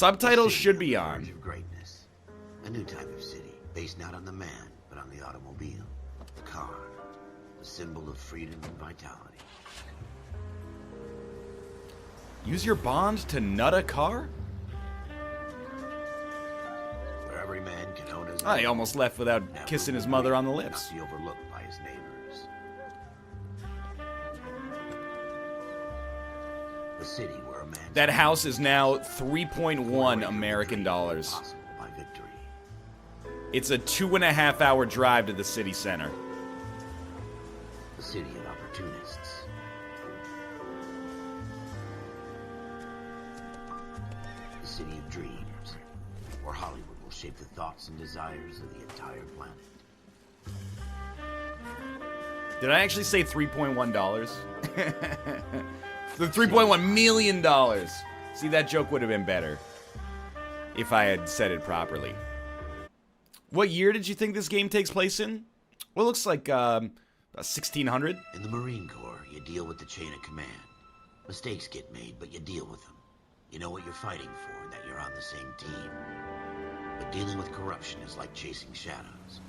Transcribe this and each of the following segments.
Subtitles should be on. Of greatness. A new type of city, based not on the man, but on the automobile. The car. The symbol of freedom and vitality. Use your bond to nut a car? Where every man can own his I almost left without kissing his mother on the lips. Not be overlooked by his neighbors. The city where a man. That house is now 3.1 American dollars. Possible by victory. It's a 2.5-hour drive to the city center. The city of opportunists. The city of dreams, where Hollywood will shape the thoughts and desires of the entire planet. Did I actually say $3.1? The $3.1 million. See, that joke would have been better if I had said it properly. What year did you think this game takes place in? Well, it looks like 1600. In the Marine Corps, you deal with the chain of command. Mistakes get made, but you deal with them. You know what you're fighting for, and that you're on the same team. But dealing with corruption is like chasing shadows.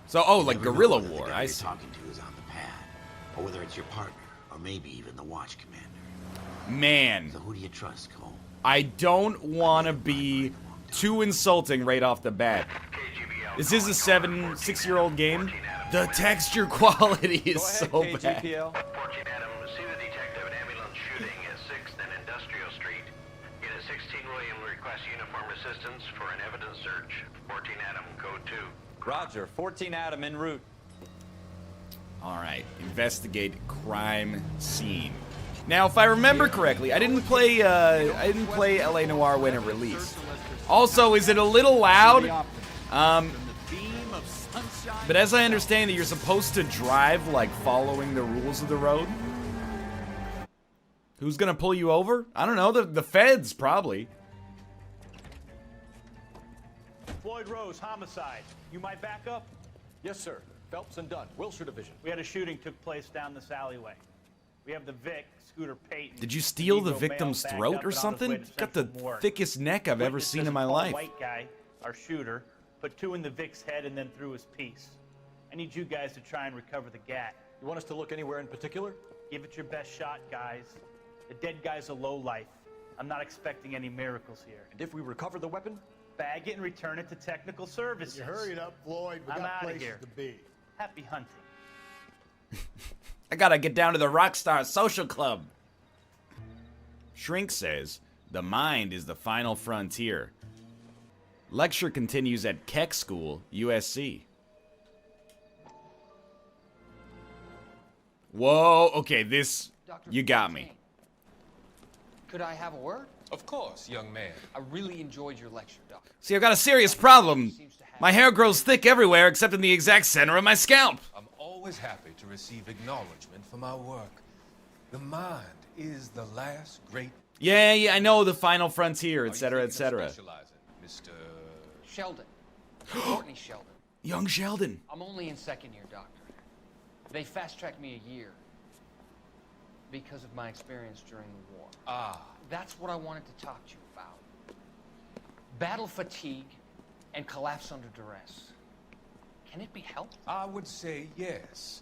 So, oh, like guerrilla war. I I see. see. Talking to is on the pad, or whether it's your partner, or maybe even the watch commander. Man, So who do you trust, Cole? I don't want to be too insulting right off the bat. This is a 6-year-old game. The texture quality is so bad. 14 Adam, see the detective at ambulance shooting at 6th and Industrial Street. Unit 16 William requests uniform assistance for an evidence search. 14 Adam, code 2. Roger, 14 Adam en route. All right, investigate crime scene. Now, if I remember correctly, I didn't play LA Noire when it released. Also, is it a little loud? But as I understand it, you're supposed to drive like following the rules of the road. Who's gonna pull you over? I don't know. The feds probably. Floyd Rose, homicide. You might back up? Yes, sir. Phelps and Dunn, Wilshire Division. We had a shooting took place down this alleyway. We have the Vic, Scooter Payton. Did you steal the Negro victim's male backed throat up or and on his something? way to Got the Central Morgue. thickest neck I've ever Witness seen says in my a tall life. White guy, our shooter, put 2 in the Vic's head and then threw his piece. I need you guys to try and recover the gat. You want us to look anywhere in particular? Give it your best shot, guys. The dead guy's a lowlife. I'm not expecting any miracles here. And if we recover the weapon? Bag it and return it to technical services. You hurry it up, Floyd. We I'm got outta places here. to be. Happy hunting. I gotta get down to the Rockstar Social Club. Shrink says, the mind is the final frontier. Lecture continues at Keck School, USC. Whoa, okay, this, you got me. Could I have a word? Of course, young man. I really enjoyed your lecture, Doctor. See, I've got a serious problem. My hair grows thick everywhere except in the exact center of my scalp. I'm always happy to receive acknowledgement for my work. The mind is the last great... Yeah, I know, the final frontier, etc., etc. Mr. Sheldon. Courtney Sheldon. Young Sheldon. I'm only in 2nd year, Doctor. They fast-tracked me a year because of my experience during the war. Ah. That's what I wanted to talk to you about. Battle fatigue and collapse under duress. Can it be helped? I would say yes.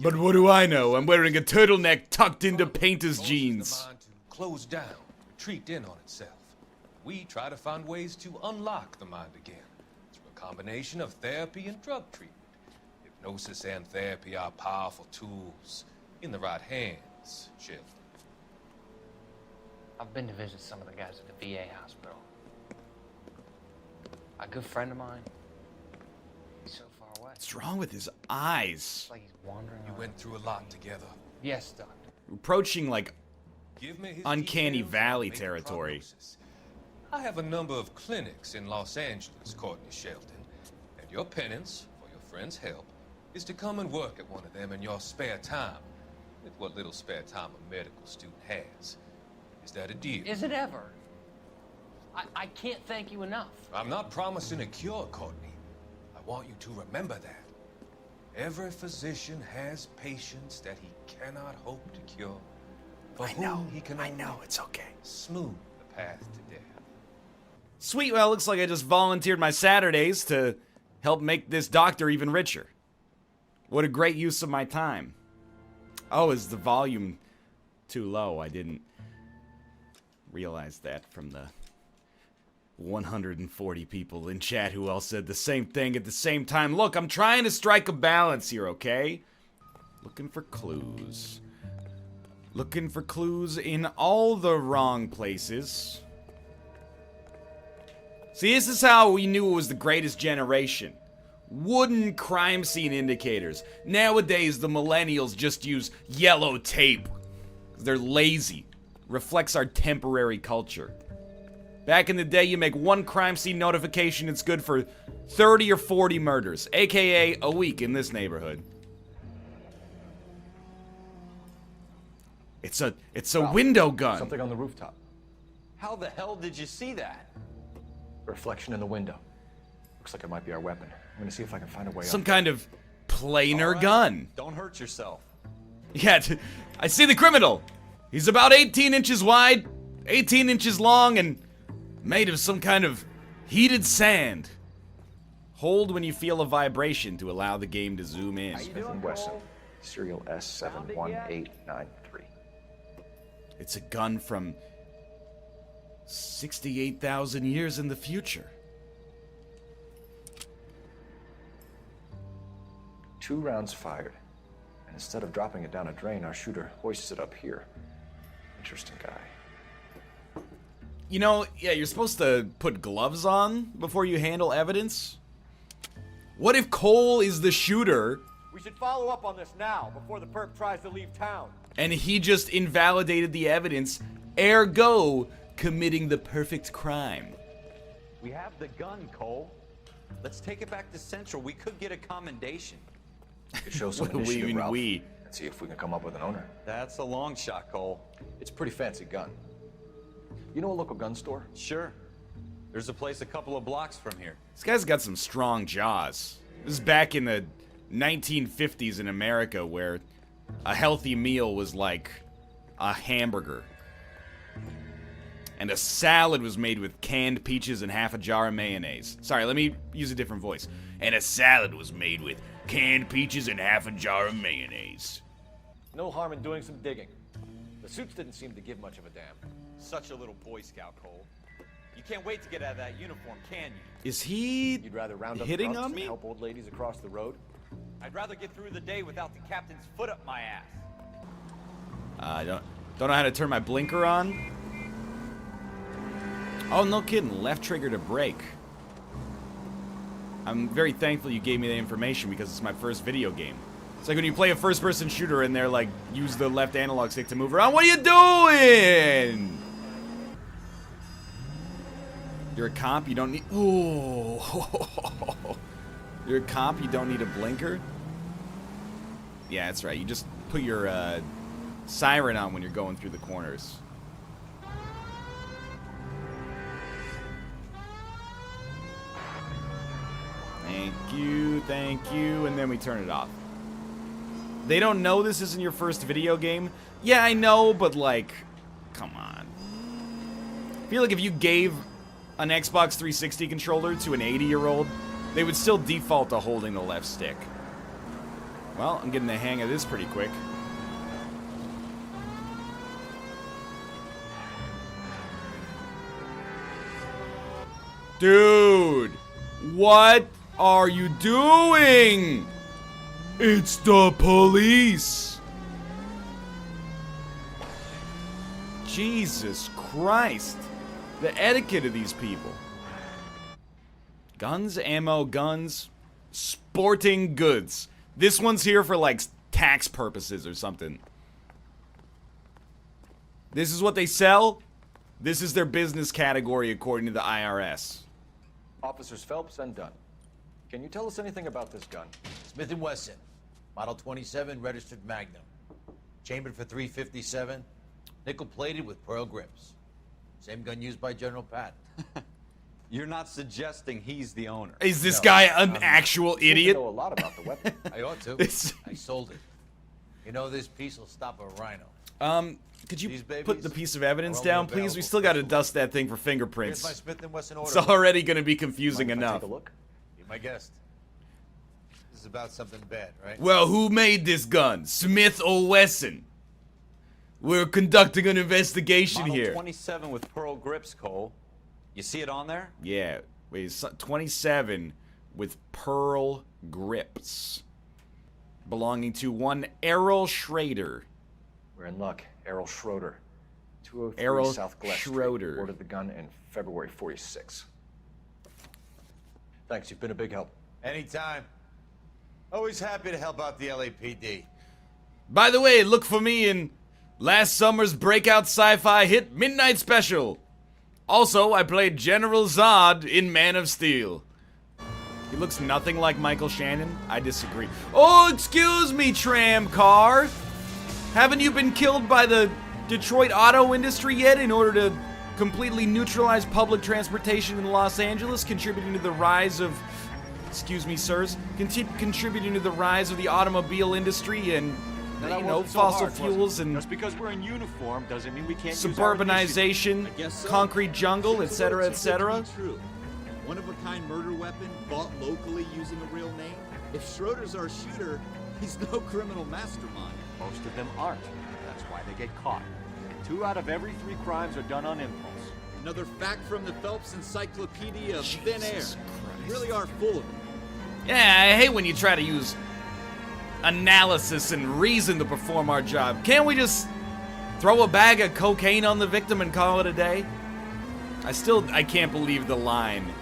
But what do I know? I'm wearing a turtleneck tucked into painter's jeans. The mind to close down, retreat in on itself. We try to find ways to unlock the mind again through a combination of therapy and drug treatment. Hypnosis and therapy are powerful tools in the right hands, Sheldon. I've been to visit some of the guys at the VA hospital. A good friend of mine, he's so far away. What's wrong with his eyes? It's like he's wandering You around. went through a lot together. Yes, Doctor. Approaching, like, Give me his Uncanny details Valley and make a territory. prognosis. I have a number of clinics in Los Angeles, Courtney Sheldon, and your penance, for your friend's help, is to come and work at one of them in your spare time, with what little spare time a medical student has. Is that a deal? Is it ever? I can't thank you enough. I'm not promising a cure, Courtney. I want you to remember that. Every physician has patients that he cannot hope to cure. For whom he can only it's okay. smooth the path to death. Sweet, well, looks like I just volunteered my Saturdays to help make this doctor even richer. What a great use of my time. Oh, is the volume too low? I didn't realize that from the 140 people in chat who all said the same thing at the same time. Look, I'm trying to strike a balance here, okay? Looking for clues. Looking for clues in all the wrong places. See, this is how we knew it was the greatest generation. Wooden crime scene indicators. Nowadays, the millennials just use yellow tape. They're lazy. Reflects our temporary culture. Back in the day, you make one crime scene notification, it's good for 30 or 40 murders, aka a week in this neighborhood. It's a window gun. Something on the rooftop. How the hell did you see that? Reflection in the window. Looks like it might be our weapon. I'm gonna see if I can find a way Some up. kind of planar All right, gun. Don't hurt yourself. Yeah, I see the criminal. He's about 18 inches wide, 18 inches long, and made of some kind of heated sand. Hold when you feel a vibration to allow the game to zoom in. Smith & Wesson, serial S71893. It's a gun from 68,000 years in the future. 2 rounds fired. And instead of dropping it down a drain, our shooter hoists it up here. Interesting guy. You know, yeah, you're supposed to put gloves on before you handle evidence. What if Cole is the shooter We should follow up on this now, before the perp tries to leave town. and he just invalidated the evidence, ergo committing the perfect crime? We have the gun, Cole. Let's take it back to Central. We could get a commendation. We could show some What do we initiative, mean, Ralph, we? and see if we can come up with an owner. That's a long shot, Cole. It's a pretty fancy gun. You know a local gun store? Sure. There's a place a couple of blocks from here. This guy's got some strong jaws. This is back in the 1950s in America where a healthy meal was like a hamburger. And a salad was made with canned peaches and half a jar of mayonnaise. Sorry, let me use a different voice. And a salad was made with canned peaches and half a jar of mayonnaise. No harm in doing some digging. The suits didn't seem to give much of a damn. Such a little Boy Scout, Cole. You can't wait to get out of that uniform, can you? Is he You'd rather round up hitting drunks on and me? help old ladies across the road? I'd rather get through the day without the captain's foot up my ass. I don't know how to turn my blinker on. Oh, no kidding. Left trigger to brake. I'm very thankful you gave me the information because it's my first video game. It's like when you play a first-person shooter and they're like, use the left analog stick to move around. What are you doing? You're a cop, you don't need... Ooh. You're a cop, you don't need a blinker? Yeah, that's right. You just put your siren on when you're going through the corners. Thank you, and then we turn it off. They don't know this isn't your first video game? Yeah, I know, but like, come on. I feel like if you gave an Xbox 360 controller to an 80-year-old, they would still default to holding the left stick. Well, I'm getting the hang of this pretty quick. Dude, what are you doing? It's the police. Jesus Christ. The etiquette of these people. Guns, ammo, guns, sporting goods. This one's here for like tax purposes or something. This is what they sell. This is their business category according to the IRS. Officers Phelps and Dunn. Can you tell us anything about this gun? Smith & Wesson, Model 27, registered Magnum. Chambered for .357, nickel-plated with pearl grips. Same gun used by General Patton. You're not suggesting he's the owner. Is this guy an actual You idiot? know a lot about the weapon. I ought to. This- I sold it. You know, this piece will stop a rhino. Could you These babies put the piece of evidence are down, only please? We available still for got to selection. dust that thing for Here's fingerprints. my Smith & Wesson order. It's already going to be confusing Mind if I enough. take a look? Be my guest. This is about something bad, right? Well, who made this gun? Smith or Wesson? We're conducting an investigation Model here. 27 with pearl grips, Cole. You see it on there? Yeah, wait, it's 27 with pearl grips. Belonging to one Errol Schrader. We're in luck. Errol Schroeder. 203 Errol South Glass Schroeder. Street. Ordered the gun in February 46. Thanks, you've been a big help. Anytime. Always happy to help out the LAPD. By the way, look for me in last summer's breakout sci-fi hit Midnight Special. Also, I played General Zod in Man of Steel. He looks nothing like Michael Shannon. I disagree. Oh, excuse me, tram car. Haven't you been killed by the Detroit auto industry yet in order to completely neutralize public transportation in Los Angeles, contributing to the rise of, excuse me, sirs, contributing to the rise of the automobile industry and, you know, fossil fuels and Just because we're in uniform doesn't mean we can't suburbanization, concrete jungle, etc., etc. One-of-a-kind murder weapon bought locally using a real name? If Schroeder's our shooter, he's no criminal mastermind. Most of them aren't. That's why they get caught. 2 out of every 3 crimes are done on impulse. Another fact from the Phelps Encyclopedia of Thin Air. Jesus You really are full of it. Yeah, I hate when you try to use analysis and reason to perform our job. Can't we just throw a bag of cocaine on the victim and call it a day? I can't believe the line.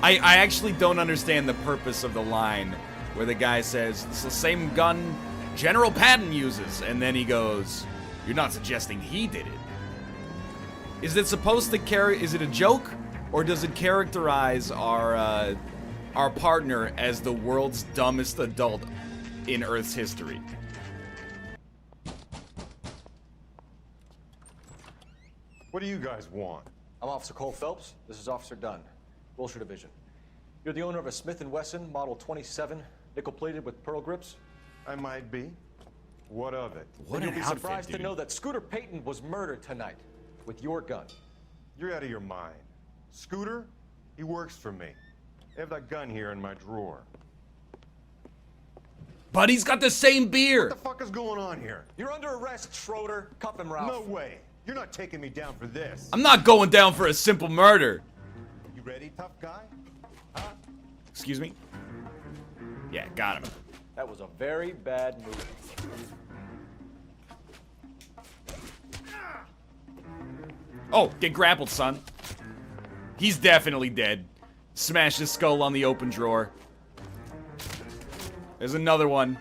I actually don't understand the purpose of the line where the guy says, it's the same gun General Patton uses, and then he goes, you're not suggesting he did it. Is it supposed to is it a joke, or does it characterize our partner as the world's dumbest adult in Earth's history? What do you guys want? I'm Officer Cole Phelps. This is Officer Dunn, Wilshire Division. You're the owner of a Smith & Wesson Model 27, nickel-plated with pearl grips? I might be. What of it? What You'll an be outfit, surprised to dude. know that Scooter Payton was murdered tonight with your gun. You're out of your mind. Scooter? He works for me. I have that gun here in my drawer. But he's got the same beard. What the fuck is going on here? You're under arrest, Schroeder. Cuff him, Ralph. No way. You're not taking me down for this. I'm not going down for a simple murder. You ready, tough guy? Huh? Excuse me? Yeah, got him. That was a very bad move. Oh, get grappled, son. He's definitely dead. Smash his skull on the open drawer. There's another one.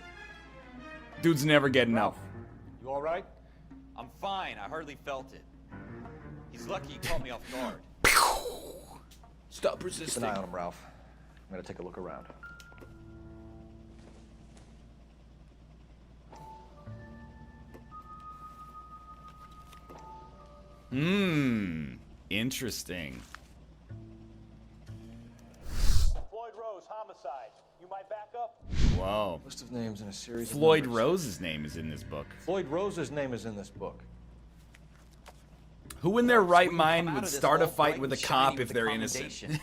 Dude's never getting up. You all right? I'm fine. I hardly felt it. He's lucky he caught me off guard. Stop Keep resisting. an eye on him, Ralph. I'm gonna take a look around. Interesting. Floyd Rose, homicide. You might back up? Whoa. List of names in a series Floyd of numbers. Rose's name is in this book. Floyd Rose's name is in this book. Who in their right We can mind come out would of this start a all fight bright with a and cop shiny if with they're a innocent? commendation.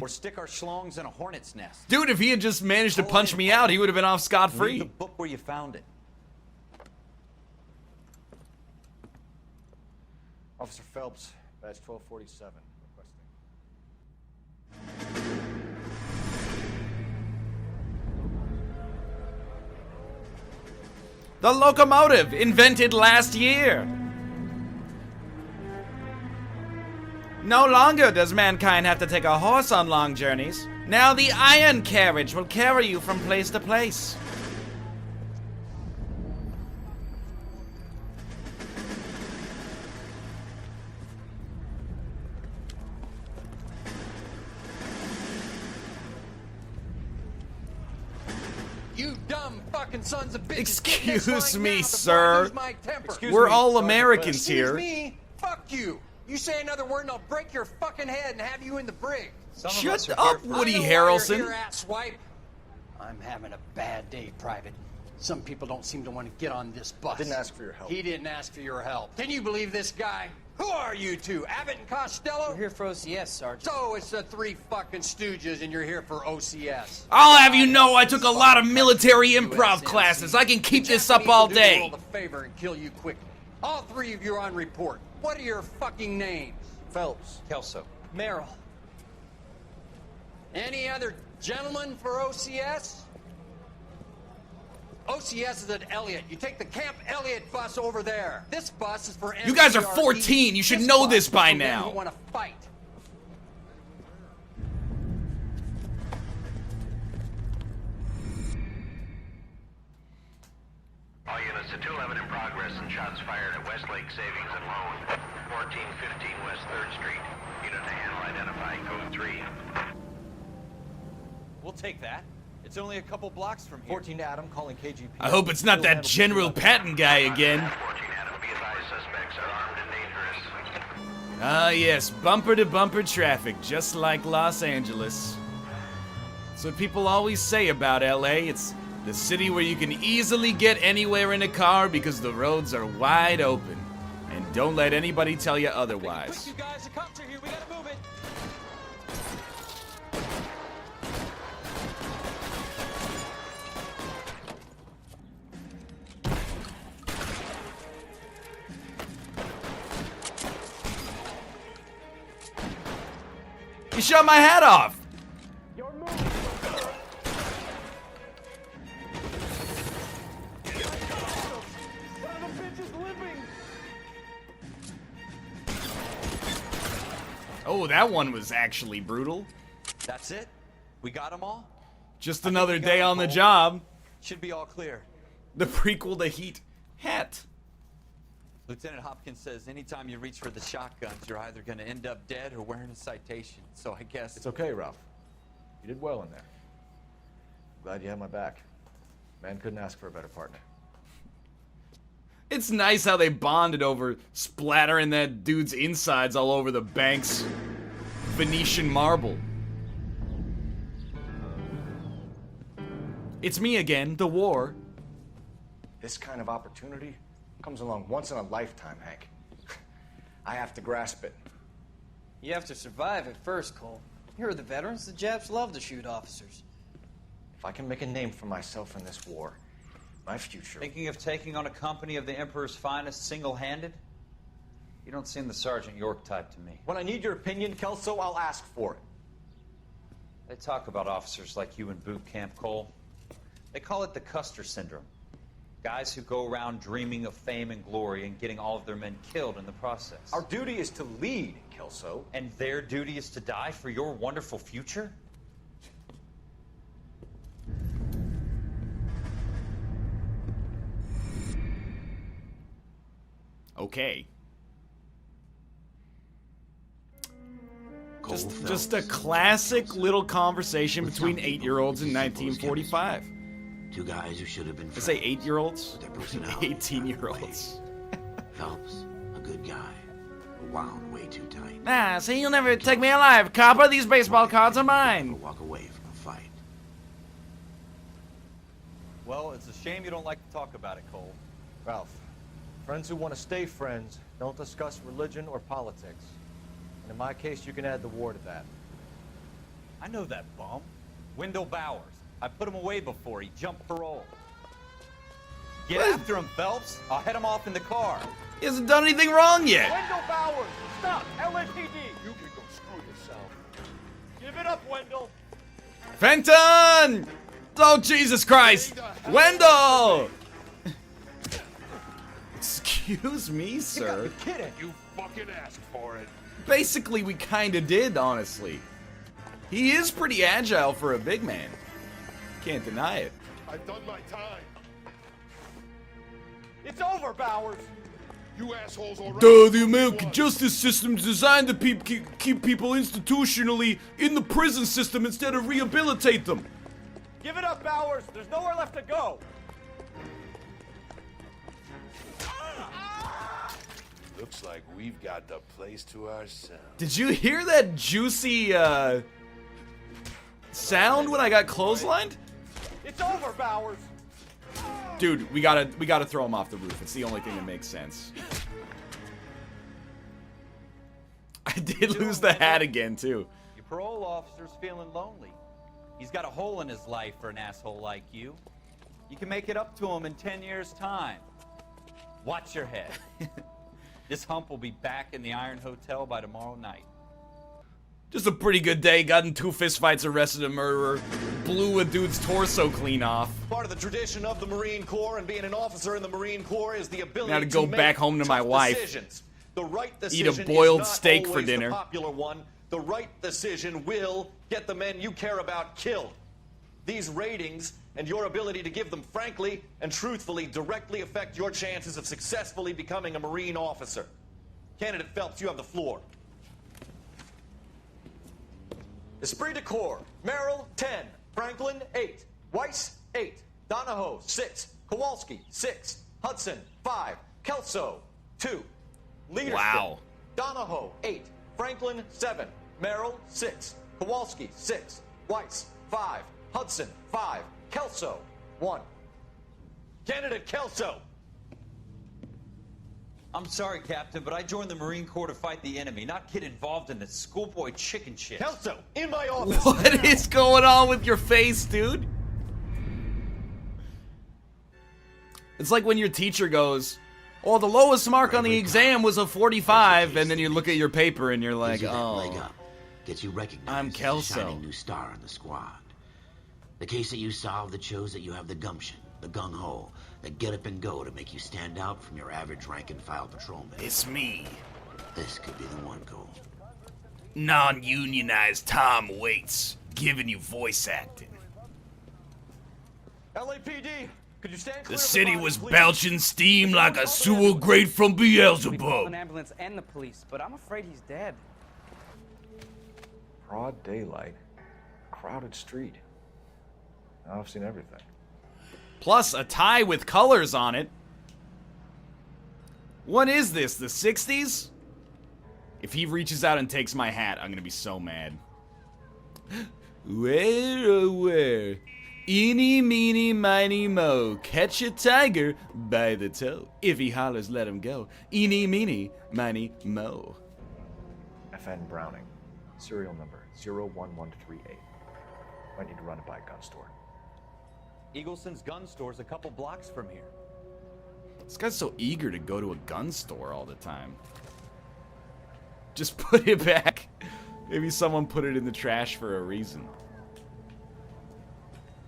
Or stick our schlongs in a hornet's nest. Dude, if he had just managed to punch me out, he would have been off Read scot-free. the book where you found it. Officer Phelps, badge 1247, requesting. The locomotive, invented last year. No longer does mankind have to take a horse on long journeys. Now the iron carriage will carry you from place to place. You dumb fucking sons of bitches. Excuse me, sir. We're me, all Sergeant Americans Best. here. Me? Fuck you. You say another word and I'll break your fucking head and have you in the brig. Shut up, Woody Harrelson. Asswipe. I'm having a bad day, Private. Some people don't seem to want to get on this bus. Didn't ask for your help. He didn't ask for your help. Can you believe this guy? Who are you two? Abbott and Costello? We're here for OCS, Sergeant. So it's the three fucking stooges and you're here for OCS. I'll have you know I took a lot of military improv classes. I can keep this up all Do day. the world a favor and kill you quickly. All three of you are on report. What are your fucking names? Phelps. Kelso. Merrill. Any other gentlemen for OCS? OCS is at Elliott. You take the Camp Elliott bus over there. This bus is for You guys are NCRE. 14. You should know this bus by is for men now. who want to fight. All units to 211 in progress and shots fired at Westlake Savings and Loan, 1415 West 3rd Street. Unit to handle identified, code 3. We'll take that. It's only a couple blocks from here. 14 Adam calling KGP. I hope it's not that General Patton guy again. 14 Adam, be advised suspects are armed and dangerous. Ah, yes, bumper to bumper traffic, just like Los Angeles. That's what people always say about LA. It's the city where you can easily get anywhere in a car because the roads are wide open. And don't let anybody tell you otherwise. You guys, the cops are here. We gotta move it. You shot my hat off! Oh, that one was actually brutal. That's it? We got them all? Just another day on the job. Should be all clear. The prequel to Heat. Hat. Lieutenant Hopkins says anytime you reach for the shotguns, you're either going to end up dead or wearing a citation. So I guess... It's okay, Ralph. You did well in there. Glad you had my back. Man couldn't ask for a better partner. It's nice how they bonded over splattering that dude's insides all over the bank's Venetian marble. It's me again, the war. This kind of opportunity comes along once in a lifetime, Hank. I have to grasp it. You have to survive it first, Cole. Here are the veterans. The Japs love to shoot officers. If I can make a name for myself in this war, my future... Thinking of taking on a company of the Emperor's finest single-handed? You don't seem the Sergeant York type to me. When I need your opinion, Kelso, I'll ask for it. They talk about officers like you in boot camp, Cole. They call it the Custer Syndrome. Guys who go around dreaming of fame and glory and getting all of their men killed in the process. Our duty is to lead, Kelso. And their duty is to die for your wonderful future? Okay. Just a classic little conversation between 8-year-olds in 1945. Two guys who should have been I say 8-year-olds? Their personality 18-year-olds. Phelps, a good guy, but wound way too tight. Nah, see, you'll never take me alive, copper. These baseball cards are mine. Walk away from a fight. Well, it's a shame you don't like to talk about it, Cole. Ralph, friends who want to stay friends don't discuss religion or politics. And in my case, you can add the war to that. I know that bum. Wendell Bowers. I put him away before he jumped parole. Get after him, Phelps. I'll head him off in the car. He hasn't done anything wrong yet. Wendell Bowers, stop! LAPD! You can go screw yourself. Give it up, Wendell! Fenton! Oh, Jesus Christ! Wendell! Excuse me, sir. You fucking asked for it. Basically, we kinda did, honestly. He is pretty agile for a big man. Can't deny it. I've done my time. It's over, Bowers. You assholes already. Duh, the American justice system is designed to keep people institutionally in the prison system instead of rehabilitate them. Give it up, Bowers. There's nowhere left to go. Looks like we've got the place to ourselves. Did you hear that juicy, sound when I got clotheslined? It's over, Bowers. Dude, we gotta throw him off the roof. It's the only thing that makes sense. I did lose the hat again, too. Your parole officer's feeling lonely. He's got a hole in his life for an asshole like you. You can make it up to him in 10 years' time. Watch your head. This hump will be back in the Iron Hotel by tomorrow night. Just a pretty good day. Got in 2 fistfights, arrested a murderer, blew a dude's torso clean off. Part of the tradition of the Marine Corps and being an officer in the Marine Corps is the ability to go back home to my wife. Decisions. The right Eat decision a boiled is not steak for always dinner. The popular one. The right decision will get the men you care about killed. These ratings and your ability to give them frankly and truthfully directly affect your chances of successfully becoming a Marine officer. Candidate Phelps, you have the floor. Esprit de Corps, Merrill, 10. Franklin, 8. Weiss, 8. Donahoe, 6. Kowalski, 6. Hudson, 5. Kelso, 2. Leadership. Wow. Donahoe, 8. Franklin, 7. Merrill, 6. Kowalski, 6. Weiss, 5. Hudson, 5. Kelso, 1. Candidate Kelso. I'm sorry, Captain, but I joined the Marine Corps to fight the enemy, not get involved in this schoolboy chicken shit. Kelso, in my office. What is going on with your face, dude? It's like when your teacher goes, "Oh, the lowest mark on the exam was a 45," and then you look at your paper and you're like, "Oh, gets you recognized I'm as a Kelso." shining new star in the squad. The case that you solved that shows that you have the gumption, the gung-ho, the get up and go to make you stand out from your average rank-and-file patrolman. It's me. This could be the one goal. Non-unionized Tom Waits, giving you voice acting. LAPD, could you stand clear The of city body, was please? belching steam like a sewer grate from Beelzebub. An ambulance and the police, but I'm afraid he's dead. Broad daylight, crowded street. Now I've seen everything. Plus a tie with colors on it. What is this, the 60s? If he reaches out and takes my hat, I'm gonna be so mad. Where, oh where? Eeny, meeny, miny, mo. Catch a tiger by the toe. If he hollers, let him go. Eeny, meeny, miny, mo. FN Browning, serial number 01138. Might need to run it by a gun store. Eagleson's gun store's a couple blocks from here. This guy's so eager to go to a gun store all the time. Just put it back. Maybe someone put it in the trash for a reason.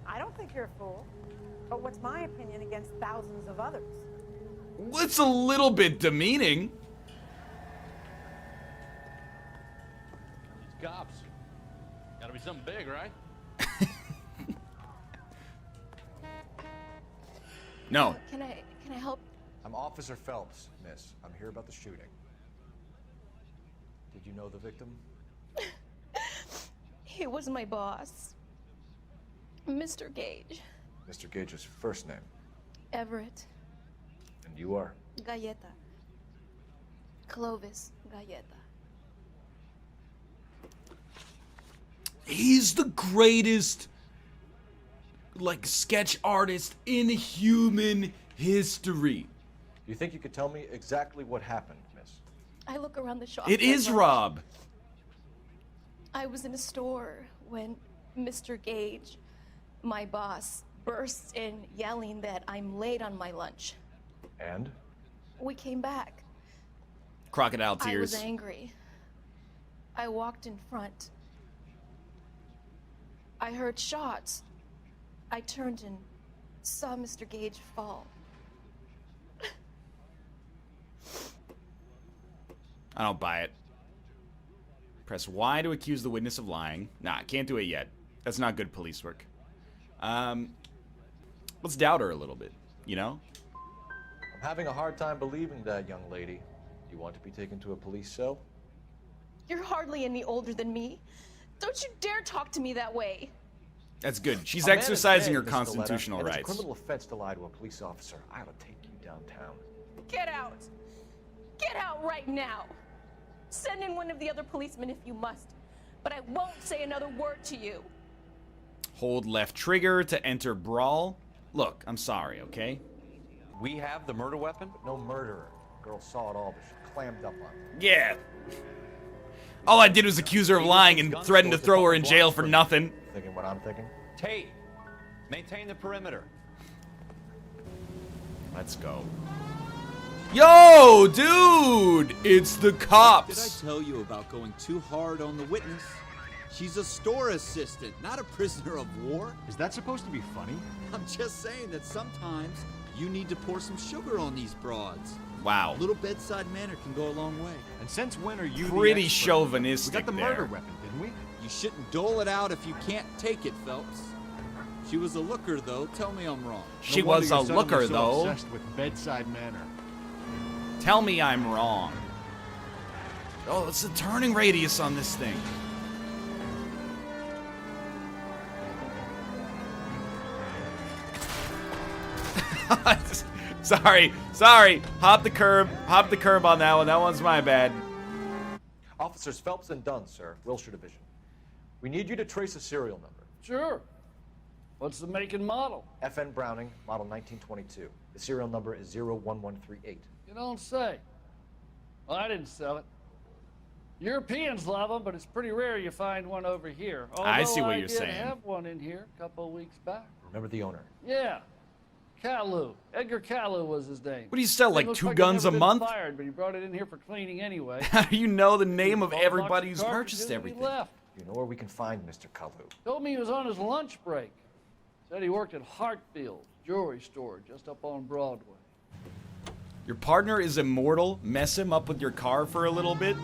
I don't think you're a fool. But what's my opinion against thousands of others? It's a little bit demeaning. These cops. Gotta be something big, right? No. Can I help? I'm Officer Phelps, miss. I'm here about the shooting. Did you know the victim? He was my boss, Mr. Gage. Mr. Gage's first name. Everett. And you are? Galleta. Clovis Galleta. He's the greatest, like, sketch artist in human history. You think you could tell me exactly what happened, miss? I look around the shop. It is Rob. I was in a store when Mr. Gage, my boss, bursts in yelling that I'm late on my lunch. And? We came back. Crocodile I was tears. angry. I walked in front. I heard shots. I turned and saw Mr. Gage fall. I don't buy it. Press Y to accuse the witness of lying. Nah, can't do it yet. That's not good police work. Let's doubt her a little bit, you know? I'm having a hard time believing that, young lady. Do you want to be taken to a police cell? You're hardly any older than me. Don't you dare talk to me that way. That's good. She's A man is exercising dead, her Miss constitutional Galleta, and rights. It's a criminal offense to lie to a police officer. I ought to take you downtown. Get out. Get out right now. Send in one of the other policemen if you must, but I won't say another word to you. Hold left trigger to enter brawl. Look, I'm sorry, okay? We have the murder weapon? No murderer. Girl saw it all, but she clammed up on it. Yeah. All I did was accuse her of lying and threaten to throw her in jail for nothing. Thinking what I'm thinking? Tate, maintain the perimeter. Let's go. Yo, dude! It's the cops. Did I tell you about going too hard on the witness? She's a store assistant, not a prisoner of war. Is that supposed to be funny? I'm just saying that sometimes you need to pour some sugar on these broads. Wow. A little bedside manner can go a long way. And since when are you Pretty the expert? chauvinistic We got the there. murder weapon, didn't we? You shouldn't dole it out if you can't take it, Phelps. She was a looker, though. Tell me I'm wrong. She No wonder was a you're suddenly looker, so though. Obsessed with bedside manner. Tell me I'm wrong. Oh, it's the turning radius on this thing. Sorry. Hop the curb on that one. That one's my bad. Officers Phelps and Dunn, sir, Wilshire Division. We need you to trace a serial number. Sure. What's the make and model? FN Browning, model 1922. The serial number is 01138. You don't say. Well, I didn't sell it. Europeans love them, but it's pretty rare you find one over here. I see what Although you're I saying. did have one in here a couple of weeks back. Remember the owner? Yeah. Caillou. Edgar Caillou was his name. What do you sell, Thing like looks 2 he'd guns a never been month? Fired, but he brought it in here for cleaning anyway. How do you know the name of Bought a box everybody who's cartridges purchased and he everything? left. You know where we can find Mr. Kalu. Told me he was on his lunch break. Said he worked at Hartfield's jewelry store just up on Broadway. Your partner is immortal. Mess him up with your car for a little bit.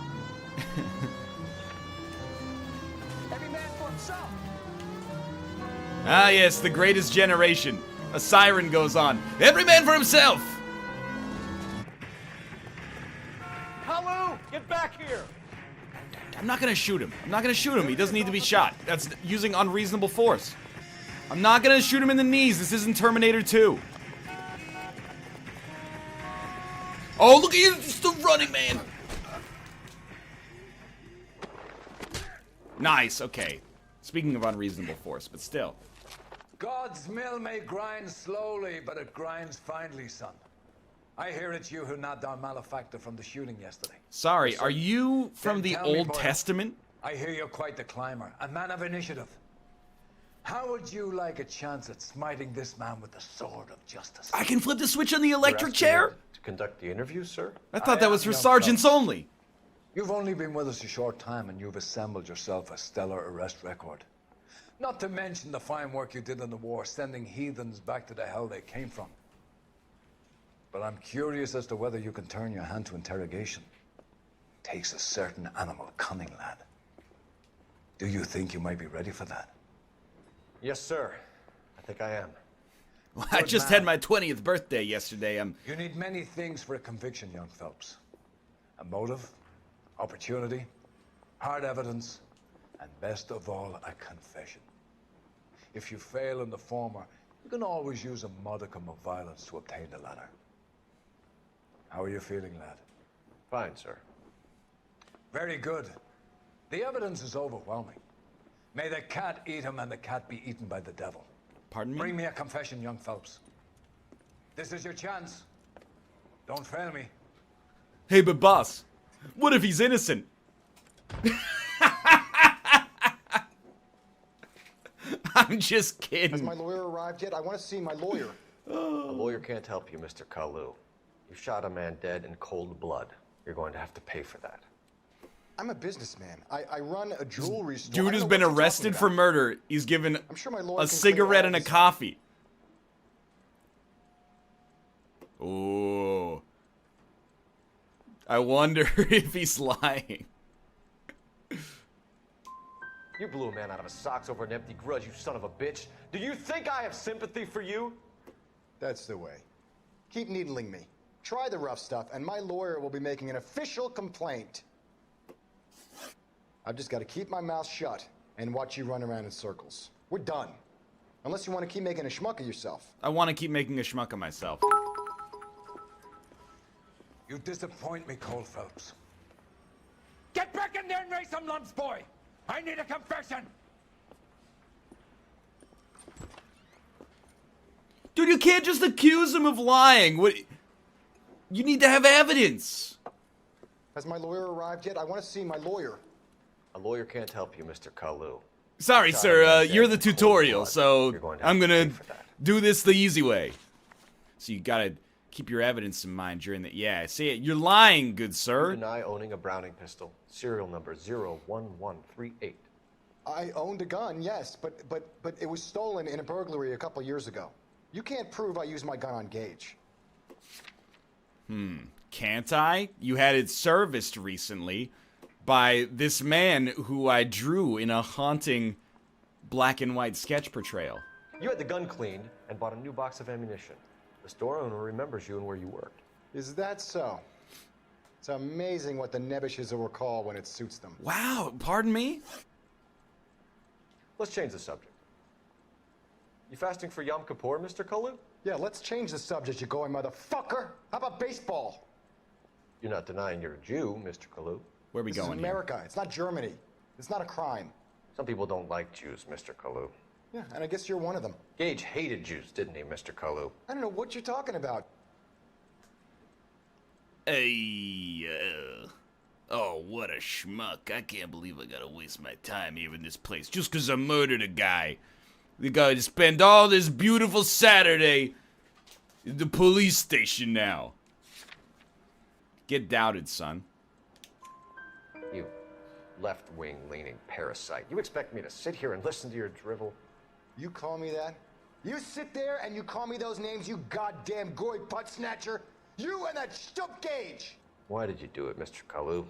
Every man for himself. Ah, yes, the greatest generation. A siren goes on. Every man for himself. Hello, get back here. I'm not gonna shoot him. He doesn't need to be shot. That's using unreasonable force. I'm not gonna shoot him in the knees. This isn't Terminator 2. Oh, look at you, still running, man. Nice, okay. Speaking of unreasonable force, but still. God's mill may grind slowly, but it grinds finely, son. I hear it's you who nabbed our malefactor from the shooting yesterday. Sorry, are you from Then the tell me, Old boy, Testament? I hear you're quite the climber, a man of initiative. How would you like a chance at smiting this man with the sword of justice? I can flip the switch on the You're electric asking chair? me to conduct the interview, sir? I thought that was for young sergeants Phelps. only. You've only been with us a short time and you've assembled yourself a stellar arrest record. Not to mention the fine work you did in the war, sending heathens back to the hell they came from. But I'm curious as to whether you can turn your hand to interrogation. Takes a certain animal cunning, lad. Do you think you might be ready for that? Yes, sir. I think I am. Well, I Good just man. had my 20th birthday yesterday. You need many things for a conviction, young Phelps. A motive, opportunity, hard evidence, and best of all, a confession. If you fail in the former, you can always use a modicum of violence to obtain the latter. How are you feeling, lad? Fine, sir. Very good. The evidence is overwhelming. May the cat eat him and the cat be eaten by the devil. Pardon me? Bring me a confession, young Phelps. This is your chance. Don't fail me. Hey, but boss, what if he's innocent? I'm just kidding. Has my lawyer arrived yet? I want to see my lawyer. A lawyer can't help you, Mr. Kalu. You shot a man dead in cold blood. You're going to have to pay for that. I'm a businessman. I run a jewelry store. Dude I who's know been what you're arrested talking for about. murder. He's given I'm sure my lawyer a can clear cigarette all and a this up. coffee. Ooh. I wonder if he's lying. You blew a man out of his socks over an empty grudge, you son of a bitch. Do you think I have sympathy for you? That's the way. Keep needling me. Try the rough stuff, and my lawyer will be making an official complaint. I've just got to keep my mouth shut and watch you run around in circles. We're done. Unless you want to keep making a schmuck of yourself. I want to keep making a schmuck of myself. You disappoint me, Cole Phelps. Get back in there and raise some lumps, boy! I need a confession! Dude, you can't just accuse him of lying. What? You need to have evidence. Has my lawyer arrived yet? I want to see my lawyer. A lawyer can't help you, Mr. Kalu. Sorry, sir. You're the tutorial, so I'm gonna do this the easy way. So you gotta keep your evidence in mind during the. Yeah, see it. You're lying, good sir. You deny owning a Browning pistol. Serial number 01138. I owned a gun, yes, but it was stolen in a burglary a couple years ago. You can't prove I used my gun on Gage. Can't I? You had it serviced recently by this man who I drew in a haunting black and white sketch portrayal. You had the gun cleaned and bought a new box of ammunition. The store owner remembers you and where you worked. Is that so? It's amazing what the nebbishes will recall when it suits them. Wow, pardon me? Let's change the subject. You fasting for Yom Kippur, Mr. Kalu? Yeah, let's change the subject, you going motherfucker. How about baseball? You're not denying you're a Jew, Mr. Kalu. Where are we This going is America. It's not Germany. It's not a crime. Some people don't like Jews, Mr. Kalu. Yeah, and I guess you're one of them. Gage hated Jews, didn't he, Mr. Kalu? I don't know what you're talking about. Hey, oh, what a schmuck. I can't believe I gotta waste my time here in this place just because I murdered a guy. We gotta spend all this beautiful Saturday in the police station now. Get doubted, son. You left-wing leaning parasite. You expect me to sit here and listen to your drivel? You call me that? You sit there and you call me those names, you goddamn goy butt snatcher? You and that stump Gage! Why did you do it, Mr. Kalu?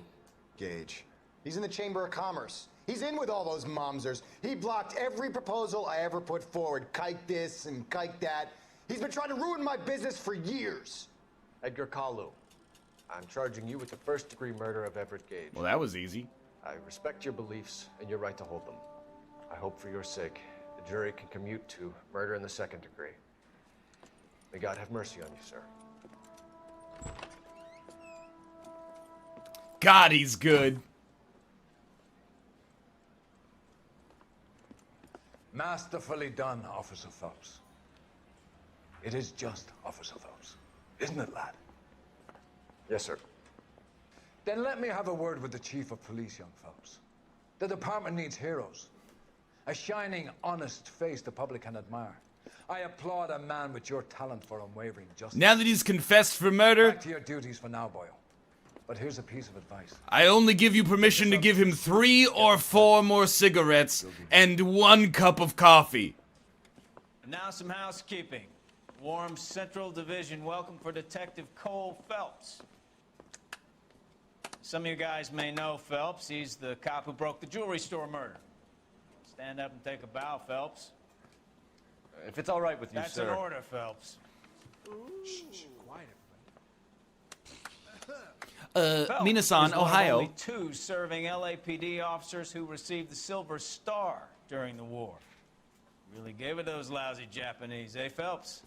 Gage. He's in the Chamber of Commerce. He's in with all those momsers. He blocked every proposal I ever put forward. Kike this and kike that. He's been trying to ruin my business for years. Edgar Kalu, I'm charging you with the first-degree murder of Everett Gage. Well, that was easy. I respect your beliefs and your right to hold them. I hope for your sake the jury can commute to murder in the second degree. May God have mercy on you, sir. God, he's good. Masterfully done, Officer Phelps. It is just Officer Phelps. Isn't it, lad? Yes, sir. Then let me have a word with the Chief of Police, young Phelps. The department needs heroes. A shining, honest face the public can admire. I applaud a man with your talent for unwavering justice. Now that he's confessed for murder, Back to your duties for now, Boyle. But here's a piece of advice. I only give you permission to give him 3 or 4 more cigarettes and 1 cup of coffee. And now some housekeeping. Warm Central Division welcome for Detective Cole Phelps. Some of you guys may know Phelps. He's the cop who broke the jewelry store murder. Stand up and take a bow, Phelps. If it's all right with you, That's sir. an order, Phelps. Shh, quiet, Phelps Minasan, is one of Ohio. only 2 serving LAPD officers who received the Silver Star during the war. Really gave it those lousy Japanese, eh, Phelps?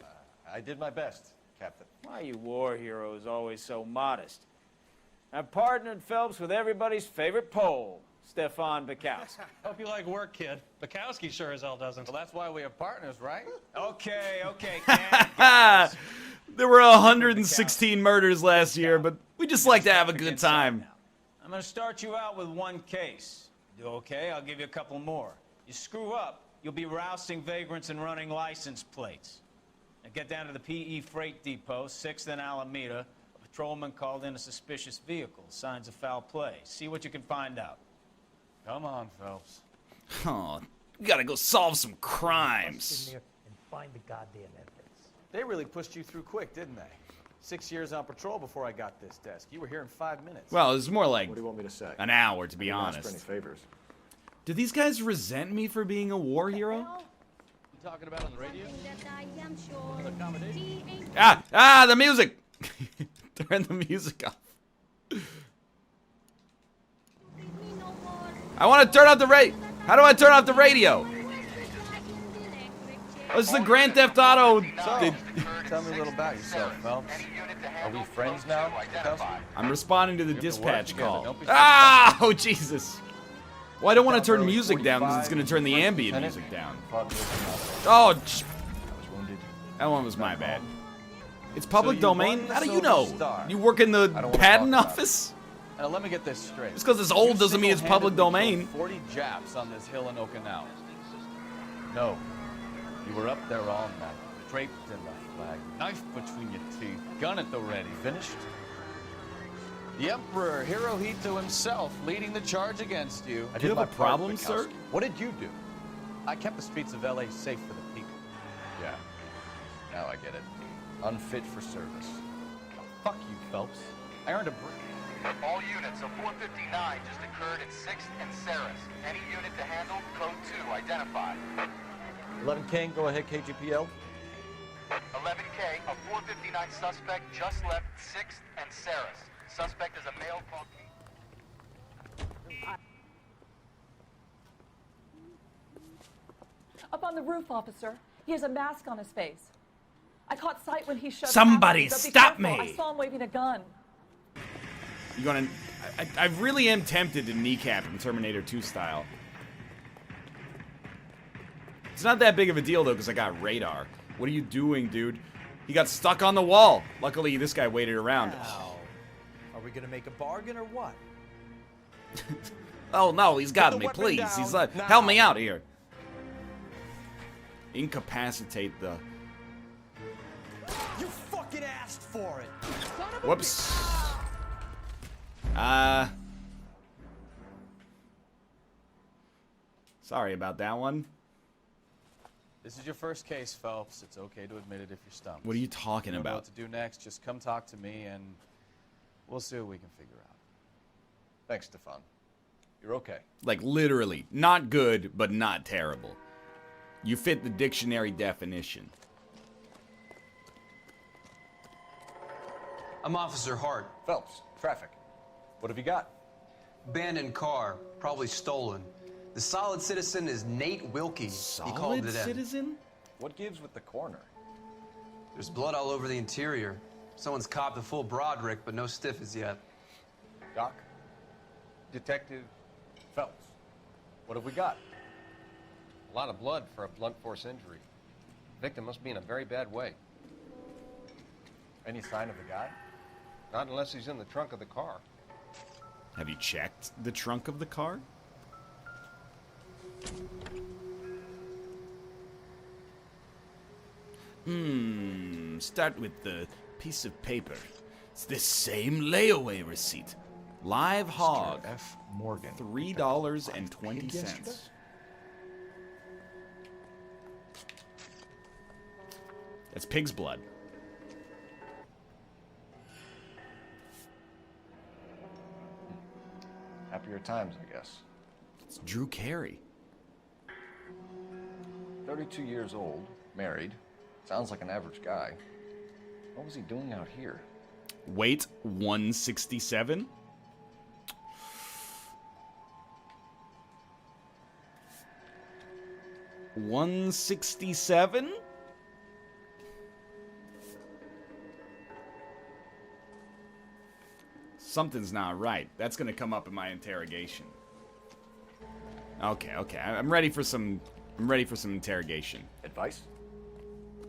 I did my best, Captain. Why are you war heroes always so modest? I've partnered Phelps with everybody's favorite Pole, Stefan Bukowski. Hope you like work, kid. Bukowski sure as hell doesn't. Well, that's why we have partners, right? Okay, There were 116 murders last year, but we just like to have a good time. I'm going to start you out with 1 case. Do okay? I'll give you a couple more. You screw up, you'll be rousting vagrants and running license plates. Now get down to the PE Freight Depot, 6th and Alameda. A patrolman called in a suspicious vehicle. Signs of foul play. See what you can find out. Come on, Phelps. Oh, we gotta go solve some crimes. And find the goddamn evidence. They really pushed you through quick, didn't they? 6 years on patrol before I got this desk. You were here in 5 minutes. Well, it's more like What do you want me to say? an hour, to be I didn't ask for honest. any favors. Do these guys resent me for being a war hero? You talking about on the radio? The music! Turn the music off. I want to turn off the radio. How do I turn off the radio? Oh, this is the Grand Theft Auto. So, tell me a little about yourself, Phelps. Are we friends now, Kelso? I'm responding to the We have to work dispatch together. call. Don't be Ah! Oh, Jesus. Well, I don't want to turn music down because it's going to turn the ambient music down. Oh, I was wounded. That one was my bad. It's public So you domain? won the How do you Silver know? Star. You work in the I don't wanna patent talk about office? Now let me get this straight. Just 'cause it's old doesn't mean it's public domain. 40 Japs on this hill in Okinawa. No. You were up there all night, draped in the flag, knife between your teeth, gun at the ready. Finished? The Emperor Hirohito himself leading the charge against you. Do you have a problem, sir? What did you do? I kept the streets of LA safe for the people. Yeah. Now I get it. Unfit for service. Fuck you, Phelps. I earned a break. All units, a 459 just occurred at 6th and Saris. Any unit to handle, code 2, identified. 11K, go ahead, KGPL. 11K, a 459 suspect just left 6th and Saris. Suspect is a male called... Up on the roof, officer. He has a mask on his face. I caught sight when he shoved Somebody past me, but be stop careful. me! I saw him waving a gun. You gonna... I really am tempted to kneecap him Terminator 2 style. It's not that big of a deal, though, because I got radar. What are you doing, dude? He got stuck on the wall. Luckily, this guy waited around. Ow. Are we gonna make a bargain or what? Oh, no, he's got Put the me, weapon please. down He's like, now. help me out here. Incapacitate the... You fucking asked for it. Whoops. Sorry about that one. This is your first case, Phelps. It's okay to admit it if you're stumped. What are you talking If you don't know about? what to do next, just come talk to me and we'll see what we can figure out. Thanks, Stefan. You're okay. Like, literally. Not good, but not terrible. You fit the dictionary definition. I'm Officer Hart. Phelps, traffic. What have you got? Abandoned car, probably stolen. The solid citizen is Nate Wilkie. He called it in. Citizen? What gives with the corner? There's blood all over the interior. Someone's copped a full Broderick, but no stiff as yet. Doc? Detective Phelps. What have we got? A lot of blood for a blunt force injury. Victim must be in a very bad way. Any sign of the guy? Not unless he's in the trunk of the car. Have you checked the trunk of the car? Start with the piece of paper. It's this same layaway receipt. Live hog. F. Morgan. $3.20. That's pig's blood. Happier times, I guess. It's Drew Carey. 32 years old, married. Sounds like an average guy. What was he doing out here? Weight 167. $167? Something's not right. That's gonna come up in my interrogation. Okay. I'm ready for some interrogation. Advice?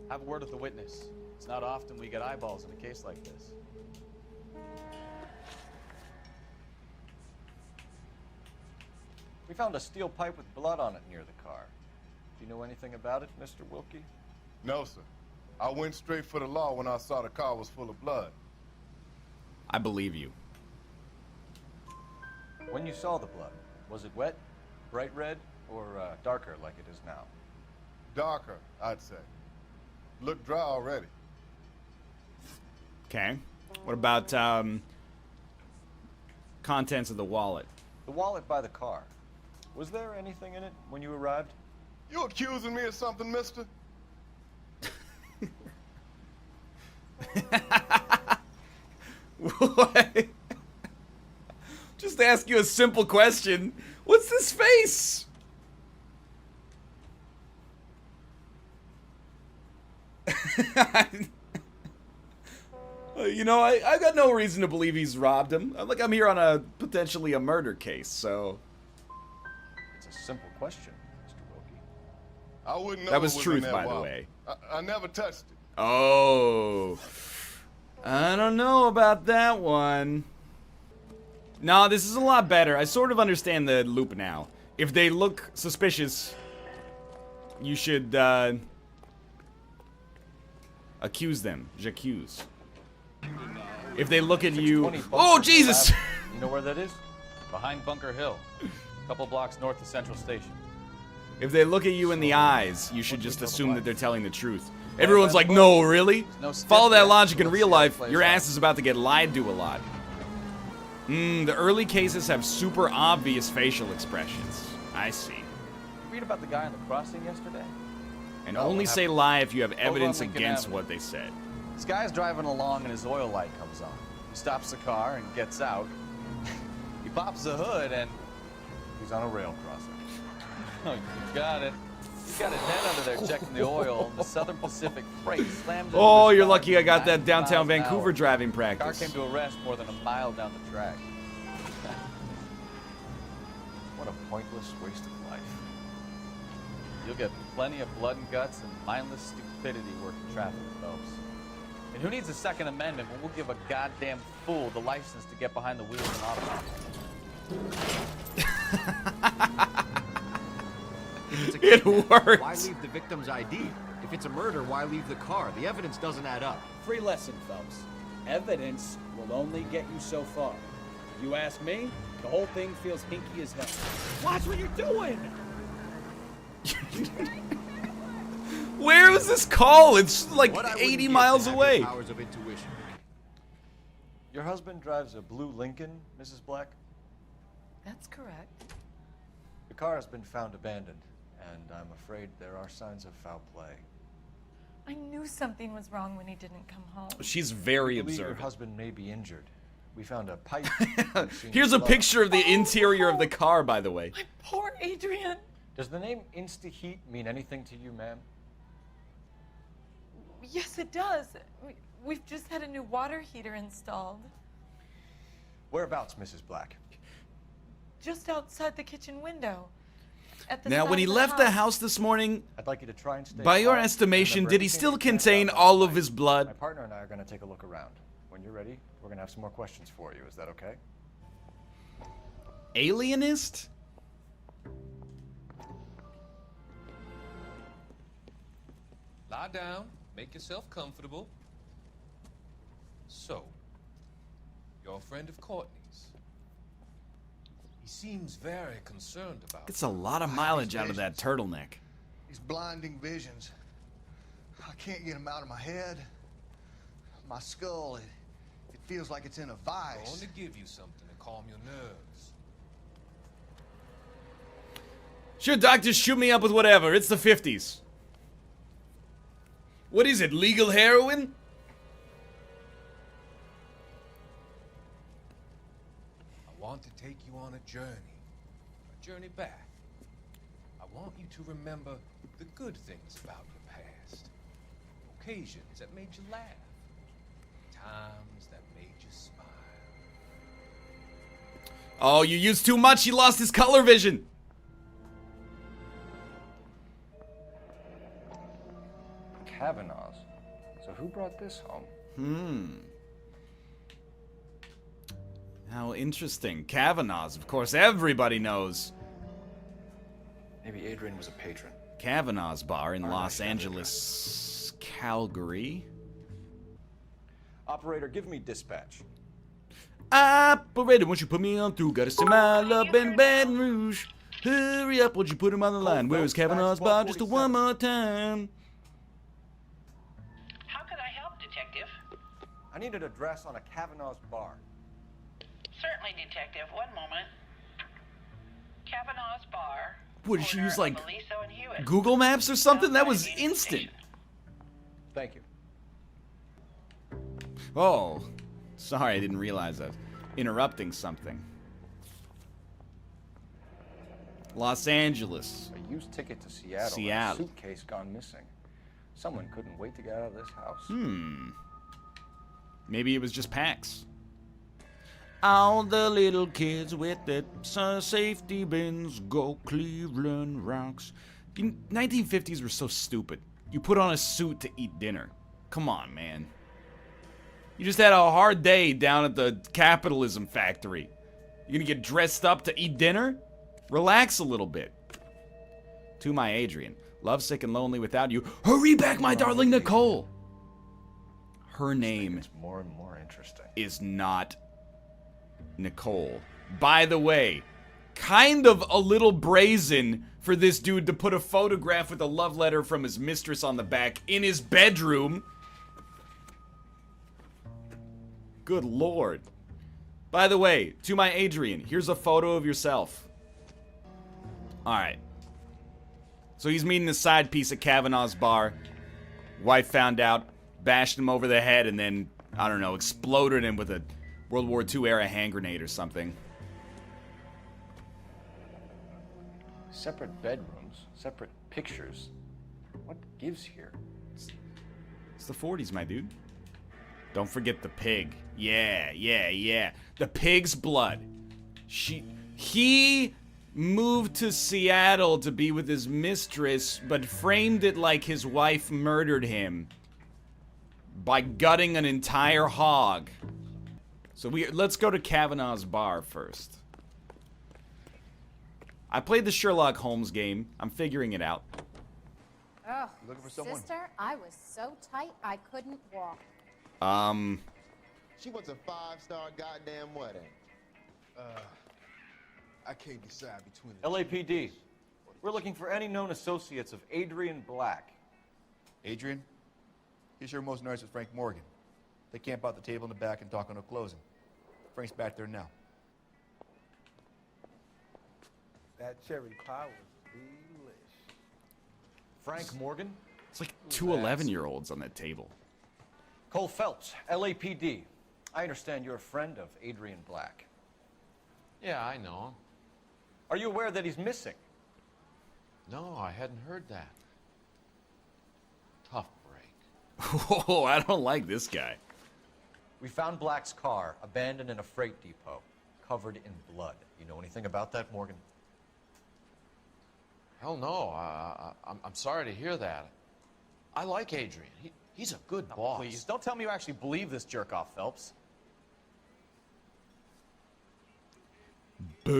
Have a word with the witness. It's not often we get eyeballs in a case like this. We found a steel pipe with blood on it near the car. Do you know anything about it, Mr. Wilkie? No, sir. I went straight for the law when I saw the car was full of blood. I believe you. When you saw the blood, was it wet, bright red, or darker like it is now? Darker, I'd say. Looked dry already. Okay. What about contents of the wallet? The wallet by the car. Was there anything in it when you arrived? You accusing me of something, mister? What? Just ask you a simple question. What's this face? You know, I got no reason to believe he's robbed him. I'm here on a potentially a murder case, so. It's a simple question, Mr. Wilkie. I wouldn't know That was it was truth, in that by the wallet. way. I never touched it. Oh. I don't know about that one. No, this is a lot better. I sort of understand the loop now. If they look suspicious, you should, accuse them. J'accuse. If they look at you... Oh, Jesus! You know where that is? Behind Bunker Hill. A couple blocks north of Central Station. If they look at you in the eyes, you should just assume that they're telling the truth. Everyone's like, no, really? Follow that logic in real life, your ass is about to get lied to a lot. The early cases have super obvious facial expressions. I see. You read about the guy on the crossing yesterday? And only say lie if you have evidence Lincoln against Avenue. what they said. This guy's driving along and his oil light comes on. He stops the car and gets out. He pops the hood and he's on a rail crossing. Oh, you got it. He's got his head under there checking the oil. The Southern Pacific Freight slammed into Oh, his you're car lucky I got that 90 downtown miles an Vancouver hour. driving The car practice. came to a rest more than a mile down the track. What a pointless waste of life. You'll get plenty of blood and guts and mindless stupidity working traffic, Phelps. And who needs a Second Amendment when we'll give a goddamn fool the license to get behind the wheel of an automobile? If it's a It kidnap, works. Why leave the victim's ID? If it's a murder, why leave the car? The evidence doesn't add up. Free lesson, Phelps. Evidence will only get you so far. If you ask me, the whole thing feels hinky as hell. Watch what you're doing! Where was this call? It's like What I wouldn't 80 give miles to have away. your powers of intuition. Your husband drives a blue Lincoln, Mrs. Black? That's correct. The car has been found abandoned, and I'm afraid there are signs of foul play. I knew something was wrong when he didn't come home. She's very We believe your observant. husband may be injured. We found a pipe. Here's a picture of the interior of the car, by the way. Poor Adrian. Does the name Insta-Heat mean anything to you, ma'am? Yes, it does. We've just had a new water heater installed. Whereabouts, Mrs. Black? Just outside the kitchen window. At the Now, side when he of the left the house this morning, I'd like you to try and stay by your calm. estimation, Remember, did he everything still you can contain about all that of night. his blood? My partner and I are going to take a look around. When you're ready, we're going to have some more questions for you. Is that okay? Alienist? Lie down, make yourself comfortable. So, you're a friend of Courtney's. He seems very concerned about Gets a lot of mileage out of that turtleneck. These blinding visions. I can't get them out of my head. My skull, it feels like it's in a I'm vice. going to give you something to calm your nerves. Sure, doctor, shoot me up with whatever. It's the 50s. What is it, legal heroin? I want to take you on a journey back. I want you to remember the good things about your past. Occasions that made you laugh. Times that made you smile. Oh, you used too much. He lost his color vision. Kavanaugh's. So who brought this home? How interesting. Kavanaugh's, of course, everybody knows. Maybe Adrian was a patron. Kavanaugh's bar in Los Angeles, Calgary. Operator, give me dispatch. Operator, won't you put me on through? Gotta smile up in Baton Rouge. Hurry up, won't you put him on the line? Where's Kavanaugh's bar? Just one more time. How can I help, Detective? I need an address on a Kavanaugh's bar. Certainly, Detective. One moment. Kavanaugh's Bar. What, did she use, like, Aliso and Hewitt. Google Maps or something? That was instant. Thank you. Oh, sorry, I didn't realize that. Interrupting something. Los Angeles. A used ticket to Seattle. Seattle. And a suitcase gone missing. Someone couldn't wait to get out of this house. Maybe it was just PAX. All the little kids with their safety bins go Cleveland rocks. The 1950s were so stupid. You put on a suit to eat dinner. Come on, man. You just had a hard day down at the capitalism factory. You gonna get dressed up to eat dinner? Relax a little bit. To my Adrian. Lovesick and lonely without you. Hurry back, my darling Nicole. Her name more and more interesting. Is not Nicole. By the way, kind of a little brazen for this dude to put a photograph with a love letter from his mistress on the back in his bedroom. Good lord. By the way, to my Adrian, here's a photo of yourself. Alright. So he's meeting the side piece at Kavanaugh's bar. Wife found out, bashed him over the head, and then, I don't know, exploded him with a World War II era hand grenade or something. Separate bedrooms, separate pictures. What gives here? It's the 40s, my dude. Don't forget the pig. Yeah. The pig's blood. He moved to Seattle to be with his mistress, but framed it like his wife murdered him by gutting an entire hog. So let's go to Kavanaugh's bar first. I played the Sherlock Holmes game. I'm figuring it out. Oh, looking for someone? sister, I was so tight I couldn't walk. She wants a 5-star goddamn wedding. I can't decide between LAPD. We're looking for any known associates of Adrian Black. Adrian? He's here most nights with Frank Morgan. They camp out the table in the back and talk on a closing. Frank's back there now. That cherry pie was delish. Frank Morgan? It's like two 11-year-olds on that table. Cole Phelps, LAPD. I understand you're a friend of Adrian Black. Yeah, I know him. Are you aware that he's missing? No, I hadn't heard that. Tough break. Whoa, I don't like this guy. We found Black's car abandoned in a freight depot, covered in blood. You know anything about that, Morgan? Hell no. I'm sorry to hear that. I like Adrian. He's a good boss. Please, don't tell me you actually believe this jerk-off, Phelps. I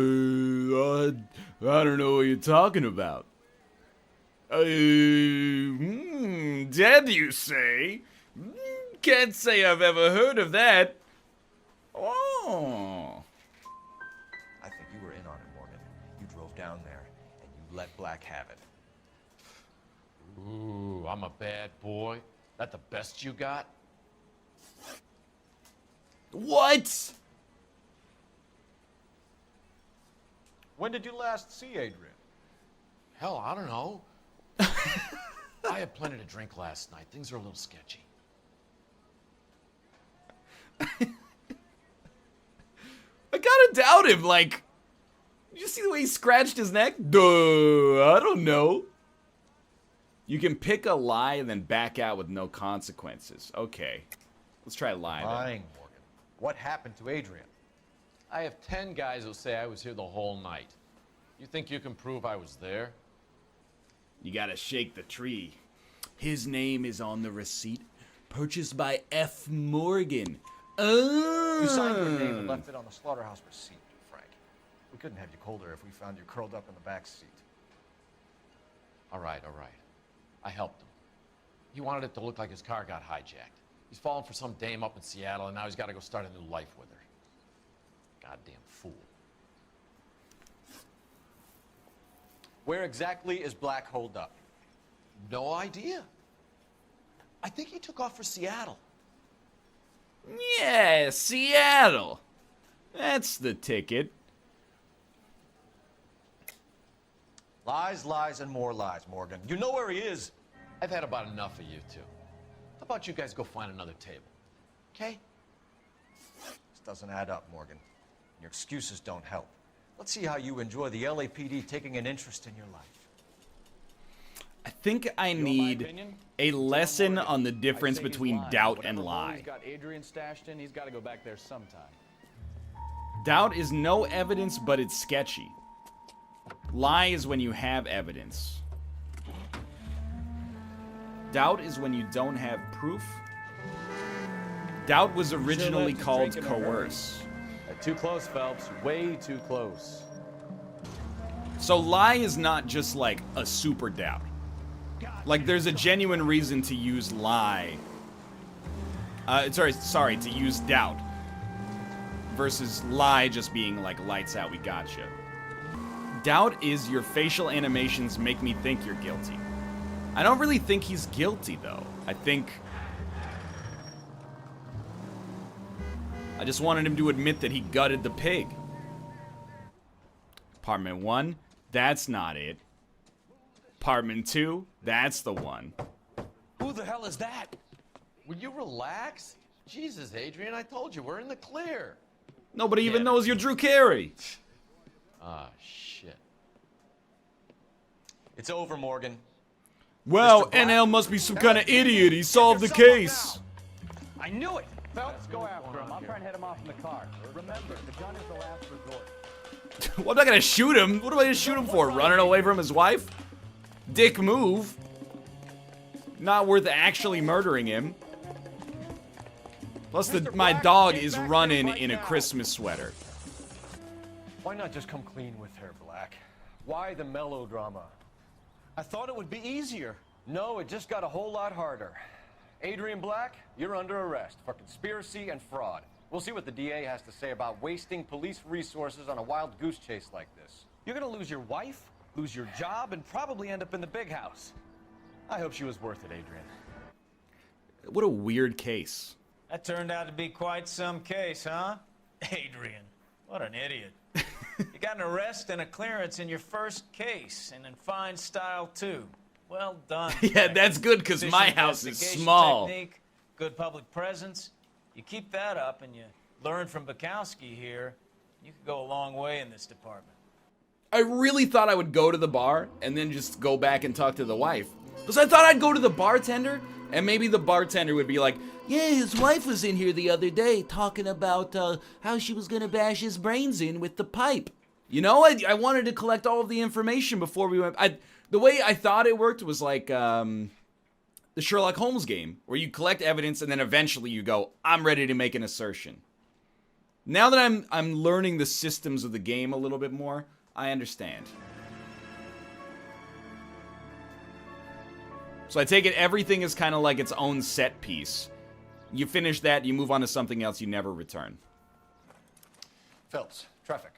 don't know what you're talking about. Dead, you say? Can't say I've ever heard of that. Oh. I think you were in on it, Morgan. You drove down there, and you let Black have it. Ooh, I'm a bad boy. That the best you got? What? When did you last see Adrian? Hell, I don't know. I had plenty to drink last night. Things are a little sketchy. I gotta doubt him, like... Did you see the way he scratched his neck? Duh, I don't know. You can pick a lie and then back out with no consequences. Okay. Let's try lie then. Lying, Morgan. What happened to Adrian? I have 10 guys who'll say I was here the whole night. You think you can prove I was there? You gotta shake the tree. His name is on the receipt. Purchased by F. Morgan. Oh. You signed your name and left it on the slaughterhouse receipt, Frank. We couldn't have you colder if we found you curled up in the back seat. All right. I helped him. He wanted it to look like his car got hijacked. He's fallen for some dame up in Seattle, and now he's got to go start a new life with her. Goddamn fool. Where exactly is Black holed up? No idea. I think he took off for Seattle. Yeah, Seattle. That's the ticket. Lies, lies, and more lies, Morgan. You know where he is. I've had about enough of you two. How about you guys go find another table? Okay? This doesn't add up, Morgan. Your excuses don't help. Let's see how you enjoy the LAPD taking an interest in your life. I think I need a lesson on the difference between doubt and Whatever lie. He's got Adrian stashed in. He's got to go back there sometime. Doubt is no evidence, but it's sketchy. Lie is when you have evidence. Doubt is when you don't have proof. Doubt was originally called coerce. Too close, Phelps. Way too close. So lie is not just like a super doubt. Like there's a genuine reason to use lie. Sorry, to use doubt. Versus lie just being like lights out, we gotcha. Doubt is your facial animations make me think you're guilty. I don't really think he's guilty though. I just wanted him to admit that he gutted the pig. Apartment 1, that's not it. Apartment 2, that's the one. Who the hell is that? Will you relax? Jesus, Adrian, I told you, we're in the clear. Nobody even knows you're Drew Carey. Ah, shit. It's over, Morgan. Well, NL must be some kind of idiot. He solved the case. I knew it! Phelps, go after him. I'll try and head him off in the car. Remember, the gun is the last resort. Well, I'm not gonna shoot him. What am I gonna shoot him for? Running away from his wife? Dick move. Not worth actually murdering him. Plus, my dog is running in a Christmas sweater. Why not just come clean with her, Black? Why the melodrama? I thought it would be easier. No, it just got a whole lot harder. Adrian Black, you're under arrest for conspiracy and fraud. We'll see what the DA has to say about wasting police resources on a wild goose chase like this. You're gonna lose your wife, lose your job, and probably end up in the big house. I hope she was worth it, Adrian. What a weird case. That turned out to be quite some case, huh? Adrian, what an idiot. You got an arrest and a clearance in your first case, and in fine style, too. Well done. Yeah, that's good, because my house is small. Technique, good public presence. You keep that up and you learn from Bukowski here, you could go a long way in this department. I really thought I would go to the bar and then just go back and talk to the wife. Because I thought I'd go to the bartender and maybe the bartender would be like, yeah, his wife was in here the other day talking about how she was going to bash his brains in with the pipe. You know, I wanted to collect all of the information before we went. The way I thought it worked was like the Sherlock Holmes game, where you collect evidence and then eventually you go, I'm ready to make an assertion. Now that I'm learning the systems of the game a little bit more, I understand. So I take it everything is kind of like its own set piece. You finish that, you move on to something else, you never return. Phelps, traffic.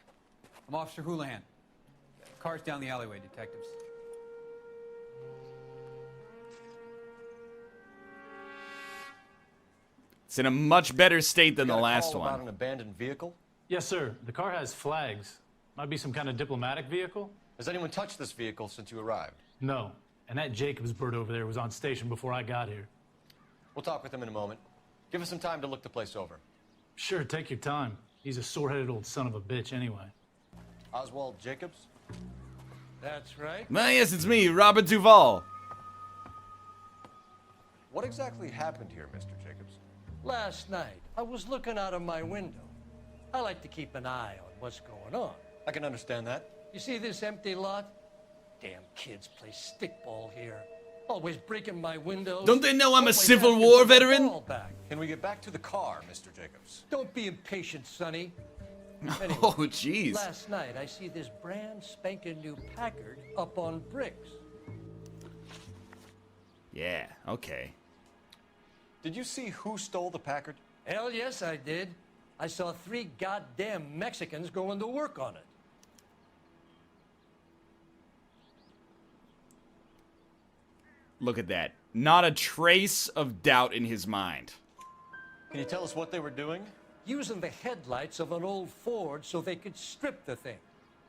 I'm Officer Houlihan. Car's down the alleyway, detectives. It's in a much better state than the last Call one. about an abandoned vehicle? Yes, sir. The car has flags. Might be some kind of diplomatic vehicle. Has anyone touched this vehicle since you arrived? No. And that Jacobs bird over there was on station before I got here. We'll talk with him in a moment. Give us some time to look the place over. Sure, take your time. He's a sore-headed old son of a bitch anyway. Oswald Jacobs? That's right. Well, yes, it's me, Robert Duvall. What exactly happened here, Mr. Jacobs? Last night, I was looking out of my window. I like to keep an eye on what's going on. I can understand that. You see this empty lot? Damn kids play stickball here. Always breaking my windows. Don't they know I'm a Always Civil asking War for the veteran? ball back. Can we get back to the car, Mr. Jacobs? Don't be impatient, Sonny. Anyway, Oh, jeez. last night, I see this brand spanking new Packard up on bricks. Yeah, okay. Did you see who stole the Packard? Hell yes, I did. I saw 3 goddamn Mexicans going to work on it. Look at that. Not a trace of doubt in his mind. Can you tell us what they were doing? Using the headlights of an old Ford so they could strip the thing.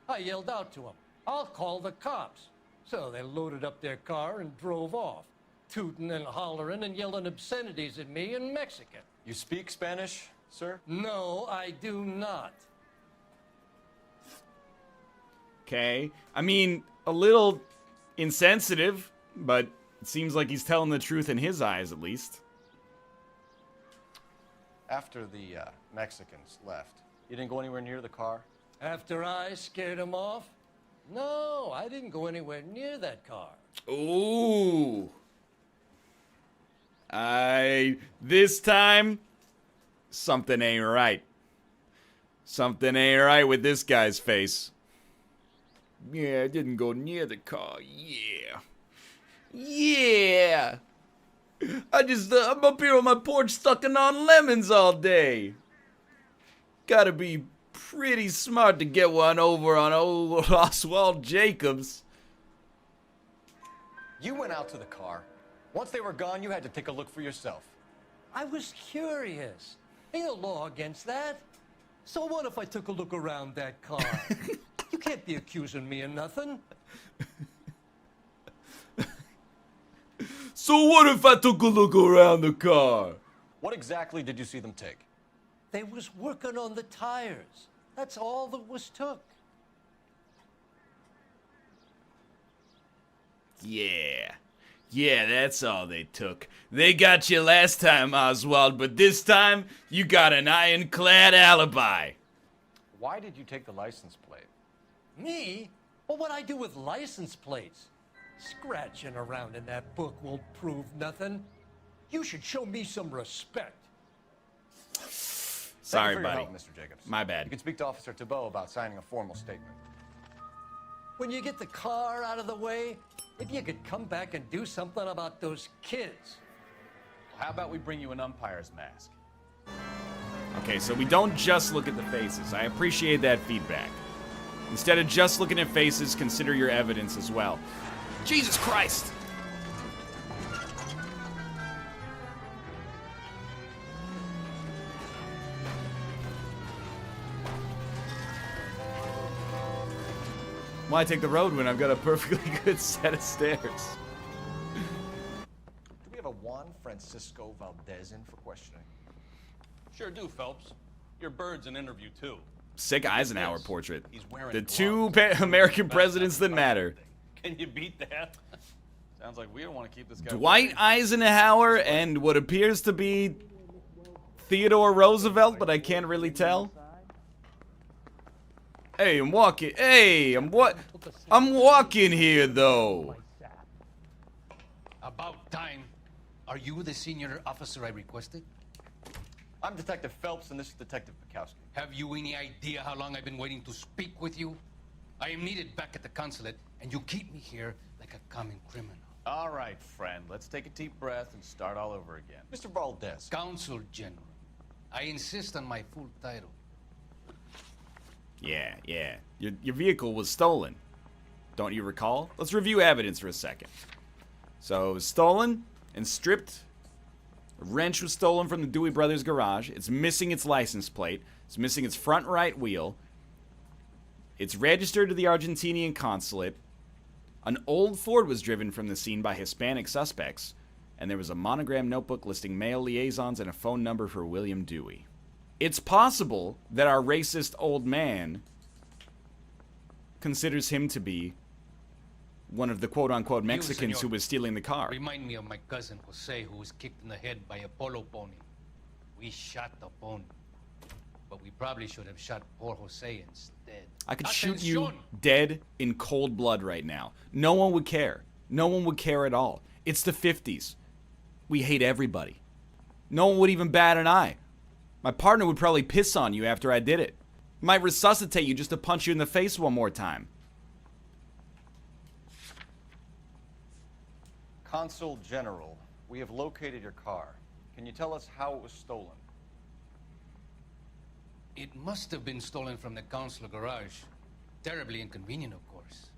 I yelled out to them, I'll call the cops. So they loaded up their car and drove off, tooting and hollering and yelling obscenities at me in Mexican. You speak Spanish, sir? No, I do not. Okay. I mean, a little insensitive, but it seems like he's telling the truth in his eyes, at least. After the Mexicans left, you didn't go anywhere near the car? After I scared them off? No, I didn't go anywhere near that car. Ooh. This time, something ain't right. Something ain't right with this guy's face. Yeah, I didn't go near the car. Yeah. Yeah. I'm up here on my porch sucking on lemons all day. Gotta be pretty smart to get one over on old Oswald Jacobs. You went out to the car. Once they were gone, you had to take a look for yourself. I was curious. Ain't no law against that. So what if I took a look around that car? You can't be accusing me of nothing. So what if I took a look around the car? What exactly did you see them take? They was working on the tires. That's all that was took. Yeah. Yeah, that's all they took. They got you last time, Oswald, but this time, you got an ironclad alibi. Why did you take the license plate? Me? Well, what I do with license plates? Scratching around in that book won't prove nothing. You should show me some respect. Sorry, Thank you for your buddy. help, Mr. Jacobs. My bad. You can speak to Officer Thibault about signing a formal statement. When you get the car out of the way, maybe you could come back and do something about those kids. How about we bring you an umpire's mask? Okay, so we don't just look at the faces. I appreciate that feedback. Instead of just looking at faces, consider your evidence as well. Jesus Christ! Why take the road when I've got a perfectly good set of stairs? Do we have a Juan Francisco Valdez in for questioning? Sure do, Phelps. Your bird's an interview, too. Sick Eisenhower portrait. He's wearing The gloves. two American presidents that matter. Can you beat that? Sounds like we don't want to keep this guy. Dwight Eisenhower and what appears to be Theodore Roosevelt, but I can't really tell. Hey, I'm walking. Hey, I'm walking here though. About time. Are you the senior officer I requested? I'm Detective Phelps, and this is Detective Bukowski. Have you any idea how long I've been waiting to speak with you? I am needed back at the consulate, and you keep me here like a common criminal. All right, friend. Let's take a deep breath and start all over again. Mr. Valdez. Consul General. I insist on my full title. Yeah. Your vehicle was stolen. Don't you recall? Let's review evidence for a second. So, it was stolen and stripped. A wrench was stolen from the Dewey Brothers garage. It's missing its license plate. It's missing its front right wheel. It's registered to the Argentinian consulate. An old Ford was driven from the scene by Hispanic suspects. And there was a monogram notebook listing male liaisons and a phone number for William Dewey. It's possible that our racist old man considers him to be one of the quote-unquote Mexicans who was stealing the car. Remind me of my cousin Jose, who was kicked in the head by a polo pony. We shot the pony, but we probably should have shot poor Jose instead. I could shoot you dead in cold blood right now. No one would care. No one would care at all. It's the 50s. We hate everybody. No one would even bat an eye. My partner would probably piss on you after I did it. Might resuscitate you just to punch you in the face one more time. Consul General, we have located your car. Can you tell us how it was stolen? It must have been stolen from the consular garage. Terribly inconvenient, of course.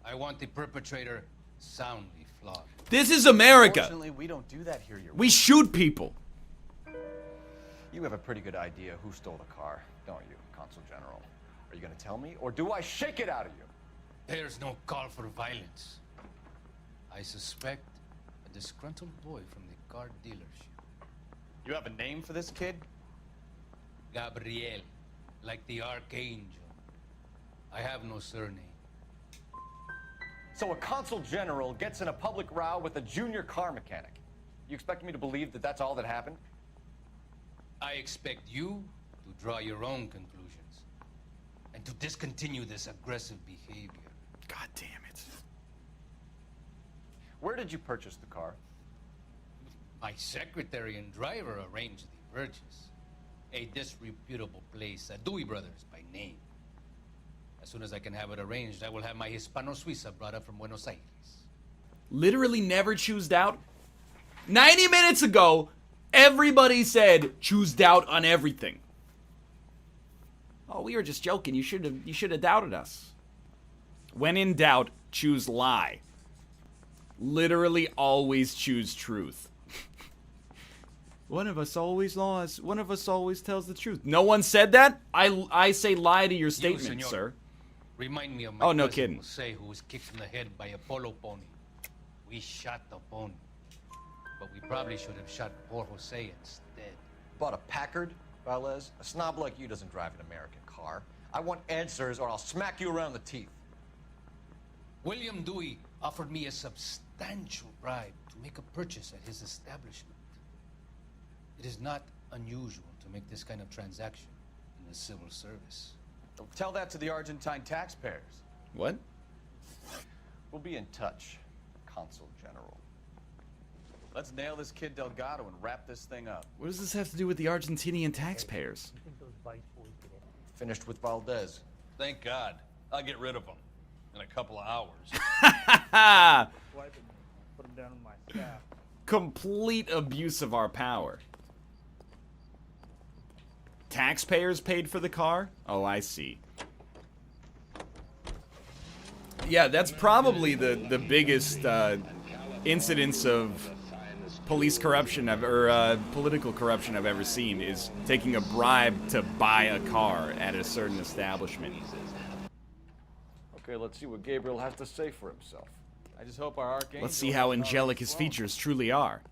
I want the perpetrator soundly flogged. This is America. Unfortunately, we don't do that here. We shoot people. You have a pretty good idea who stole the car, don't you, Consul General? Are you going to tell me, or do I shake it out of you? There's no call for violence. I suspect a disgruntled boy from the car dealership. You have a name for this kid? Gabriel, like the archangel. I have no surname. So a Consul General gets in a public row with a junior car mechanic. You expect me to believe that that's all that happened? I expect you to draw your own conclusions and to discontinue this aggressive behavior. God damn it. Where did you purchase the car? My secretary and driver arranged the purchase. A disreputable place, Dewey Brothers by name. As soon as I can have it arranged, I will have my Hispano Suiza brought up from Buenos Aires. Literally never choosed out. 90 minutes ago, everybody said choosed out on everything. Oh, we were just joking. You should have doubted us. When in doubt, choose lie. Literally always choose truth. One of us always lies. One of us always tells the truth. No one said that? I say lie to your statement, senor, sir. Remind me of my Oh, no cousin kidding. Jose, who was kicked in the head by a polo pony. We shot the pony. But we probably should have shot poor Jose instead. Bought a Packard, Valdez? A snob like you doesn't drive an American car. I want answers or I'll smack you around the teeth. William Dewey offered me a substantial bribe to make a purchase at his establishment. It is not unusual to make this kind of transaction in the civil service. Tell that to the Argentine taxpayers. What? We'll be in touch, Consul General. Let's nail this kid Delgado and wrap this thing up. What does this have to do with the Argentinian taxpayers? Finished with Valdez. Thank God. I'll get rid of him in a couple of hours. Put him down on my staff. Complete abuse of our power. Taxpayers paid for the car? Oh, I see. Yeah, that's probably the biggest incidence of police corruption or political corruption I've ever seen, is taking a bribe to buy a car at a certain establishment. Okay, let's see what Gabriel has to say for himself. I just hope our archangel... Let's see how angelic his features truly are.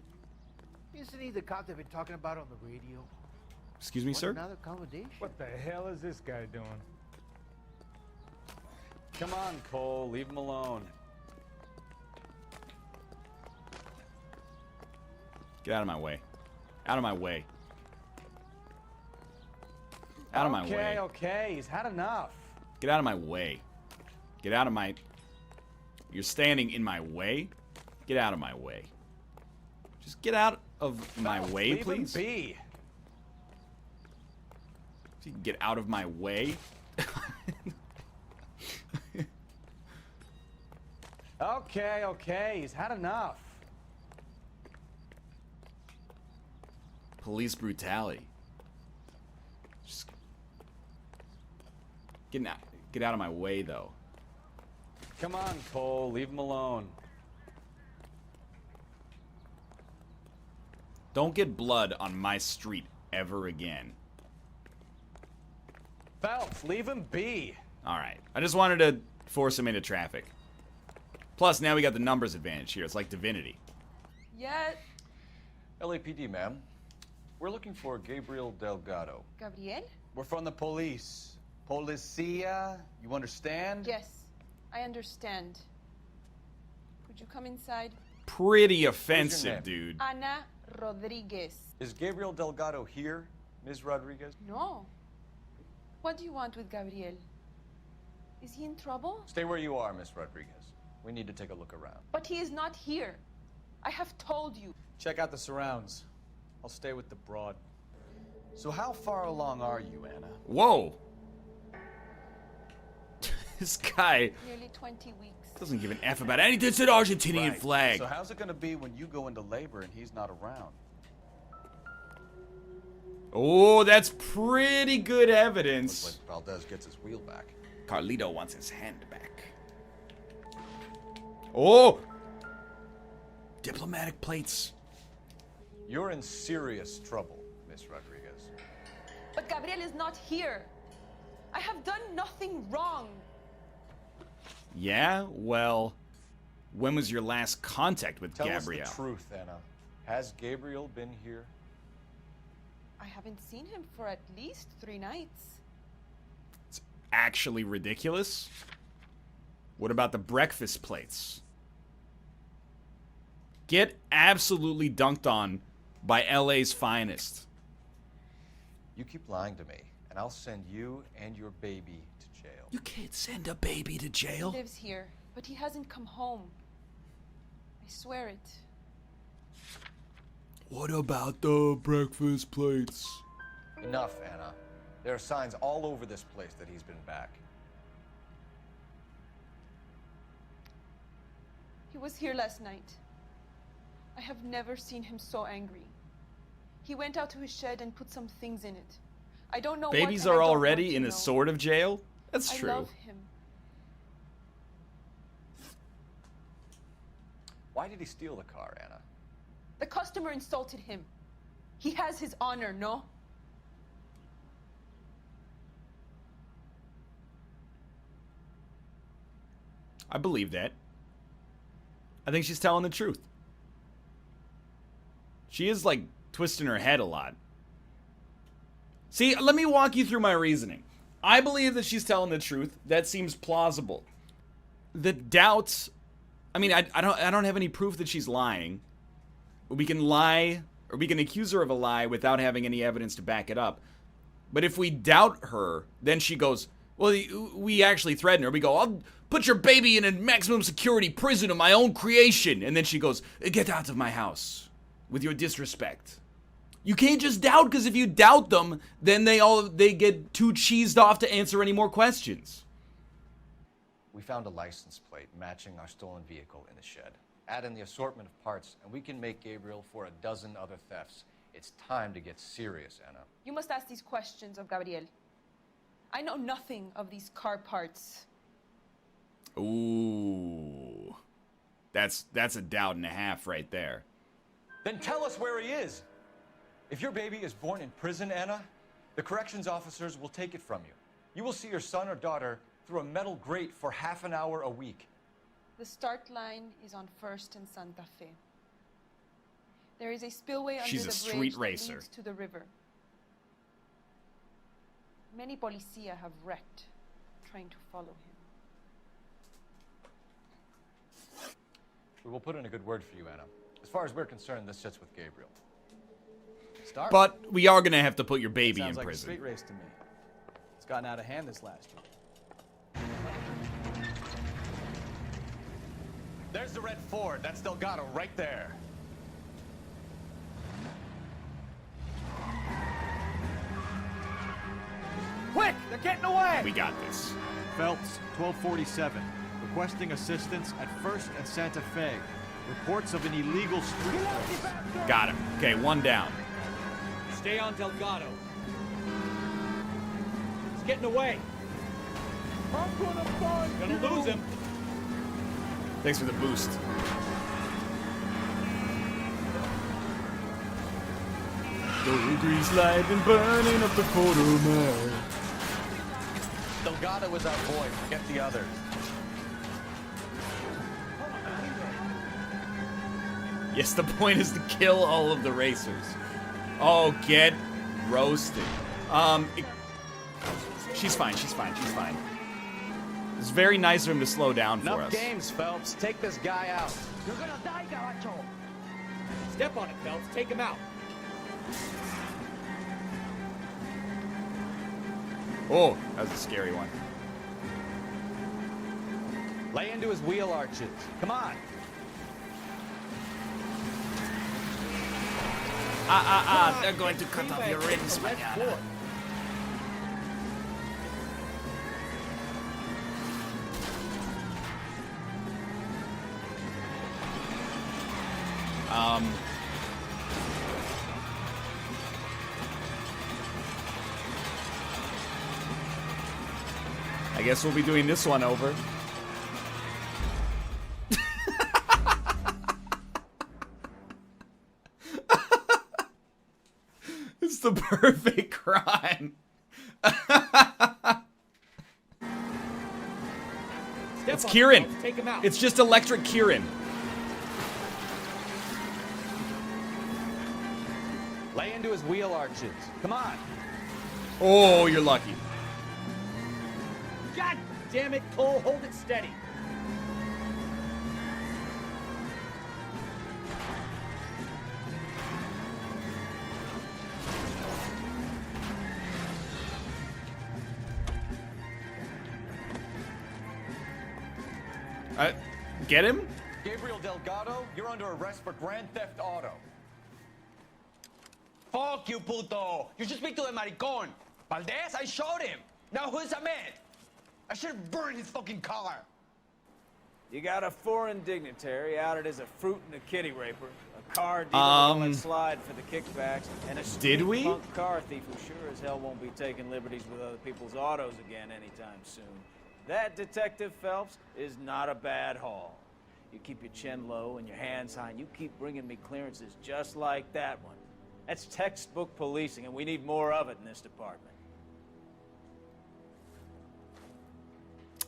Isn't he the cop they've been talking about on the radio? Excuse me, sir? Another accommodation? What the hell is this guy doing? Come on, Cole. Leave him alone. Get out of my way. Out of my way. Out of my way. Okay, he's had enough. Get out of my way. Get out of my... You're standing in my way? Get out of my way. Just get out of my way, Leave please. him be. So you can get out of my way. Okay, he's had enough. Police brutality. Just get out of my way, though. Come on, Cole. Leave him alone. Don't get blood on my street ever again. Phelps, leave him be. All right. I just wanted to force him into traffic. Plus, now we got the numbers advantage here. It's like Divinity. Yet. LAPD, ma'am. We're looking for Gabriel Delgado. Gabriel? We're from the police. Policia, you understand? Yes, I understand. Could you come inside? Pretty offensive, dude. Ana Rodriguez. Is Gabriel Delgado here, Ms. Rodriguez? No. What do you want with Gabriel? Is he in trouble? Stay where you are, Ms. Rodriguez. We need to take a look around. But he is not here. I have told you. Check out the surrounds. I'll stay with the broad. So how far along are you, Anna? Whoa. This guy Nearly 20 weeks. doesn't give an F about anything. It's an Argentinian Right. flag. So how's it gonna be when you go into labor and he's not around? Oh, that's pretty good evidence. Looks like Valdez gets his wheel back. Carlito wants his hand back. Oh! Diplomatic plates. You're in serious trouble, Miss Rodriguez. But Gabriel is not here. I have done nothing wrong. Yeah? Well, when was your last contact with Tell Gabriel? us the truth, Anna. Has Gabriel been here? I haven't seen him for at least 3 nights. It's actually ridiculous. What about the breakfast plates? Get absolutely dunked on by LA's finest. You keep lying to me, and I'll send you and your baby to jail. You can't send a baby to jail. He lives here, but he hasn't come home. I swear it. What about the breakfast plates? Enough, Anna. There are signs all over this place that he's been back. He was here last night. I have never seen him so angry. He went out to his shed and put some things in it. I don't know Babies what, and are I don't already want to in know. a sort of jail? That's true. I love him. Why did he steal the car, Anna? The customer insulted him. He has his honor, no? I believe that. I think she's telling the truth. She is, like, twisting her head a lot. See, let me walk you through my reasoning. I believe that she's telling the truth. That seems plausible. The doubts... I mean, I don't have any proof that she's lying. We can lie, or we can accuse her of a lie without having any evidence to back it up. But if we doubt her, then she goes, well, we actually threaten her. We go, I'll put your baby in a maximum security prison of my own creation. And then she goes, get out of my house with your disrespect. You can't just doubt, because if you doubt them, then they get too cheesed off to answer any more questions. We found a license plate matching our stolen vehicle in the shed. Add in the assortment of parts, and we can make Gabriel for a dozen other thefts. It's time to get serious, Anna. You must ask these questions of Gabriel. I know nothing of these car parts. Ooh. That's a doubt and a half right there. Then tell us where he is. If your baby is born in prison, Anna, the corrections officers will take it from you. You will see your son or daughter through a metal grate for half an hour a week. The start line is on 1st and Santa Fe. There is a spillway under She's the a street bridge that racer. leads to the river. Many policia have wrecked trying to follow him. We will put in a good word for you, Anna. As far as we're concerned, this sits with Gabriel. Start. But we are going to have to put your baby Sounds in like prison. a street race to me. It's gotten out of hand this last year. There's the red Ford. That's Delgado right there. Quick! They're getting away! We got this. Phelps, 1247. Requesting assistance at 1st and Santa Fe. Reports of an illegal street race. Got him. Okay, one down. Stay on Delgado. He's getting away. I'm gonna find Gonna lose him. Thanks for the boost. The grease light been burning up the quarter mile. Delgado is our boy. Forget the others. Yes, the point is to kill all of the racers. Oh, get roasted. She's fine, she's fine, she's fine. It's very nice of him to slow down for Enough us. games, Phelps. Take this guy out. You're gonna die, Garacho. Step on it, Phelps. Take him out. Oh, that was a scary one. Lay into his wheel arches. Come on. They're going to cut off your ribs, my God. I guess we'll be doing this one over. It's the perfect crime. It's Kieran. Take him out. It's just electric Kieran. Lay into his wheel arches. Come on. Oh, you're lucky. God damn it, Cole. Hold it steady. Get him? Gabriel Delgado, you're under arrest for grand theft auto. Fuck you, puto. You should speak to the maricon. Valdez, I showed him. Now who's a man? I should have burned his fucking car. You got a foreign dignitary outed as a fruit and a kitty raper, a car dealer who let slide for the kickbacks, and a street punk car thief who sure as hell won't be taking liberties with other people's autos again anytime soon. That Detective Phelps is not a bad haul. You keep your chin low and your hands high, and you keep bringing me clearances just like that one. That's textbook policing, and we need more of it in this department.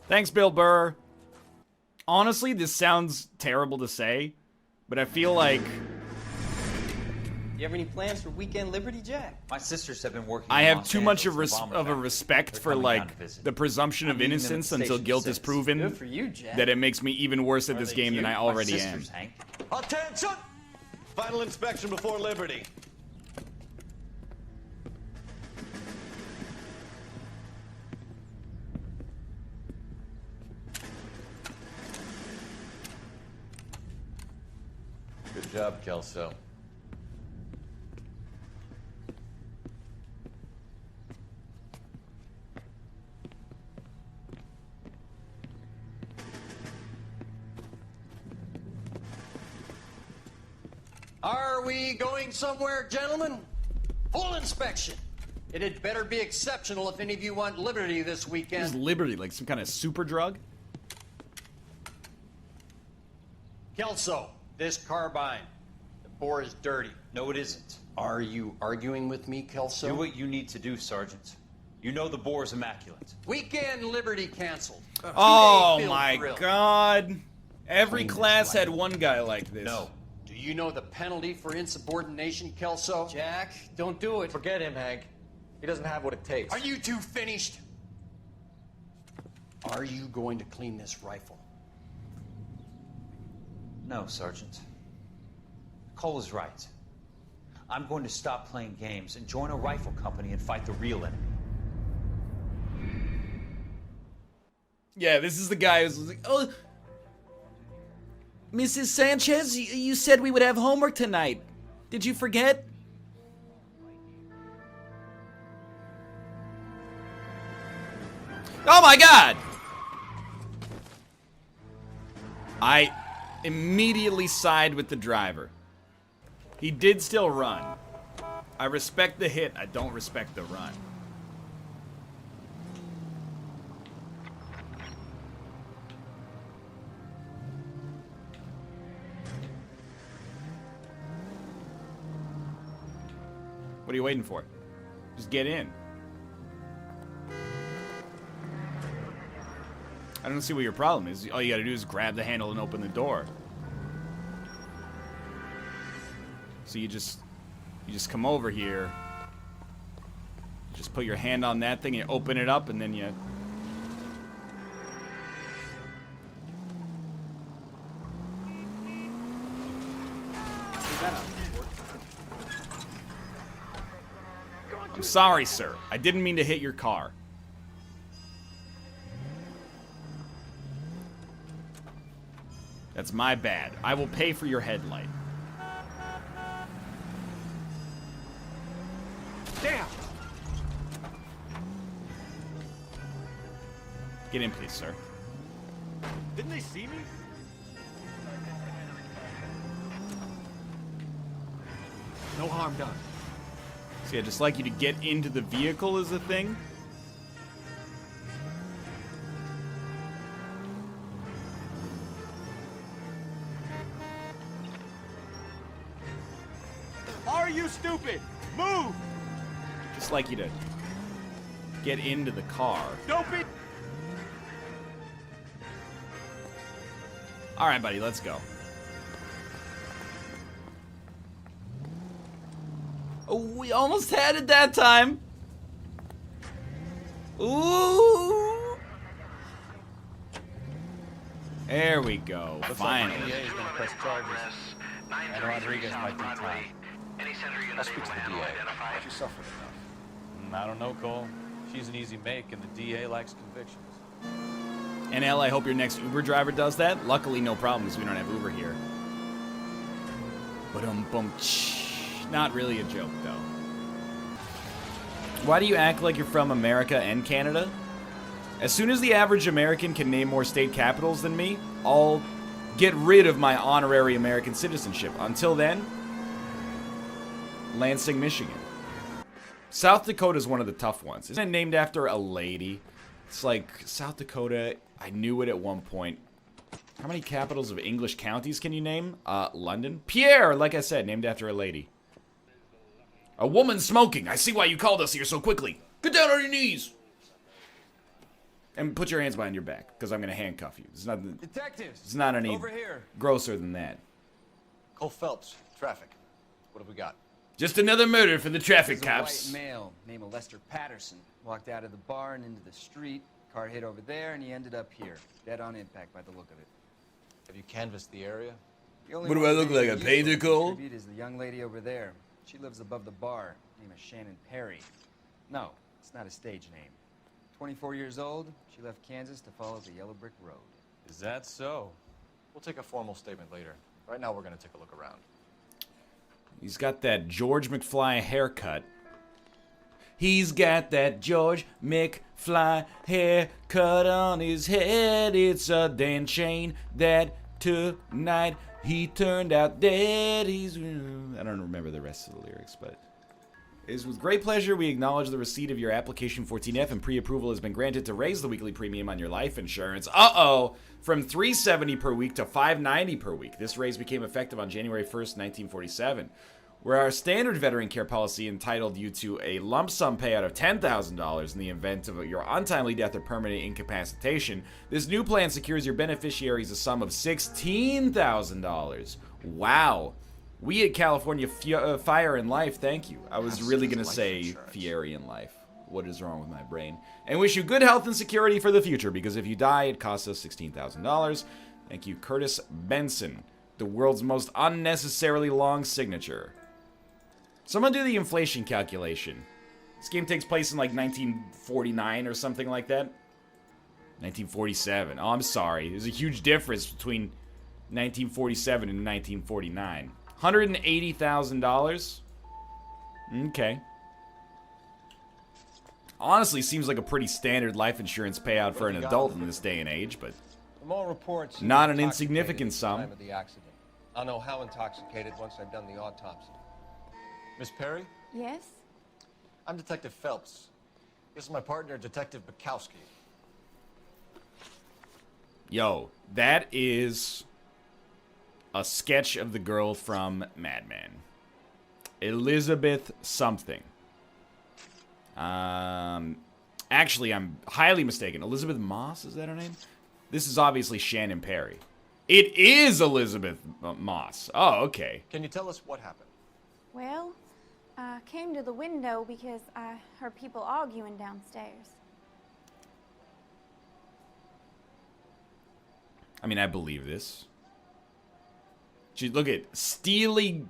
Thanks, Bill Burr. Honestly, this sounds terrible to say, but I feel like You have any plans for weekend Liberty, Jack? My sisters have been working. I have too much of a respect for like the presumption of innocence until guilt is proven. Good for you, Jack. That it makes me even worse at this game than I already am. Attention! Final inspection before Liberty. Good job, Kelso. Are we going somewhere, gentlemen? Full inspection. It had better be exceptional if any of you want liberty this What weekend. is Liberty, like some kind of super drug? Kelso, this carbine. The bore is dirty. No, it isn't. Are you arguing with me, Kelso? Do what you need to do, Sergeant. You know the bore is immaculate. Weekend liberty canceled. Oh my God. Every class had one guy like this. No. Do you know the penalty for insubordination, Kelso? Jack, don't do it. Forget him, Hank. He doesn't have what it takes. Are you two finished? Are you going to clean this rifle? No, Sergeant. Cole is right. I'm going to stop playing games and join a rifle company and fight the real enemy. Yeah, this is the guy who's like, oh, Mrs. Sanchez, you said we would have homework tonight. Did you forget? Oh my God! I immediately side with the driver. He did still run. I respect the hit, I don't respect the run. What are you waiting for? Just get in. I don't see what your problem is. All you gotta do is grab the handle and open the door. So you just come over here. You just put your hand on that thing, you open it up, and then you... I'm sorry, sir. I didn't mean to hit your car. That's my bad. I will pay for your headlight. Damn! Get in, please, sir. Didn't they see me? No harm done. See, I'd just like you to get into the vehicle is the thing. Are you stupid? Move! Just like you to get into the car. Don't be... All right, buddy, let's go. Oh, we almost had it that time. Ooh. There we go. Looks Finally. like the DA is going to press charges. And Rodriguez might do time. I'll speak to the DA. She suffered enough. I don't know, Cole. She's an easy make, and the DA lacks convictions. NL, I hope your next Uber driver does that. Luckily, no problems. We don't have Uber here. But Not really a joke, though. Why do you act like you're from America and Canada? As soon as the average American can name more state capitals than me, I'll get rid of my honorary American citizenship. Until then, Lansing, Michigan. South Dakota is one of the tough ones. Isn't it named after a lady? It's like South Dakota, I knew it at one point. How many capitals of English counties can you name? London? Pierre, like I said, named after a lady. A woman smoking. I see why you called us here so quickly. Get down on your knees. And put your hands behind your back, because I'm going to handcuff you. It's not, Detectives! It's not any over here. grosser than that. Cole Phelps, traffic. What have we got? Just another murder for the traffic There's cops. A white male named Lester Patterson walked out of the bar and into the street. Car hit over there, and he ended up here, dead on impact by the look of it. Have you canvassed the area? The only What do one I look like, a used painter, to Cole? distribute is the young lady over there. She lives above the bar. Name is Shannon Perry. No, it's not a stage name. 24 years old, she left Kansas to follow the Yellow Brick Road. Is that so? We'll take a formal statement later. Right now, we're going to take a look around. He's got that George McFly haircut. He's got that George McFly haircut on his head. It's a Dan chain that tonight he turned out dead. I don't remember the rest of the lyrics, but... It is with great pleasure we acknowledge the receipt of your application 14F and pre-approval has been granted to raise the weekly premium on your life insurance. From $370 per week to $590 per week. This raise became effective on January 1st, 1947. Where our standard veteran care policy entitled you to a lump sum payout of $10,000 in the event of your untimely death or permanent incapacitation, this new plan secures your beneficiaries a sum of $16,000. Wow. We at California Fire and Life, thank you. I was really going to say Fieri and Life. What is wrong with my brain? And wish you good health and security for the future, because if you die, it costs us $16,000. Thank you, Curtis Benson, the world's most unnecessarily long signature. Someone do the inflation calculation. This game takes place in like 1949 or something like that. 1947. Oh, I'm sorry. There's a huge difference between 1947 and 1949. $180,000. Okay. Honestly, seems like a pretty standard life insurance payout for an adult in this day and age, but More reports. not an insignificant sum. Time of the accident. I'll know how intoxicated once I've done the autopsy. Miss Perry? Yes? I'm Detective Phelps. This is my partner, Detective Bukowski. Yo, that is a sketch of the girl from Mad Men. Elizabeth something. Actually, I'm highly mistaken. Elizabeth Moss, is that her name? This is obviously Shannon Perry. It is Elizabeth Moss. Oh, okay. Can you tell us what happened? Well, I came to the window because I heard people arguing downstairs. I mean, I believe this. She, look at steely,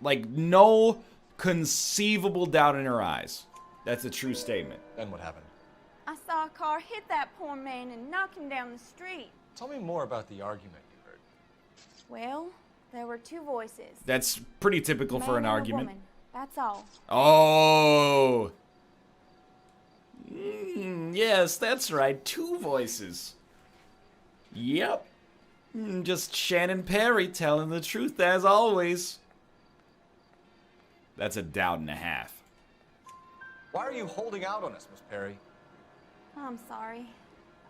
like no conceivable doubt in her eyes. That's a true statement. Then what happened? I saw a car hit that poor man and knock him down the street. Tell me more about the argument you heard. Well, there were two voices. That's pretty typical for an Man and a argument. woman. That's all. Oh. Yes, that's right. Two voices. Yep. Just Shannon Perry telling the truth as always. That's a doubt and a half. Why are you holding out on us, Miss Perry? I'm sorry.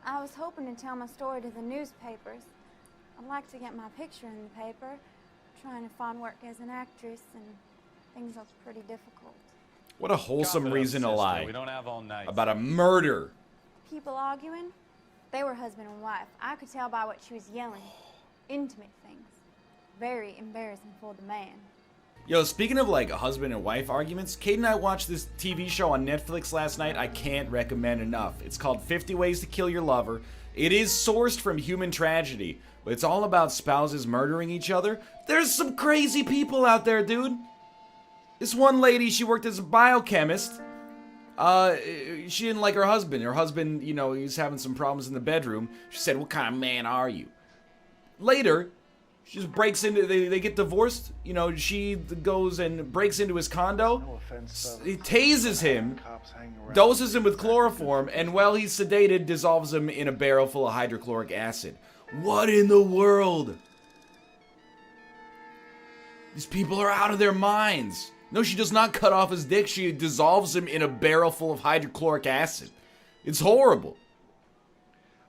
I was hoping to tell my story to the newspapers. I'd like to get my picture in the paper. Trying to find work as an actress, and things look pretty difficult. What a wholesome reason to lie. We don't have all night. About a murder. People arguing? They were husband and wife. I could tell by what she was yelling. Intimate things. Very embarrassing for the man. Yo, speaking of like husband and wife arguments, Kate and I watched this TV show on Netflix last night I can't recommend enough. It's called 50 Ways to Kill Your Lover. It is sourced from human tragedy, but it's all about spouses murdering each other. There's some crazy people out there, dude. This one lady, she worked as a biochemist. She didn't like her husband. Her husband, you know, he was having some problems in the bedroom. She said, "What kind of man are you?" Later, She just breaks into, they get divorced. You know, she goes and breaks into his condo. No offense, He tases him, cops hanging around. doses him with chloroform, and while he's sedated, dissolves him in a barrel full of hydrochloric acid. What in the world? These people are out of their minds. No, she does not cut off his dick. She dissolves him in a barrel full of hydrochloric acid. It's horrible.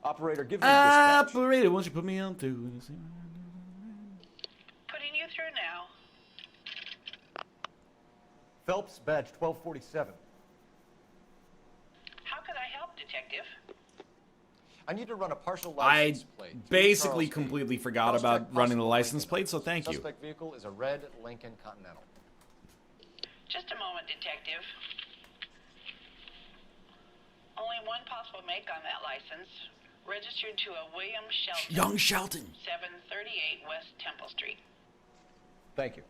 Operator, give me dispatch. Operator, won't you put me on to... Putting you through now. Phelps, badge 1247. How could I help, Detective? I need to run a partial I license plate. basically completely forgot about running the license plate, so thank you. Suspect vehicle is a red Lincoln Continental. Just a moment, Detective. Only one possible make on that license. Registered to a William Shelton. Young Shelton. 738 West Temple Street. Thank you.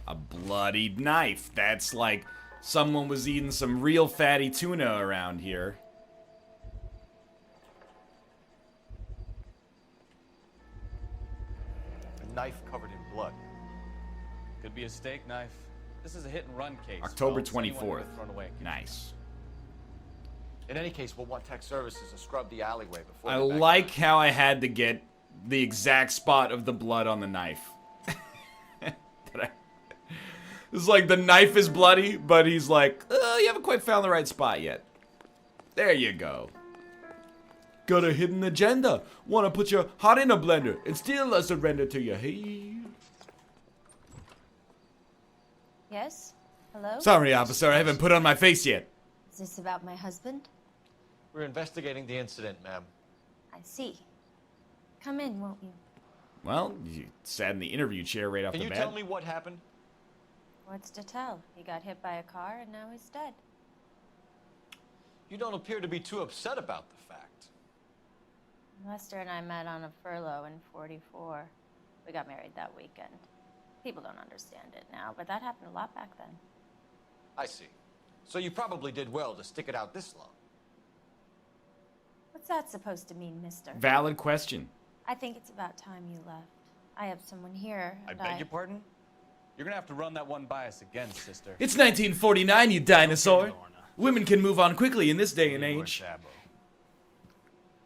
A bloodied knife. That's like someone was eating some real fatty tuna around here. A knife covered in blood. Could be a steak knife. This is a hit-and-run case. October Phelps. Anyone 24th. would've thrown away a kid. Nice. In any case, we'll want tech services to scrub the alleyway before. I like how I had to get the exact spot of the blood on the knife. It's like the knife is bloody, but he's like, you haven't quite found the right spot yet. There you go. Got a hidden agenda. Want to put your heart in a blender and still a surrender to your hate. Yes? Hello? Sorry, officer, I haven't put on my face yet. Is this about my husband? We're investigating the incident, ma'am. I see. Come in, won't you? Well, you sat in the interview chair right off Can the you bat. tell me what happened? What's to tell? He got hit by a car and now he's dead. You don't appear to be too upset about the fact. Lester and I met on a furlough in '44. We got married that weekend. People don't understand it now, but that happened a lot back then. I see. So you probably did well to stick it out this long. What's that supposed to mean, mister? Valid question. I think it's about time you left. I have someone here, I and beg your pardon? You're gonna have to run that one by us again, sister. It's 1949, you dinosaur. Women can move on quickly in this day and age.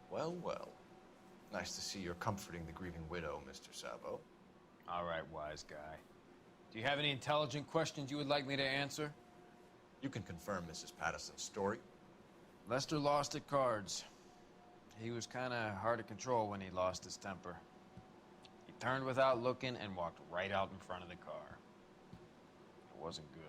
Well, well. Nice to see you're comforting the grieving widow, Mr. Sabo. All right, wise guy. Do you have any intelligent questions you would like me to answer? You can confirm Mrs. Patterson's story. Lester lost at cards. He was kind of hard to control when he lost his temper. He turned without looking and walked right out in front of the car. It wasn't good.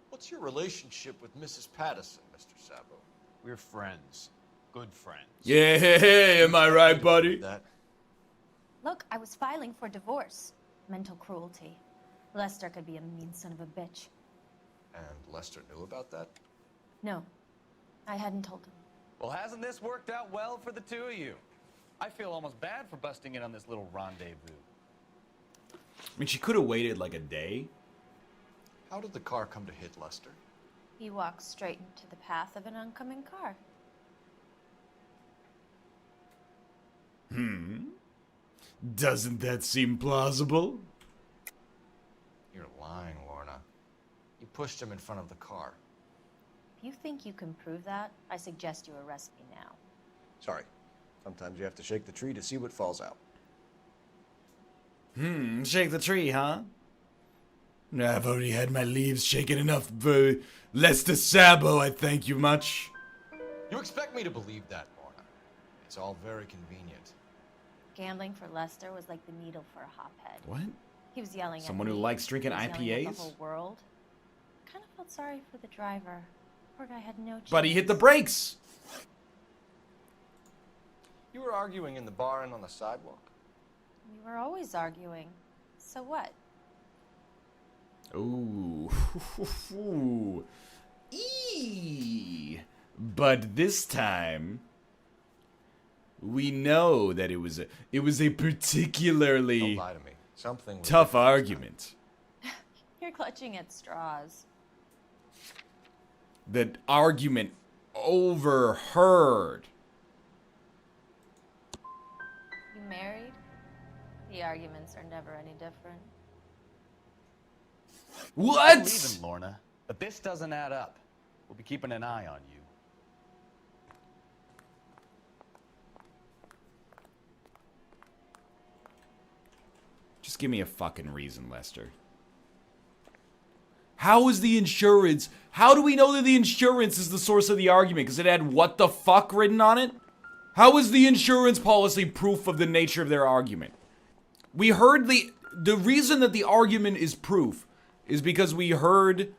What's your relationship with Mrs. Patterson, Mr. Sabo? We're friends. Good friends. Yeah, am I right, buddy? Look, I was filing for divorce. Mental cruelty. Lester could be a mean son of a bitch. And Lester knew about that? No, I hadn't told him. Well, hasn't this worked out well for the two of you? I feel almost bad for busting in on this little rendezvous. I mean, she could have waited like a day. How did the car come to hit Lester? He walked straight into the path of an oncoming car. Doesn't that seem plausible? You're lying, Lorna. You pushed him in front of the car. If you think you can prove that, I suggest you arrest me now. Sorry. Sometimes you have to shake the tree to see what falls out. Shake the tree, huh? No, I've already had my leaves shaken enough for Lester Sabo, I thank you much. You expect me to believe that, Lorna? It's all very convenient. Gambling for Lester was like the needle for a hophead. What? He was yelling Someone at who me. likes drinking He was yelling at IPAs? the whole world. Kind of felt sorry for the driver. Poor guy had no chance. But he hit the brakes. You were arguing in the bar and on the sidewalk. We were always arguing. So what? Ooh. But this time, we know that it was a particularly Don't lie to me. Something was tough different this argument. You're clutching at straws. The argument overheard. You married? The The arguments are never any different. What? I'm leaving, Lorna, but this doesn't add up. We'll be keeping an eye on you. Just give me a fucking reason, Lester. How is the insurance? How do we know that the insurance is the source of the argument? Because it had what the fuck written on it? How is the insurance policy proof of the nature of their argument? We heard the reason that the argument is proof is because we heard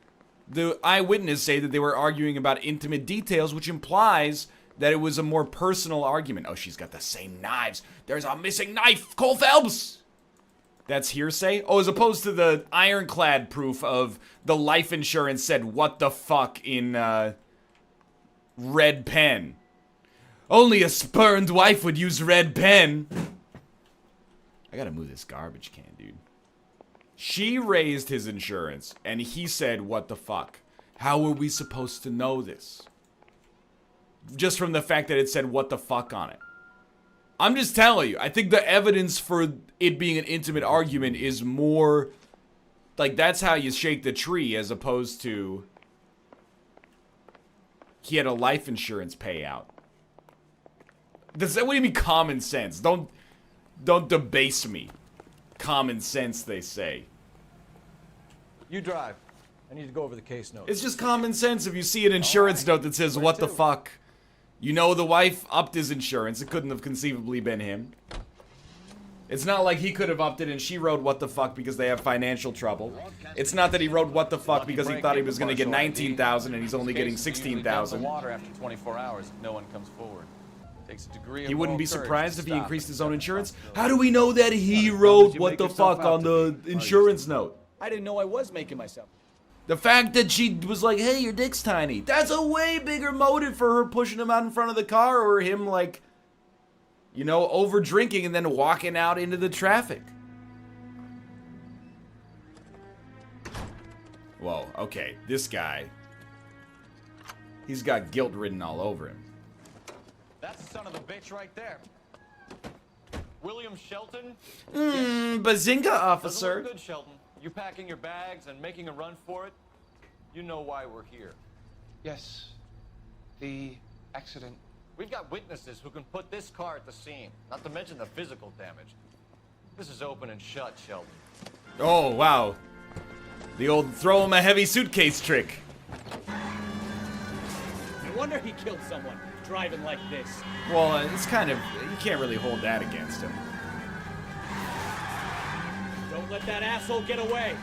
the eyewitness say that they were arguing about intimate details, which implies that it was a more personal argument. Oh, she's got the same knives. There's a missing knife. Call Phelps. That's hearsay? Oh, as opposed to the ironclad proof of the life insurance said what the fuck in red pen. Only a spurned wife would use red pen. I gotta move this garbage can, dude. She raised his insurance, and he said, what the fuck? How are we supposed to know this? Just from the fact that it said what the fuck on it. I'm just telling you, I think the evidence for it being an intimate argument is more... Like, that's how you shake the tree, as opposed to... He had a life insurance payout. Does that, what do you mean common sense? Don't debase me. Common sense, they say. You drive. I need to go over the case notes. It's just common sense if you see an insurance note that says, what the fuck? You know the wife upped his insurance. It couldn't have conceivably been him. It's not like he could have upped it and she wrote what the fuck because they have financial trouble. It's not that he wrote what the fuck because he thought he was going to get 19,000 and he's only getting 16,000. Water after 24 hours if no one comes forward. Takes a degree of He wouldn't be moral courage surprised to if he stop increased it. his own insurance. How do we know that he wrote what the fuck on the insurance note? I didn't know I was making myself. The fact that she was like, hey, your dick's tiny. That's a way bigger motive for her pushing him out in front of the car, or him, like, you know, over drinking and then walking out into the traffic. Whoa, okay. This guy, he's got guilt written all over him. That's the son of a bitch right there. William Shelton? Bazinga, officer. Doesn't look good, Shelton. You packing your bags and making a run for it? You know why we're here. Yes. The accident. We've got witnesses who can put this car at the scene, not to mention the physical damage. This is open and shut, Shelton. Oh, wow. The old throw him a heavy suitcase trick. No wonder he killed someone driving like this. Well, it's kind of, you can't really hold that against him. Don't let that asshole get away.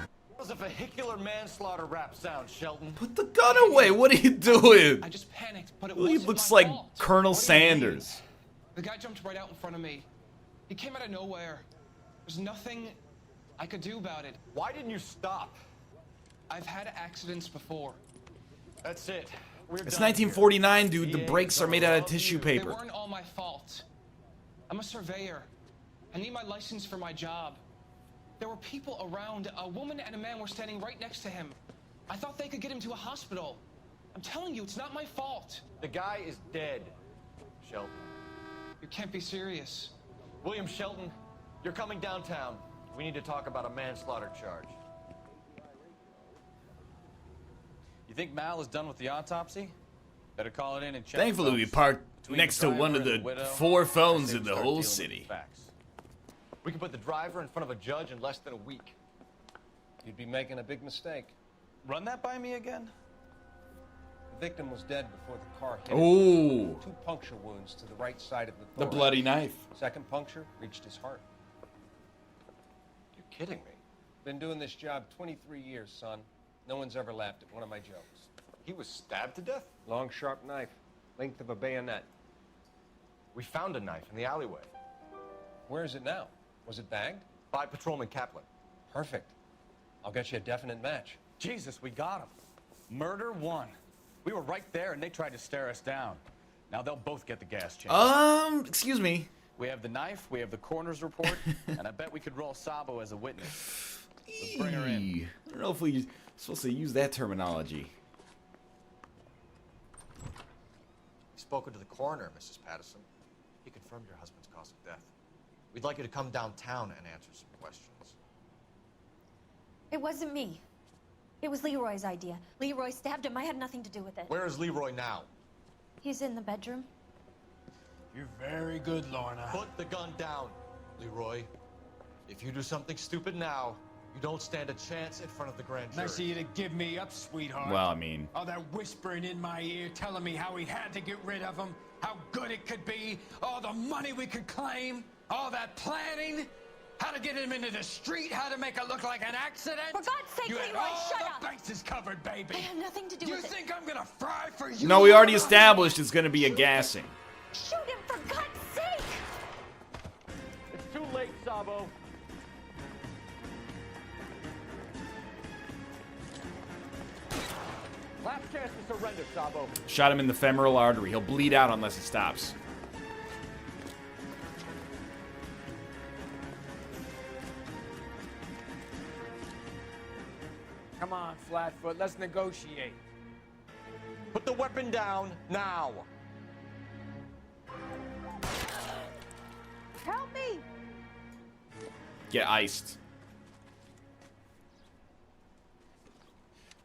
It was a vehicular manslaughter rap sound, Shelton. Put the gun away. What are you doing? I just panicked, but it He wasn't looks my like fault. Colonel What do you mean? Sanders. The guy jumped right out in front of me. He came out of nowhere. There's nothing I could do about it. Why didn't you stop? I've had accidents before. That's it. It's 1949, dude. The brakes are made out of tissue They paper. weren't all my fault. I'm a surveyor. I need my license for my job. There were people around. A woman and a man were standing right next to him. I thought they could get him to a hospital. I'm telling you, it's not my fault. The guy is dead, Shelton. You can't be serious. William Shelton, you're coming downtown. We need to talk about a manslaughter charge. You think Mal is done with the autopsy? Better call it in and check. Thankfully, we Phelps. parked Between next the to one driver of and the widow, 4 phones they in the start whole dealing with city. facts. We can put the driver in front of a judge in less than a week. You'd be making a big mistake. Run that by me again? The victim was dead before the car hit Ooh. him. 2 puncture wounds to the right side of the The thorax. bloody knife. Second puncture reached his heart. You're kidding me. Been doing this job 23 years, son. No one's ever laughed at one of my jokes. He was stabbed to death? Long, sharp knife, length of a bayonet. We found a knife in the alleyway. Where is it now? Was it bagged? By Patrolman Kaplan. Perfect. I'll get you a definite match. Jesus, we got him. Murder 1. We were right there and they tried to stare us down. Now they'll both get the gas chamber. Excuse me. We have the knife, we have the coroner's report, and I bet we could roll Sabo as a witness. Let's bring her in. I don't know if we're supposed to use that terminology. Spoken to the coroner, Mrs. Patterson. He confirmed your husband's cause of death. We'd like you to come downtown and answer some questions. It wasn't me. It was Leroy's idea. Leroy stabbed him. I had nothing to do with it. Where is Leroy now? He's in the bedroom. You're very good, Lorna. Put the gun down, Leroy. If you do something stupid now, you don't stand a chance in front of the grand jury. Nice of you to give me up, sweetheart. Well, I mean... All that whispering in my ear, telling me how he had to get rid of him, how good it could be, all the money we could claim, all that planning, how to get him into the street, how to make it look like an accident. For God's sake, you had Leroy, all shut the up. bases covered, baby. I had nothing to do with it. You think I'm gonna fry for you? No, we already established it's gonna be a gassing. Shoot him, for God's sake! It's too late, Sabo. Last chance to surrender, Sabo. Shot him in the femoral artery. He'll bleed out unless he stops. Come on, Flatfoot, let's negotiate. Put the weapon down now. Help me! Get iced.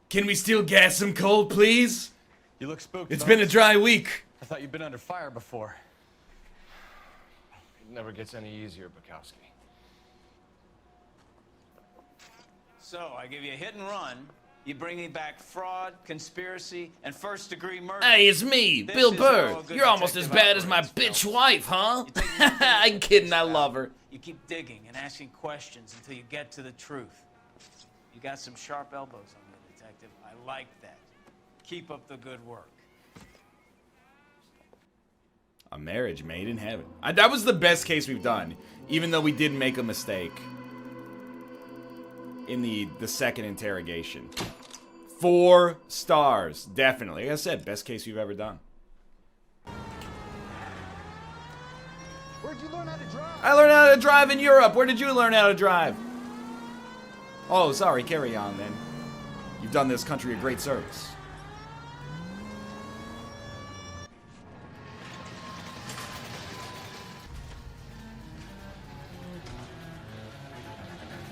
Can we still gas him cold, please? You look spooked. It's been a dry week. I thought you'd been under fire before. It never gets any easier, Bukowski. So, I give you a hit and run. You bring me back fraud, conspiracy, and first-degree murder. Hey, it's me, This Bill is Bird. how a good You're almost as detective bad as my operates, bitch wife, huh? I'm kidding, I love her. You keep digging and asking questions until you get to the truth. You got some sharp elbows on you, detective. I like that. Keep up the good work. A marriage made in heaven. That was the best case we've done, even though we did make a mistake in the second interrogation. 4 stars, definitely. Like I said, best case we've ever done. Where'd you learn how to drive? I learned how to drive in Europe. Where did you learn how to drive? Oh, sorry. Carry on, then. You've done this country a great service.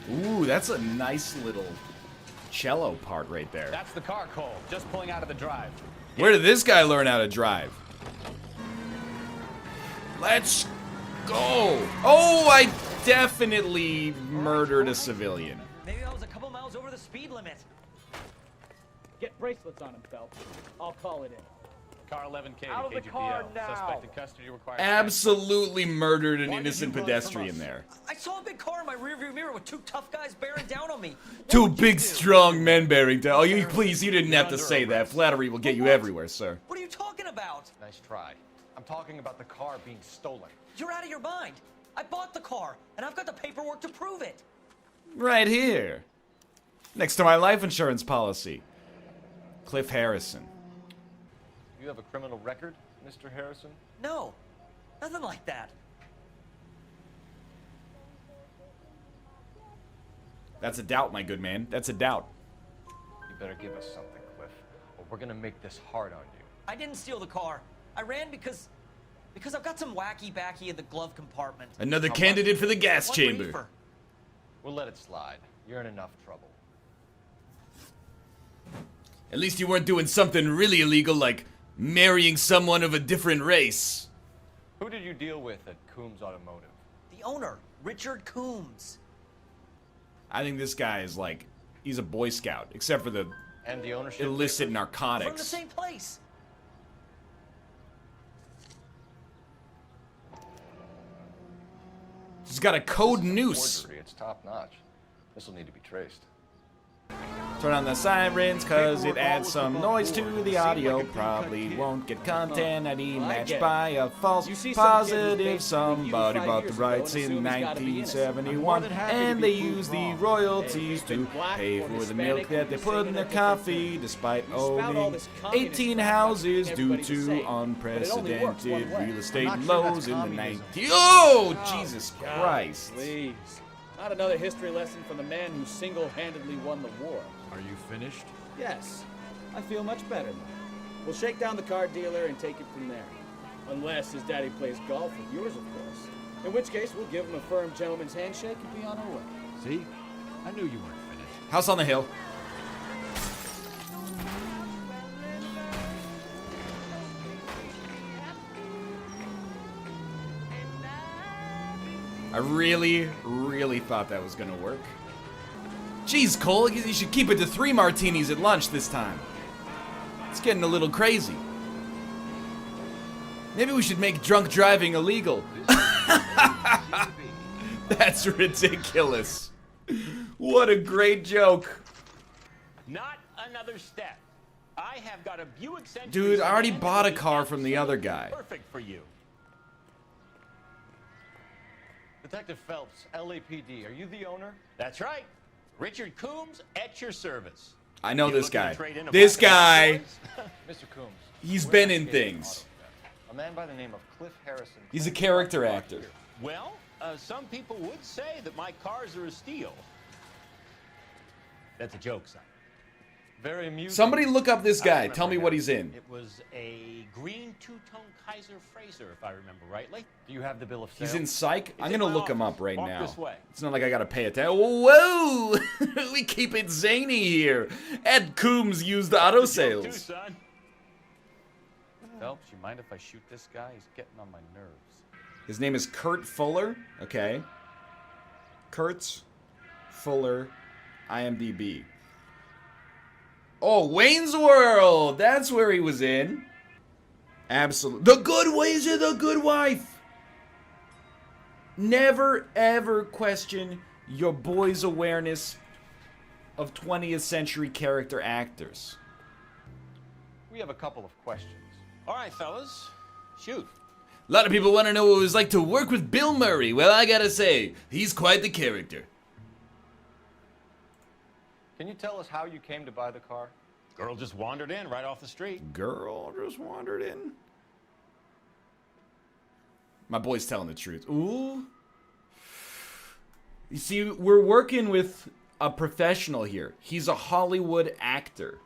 Ooh, that's a nice little cello part right there. That's the car, Cole. Just pulling out of the drive. Where did this guy learn how to drive? Let's go. Oh, I definitely murdered a civilian. Maybe I was a couple miles over the speed limit. Get bracelets on him, Phelps. I'll call it in. Car 11K Out of to the car KGPL. now. Suspect in custody requires... Absolutely murdered an innocent pedestrian there. I saw a big car in my rearview mirror with 2 tough guys bearing down on me. 2 big, strong men bearing down. Oh, you please, you didn't have to say that. Flattery will get you everywhere, sir. What are you talking about? Nice try. I'm talking about the car being stolen. You're out of your mind. I bought the car, and I've got the paperwork to prove it. Right here. Next to my life insurance policy. Cliff Harrison. You have a criminal record, Mr. Harrison? No, nothing like that. That's a doubt, my good man. That's a doubt. You better give us something, Cliff, or we're gonna make this hard on you. I didn't steal the car. I ran because I've got some wacky backy in the glove compartment. Another candidate for the gas chamber. Reefer. We'll let it slide. You're in enough trouble. At least you weren't doing something really illegal like marrying someone of a different race. Who did you deal with at Coombs Automotive? The owner, Richard Coombs. I think this guy is like, he's a Boy Scout, except for the And the ownership illicit From the narcotics. same place. He's got a code noose. Forgery. It's top notch. This will need to be traced. Turn on the sirens, cause it adds some noise to the audio. Probably won't get content ID matched by a false positive. Somebody bought the rights in 1971, and they use the royalties to pay for the milk that they put in their coffee, despite owning 18 houses due to unprecedented real estate lows in the 90s. Oh, Jesus Christ. Please. Not another history lesson from the man who single-handedly won the war. Are you finished? Yes. I feel much better now. We'll shake down the car dealer and take it from there. Unless his daddy plays golf with yours, of course. In which case, we'll give him a firm gentleman's handshake and be on our way. See? I knew you weren't finished. House on the hill. I really, really thought that was gonna work. Jeez, Cole, you should keep it to 3 martinis at lunch this time. It's getting a little crazy. Maybe we should make drunk driving illegal. That's ridiculous. What a great joke. Not another step. I have got a Buick Century. Dude, I already bought a car from the other guy. Perfect for you. Detective Phelps, LAPD, are you the owner? That's right. Richard Coombs at your service. I know You this looking to guy. trade in a This bucket of guy. Mr. Coombs. He's we're been in investigating an things. auto theft. A man by the name of Cliff Harrison. He's a character actor. Well, some people would say that my cars are a steal. That's a joke, son. Very amusing. Somebody look up this I guy. remember Tell me him. what he's in. It was a green two-tone Kaiser Fraser, if I remember rightly. Do you have the bill of sale? He's in Psych. I'm in gonna my look him office. up right Walk now. this way. It's not like I gotta pay attention. Whoa! We keep it zany here. Ed Coombs used auto sales. Phelps, you mind if I shoot this guy? He's getting on my nerves. His name is Kurt Fuller. Okay. Kurt Fuller, IMDb. Oh, Wayne's World! That's where he was in. Absolutely. The Good Ways of the Good Wife! Never, ever question your boy's awareness of 20th century character actors. We have a couple of questions. All right, fellas. Shoot. A lot of people want to know what it was like to work with Bill Murray. Well, I gotta say, he's quite the character. Can you tell us how you came to buy the car? Girl just wandered in right off the street. Girl just wandered in. My boy's telling the truth. Ooh. You see, we're working with a professional here. He's a Hollywood actor.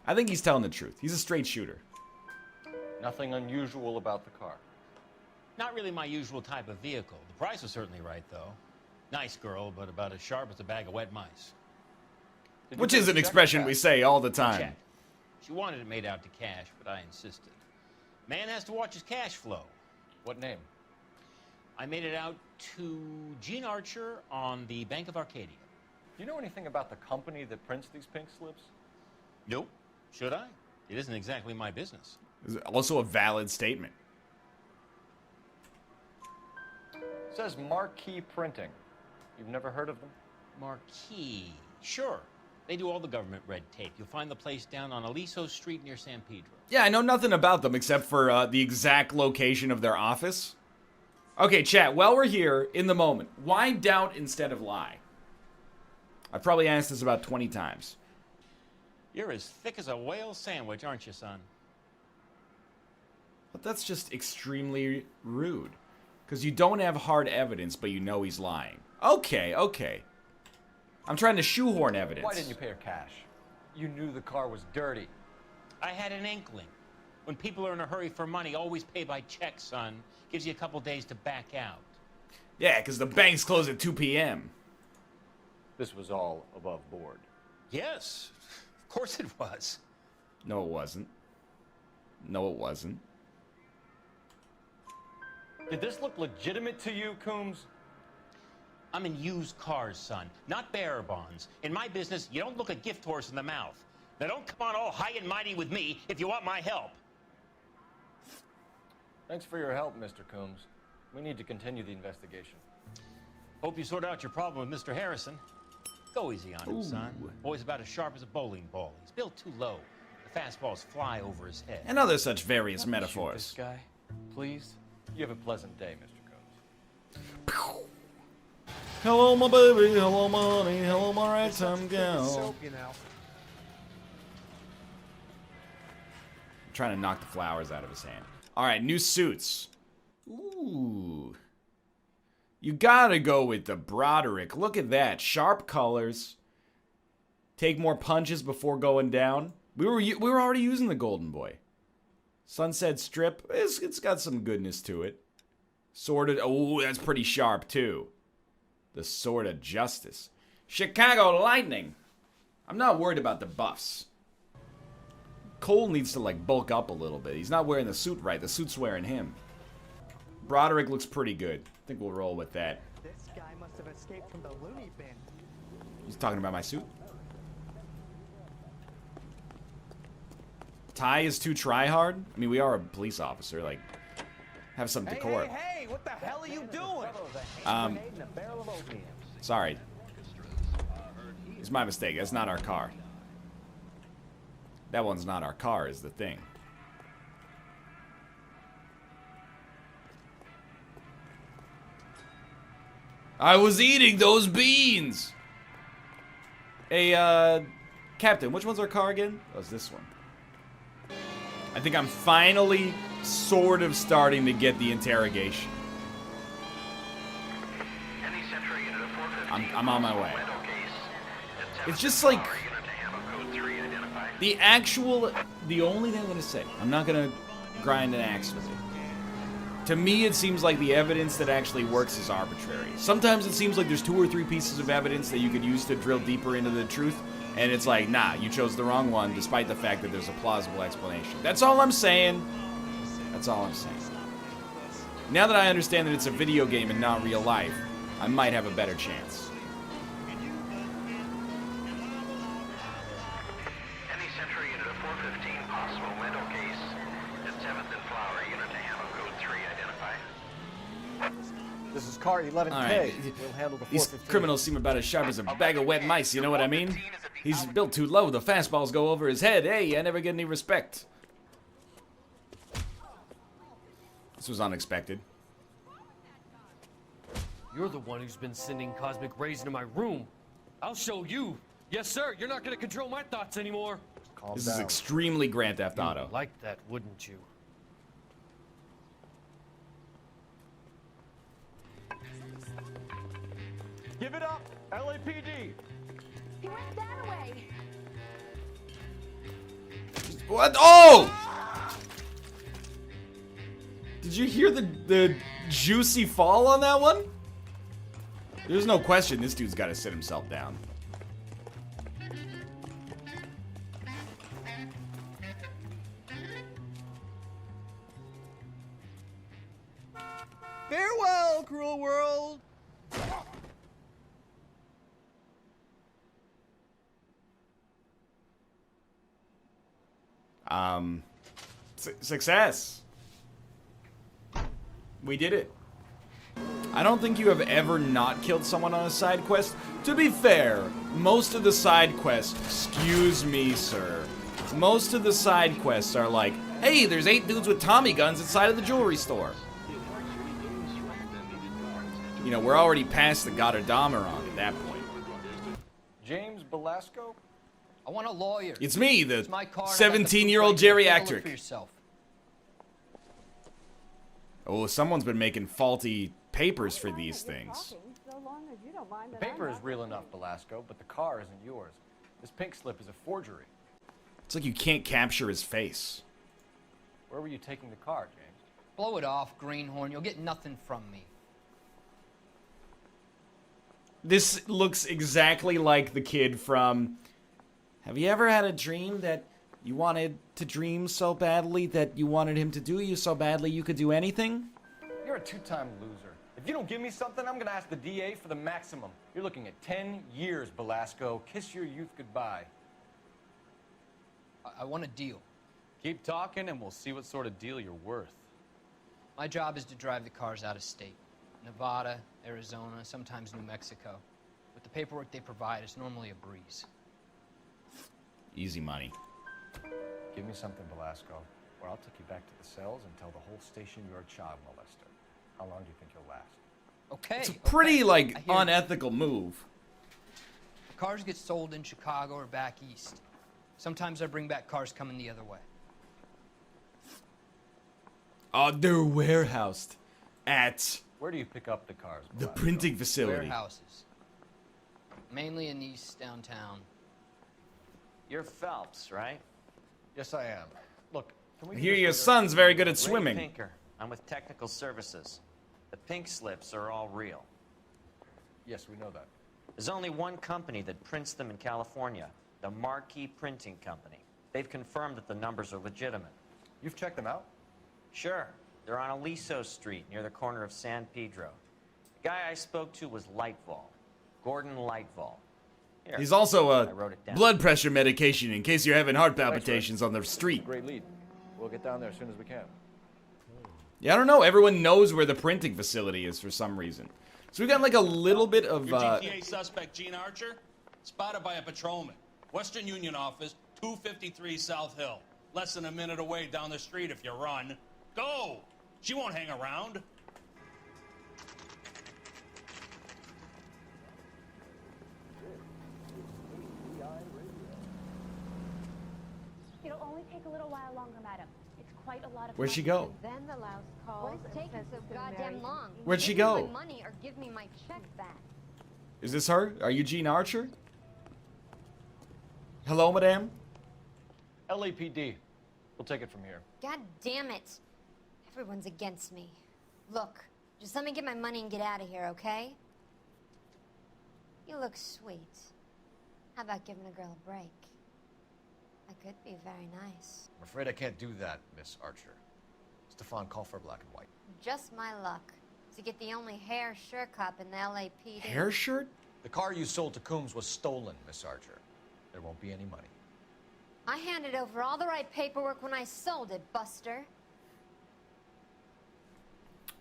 I think he's telling the truth. He's a straight shooter. Nothing unusual about the car. Not really my usual type of vehicle. The price was certainly right, though. Nice girl, but about as sharp as a bag of wet mice. Which is an expression we say all the time. Check. She wanted it made out to cash, but I insisted. Man has to watch his cash flow. What name? I made it out to Gene Archer on the Bank of Arcadia. Do you know anything about the company that prints these pink slips? Nope. Should I? It isn't exactly my business. It's also a valid statement. It says Marquee Printing. You've never heard of them? Marquee. Sure. They do all the government red tape. You'll find the place down on Aliso Street near San Pedro. Yeah, I know nothing about them except for the exact location of their office. Okay, chat, while we're here, in the moment, why doubt instead of lie? I've probably asked this about 20 times. You're as thick as a whale sandwich, aren't you, son? But that's just extremely rude. Because you don't have hard evidence, but you know he's lying. Okay, okay. I'm trying to shoehorn evidence. Why didn't you pay her cash? You knew the car was dirty. I had an inkling. When people are in a hurry for money, always pay by check, son. Gives you a couple days to back out. Yeah, because the banks close at 2 p.m. This was all above board. Yes, of course it was. No, it wasn't. No, it wasn't. Did this look legitimate to you, Coombs? I'm in used cars, son, not bearer bonds. In my business, you don't look a gift horse in the mouth. Now don't come on all high and mighty with me if you want my help. Thanks for your help, Mr. Coombs. We need to continue the investigation. Hope you sort out your problem with Mr. Harrison. Go easy on him, son. Boy's about as sharp as a bowling ball. He's built too low. The fastballs fly over his head. And other such various Shoot metaphors. this guy, please. You have a pleasant day, Mr. Coombs. Hello, my baby. Hello, my honey. Hello, my right-time gal. I'm trying to knock the flowers out of his hand. All right, new suits. Ooh. You gotta go with the Broderick. Look at that. Sharp colors. Take more punches before going down. We were already using the Golden Boy. Sunset Strip. It's got some goodness to it. Sword of... Oh, that's pretty sharp, too. The Sword of Justice. Chicago Lightning. I'm not worried about the buffs. Cole needs to, like, bulk up a little bit. He's not wearing the suit right. The suit's wearing him. Broderick looks pretty good. I think we'll roll with that. This guy must have escaped from the loony bin. He's talking about my suit. Ty is too try-hard? I mean, we are a police officer. Like, have some decor. Hey, what the hell are you doing? Sorry. It's my mistake. That's not our car. That one's not our car is the thing. I was eating those beans! Hey, Captain, which one's our car again? Oh, it's this one. I think I'm finally sort of starting to get the interrogation. I'm on my way. It's just like the only thing I'm gonna say, I'm not gonna grind an axe with it. To me, it seems like the evidence that actually works is arbitrary. Sometimes it seems like there's 2 or 3 pieces of evidence that you could use to drill deeper into the truth, and it's like, nah, you chose the wrong one, despite the fact that there's a plausible explanation. That's all I'm saying. That's all I'm saying. Now that I understand that it's a video game and not real life, I might have a better chance. This is car 11K. Right. We'll handle the 415. These criminals seem about as sharp as a bag of wet mice, you know what I mean? He's built too low, the fastballs go over his head. Hey, I never get any respect. This was unexpected. You're the one who's been sending cosmic rays into my room. I'll show you. Yes, sir. You're not going to control my thoughts anymore. This is extremely Grand Theft Auto. You'd like that, wouldn't you? Give it up, LAPD. He went that way. What? Oh! Did you hear the juicy fall on that one? There's no question this dude's got to sit himself down. Farewell, cruel world. Success. We did it. I don't think you have ever not killed someone on a side quest. To be fair, most of the side quests, excuse me, sir, most of the side quests are like, hey, there's 8 dudes with Tommy guns inside of the jewelry store. You know, we're already past the Goddamn at that point. James Belasco? I want a lawyer. It's me, the It's my car, 17-year-old Take a look geriatric. for yourself. Oh, someone's been making faulty papers for these things. The paper is real enough, Belasco, but the car isn't yours. This pink slip is a forgery. It's like you can't capture his face. Where were you taking the car, James? Blow it off, Greenhorn. You'll get nothing from me. This looks exactly like the kid from... Have you ever had a dream that you wanted to dream so badly that you wanted him to do you so badly you could do anything? You're a 2-time loser. If you don't give me something, I'm gonna ask the DA for the maximum. You're looking at 10 years, Belasco. Kiss your youth goodbye. I want a deal. Keep talking and we'll see what sort of deal you're worth. My job is to drive the cars out of state. Nevada, Arizona, sometimes New Mexico. With the paperwork they provide, it's normally a breeze. Easy money. Give me something, Belasco, or I'll take you back to the cells and tell the whole station you're a child molester. How long do you think you'll last? Okay. It's a pretty, okay. like, unethical move. Cars get sold in Chicago or back east. Sometimes I bring back cars coming the other way. Oh, they're warehoused at... Where do you pick up the cars, the Belasco? printing facility. Warehouses. Mainly in East downtown. You're Phelps, right? Yes, I am. Look, can we I hear your son's very good at swimming. Pinker. I'm with Technical Services. The pink slips are all real. Yes, we know that. There's only one company that prints them in California, the Marquee Printing Company. They've confirmed that the numbers are legitimate. You've checked them out? Sure. They're on Aliso Street, near the corner of San Pedro. The guy I spoke to was Lightfall. Gordon Lightfall. Here, He's also I a wrote it down. blood pressure medication in case you're having heart palpitations on the street. Great lead. We'll get down there as soon as we can. Yeah, I don't know. Everyone knows where the printing facility is for some reason. So we got like a little bit of Your GTA suspect, Gene Archer, spotted by a patrolman. Western Union office, 253 South Hill. Less than a minute away down the street if you run. Go! She won't hang around. It'll only take a little while longer, madam. It's quite a lot of Where'd she money. go? Then the louse calls. What is taking so goddamn long? Where'd she Give me go? my money or give me my check back. Is this her? Are you Gene Archer? Hello, madame? LAPD. We'll take it from here. God damn it. Everyone's against me. Look, just let me get my money and get out of here, okay? You look sweet. How about giving a girl a break? I could be very nice. I'm afraid I can't do that, Miss Archer. Stefan, call for black and white. Just my luck to get the only hair shirt cop in the LAPD. Hair shirt? The car you sold to Coombs was stolen, Miss Archer. There won't be any money. I handed over all the right paperwork when I sold it, Buster.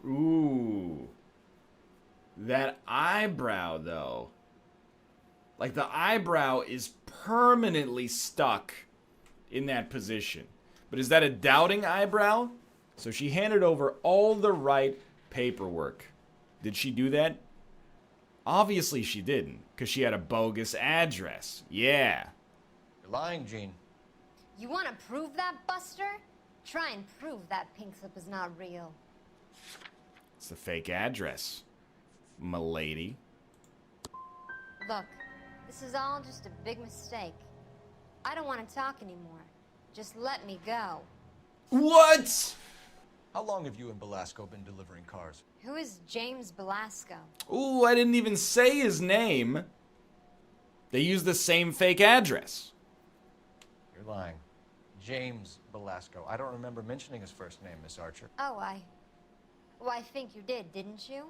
Ooh. That eyebrow, though. Like, the eyebrow is permanently stuck in that position. But is that a doubting eyebrow? So she handed over all the right paperwork. Did she do that? Obviously she didn't, because she had a bogus address. Yeah. You're lying, Gene. You want to prove that, Buster? Try and prove that pink slip is not real. It's the fake address, m'lady. Look, this is all just a big mistake. I don't want to talk anymore. Just let me go. What? How long have you and Belasco been delivering cars? Who is James Belasco? Ooh, I didn't even say his name. They used the same fake address. You're lying. James Belasco. I don't remember mentioning his first name, Miss Archer. Oh, well, I think you did, didn't you?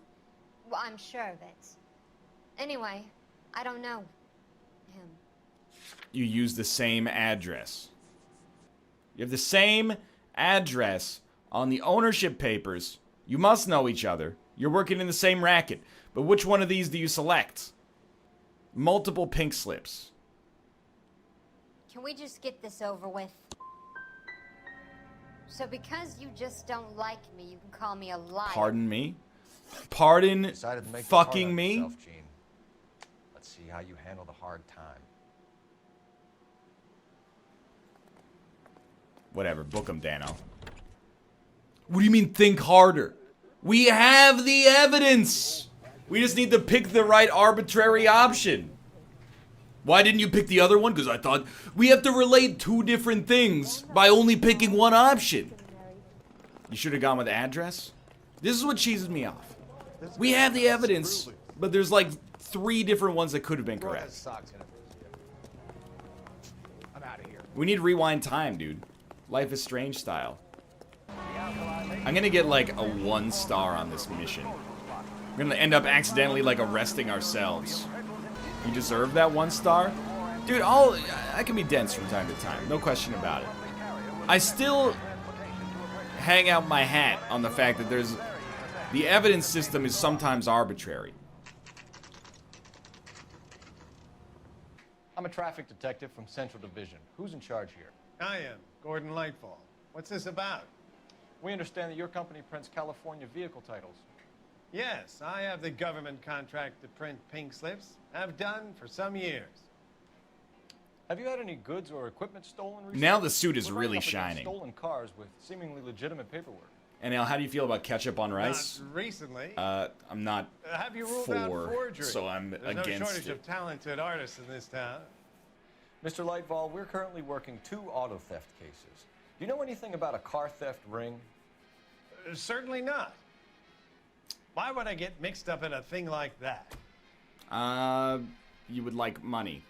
Well, I'm sure of it. Anyway, I don't know him. You use the same address. You have the same address on the ownership papers. You must know each other. You're working in the same racket. But which one of these do you select? Multiple pink slips. Can we just get this over with? So because you just don't like me, you can call me a liar. Pardon me? Pardon Decided to make this fucking hard on me? yourself, Gene. Let's see how you handle the hard time. Whatever, book him, Dano. What do you mean think harder? We have the evidence! We just need to pick the right arbitrary option. Why didn't you pick the other one? Because I thought we have to relate two different things by only picking one option. You should have gone with address. This is what cheeses me off. We have the evidence, but there's like 3 different ones that could have been correct. I'm out of here. We need rewind time, dude. Life is Strange style. I'm gonna get like a 1 star on this mission. We're gonna end up accidentally like arresting ourselves. You deserve that 1 star? Dude, I can be dense from time to time, no question about it. I still hang out my hat on the fact that the evidence system is sometimes arbitrary. I'm a traffic detective from Central Division. Who's in charge here? I am, Gordon Lightfall. What's this about? We understand that your company prints California vehicle titles. Yes, I have the government contract to print pink slips. I've done for some years. Have you had any goods or equipment stolen recently? Now the suit is We're really running up against shining. Stolen cars with seemingly legitimate paperwork. And now, how do you feel about ketchup on rice? Not recently. I'm not Have you ruled out forgery? so I'm There's against no shortage it. of talented artists in this town. Mr. Lightfall, we're currently working 2 auto theft cases. Do you know anything about a car theft ring? Certainly not. Why would I get mixed up in a thing like that? You would like money.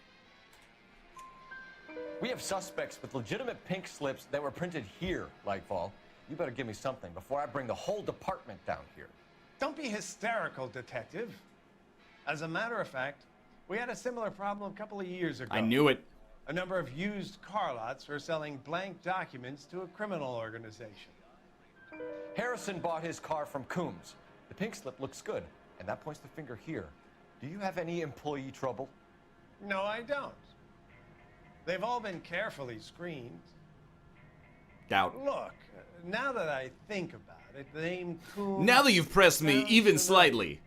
We have suspects with legitimate pink slips that were printed here, Lightfall. You better give me something before I bring the whole department down here. Don't be hysterical, Detective. As a matter of fact, we had a similar problem a couple of years ago. I knew it. A number of used car lots were selling blank documents to a criminal organization. Harrison bought his car from Coombs. The pink slip looks good, and that points the finger here. Do you have any employee trouble? No, I don't. They've all been carefully screened. Doubt. Look, now that I think about it, the name Coombs... Now that you've pressed me even slightly,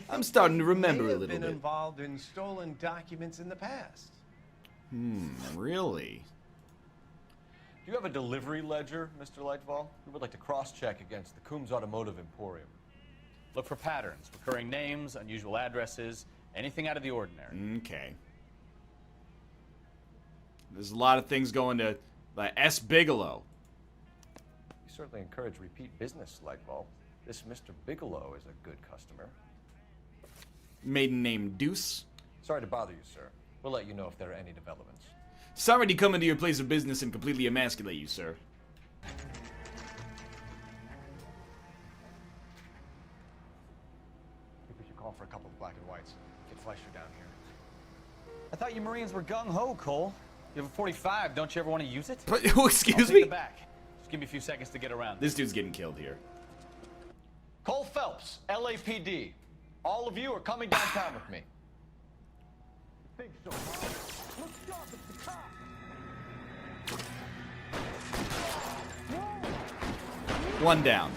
I'm starting to remember a little been bit. involved in stolen documents in the past. Really? Do you have a delivery ledger, Mr. Lightfall? We would like to cross-check against the Coombs Automotive Emporium. Look for patterns, recurring names, unusual addresses, anything out of the ordinary. Okay. There's a lot of things going to S. Bigelow. You certainly encourage repeat business, Lightfall. This Mr. Bigelow is a good customer. Maiden name Deuce. Sorry to bother you, sir. We'll let you know if there are any developments. Sorry to come into your place of business and completely emasculate you, sir. I think we should call for a couple of black and whites. Get Fleischer down here. I thought you Marines were gung-ho, Cole. You have a 45. Don't you ever want to use it? Excuse I'll me? take the back. Just give me a few seconds to get around. This dude's getting killed here. Cole Phelps, LAPD. All of you are coming downtown with me. Think so, huh? Look sharp at the top. One down.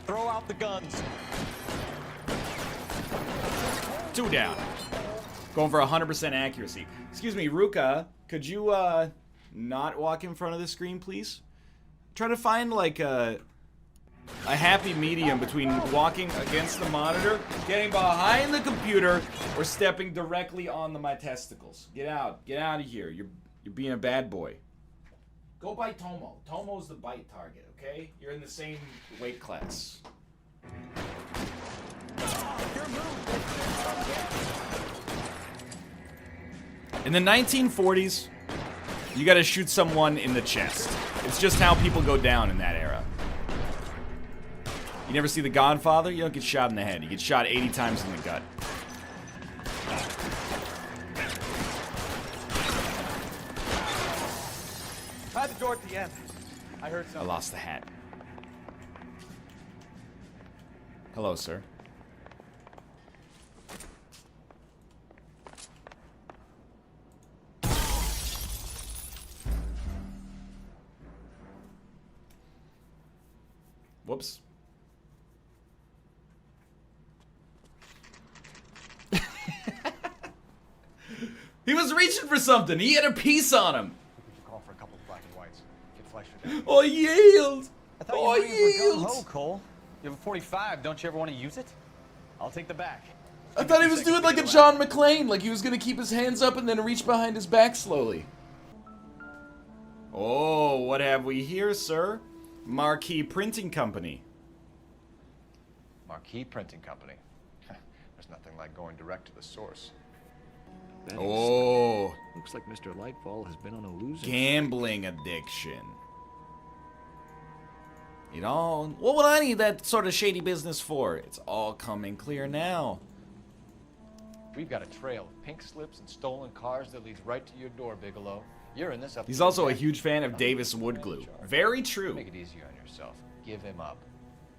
Throw out the guns. Two down. Going for 100% accuracy. Excuse me, Ruka, could you not walk in front of the screen, please? Try to find like a happy medium between walking against the monitor, getting behind the computer, or stepping directly onto my testicles. Get out of here. You're being a bad boy. Go by Tomo. Tomo's the bite target, okay? You're in the same weight class. In the 1940s, you gotta shoot someone in the chest. It's just how people go down in that era. You never see The Godfather? You don't get shot in the head. You get shot 80 times in the gut. I had the door at the end. I heard something. I lost the hat. Hello, sir. Whoops. He was reaching for something. He had a piece on him. We should call for a couple of black and whites. Get Fleischer down. Oh, yield. I thought Oh, you Marines were yield. gung-ho, Cole. You have a 45. Don't you ever want to use it? I'll take the back. I thought he was doing like a John McClane, like he was gonna keep his hands up and then reach behind his back slowly. Oh, what have we here, sir? Marquee Printing Company. Marquee Printing Company. There's nothing like going direct to the source. Oh. Looks like Mr. Lightfall has been on a losing Gambling addiction. You know, what would I need that sort of shady business for? It's all coming clear now. We've got a trail of pink slips and stolen cars that leads right to your door, Bigelow. You're in this up. He's also a huge fan of Davis Woodglue. Very true. Make it easier on yourself. Give him up.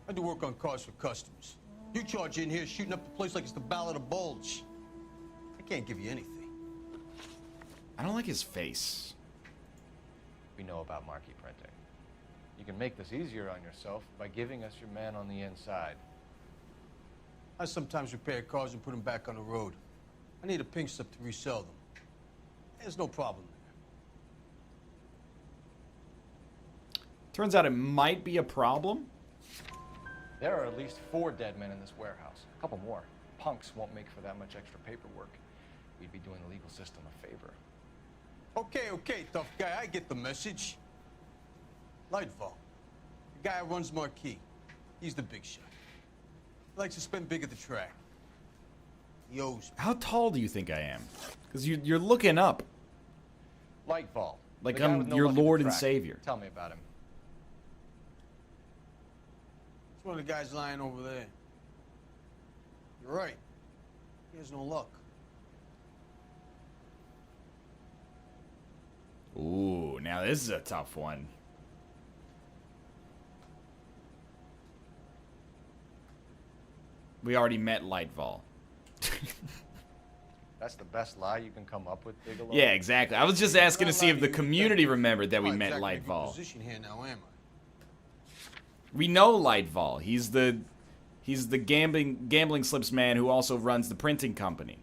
I do work on cars for customers. You charge in here shooting up the place like it's the Ballad of Bulge. I can't give you anything. I don't like his face. We know about marquee printing. You can make this easier on yourself by giving us your man on the inside. I sometimes repair cars and put them back on the road. I need a pink slip to resell them. There's no problem there. Turns out it might be a problem. There are at least 4 dead men in this warehouse. A couple more. Punks won't make for that much extra paperwork. We'd be doing the legal system a favor. Okay, tough guy, I get the message. Lightfall, The guy who runs Marquis. He's the big shot. He likes to spend big at the track. He owes me. How tall do you think I am? Because you're looking up. Lightfall. Like the guy with I'm no your luck at the Lord and track. Savior. Tell me about him. It's one of the guys lying over there. You're right. He has no luck. Ooh, now this is a tough one. We already met Lightfall. That's the best lie you can come up with, Bigelow? Yeah, exactly. I was just asking to see if the community remembered that we met Lightfall. Position here now, am I? We know Lightfall. He's the gambling slips man who also runs the printing company.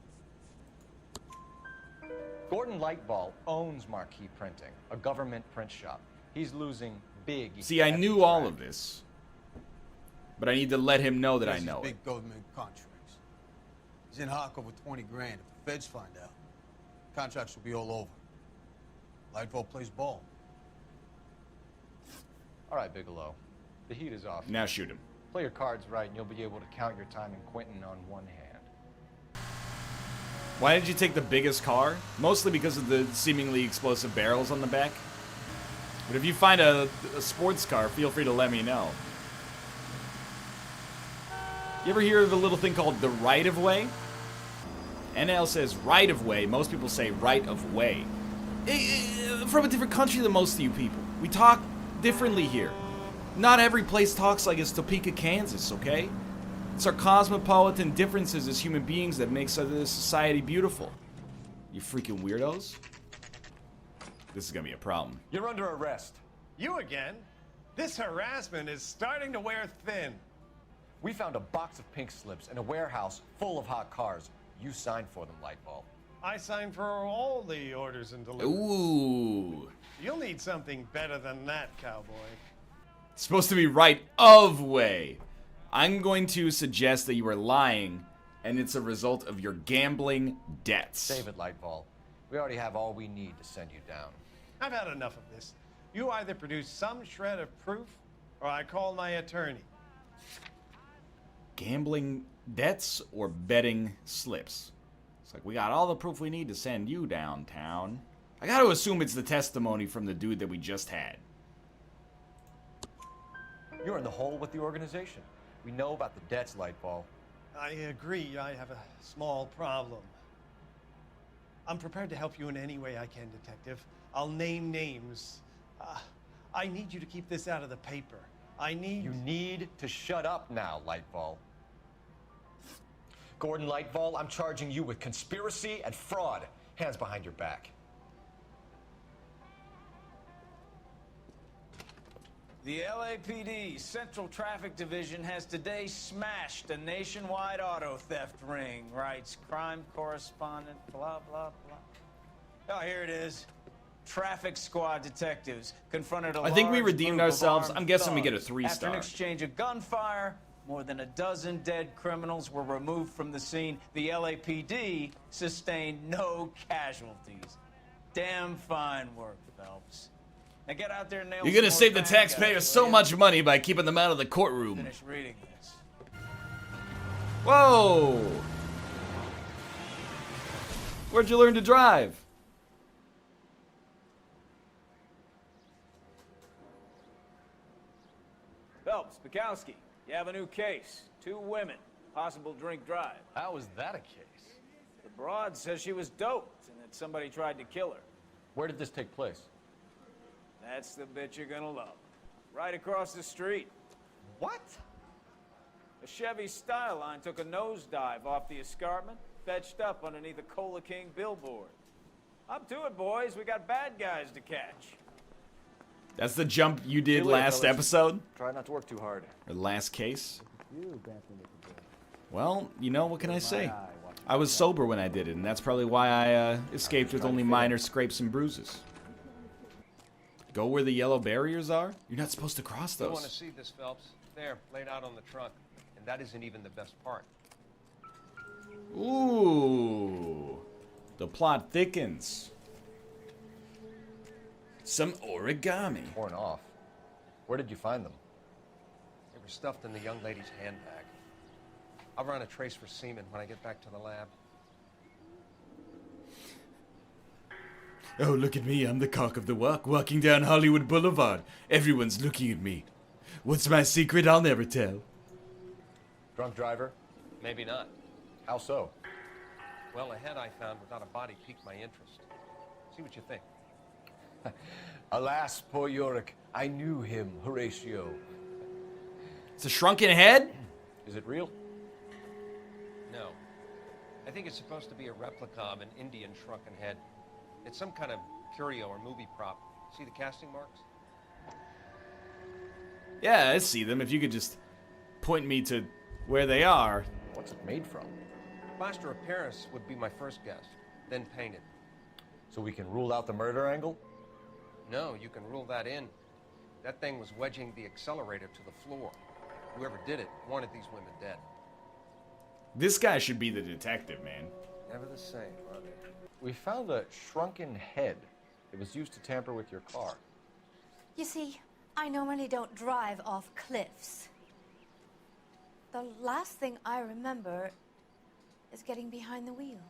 Gordon Lightfall owns Marquis Printing, a government print shop. He's losing big. See, I knew all of this, but I need to let him know that I know it. Big government contracts. He's in hock over 20 grand. If the feds find out, contracts will be all over. Lightfall plays ball. All right, Bigelow. The heat is off. Now shoot him. Play your cards right, and you'll be able to count your time in Quentin on one hand. Why did you take the biggest car? Mostly because of the seemingly explosive barrels on the back. But if you find a sports car, feel free to let me know. You ever hear of a little thing called the right-of-way? NL says right-of-way. Most people say right-of-way. From a different country than most of you people. We talk differently here. Not every place talks like it's Topeka, Kansas, okay? It's our cosmopolitan differences as human beings that makes this society beautiful. You freaking weirdos. This is gonna be a problem. You're under arrest. You again? This harassment is starting to wear thin. We found a box of pink slips in a warehouse full of hot cars. You signed for them, Lightfall. I signed for all the orders and deliveries. Ooh. You'll need something better than that, cowboy. It's supposed to be right of way. I'm going to suggest that you are lying, and it's a result of your gambling debts. Save it, Lightfall. We already have all we need to send you down. I've had enough of this. You either produce some shred of proof, or I call my attorney. Gambling debts or betting slips? It's like, we got all the proof we need to send you downtown. I gotta assume it's the testimony from the dude that we just had. You're in the hole with the organization. We know about the debts, Lightfall. I agree. I have a small problem. I'm prepared to help you in any way I can, Detective. I'll name names. I need you to keep this out of the paper. You need to shut up now, Lightfall. Gordon Lightfall, I'm charging you with conspiracy and fraud. Hands behind your back. The LAPD Central Traffic Division has today smashed a nationwide auto theft ring, writes crime correspondent, blah, blah, blah. Oh, here it is. Traffic squad detectives confronted a I think we large redeemed group of ourselves. armed I'm guessing we get a thugs. 3-star. After an exchange of gunfire, more than a dozen dead criminals were removed from the scene. The LAPD sustained no casualties. Damn fine work, Phelps. Now get out there and nail You're gonna some save more the bad guys, taxpayers so will ya? much money by keeping them out of the courtroom. Finish reading this. Whoa! Where'd you learn to drive? Phelps, Bukowski, you have a new case. 2 women, possible drink drive. How is that a case? The broad says she was doped and that somebody tried to kill her. Where did this take place? That's the bit you're gonna love. Right across the street. What? A Chevy Styline took a nosedive off the escarpment, fetched up underneath a Cola King billboard. Up to it, boys. We got bad guys to catch. That's the jump you did See you later, last fellas. episode? Try not to work too hard. Or last case? Well, you know, what can I say? I was sober when I did it, and that's probably why I escaped with only minor scrapes and bruises. Go where the yellow barriers are? You're not supposed to cross You want to those. see this, Phelps? There, laid out on the trunk. And that isn't even the best part. Ooh. The plot thickens. Some origami. Torn off. Where did you find them? were stuffed in the young lady's handbag. I'll run a trace for semen when I get back to the lab. Oh, look at me. I'm the cock of the walk, walking down Hollywood Boulevard. Everyone's looking at me. What's my secret? I'll never tell. Drunk driver? Maybe not. How so? Well, a head I found without a body piqued my interest. See what you think. Alas, poor Yorick. I knew him, Horatio. It's a shrunken head? Is it real? No. I think it's supposed to be a replica of an Indian shrunken head. It's some kind of curio or movie prop. See the casting marks? Yeah, I see them. If you could just point me to where they are. What's it made from? Plaster of Paris would be my first guess, then painted. So we can rule out the murder angle? No, you can rule that in. That thing was wedging the accelerator to the floor. Whoever did it wanted these women dead. This guy should be the detective, man. Never the same, are they? We found a shrunken head. It was used to tamper with your car. You see, I normally don't drive off cliffs. The last thing I remember is getting behind the wheel.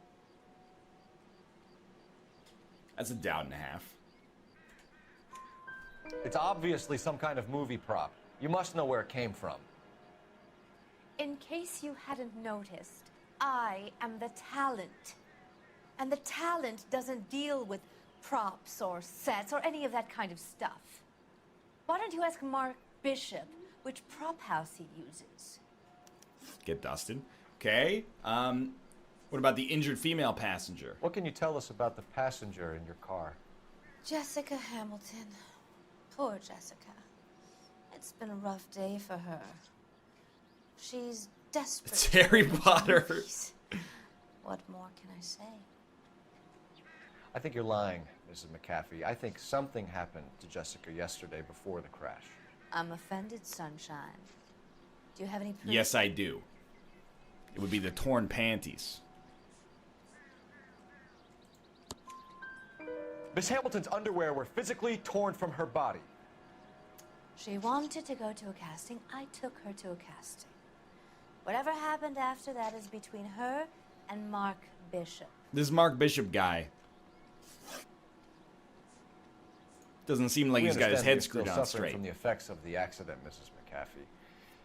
That's a doubt and a half. It's obviously some kind of movie prop. You must know where it came from. In case you hadn't noticed, I am the talent. And the talent doesn't deal with props or sets or any of that kind of stuff. Why don't you ask Mark Bishop which prop house he uses? Get dusted. Okay. What about the injured female passenger? What can you tell us about the passenger in your car? Jessica Hamilton. Poor Jessica. It's been a rough day for her. She's desperate. It's Harry Potter. What more can I say? I think you're lying, Mrs. McAfee. I think something happened to Jessica yesterday before the crash. I'm offended, Sunshine. Do you have any proof? Yes, I do. It would be the torn panties. Miss Hamilton's underwear were physically torn from her body. She wanted to go to a casting. I took her to a casting. Whatever happened after that is between her and Mark Bishop. This Mark Bishop guy doesn't seem like he's got his head screwed on straight. From the effects of the accident, Mrs. McAfee.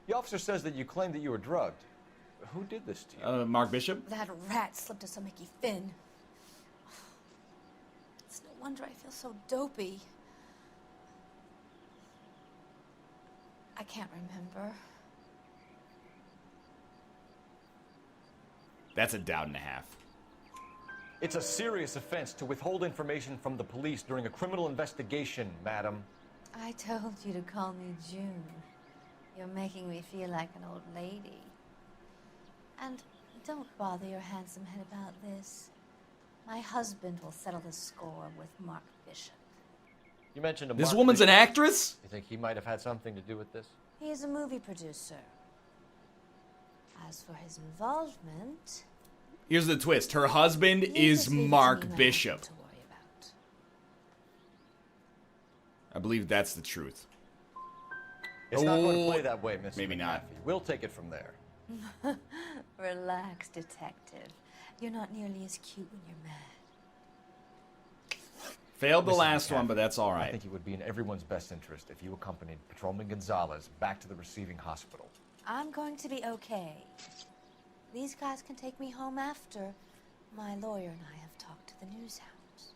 The officer says that you claimed that you were drugged. Who did this to you? Mark Bishop? That rat slipped us a Mickey Finn. It's no wonder I feel so dopey. I can't remember. That's a doubt and a half. It's a serious offense to withhold information from the police during a criminal investigation, madam. I told you to call me June. You're making me feel like an old lady. And don't bother your handsome head about this. My husband will settle the score with Mark Bishop. You mentioned a This Mark woman's Bishop. an actress? You think he might have had something to do with this? He is a movie producer. As for his involvement... Here's the twist. Her husband is Mark Bishop. I believe that's the truth. It's not going to play that way, Miss Maybe McAfee. not. We'll take it from there. Relax, detective. You're not nearly as cute when you're mad. Failed the Mrs. last one, McAfee, but that's all I right. think it would be in everyone's best interest if you accompanied Patrolman Gonzalez back to the receiving hospital. I'm going to be okay. These guys can take me home after. My lawyer and I have talked to the news hounds.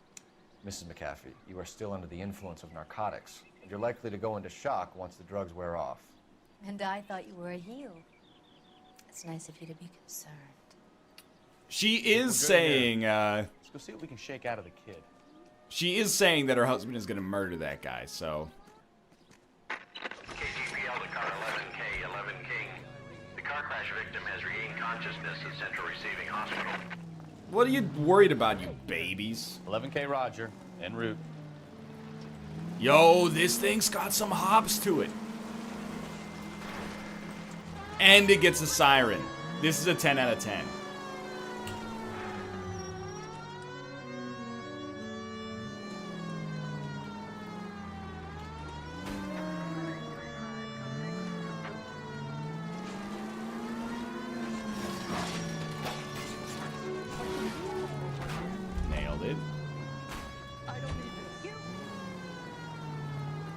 Mrs. McAfee, you are still under the influence of narcotics, and you're likely to go into shock once the drugs wear off. And I thought you were a heel. It's nice of you to be concerned. She is saying, Let's go see what we can shake out of the kid. she is saying that her husband is going to murder that guy, so. KTPL to car 11K, 11 King. The car crash victim has regained consciousness at Central Receiving Hospital. What are you worried about, you babies? 11K Roger, en route. Yo, this thing's got some hops to it. And it gets a siren. This is a 10 out of 10.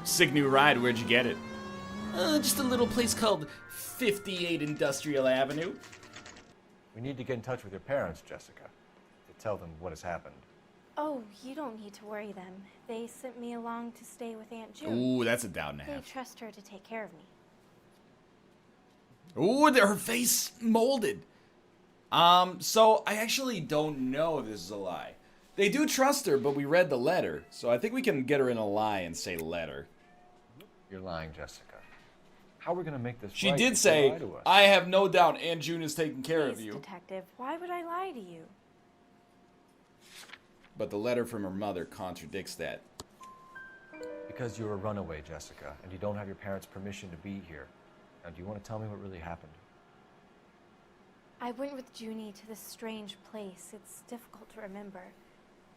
Sick new ride. Where'd you get it? Just a little place called 58 Industrial Avenue. We need to get in touch with your parents, Jessica, to tell them what has happened. Oh, you don't need to worry them. They sent me along to stay with Aunt June. Ooh, that's a doubt and a They half. trust her to take care of me. Ooh, her face molded. So I actually don't know if this is a lie. They do trust her, but we read the letter, so I think we can get her in a lie and say letter. You're lying, Jessica. How are we going to make this She right did if you say, lie to us? I have no doubt Aunt June is taking care of Please, you. Detective, why would I lie to you? But the letter from her mother contradicts that. Because you're a runaway, Jessica, and you don't have your parents' permission to be here. Now, do you want to tell me what really happened? I went with Junie to this strange place. It's difficult to remember.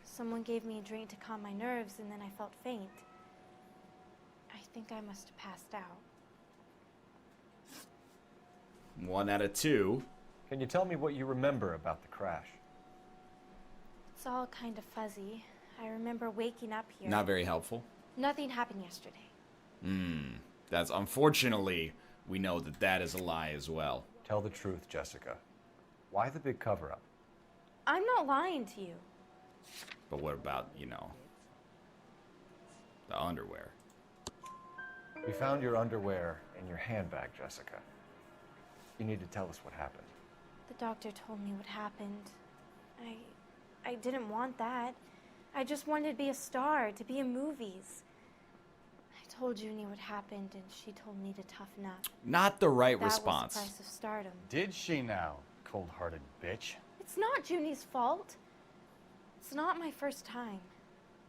Someone gave me a drink to calm my nerves, and then I felt faint. I think I must have passed out. 1 out of 2. Can you tell me what you remember about the crash? It's all kind of fuzzy. I remember waking up here. Not very helpful. Nothing happened yesterday. That's unfortunately, we know that that is a lie as well. Tell the truth, Jessica. Why the big cover-up? I'm not lying to you. But what about, you know, the underwear? We found your underwear in your handbag, Jessica. You need to tell us what happened. The doctor told me what happened. I didn't want that. I just wanted to be a star, to be in movies. I told Junie what happened, and she told me to toughen up. Not the right That response. was the price of stardom. Did she now, cold-hearted bitch? It's not Junie's fault. It's not my first time.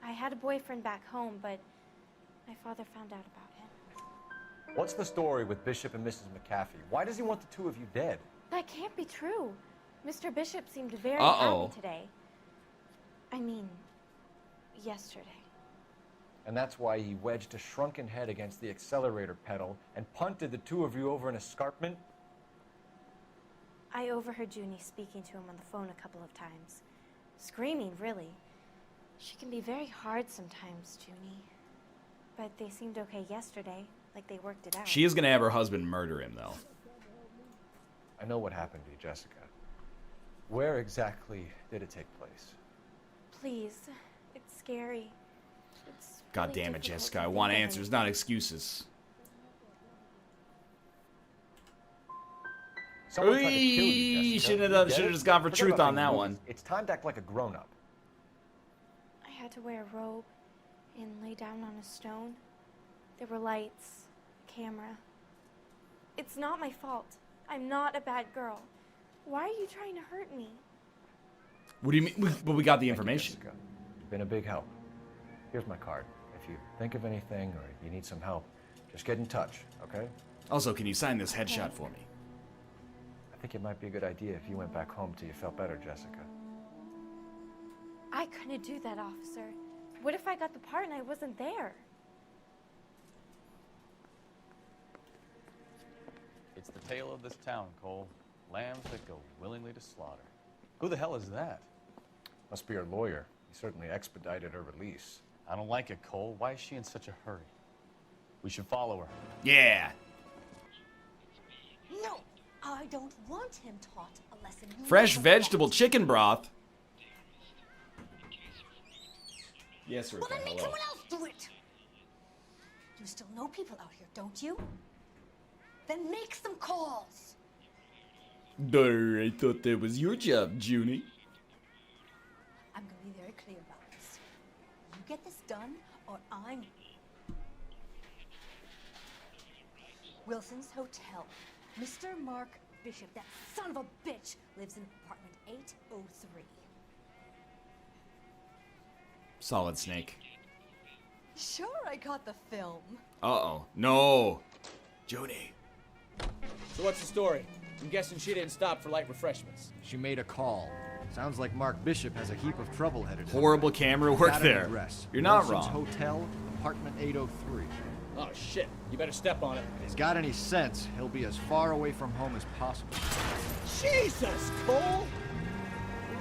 I had a boyfriend back home, but my father found out about him. What's the story with Bishop and Mrs. McAfee? Why does he want the two of you dead? That can't be true. Mr. Bishop seemed very Uh-oh. happy today. I mean, yesterday. And that's why he wedged a shrunken head against the accelerator pedal and punted the two of you over an escarpment? I overheard Junie speaking to him on the phone a couple of times. Screaming, really. She can be very hard sometimes, Junie. But they seemed okay yesterday, like they worked it out. She is going to have her husband murder him, though. I know what happened to you, Jessica. Where exactly did it take place? Please, it's scary. It's God really damn it, difficult Jessica. to I think want of answers, not excuses. Someone tried to kill you, Jessica. Shouldn't You have get it? just gone for Forget truth about on the that movies. one. It's time to act like a grown-up. I had to wear a robe and lay down on a stone. There were lights, a camera. It's not my fault. I'm not a bad girl. Why are you trying to hurt me? What do you mean? But we got the information. Jessica. You've been a big help. Here's my card. If you think of anything or you need some help, just get in touch, okay? Also, can you sign this headshot for me? I think it might be a good idea if you went back home till you felt better, Jessica. I couldn't do that, officer. What if I got the part and I wasn't there? It's the tale of this town, Cole. Lambs that go willingly to slaughter. Who the hell is that? Must be her lawyer. He certainly expedited her release. I don't like it, Cole. Why is she in such a hurry? We should follow her. Yeah. No, I don't want him taught a lesson. You Fresh never vegetable chicken broth. Yes, Well, Rika, then make hello. someone else do it. You still know people out here, don't you? Then make some calls. I thought that was your job, Junie. I'm going to be very clear about this. You get this done, or I'm... Wilson's Hotel. Mr. Mark Bishop, that son of a bitch, lives in apartment 803. Solid Snake. Sure, I got the film. Uh-oh. No. Junie. So what's the story? I'm guessing she didn't stop for light refreshments. She made a call. Sounds like Mark Bishop has a heap of trouble headed. Horrible camera work Got an there. address. You're not Wilson's wrong. Hotel, apartment 803. Oh shit, you better step on it. If he's got any sense, he'll be as far away from home as possible. Jesus, Cole!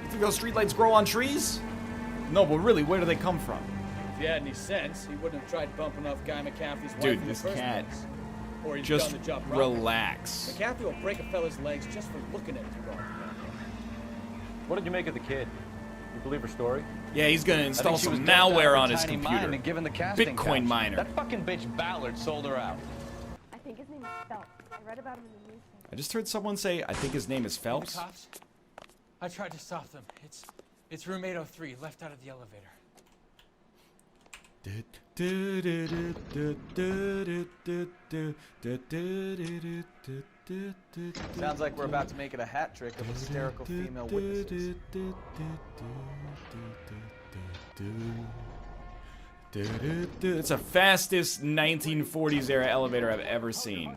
You think those streetlights grow on trees? No, but really, where do they come from? If you had any sense, he wouldn't have tried bumping off Guy McCaffrey's wife Dude, in this the first cat. place. Or he'd Just done the job properly. relax. McCaffrey will break a fella's legs just for looking at you wrong. What did you make of the kid? You believe her story? Yeah, he's gonna install I think she was some dumped out malware her on his tiny computer. mind and given the casting Bitcoin couch. miner. That fucking bitch Ballard sold her out. I think his name is Phelps. I read about him in the newspaper. I just heard someone say, I think his name is Phelps. The cops? I tried to stop them. It's room 803, left out of the elevator. Sounds like we're about to make it a hat trick of hysterical female witnesses. It's the fastest 1940s era elevator I've ever seen.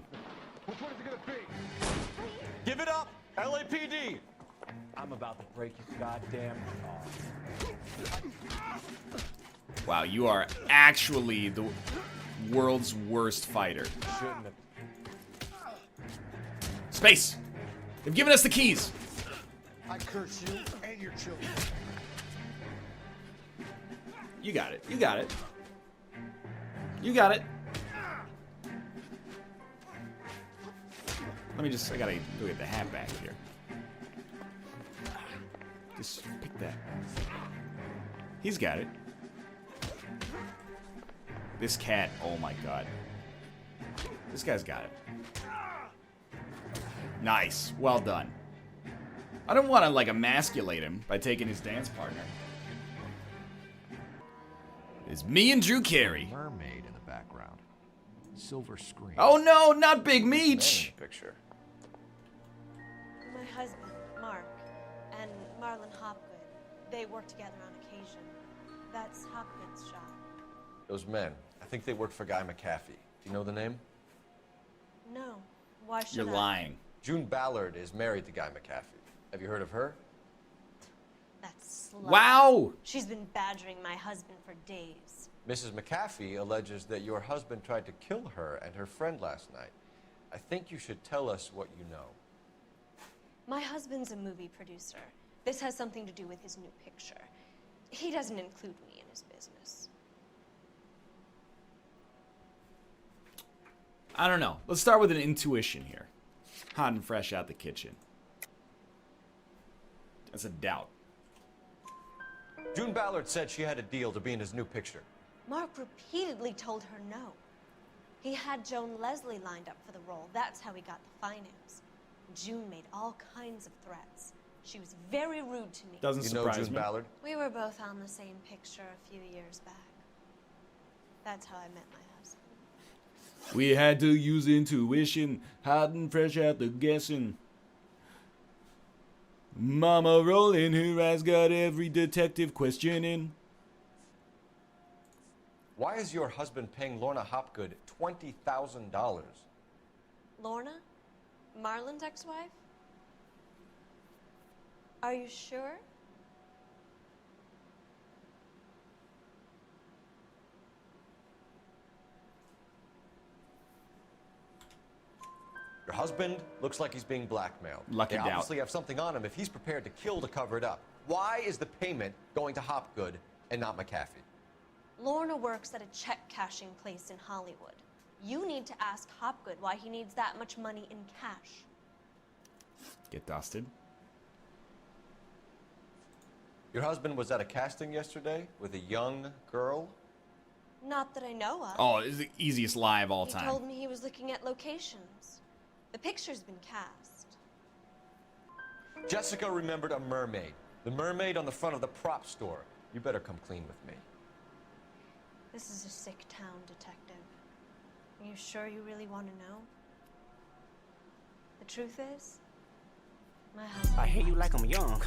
Give it up, LAPD! I'm about to break your goddamn car. Wow, you are actually the world's worst fighter. Shouldn't have. Space! They've given us the keys! I curse you and your children. You got it. You got it. You got it. Let me just, I gotta go get the hat back here. Just pick that. He's got it. This cat, oh my god. This guy's got it. Nice. Well done. I don't want to, like, emasculate him by taking his dance partner. It's me and Drew Carey. Mermaid in the background. Silver screen. Oh no, not Big Meech! Picture. My husband, Mark, and Marlon Hopgood, they work together on occasion. That's Hopgood's shop. Those men, I think they work for Guy McCaffrey. Do you know the name? No. Why should You're I? lying. June Ballard is married to Guy McCaffrey. Have you heard of her? That's slut. Wow! She's been badgering my husband for days. Mrs. McCaffrey alleges that your husband tried to kill her and her friend last night. I think you should tell us what you know. My husband's a movie producer. This has something to do with his new picture. He doesn't include me in his business. I don't know. Let's start with an intuition here. Hot and fresh out the kitchen. That's a doubt. June Ballard said she had a deal to be in his new picture. Mark repeatedly told her no. He had Joan Leslie lined up for the role. That's how he got the finance. June made all kinds of threats. She was very rude to me. Doesn't surprise June me. Ballard? We were both on the same picture a few years back. That's how I met my husband. We had to use intuition, hot and fresh out the guessing. Mama rolling her eyes got every detective questioning. Why is your husband paying Lorna Hopgood $20,000? Lorna? Marlon's ex-wife? Are you sure? Your husband looks like he's being blackmailed. Lucky they doubt. obviously have something on him if he's prepared to kill to cover it up. Why is the payment going to Hopgood and not McCaffrey? Lorna works at a check-cashing place in Hollywood. You need to ask Hopgood why he needs that much money in cash. Get dusted. Your husband was at a casting yesterday with a young girl? Not that I know of. Oh, it's the easiest lie of all He time. told me he was looking at locations. The picture's been cast. Jessica remembered a mermaid. The mermaid on the front of the prop store. You better come clean with me. This is a sick town, Detective. Are you sure you really want to know? The truth is, my husband... I hate you like I'm young.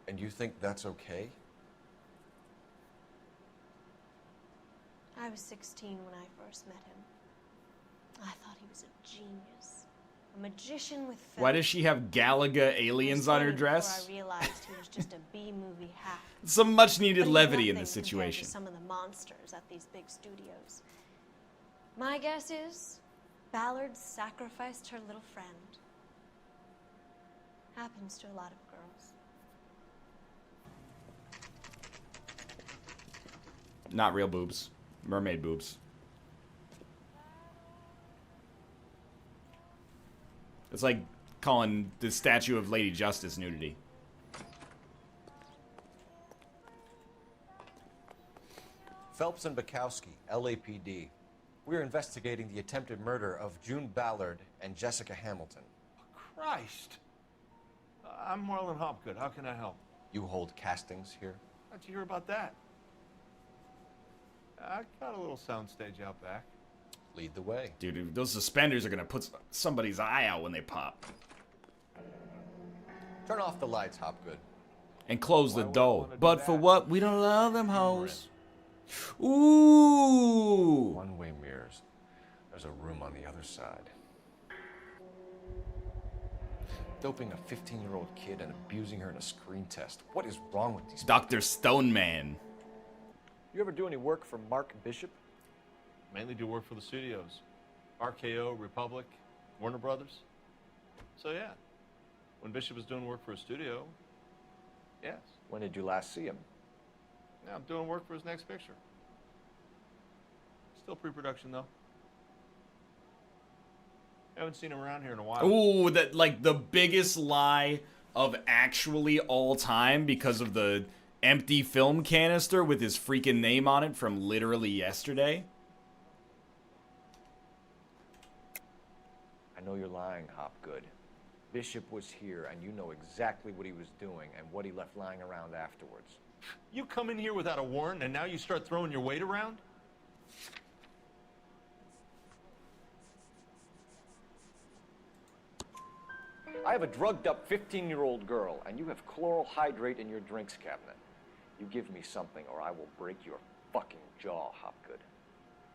And you think that's okay? I was 16 when I first met him. I thought he was a genius. A magician with Phelps. Why does she have Galaga aliens on her dress? I realized he was just a B-movie hack. Some much needed But he's levity in nothing this compared to situation. some of the monsters at these big studios. My guess is Ballard sacrificed her little friend. Happens to a lot of girls. Not real boobs. Mermaid boobs. It's like calling the statue of Lady Justice nudity. Phelps and Bukowski, LAPD. We're investigating the attempted murder of June Ballard and Jessica Hamilton. Christ. I'm Marlon Hopgood. How can I help? You hold castings here? How'd you hear about that? I got a little soundstage out back. Lead the way. Dude, those suspenders are gonna put somebody's eye out when they pop. Turn off the lights, Hopgood. And close the door. But for what? We don't allow them hoes. Ooh! One-way mirrors. There's a room on the other side. Doping a 15-year-old kid and abusing her in a screen test. What is wrong with these people? Dr. Stoneman. You ever do any work for Mark Bishop? Mainly do work for the studios. RKO, Republic, Warner Brothers. So yeah, when Bishop was doing work for a studio, yes. When did you last see him? Yeah, I'm doing work for his next picture. Still pre-production though. Haven't seen him around here in a while. Ooh, that like the biggest lie of actually all time because of the empty film canister with his freaking name on it from literally yesterday. I know you're lying, Hopgood. Bishop was here, and you know exactly what he was doing and what he left lying around afterwards. You come in here without a warrant, and now you start throwing your weight around? I have a drugged-up 15-year-old girl, and you have chloral hydrate in your drinks cabinet. You give me something, or I will break your fucking jaw, Hopgood.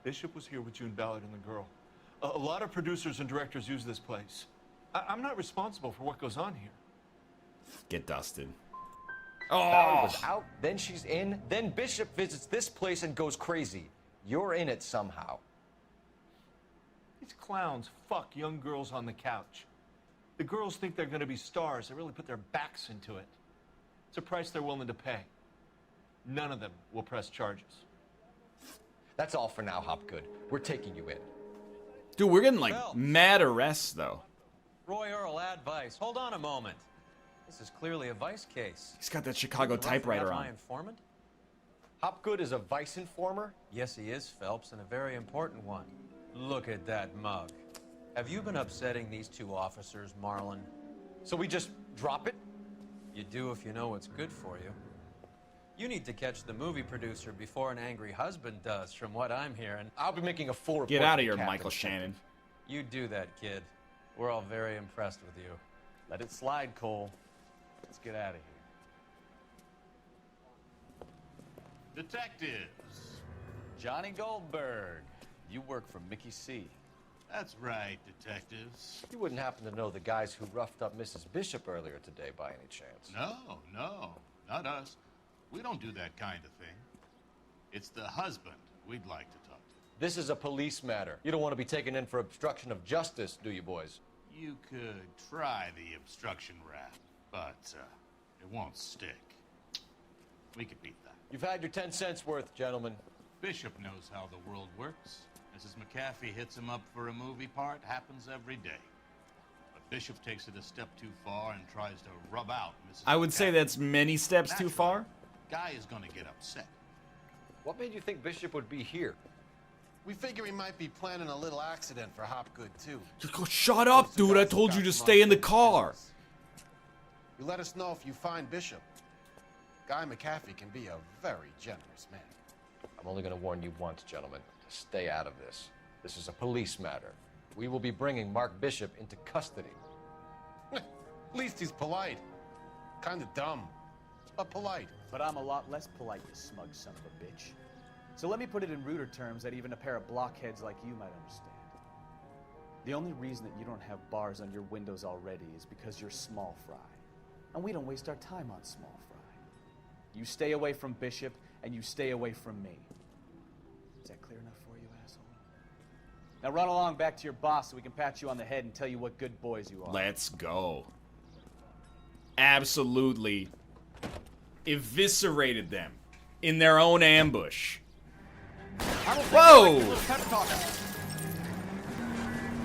Bishop was here with June Ballard and the girl. A lot of producers and directors use this place. I'm not responsible for what goes on here. Get dusted. Ballard was out, then she's in, then Bishop visits this place and goes crazy. You're in it somehow. These clowns fuck young girls on the couch. The girls think they're going to be stars. They really put their backs into it. It's a price they're willing to pay. None of them will press charges. That's all for now, Hopgood. We're taking you in. Dude, we're getting like mad arrests though. Roy Earl, advice. Hold on a moment. This is clearly a vice case. He's got that Chicago typewriter on. My informant? Hopgood is a vice informer? Yes, he is, Phelps, and a very important one. Look at that mug. Have you been upsetting these two officers, Marlon? So we just drop it? You do if you know what's good for you. You need to catch the movie producer before an angry husband does, from what I'm hearing. I'll be making a full report. Get out of here, Michael Shannon. You do that, kid. We're all very impressed with you. Let it slide, Cole. Let's get out of here. Detectives. Johnny Goldberg. You work for Mickey C. That's right, detectives. You wouldn't happen to know the guys who roughed up Mrs. Bishop earlier today by any chance? No, not us. We don't do that kind of thing. It's the husband we'd like to talk to. This is a police matter. You don't want to be taken in for obstruction of justice, do you, boys? You could try the obstruction rap, but it won't stick. We could beat that. You've had your 10 cents worth, gentlemen. Bishop knows how the world works. Mrs. McAfee hits him up for a movie part, happens every day. But Bishop takes it a step too far and tries to rub out Mrs. I would say that's many steps too far. Guy is gonna get upset. What made you think Bishop would be here? We figure he might be planning a little accident for Hopgood, too. Just go, shut up, dude. I told you to stay in the car. You let us know if you find Bishop. Guy McAfee can be a very generous man. I'm only going to warn you once, gentlemen. To stay out of this. This is a police matter. We will be bringing Mark Bishop into custody. At least he's polite. Kind of dumb, but polite. But I'm a lot less polite, you smug son of a bitch. So let me put it in ruder terms that even a pair of blockheads like you might understand. The only reason that you don't have bars on your windows already is because you're small fry. And we don't waste our time on small fry. You stay away from Bishop, and you stay away from me. Is that clear enough for you, asshole? Now run along back to your boss so we can pat you on the head and tell you what good boys you are. Let's go. Absolutely eviscerated them in their own ambush. Whoa!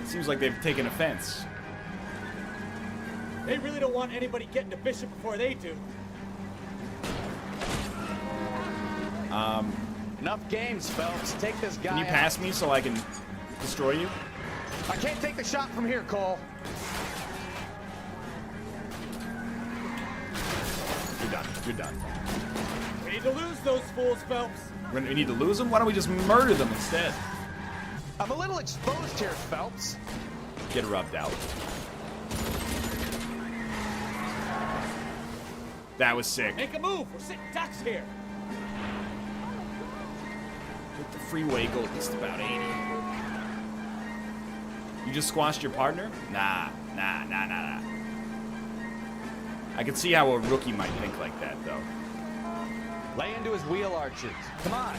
Seems like they've taken offense. They really don't want anybody getting to Bishop before they do. Enough games, Phelps. Take this guy Can you pass me so I can destroy you? I can't take the shot from here, Cole. You're done. You're done. We need to lose those fools, Phelps. We need to lose them? Why don't we just murder them instead? I'm a little exposed here, Phelps. Get rubbed out. That was sick. Make a move. We're sitting ducks here. Let the freeway go at least about 80. You just squashed your partner? Nah. I can see how a rookie might think like that, though. Lay into his wheel arches. Come on.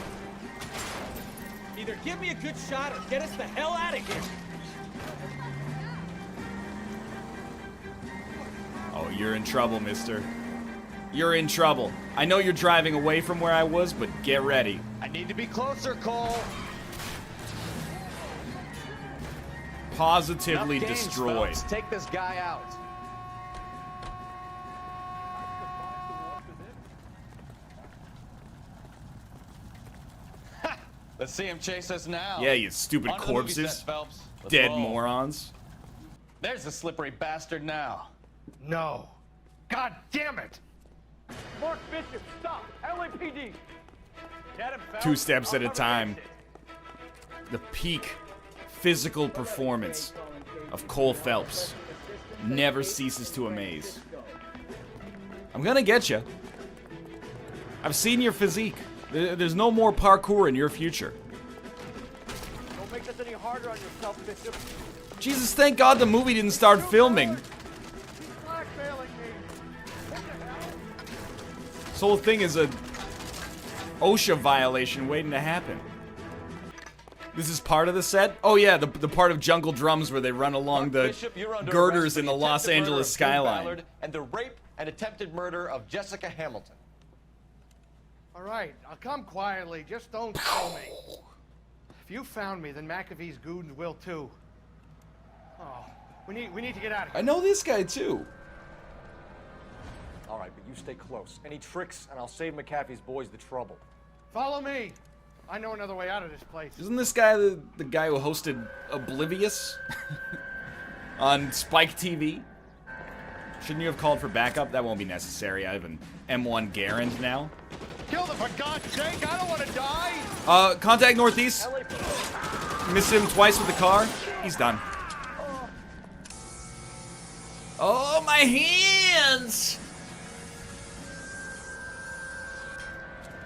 Either give me a good shot or get us the hell out of here. Oh, you're in trouble, mister. You're in trouble. I know you're driving away from where I was, but get ready. I need to be closer, Cole. Positively Enough games, destroyed. Phelps. Take this guy out. Let's see him chase us now. Yeah, you stupid Onto the movie corpses. set, Phelps. Let's Dead roll. morons. There's the slippery bastard now. No. God damn it! Mark Bishop, stop. LAPD. Get him, Phelps. 2 steps at a I'll cover time. that shit. The peak physical performance of Cole Phelps never ceases to amaze. I'm gonna get you. I've seen your physique. There's no more parkour in your future. Don't make this any harder on yourself, Bishop. Jesus, thank God the movie didn't start filming. Blackmailing me. What the hell? This whole thing is a OSHA violation waiting to happen. This is part of the set? Oh yeah, the part of Jungle Drums where they run along the Bishop, you're under girders arrest for in the the Los attempted murder Angeles of Drew skyline. Ballard and the rape and attempted murder of Jessica Hamilton. All right, I'll come quietly. Just don't kill me. If you found me, then McAfee's goons will too. Oh, we need to get out of here. I know this guy too. All right, but you stay close. Any tricks, and I'll save McAfee's boys the trouble. Follow me. I know another way out of this place. Isn't this guy the guy who hosted Oblivious on Spike TV? Shouldn't you have called for backup? That won't be necessary. I have an M1 Garand now. Kill them, for God's sake! I don't want to die! Contact Northeast. Missed him twice with the car. He's done. Oh, my hands!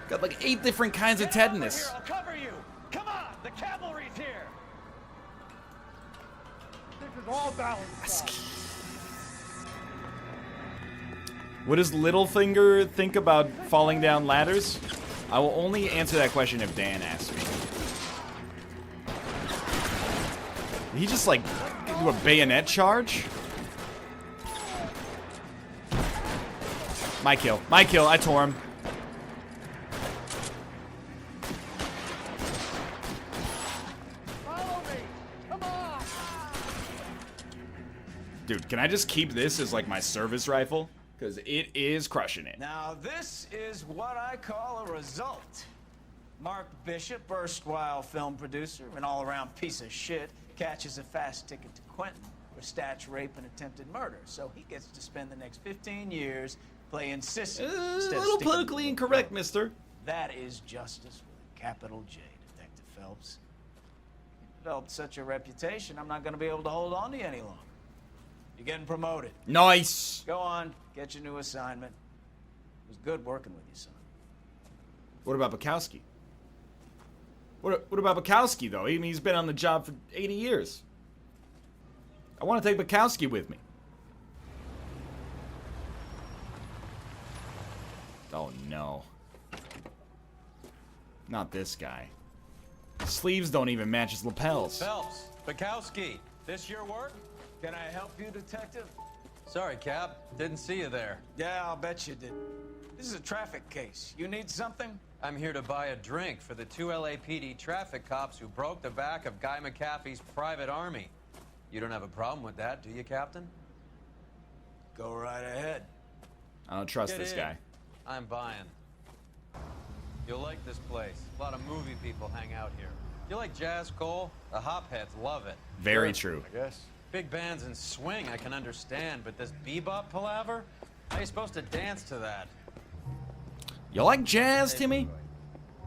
Got like 8 different kinds of tetanus. I'll cover you. Come on, the cavalry's here. This is all balanced. What does Littlefinger think about falling down ladders? I will only answer that question if Dan asks me. Did he just like do a bayonet charge? My kill. My kill. I tore him. Follow me. Come on. Dude, can I just keep this as like my service rifle? Because it is crushing it. Now, this is what I call a result. Mark Bishop, erstwhile film producer, an all-around piece of shit, catches a fast ticket to Quentin for statch rape and attempted murder. So he gets to spend the next 15 years playing sissy. A instead of little sticking politically to the incorrect, road. mister. That is justice with a capital J, Detective Phelps. You developed such a reputation, I'm not going to be able to hold on to you any longer. You're getting promoted. Nice. Go on, get your new assignment. It was good working with you, son. What about Bukowski? What about Bukowski, though? I mean, he's been on the job for 80 years. I want to take Bukowski with me. Oh, no. Not this guy. His sleeves don't even match his lapels. Phelps, Bukowski, this your work? Can I help you, Detective? Sorry, Cap. Didn't see you there. Yeah, I'll bet you did. This is a traffic case. You need something? I'm here to buy a drink for the 2 LAPD traffic cops who broke the back of Guy McAfee's private army. You don't have a problem with that, do you, Captain? Go right ahead. I don't trust Get this in. guy. I'm buying. You'll like this place. A lot of movie people hang out here. You like jazz, Cole? The hopheads love it. Very true. I guess. Big bands and swing I can understand, but this bebop palaver? How are you supposed to dance to that? You like jazz, Timmy?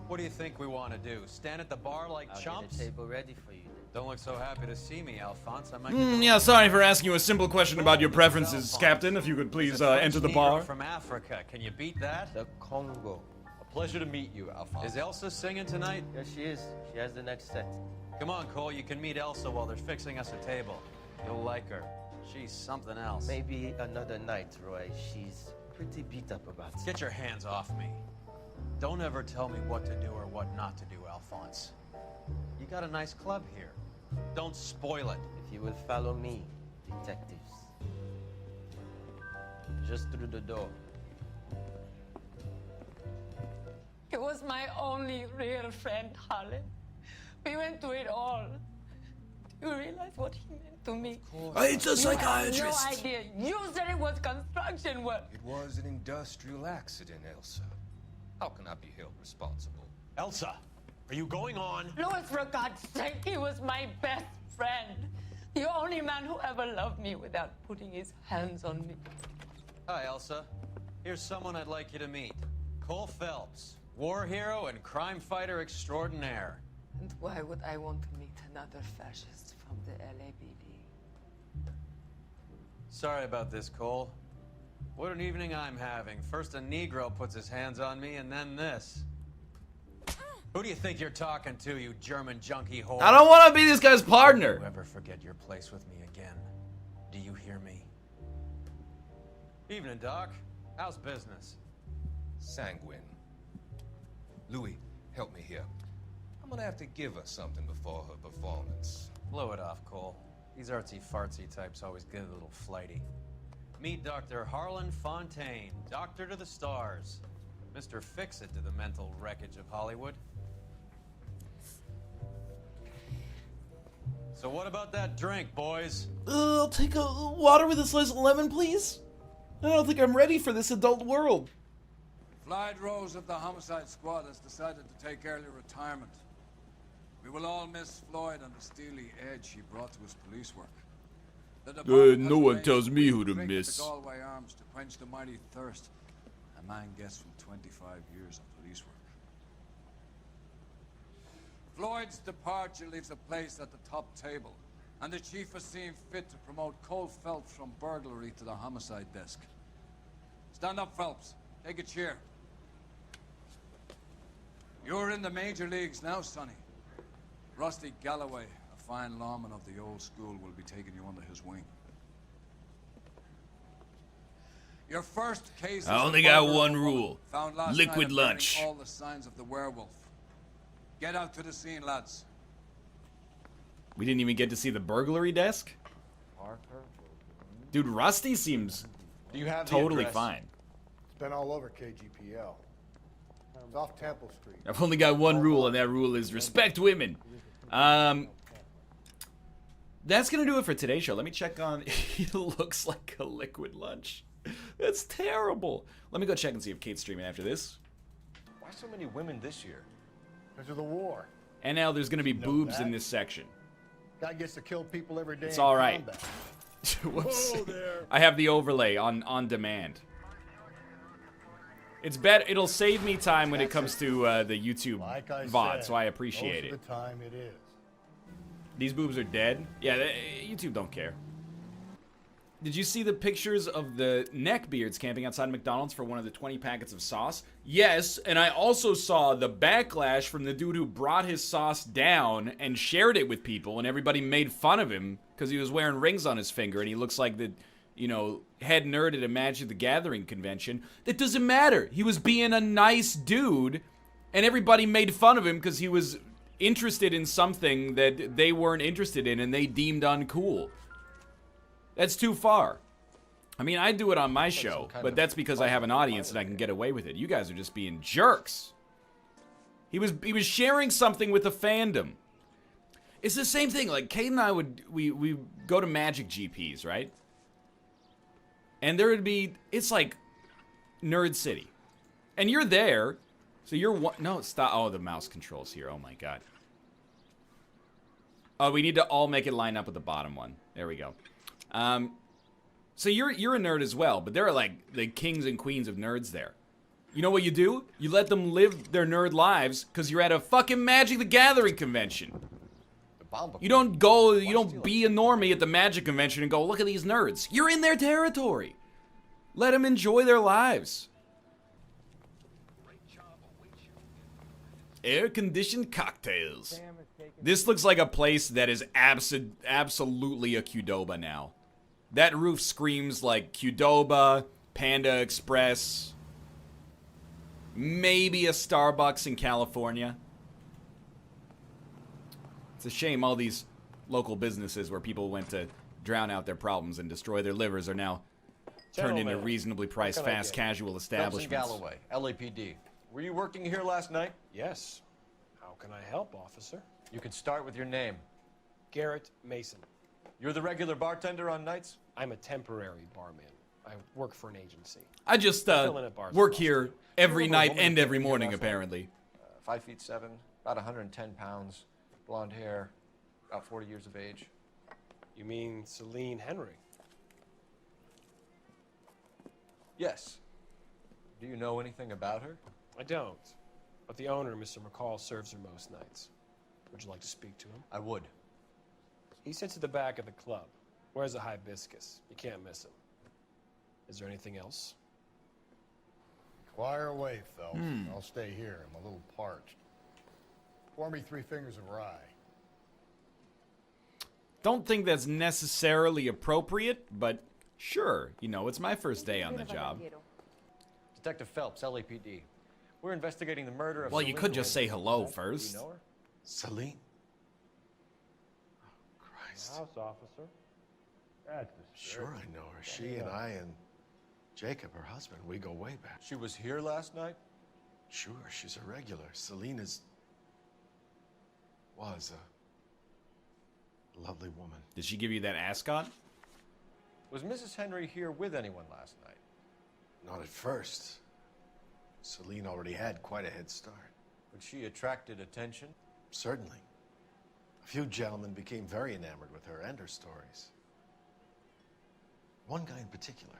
What do you think we want to do? Stand at the bar like chumps? Get a table ready for you. Don't look so happy to see me, Alphonse. I might Yeah, sorry for asking you a simple question about your preferences, Captain. If you could please enter the bar. From Africa. Can you beat that? The Congo. A pleasure to meet you, Alphonse. Is Elsa singing tonight? Yes, she is. She has the next set. Come on, Cole. You can meet Elsa while they're fixing us a table. You'll like her. She's something else. Maybe another night, Roy. She's pretty beat up about it. Get your hands off me. Don't ever tell me what to do or what not to do, Alphonse. You got a nice club here. Don't spoil it. If you will follow me, detectives. Just through the door. He was my only real friend, Harlan. We went through it all. Do you realize what he meant to me? It's a psychiatrist. You have no idea. You said it was construction work. It was an industrial accident, Elsa. How can I be held responsible? Elsa, are you going on? Louis, for God's sake, he was my best friend. The only man who ever loved me without putting his hands on me. Hi, Elsa. Here's someone I'd like you to meet. Cole Phelps, war hero and crime fighter extraordinaire. And why would I want to meet another fascist from the LAPD? Sorry about this, Cole. What an evening I'm having. First a Negro puts his hands on me, and then this. Who do you think you're talking to, you German junkie whore? I don't want to be this guy's partner. Don't you ever forget your place with me again. Do you hear me? Evening, Doc. How's business? Sanguine. Louis, help me here. I'm gonna have to give her something before her performance. Blow it off, Cole. These artsy-fartsy types always get a little flighty. Meet Dr. Harlan Fontaine, doctor to the stars. Mr. Fix-It to the mental wreckage of Hollywood. So what about that drink, boys? I'll take a water with a slice of lemon, please. I don't think I'm ready for this adult world. Floyd Rose of the Homicide Squad has decided to take early retirement. We will all miss Floyd and the steely edge he brought to his police work. No one tells me who to miss. The Galway Arms to quench the mighty thirst a man gets from 25 years of police work. Floyd's departure leaves a place at the top table, and the chief has seen fit to promote Cole Phelps from burglary to the Homicide Desk. Stand up, Phelps. Take a chair. You're in the major leagues now, Sonny. Rusty Galloway, a fine lawman of the old school, will be taking you under his wing. Your first case is I only got one rule. Liquid lunch. All the signs of the werewolf. Get out to the scene, lads. We didn't even get to see the burglary desk? Dude, Rusty seems Do you have the totally address? fine. It's been all over KGPL. It's off Temple Street. I've only got one rule, and that rule is respect women. That's gonna do it for today's show. Let me check on. He looks like a liquid lunch. That's terrible. Let me go check and see if Kate's streaming after this. Why so many women this year? Because of the war. And now there's gonna be Know boobs that. in this section. Guy gets to kill people every day. It's in all right. combat. Whoops. Whoa there. I have the overlay on demand. It's better. It'll save me time when it comes to the YouTube Like I VOD, said, so I appreciate most it. of the time it is. These boobs are dead? Yeah, YouTube don't care. Did you see the pictures of the neckbeards camping outside McDonald's for one of the 20 packets of sauce? Yes, and I also saw the backlash from the dude who brought his sauce down and shared it with people, and everybody made fun of him because he was wearing rings on his finger and he looks like the, you know, head nerd at a Magic the Gathering convention. That doesn't matter. He was being a nice dude, and everybody made fun of him because he was interested in something that they weren't interested in and they deemed uncool. That's too far. I mean, I do it on my show, but that's because I have an audience and I can get away with it. You guys are just being jerks. He was sharing something with the fandom. It's the same thing. Like, Kate and I we go to Magic GPs, right? And there would be, it's like Nerd City. And you're there, so you're no, stop. Oh, the mouse controls here. Oh my god. Oh, we need to all make it line up with the bottom one. There we go. So you're a nerd as well, but there are like the kings and queens of nerds there. You know what you do? You let them live their nerd lives because you're at a fucking Magic the Gathering convention. You don't be a normie at the Magic convention and go, look at these nerds. You're in their territory. Let them enjoy their lives. Air-conditioned cocktails. This looks like a place that is absolutely a Qdoba now. That roof screams like Qdoba, Panda Express, maybe a Starbucks in California. It's a shame all these local businesses where people went to drown out their problems and destroy their livers are now turned into reasonably priced fast casual establishments. Galloway, LAPD. Were you working here last night? Yes. How can I help, officer? You can start with your name. Garrett Mason. You're the regular bartender on nights? I'm a temporary barman. I work for an agency. I just work here every night and every morning, apparently. 5'7", about 110 pounds, blonde hair, about 40 years of age. You mean Celine Henry? Yes. Do you know anything about her? I don't. But the owner, Mr. McCall, serves her most nights. Would you like to speak to him? I would. He sits at the back of the club. Wears a hibiscus. You can't miss him. Is there anything else? Inquire away, Phelps. I'll stay here. I'm a little parched. Pour me 3 fingers of rye. Don't think that's necessarily appropriate, but sure. You know, it's my first day on the job. Detective Phelps, LAPD. We're investigating the murder of... Well, you could just say hello first. Do you know her? Celine? Oh, Christ. House officer. That's Sure I know her. She and I and Jacob, her husband, we go way back. She was here last night? Sure, she's a regular. Celine was a lovely woman. Did she give you that ascot? Was Mrs. Henry here with anyone last night? Not at first. Celine already had quite a head start. But she attracted attention? Certainly. A few gentlemen became very enamored with her and her stories. One guy in particular.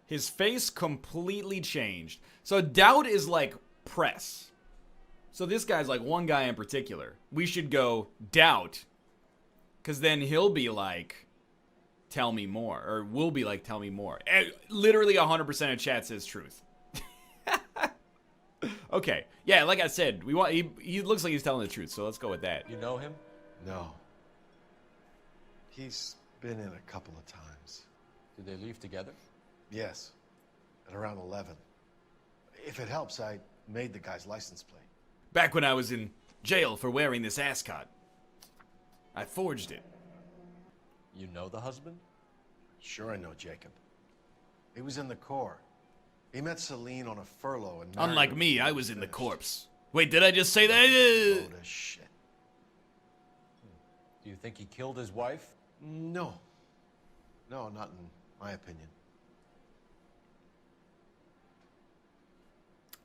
His face completely changed. So doubt is like press. So this guy's like one guy in particular. We should go doubt. Because then he'll be like, tell me more. Or we'll be like, tell me more. Literally 100% of chat says truth. Okay. Yeah, like I said, we want. He looks like he's telling the truth, so let's go with that. You know him? No. He's been in a couple of times. Did they leave together? Yes. At around 11. If it helps, I made the guy's license plate. Back when I was in jail for wearing this ascot. I forged it. You know the husband? Sure I know Jacob. He was in the Corps. He met Celine on a furlough and unlike me, I was in the corpse. Wait, did I just say that? Load of shit. Do you think he killed his wife? No. No, not in my opinion.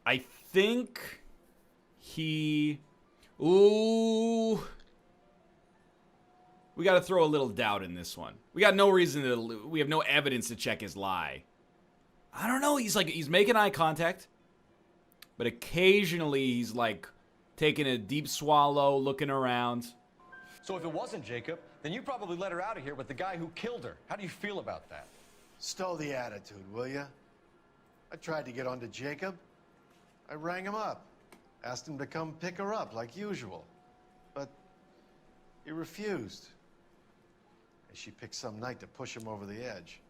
I think he... Ooh... We gotta throw a little doubt in this one. We got no reason to... We have no evidence to check his lie. I don't know, he's making eye contact. But occasionally he's like taking a deep swallow, looking around. So if it wasn't Jacob, then you probably let her out of here with the guy who killed her. How do you feel about that? Stow the attitude, will ya? I tried to get onto Jacob. I rang him up. Asked him to come pick her up like usual. But he refused. And she picked some night to push him over the edge.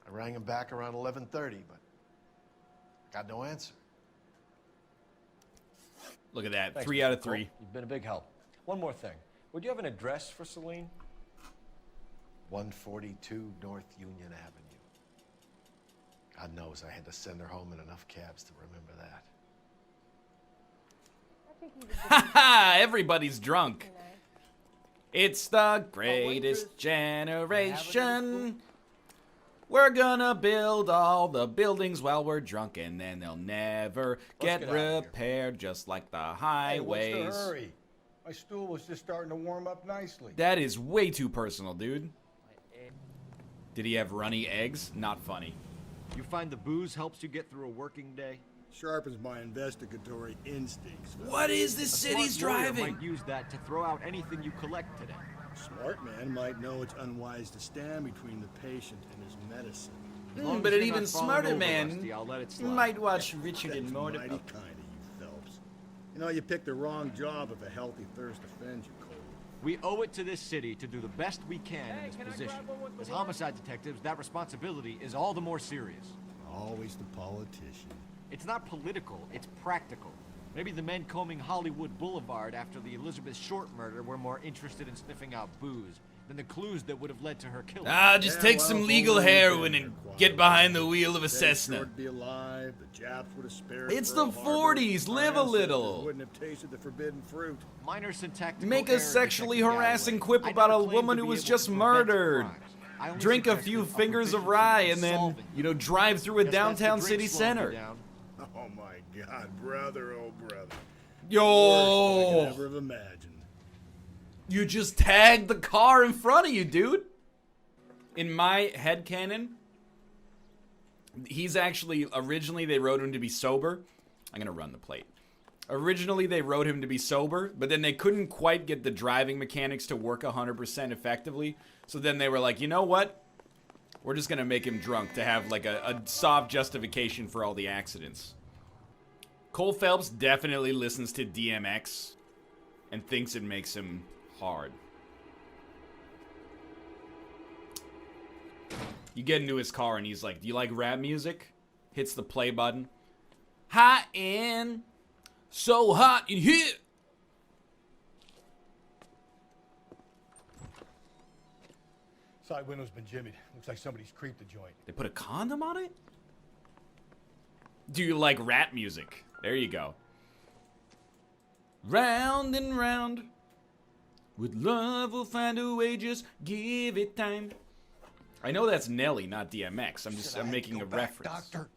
I rang him back around 11:30, but got no answer. Look at that. Thanks, 3 Mr. out of Cole. 3. You've been a big help. One more thing. Would you have an address for Celine? 142 North Union Avenue. God knows I had to send her home in enough cabs to remember that. Haha, everybody's drunk. It's the greatest generation. We're gonna build all the buildings while we're drunk, and then they'll never get repaired, just like the highways. Hey, what's the hurry? My stool was just starting to warm up nicely. That is way too personal, dude. Did he have runny eggs? Not funny. You find the booze helps you get through a working day? Sharpens my investigatory instincts. What is this city's driving? Might use that to throw out anything you collect today. A smart man might know it's unwise to stand between the patient and his medicine. But an even smarter man I'll let it slide. might watch Richard and Morty. Mighty kind of you, Phelps. You know, you picked the wrong job if a healthy thirst offends you, Cole. We owe it to this city to do the best we can in this position. As homicide detectives, that responsibility is all the more serious. Always the politician. It's not political, it's practical. Maybe the men combing Hollywood Boulevard after the Elizabeth Short murder were more interested in sniffing out booze than the clues that would have led to her killing. Just take some legal heroin and get behind the wheel of a Cessna. Be alive. The Japs would have spared. It's the 40s. Live a little. Wouldn't have tasted the forbidden fruit. Minor syntactical Make a sexually harassing quip about a woman who was just murdered. Drink a few fingers of rye and then, drive through a downtown city center. Oh my God, brother, oh brother. Yo! Worst I could ever have imagined. You just tagged the car in front of you, dude. In my headcanon, he's actually, originally they wrote him to be sober. I'm going to run the plate. Originally they wrote him to be sober, but then they couldn't quite get the driving mechanics to work 100% effectively. So then they were like, you know what? We're just going to make him drunk to have like a soft justification for all the accidents. Cole Phelps definitely listens to DMX and thinks it makes him hard. You get into his car and he's like, do you like rap music? Hits the play button. Hot in, so hot in here. Side window's been jimmied. Looks like somebody's creeped the joint. They put a condom on it? Do you like rap music? There you go. Round and round. With love we'll find a way, just give it time. I know that's Nelly, not DMX. I'm making a reference. Doctor?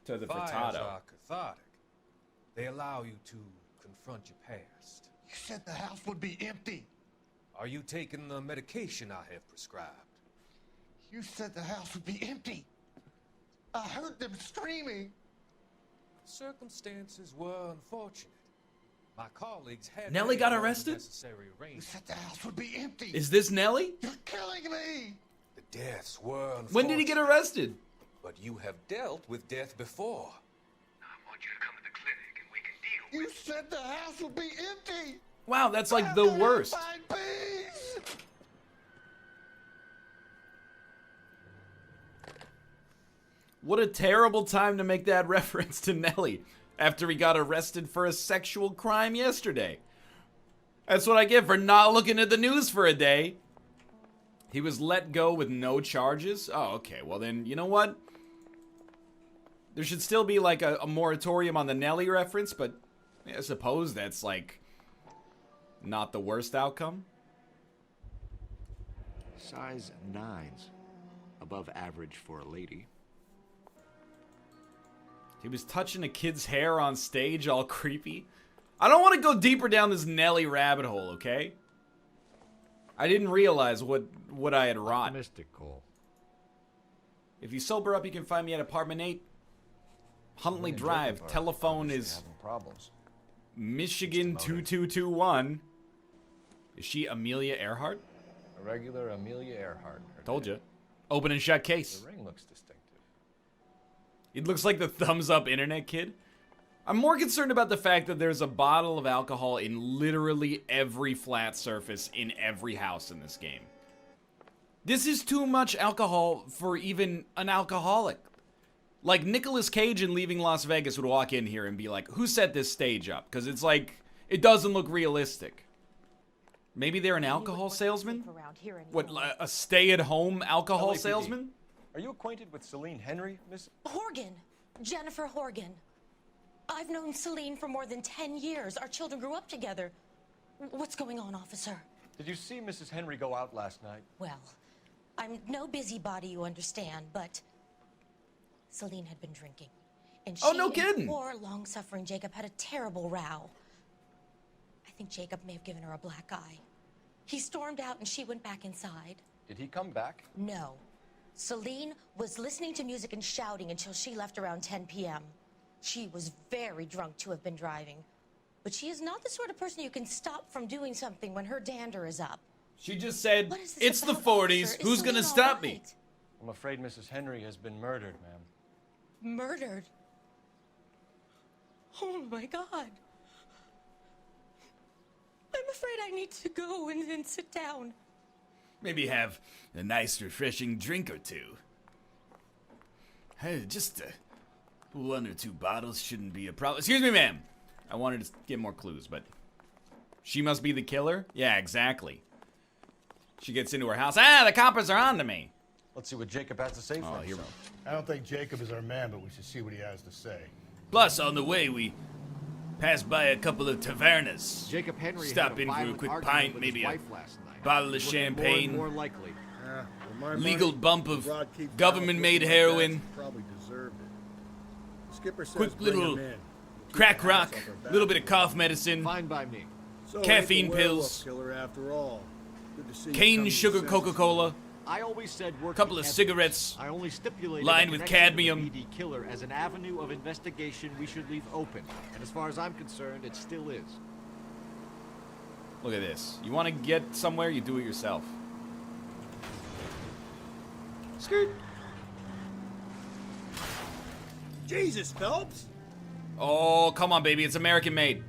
To the Fires frittata. are cathartic. They allow you to confront your past. You said the house would be empty. Are you taking the medication I have prescribed? You said the house would be empty. I heard them screaming. Circumstances were unfortunate. My colleagues had Nelly got made all arrested? necessary You arrangements. said the house would be empty. Is this Nelly? You're killing me. The deaths were unfortunate. When did he get arrested? But you have dealt with death before. I want you to come to the clinic and we can deal. You said the house would be empty. Wow, that's like the worst. Find peace. What a terrible time to make that reference to Nelly after he got arrested for a sexual crime yesterday. That's what I get for not looking at the news for a day. He was let go with no charges? Oh, okay. Well then, you know what? There should still be like a moratorium on the Nelly reference, but I suppose that's like not the worst outcome. Size 9s. Above average for a lady. He was touching a kid's hair on stage all creepy. I don't want to go deeper down this Nelly rabbit hole, okay? I didn't realize what I had wrought. Mystical. If you sober up, you can find me at apartment 8. Huntley Drive. Telephone is problems. Michigan 2221. Is she Amelia Earhart? A regular Amelia Earhart. Told you. Open and shut case. The ring looks distinctive. It looks like the thumbs up internet kid. I'm more concerned about the fact that there's a bottle of alcohol in literally every flat surface in every house in this game. This is too much alcohol for even an alcoholic. Like Nicolas Cage in Leaving Las Vegas would walk in here and be like, who set this stage up? Because it's like, it doesn't look realistic. Maybe they're an alcohol salesman? Around here What, anymore. a stay-at-home alcohol LAPD. salesman? Are you acquainted with Celine Henry, Miss? Horgan. Jennifer Horgan. I've known Celine for more than 10 years. Our children grew up together. What's going on, officer? Did you see Mrs. Henry go out last night? Well, I'm no busybody, you understand, but Celine had been drinking. And Oh, she no and kidding. poor, long-suffering Jacob had a terrible row. I think Jacob may have given her a black eye. He stormed out and she went back inside. Did he come back? No. Celine was listening to music and shouting until she left around 10 p.m. She was very drunk to have been driving. But she is not the sort of person you can stop from doing something when her dander is up. She just said, What is this it's the about, 40s, officer? Is who's gonna Celine stop all me? right? I'm afraid Mrs. Henry has been murdered, ma'am. Murdered? Oh my God. I'm afraid I need to go and sit down. Maybe have a nice, refreshing drink or two. Hey, just one or two bottles shouldn't be a problem. Excuse me, ma'am. I wanted to get more clues, but she must be the killer? Yeah, exactly. She gets into her house. Ah, the coppers are on to me. Let's see what Jacob has to say for here himself. I don't think Jacob is our man, but we should see what he has to say. Plus, on the way, we passed by a couple of tavernas. Jacob Henry Stop had a in for a violent quick argument pint, with maybe his a wife last night. bottle of Looking champagne. More likely. Legal bump of government-made heroin. Probably deserved it. Skipper says Quick bring little him in. Keep crack the house rock, off our back. little bit of cough medicine. Fine by me. So Caffeine ain't the werewolf pills. Killer after all. Good to see you Cane come to sugar your senses. Coca-Cola. I always said working Couple of ethics. cigarettes. I only stipulated lined the with connection cadmium. to the BD killer as an avenue of investigation we should leave open. And as far as I'm concerned, it still is. Look at this. You want to get somewhere, you do it yourself. Skirt. Jesus, Phelps! Oh, come on, baby. It's American made.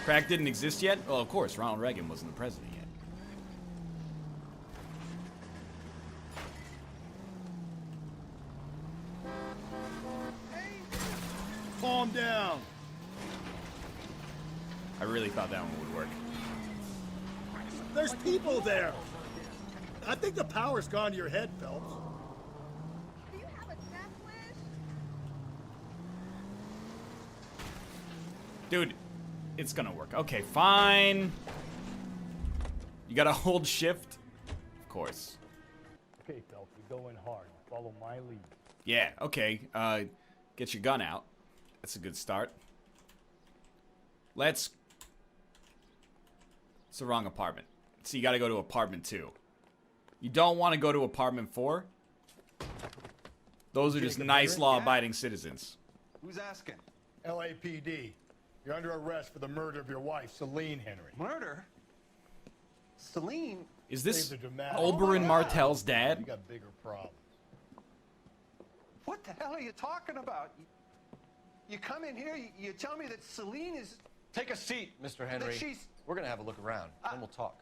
Crack didn't exist yet? Well, of course. Ronald Reagan wasn't the president yet. Calm down. I really thought that one would work. There's people there. I think the power's gone to your head, Phelps. Dude, it's gonna work. Okay, fine. You gotta hold shift? Of course. Okay, Phelps, we go in hard. Follow my lead. Yeah, okay. Get your gun out. That's a good start. It's the wrong apartment. So you gotta go to apartment 2. You don't want to go to apartment 4. Those are just nice, law-abiding citizens. Who's asking? LAPD. You're under arrest for the murder of your wife, Celine Henry. Murder? Celine? Is this Save the dramatic. Oberyn Martell's dad? You got bigger problems. What the hell are you talking about? You come in here, you tell me that Celine is... Take a seat, Mr. Henry. That she's... We're gonna have a look around, then we'll talk.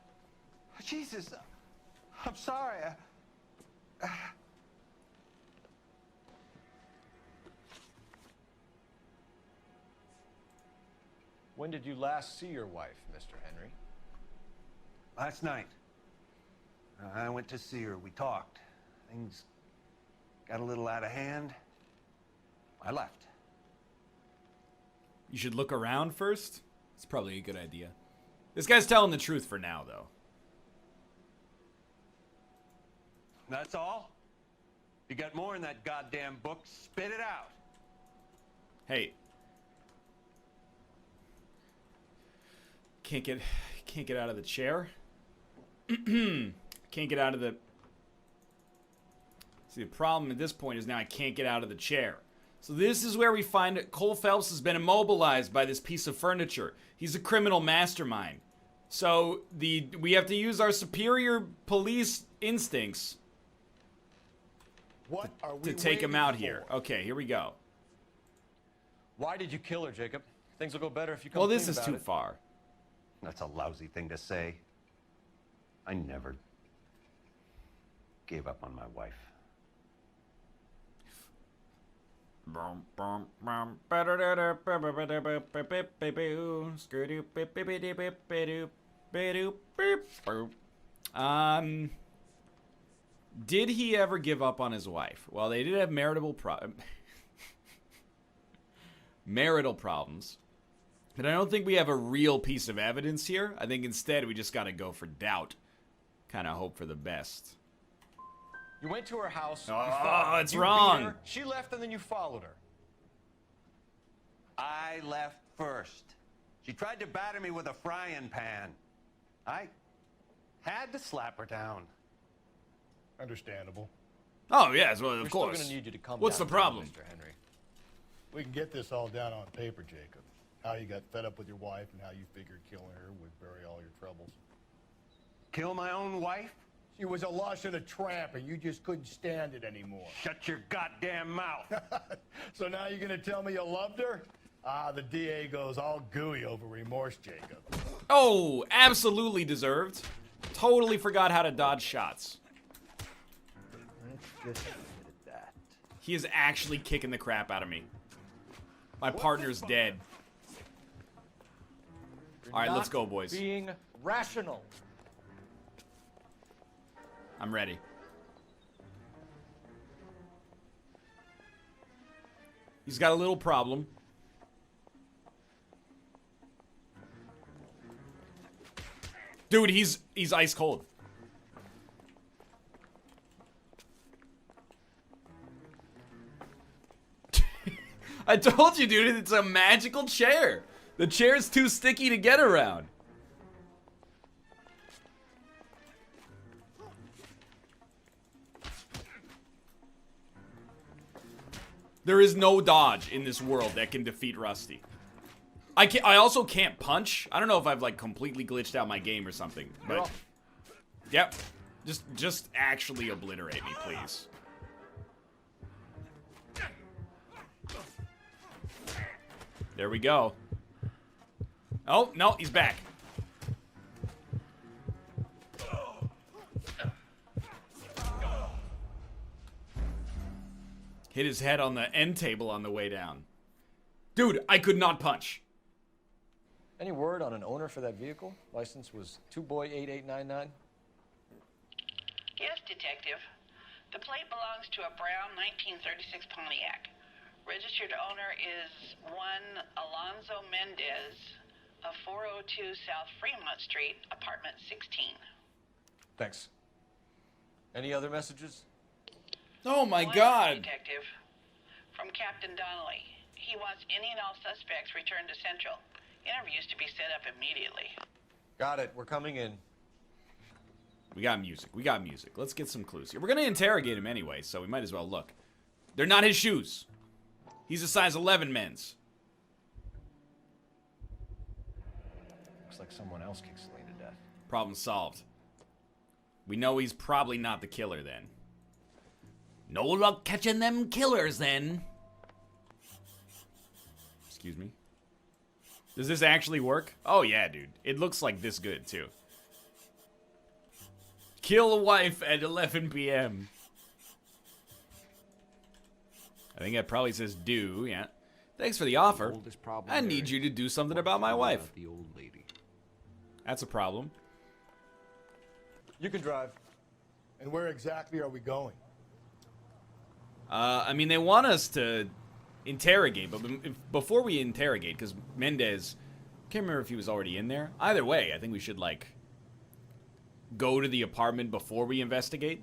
Jesus, I'm sorry. When did you last see your wife, Mr. Henry? Last night, I went to see her. We talked. Things got a little out of hand. I left. You should look around first? It's probably a good idea. This guy's telling the truth for now, though. That's all? You got more in that goddamn book, spit it out. Hey. Can't get out of the chair. Can't get out of the... See, the problem at this point is now I can't get out of the chair. So this is where we find that Cole Phelps has been immobilized by this piece of furniture. He's a criminal mastermind. So we have to use our superior police instincts to take him out here. Okay, here we go. Why did you kill her, Jacob? Things will go better if you come Well, this clean is about too it. far. That's a lousy thing to say. I never gave up on my wife. Did he ever give up on his wife? Well, they did have marital problems. But I don't think we have a real piece of evidence here. I think instead we just gotta go for doubt. Kind of hope for the best. You went to her house. Oh, it's you wrong. beat her, she left and then you followed her. I left first. She tried to batter me with a frying pan. I had to slap her down. Understandable. Oh, yes, well, of We're course. Still gonna need you to come What's the down, problem? Mr. Henry? We can get this all down on paper, Jacob. How you got fed up with your wife and how you figured killing her would bury all your troubles. Kill my own wife? She was a lush and a tramp, and you just couldn't stand it anymore. Shut your goddamn mouth. So now you're gonna tell me you loved her? The DA goes all gooey over remorse, Jacob. Oh, absolutely deserved. Totally forgot how to dodge shots. He is actually kicking the crap out of me. My partner's dead. All right, let's go, boys. Being rational. I'm ready. He's got a little problem. Dude, he's ice cold. I told you, dude, it's a magical chair. The chair's too sticky to get around. There is no dodge in this world that can defeat Rusty. I also can't punch. I don't know if I've like completely glitched out my game or something, but yep. Just actually obliterate me, please. There we go. Oh, no, he's back. Hit his head on the end table on the way down. Dude, I could not punch. Any word on an owner for that vehicle? License was 2boy8899. Yes, detective. The plate belongs to a brown 1936 Pontiac. Registered owner is one Alonzo Mendez of 402 South Fremont Street, apartment 16. Thanks. Any other messages? Oh my One, God. Detective. From Captain Donnelly. He wants any and all suspects returned to Central. Interviews to be set up immediately. Got it. We're coming in. We got music. We got music. Let's get some clues here. We're going to interrogate him anyway, so we might as well look. They're not his shoes. He's a size 11 men's. Looks like someone else kicked Celine to death. Problem solved. We know he's probably not the killer then. No luck catching them killers then. Excuse me. Does this actually work? Oh yeah, dude. It looks like this good too. Kill a wife at 11 p.m. I think that probably says do, yeah. Thanks for the offer. I need you to do something about my wife. The old lady. That's a problem. You can drive. And where exactly are we going? I mean, they want us to interrogate, but before we interrogate, because Mendez, can't remember if he was already in there. Either way, I think we should, like, go to the apartment before we investigate.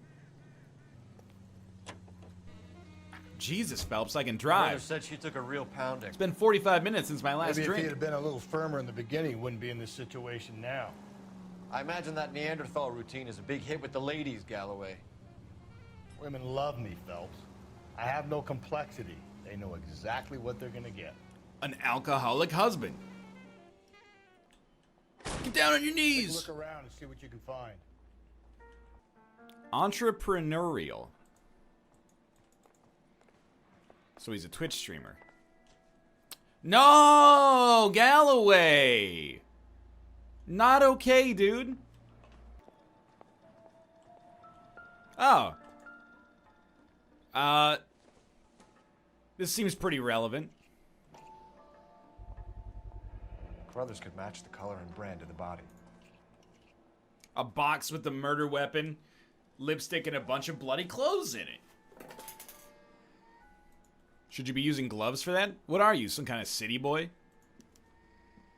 Jesus, Phelps, I can Mother drive. said she took a real pounding. It's been 45 minutes since my last Maybe drink. if he had been a little firmer in the beginning, he wouldn't be in this situation now. I imagine that Neanderthal routine is a big hit with the ladies, Galloway. Women love me, Phelps. I have no complexity. They know exactly what they're gonna get. An alcoholic husband. Get down on your knees. Look around and see what you can find. Entrepreneurial. So he's a Twitch streamer. No, Galloway. Not okay, dude. Oh. This seems pretty relevant. Carruthers could match the color and brand of the body. A box with the murder weapon, lipstick, and a bunch of bloody clothes in it. Should you be using gloves for that? What are you, some kind of city boy?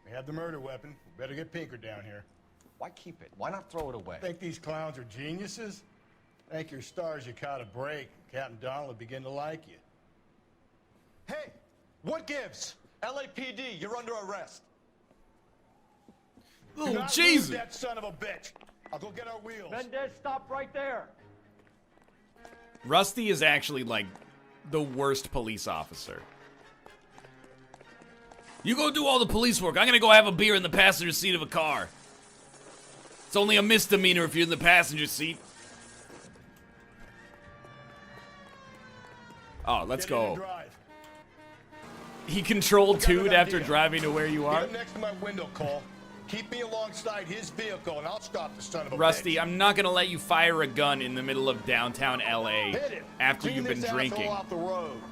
We have the murder weapon. We better get Pinker down here. Why keep it? Why not throw it away? Think these clowns are geniuses? Thank your stars you caught a break. Captain Donald will begin to like you. Hey, what gives? LAPD, you're under arrest. Do Oh, not Jesus. lose that son of a bitch. I'll go get our wheels. Mendez, stop right there. Rusty is actually, like, the worst police officer. You go do all the police work. I'm gonna go have a beer in the passenger seat of a car. It's only a misdemeanor if you're in the passenger seat. Oh, let's go. He controlled Toot after driving to where you are. Get him next to my window, Cole. Keep me alongside his vehicle, and I'll stop the son of a Rusty, bitch. I'm not gonna let you fire a gun in the middle of downtown LA Hit him. after Clean you've been this asshole drinking. off the road.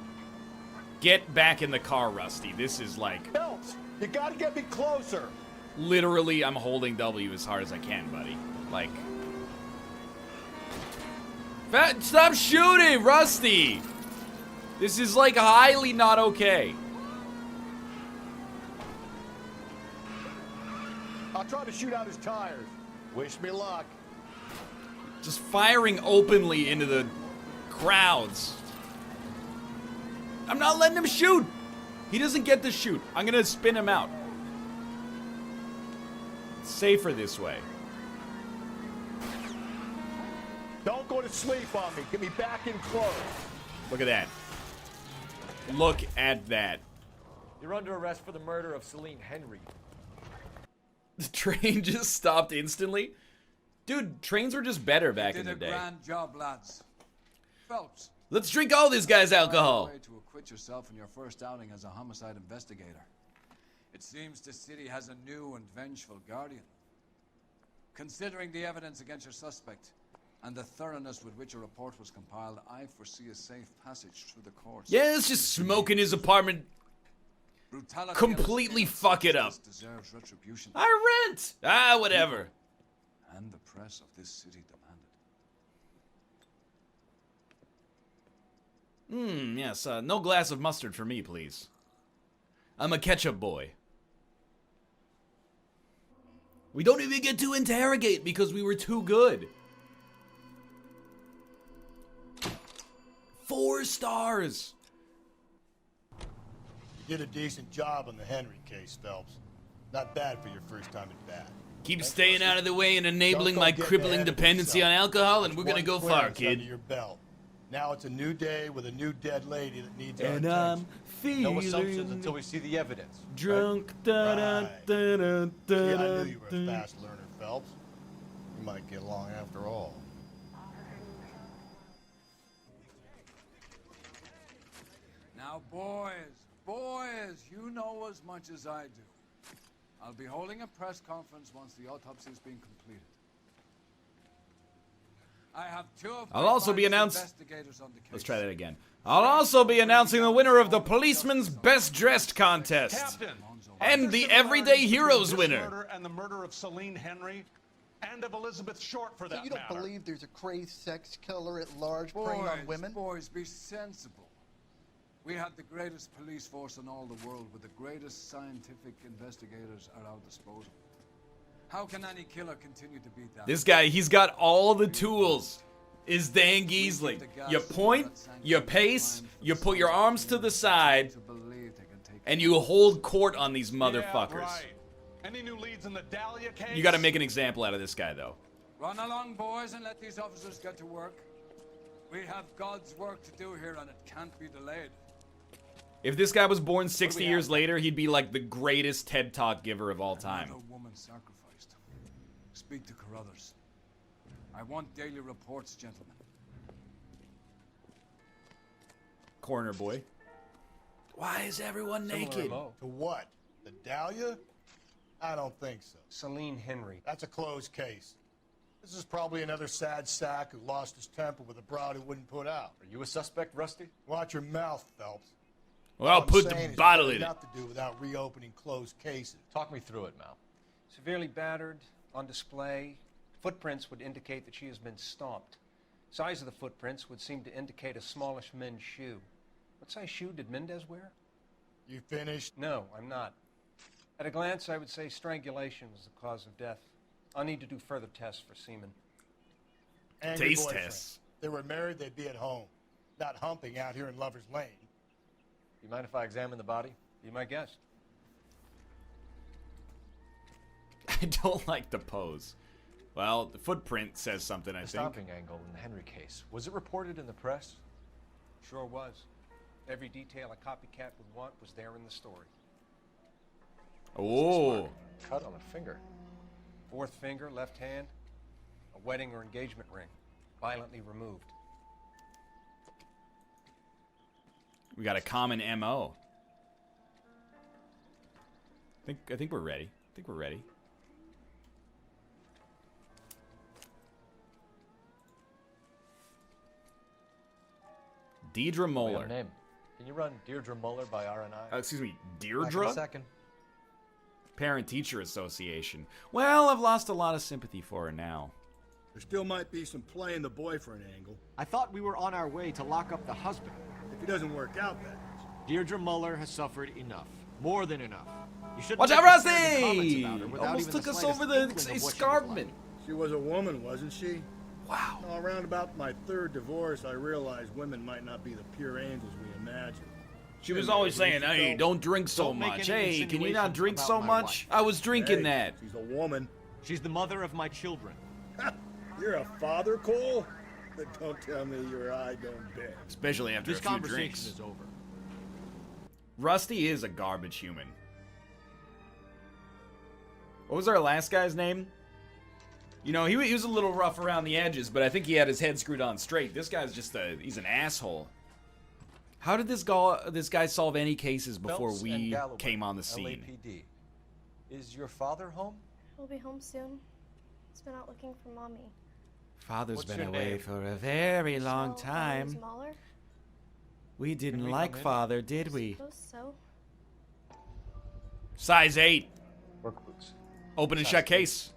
Get back in the car, Rusty. This is like, Phelps, you gotta get me closer. literally, I'm holding W as hard as I can, buddy. Like, stop shooting, Rusty! This is like highly not okay. I'll try to shoot out his tires. Wish me luck. Just firing openly into the crowds. I'm not letting him shoot. He doesn't get to shoot. I'm gonna spin him out. It's safer this way. Don't go to sleep on me. Get me back in close. Look at that. Look at that. You're under arrest for the murder of Celine Henry. The train just stopped instantly. Dude, trains were just better back in the Did day. a grand job, lads. Phelps. Let's drink all this guy's alcohol. Way to acquit yourself in your first outing as a homicide investigator. It seems the city has a new and vengeful guardian. Considering the evidence against your suspect and the thoroughness with which a report was compiled, I foresee a safe passage through the courts. Yeah, let's just smoke in his apartment. Brutality Completely fuck it up. deserves retribution. I rent. Ah, whatever. And the press of this city demanded. Yes, no glass of mustard for me, please. I'm a ketchup boy. We don't even get to interrogate because we were too good. 4 stars. You did a decent job on the Henry case, Phelps. Not bad for your first time at bat. Keep staying out of the way and enabling Don't my get crippling ahead of dependency yourself. on alcohol, and That's we're gonna one go far, clearance kid. under your belt. Now it's a new day with a new dead lady that needs our And attention. I'm feeling No assumptions until we see the evidence. drunk. See, I knew you were a fast learner, Phelps. You might get along after all. Now, boys, you know as much as I do. I'll be holding a press conference once the autopsy has been completed. I have 2 of I'll my also be finest announced. investigators on the case. Let's try that again. I'll also be announcing the winner of the Policeman's Best Dressed contest. Captain, And the Everyday Heroes winner. Murder and the murder of Celine Henry and of Elizabeth Short, for that So you don't matter. believe there's a crazed sex killer at large preying on women? Boys, be sensible. We have the greatest police force in all the world with the greatest scientific investigators at our disposal. How can any killer continue to beat that? This guy, he's got all the tools. Is Dan Giesling. You point, you pace, you put your arms to the side, and you hold court on these motherfuckers. Yeah, right. Any new leads in the Dahlia case? You gotta make an example out of this guy, though. Run along, boys, and let these officers get to work. We have God's work to do here, and it can't be delayed. If this guy was born 60 years later, he'd be like the greatest TED Talk giver of all time. Another woman sacrificed. Speak to Carruthers. I want daily reports, gentlemen. Corner boy. Why is everyone naked? To what? The Dahlia? I don't think so. Celine Henry. That's a closed case. This is probably another sad sack who lost his temper with a broad who wouldn't put out. Are you a suspect, Rusty? Watch your mouth, Phelps. Well, I'll put the bottle in it. Enough to do without reopening closed cases. Talk me through it, Mal. Severely battered, on display. Footprints would indicate that she has been stomped. Size of the footprints would seem to indicate a smallish men's shoe. What size shoe did Mendez wear? You finished? No, I'm not. At a glance, I would say strangulation was the cause of death. I'll need to do further tests for semen. And taste tests. If they were married, they'd be at home, not humping out here in Lover's Lane. You mind if I examine the body? Be my guest. I don't like the pose. Well, the footprint says something, I The think. stomping angle in the Henry case. Was it reported in the press? Sure was. Every detail a copycat would want was there in the story. Oh. Cut on a finger. Fourth finger, left hand, a wedding or engagement ring, violently removed. We got a common MO. I think we're ready. I think we're ready. Deirdre Moeller. Name. Can you run Deirdre Muller by RNI? Excuse me, Back in Deirdre? a second. Parent-Teacher Association. Well, I've lost a lot of sympathy for her now. There still might be some playing the boyfriend angle. I thought we were on our way to lock up the husband. If he doesn't work out, that is. Deirdre Muller has suffered enough. More than enough. You shouldn't Watch make out, disturbing comments Rusty! about her without Almost even took us slightest over the inkling of what she was escarpment. like. She was a woman, wasn't she? Wow. No, around about my third divorce, I realized women might not be the pure angels we imagine. She was always saying, hey, don't drink so Don't make much. any Hey, can you not insinuations drink about so my much? wife. I was drinking Hey, that. She's a woman. She's the mother of my children. You're a father, Cole? But don't tell me your eye don't bend. Especially after This a few conversation drinks. is over. Rusty is a garbage human. What was our last guy's name? You know, he was a little rough around the edges, but I think he had his head screwed on straight. This guy's just he's an asshole. How did this guy solve any cases before Phelps and we Galloway, came on the scene? LAPD. Is your father home? He'll be home soon. He's been out looking for Mommy. Father's What's been your away name? for a very long So, time. Mahler? We didn't we like come in? Father, did we? Suppose so. Size 8. Work boots. Open and Size shut 8. case.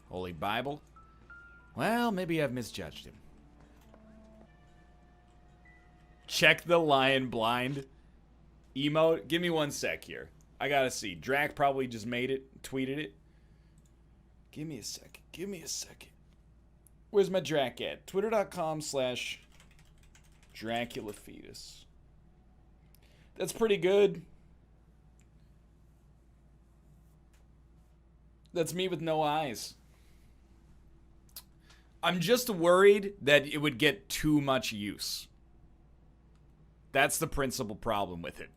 Holy Bible. Well, maybe I've misjudged him. Check the lionBlind emote. Give me 1 sec here. I gotta see. Drac probably just made it, tweeted it. Give me a second. Give me a second. Where's my Drac at? Twitter.com/DraculaFetus. That's pretty good. That's me with no eyes. I'm just worried that it would get too much use. That's the principal problem with it.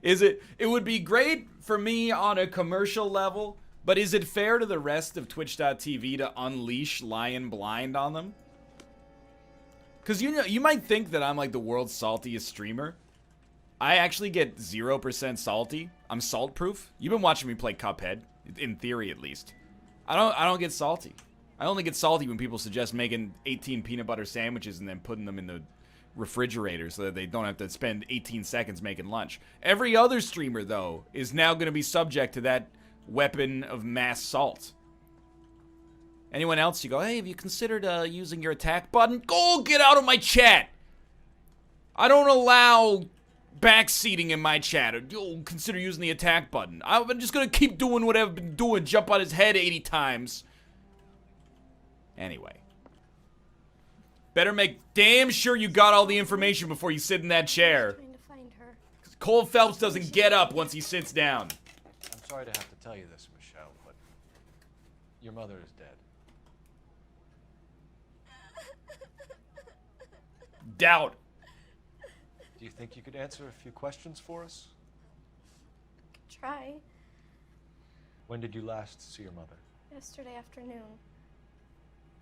It would be great for me on a commercial level, but is it fair to the rest of Twitch.tv to unleash lionBlind on them? Because you might think that I'm like the world's saltiest streamer. I actually get 0% salty. I'm salt proof. You've been watching me play Cuphead, in theory at least. I don't get salty. I only get salty when people suggest making 18 peanut butter sandwiches and then putting them in the refrigerator so that they don't have to spend 18 seconds making lunch. Every other streamer, though, is now going to be subject to that weapon of mass salt. Anyone else, you go, hey, have you considered using your attack button? Go get out of my chat! I don't allow backseating in my chat. You'll consider using the attack button. I'm just going to keep doing what I've been doing, jump on his head 80 times. Anyway. Better make damn sure you got all the information before you sit in that chair. Trying to find her. Cole Phelps doesn't get up once he sits down. I'm sorry to have to tell you this, Michelle, but your mother is dead. Doubt. Do you think you could answer a few questions for us? Could try. When did you last see your mother? Yesterday afternoon.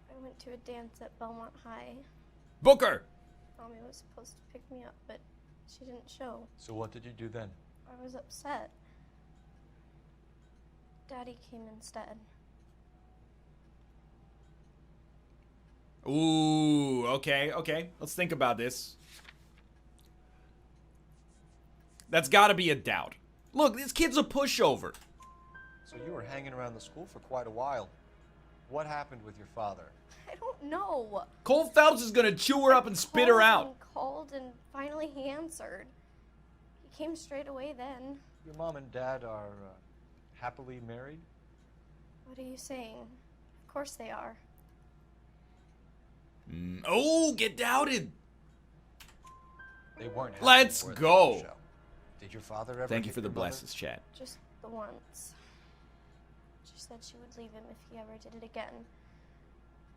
I went to a dance at Belmont High. Booker! Mommy was supposed to pick me up, but she didn't show. So what did you do then? I was upset. Daddy came instead. Ooh, okay, okay. Let's think about this. That's got to be a doubt. Look, this kid's a pushover. So you were hanging around the school for quite a while. What happened with your father? I don't know. Cole Phelps is going to chew her up and spit her out. Called and finally he answered. He came straight away then. Your mom and dad are happily married? What are you saying? Of course they are. Oh, get doubted. They weren't happy, Let's were they, go. Michelle? Did your father ever Thank you hit for the your mother? blesses, chat. Just the once. She said she would leave him if he ever did it again.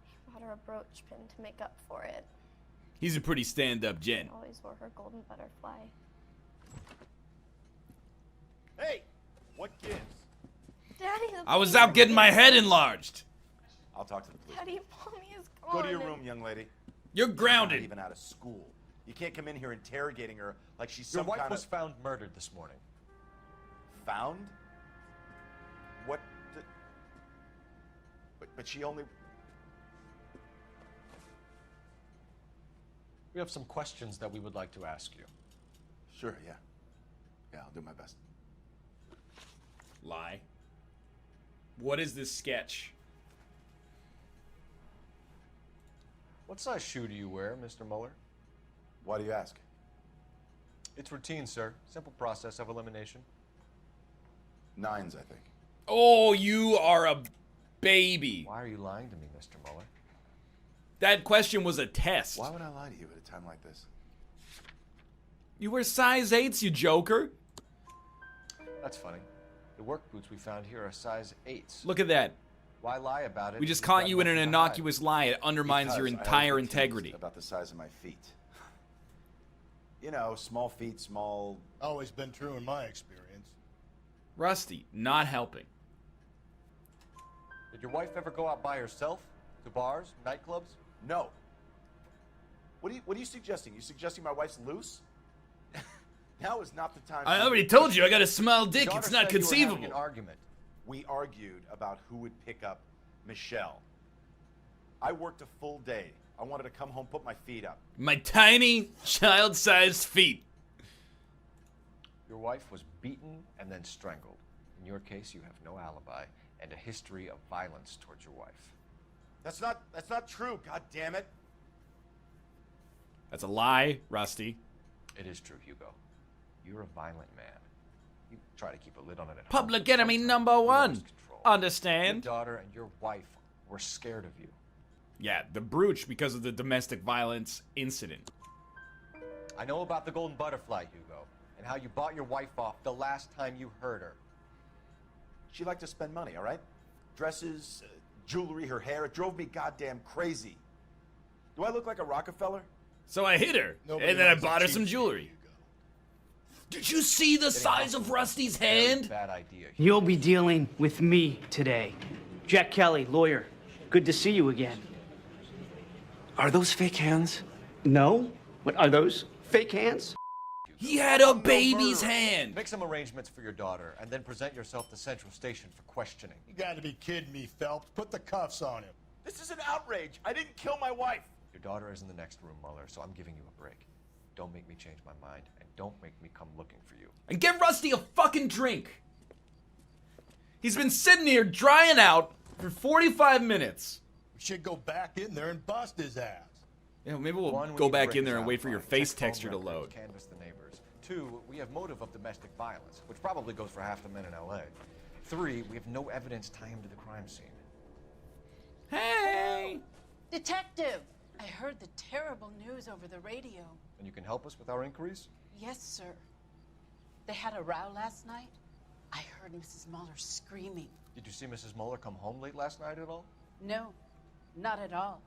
He bought her a brooch pin to make up for it. He's a pretty stand-up gent. She always wore her golden butterfly. Hey, what gives? Daddy, I was out getting my head enlarged. I'll talk to the police. Daddy, Mommy is gone. Go to your room, young lady. You're She's grounded. not even out of school. You can't come in here interrogating her like she's Your some wife kind was of... found murdered this morning. Found? What? But she only... We have some questions that we would like to ask you. Sure, yeah. Yeah, I'll do my best. Lie. What is this sketch? What size shoe do you wear, Mr. Mueller? Why do you ask? It's routine, sir. Simple process of elimination. 9s, I think. Oh, you are a baby. Why are you lying to me, Mr. Mueller? That question was a test. Why would I lie to you at a time like this? You wear size 8s, you joker. That's funny. The work boots we found here are size 8s. Look at that. Why lie about it? We just You've caught got you in an nothing to hide. innocuous lie. It undermines your Because I entire was confused integrity. about the size of my feet. You know, small feet, small... Always been true in my experience. Rusty, not helping. Did your wife ever go out by herself? To bars, nightclubs? No. What are you suggesting? You suggesting my wife's loose? Now is not the time. I already told you I got a small dick. Your It's daughter not said you were having conceivable. an argument. We argued about who would pick up Michelle. I worked a full day. I wanted to come home, put my feet up. My tiny, child-sized feet. Your wife was beaten and then strangled. In your case, you have no alibi and a history of violence towards your wife. That's not true, god damn it. That's a lie, Rusty. It is true, Hugo. You're a violent man. You try to keep a lid on it at home. Public enemy number one. Understand? Your daughter and your wife were scared of you. Yeah, the brooch because of the domestic violence incident. I know about the golden butterfly, Hugo, and how you bought your wife off the last time you heard her. She liked to spend money, all right? Dresses, jewelry, her hair. It drove me goddamn crazy. Do I look like a Rockefeller? So I hit her, and then I bought her some jewelry. Did you see the size of Rusty's hand? Bad idea. You'll be dealing with me today. Jack Kelly, lawyer. Good to see you again. Are those fake hands? No. What are those? Fake hands? He had a baby's hand. Make some arrangements for your daughter, and then present yourself to Central Station for questioning. You gotta be kidding me, Phelps. Put the cuffs on him. This is an outrage. I didn't kill my wife. Your daughter is in the next room, Mueller, so I'm giving you a break. Don't make me change my mind, and don't make me come looking for you. And get Rusty a fucking drink. He's been sitting here drying out for 45 minutes. We should go back in there and bust his ass. Yeah, maybe we'll One, we go need to back break in there his and wait for your alibi, face check phone texture to records, load. Canvass the neighbors. 2, we have motive of domestic violence, which probably goes for half the men in L.A. 3, we have no evidence tying him to the crime scene. Hey! Detective! I heard the terrible news over the radio. And you can help us with our inquiries? Yes, sir. They had a row last night. I heard Mrs. Mueller screaming. Did you see Mrs. Mueller come home late last night at all? No, not at all.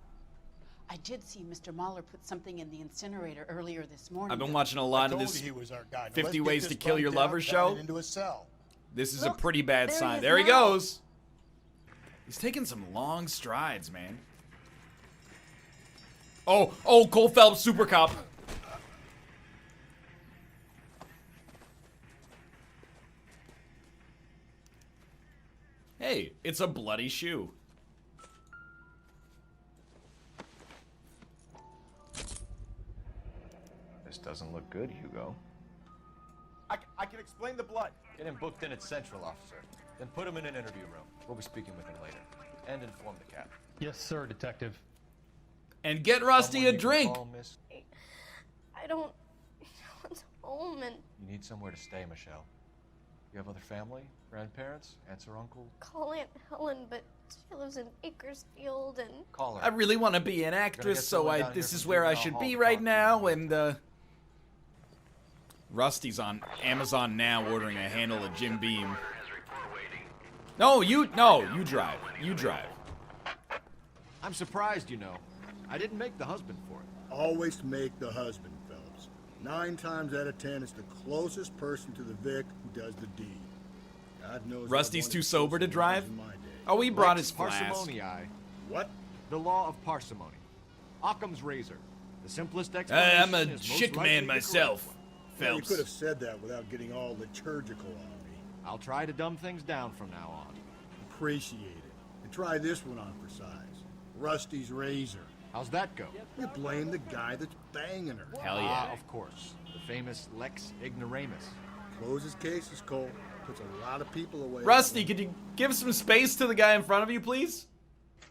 I did see Mr. Mueller put something in the incinerator earlier this morning. I've been watching a lot of this he was our guy. Now 50 let's get Ways this to Kill Your bum down, Lover down show. and into a cell. This is a Look, pretty bad there he sign. is There he now. goes. He's taking some long strides, man. Oh, Cole Phelps, Super Cop. Hey, it's a bloody shoe. doesn't look good, Hugo. I can explain the blood. Get him booked in at Central, officer. Then put him in an interview room. We'll be speaking with him later. And inform the cap. Yes, sir, Detective. And get Rusty a drink. I don't want home and You need somewhere to stay, Michelle. You have other family, grandparents, aunts or uncle? call Aunt Helen, but she lives in Bakersfield and Call her. I really want to be an actress, so this is where I should be right now. And Rusty's on Amazon now ordering a handle of Jim Beam. No, you drive. You drive. I'm surprised, you know. I didn't make the husband for it. Always make the husband, Phelps. 9 times out of 10, it's the closest person to the Vic who does the deed. God knows Rusty's too sober to drive? in my day. Oh, he brought his flask. Parsimony. What? The law of parsimony. Occam's razor. The simplest explanation I'm a is most chick likely man the myself, correct one. Well, you Phelps. could have said that without getting all liturgical on me. I'll try to dumb things down from now on. Appreciate it. And try this one on for size. Rusty's razor. How's that go? You blame the guy that's banging her. Hell yeah. Of course. The famous Lex Ignoramus. Closes cases, Cole. Puts a lot of people away. Rusty, could you give some space to the guy in front of you, please?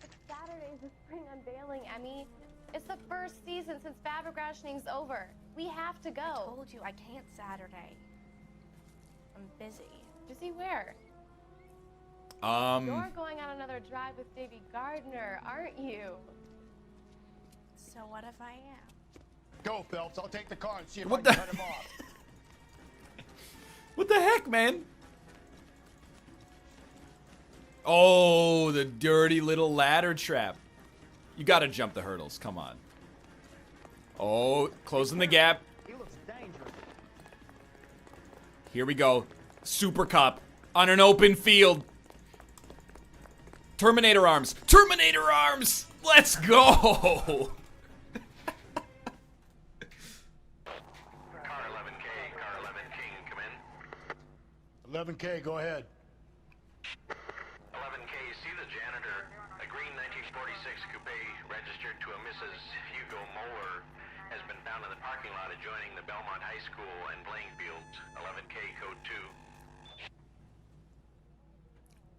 it's Saturday's the spring unveiling, Emmy. It's the first season since fabric rationing's over. We have to go. I told you I can't Saturday. I'm busy. Busy where? Um, You're going on another drive with Davy Gardner, aren't you? So what if I am? Go, Phelps. I'll take the car and see if What I can the- cut him off. What the heck, man? Oh, the dirty little ladder trap. You gotta jump the hurdles, come on. Oh, closing the gap. He looks dangerous. Here we go. Super Cup on an open field. Terminator arms. Terminator arms! Let's go! 11K, go ahead. 11K, see the janitor. A green 1946 coupe registered to a Mrs. Hugo Moeller has been found in the parking lot adjoining the Belmont High School and playing fields. 11K, code 2.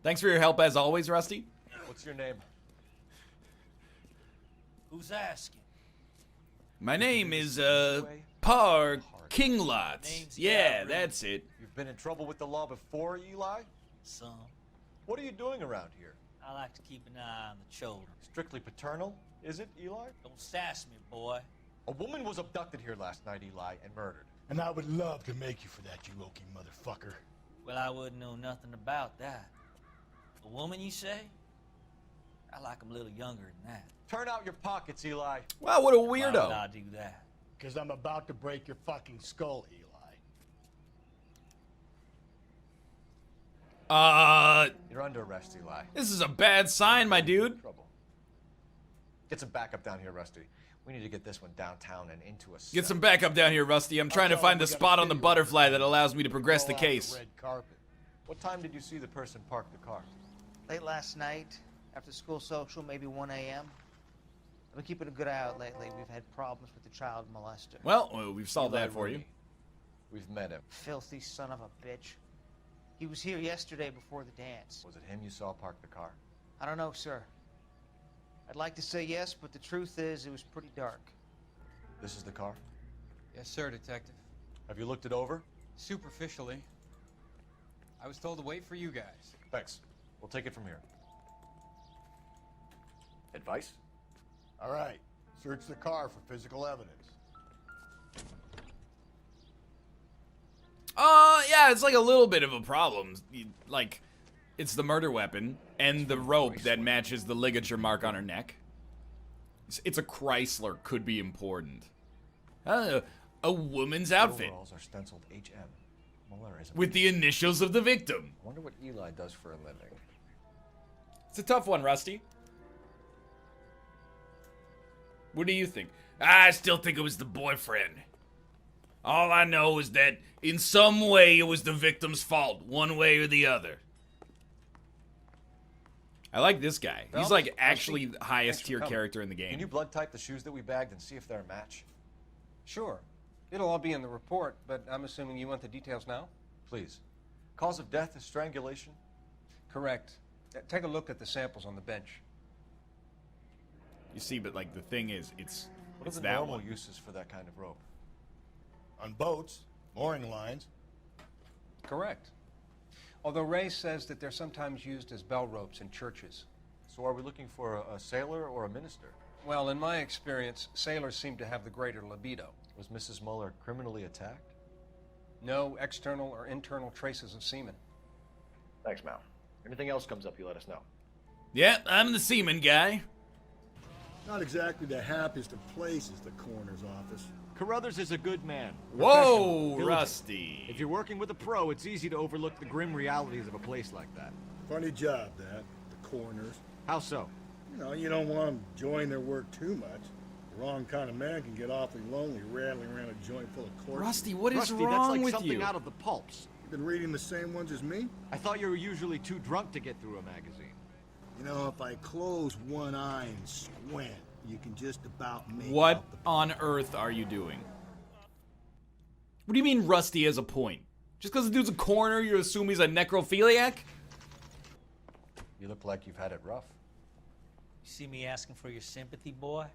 Thanks for your help as always, Rusty. What's your name? Who's asking? My name is, Par Kinglot. Yeah, that's it. You've been in trouble with the law before, Eli? Some. What are you doing around here? I like to keep an eye on the children. Strictly paternal, is it, Eli? Don't sass me, boy. A woman was abducted here last night, Eli, and murdered. And I would love to make you for that, you Okie motherfucker. Well, I wouldn't know nothing about that. A woman, you say? I like 'em a little younger than that. Turn out your pockets, Eli. Wow, what a Why would weirdo. I do that? Because I'm about to break your fucking skull, Eli. You're under arrest, Eli. This is a bad sign, my dude. Trouble. Get some backup down here, Rusty. We need to get this one downtown and into a Get some backup down here, Rusty. I'm trying to find the spot on the butterfly that allows me to progress the case. Red carpet. What time did you see the person park the car? Late last night, after school social, maybe 1 a.m. I've been keeping a good eye out lately. We've had problems with the child molester. Well, we've solved Eli that for you. Rooney. We've met him. Filthy son of a bitch. He was here yesterday before the dance. Was it him you saw park the car? I don't know, sir. I'd like to say yes, but the truth is it was pretty dark. This is the car? Yes, sir, Detective. Have you looked it over? Superficially. I was told to wait for you guys. Thanks. We'll take it from here. Advice? All right. Search the car for physical evidence. Yeah, it's like a little bit of a problem. Like, it's the murder weapon and the rope that matches the ligature mark on her neck. It's a Chrysler, could be important. A woman's outfit. Overalls are stenciled HM. Muller isn't. With the initials of the victim. I wonder what Eli does for a living. It's a tough one, Rusty. What do you think? I still think it was the boyfriend. All I know is that in some way it was the victim's fault, one way or the other. I like this guy. He's like actually the highest tier character in the game. Can you blood type the shoes that we bagged and see if they're a match? Sure. It'll all be in the report, but I'm assuming you want the details now? Please. Cause of death is strangulation? Correct. Take a look at the samples on the bench. You see, but like the thing is, it's What are the that normal one. uses for that kind of rope? On boats, mooring lines. Correct. Although Ray says that they're sometimes used as bell ropes in churches. So are we looking for a sailor or a minister? Well, in my experience, sailors seem to have the greater libido. Was Mrs. Muller criminally attacked? No external or internal traces of semen. Thanks, Mal. Anything else comes up, you let us know. Yeah, I'm the seaman guy. Not exactly the happiest of places, the coroner's office. Carruthers is a good man. Whoa, Professional, diligent. Rusty. If you're working with a pro, it's easy to overlook the grim realities of a place like that. Funny job, that. The coroners. How so? You know, you don't want them enjoying their work too much. The wrong kind of man can get awfully lonely rattling around a joint full of corpses. Rusty, what is Rusty, wrong that's like with something you? out of the pulps. You've been reading the same ones as me? I thought you were usually too drunk to get through a magazine. You know, if I close one eye and squint, you can just about make What out the... on earth are you doing? What do you mean Rusty has a point? Just because the dude's a coroner, you assume he's a necrophiliac? You look like you've had it rough. You see me asking for your sympathy, boy?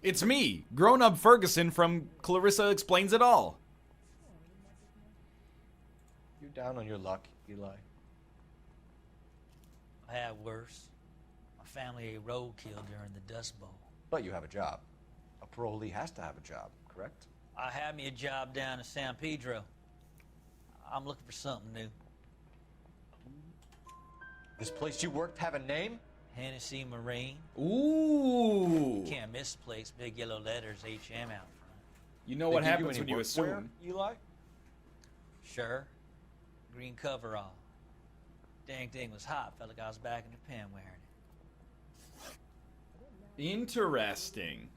It's me, grown-up Ferguson from Clarissa Explains It All. You down on your luck, Eli? I had worse. My family a roadkill during the Dust Bowl. But you have a job. A parolee has to have a job, correct? I had me a job down in San Pedro. I'm looking for something new. This place you worked have a name? Hennessy Marine. Ooh. Can't miss the place. Big yellow letters, HM out front. You know what happens when you assume. Eli? Sure. Green coverall. Dang thing was hot. Felt like I was back in Japan wearing it. Interesting.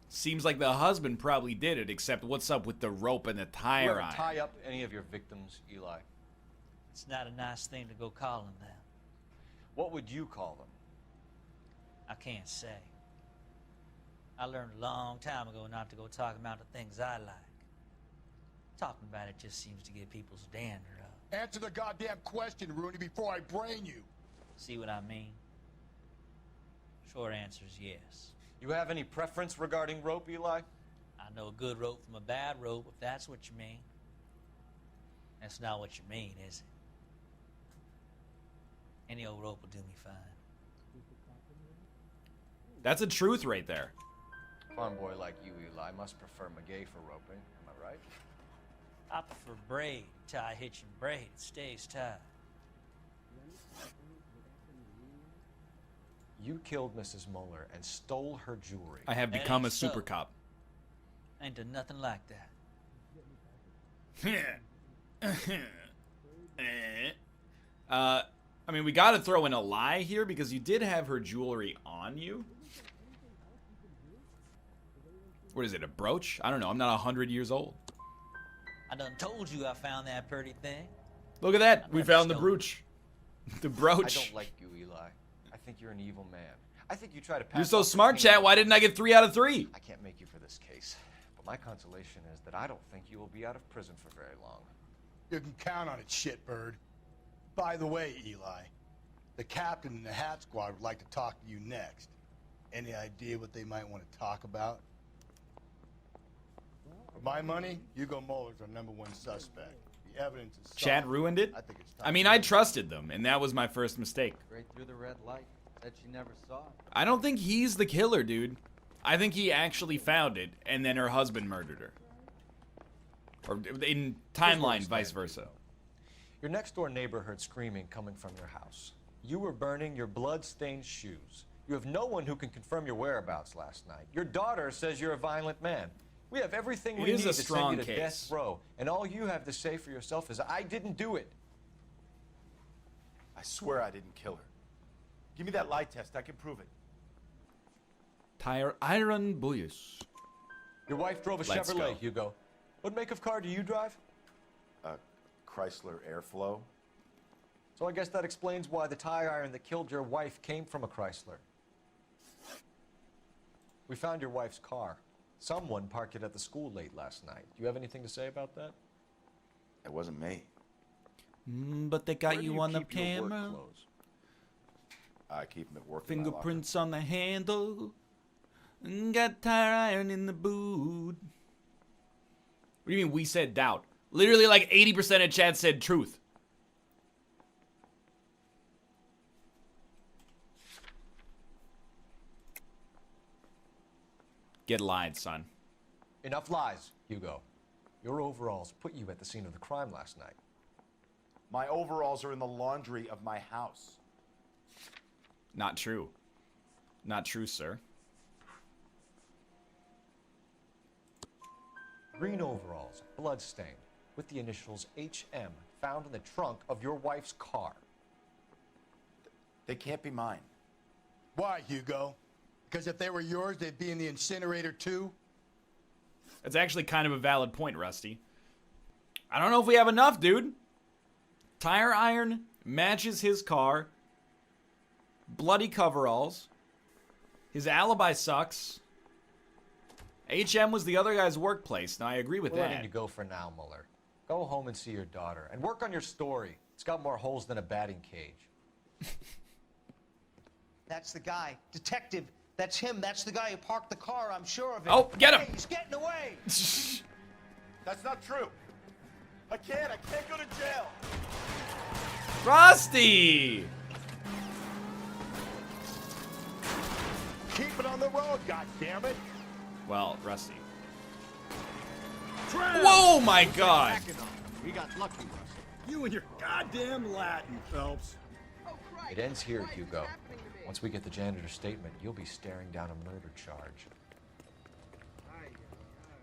Seems like the husband probably did it, except what's up with the rope and the tire You ever iron? tie up any of your victims, Eli? It's not a nice thing to go calling them. What would you call them? I can't say. I learned a long time ago not to go talking about the things I like. Talking about it just seems to get people's dander up. Answer the goddamn question, Rooney, before I brain you. See what I mean? Short answer is yes. You have any preference regarding rope, Eli? I know a good rope from a bad rope, if that's what you mean. That's not what you mean, is it? Any old rope will do me fine. That's a truth right there. Farm boy like you, Eli, must prefer McGay for roping. Am I right? I prefer braid, tie, hitch, and braid. It stays tied. You killed Mrs. Muller and stole her jewelry. I have That become a ain't so. super cop. I ain't done nothing like that. I mean, we got to throw in a lie here because you did have her jewelry on you. What is it, a brooch? I don't know. I'm not 100 years old. I done told you I found that pretty thing. Look at that. We found the brooch. The brooch. I don't like you, Eli. I think you're an evil man. I think you try to pass You're so off the smart, pain. chat. Why didn't I get 3 out of 3? I can't make you for this case. But my consolation is that I don't think you will be out of prison for very long. You can count on it, shitbird. By the way, Eli, the captain and the hat squad would like to talk to you next. Any idea what they might want to talk about? For my money, Hugo Muller's our #1 suspect. The evidence is Chad solid. ruined it? I think it's time I mean, to I move. trusted them, and that was my first mistake. Straight through the red light. Said she never saw it. I don't think he's the killer, dude. I think he actually found it, and then her husband murdered her. Or in timeline, vice versa. Your next-door neighbor heard screaming coming from your house. You were burning your blood-stained shoes. You have no one who can confirm your whereabouts last night. Your daughter says you're a violent man. We have everything we It is need a to strong send you to case. death row, and all you have to say for yourself is, I didn't do it. I swear I didn't kill her. Give me that lie test. I can prove it. Tire iron boys. Your wife drove a Let's Chevrolet, go. Hugo. What make of car do you drive? A Chrysler Airflow. So I guess that explains why the tire iron that killed your wife came from a Chrysler. We found your wife's car. Someone parked it at the school late last night. Do you have anything to say about that? It wasn't me. But they got you on the camera. I keep them at work. Fingerprints on the handle. Got tire iron in the boot. What do you mean we said doubt? Literally like 80% of chat said truth. Get lied, son. Enough lies, Hugo. Your overalls put you at the scene of the crime last night. My overalls are in the laundry of my house. Not true. Not true, sir. Green overalls, bloodstained, with the initials HM found in the trunk of your wife's car. They can't be mine. Why, Hugo? Because if they were yours, they'd be in the incinerator too? That's actually kind of a valid point, Rusty. I don't know if we have enough, dude. Tire iron matches his car. Bloody coveralls. His alibi sucks. HM was the other guy's workplace. Now, I agree with We're that. letting you go for now, Mueller. Go home and see your daughter and work on your story. It's got more holes than a batting cage. That's the guy. Detective. That's him. That's the guy who parked the car. I'm sure of it. Oh, get him! Hey, he's getting away. That's not true. I can't go to jail. Rusty! Keep it on the road, goddammit! Well, Rusty. Whoa, my God! We got lucky, Rusty. You and your goddamn Latin, Phelps. It ends here, Hugo. Once we get the janitor's statement, you'll be staring down a murder charge.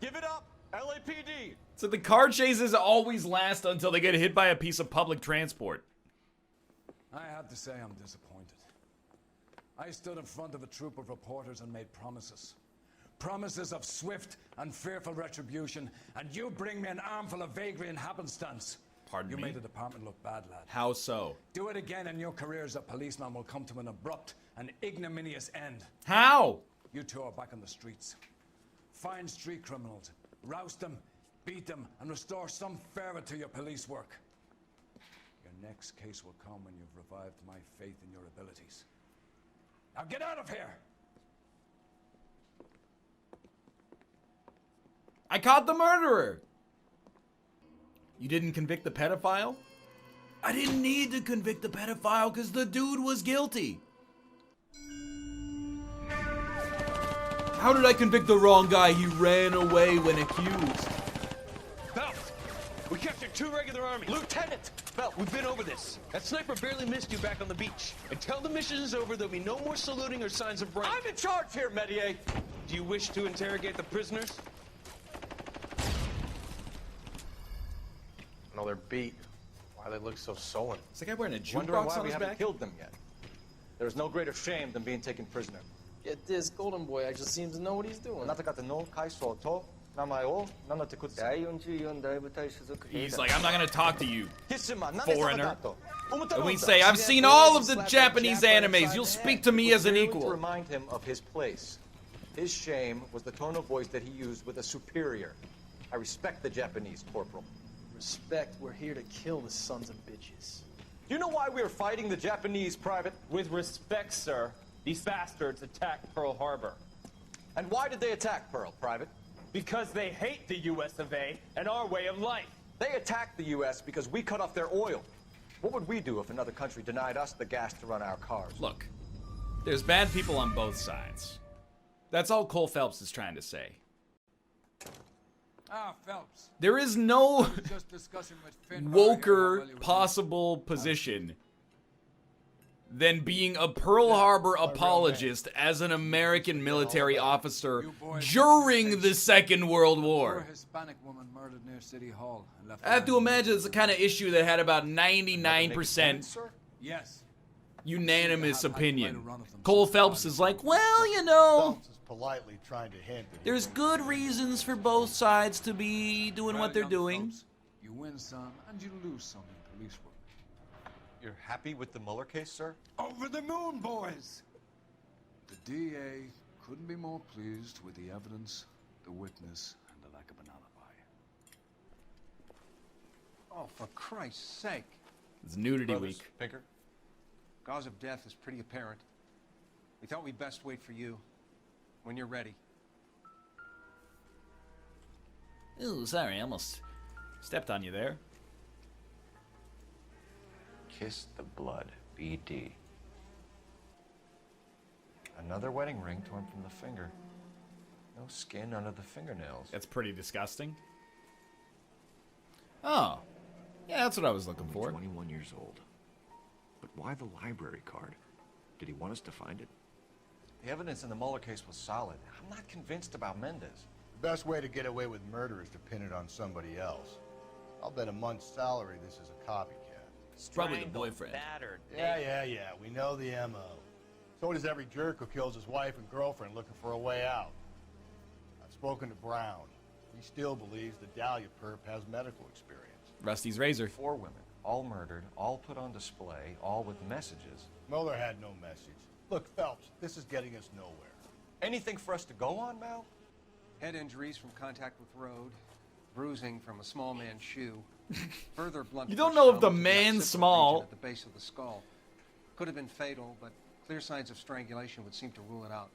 Give it up, LAPD. So the car chases always last until they get hit by a piece of public transport. I have to say I'm disappointed. I stood in front of a troop of reporters and made promises. Promises of swift and fearful retribution, and you bring me an armful of vagary and happenstance. Pardon me? You made the department look bad, lad. How so? Do it again and your career as a policeman will come to an abrupt and ignominious end. How? You two are back on the streets. Find street criminals, roust them, beat them, and restore some fervor to your police work. Your next case will come when you've revived my faith in your abilities. Now get out of here! I caught the murderer! You didn't convict the pedophile? I didn't need to convict the pedophile because the dude was guilty. How did I convict the wrong guy? He ran away when accused. Phelps, we captured 2 regular army. Lieutenant! Phelps, we've been over this. That sniper barely missed you back on the beach. Until the mission is over, there'll be no more saluting or signs of rank. I'm in charge here, Medier. Do you wish to interrogate the prisoners? No, they're beat. Why they look so sullen? Is that guy wearing a Wondering jukebox why on we his haven't back? killed them yet. There is no greater shame than being taken prisoner. Yet this golden boy actually seems to know what he's doing. He's like, I'm not gonna talk to you, foreigner. And And we say, I've seen all of the Japanese animes. You'll speak to me as an To equal. remind him of his place. His shame was the tone of voice that he used with a superior. I respect the Japanese, Corporal. Respect, we're here to kill the sons of bitches. Do you know why we are fighting the Japanese, Private? With respect, sir, these bastards attacked Pearl Harbor. And why did they attack Pearl, Private? Because they hate the US of A and our way of life. They attacked the U.S. because we cut off their oil. What would we do if another country denied us the gas to run our cars? Look, there's bad people on both sides. That's all Cole Phelps is trying to say. Ah, Phelps. There is no Just discussing with Finn woker possible position than being a Pearl Harbor apologist as an American military officer during the Second World Poor War. Hispanic woman murdered near City Hall and left. I have to imagine it's the kind of issue that had about 99% Yes. unanimous opinion. Cole Phelps is like, well, you know, Phelps is politely trying to hint that there's good reasons for both sides to be doing what they're doing. You win some and you lose some in police work. You're happy with the Mueller case, sir? Over the moon, boys! The DA couldn't be more pleased with the evidence, the witness, and the lack of an alibi. Oh, for Christ's sake. It's nudity Brothers, week. Pinker. Cause of death is pretty apparent. We thought we'd best wait for you. When you're ready. Ooh, sorry, I almost stepped on you there. Kiss the blood, BD. Another wedding ring torn from the finger. No skin under the fingernails. That's pretty disgusting. Oh. Yeah, that's what I was looking for. 21 years old. But why the library card? Did he want us to find it? The evidence in the Mueller case was solid. I'm not convinced about Mendez. The best way to get away with murder is to pin it on somebody else. I'll bet a month's salary this is a copycat. It's probably the boyfriend. Battered. Yeah. We know the MO. So does every jerk who kills his wife and girlfriend looking for a way out. I've spoken to Brown. He still believes the Dahlia perp has medical experience. Rusty's razor. 4 women, all murdered, all put on display, all with messages. Mueller had no message. Look, Phelps, this is getting us nowhere. Anything for us to go on, Mal? Head injuries from contact with road. Bruising from a small man's shoe. Further blunt. You don't know if the force man's occipital small. region at the base of the skull. Could have been fatal, but clear signs of strangulation would seem to rule it out.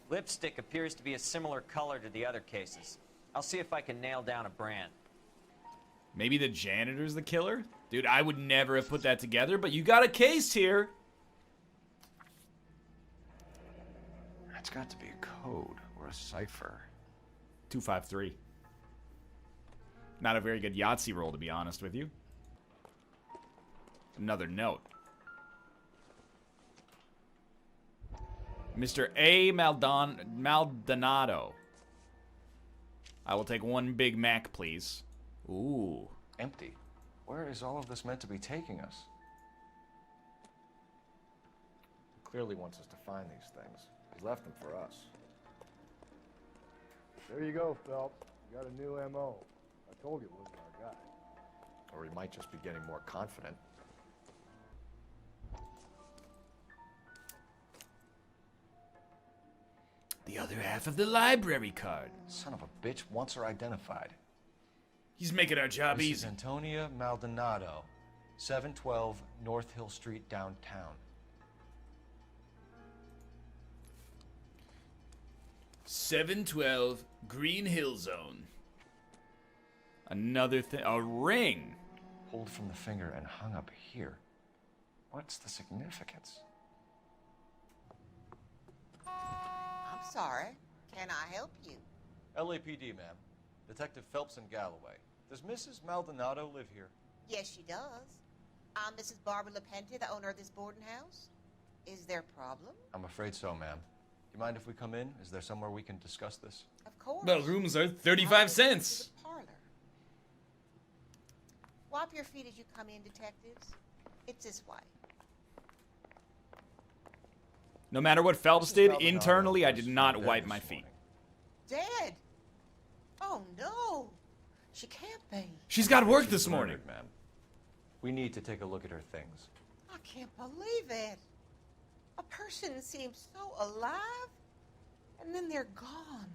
Lipstick appears to be a similar color to the other cases. I'll see if I can nail down a brand. Maybe the janitor's the killer? Dude, I would never have put that together, but you got a case here. That's got to be a code or a cipher. 253. Not a very good Yahtzee roll, to be honest with you. Another note. Mr. A. Maldonado. I will take 1 Big Mac, please. Ooh. Empty. Where is all of this meant to be taking us? He clearly wants us to find these things. He's left them for us. There you go, Phelps. You got a new MO. I told you it was our guy. Or he might just be getting more confident. The other half of the library card. Son of a bitch wants her identified. He's making our job Mrs. easy. Antonia Maldonado, 712 North Hill Street, downtown. $712 Green Hill Zone. Another thing. A ring. Pulled from the finger and hung up here. What's the significance? I'm sorry. Can I help you? LAPD, ma'am. Detective Phelps and Galloway. Does Mrs. Maldonado live here? Yes, she does. I'm Mrs. Barbara LaPente, the owner of this boarding house. Is there a problem? I'm afraid so, ma'am. Do you mind if we come in? Is there somewhere we can discuss this? Of course. Well, rooms are 35 cents. The parlor. Wipe your feet as you come in, detectives. It's this way. No matter what Phelps did, Maldonado internally, I was did not dead wipe this my feet. morning. Dead? Oh, no. She can't be. She's got work She's this morning. murdered, ma'am. We need to take a look at her things. I can't believe it. A person seems so alive, and then they're gone.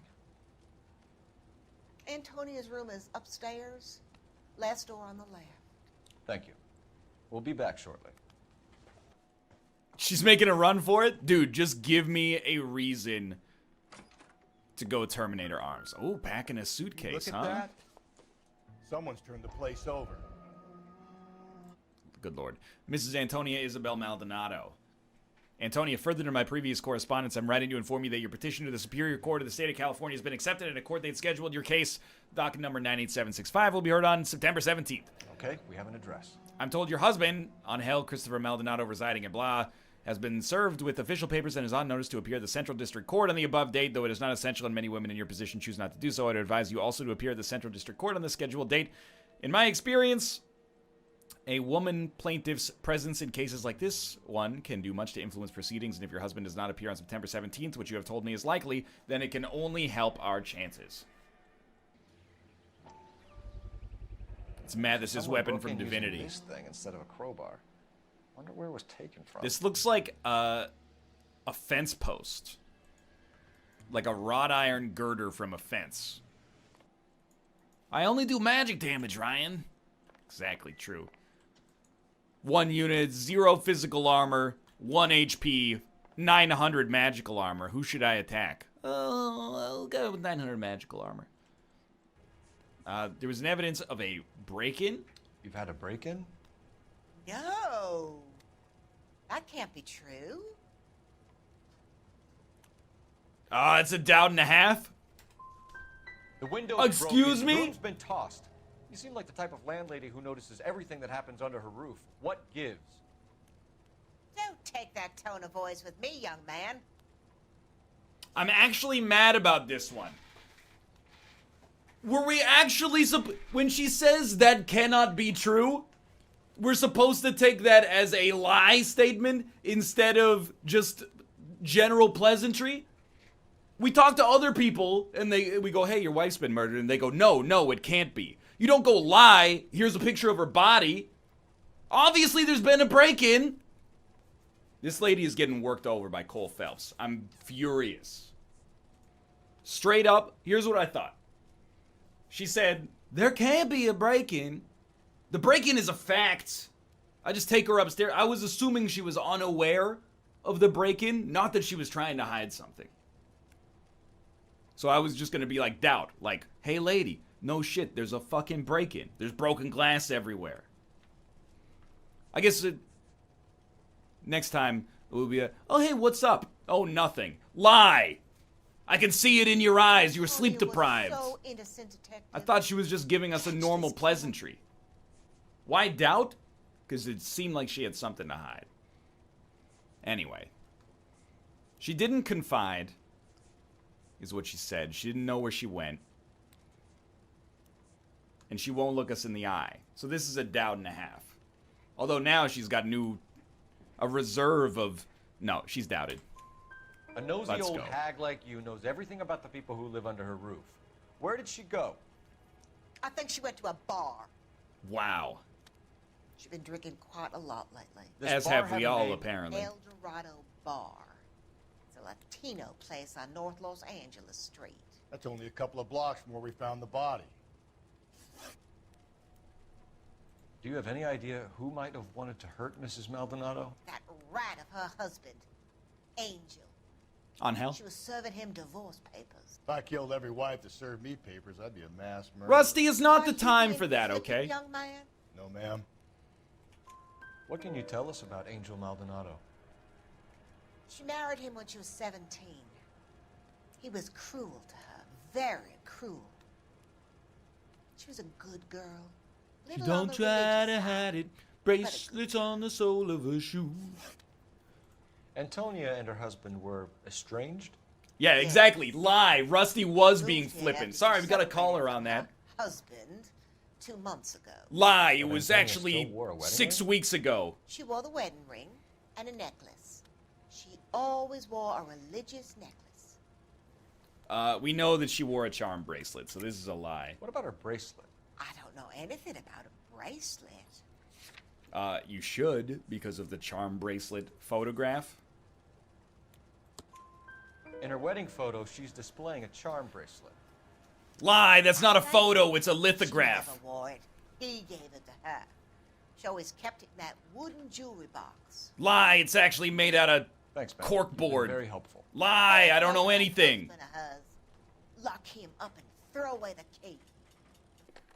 Antonia's room is upstairs, last door on the left. Thank you. We'll be back shortly. She's making a run for it? Dude, just give me a reason to go Terminator arms. Oh, packing a suitcase, Look at huh? that. Someone's turned the place over. Good lord. Mrs. Antonia Isabel Maldonado. Antonia, further to my previous correspondence, I'm writing to inform you that your petition to the Superior Court of the State of California has been accepted and a court date scheduled. Your case, docket number 98765, will be heard on September 17th. Okay, we have an address. I'm told your husband, Angel Christopher Maldonado, residing at blah, has been served with official papers and is on notice to appear at the Central District Court on the above date, though it is not essential and many women in your position choose not to do so. I'd advise you also to appear at the Central District Court on the scheduled date. In my experience, a woman plaintiff's presence in cases like this one can do much to influence proceedings, and if your husband does not appear on September 17th, which you have told me is likely, then it can only help our chances. It's Mathis's Someone weapon broke from in using Divinity. This thing instead of a crowbar. Wonder where it was taken from. This looks like a fence post. like a wrought iron girder from a fence. I only do magic damage, Ryan. Exactly true. 1 unit, 0 physical armor, 1 HP, 900 magical armor. Who should I attack? I'll go with 900 magical armor. There was an evidence of a break-in. You've had a break-in? No. That can't be true. It's a doubt and a half. The window's Excuse broken. me? The room's been tossed. You seem like the type of landlady who notices everything that happens under her roof. What gives? Don't take that tone of voice with me, young man. I'm actually mad about this one. Were we actually, when she says that cannot be true, we're supposed to take that as a lie statement instead of just general pleasantry? We talk to other people and we go, hey, your wife's been murdered. And they go, no, it can't be. You don't go lie. Here's a picture of her body. Obviously, there's been a break-in. This lady is getting worked over by Cole Phelps. I'm furious. Straight up, here's what I thought. She said, there can't be a break-in. The break-in is a fact. I just take her upstairs. I was assuming she was unaware of the break-in, not that she was trying to hide something. So I was just going to be like, doubt. Like, hey, lady, no shit, there's a fucking break-in. There's broken glass everywhere. I guess next time it will be oh, hey, what's up? Oh, nothing. Lie. I can see it in your eyes. You were sleep deprived. So innocent, detective. I thought she was just giving us a normal pleasantry. Why doubt? Because it seemed like she had something to hide. Anyway. She didn't confide, is what she said. She didn't know where she went. And she won't look us in the eye. So this is a doubt and a half. Although now she's got a reserve of... No, she's doubted. A nosy Let's old go. hag like you knows everything about the people who live under her roof. Where did she go? I think she went to a bar. Wow. She's been drinking quite a lot lately. As have we all, apparently. El Dorado Bar. It's a Latino place on North Los Angeles Street. That's only a couple of blocks from where we found the body. Do you have any idea who might have wanted to hurt Mrs. Maldonado? That rat of her husband, Angel. On hell? She was serving him divorce papers. If I killed every wife that served me papers, I'd be a mass murderer. Rusty, is not the time for that, okay? Young man. No, ma'am. What can you tell us about Angel Maldonado? She married him when she was 17. He was cruel to her, very cruel. She was a good girl. She don't try to hide it. Bracelets on the sole of her shoe. Antonia and her husband were estranged? Yeah, exactly. Lie. Rusty was being flippant. Sorry, we got to call her on that. Husband 2 months ago. Lie. It But was Antonia actually still wore a wedding 6 ring? weeks ago. She wore the wedding ring and a necklace. She always wore a religious necklace. We know that she wore a charm bracelet, so this is a lie. What about her bracelet? I don't know anything about a bracelet. You should, because of the charm bracelet photograph. In her wedding photo, she's displaying a charm bracelet. Lie. That's not a photo. It's a She lithograph. never wore it. He gave it to her. She always kept it in that wooden jewelry box. Lie. It's actually made out of Thanks, man. cork You've been board. very helpful. Lie. I don't know anything. Husband of hers. Lock him up and throw away the key.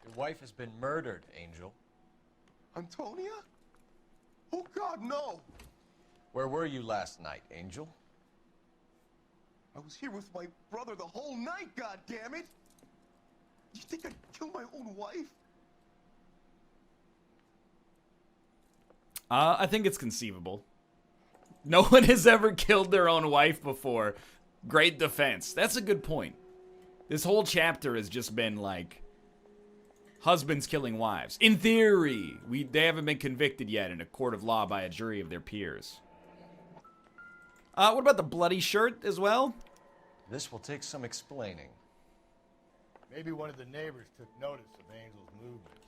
Your wife has been murdered, Angel. Antonia? Oh, God, no. Where were you last night, Angel? I was here with my brother the whole night, God damn it! You think I'd kill my own wife? I think it's conceivable. No one has ever killed their own wife before. Great defense. That's a good point. This whole chapter has just been like husbands killing wives. In theory, they haven't been convicted yet in a court of law by a jury of their peers. What about the bloody shirt as well? This will take some explaining. Maybe one of the neighbors took notice of Angel's movements.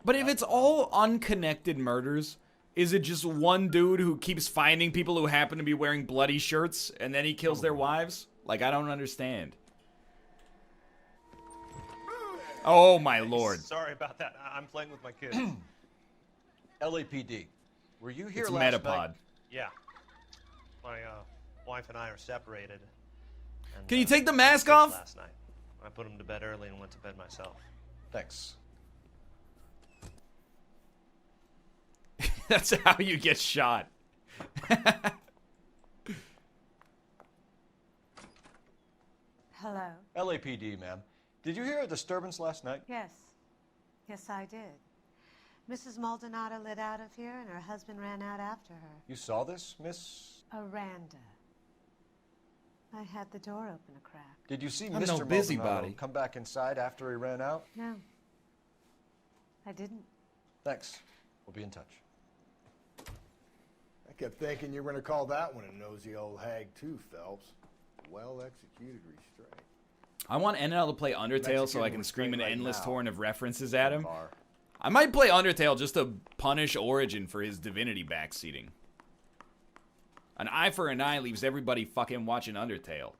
But if it's all unconnected murders, is it just one dude who keeps finding people who happen to be wearing bloody shirts and then he kills their wives? Like, I don't understand. Oh, my lord. Sorry about that. I'm playing with my kids. LAPD. Were you here It's last Metapod. night? Yeah. My wife and I are separated. And, Can you take the I had mask kids off? Last night. I put them to bed early and went to bed myself. Thanks. That's how you get shot. Hello. LAPD, ma'am. Did you hear a disturbance last night? Yes. Yes, I did. Mrs. Maldonado lit out of here, and her husband ran out after her. You saw this, Miss? Aranda. I had the door open a crack. Did you see I'm Mr. no busybody. Maldonado come back inside after he ran out? No. I didn't. Thanks. We'll be in touch. I kept thinking you were going to call that one a nosy old hag too, Phelps. Well-executed restraint. I want NL to play Undertale so I can scream an right endless now. torrent of references at him. I might play Undertale just to punish Origin for his Divinity backseating. An eye for an eye leaves everybody fucking watching Undertale.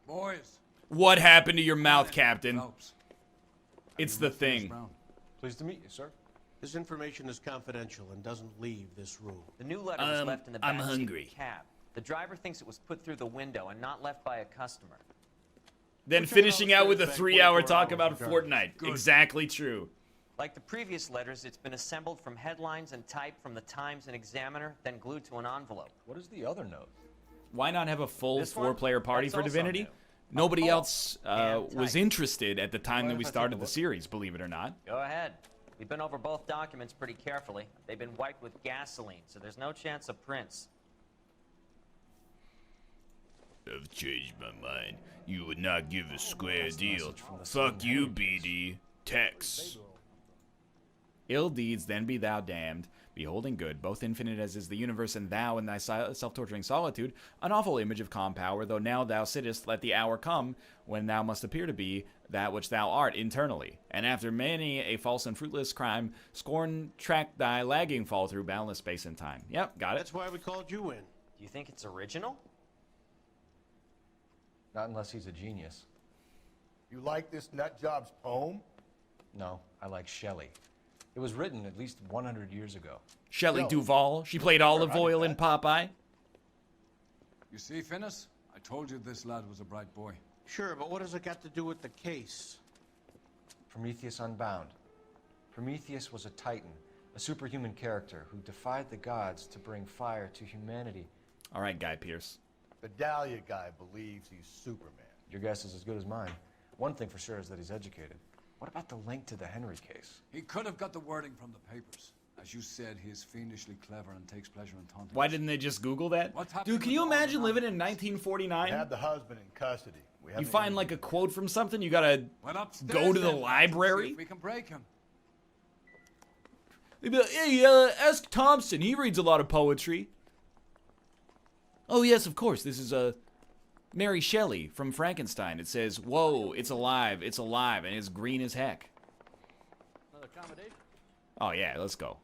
Boys. What happened to your mouth, Captain? Phelps. It's the thing. Pleased to meet you, sir. This information is confidential and doesn't leave this room. The new letter was left in the I'm back seat of hungry. the cab. The driver thinks it was put through the window and not left by a customer. Then finishing out with a 3-hour talk about Fortnite. Exactly true. Like the previous letters, it's been assembled from headlines and type from the Times and Examiner, then glued to an envelope. What is the other note? Why not have a full This one? 4-player party That's for also Divinity? new. Nobody else and was type. interested at the time Mind that we if I take a started the look? series, believe it or not. Go ahead. We've been over both documents pretty carefully. They've been wiped with gasoline, so there's no chance of prints. I've changed my mind. You would not give a square deal. Fuck you, BD. Tex. Ill deeds, then be thou damned. Beholding good, both infinite as is the universe, and thou in thy self-torturing solitude, an awful image of calm power, though now thou sittest, let the hour come, when thou must appear to be that which thou art internally. And after many a false and fruitless crime, scorn track thy lagging fall through boundless space and time. Yep, got it. That's why we called you in. Do you think it's original? Not unless he's a genius. You like this nutjob's poem? No, I like Shelley. It was written at least 100 years ago. Shelley Duvall. She played Olive I Oil did in Popeye. You see, Finnis? I told you this lad was a bright boy. Sure, but what has it got to do with the case? Prometheus Unbound. Prometheus was a titan, a superhuman character who defied the gods to bring fire to humanity. All right, Guy Pearce. The Dahlia guy believes he's Superman. Your guess is as good as mine. One thing for sure is that he's educated. What about the link to the Henry case? He could have got the wording from the papers. As you said, he is fiendishly clever and takes pleasure in taunting. Why didn't they just Google that? What happened Dude, can with you all the imagine living in numbers? 1949? We had the husband in custody. We You haven't find even- like a quote from something, you gotta Well, upstairs go to the then, see library? if we can break him. They'd be like, hey, ask Thompson. He reads a lot of poetry. Oh, yes, of course. This is Mary Shelley from Frankenstein. It says, whoa, it's alive, and it's green as heck. Another accommodation? Oh, yeah, let's go.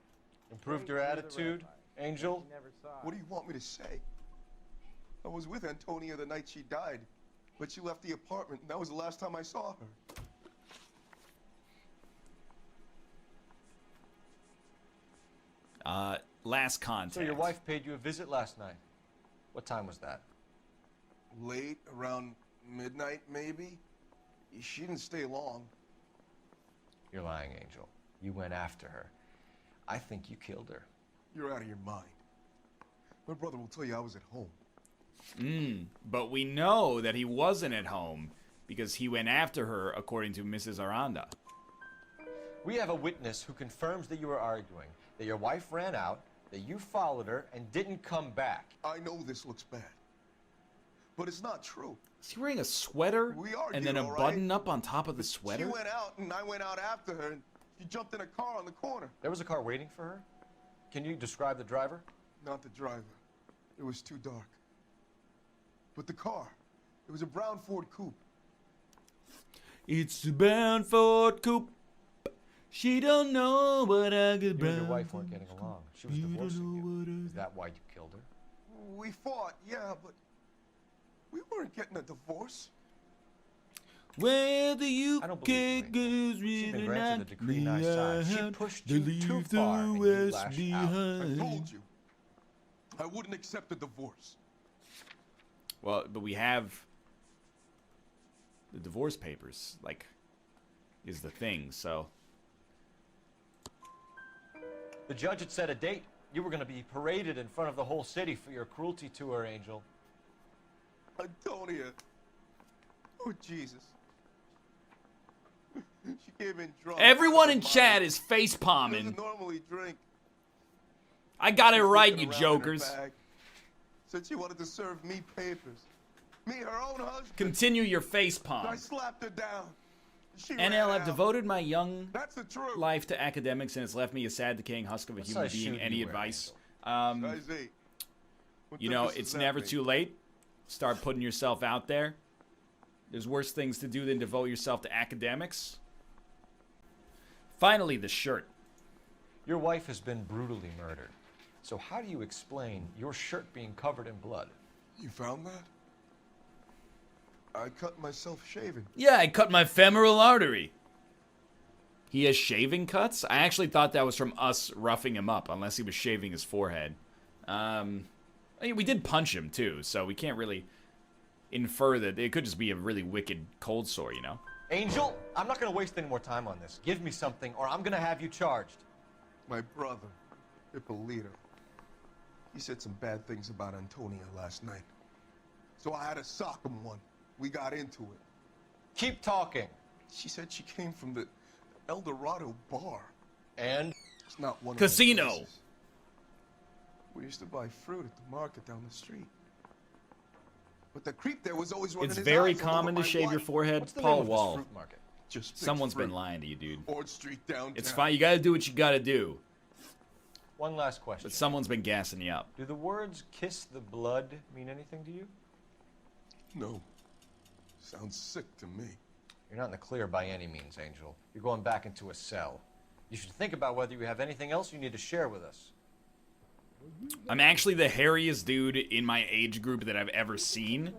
Improved your attitude, Angel? What do you want me to say? I was with Antonia the night she died, but she left the apartment, and that was the last time I saw her. Last contact. So your wife paid you a visit last night. What time was that? Late, around midnight, maybe? She didn't stay long. You're lying, Angel. You went after her. I think you killed her. You're out of your mind. My brother will tell you I was at home. But we know that he wasn't at home because he went after her, according to Mrs. Aranda. We have a witness who confirms that you were arguing, that your wife ran out, that you followed her, and didn't come back. I know this looks bad, but it's not true. Is he wearing a sweater We argued, and then a all right? button up on top of the She sweater? went out, and I went out after her, and she jumped in a car on the corner. There was a car waiting for her? Can you describe the driver? Not the driver. It was too dark. But the car, it was a brown Ford Coupe. It's a brown Ford coupe. She don't know what I could You and your brown wife weren't getting along. She was divorcing you. Is that why you killed her? We fought, yeah, but We weren't getting a divorce. Whether you I don't believe you, She's been granted a decree nice size. She pushed you too far and you lashed out. I told you. I wouldn't accept a divorce. Well, but we have the divorce papers, like, is the thing, so. The judge had set a date. You were going to be paraded in front of the whole city for your cruelty to her, Angel. Antonia. Oh, Jesus. She came in drunk. Everyone in chat is face palming. Doesn't normally drink. I got it right, you Looking around in her jokers. bag. Said she wanted to serve me papers. Me, her own husband. Continue your face I palm. slapped her down. She NL, ran I've out. devoted my young That's the truth. life to academics, and it's left me a sad, decaying husk of a What human size being. shoe do Any you wear, advice? Size 8. What You know, difference it's does that never make? too late. Start putting yourself out there. There's worse things to do than devote yourself to academics. Finally, the shirt. Your wife has been brutally murdered. So how do you explain your shirt being covered in blood? You found that? I cut myself shaving. Yeah, I cut my femoral artery. He has shaving cuts? I actually thought that was from us roughing him up, unless he was shaving his forehead. I mean, we did punch him, too, so we can't really infer that it could just be a really wicked cold sore, you know? Angel, I'm not going to waste any more time on this. Give me something, or I'm going to have you charged. My brother, Ippolito, he said some bad things about Antonia last night. So I had to sock him one. We got into it. Keep talking. She said she came from the El Dorado bar. And? It's not one Casino. of those places. We used to buy fruit at the market down the street. But the creep there was always running It's his very eyes all over common to my shave your wife. forehead. What's the Paul name of this Wall. fruit market? Just picked Someone's fruit. been lying to you, dude. Ord Street downtown. It's fine. You gotta do what you gotta do. One last question. But someone's been gassing you up. Do the words kiss the blood mean anything to you? No. Sounds sick to me. You're not in the clear by any means, Angel. You're going back into a cell. You should think about whether you have anything else you need to share with us. I'm actually the hairiest dude in my age group that I've ever seen.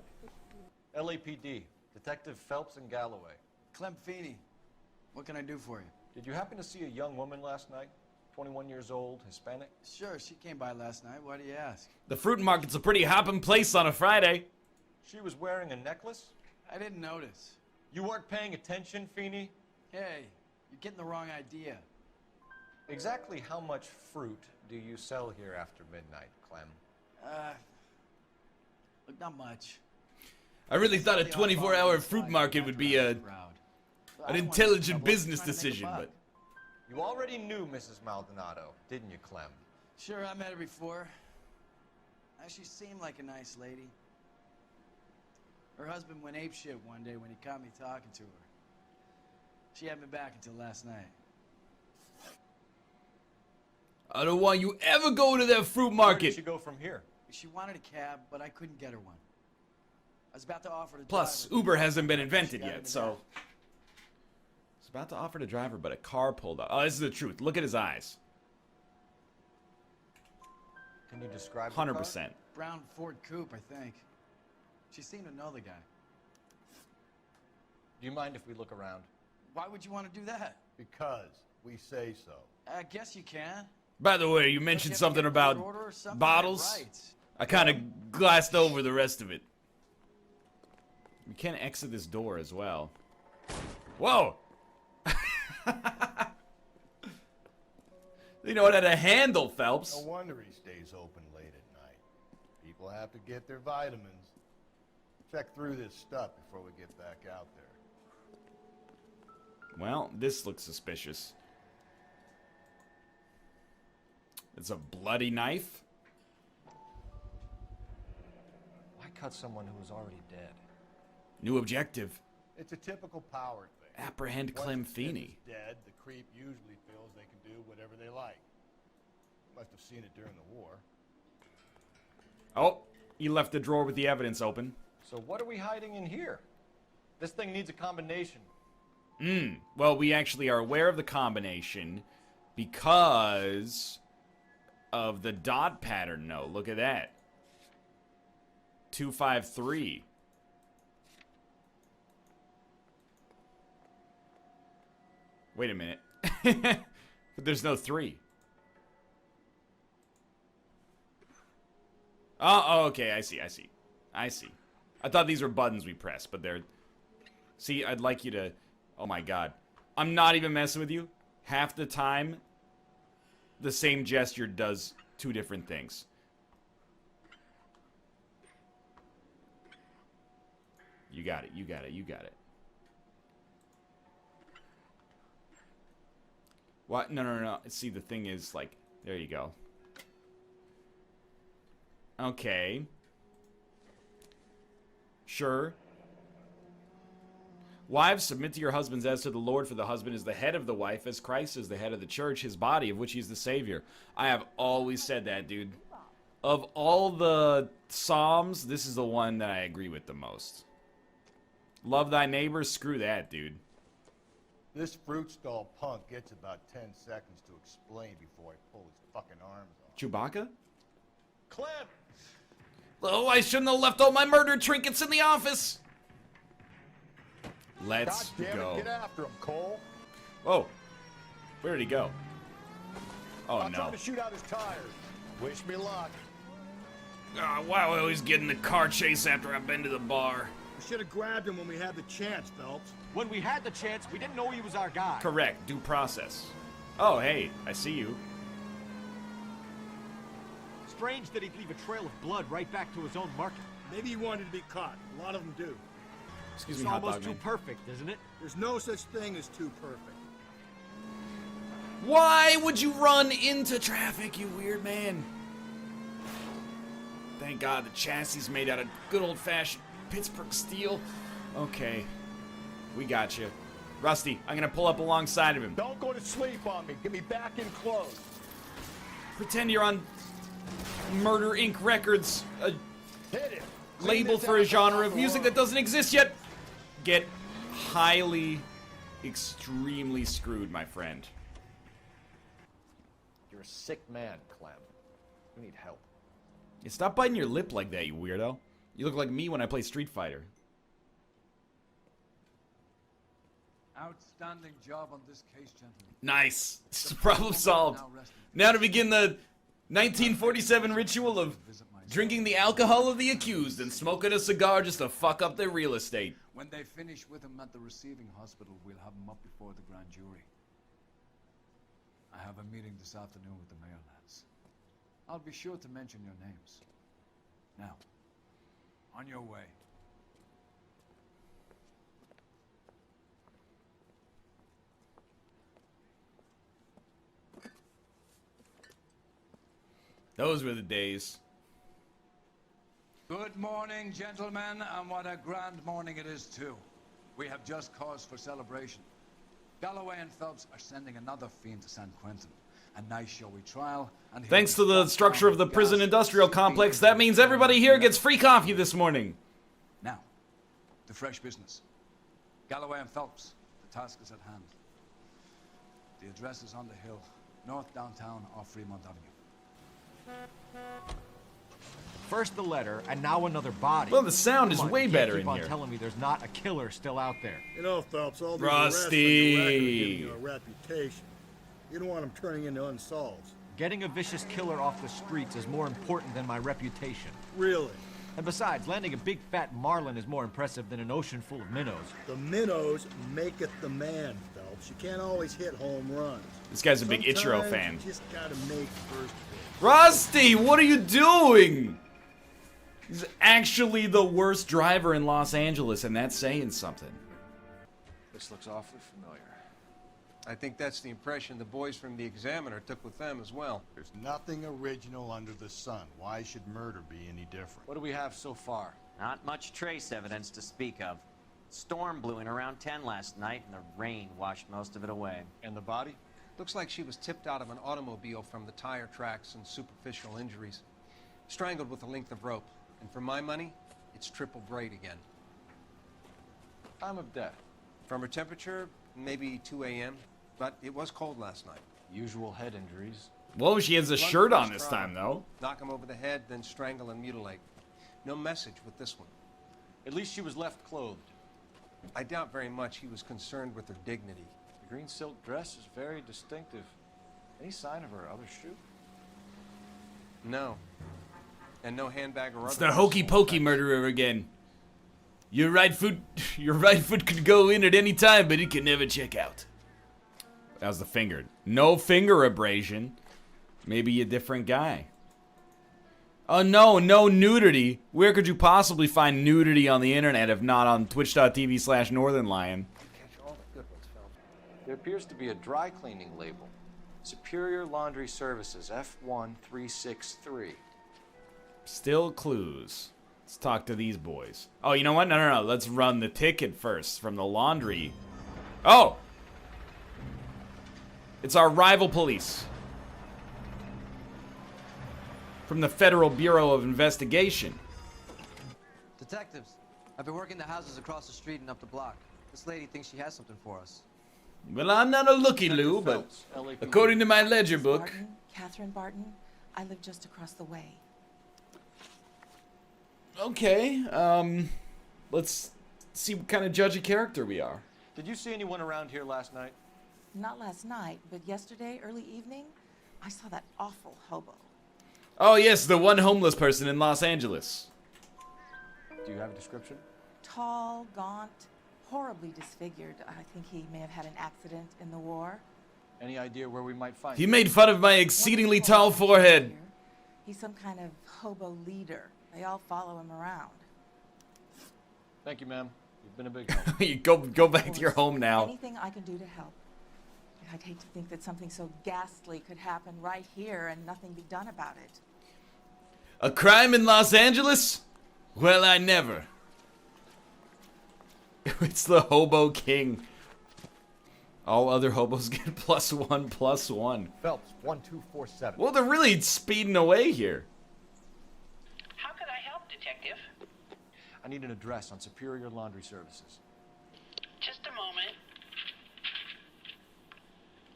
LAPD, Detective Phelps and Galloway. Clem Feeney, what can I do for you? Did you happen to see a young woman last night? 21 years old, Hispanic? Sure, she came by last night. Why do you ask? The fruit market's a pretty hopping place on a Friday. She was wearing a necklace? I didn't notice. You weren't paying attention, Feeney? Hey, you're getting the wrong idea. Exactly how much fruit do you sell here after midnight, Clem? Look, not much. I really thought a 24-hour fruit market would be an intelligent business decision, but You already knew Mrs. Maldonado, didn't you, Clem? Sure, I met her before. She seemed like a nice lady. Her husband went apeshit one day when he caught me talking to her. She had me back until last night. I don't want you ever going to that fruit Where market. did she go from here? She wanted a cab, but I couldn't get her one. I was about to offer to Plus, drive her. Uber hasn't been invented She got yet, into so. He's about to offer to drive her, but a car pulled up. Oh, this is the truth. Look at his eyes. Can you describe 100%. Brown Ford Coupe, I think. She seemed to know the guy. Do you mind if we look around? Why would you want to do that? Because we say so. I guess you can. By the way, you mentioned something about bottles. I kind of glassed over the rest of it. We can't exit this door as well. Whoa! You know, it had a handle, Phelps. No wonder he stays open late at night. People have to get their vitamins. Check through this stuff before we get back out there. Well, this looks suspicious. It's a bloody knife. Why cut someone who was already dead? New objective. It's a typical power thing. Apprehend Once Clem the kid Feeney. is dead, the creep usually feels they can do whatever they like. Must have seen it during the war. Oh, he left the drawer with the evidence open. So what are we hiding in here? This thing needs a combination. Well, we actually are aware of the combination because of the dot pattern. No, look at that. 253. Wait a minute. But there's no 3. Oh, okay. I see. I thought these were buttons we press, but they're... See, I'd like you to... Oh my god. I'm not even messing with you. Half the time, the same gesture does 2 different things. You got it. What? No. See, the thing is, like, there you go. Okay. Sure. Wives, submit to your husbands as to the Lord, for the husband is the head of the wife, as Christ is the head of the church, his body, of which he is the Savior. I have always said that, dude. Of all the Psalms, this is the one that I agree with the most. Love thy neighbor, screw that, dude. This fruit stall punk gets about 10 seconds to explain before I pull his fucking arms off. Chewbacca? Clem! Oh, I shouldn't have left all my murder trinkets in the office. Let's God damn go. It, get after him, Cole. Whoa. Where did he go? Oh, I'm no. trying to shoot out his tires. Wish me luck. Oh, why I always get in the car chase after I've been to the bar? We should have grabbed him when we had the chance, Phelps. When we had the chance, we didn't know he was our guy. Correct. Due process. Oh, hey. I see you. Strange that he'd leave a trail of blood right back to his own market. Maybe he wanted to be caught. A lot of them do. Excuse It's me, hot almost dog too man. perfect, isn't it? There's no such thing as too perfect. Why would you run into traffic, you weird man? Thank God the chassis is made out of good old-fashioned Pittsburgh steel. Okay. We got you. Rusty, I'm gonna pull up alongside of him. Don't go to sleep on me. Get me back in close. Pretend you're on Murder Inc. Records, a Hit it. label for a genre of music that doesn't exist yet. Get highly, extremely screwed, my friend. You're a sick man, Clem. You need help. Yeah, stop biting your lip like that, you weirdo. You look like me when I play Street Fighter. Outstanding job on this case, gentlemen. Nice. Problem solved. Now to begin the 1947 ritual of drinking the alcohol of the accused and smoking a cigar just to fuck up their real estate. When they finish with him at the receiving hospital, we'll have him up before the grand jury. I have a meeting this afternoon with the mayor lads. I'll be sure to mention your names. Now, on your way. Those were the days. Good morning, gentlemen, and what a grand morning it is, too. We have just cause for celebration. Galloway and Phelps are sending another fiend to San Quentin. A nice showy trial. And Thanks to the structure of the prison industrial complex, that means everybody here gets free coffee this morning. Now, to fresh business. Galloway and Phelps, the task is at hand. The address is on the hill, north downtown off Fremont Avenue. First the letter, and now another body. Well, the sound is Come on, way you can't better keep in on here. telling me there's not a killer still out there. You know, Phelps, all these Rusty. arrests on your record are giving you a reputation. You don't want them turning into unsolved. Getting a vicious killer off the streets is more important than my reputation. Really? And besides, landing a big fat marlin is more impressive than an ocean full of minnows. The minnows maketh the man, Phelps. You can't always hit home runs. This guy's a big Ichiro Sometimes fan. You just gotta make first pitch. Rusty, what are you doing? He's actually the worst driver in Los Angeles, and that's saying something. This looks awfully familiar. I think that's the impression the boys from the Examiner took with them as well. There's nothing original under the sun. Why should murder be any different? What do we have so far? Not much trace evidence to speak of. Storm blew in around 10 last night, and the rain washed most of it away. And the body? Looks like she was tipped out of an automobile from the tire tracks and superficial injuries. Strangled with a length of rope. And for my money, it's triple braid again. Time of death. From her temperature, maybe 2 a.m., but it was cold last night. Usual head injuries. Well, she has a shirt on this time, though. Knock him over the head, then strangle and mutilate. No message with this one. At least she was left clothed. I doubt very much he was concerned with her dignity. The green silk dress is very distinctive. Any sign of her other shoe? No. And no handbag or It's other the hokey pokey murderer again. Your right foot could go in at any time, but it can never check out. That was the finger. No finger abrasion. Maybe a different guy. Oh no, no nudity. Where could you possibly find nudity on the internet if not on twitch.tv/northernlion? There appears to be a dry cleaning label. Superior Laundry Services, F1363. Still clues. Let's talk to these boys. Oh, you know what? No. Let's run the ticket first from the laundry. Oh! It's our rival police. From the Federal Bureau of Investigation. Detectives, I've been working the houses across the street and up the block. This lady thinks she has something for us. Well, I'm not a looky-loo, but according to my ledger book... Barton, Catherine Barton. I live just across the way. Okay, let's see what kind of judge of character we are. Did you see anyone around here last night? Not last night, but yesterday, early evening, I saw that awful hobo. Oh yes, the one homeless person in Los Angeles. Do you have a description? Tall, gaunt, horribly disfigured. I think he may have had an accident in the war. Any idea where we might find He him? made fun of my exceedingly tall forehead. He's some kind of hobo leader. They all follow him around. Thank you, ma'am. You've been a big help. You go back to your home now. Anything I can do to help. I'd hate to think that something so ghastly could happen right here and nothing be done about it. A crime in Los Angeles? Well, I never. It's the Hobo King. All other hobos get +1, +1. Phelps, 1247. Well, they're really speeding away here. How could I help, Detective? I need an address on Superior Laundry Services. Just a moment.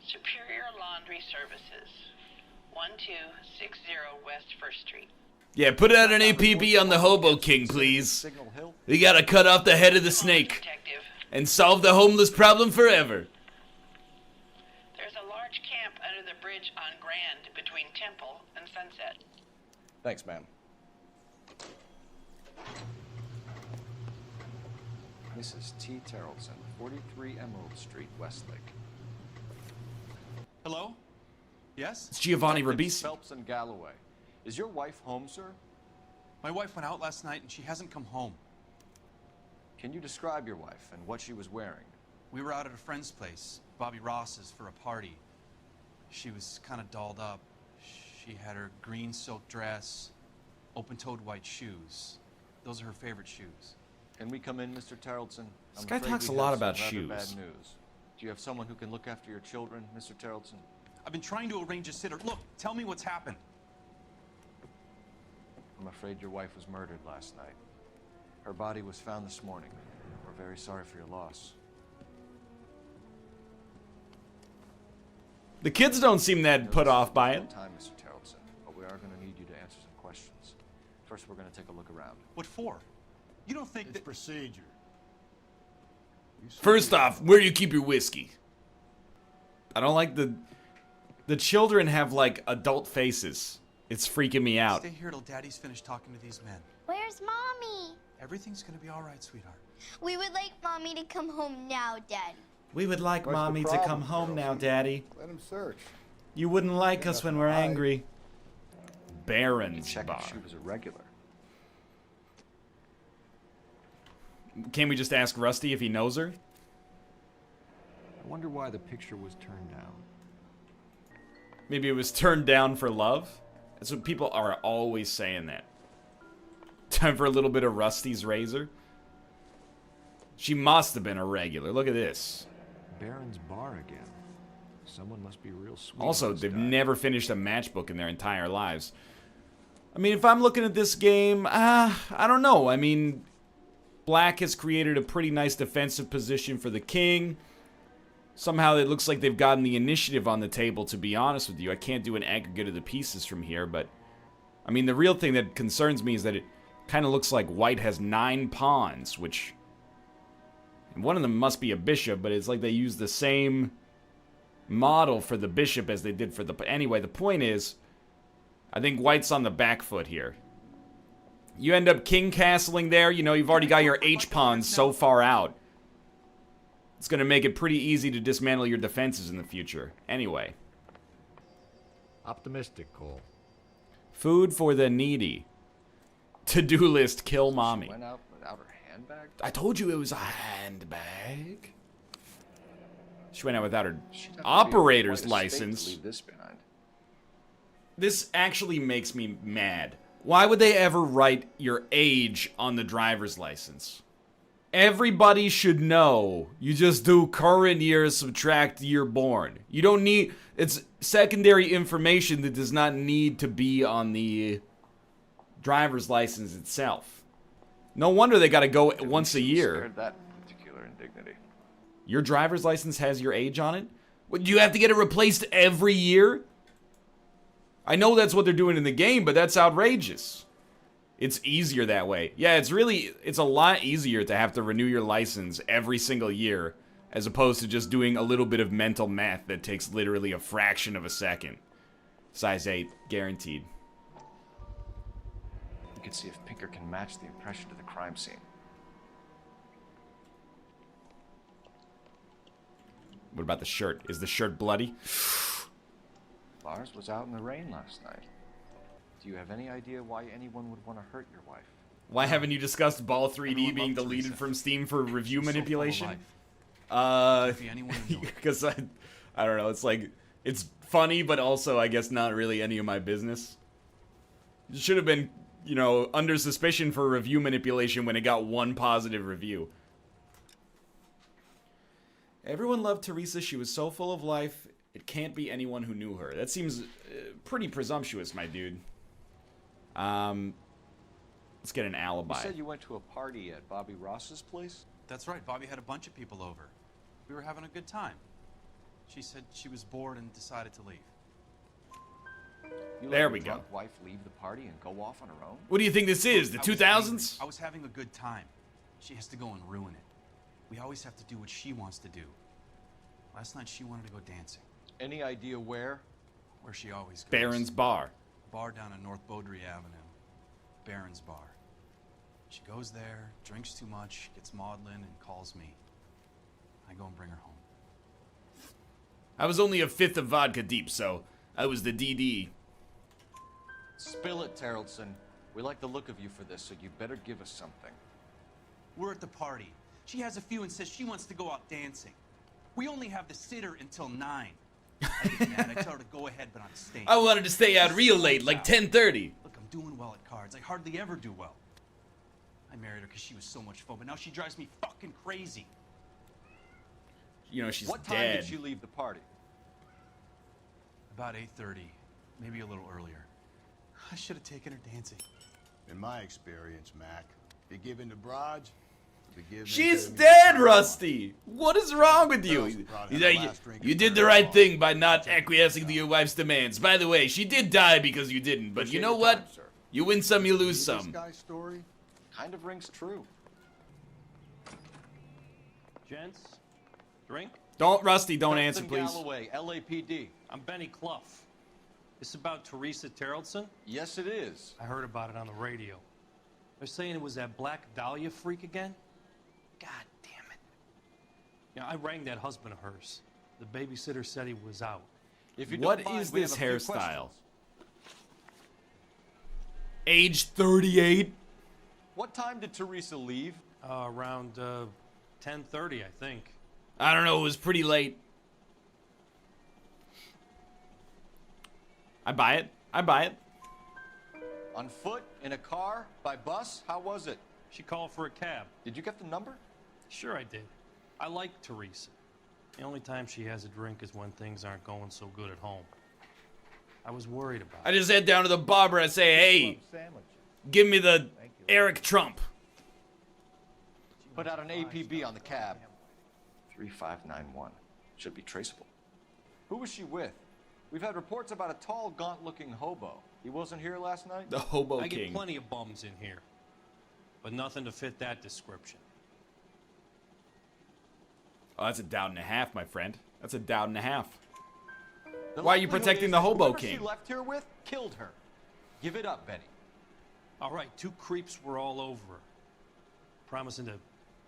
Superior Laundry Services, 1260 West 1st Street. Yeah, put out an APB on the Hobo King, please. We gotta cut off the head of the snake. And solve the homeless problem forever. There's a large camp under the bridge on Grand between Temple and Sunset. Thanks, ma'am. Mrs. T. Terrellson, 43 Emerald Street, Westlake. Hello? Yes? It's Giovanni Ribisi. Phelps and Galloway. Is your wife home, sir? My wife went out last night and she hasn't come home. Can you describe your wife and what she was wearing? We were out at a friend's place, Bobby Ross's, for a party. She was kind of dolled up. She had her green silk dress, open-toed white shoes. Those are her favorite shoes. Can we come in, Mr. Tarleton? This guy talks a lot about shoes. Bad news. Do you have someone who can look after your children, Mr. Tarleton? I've been trying to arrange a sitter. Look, tell me what's happened. I'm afraid your wife was murdered last night. Her body was found this morning. We're very sorry for your loss. The kids don't seem that put off by it. Time, Mr. Tarleton, but we are going to need you to answer some questions. First, we're going to take a look around. What for? You don't think it's procedure. First off, where do you keep your whiskey? I don't like the children have like adult faces. It's freaking me out. Stay here till Daddy's finished talking to these men. Where's Mommy? Everything's gonna be all right, sweetheart. We would like Mommy to come home now, Daddy. We would like What's the Mommy to problem, come home girls? now, Daddy. Let him search. You wouldn't like us when we're angry. Baron's Check bar. if she was a regular. Can't we just ask Rusty if he knows her? I wonder why the picture was turned down. Maybe it was turned down for love? That's what people are always saying that. Time for a little bit of Rusty's razor. She must have been a regular. Look at this. Baron's bar again. Someone must be real sweet. Also, they've never finished a matchbook in their entire lives. I mean, if I'm looking at this game, I don't know. I mean, Black has created a pretty nice defensive position for the king. Somehow it looks like they've gotten the initiative on the table, to be honest with you. I can't do an aggregate of the pieces from here, but... I mean, the real thing that concerns me is that it kind of looks like White has 9 pawns, which... One of them must be a bishop, but it's like they use the same model for the bishop as they did for the... Anyway, the point is, I think white's on the back foot here. You end up king castling there. You know, you've already got your H-pawns so far out. It's going to make it pretty easy to dismantle your defenses in the future. Anyway. Optimistic, Cole. Food for the needy. To-do list, kill mommy. She went out without her handbag? I told you it was a handbag. She went out without her operator's license. To leave this behind. This actually makes me mad. Why would they ever write your age on the driver's license? Everybody should know. You just do current year, subtract year born. You don't need... It's secondary information that does not need to be on the driver's license itself. No wonder they gotta go once a year. Spared that particular indignity. Your driver's license has your age on it? What, do you have to get it replaced every year? I know that's what they're doing in the game, but that's outrageous. It's easier that way. Yeah, it's a lot easier to have to renew your license every single year as opposed to just doing a little bit of mental math that takes literally a fraction of a second. Size 8, guaranteed. We could see if Pinker can match the impression to the crime scene. What about the shirt? Is the shirt bloody? Lars was out in the rain last night. Do you have any idea why anyone would want to hurt your wife? Why haven't you discussed Ball 3D being deleted from Steam for review manipulation? Because I don't know, it's like, it's funny, but also I guess not really any of my business. It should have been, you know, under suspicion for review manipulation when it got one positive review. Everyone loved Teresa. She was so full of life. It can't be anyone who knew her. That seems pretty presumptuous, my dude. Let's get an alibi. You said you went to a party at Bobby Ross's place? That's right. Bobby had a bunch of people over. We were having a good time. She said she was bored and decided to leave. You there let we your go. drunk wife leave the party and go off on her own? What do you think this is? The 2000s? I was having a good time. She has to go and ruin it. We always have to do what she wants to do. Last night she wanted to go dancing. Any idea where? Where she always goes. Barron's Bar. Bar down on North Beaudry Avenue. Barron's Bar. She goes there, drinks too much, gets maudlin, and calls me. I go and bring her home. I was only a fifth of vodka deep, so I was the DD. Spill it, Terrelson. We like the look of you for this, so you better give us something. We're at the party. She has a few and says she wants to go out dancing. We only have the sitter until 9. I get mad. I tell her to go ahead, but I'm staying. I wanted to stay out real late, like 10:30. Look, I'm doing well at cards. I hardly ever do well. I married her because she was so much fun, but now she drives me fucking crazy. You know, she's What time dead. did she leave the party? About 8:30, maybe a little earlier. I should have taken her dancing. In my experience, Mac, you give in to broads, you give in She's to dead, Rusty! What is wrong with you? You did the right thing by not acquiescing to your wife's demands. By the way, she did die because you didn't, but you know what? You win some, you lose some. This guy's story kind of rings true. Gents, drink? Don't, Rusty, don't answer, Preston please. Galloway, LAPD. I'm Benny Clough. This about Teresa Terrelson? Yes, it is. I heard about it on the radio. They're saying it was that Black Dahlia freak again? God damn it. Yeah, I rang that husband of hers. The babysitter said he was out. If you What don't mind, is we this have a few hairstyle? questions. Age 38? What time did Teresa leave? Around 10:30, I think. I don't know, it was pretty late. I buy it. I buy it. On foot? In a car? By bus? How was it? She called for a cab. Did you get the number? Sure I did. I like Teresa. The only time she has a drink is when things aren't going so good at home. I was worried about I just head down to the barber and say, hey, give me the Eric Trump. Put out an APB on the cab. 3591. Should be traceable. Who was she with? We've had reports about a tall, gaunt-looking hobo. He wasn't here last night? The Hobo I King. get plenty of bums in here, but nothing to fit that description. Oh, that's a doubt and a half, my friend. That's a doubt and a half. Why are you protecting the hobo whoever king? she left here with killed her. Give it up, Benny. All right, 2 creeps were all over her, promising to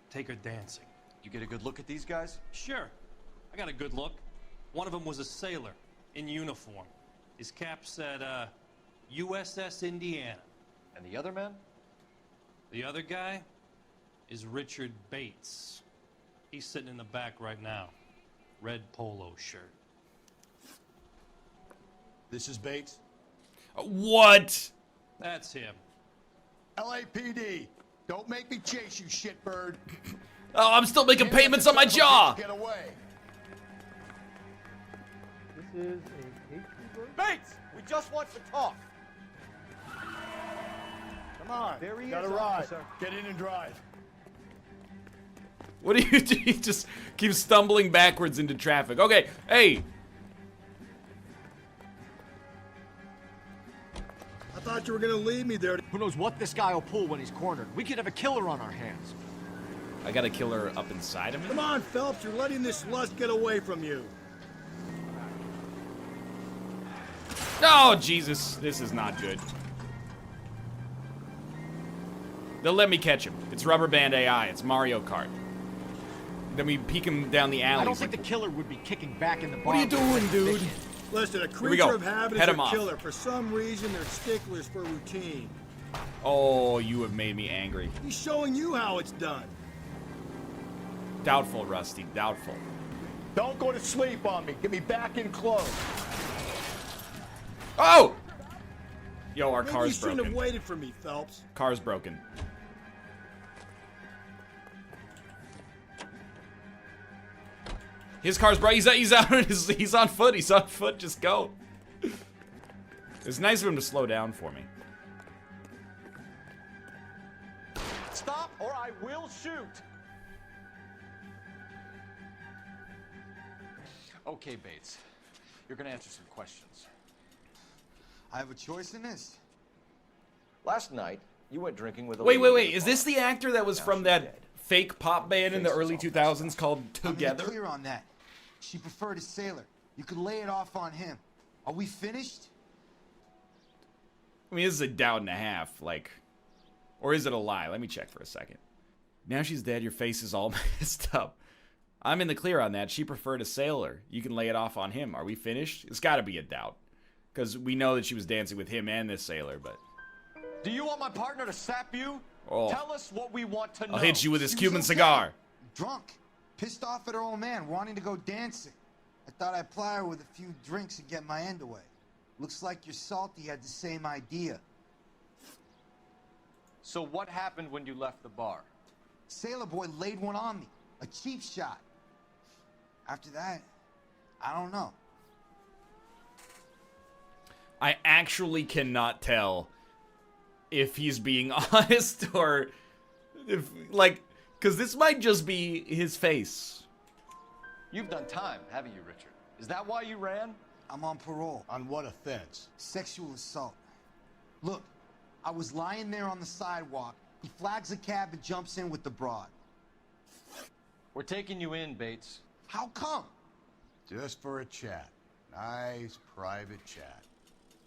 take her dancing. You get a good look at these guys? Sure. I got a good look. One of them was a sailor in uniform. His cap said, USS Indiana. And the other man? The other guy is Richard Bates. He's sitting in the back right now. Red polo shirt. This is Bates? What? That's him. LAPD, don't make me chase you, shitbird. Oh, I'm still making payments on my jaw. Get away. This is a pastry. Bates, we just want to talk. Come on, There he got is, a ride. officer. Get in and drive. What do you do? You just keep stumbling backwards into traffic. Okay, hey. I thought you were gonna leave me there. Who knows what this guy will pull when he's cornered? We could have a killer on our hands. I got a killer up inside of me? Come on, Phelps, you're letting this lust get away from you. Oh, Jesus. This is not good. They'll let me catch him. It's Rubber Band AI. It's Mario Kart. Then we peek him down the alley. I don't think the killer would be kicking back in the bar. What are you doing, dude? Listen, a we creature go. of habit Head is him a off. killer. For some reason, they're sticklers for routine. Oh, you have made me angry. He's showing you how it's done. Doubtful, Rusty. Doubtful. Don't go to sleep on me. Get me back in close. Oh! Yo, our Maybe car's you shouldn't broken. have waited for me, Phelps. Car's broken. His car's broken. He's out. He's on foot. He's on foot. Just go. It's nice of him to slow down for me. Stop or I will shoot. Okay, Bates. You're gonna answer some questions. I have a choice in this. Last night, you went drinking with a Wait. lady at Is a this bar. the actor that was Now from she's that dead. fake pop band in the early 2000s called I'm in the Together? clear on that. She preferred a sailor. You could lay it off on him. Are we finished? I mean, this is a doubt and a half, like, or is it a lie? Let me check for a second. Now she's dead. Your face is all messed up. I'm in the clear on that. She preferred a sailor. You can lay it off on him. Are we finished? It's got to be a doubt, because we know that she was dancing with him and this sailor. But Do you want my partner to sap you? Oh. Tell us what we want to know. I'll hit you with this She was Cuban okay. cigar. Drunk. Pissed off at her old man, wanting to go dancing. I thought I'd ply her with a few drinks and get my end away. Looks like your salty had the same idea. So what happened when you left the bar? Sailor boy laid one on me. A cheap shot. After that, I don't know. I actually cannot tell if he's being honest or if, like, because this might just be his face. You've done time, haven't you, Richard? Is that why you ran? I'm on parole. On what offense? Sexual assault. Look, I was lying there on the sidewalk. He flags a cab and jumps in with the broad. We're taking you in, Bates. How come? Just for a chat. Nice private chat.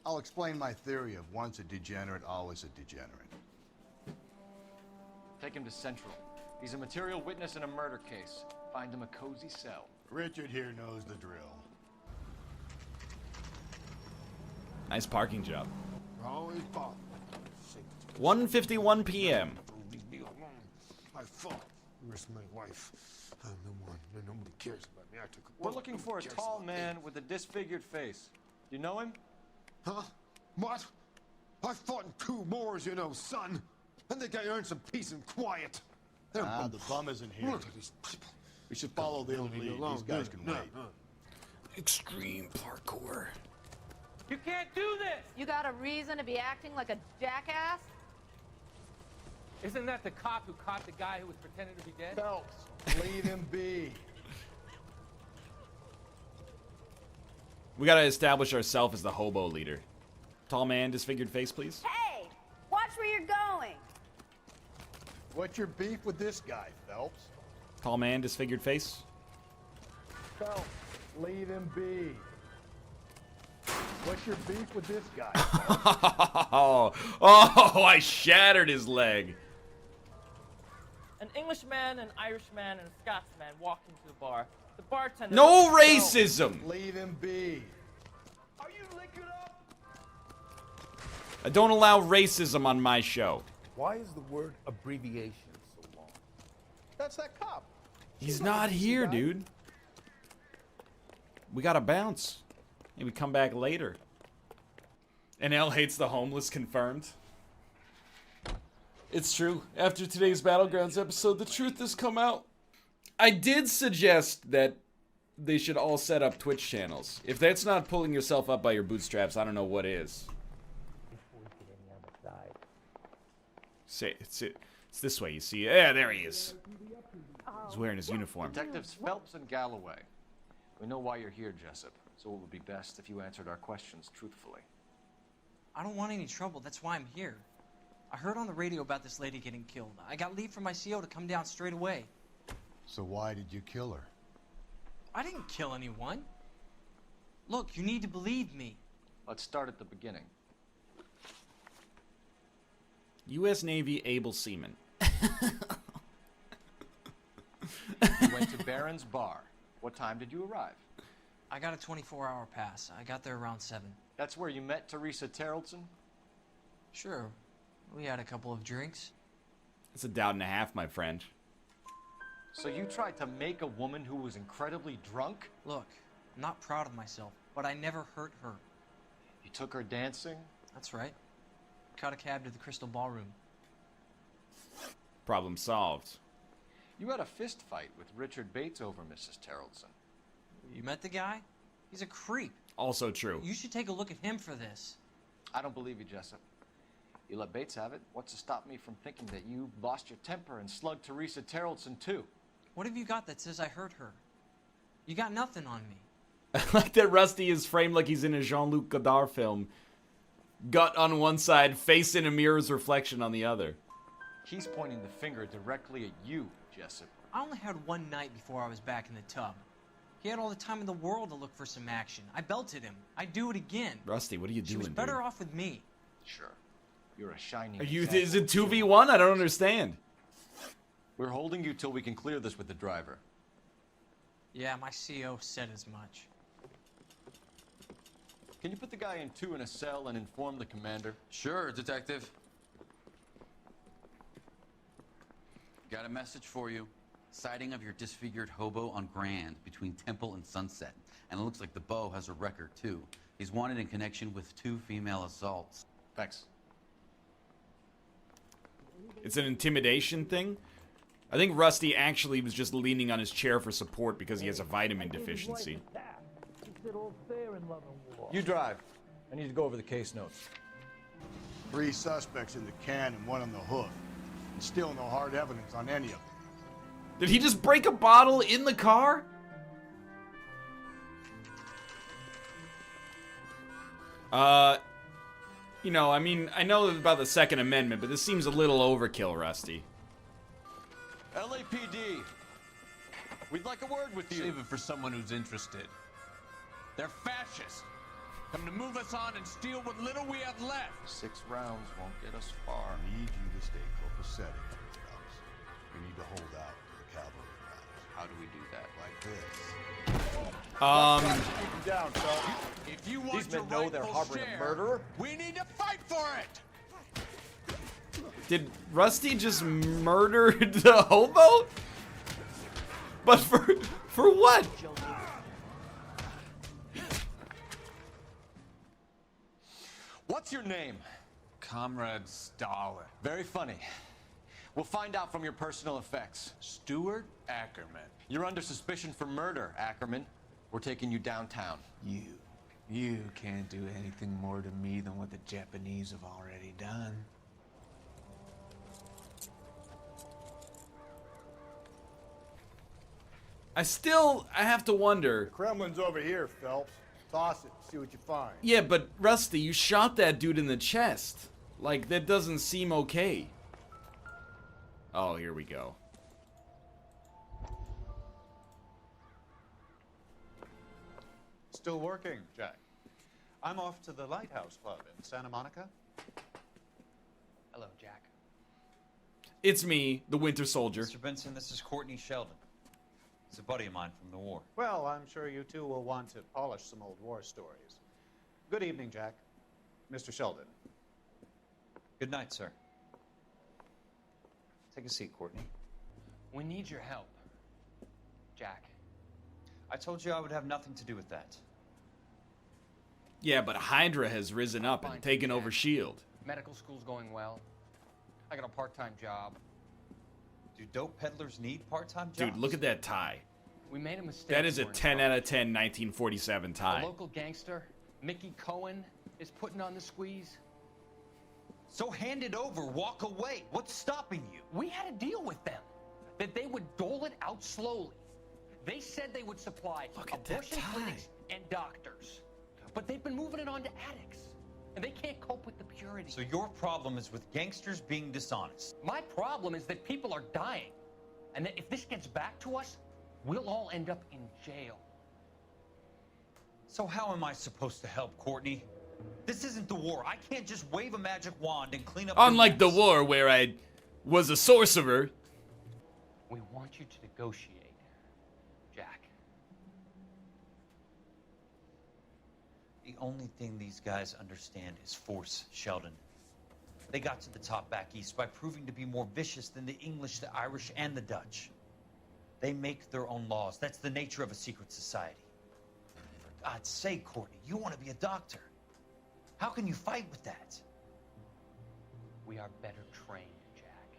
I'll explain my theory of once a degenerate, always a degenerate. Take him to Central. He's a material witness in a murder case. Find him a cozy cell. Richard here knows the drill. Nice parking job. Always bother. 1:51 p.m. Leave me alone. My fault. Where's my wife? I'm the one. Nobody cares about me. I took a We're looking for a tall man with a disfigured face. You know him? Huh? What? I fought in 2 wars, you know, son. I think I earned some peace and quiet. The bum isn't here. Look at these people. We should follow the lead. These guys can wait. Extreme parkour. You can't do this! You got a reason to be acting like a jackass? Isn't that the cop who caught the guy who was pretending to be dead? Phelps, leave him be. We gotta establish ourselves as the hobo leader. Tall man, disfigured face, please. Hey! Watch where you're going! What's your beef with this guy, Phelps? Tall man, disfigured face. Phelps, leave him be. What's your beef with this guy? Oh, I shattered his leg. An Englishman, an Irishman, and a Scotsman walked into the bar. The bartender... No racism! Leave him be. Are you licking up? I don't allow racism on my show. Why is the word abbreviation so long? That's that cop. He's not here, dude. We gotta bounce. Maybe come back later. NL hates the homeless, confirmed. It's true. After today's Battlegrounds episode, the truth has come out. I did suggest that they should all set up Twitch channels. If that's not pulling yourself up by your bootstraps, I don't know what is. Say it's this way, you see. Yeah, there he is. He's wearing his uniform. Detectives Phelps and Galloway. We know why you're here, Jessup, so it would be best if you answered our questions truthfully. I don't want any trouble. That's why I'm here. I heard on the radio about this lady getting killed. I got leave from my CO to come down straight away. So why did you kill her? I didn't kill anyone. Look, you need to believe me. Let's start at the beginning. U.S. Navy able seaman. You went to Barron's Bar. What time did you arrive? I got a 24-hour pass. I got there around 7. That's where you met Teresa Terrellson? Sure. We had a couple of drinks. It's a doubt and a half, my friend. So you tried to make a woman who was incredibly drunk? Look, I'm not proud of myself, but I never hurt her. You took her dancing? That's right. Caught a cab to the Crystal Ballroom. Problem solved. You had a fist fight with Richard Bates over Mrs. Terrellson. You met the guy? He's a creep. Also true. You should take a look at him for this. I don't believe you, Jessup. You let Bates have it. What's to stop me from thinking that you lost your temper and slugged Teresa Terrellson too? What have you got that says I hurt her? You got nothing on me. I like that Rusty is framed like he's in a Jean-Luc Godard film. Gut on one side, face in a mirror's reflection on the other. He's pointing the finger directly at you, Jessup. I only had one night before I was back in the tub. He had all the time in the world to look for some action. I belted him. I'd do it again. Rusty, what are you doing, She was better dude? off with me. Sure. You're a shining Are you, example. is it 2v1? I don't understand. We're holding you till we can clear this with the driver. Yeah, my CO said as much. Can you put the guy in 2 in a cell and inform the commander? Sure, Detective. Got a message for you. Sighting of your disfigured hobo on Grand between Temple and Sunset. And it looks like the Beau has a record, too. He's wanted in connection with 2 female assaults. Thanks. It's an intimidation thing? I think Rusty actually was just leaning on his chair for support because he has a vitamin deficiency. You drive. I need to go over the case notes. 3 suspects in the can and 1 on the hook. And still no hard evidence on any of them. Did he just break a bottle in the car? You know, I mean, I know about the Second Amendment, but this seems a little overkill, Rusty. LAPD. We'd like a word with you. Save it for someone who's interested. They're fascists. Come to move us on and steal what little we have left. 6 rounds won't get us far. I need you to stay copacetic, Phelps. We need to hold out for the cavalry rounds. How do we do that? Like this. Keep him down, Phelps. If you want These men your know they're rightful harboring share, a murderer. we need to fight for it. Did Rusty just murder the hobo? But for what? What's your name? Comrade Stalin. Very funny. We'll find out from your personal effects. Stuart Ackerman. You're under suspicion for murder, Ackerman. We're taking you downtown. You can't do anything more to me than what the Japanese have already done. I have to wonder. Kremlin's over here, Phelps. Toss it, see what you find. Yeah, but Rusty, you shot that dude in the chest. Like, that doesn't seem okay. Oh, here we go. Still working, Jack. I'm off to the Lighthouse Club in Santa Monica. Hello, Jack. It's me, the Winter Soldier. Mr. Benson, this is Courtney Sheldon. He's a buddy of mine from the war. Well, I'm sure you two will want to polish some old war stories. Good evening, Jack. Mr. Sheldon. Good night, sir. Take a seat, Courtney. We need your help, Jack. I told you I would have nothing to do with that. Yeah, but Hydra has risen up and taken over S.H.I.E.L.D. Medical school's going well. I got a part-time job. Do dope peddlers need part-time jobs? Dude, look at that tie. We made a mistake. That is a during 10 out of 10 1947 tie. The local gangster, Mickey Cohen, is putting on the squeeze. So hand it over, walk away. What's stopping you? We had a deal with them that they would dole it out slowly. They said they would supply abortion clinics and doctors. But they've been moving it on to addicts. And they can't cope with the purity. So your problem is with gangsters being dishonest. My problem is that people are dying. And that if this gets back to us, we'll all end up in jail. So how am I supposed to help, Courtney? This isn't the war. I can't just wave a magic wand and clean up Unlike the war where I was a sorcerer. We want you to negotiate, Jack. The only thing these guys understand is force, Sheldon. They got to the top back east by proving to be more vicious than the English, the Irish, and the Dutch. They make their own laws. That's the nature of a secret society. For God's sake, Courtney, you want to be a doctor. How can you fight with that? We are better trained, Jack.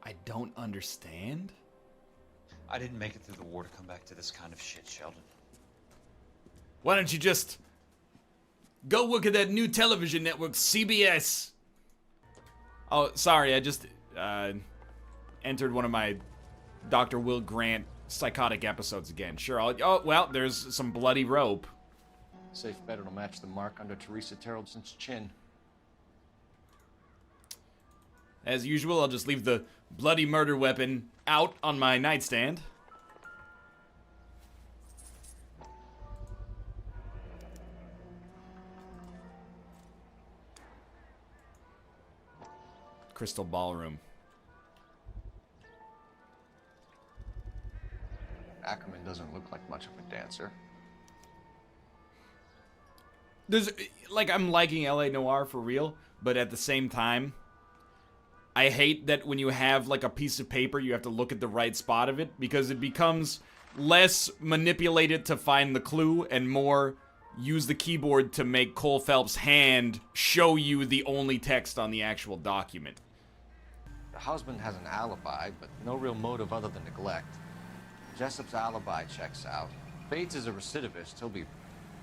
I don't understand. I didn't make it through the war to come back to this kind of shit, Sheldon. Why don't you just go work at that new television network, CBS? Oh, sorry, I just entered one of my Dr. Will Grant psychotic episodes again. Sure, oh, well, there's some bloody rope. Safe bet it'll match the mark under Teresa Terrelson's chin. As usual, I'll just leave the bloody murder weapon out on my nightstand. Crystal Ballroom. Ackerman doesn't look like much of a dancer. There's, like, I'm liking LA Noire for real, but at the same time, I hate that when you have, like, a piece of paper, you have to look at the right spot of it, because it becomes less manipulated to find the clue and more use the keyboard to make Cole Phelps' hand show you the only text on the actual document. The husband has an alibi, but no real motive other than neglect. Jessup's alibi checks out. Bates is a recidivist. He'll be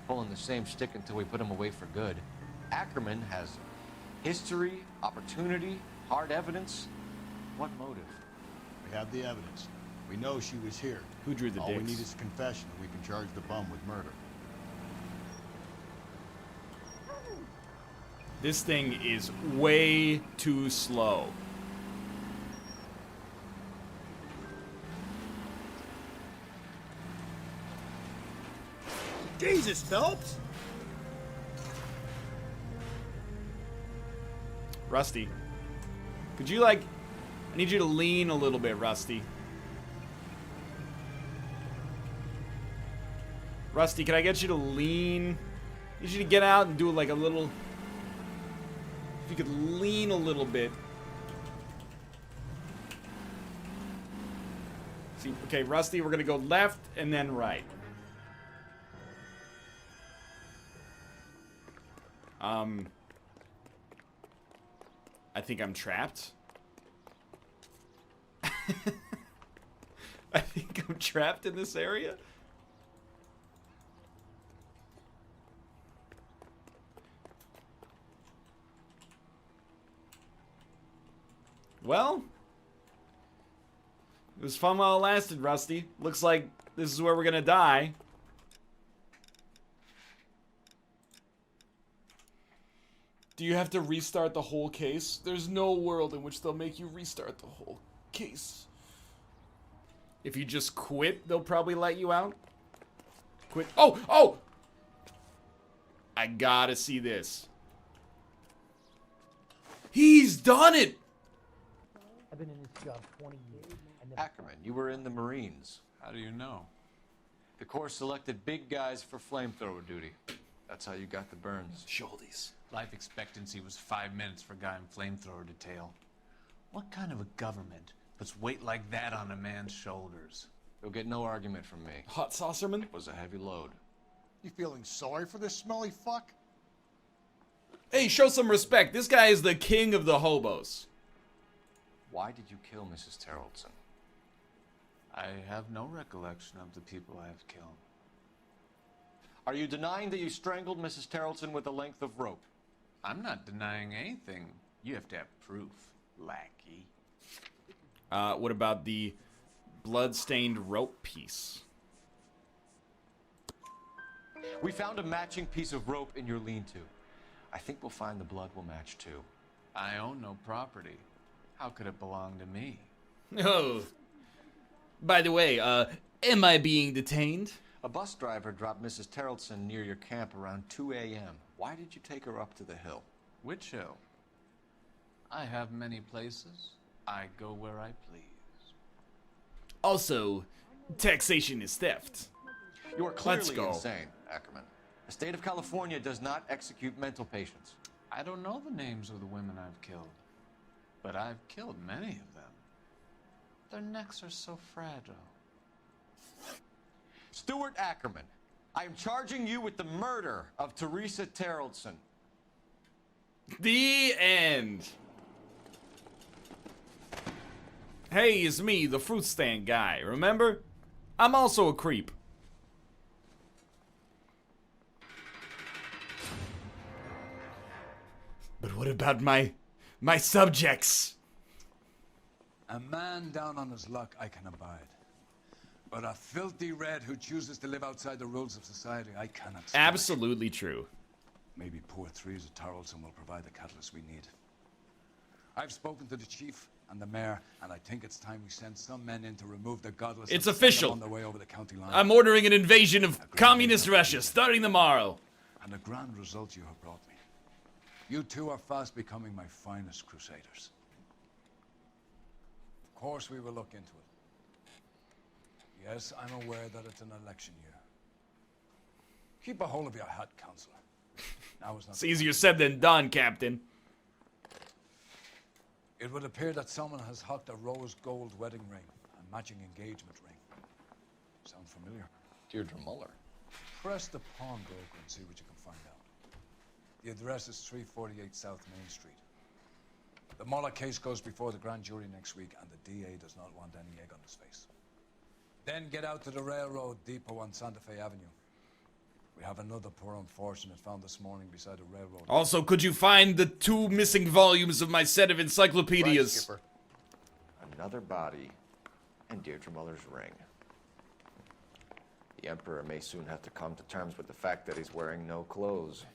pulling the same shtick until we put him away for good. Ackerman has history, opportunity, hard evidence. What motive? We have the evidence. We know she was here. Who drew the All we dicks? need is a confession, and we can charge the bum with murder. This thing is way too slow. Jesus, Phelps! Rusty. Could you, like... I need you to lean a little bit, Rusty. Rusty, can I get you to lean? I need you to get out and do, like, a little... If you could lean a little bit. See, okay, Rusty, we're gonna go left and then right. I think I'm trapped. I think I'm trapped in this area. Well, it was fun while it lasted, Rusty. Looks like this is where we're gonna die. Do you have to restart the whole case? There's no world in which they'll make you restart the whole case. If you just quit, they'll probably let you out. Quit. Oh! Oh! I gotta see this. He's done it! I've been in this job 20 years. Ackerman, you were in the Marines. How do you know? The Corps selected big guys for flamethrower duty. That's how you got the burns. Shoulders. Life expectancy was 5 minutes for a guy in flamethrower detail. What kind of a government puts weight like that on a man's shoulders? You'll get no argument from me. Hot saucerman? It was a heavy load. You feeling sorry for this smelly fuck? Hey, show some respect. This guy is the king of the hobos. Why did you kill Mrs. Terrellson? I have no recollection of the people I have killed. Are you denying that you strangled Mrs. Terrellson with a length of rope? I'm not denying anything. You have to have proof, lackey. What about the blood-stained rope piece? We found a matching piece of rope in your lean-to. I think we'll find the blood will match too. I own no property. How could it belong to me? Oh. By the way, am I being detained? A bus driver dropped Mrs. Terrellson near your camp around 2 a.m. Why did you take her up to the hill? Which hill? I have many places. I go where I please. Also, taxation is theft. You are Let's clearly go. insane, Ackerman. The state of California does not execute mental patients. I don't know the names of the women I've killed, but I've killed many of them. Their necks are so fragile. Stuart Ackerman, I am charging you with the murder of Teresa Terrellson. The end. Hey, it's me, the fruit stand guy, remember? I'm also a creep. But what about my subjects? A man down on his luck I can abide. But a filthy red who chooses to live outside the rules of society, I cannot stand. Absolutely true. Maybe poor Teresa Terrellson will provide the catalyst we need. I've spoken to the chief and the mayor, and I think it's time we send some men in to remove the godless. It's and send them official. on their way over the county line. I'm ordering an invasion of communist Russia starting tomorrow. And the grand result you have brought me. You two are fast becoming my finest crusaders. Of course we will look into it. Yes, I'm aware that it's an election year. Keep a hold of your hat, Counselor. Now is not It's easier said than done, Captain. It would appear that someone has hocked a rose gold wedding ring, a matching engagement ring. Sound familiar? Deirdre Muller. Press the pawnbroker and see what you can find out. The address is 348 South Main Street. The Muller case goes before the grand jury next week, and the DA does not want any egg on his face. Then get out to the railroad depot on Santa Fe Avenue. We have another poor unfortunate found this morning beside a railroad. Also, could you find the 2 missing volumes of my set of encyclopedias? Right, another body and Deirdre Muller's ring. The Emperor may soon have to come to terms with the fact that he's wearing no clothes.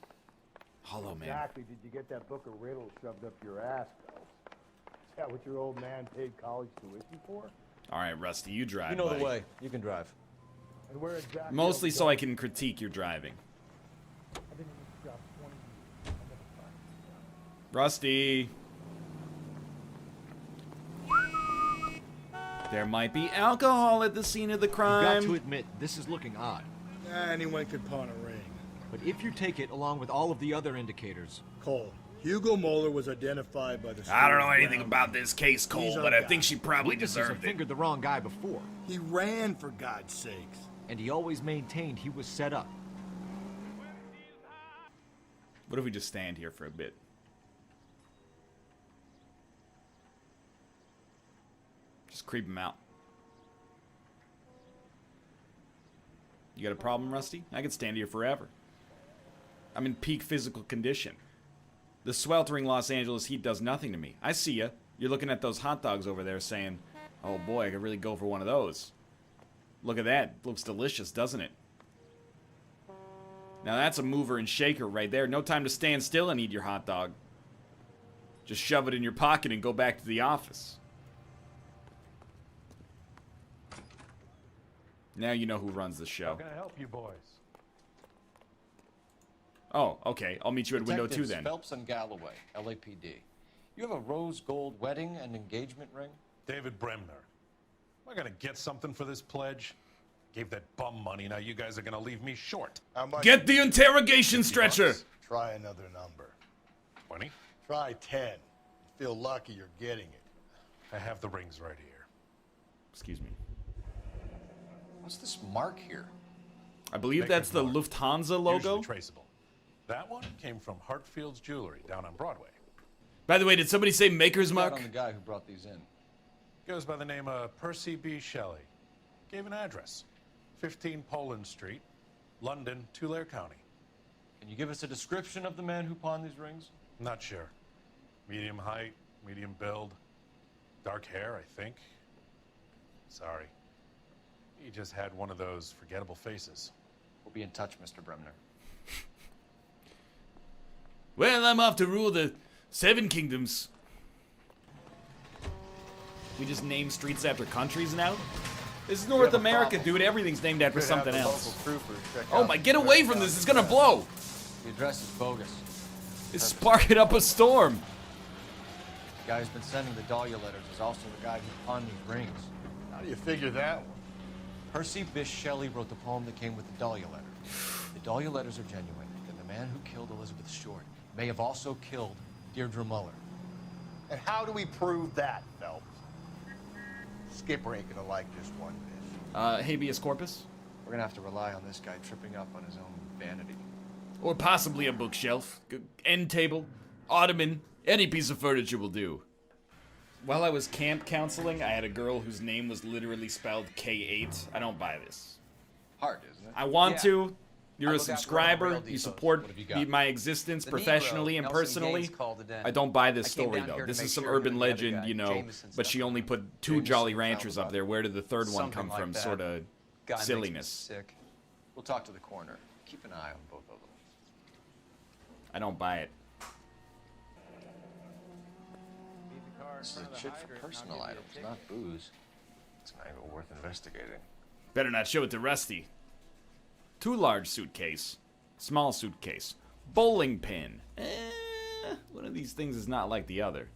Hollow man. Exactly. Did you get that book of riddles shoved up your ass, Phelps? Is that what your old man paid college tuition for? All right, Rusty, you drive. You know buddy. the way. You can drive. And where exactly? Mostly so I can critique your driving. I've been in this job 20 years. I never find this job. Rusty. There might be alcohol at the scene of the crime. You've got to admit, this is looking odd. Anyone could pawn a ring. But if you take it along with all of the other indicators... Cole, Hugo Moeller was identified by the... I don't know anything about this case, Cole, but I think she probably Witnesses deserved have it. fingered the wrong guy before. He ran, for God's sakes. And he always maintained he was set up. What if we just stand here for a bit? Just creep him out. You got a problem, Rusty? I could stand here forever. I'm in peak physical condition. The sweltering Los Angeles heat does nothing to me. I see ya. You're looking at those hot dogs over there saying, oh boy, I could really go for one of those. Look at that. Looks delicious, doesn't it? Now that's a mover and shaker right there. No time to stand still and eat your hot dog. Just shove it in your pocket and go back to the office. Now you know who runs the show. How can I help you boys? Oh, okay. I'll meet you at window 2 Detectives then. Phelps and Galloway, LAPD. You have a rose gold wedding and engagement ring? David Bremner. Am I gonna get something for this pledge? Gave that bum money, now you guys are gonna leave me short. How much? Get the interrogation stretcher! Try another number. 20? Try 10. You feel lucky you're getting it. I have the rings right here. Excuse me. What's this mark here? I believe that's the Lufthansa logo. Usually traceable. That one came from Hartfield's Jewelry down on Broadway. By the way, did somebody say Maker's Mark? On the guy who brought these in. Goes by the name of Percy B. Shelley. Gave an address. 15 Poland Street, London, Tulare County. Can you give us a description of the man who pawned these rings? Not sure. Medium height, medium build, dark hair, I think. Sorry. He just had one of those forgettable faces. We'll be in touch, Mr. Bremner. Well, I'm off to rule the 7 kingdoms. We just name streets after countries now? This is North America, dude. Everything's named after something else. Oh my, get away from this. It's gonna blow. The address is bogus. It's sparking up a storm. The guy who's been sending the Dahlia letters is also the guy who pawned these rings. How do you figure that one? Percy Bysshe Shelley wrote the poem that came with the Dahlia letter. The Dahlia letters are genuine, and the man who killed Elizabeth Short may have also killed Deirdre Muller. And how do we prove that, Phelps? Skipper ain't gonna like this one bit. Habeas corpus? We're gonna have to rely on this guy tripping up on his own vanity. Or possibly a bookshelf, end table, ottoman, any piece of furniture will do. While I was camp counseling, I had a girl whose name was literally spelled K8. I don't buy this. Hard, isn't it? I want to. You're a subscriber. You support my existence professionally and personally. I don't buy this story, though. This is some urban legend, you know, but she only put 2 Jolly Ranchers up there. Where did the third one come from? Sort of silliness. We'll talk to the coroner. Keep an eye on both of them. I don't buy it. This is a chit for personal items, not booze. It's an angle worth investigating. Better not show it to Rusty. 2 large suitcase. Small suitcase. Bowling pin. One of these things is not like the other.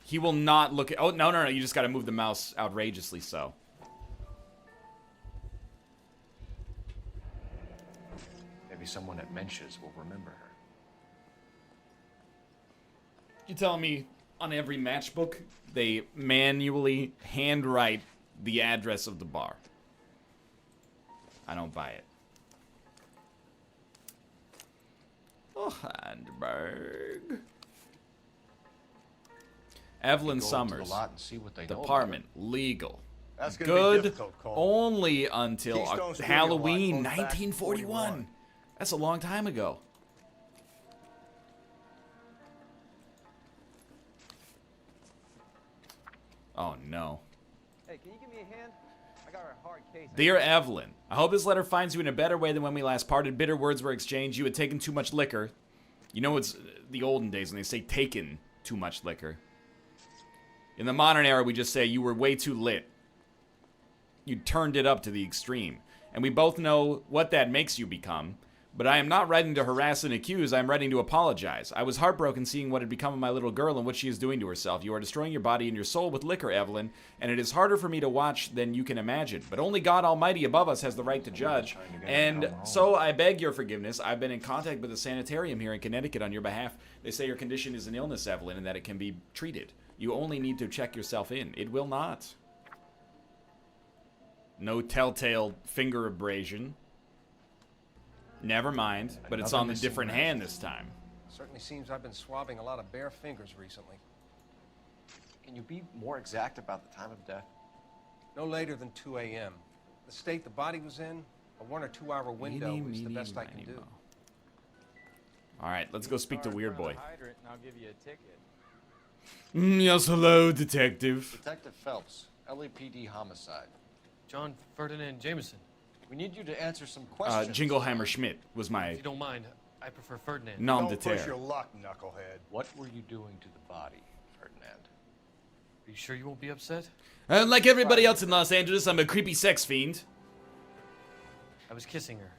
He will not look at... Oh, no. You just gotta move the mouse outrageously so. Maybe someone at Mensch's will remember her. You telling me on every matchbook they manually handwrite the address of the bar? I don't buy it. Oh, Handberg. Evelyn Summers. Department. Legal. That's gonna Good. be difficult, Cole. Only until Keystone Studio Halloween Lot goes back to 1941. That's a long time ago. Oh no. Hey, can you give me a hand? I got a hard case. Dear Evelyn, I hope this letter finds you in a better way than when we last parted. Bitter words were exchanged. You had taken too much liquor. You know, it's the olden days when they say taken too much liquor. In the modern era, we just say you were way too lit. You turned it up to the extreme. And we both know what that makes you become. But I am not writing to harass and accuse, I am writing to apologize. I was heartbroken seeing what had become of my little girl and what she is doing to herself. You are destroying your body and your soul with liquor, Evelyn, and it is harder for me to watch than you can imagine. But only God Almighty above us has the right to judge, and so I beg your forgiveness. I've been in contact with a sanitarium here in Connecticut on your behalf. They say your condition is an illness, Evelyn, and that it can be treated. You only need to check yourself in. It will not. No telltale finger abrasion. Never mind, but it's on the different hand this time. Certainly seems I've been swabbing a lot of bare fingers recently. Can you be more exact about the time of death? No later than 2 a.m. The state the body was in, a 1 or 2 hour window is the best I can do. All right, let's go speak to Weird Boy. Hydrant and I'll give you a ticket. Yes, hello, detective. Detective Phelps, LAPD homicide. John Ferdinand Jameson. We need you to answer some questions. Jingleheimer Schmidt was If my you don't mind, I prefer Ferdinand. nom de Don't push terre. your luck, knucklehead. What were you doing to the body, Ferdinand? Are you sure you won't be upset? Like everybody else in Los Angeles, I'm a creepy sex fiend. I was kissing her.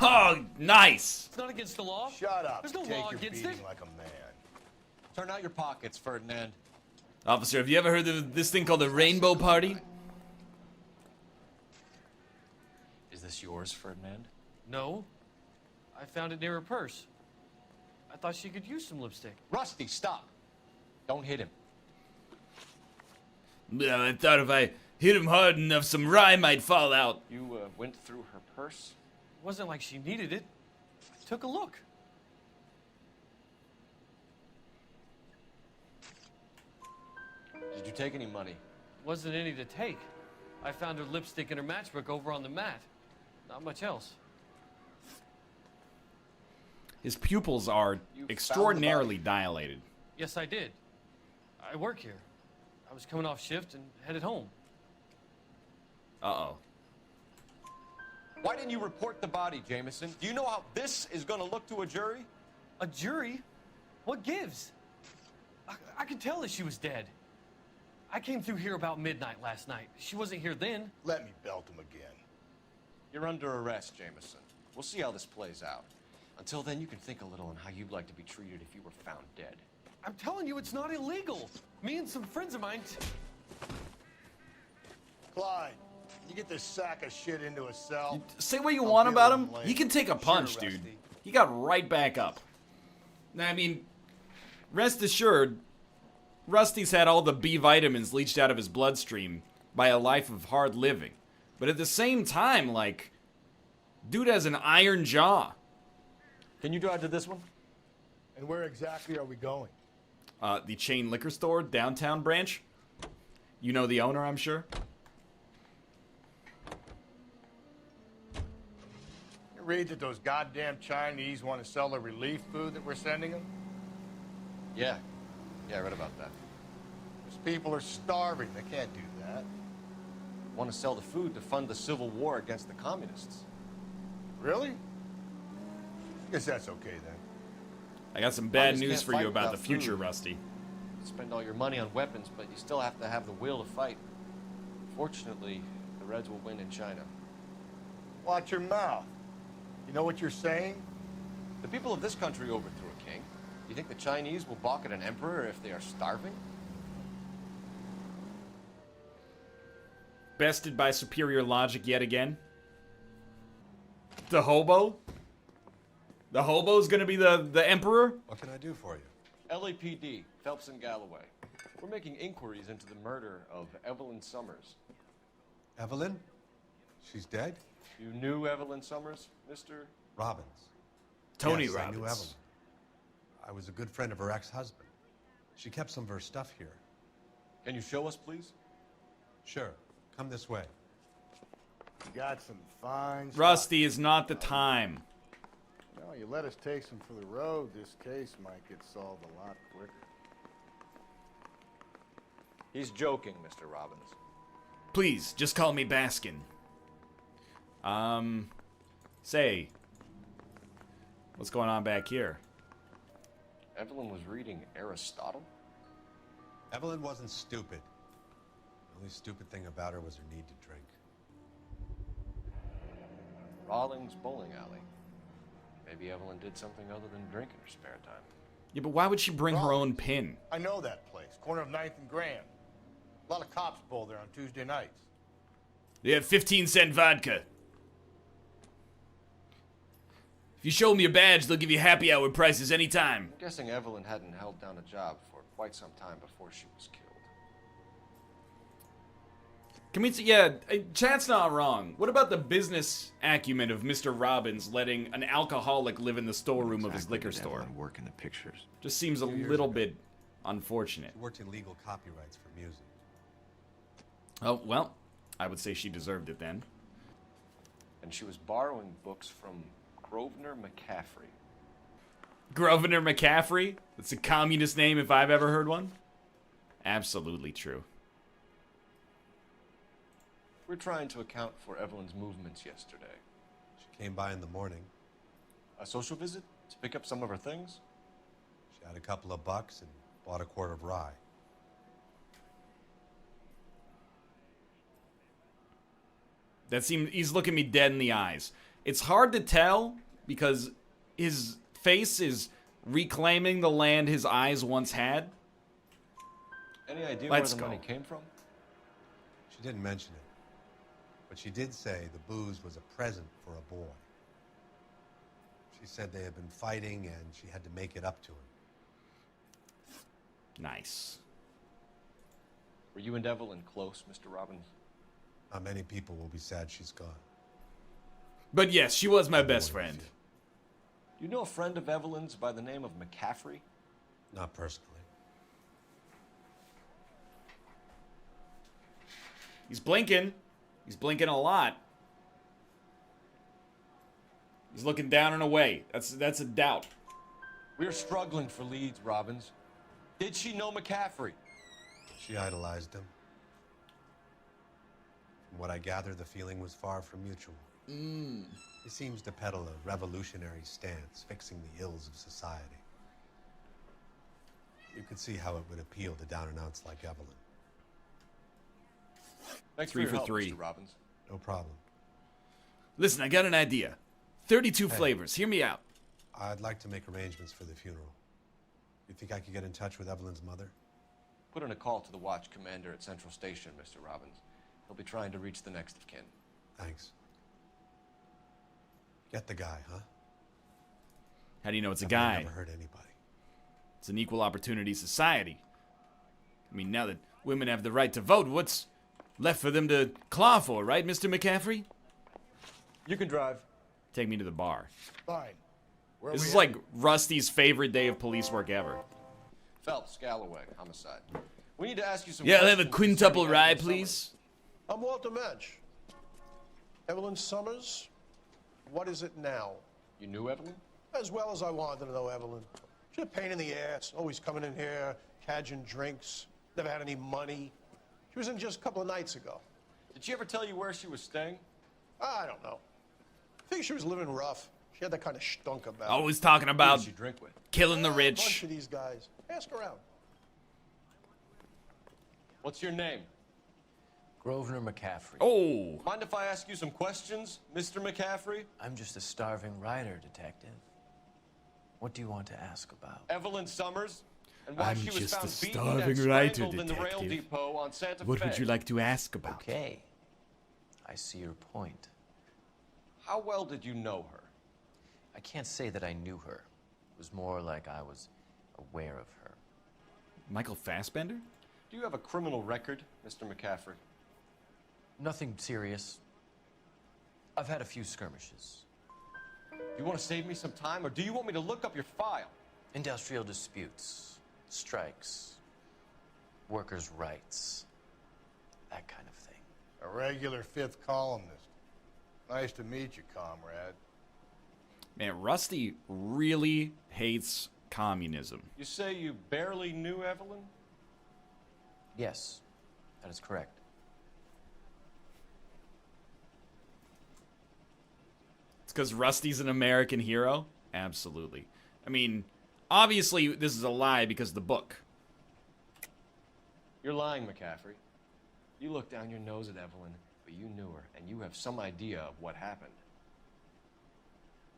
Oh, nice. It's not against the law. Shut up. There's no Take law your against beating it. like a man. Turn out your pockets, Ferdinand. Officer, have you ever heard of this thing called the Rainbow Party? Is this yours, Ferdinand? No. I found it near her purse. I thought she could use some lipstick. Rusty, stop. Don't hit him. Well, I thought if I hit him hard enough, some rye might fall out. You went through her purse? It wasn't like she needed it. I took a look. Did you take any money? Wasn't any to take. I found her lipstick and her matchbook over on the mat. Not much else. His pupils are extraordinarily dilated. Yes, I did. I work here. I was coming off shift and headed home. Uh-oh. Why didn't you report the body, Jameson? Do you know how this is going to look to a jury? A jury? What gives? I could tell that she was dead. I came through here about midnight last night. She wasn't here then. Let me belt him again. You're under arrest, Jameson. We'll see how this plays out. Until then, you can think a little on how you'd like to be treated if you were found dead. I'm telling you, it's not illegal. Me and some friends of mine... Clyde, you get this sack of shit into a cell. Say what you want about him. He can take a punch, dude. He got right back up. I mean, rest assured, Rusty's had all the B vitamins leached out of his bloodstream by a life of hard living. But at the same time, like, dude has an iron jaw. Can you drive to this one? And where exactly are we going? The chain liquor store, downtown branch. You know the owner, I'm sure. You read that those goddamn Chinese want to sell the relief food that we're sending them? Yeah. Yeah, I read about that. Those people are starving. They can't do that. Want to sell the food to fund the civil war against the communists. Really? Guess that's okay then. I got some bad Communists news can't for fight you about the without future, food. Rusty. Spend all your money on weapons, but you still have to have the will to fight. Fortunately, the Reds will win in China. Watch your mouth. You know what you're saying? The people of this country overthrew a king. You think the Chinese will balk at an emperor if they are starving? Bested by superior logic yet again. The hobo? The hobo's gonna be the emperor? What can I do for you? LAPD, Phelps and Galloway. We're making inquiries into the murder of Evelyn Summers. Evelyn? She's dead? You knew Evelyn Summers, Mr. Robbins. Tony Yes, Robbins. I knew Evelyn. I was a good friend of her ex-husband. She kept some of her stuff here. Can you show us, please? Sure. Come this way. You got some fine Rusty is not the time. No, you let us take some for the road, this case might get solved a lot quicker. He's joking, Mr. Robbins. Please, just call me Baskin. Say, what's going on back here? Evelyn was reading Aristotle? Evelyn wasn't stupid. The only stupid thing about her was her need to drink. Rawlings Bowling Alley. Maybe Evelyn did something other than drink in her spare time. Yeah, but why would she bring her own pin? I know that place, corner of 9th and Grand. A lot of cops pull there on Tuesday nights. They have 15-cent vodka. If you show them your badge, they'll give you happy hour prices anytime. I'm guessing Evelyn hadn't held down a job for quite some time before she was killed. Yeah, chat's not wrong. What about the business acumen of Mr. Robbins letting an alcoholic live in the storeroom of his liquor store? Work in the pictures. Just seems a little bit unfortunate. She worked in legal copyrights for music. Oh, well, I would say she deserved it then. And she was borrowing books from Grosvenor McCaffrey. Grosvenor McCaffrey? That's a communist name if I've ever heard one. Absolutely true. We're trying to account for Evelyn's movements yesterday. She came by in the morning. A social visit to pick up some of her things? She had a couple of bucks and bought a quart of rye. He's looking me dead in the eyes. It's hard to tell because his face is reclaiming the land his eyes once had. Any idea Let's where the go. money came from? She didn't mention it, but she did say the booze was a present for a boy. She said they had been fighting and she had to make it up to him. Nice. Were you and Evelyn close, Mr. Robbins? Not many people will be sad she's gone. But yes, she was my best friend. Do you know a friend of Evelyn's by the name of McCaffrey? Not personally. He's blinking. He's blinking a lot. He's looking down and away. That's a doubt. We're struggling for leads, Robbins. Did she know McCaffrey? She idolized him. From what I gather, the feeling was far from mutual. He seems to peddle a revolutionary stance, fixing the ills of society. You could see how it would appeal to down-and-outs like Evelyn. Thanks Three for your for help, three. Mr. Robbins. No problem. Listen, I got an idea. 32 flavors. Hear me out. I'd like to make arrangements for the funeral. You think I could get in touch with Evelyn's mother? Put in a call to the watch commander at Central Station, Mr. Robbins. He'll be trying to reach the next of kin. Thanks. Get the guy, huh? How do you know it's a I've guy? never hurt anybody. It's an equal opportunity society. I mean, now that women have the right to vote, what's left for them to claw for, right, Mr. McCaffrey? You can drive. Take me to the bar. Fine. Where This we is at? like Rusty's favorite day of police work ever. Phelps, Galloway, homicide. We need to ask you some Yeah, I'll have a questions quintuple concerning rye, Evelyn please. I'm Walter Mensch. Evelyn Summers. What is it now? You knew Evelyn? As well as I wanted to know Evelyn. She's a pain in the ass, always coming in here, cadging drinks, never had any money. She was in just a couple of nights ago. Did she ever tell you where she was staying? I don't know. I think she was living rough. She had that kind of stunk about her. Always talking Who about did she drink with? killing the A bunch rich. of these guys. Ask around. What's your name? Grosvenor McCaffrey. Oh! Mind if I ask you some questions, Mr. McCaffrey? I'm just a starving writer, detective. What do you want to ask about? Evelyn Summers? And why I'm she was just found a beaten starving and writer, strangled in the rail detective. depot on Santa What Fe. would you like to ask about? Okay. I see your point. How well did you know her? I can't say that I knew her. It was more like I was aware of her. Michael Fassbender? Do you have a criminal record, Mr. McCaffrey? Nothing serious. I've had a few skirmishes. Do you want to save me some time, or do you want me to look up your file? Industrial disputes, strikes, workers' rights, that kind of thing. A regular fifth columnist. Nice to meet you, comrade. Man, Rusty really hates communism. You say you barely knew Evelyn? Yes, that is correct. It's because Rusty's an American hero? Absolutely. I mean, obviously this is a lie because of the book. You're lying, McCaffrey. You looked down your nose at Evelyn, but you knew her, and you have some idea of what happened.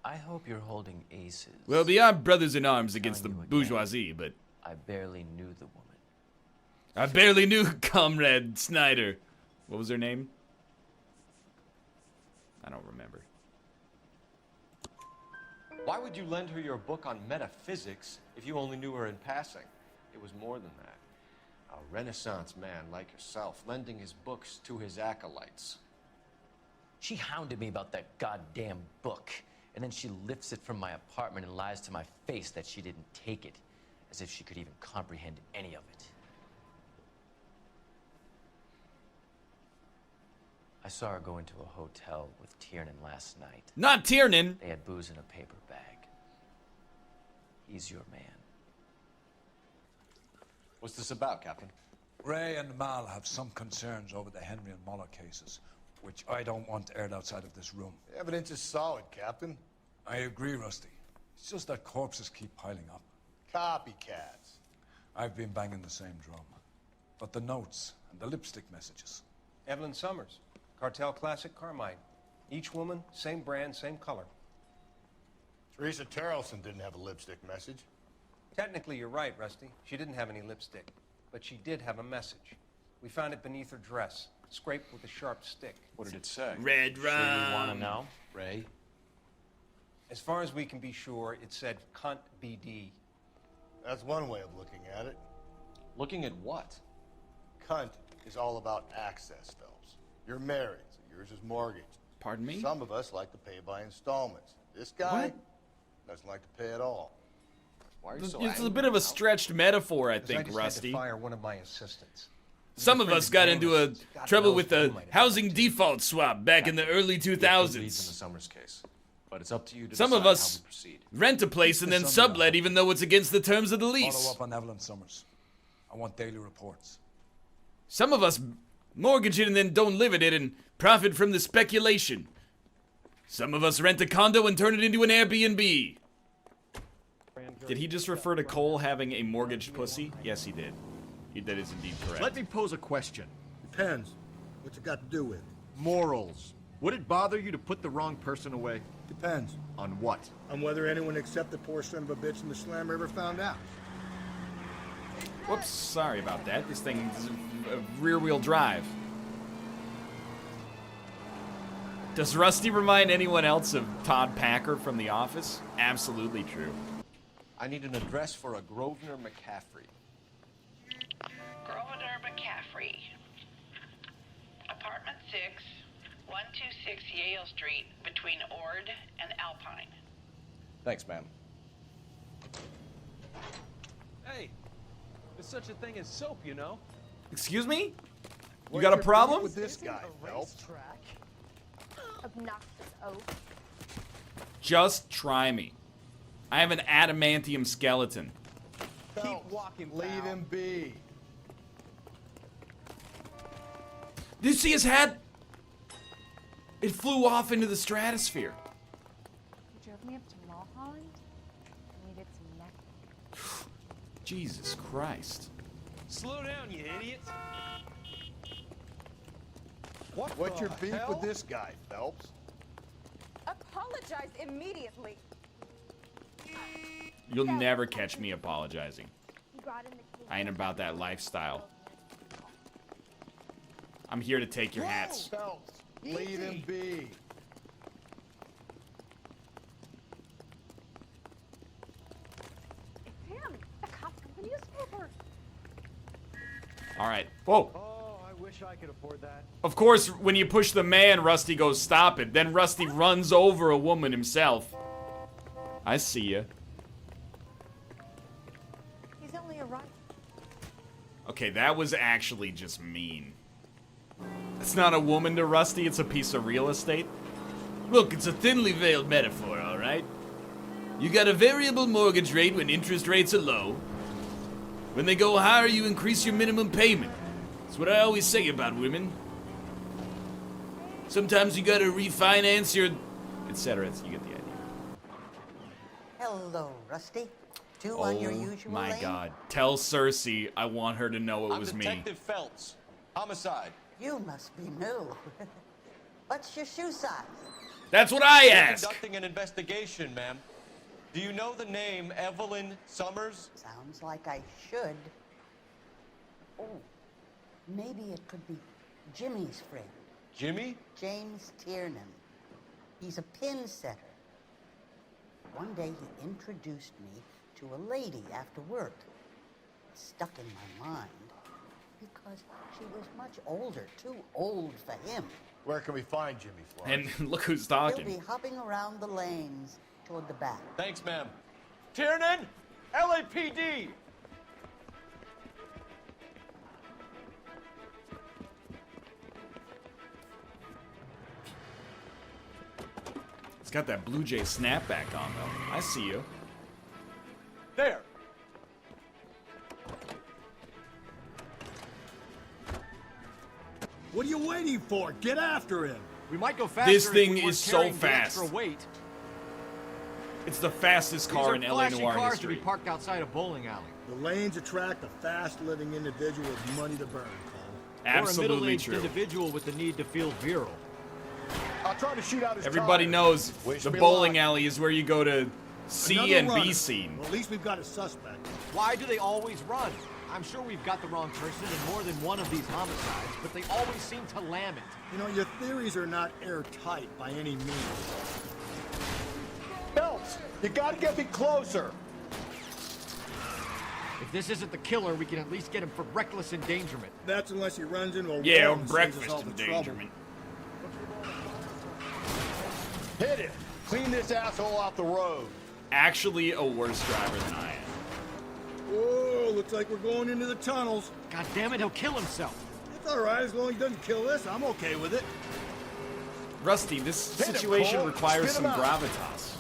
I hope you're holding aces. Well, we are brothers in arms against the bourgeoisie, but I barely knew the woman. I barely knew Comrade Snyder. What was her name? I don't remember. Why would you lend her your book on metaphysics if you only knew her in passing? It was more than that. A Renaissance man like yourself, lending his books to his acolytes. She hounded me about that goddamn book, and then she lifts it from my apartment and lies to my face that she didn't take it, as if she could even comprehend any of it. I saw her go into a hotel with Tiernan last night. Not Tiernan! They had booze in a paper bag. He's your man. What's this about, Captain? Ray and Mal have some concerns over the Henry and Muller cases, which I don't want aired outside of this room. The evidence is solid, Captain. I agree, Rusty. It's just that corpses keep piling up. Copycats. I've been banging the same drum. But the notes and the lipstick messages. Evelyn Summers, Cartel Classic Carmine. Each woman, same brand, same color. Teresa Terrelson didn't have a lipstick message. Technically, you're right, Rusty. She didn't have any lipstick, but she did have a message. We found it beneath her dress, scraped with a sharp stick. What did it say? Red rum. Sure you want to know, Ray? As far as we can be sure, it said cunt BD. That's one way of looking at it. Looking at what? Cunt is all about access, Phelps. You're married, so yours is mortgaged. Pardon me? Some of us like to pay by installments. This guy doesn't like to pay at all. Why are you so It's a angry bit of a now? stretched metaphor, I I think, just Rusty. had to fire one of my assistants. Some of us got into a trouble with the housing default swap back in the early Leads in 2000s. the Summers case, but it's up to you to Some of decide us how we proceed. rent a place and then sublet even though it's against the terms of the Follow lease. up on Evelyn Summers. I want daily reports. Some of us mortgage it and then don't live in it and profit from the speculation. Some of us rent a condo and turn it into an Airbnb. Did he just refer to Cole having a mortgaged pussy? Yes, he did. That is indeed correct. Let me pose a question. Depends. What's it got to do with? Morals. Would it bother you to put the wrong person away? Depends. On what? On whether anyone except the poor son of a bitch in the slammer ever found out. Whoops, sorry about that. This thing is a rear-wheel drive. Does Rusty remind anyone else of Todd Packer from The Office? Absolutely true. I need an address for a Grosvenor McCaffrey. Grosvenor McCaffrey. Apartment 6, 126 Yale Street, between Ord and Alpine. Thanks, ma'am. Hey, there's such a thing as soap, you know? Excuse me? You What's got a your problem? beef with this guy, Phelps? Obnoxious oaf. Just try me. I have an adamantium skeleton. Keep walking, leave him be. Did you see his head? It flew off into the stratosphere. You drove me up to Mulholland? I needed some neck. Jesus Christ. Slow down, you idiots. What's your beef with this guy, Phelps? Apologize immediately. You'll never catch me apologizing. You got in the case. I ain't about that lifestyle. I'm here to take your hats. Phelps, leave him be. It's him, the cop from the newspaper. All right. Whoa. Oh, I wish I could afford that. Of course, when you push the man, Rusty goes, stop it. Then Rusty runs over a woman himself. I see ya. He's only a right. Okay, that was actually just mean. It's not a woman to Rusty, it's a piece of real estate. Look, it's a thinly veiled metaphor, all right? You got a variable mortgage rate when interest rates are low. When they go higher, you increase your minimum payment. That's what I always say about women. Sometimes you gotta refinance your... etc. You get the idea. Hello, Rusty. Two on your Oh usual my lane? God. Tell Cersei I want her to know it was me. Detective Phelps. Homicide. You must be new. What's your shoe size? That's what I We're ask. conducting an investigation, ma'am. Do you know the name Evelyn Summers? Sounds like I should. Oh, maybe it could be Jimmy's friend. Jimmy? James Tiernan. He's a pin setter. One day he introduced me to a lady after work. It stuck in my mind because she was much older, too old for him. Where can we find Jimmy Florence? And look who's He'll talking. be hopping around the lanes toward the back. Thanks, ma'am. Tiernan! LAPD! It's got that Blue Jay snapback on, though. I see you. There! What are you waiting for? Get after him! We might go faster. This if thing we weren't is so carrying the fast. extra weight. It's the fastest car in These are LA flashy Noire cars history. to be parked outside a bowling alley. The lanes attract a fast-living individual with money to burn, Cole. Absolutely or a middle-aged true. individual with the need to feel virile. I'll try to shoot out his Everybody tires. knows Wish the me bowling luck. alley is where you go to C Another and runner. B scene. Well, at least we've got a suspect. Why do they always run? I'm sure we've got the wrong person in more than one of these homicides, but they always seem to lam it. You know, your theories are not airtight by any means. Phelps, you gotta get me closer. If this isn't the killer, we can at least get him for reckless endangerment. That's unless he runs into a Yeah, wall and saves us breakfast all the trouble. endangerment. Hit it. Clean this asshole off the road. Actually, a worse driver than I am. Whoa, looks like we're going into the tunnels. God damn it, he'll kill himself. It's all right, as long as he doesn't kill us, I'm okay with it. Rusty, this Hit him, situation Cole. requires Spit some him out. gravitas.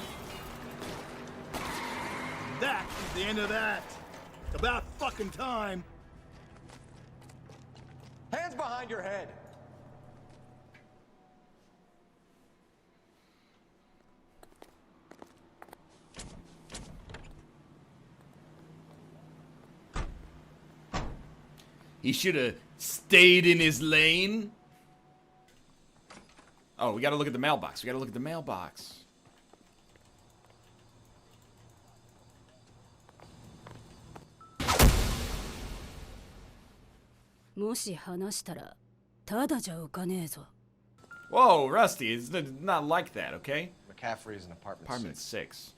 That is the end of that. It's about fucking time. Hands behind your head. He should have stayed in his lane. Oh, we gotta look at the mailbox. We gotta look at the mailbox. Whoa, Rusty, it's not like that, okay? McCaffrey is in apartment Apartment 6. 6.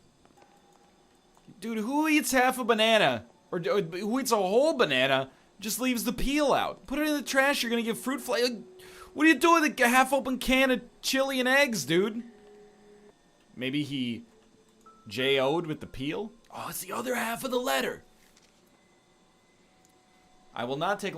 Dude, who eats half a banana? Or who eats a whole banana, just leaves the peel out? Put it in the trash, you're gonna get fruit fly. What are you doing with a half-open can of chili and eggs, dude? Maybe he J.O.'d with the peel? Oh, it's the other half of the letter. It will not take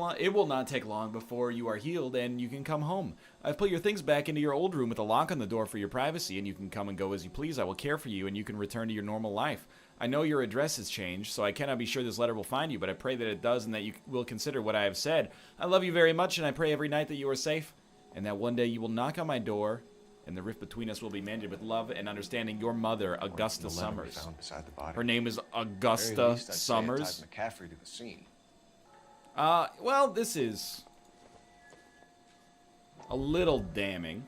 long before you are healed and you can come home. I've put your things back into your old room with a lock on the door for your privacy, and you can come and go as you please. I will care for you and you can return to your normal life. I know your address has changed, so I cannot be sure this letter will find you, but I pray that it does and that you will consider what I have said. I love you very much, and I pray every night that you are safe, and that one day you will knock on my door, and the rift between us will be mended with love and understanding. Your mother, Augusta Summers. Found beside the body. Her name is At the very Augusta least, I'd say it Summers. tied McCaffrey to the scene. Well, this is a little damning.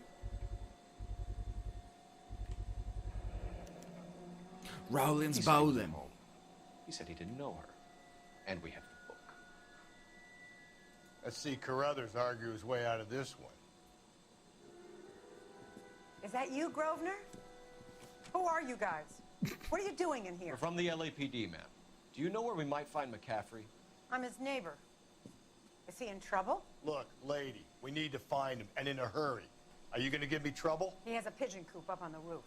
Rowland's bowling. He said he didn't know her. And we have the book. Let's see Carruthers argue his way out of this one. Is that you, Grosvenor? Who are you guys? What are you doing in here? We're from the LAPD, ma'am. Do you know where we might find McCaffrey? I'm his neighbor. Is he in trouble? Look, lady, we need to find him, and in a hurry. Are you gonna give me trouble? He has a pigeon coop up on the roof.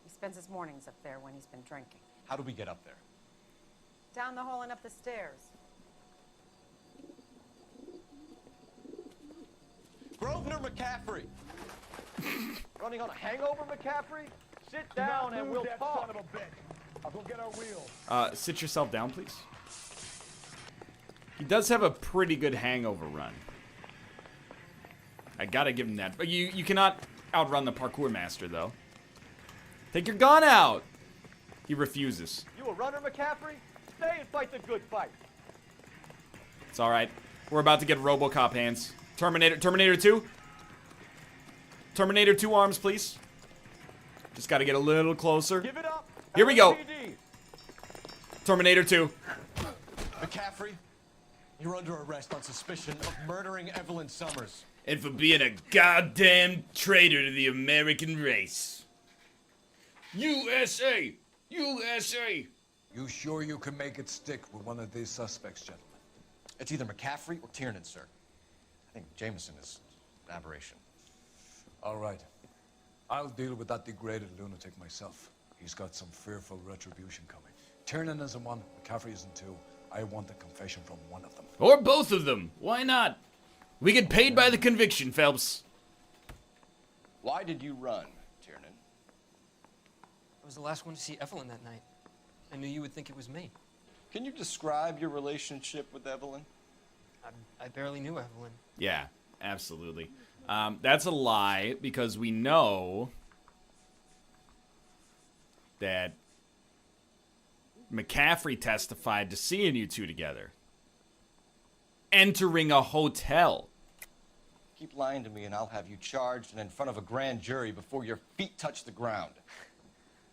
He spends his mornings up there when he's been drinking. How do we get up there? Down the hall and up the stairs. Grosvenor McCaffrey! Running on a hangover, McCaffrey? Sit down and we'll talk. Son of a bitch. I'll go get our wheels. Sit yourself down, please. He does have a pretty good hangover run. I gotta give him that. But you cannot outrun the parkour master, though. Take your gun out! He refuses. You a runner, McCaffrey? Stay and fight the good fight. It's alright. We're about to get RoboCop hands. Terminator 2? Terminator 2 arms, please. Just gotta get a little closer. Give it up. Here we go. LAPD. Terminator 2. McCaffrey, you're under arrest on suspicion of murdering Evelyn Summers. And for being a goddamn traitor to the American race. USA! USA! You sure you can make it stick with one of these suspects, gentlemen? It's either McCaffrey or Tiernan, sir. I think Jameson is an aberration. All right. I'll deal with that degraded lunatic myself. He's got some fearful retribution coming. Tiernan isn't one, McCaffrey isn't two. I want a confession from one of them. Or both of them. Why not? We get paid by the conviction, Phelps. Why did you run, Tiernan? I was the last one to see Evelyn that night. I knew you would think it was me. Can you describe your relationship with Evelyn? I barely knew Evelyn. Yeah, absolutely. That's a lie, because we know that McCaffrey testified to seeing you two together. Entering a hotel. Keep lying to me and I'll have you charged and in front of a grand jury before your feet touch the ground.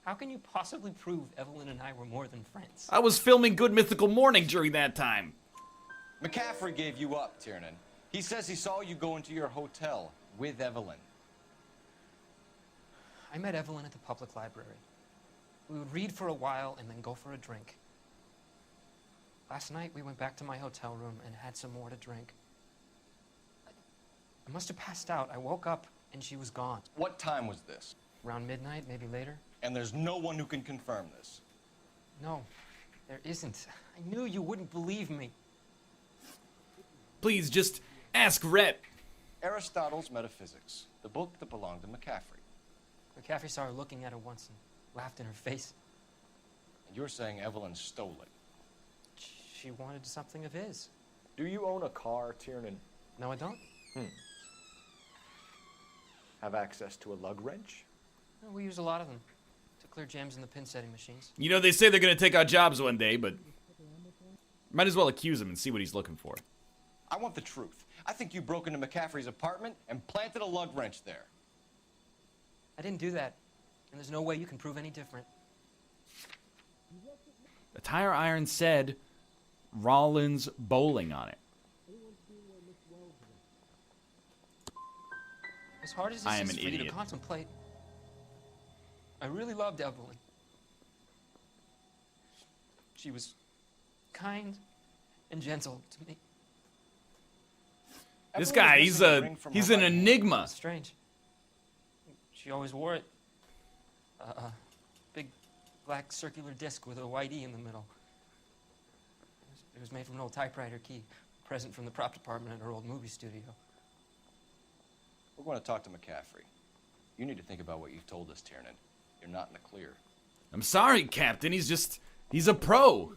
How can you possibly prove Evelyn and I were more than friends? I was filming Good Mythical Morning during that time. McCaffrey gave you up, Tiernan. He says he saw you go into your hotel with Evelyn. I met Evelyn at the public library. We would read for a while and then go for a drink. Last night, we went back to my hotel room and had some more to drink. I must have passed out. I woke up and she was gone. What time was this? Around midnight, maybe later. And there's no one who can confirm this? No, there isn't. I knew you wouldn't believe me. Please, just ask Rhett. Aristotle's Metaphysics, the book that belonged to McCaffrey. McCaffrey saw her looking at her once and laughed in her face. And you're saying Evelyn stole it? She wanted something of his. Do you own a car, Tiernan? No, I don't. Have access to a lug wrench? No, we use a lot of them to clear jams in the pin setting machines. You know, they say they're gonna take our jobs one day, but might as well accuse him and see what he's looking for. I want the truth. I think you broke into McCaffrey's apartment and planted a lug wrench there. I didn't do that, and there's no way you can prove any different. The tire iron said Rollins Bowling on it. As hard as I am this an is for you to idiot. contemplate, I really loved Evelyn. She was kind and gentle to me. This guy, he's an enigma. Strange. She always wore it. Big black circular disc with a white E in the middle. It was made from an old typewriter key, a present from the prop department at her old movie studio. We're going to talk to McCaffrey. You need to think about what you've told us, Tiernan. You're not in the clear. I'm sorry, Captain. He's a pro.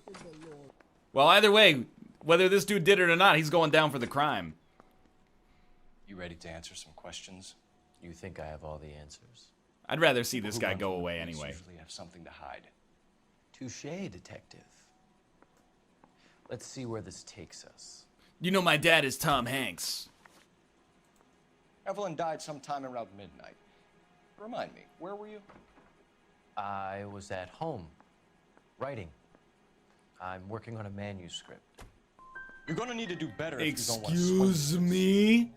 Well, either way, whether this dude did it or not, he's going down for the crime. You ready to answer some questions? You think I have all the answers? I'd rather see this guy go away anyway. Usually have something to hide. Touché, detective. Let's see where this takes us. You know my dad is Tom Hanks. Evelyn died sometime around midnight. Remind me, where were you? I was at home, writing. I'm working on a manuscript. You're gonna need to do better if you don't want to Excuse me?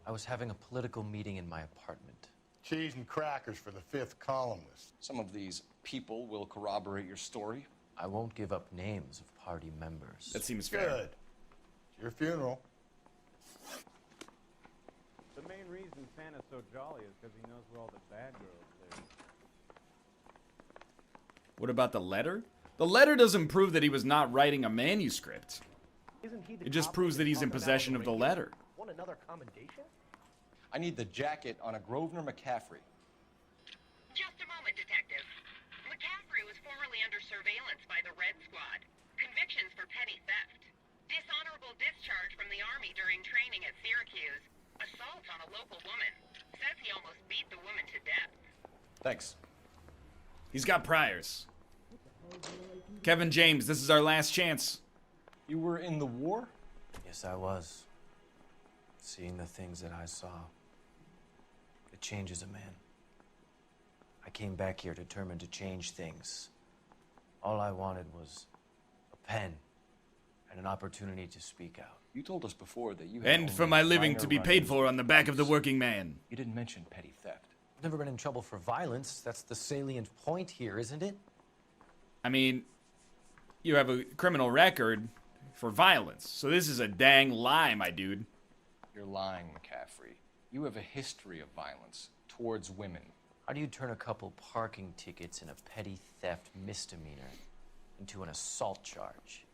I was having a political meeting in my apartment. Cheese and crackers for the 5th columnist. Some of these people will corroborate your story. I won't give up names of party members. That seems fair. Good. It's your funeral. The main reason Santa's so jolly is because he knows where all the bad girls live. What about the letter? The letter doesn't prove that he was not writing a manuscript. It just proves that he's in possession of the letter. Want another commendation? I need the jacket on a Grosvenor McCaffrey. Just a moment, Detective. McCaffrey was formerly under surveillance by the Red Squad. Convictions for petty theft. Dishonorable discharge from the Army during training at Syracuse. Assault on a local woman. Says he almost beat the woman to death. Thanks. He's got priors. Kevin James, this is our last chance. You were in the war? Yes, I was. Seeing the things that I saw, it changes a man. I came back here determined to change things. All I wanted was a pen and an opportunity to speak out. You told us before that you had And for only my living minor to be paid run-ins for on the back of the working man. You didn't mention petty theft. I've never been in trouble for violence. That's the salient point here, isn't it? I mean, you have a criminal record for violence. So this is a dang lie, my dude. You're lying, McCaffrey. You have a history of violence towards women. How do you turn a couple parking tickets and a petty theft misdemeanor into an assault charge?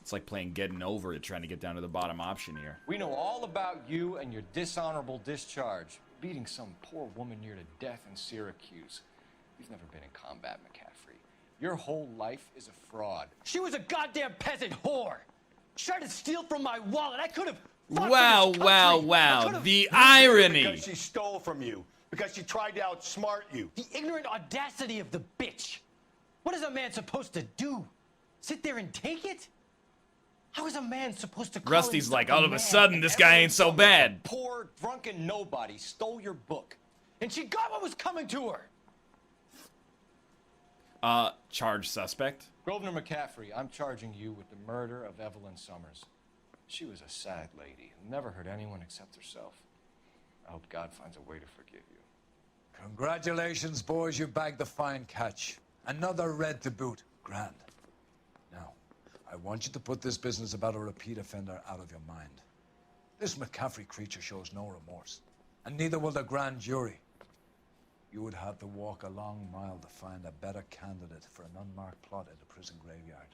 It's like playing Getting Over It, trying to get down to the bottom option here. We know all about you and your dishonorable discharge. Beating some poor woman near to death in Syracuse. You've never been in combat, McCaffrey. Your whole life is a fraud. She was a goddamn peasant whore. She tried to steal from my wallet. I could have. Wow, wow, wow. The irony. Because she stole from you. Because she tried to outsmart you. The ignorant audacity of the bitch. What is a man supposed to do? Sit there and take it? How is a man supposed to call Rusty's himself like, all of a man sudden, when this guy ain't so Evelyn bad. Summers, a poor, drunken nobody, stole your book. And she got what was coming to her. Charged suspect. Grosvenor McCaffrey, I'm charging you with the murder of Evelyn Summers. She was a sad lady who never hurt anyone except herself. I hope God finds a way to forgive you. Congratulations, boys. You bagged the fine catch. Another red to boot. Grand. Now, I want you to put this business about a repeat offender out of your mind. This McCaffrey creature shows no remorse, and neither will the grand jury. You would have to walk a long mile to find a better candidate for an unmarked plot at a prison graveyard.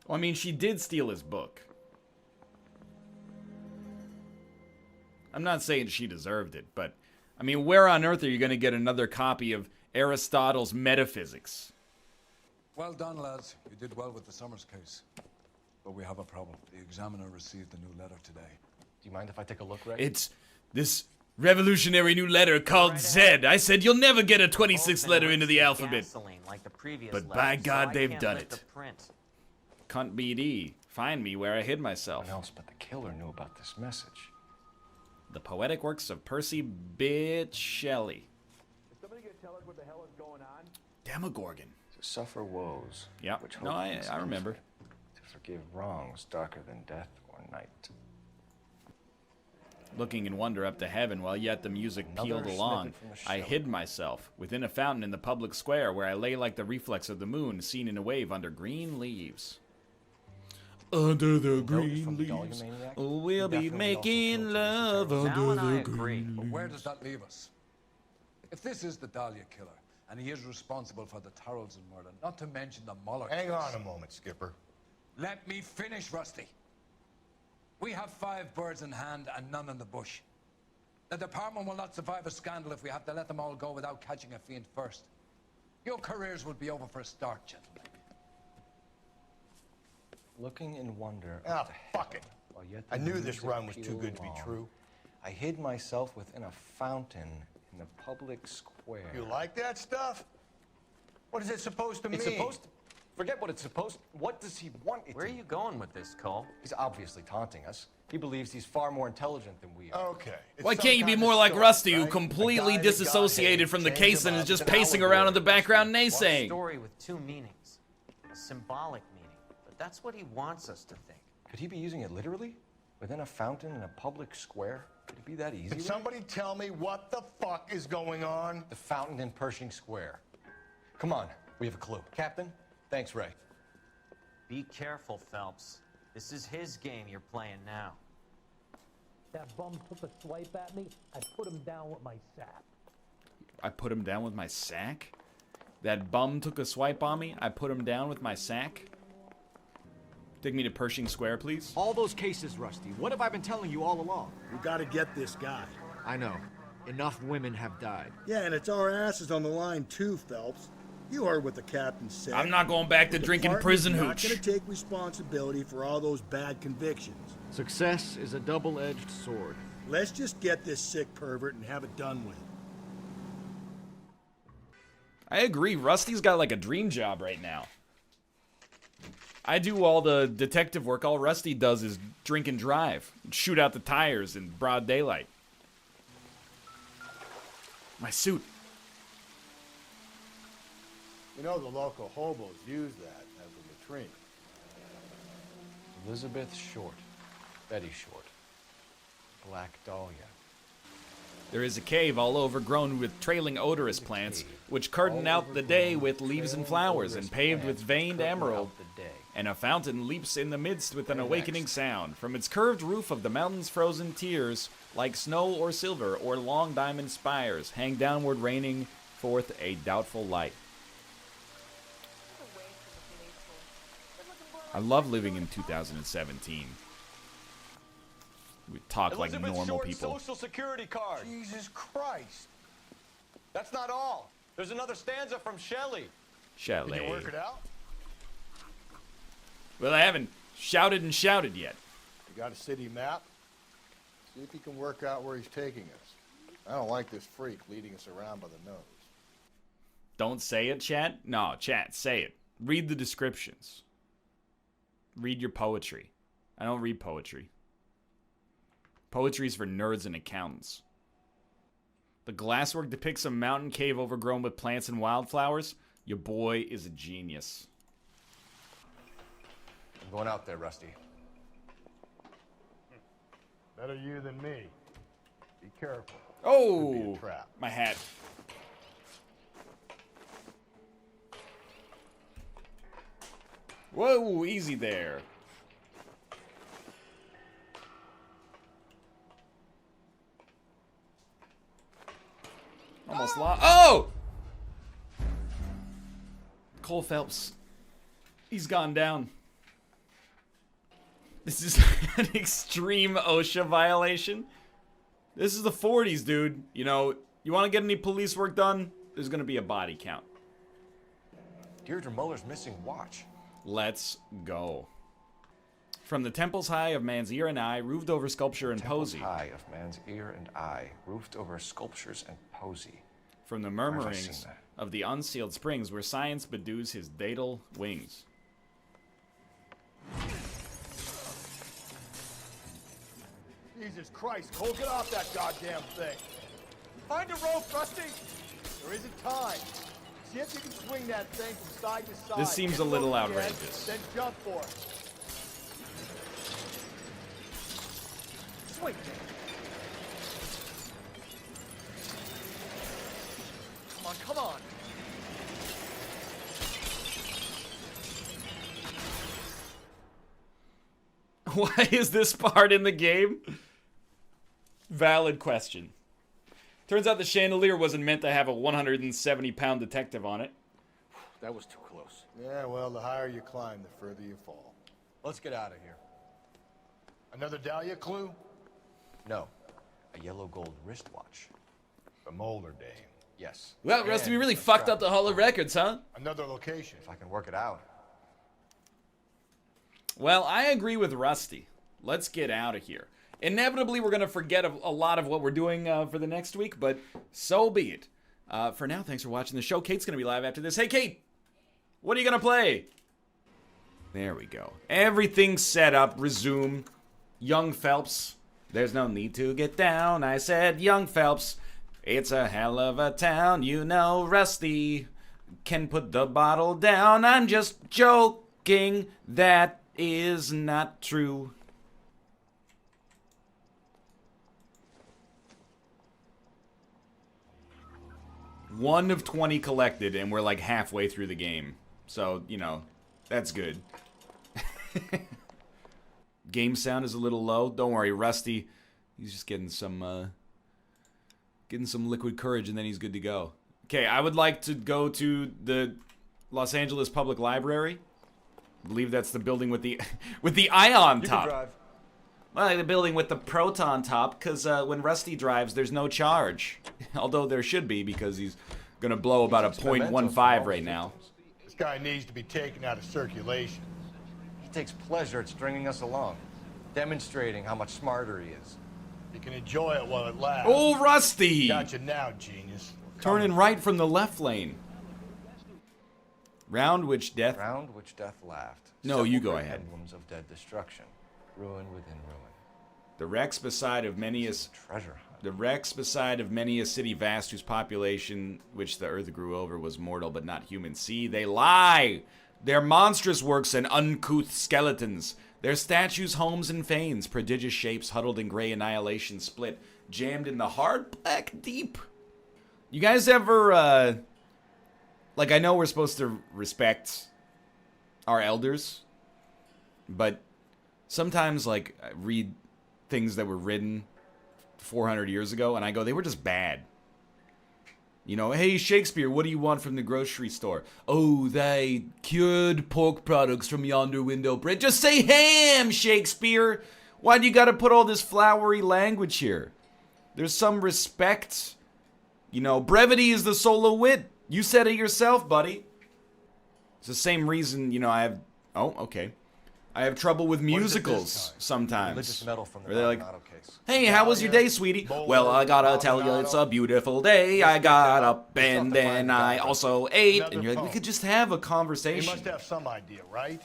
Well, I mean, she did steal his book. I'm not saying she deserved it, but, I mean, where on earth are you going to get another copy of Aristotle's Metaphysics? Well done, lads. You did well with the Summers case. But we have a problem. The examiner received a new letter today. Do you mind if I take a look, Ray? It's this revolutionary new letter called Z. I said you'll never get a 26th letter into the alphabet. Like the previous But letters, by God, so I they've can't done lift it. the print. Cunt BD. Find me where I hid myself. No one else but the killer knew about this message. The poetic works of Percy Bitch Shelley. Is somebody gonna tell us what the hell is going on? Demogorgon. To suffer woes. Yep. Which No, I remember. To forgive wrongs darker than death or night. Looking in wonder up to heaven while yet the music Another pealed along, snippet from the I show. hid myself within a fountain in the public square where I lay like the reflex of the moon seen in a wave under green leaves. Under the green leaves, oh, we'll be making love under the green But leaves. where does that leave us? If this is the Dahlia killer, and he is responsible for the Tarrelson murder, not to mention the Muller Hang case. on a moment, Skipper. Let me finish, Rusty. We have 5 birds in hand and none in the bush. The department will not survive a scandal if we have to let them all go without catching a fiend first. Your careers will be over for a start, gentlemen. Looking in wonder. Ah, fuck it. While yet I the knew this music run was too pealed good to be along, true. I hid myself within a fountain in the public square. You like that stuff? What is it supposed to mean? It's supposed to... Forget what it's supposed... What does he want it Where are to you going with this, Cole? He's obviously taunting us. He believes he's far more intelligent than we are. Okay. It's Why some can't you be kind more of like story, Rusty, who right? completely A guy that got disassociated hit, from the changed case him and is up. just It's an pacing around in the allegory. background One naysaying? story with 2 meanings. A symbolic meaning. But that's what he wants us to think. Could he be using it literally? Within a fountain in a public square? Could it be that easy? Can somebody tell me what the fuck is going on? The fountain in Pershing Square. Come on, we have a clue. Captain, thanks, Ray. Be careful, Phelps. This is his game you're playing now. That bum took a swipe at me. I put him down with my sack. I put him down with my sack? That bum took a swipe on me? I put him down with my sack? Take me to Pershing Square, please. All those cases, Rusty. What have I been telling you all along? We gotta get this guy. I know. Enough women have died. Yeah, and it's our asses on the line too, Phelps. You heard what the captain said. I'm not going back to The drinking department's prison not hooch. gonna take responsibility for all those bad convictions. Success is a double-edged sword. Let's just get this sick pervert and have it done with. I agree. Rusty's got like a dream job right now. I do all the detective work. All Rusty does is drink and drive. Shoot out the tires in broad daylight. My suit. You know, the local hobos use that as a latrine. Elizabeth Short. Betty Short. Black Dahlia. There is a cave all overgrown with trailing odorous plants, which curtain out the day with leaves and flowers, and paved with veined emerald. And a fountain leaps in the midst with an awakening sound. From its curved roof of the mountain's frozen tears, like snow or silver or long diamond spires, hang downward, raining forth a doubtful light. I love living in 2017. We talk like Elizabeth normal Short's people. Social Security card. Jesus Christ. That's not all. There's another stanza from Shelley. Shelley. Did you work it out? Well, I haven't shouted and shouted yet. You got a city map? See if you can work out where he's taking us. I don't like this freak leading us around by the nose. Don't say it, chat? No, chat, say it. Read the descriptions. Read your poetry. I don't read poetry. Poetry is for nerds and accountants. The glasswork depicts a mountain cave overgrown with plants and wildflowers. Your boy is a genius. I'm going out there, Rusty. Better you than me. Be careful. Oh, Could be a trap. my hat. Whoa, easy there. Almost lost. Oh! Cole Phelps. He's gone down. This is an extreme OSHA violation. This is the 40s, dude. You know, you want to get any police work done? There's going to be a body count. Deirdre Muller's missing watch. Let's go. From the temples high of man's ear and eye, roofed over sculpture and Temples posy. high of man's ear and eye, roofed over sculptures and posy. From the Where have I murmurings seen that? of the unsealed springs where science bedews his daedal wings. Jesus Christ, Cole, get off that goddamn thing. Find a rope, Rusty. There isn't time. See if you can swing that thing from side to side. This seems Get a little over the edge, outrageous. Then jump for it. Swing. Come on. Why is this part in the game? Valid question. Turns out the chandelier wasn't meant to have a 170-pound detective on it. That was too close. Yeah, well, the higher you climb, the further you fall. Let's get out of here. Another Dahlia clue? No, a yellow gold wristwatch. The Mulder dame. Yes. Well, Rusty, we really fucked up the Hall of Records, huh? Another location. If I can work it out. Well, I agree with Rusty. Let's get out of here. Inevitably, we're going to forget a lot of what we're doing for the next week, but so be it. For now, thanks for watching the show. Kate's going to be live after this. Hey, Kate! What are you going to play? There we go. Everything's set up. Resume. Young Phelps. There's no need to get down. I said young Phelps. It's a hell of a town. You know Rusty can put the bottle down. I'm just joking. That is not true. One of 20 collected, and we're like halfway through the game. So, you know, that's good. Game sound is a little low. Don't worry, Rusty. He's just getting some liquid courage, and then he's good to go. Okay, I would like to go to the Los Angeles Public Library. I believe that's the building with the with the ion top. You can drive. Well, the building with the proton top, because when Rusty drives, there's no charge. Although there should be, because he's going to blow about a 0.15 right now. This guy needs to be taken out of circulation. He takes pleasure at stringing us along, demonstrating how much smarter he is. You can enjoy it while it lasts. Oh, Rusty! Gotcha now, genius. Turning right from the left lane. Round which death... Round which death laughed. No, you go ahead. Emblems of dead destruction. Ruin within ruin. The wrecks beside of many a... Treasure hunt. The wrecks beside of many a city vast whose population, which the earth grew over, was mortal but not human. See, they lie! They're monstrous works and uncouth skeletons. Their statues, homes, and fanes, prodigious shapes, huddled in gray annihilation, split, jammed in the hard black deep. You guys ever, like, I know we're supposed to respect our elders, but sometimes, like, I read things that were written 400 years ago, and I go, they were just bad. You know, hey, Shakespeare, what do you want from the grocery store? Oh, they cured pork products from yonder window bread. Just say ham, Shakespeare. Why do you gotta put all this flowery language here? There's some respect. You know, brevity is the soul of wit. You said it yourself, buddy. It's the same reason, you know, I have... Oh, okay. I have trouble with What is it this musicals time? sometimes. Religious medal from the Where they're like, Maldonado case. hey, how was your day, sweetie? Well, I gotta tell you, it's a beautiful day. I got up and then I also ate. And you're like, we could just have a You conversation. must have some idea, right?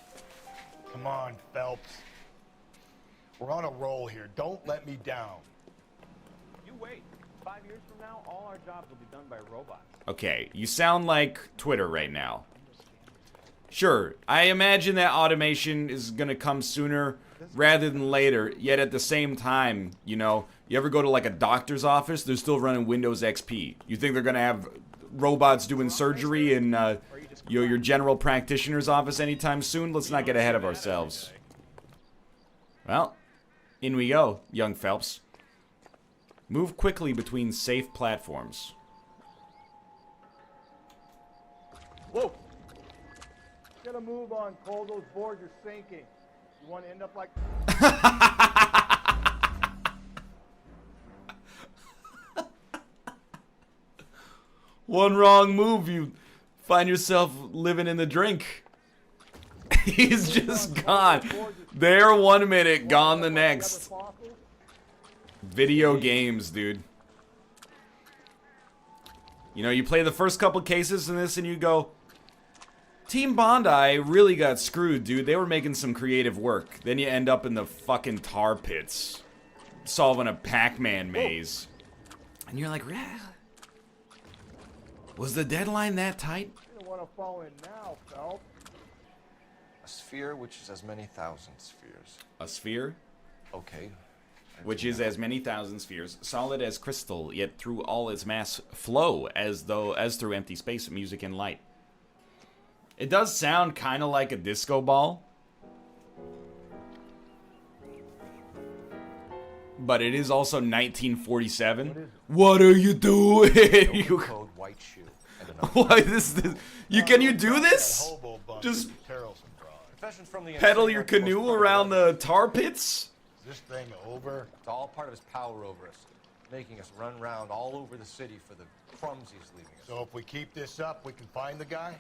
Come on, Phelps. We're on a roll here. Don't let me down. You wait. 5 years from now, all our jobs will be done by robots. Okay, you sound like Twitter right now. Sure, I imagine that automation is gonna come sooner rather than later, yet at the same time, you know, you ever go to like a doctor's office, they're still running Windows XP. You think they're gonna have robots doing surgery in your general practitioner's office anytime soon? Let's not get ahead of ourselves. Well, in we go, young Phelps. Move quickly between safe platforms. Whoa! Get a move on, Cole. Those boards are sinking. You want to end up like... One wrong move, you find yourself living in the drink. He's just gone. There 1 minute, gone the next. Video games, dude. You know, you play the first couple cases in this and you go, Team Bondi really got screwed, dude. They were making some creative work. Then you end up in the fucking tar pits, solving a Pac-Man maze. And you're like, yeah. Was the deadline that tight? You don't want to fall in now, Phelps. A sphere which is as many thousand spheres. A sphere? Okay. Which is as many thousand spheres, solid as crystal, yet through all its mass flow, as through empty space, music and light. It does sound kind of like a disco ball. But it is also 1947. What are you doing? You... Code white shoe. Why this? Can you do this? Just pedal your canoe around the tar pits? Is this thing over? It's all part of his power over us, making us run around all over the city for the crumbs he's leaving us. So if we keep this up, we can find the guy?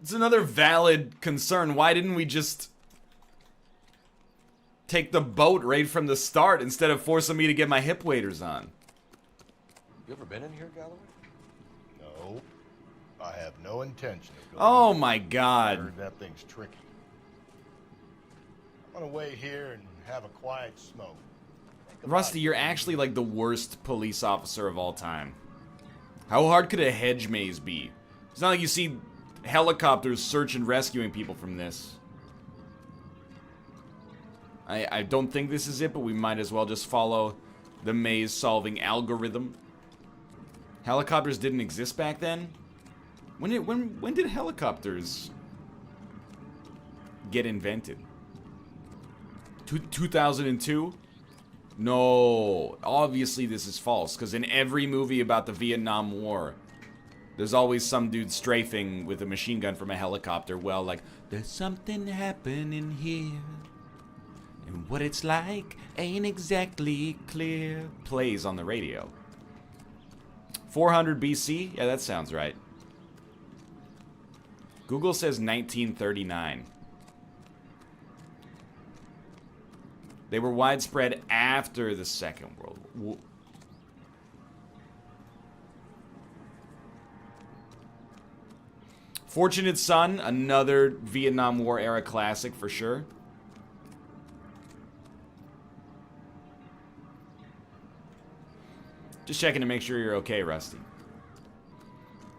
It's another valid concern. Why didn't we just take the boat right from the start instead of forcing me to get my hip waders on? You ever been in here, Galloway? No. I have no intention of going. Oh my God. I heard that thing's tricky. I'm gonna wait here and have a quiet smoke. Rusty, you're actually like the worst police officer of all time. How hard could a hedge maze be? It's not like you see helicopters search and rescuing people from this. I don't think this is it, but we might as well just follow the maze solving algorithm. Helicopters didn't exist back then? When did helicopters get invented? 2002? No, obviously this is false, because in every movie about the Vietnam War, there's always some dude strafing with a machine gun from a helicopter. Well, like, there's something happening here, and what it's like ain't exactly clear. Plays on the radio. 400 BC? Yeah, that sounds right. Google says 1939. They were widespread after the Second World War. Fortunate Son, another Vietnam War era classic for sure. Just checking to make sure you're okay, Rusty.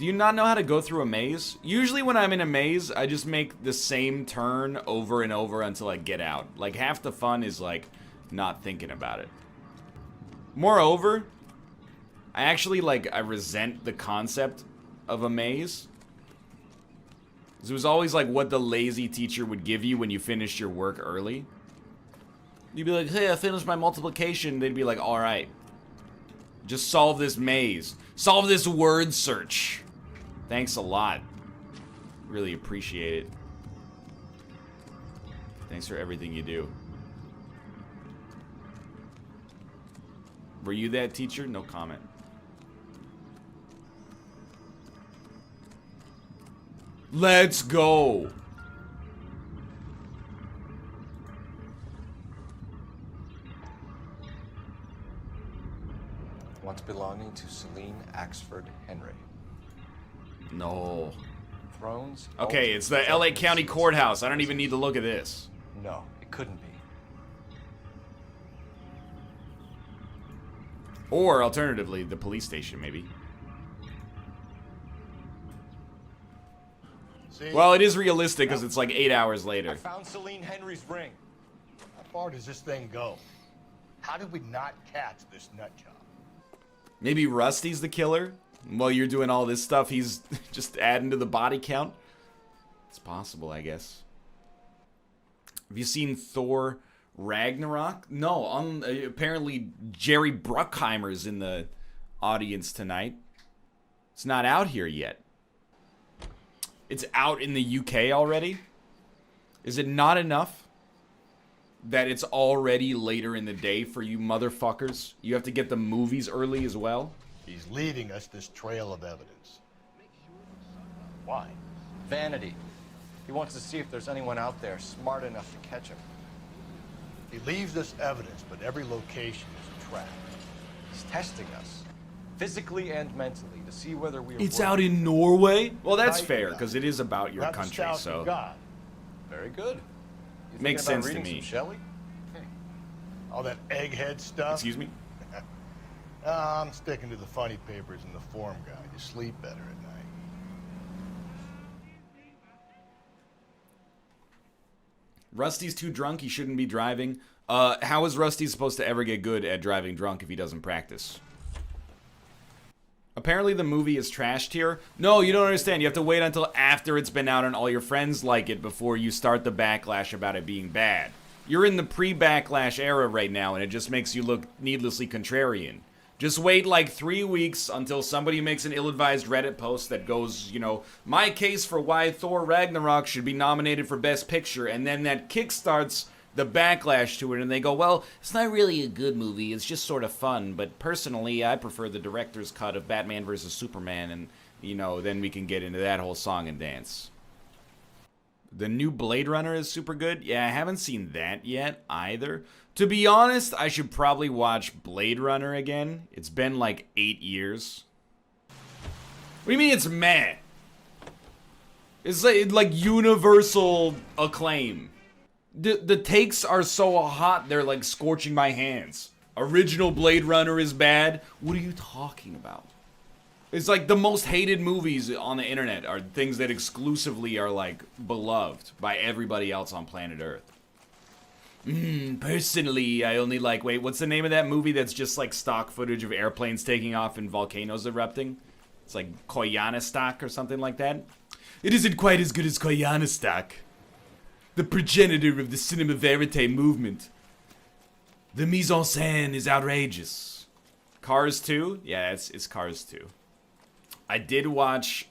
Do you not know how to go through a maze? Usually when I'm in a maze, I just make the same turn over and over until I get out. Like, half the fun is, like, not thinking about it. Moreover, I resent the concept of a maze. It was always, like, what the lazy teacher would give you when you finished your work early. You'd be like, hey, I finished my multiplication. They'd be like, all right. Just solve this maze. Solve this word search. Thanks a lot. Really appreciate it. Thanks for everything you do. Were you that teacher? No comment. Let's go. Once belonging to Celine Axford Henry. No. Thrones. Okay, it's the LA County Courthouse. I don't even need to look at this. No, it couldn't be. Or alternatively, the police station, maybe. See? Well, it is realistic because it's like 8 hours later. I found Celine Henry's ring. How far does this thing go? How did we not catch this nut job? Maybe Rusty's the killer? While you're doing all this stuff, he's just adding to the body count? It's possible, I guess. Have you seen Thor Ragnarok? No, apparently Jerry Bruckheimer's in the audience tonight. It's not out here yet. It's out in the UK already? Is it not enough that it's already later in the day for you motherfuckers? You have to get the movies early as well? He's leaving us this trail of evidence. Why? Vanity. He wants to see if there's anyone out there smart enough to catch him. He leaves us evidence, but every location is a trap. He's testing us, physically and mentally, to see whether we are. It's out in Norway? Well, that's fair, because it is about your country, so. Very good. You Makes thinking about sense to reading me. some Shelley? All that egghead stuff. Excuse me? I'm sticking to the funny papers and the form guide. You sleep better at night. Rusty's too drunk, he shouldn't be driving. How is Rusty supposed to ever get good at driving drunk if he doesn't practice? Apparently the movie is trashed here. No, you don't understand. You have to wait until after it's been out and all your friends like it before you start the backlash about it being bad. You're in the pre-backlash era right now, and it just makes you look needlessly contrarian. Just wait like 3 weeks until somebody makes an ill-advised Reddit post that goes, you know, my case for why Thor Ragnarok should be nominated for Best Picture, and then that kickstarts the backlash to it, and they go, well, it's not really a good movie, it's just sort of fun, but personally, I prefer the director's cut of Batman vs. Superman, and, you know, then we can get into that whole song and dance. The new Blade Runner is super good. Yeah, I haven't seen that yet either. To be honest, I should probably watch Blade Runner again. It's been like 8 years. What do you mean it's meh? It's like universal acclaim. The takes are so hot, they're like scorching my hands. Original Blade Runner is bad? What are you talking about? It's like the most hated movies on the internet are things that exclusively are like beloved by everybody else on planet Earth. Personally, I only like, wait, what's the name of that movie that's just like stock footage of airplanes taking off and volcanoes erupting? It's like Koyaanistak or something like that. It isn't quite as good as Koyaanistak, the progenitor of the cinema verite movement. The mise en scène is outrageous. Cars 2? Yeah, it's Cars 2. I did watch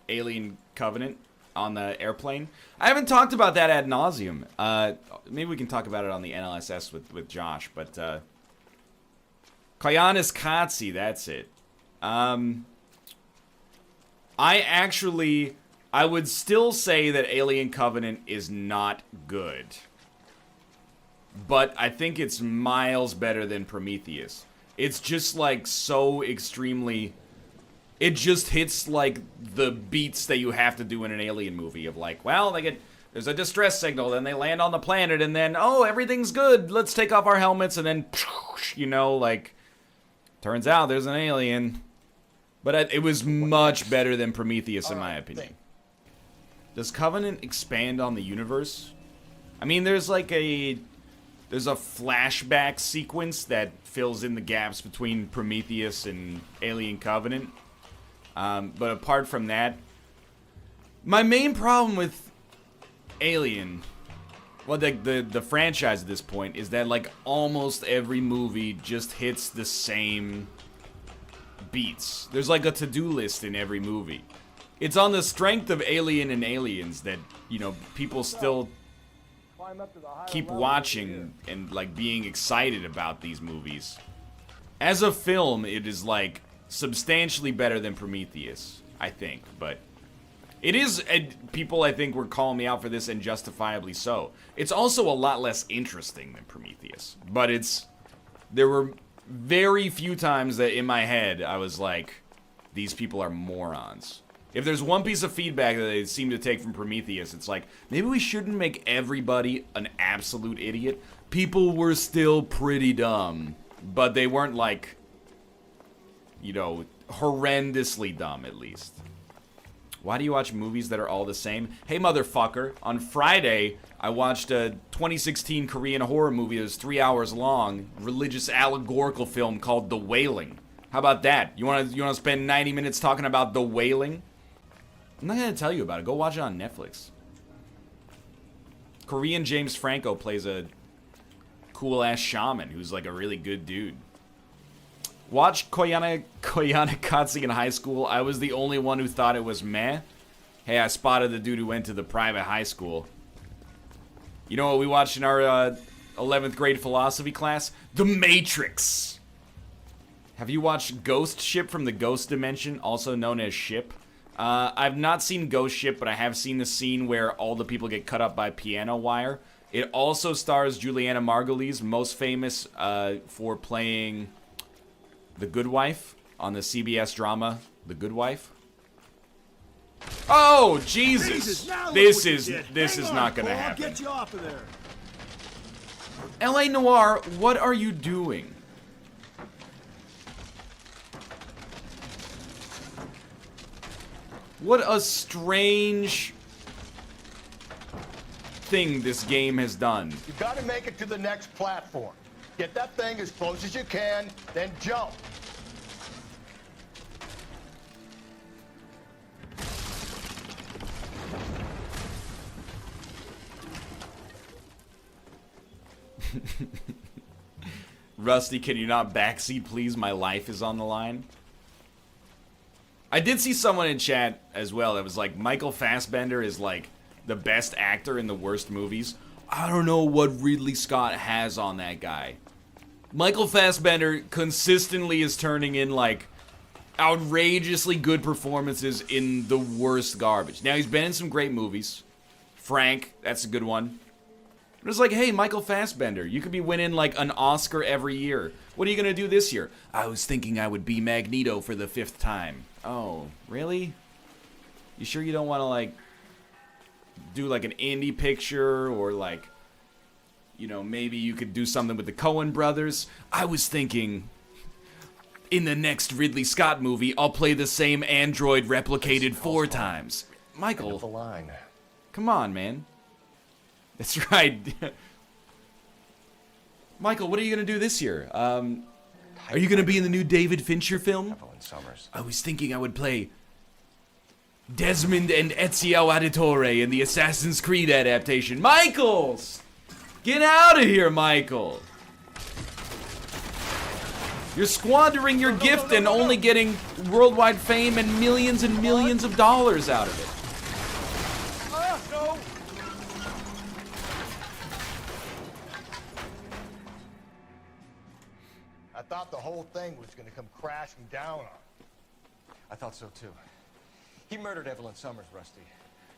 Alien Covenant on the airplane. I haven't talked about that ad nauseum. Maybe we can talk about it on the NLSS with Josh, but Koyaanisqatsi, that's it. I would still say that Alien Covenant is not good. But I think it's miles better than Prometheus. It's just like so extremely... It just hits like the beats that you have to do in an Alien movie of like, well, there's a distress signal, then they land on the planet, and then, oh, everything's good, let's take off our helmets, and then, you know, like, turns out there's an alien. But it was much better than Prometheus, in my opinion. Does Covenant expand on the universe? I mean, there's a flashback sequence that fills in the gaps between Prometheus and Alien Covenant. But apart from that, my main problem with Alien, well, the franchise at this point, is that like almost every movie just hits the same beats. There's like a to-do list in every movie. It's on the strength of Alien and Aliens that, you know, people still keep watching and like being excited about these movies. As a film, it is like substantially better than Prometheus, I think, but It is, and people I think were calling me out for this, and justifiably so. It's also a lot less interesting than Prometheus. But there were very few times that in my head I was like, these people are morons. If there's one piece of feedback that they seem to take from Prometheus, it's like, maybe we shouldn't make everybody an absolute idiot. People were still pretty dumb, but they weren't like, you know, horrendously dumb at least. Why do you watch movies that are all the same? Hey, motherfucker, on Friday, I watched a 2016 Korean horror movie that was 3 hours long, religious allegorical film called The Wailing. How about that? You wanna spend 90 minutes talking about The Wailing? I'm not gonna tell you about it. Go watch it on Netflix. Korean James Franco plays a cool-ass shaman who's like a really good dude. Watch Koyaanisqatsi in high school. I was the only one who thought it was meh. Hey, I spotted the dude who went to the private high school. You know what we watched in our 11th grade philosophy class? The Matrix. Have you watched Ghost Ship from the Ghost Dimension, also known as Ship? I've not seen Ghost Ship, but I have seen the scene where all the people get cut up by piano wire. It also stars Juliana Margulies, most famous for playing The Good Wife on the CBS drama The Good Wife. Oh, Jesus! This is not gonna happen. I'll get you off of there. LA Noire, what are you doing? What a strange thing this game has done. You gotta make it to the next platform. Get that thing as close as you can, then jump. Rusty, can you not backseat, please? My life is on the line. I did see someone in chat as well that was like, Michael Fassbender is like the best actor in the worst movies. I don't know what Ridley Scott has on that guy. Michael Fassbender consistently is turning in like outrageously good performances in the worst garbage. Now, he's been in some great movies. Frank, that's a good one. But it's like, hey, Michael Fassbender, you could be winning like an Oscar every year. What are you gonna do this year? I was thinking I would be Magneto for the 5th time. Oh, really? You sure you don't want to like do like an indie picture, or like, you know, maybe you could do something with the Coen brothers? I was thinking in the next Ridley Scott movie, I'll play the same android replicated 4 times. Michael, the line. Come on, man. That's right. Michael, what are you going to do this year? Are you going to be in the new David Fincher film? I was thinking I would play Desmond and Ezio Auditore in the Assassin's Creed adaptation. Michael! Get out of here, Michael! You're squandering your gift and only getting worldwide fame and millions of dollars out of it. No. I thought the whole thing was going to come crashing down on him. I thought so too. He murdered Evelyn Summers, Rusty.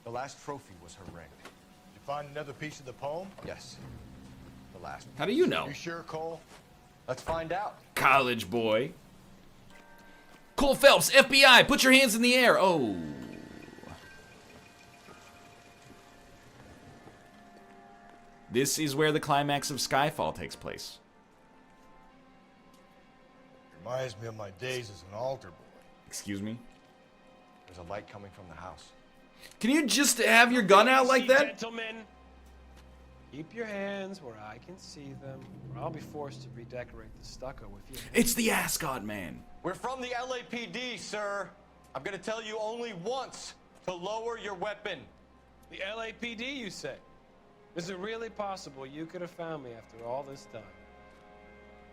The last trophy was her ring. Did you find another piece of the poem? Yes. The last. How do you know? You sure, Cole? Let's find out. College boy. Cole Phelps, FBI, put your hands in the air. Oh. This is where the climax of Skyfall takes place. Reminds me of my days as an altar boy. Excuse me? There's a light coming from the house. Can you just have your gun out like that? Gentlemen, keep your hands where I can see them, or I'll be forced to redecorate the stucco with you. It's the Ascot man. We're from the LAPD, sir. I'm gonna tell you only once to lower your weapon. The LAPD, you say? Is it really possible you could have found me after all this time?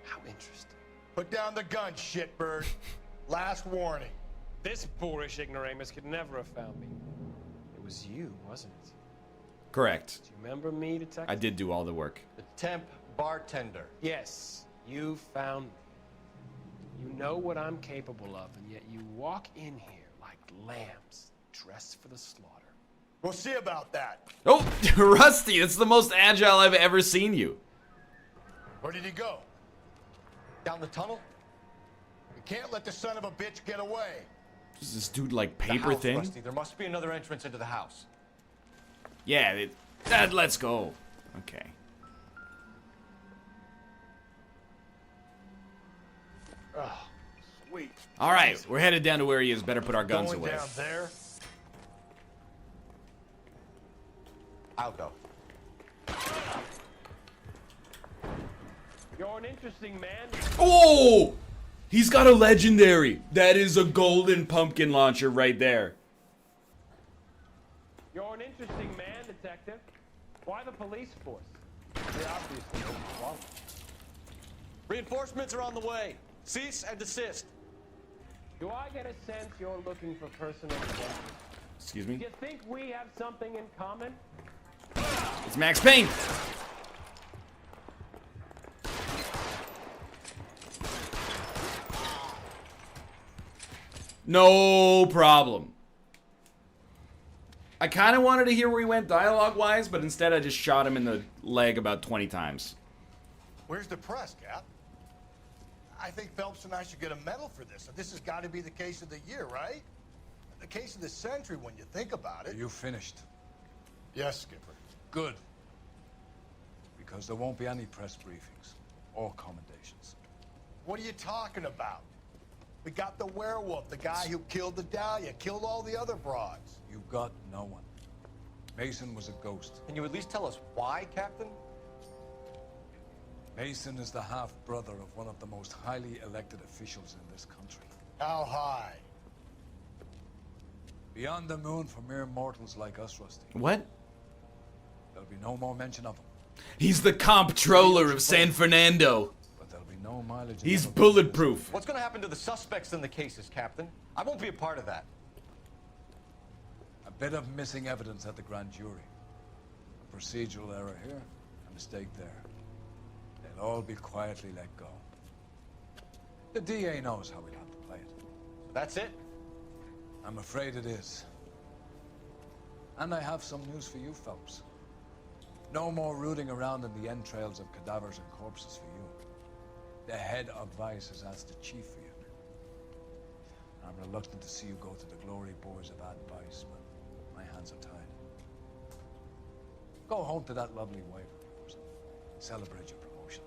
How interesting. Put down the gun, shitbird. Last warning. This boorish ignoramus could never have found me. It was you, wasn't it? Correct. Do you remember me, detective? I did do all the work. The temp bartender. Yes, you found me. You know what I'm capable of, and yet you walk in here like lambs, dressed for the slaughter. We'll see about that. Oh, Rusty, that's the most agile I've ever seen you. Where did he go? Down the tunnel? We can't let the son of a bitch get away. Is this dude like The paper house, thin? Rusty. There must be another entrance into the house. Yeah, let's go. Okay. Oh, sweet. All right, we're headed down to where he is. Better put our guns Going away. down there? I'll go. You're an interesting man. Oh! He's got a legendary. That is a golden pumpkin launcher right there. You're an interesting man, Detective. Why the police force? They obviously don't want it. Reinforcements are on the way. Cease and desist. Do I get a sense you're looking for personal attention? Excuse Do me? you think we have something in common? It's Max Payne. No problem. I kind of wanted to hear where he went dialogue-wise, but instead I just shot him in the leg about 20 times. Where's the press, Cap? I think Phelps and I should get a medal for this. This has got to be the case of the year, right? The case of the century when you think about it. Are you finished? Yes, Skipper. Good. Because there won't be any press briefings or commendations. What are you talking about? We got the werewolf, the guy who killed the Dahlia, killed all the other broads. You got no one. Mason was a ghost. Can you at least tell us why, Captain? Mason is the half-brother of one of the most highly elected officials in this country. How high? Beyond the moon for mere mortals like us, Rusty. What? There'll be no more mention of him. He's the comptroller of San Fernando. But there'll be no mileage. He's bulletproof. What's going to happen to the suspects in the cases, Captain? I won't be a part of that. A bit of missing evidence at the grand jury. A procedural error here, a mistake there. They'll all be quietly let go. The DA knows how we'll have to play it. That's it? I'm afraid it is. And I have some news for you, Phelps. No more rooting around in the entrails of cadavers and corpses for you. The head of Vice has asked the chief for you. I'm reluctant to see you go to the glory boys of Vice, but my hands are tied. Go home to that lovely wife of yours and celebrate your promotion.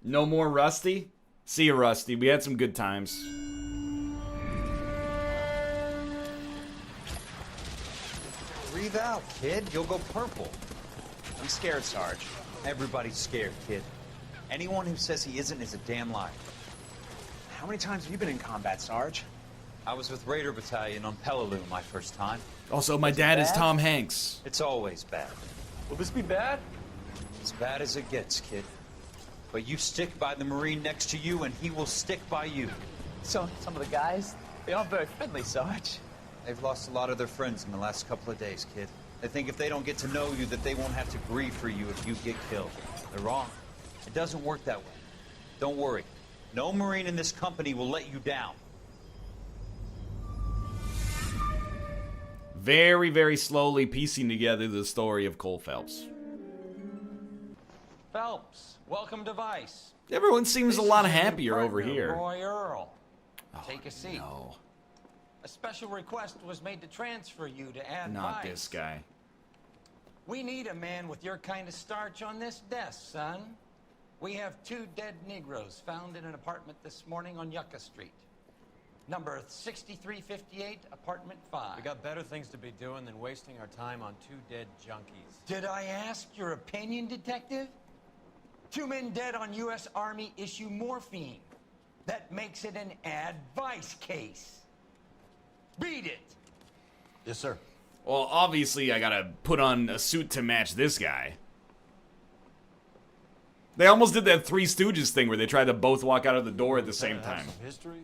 No more Rusty? See you, Rusty. We had some good times. Breathe out, kid. You'll go purple. I'm scared, Sarge. Everybody's scared, kid. Anyone who says he isn't is a damn liar. How many times have you been in combat, Sarge? I was with Raider Battalion on Peleliu my first time. Also, my dad is Tom Hanks. It's always bad. Will this be bad? As bad as it gets, kid. But you stick by the Marine next to you, and he will stick by you. So, some of the guys, they aren't very friendly, Sarge. They've lost a lot of their friends in the last couple of days, kid. They think if they don't get to know you, that they won't have to grieve for you if you get killed. They're wrong. It doesn't work that way. Don't worry. No Marine in this company will let you down. Very, very slowly piecing together the story of Cole Phelps. Phelps, welcome to Vice. Everyone seems a This lot is your new happier over partner, here. Roy Earl. Take a seat. No, A special request was made to transfer you to Ad not Vice. this guy. We need a man with your kind of starch on this desk, son. We have 2 dead Negroes found in an apartment this morning on Yucca Street. Number 6358, apartment 5. We got better things to be doing than wasting our time on 2 dead junkies. Did I ask your opinion, detective? 2 men dead on U.S. Army issue morphine. That makes it an advice case. Beat it. Yes, sir. Well, obviously, I gotta put on a suit to match this guy. They almost did that Three Stooges thing where they tried to both walk out of the door at the same time. History?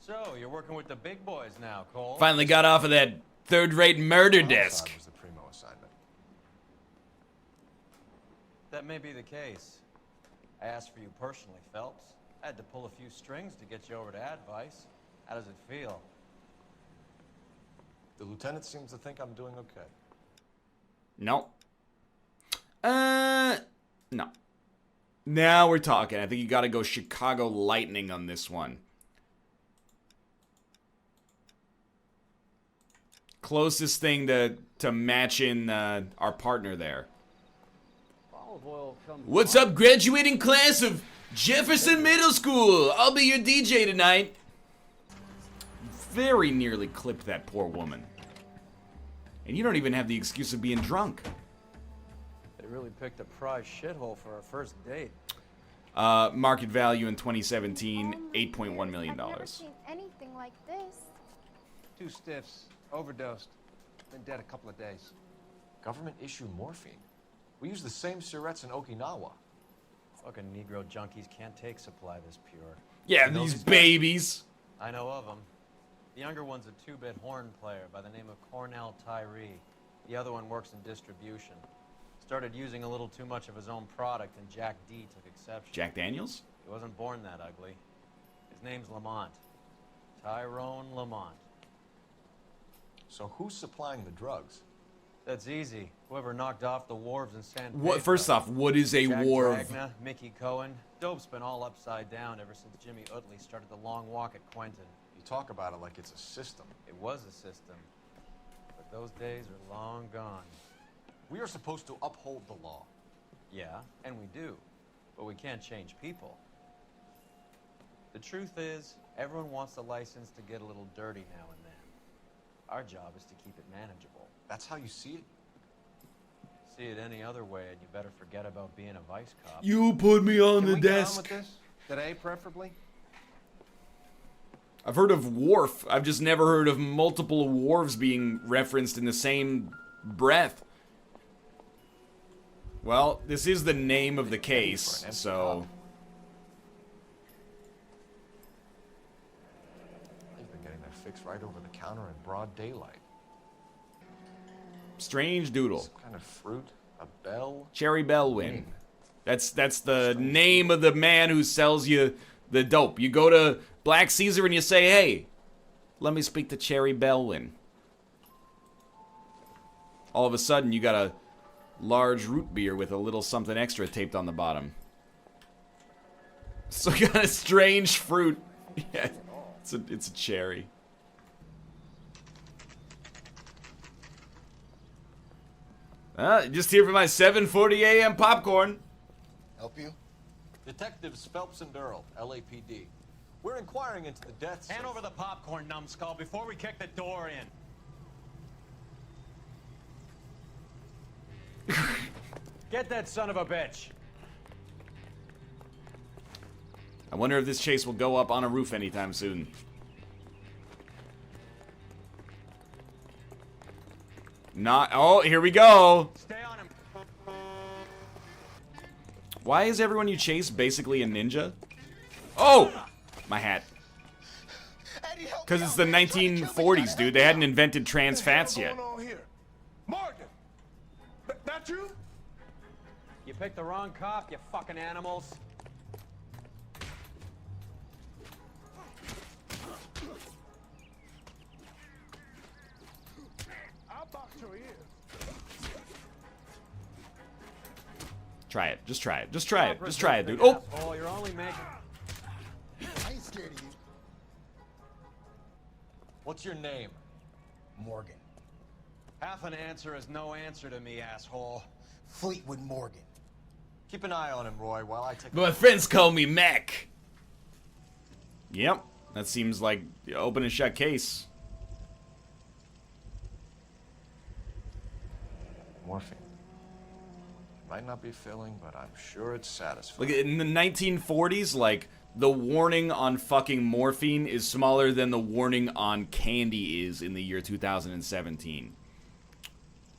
So, you're working with the big boys now, Cole. Finally got off of that third-rate murder desk. Was the primo assignment. That may be the case. I asked for you personally, Phelps. I had to pull a few strings to get you over to Advice. How does it feel? The lieutenant seems to think I'm doing okay. No. No. Now we're talking. I think you gotta go Chicago Lightning on this one. Closest thing to matching our partner there. What's up, graduating class of Jefferson Middle School? I'll be your DJ tonight. Very nearly clipped that poor woman. And you don't even have the excuse of being drunk. They really picked a prize shithole for our first date. Market value in 2017, $8.1 million. I've never seen anything like this. 2 stiffs, overdosed, been dead a couple of days. Government issue morphine. We use the same syrettes in Okinawa. Fucking Negro junkies can't take supply this pure. Yeah, these babies. I know of them. The younger one's a 2-bit horn player by the name of Cornell Tyree. The other one works in distribution. Started using a little too much of his own product, and Jack D took exception. Jack Daniels? He wasn't born that ugly. His name's Lamont. Tyrone Lamont. So who's supplying the drugs? That's easy. Whoever knocked off the wharves in San Pedro. What? First off, what is a Jack wharf? Dragna, Mickey Cohen. Dope's been all upside down ever since Jimmy Utley started the long walk at Quentin. You talk about it like it's a system. It was a system. But those days are long gone. We are supposed to uphold the law. Yeah, and we do. But we can't change people. The truth is, everyone wants the license to get a little dirty now and then. Our job is to keep it manageable. That's how you see it? See it any other way, and you better forget about being a vice cop. You put me on the Can we get on desk. with this? Today, preferably? I've heard of wharf. I've just never heard of multiple wharves being referenced in the same breath. Well, this is the name of the case, so... They've been getting their fix right over the counter in broad daylight. Strange doodle. Some kind of fruit, a bell. Cherry Bellwin. That's the name of the man who sells you the dope. You go to Black Caesar and you say, hey, let me speak to Cherry Bellwin. All of a sudden, you got a large root beer with a little something extra taped on the bottom. So you got a strange fruit. Yeah, it's a cherry. Just here for my 7:40 a.m. popcorn. Help you? Detectives Phelps and Earl, LAPD. We're inquiring into the deaths. Hand over the popcorn, numbskull, before we kick the door in. Get that son of a bitch. I wonder if this chase will go up on a roof anytime soon. Not. Oh, here we go. Stay on him. Why is everyone you chase basically a ninja? Oh! My hat. Because it's the 1940s, dude. They hadn't invented trans fats yet. Morgan! That you? You picked the wrong cop, you fucking animals. I'll box your ears. Try it. Just try it. Just try it. Just try it, dude. Oh! Oh, you're only making... I ain't scared of you. What's your name? Morgan. Half an answer is no answer to me, asshole. Fleetwood Morgan. Keep an eye on him, Roy, while I take... My friends call me Mac. Yep. That seems like the open and shut case. Morphine. Might not be filling, but I'm sure it's satisfying. Like, in the 1940s, like, the warning on fucking morphine is smaller than the warning on candy is in the year 2017.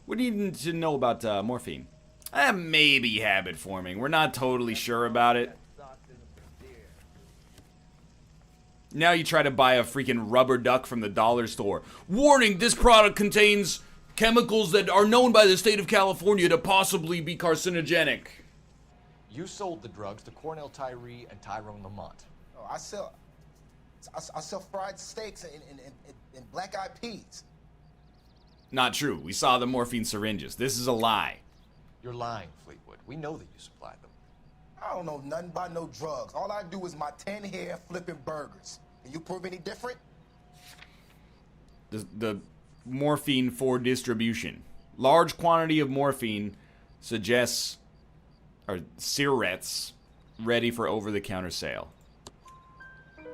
What do you need to know about morphine? Maybe habit forming. We're not totally sure about it. Now you try to buy a freaking rubber duck from the dollar store. Warning, this product contains chemicals that are known by the state of California to possibly be carcinogenic. You sold the drugs to Cornell Tyree and Tyrone Lamont. Oh, I sell fried steaks and black-eyed peas. Not true. We saw the morphine syringes. This is a lie. You're lying, Fleetwood. We know that you supplied them. I don't know nothing about no drugs. All I do is my 10 hair flipping burgers. Can you prove any different? The morphine for distribution. Large quantity of morphine suggests cigarettes ready for over-the-counter sale.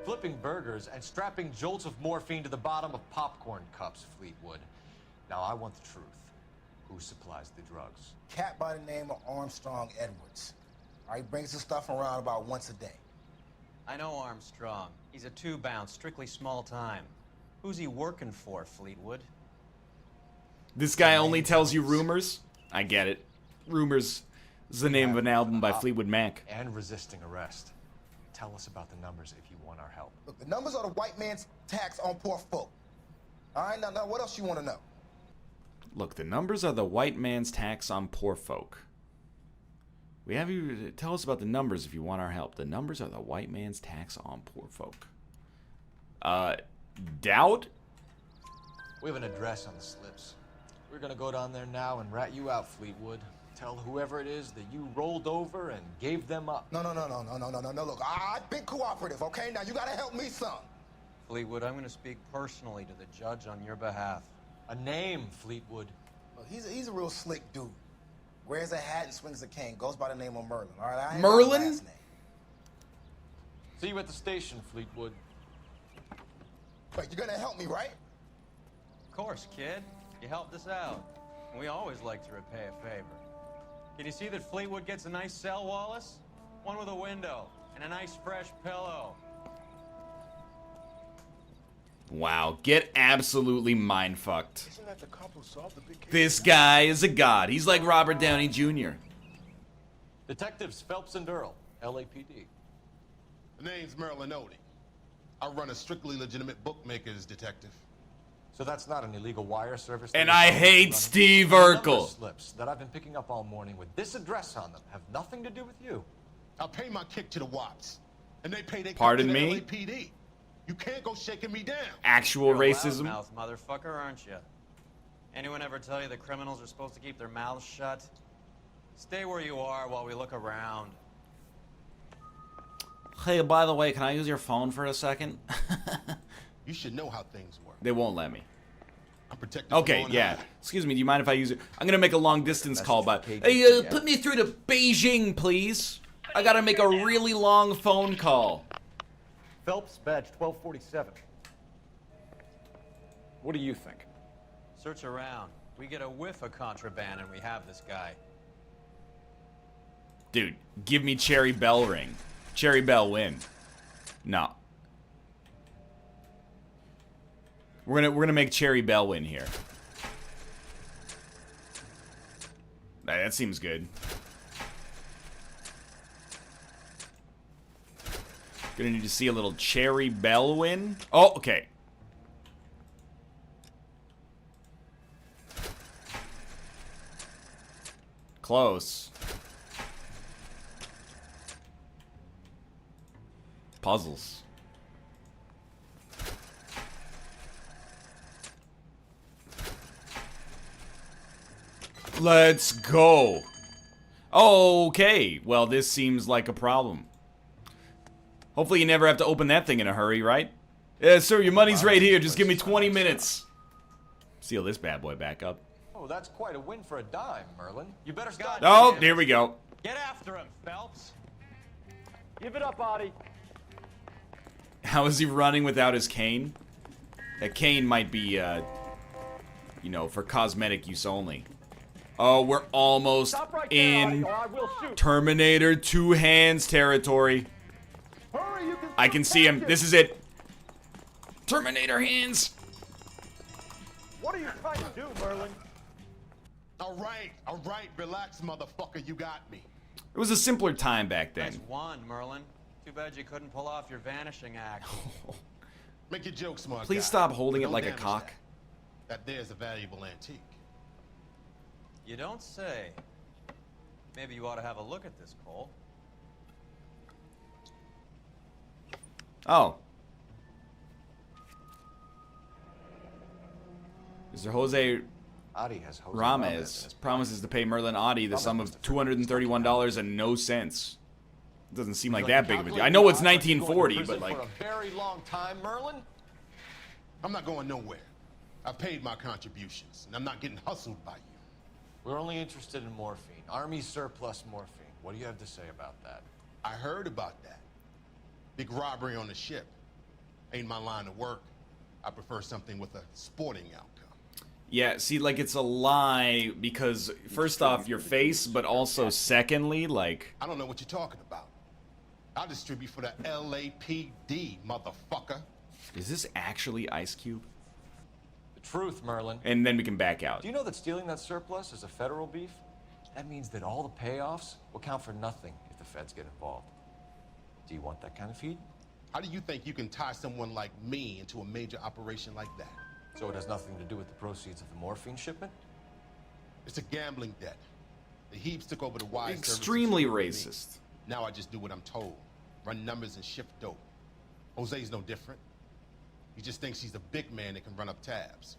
Flipping burgers and strapping jolts of morphine to the bottom of popcorn cups, Fleetwood. Now, I want the truth. Who supplies the drugs? Cat by the name of Armstrong Edwards. All right, brings the stuff around about once a day. I know Armstrong. He's a two-bounce, strictly small time. Who's he working for, Fleetwood? This guy only tells you rumors? I get it. Rumors is the name of an album by Fleetwood Mac. And resisting arrest. Tell us about the numbers if you want our help. Look, the numbers are the white man's tax on poor folk. All right, now what else you want to know? Look, the numbers are the white man's tax on poor folk. We have you tell us about the numbers if you want our help. The numbers are the white man's tax on poor folk. Doubt? We have an address on the slips. We're gonna go down there now and rat you out, Fleetwood. Tell whoever it is that you rolled over and gave them up. No. Look, I've been cooperative, okay? Now you gotta help me some. Fleetwood, I'm gonna speak personally to the judge on your behalf. A name, Fleetwood. Well, he's a real slick dude. Wears a hat and swings a cane. Goes by the name of Merlin. All right, I ain't got a Merlin? last name. See you at the station, Fleetwood. But you're gonna help me, right? Of course, kid. You helped us out. And we always like to repay a favor. Can you see that Fleetwood gets a nice cell, Wallace? One with a window and a nice fresh pillow. Wow, get absolutely mind-fucked. Isn't that the cop who solved the big case? This guy is a god. He's like Robert Downey Jr. Detectives Phelps and Earl, LAPD. The name's Merlin Odie. I run a strictly legitimate bookmaker's detective. So that's not an illegal wire service? And I hate Steve Urkel. Slips that I've been picking up all morning with this address on them have nothing to do with you. I pay my kick to the Watts, and they pay their Pardon kick to me? the LAPD. You can't go shaking me down. Actual You're a racism. loudmouth motherfucker, aren't you? Anyone ever tell you that criminals are supposed to keep their mouths shut? Stay where you are while we look around. Hey, by the way, can I use your phone for a second? You should know how things work. They won't let me. I'm protected. Okay, from on yeah. high. Excuse me, do you mind if I use it? I'm gonna make a long distance call, but hey, put me through to Beijing, please. I gotta make a really long phone call. Phelps, badge 1247. What do you think? Search around. We get a whiff of contraband and we have this guy. Dude, give me Cherry Bell ring. Cherry Bell win. No. We're gonna make Cherry Bell win here. That seems good. Gonna need to see a little Cherry Bell win. Oh, okay. Close. Puzzles. Let's go. Okay, well, this seems like a problem. Hopefully you never have to open that thing in a hurry, right? Yeah, sir, your money's right here. Just give me 20 minutes. Seal this bad boy back up. Oh, that's quite a win for a dime, Merlin. You better start. Oh, here we go. Get after him, Phelps. Give it up, Audie. How is he running without his cane? That cane might be, you know, for cosmetic use only. Oh, we're almost in Terminator 2 hands territory. I can see him. This is it. Terminator hands. What are you trying to do, Merlin? All right, relax, motherfucker. You got me. It was a simpler time back then. Nice one, Merlin. Too bad you couldn't pull off your vanishing act. Make your joke, smart Please guy. stop holding But it like don't a damage cock. That there's a valuable antique. You don't say. Maybe you ought to have a look at this, Cole. Oh. Mr. Jose Adi has Jose Ramez promises to pay Merlin Adi the sum of $231 and no cents. Doesn't seem like that big of a deal. I know it's 1940, but like... For a very long time, Merlin? I'm not going nowhere. I've paid my contributions, and I'm not getting hustled by you. We're only interested in morphine. Army surplus morphine. What do you have to say about that? I heard about that. Big robbery on the ship. Ain't my line of work. I prefer something with a sporting outcome. Yeah, see, like, it's a lie because, first off, your face, but also, secondly, like... I don't know what you're talking about. I'll distribute for the LAPD, motherfucker. Is this actually Ice Cube? The truth, Merlin. And then we can back out. Do you know that stealing that surplus is a federal beef? That means that all the payoffs will count for nothing if the feds get involved. Do you want that kind of heat? How do you think you can tie someone like me into a major operation like that? So it has nothing to do with the proceeds of the morphine shipment? It's a gambling debt. The Heaps took over the wire services. Extremely racist. Now I just do what I'm told. Run numbers and shift dope. Jose's no different. He just thinks he's the big man that can run up tabs.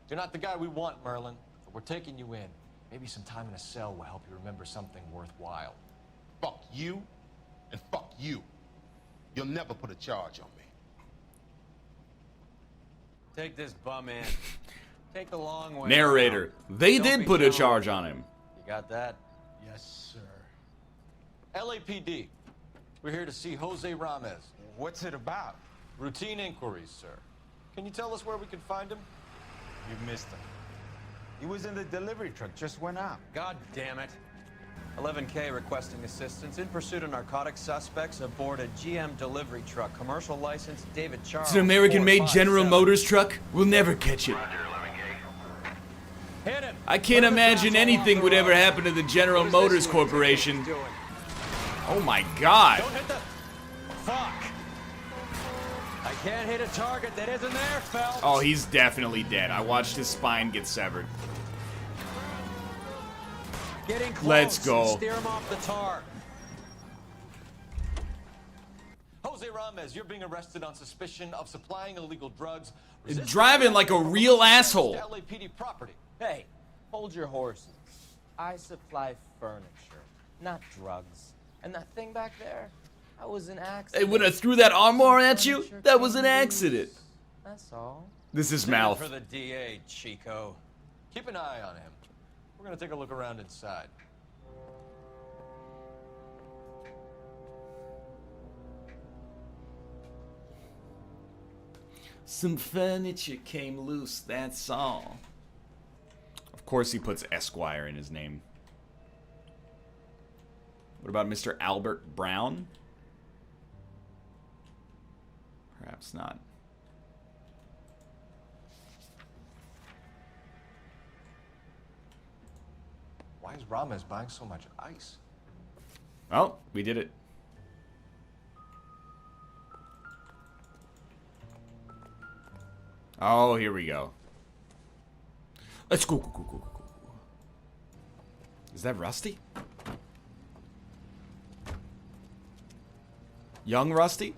You're not the guy we want, Merlin, but we're taking you in. Maybe some time in a cell will help you remember something worthwhile. Fuck you, and fuck you. You'll never put a charge on me. Take this bum in. Take the long way. Narrator. Around. They Don't did be put a jealous. charge on him. You got that? Yes, sir. LAPD. We're here to see Jose Ramez. What's it about? Routine inquiries, sir. Can you tell us where we can find him? You missed him. He was in the delivery truck, just went out. God damn it. 11K requesting assistance in pursuit of narcotics suspects aboard a GM delivery truck. Commercial license, David Charles. It's an American-made General 457. Motors truck. We'll never catch it. Hit him. I can't imagine anything would ever happen to the General Motors Corporation. Oh my God. Don't hit the... Fuck. I can't hit a target that isn't there, Phelps. Oh, he's definitely dead. I watched his spine get severed. Getting close. Let's go. Steer him off the tar. Jose Ramez, you're being arrested on suspicion of supplying illegal drugs. Driving like a real asshole. LAPD property. Hey, hold your horses. I supply furniture, not drugs. And that thing back there, that was an accident. Hey, when I threw that armor at you, that was an accident. That's all. This is Send it mouth. for the DA, Chico. Keep an eye on him. We're gonna take a look around inside. Some furniture came loose, that's all. Of course he puts Esquire in his name. What about Mr. Albert Brown? Perhaps not. Why is Ramez buying so much ice? Oh, we did it. Oh, here we go. Let's go, go, go, go, go. Is that Rusty? Young Rusty?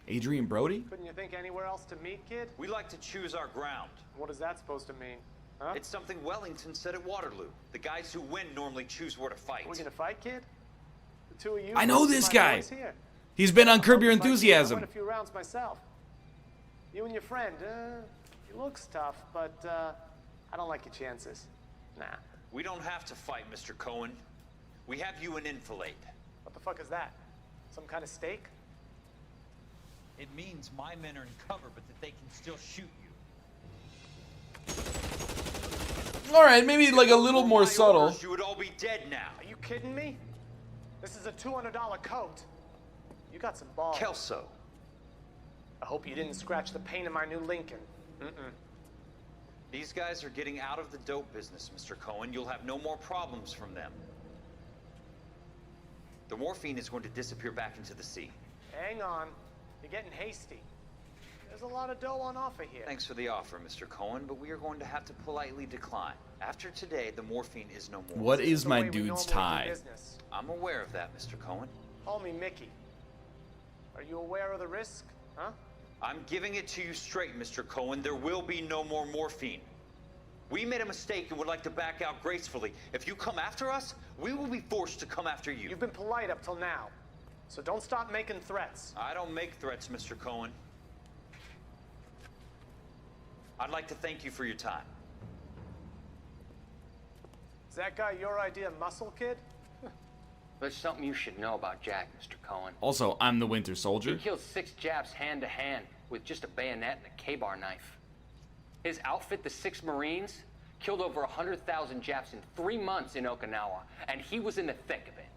Adrian Brody? Couldn't you think anywhere else to meet, kid? We like to choose our ground. What is that supposed to mean? Huh? It's something Wellington said at Waterloo. The guys who win normally choose where to fight. We're gonna fight, kid? The two of you? I know this my guy. boys here. He's been on Curb Your I Enthusiasm. went a few rounds myself. You and your friend, he looks tough, but I don't like your chances. Nah. We don't have to fight, Mr. Cohen. We have you an enfilade. What the fuck is that? Some kind of steak? It means my men are in cover, but that they can still shoot you. Alright, maybe like a little more subtle. You would all be dead now. Are you kidding me? This is a $200 coat. You got some balls. Kelso. I hope you didn't scratch the paint of my new Lincoln. These guys are getting out of the dope business, Mr. Cohen. You'll have no more problems from them. The morphine is going to disappear back into the sea. Hang on. You're getting hasty. There's a lot of dough on offer here. Thanks for the offer, Mr. Cohen, but we are going to have to politely decline. After today, the morphine is no more. What is my dude's tie? I'm aware of that, Mr. Cohen. Call me Mickey. Are you aware of the risk, huh? I'm giving it to you straight, Mr. Cohen. There will be no more morphine. We made a mistake and would like to back out gracefully. If you come after us, we will be forced to come after you. You've been polite up till now, so don't stop making threats. I don't make threats, Mr. Cohen. I'd like to thank you for your time. Is that guy your idea, Muscle Kid? There's something you should know about Jack, Mr. Cohen. Also, I'm the Winter Soldier. He killed 6 Japs hand to hand with just a bayonet and a K-bar knife. His outfit, the 6 Marines, killed over 100,000 Japs in 3 months in Okinawa, and he was in the thick of it.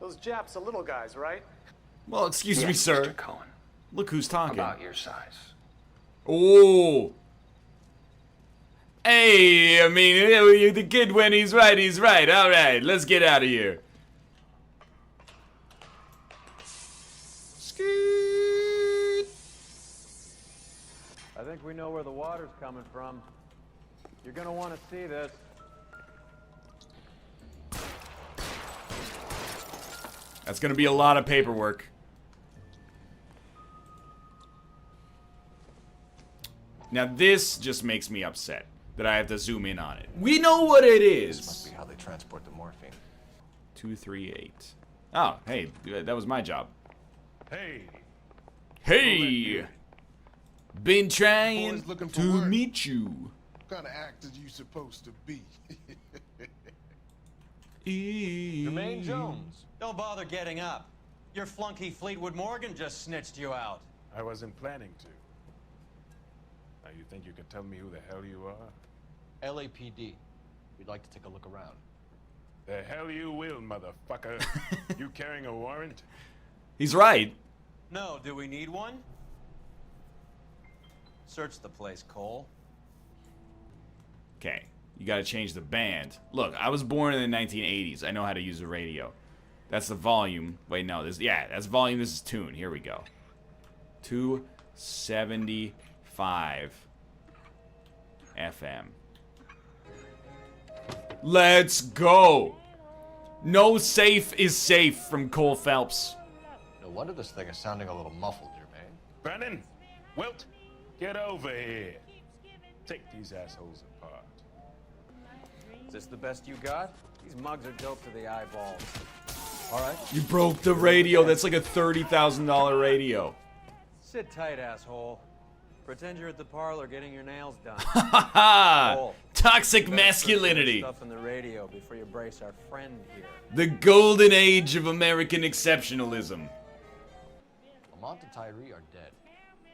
Those Japs are little guys, right? Well, excuse me, sir. Mr. Cohen. Look who's talking. About your size. Oh. Hey, I mean, the kid, when he's right, he's right. All right, let's get out of here. I think we know where the water's coming from. You're gonna want to see this. That's gonna be a lot of paperwork. Now this just makes me upset that I have to zoom in on it. We know what it is. This must be how they transport the morphine. 238. Oh, hey, that was my job. Hey. Hey. Been trying Boys looking for to work. meet you. What kind of actor you supposed to be? Jermaine Jones. Don't bother getting up. Your flunky Fleetwood Morgan just snitched you out. I wasn't planning to. Now you think you can tell me who the hell you are? LAPD. We'd like to take a look around. The hell you will, motherfucker. You carrying a warrant? He's right. No, do we need one? Search the place, Cole. Okay, you gotta change the band. Look, I was born in the 1980s. I know how to use a radio. That's the volume. Wait, no, that's volume. This is tune. Here we go. 275 FM. Let's go. No safe is safe from Cole Phelps. No wonder this thing is sounding a little muffled, Jermaine. Brennan, Wilt, get over here. Take these assholes apart. Is this the best you got? These mugs are dope to the eyeballs. All right. You broke the radio. That's like a $30,000 radio. Sit tight, asshole. Pretend you're at the parlor getting your nails done. Ha! Toxic You better search for masculinity. Stuff in the radio before you brace our friend here. The golden age of American exceptionalism. Lamont and Tyree are dead.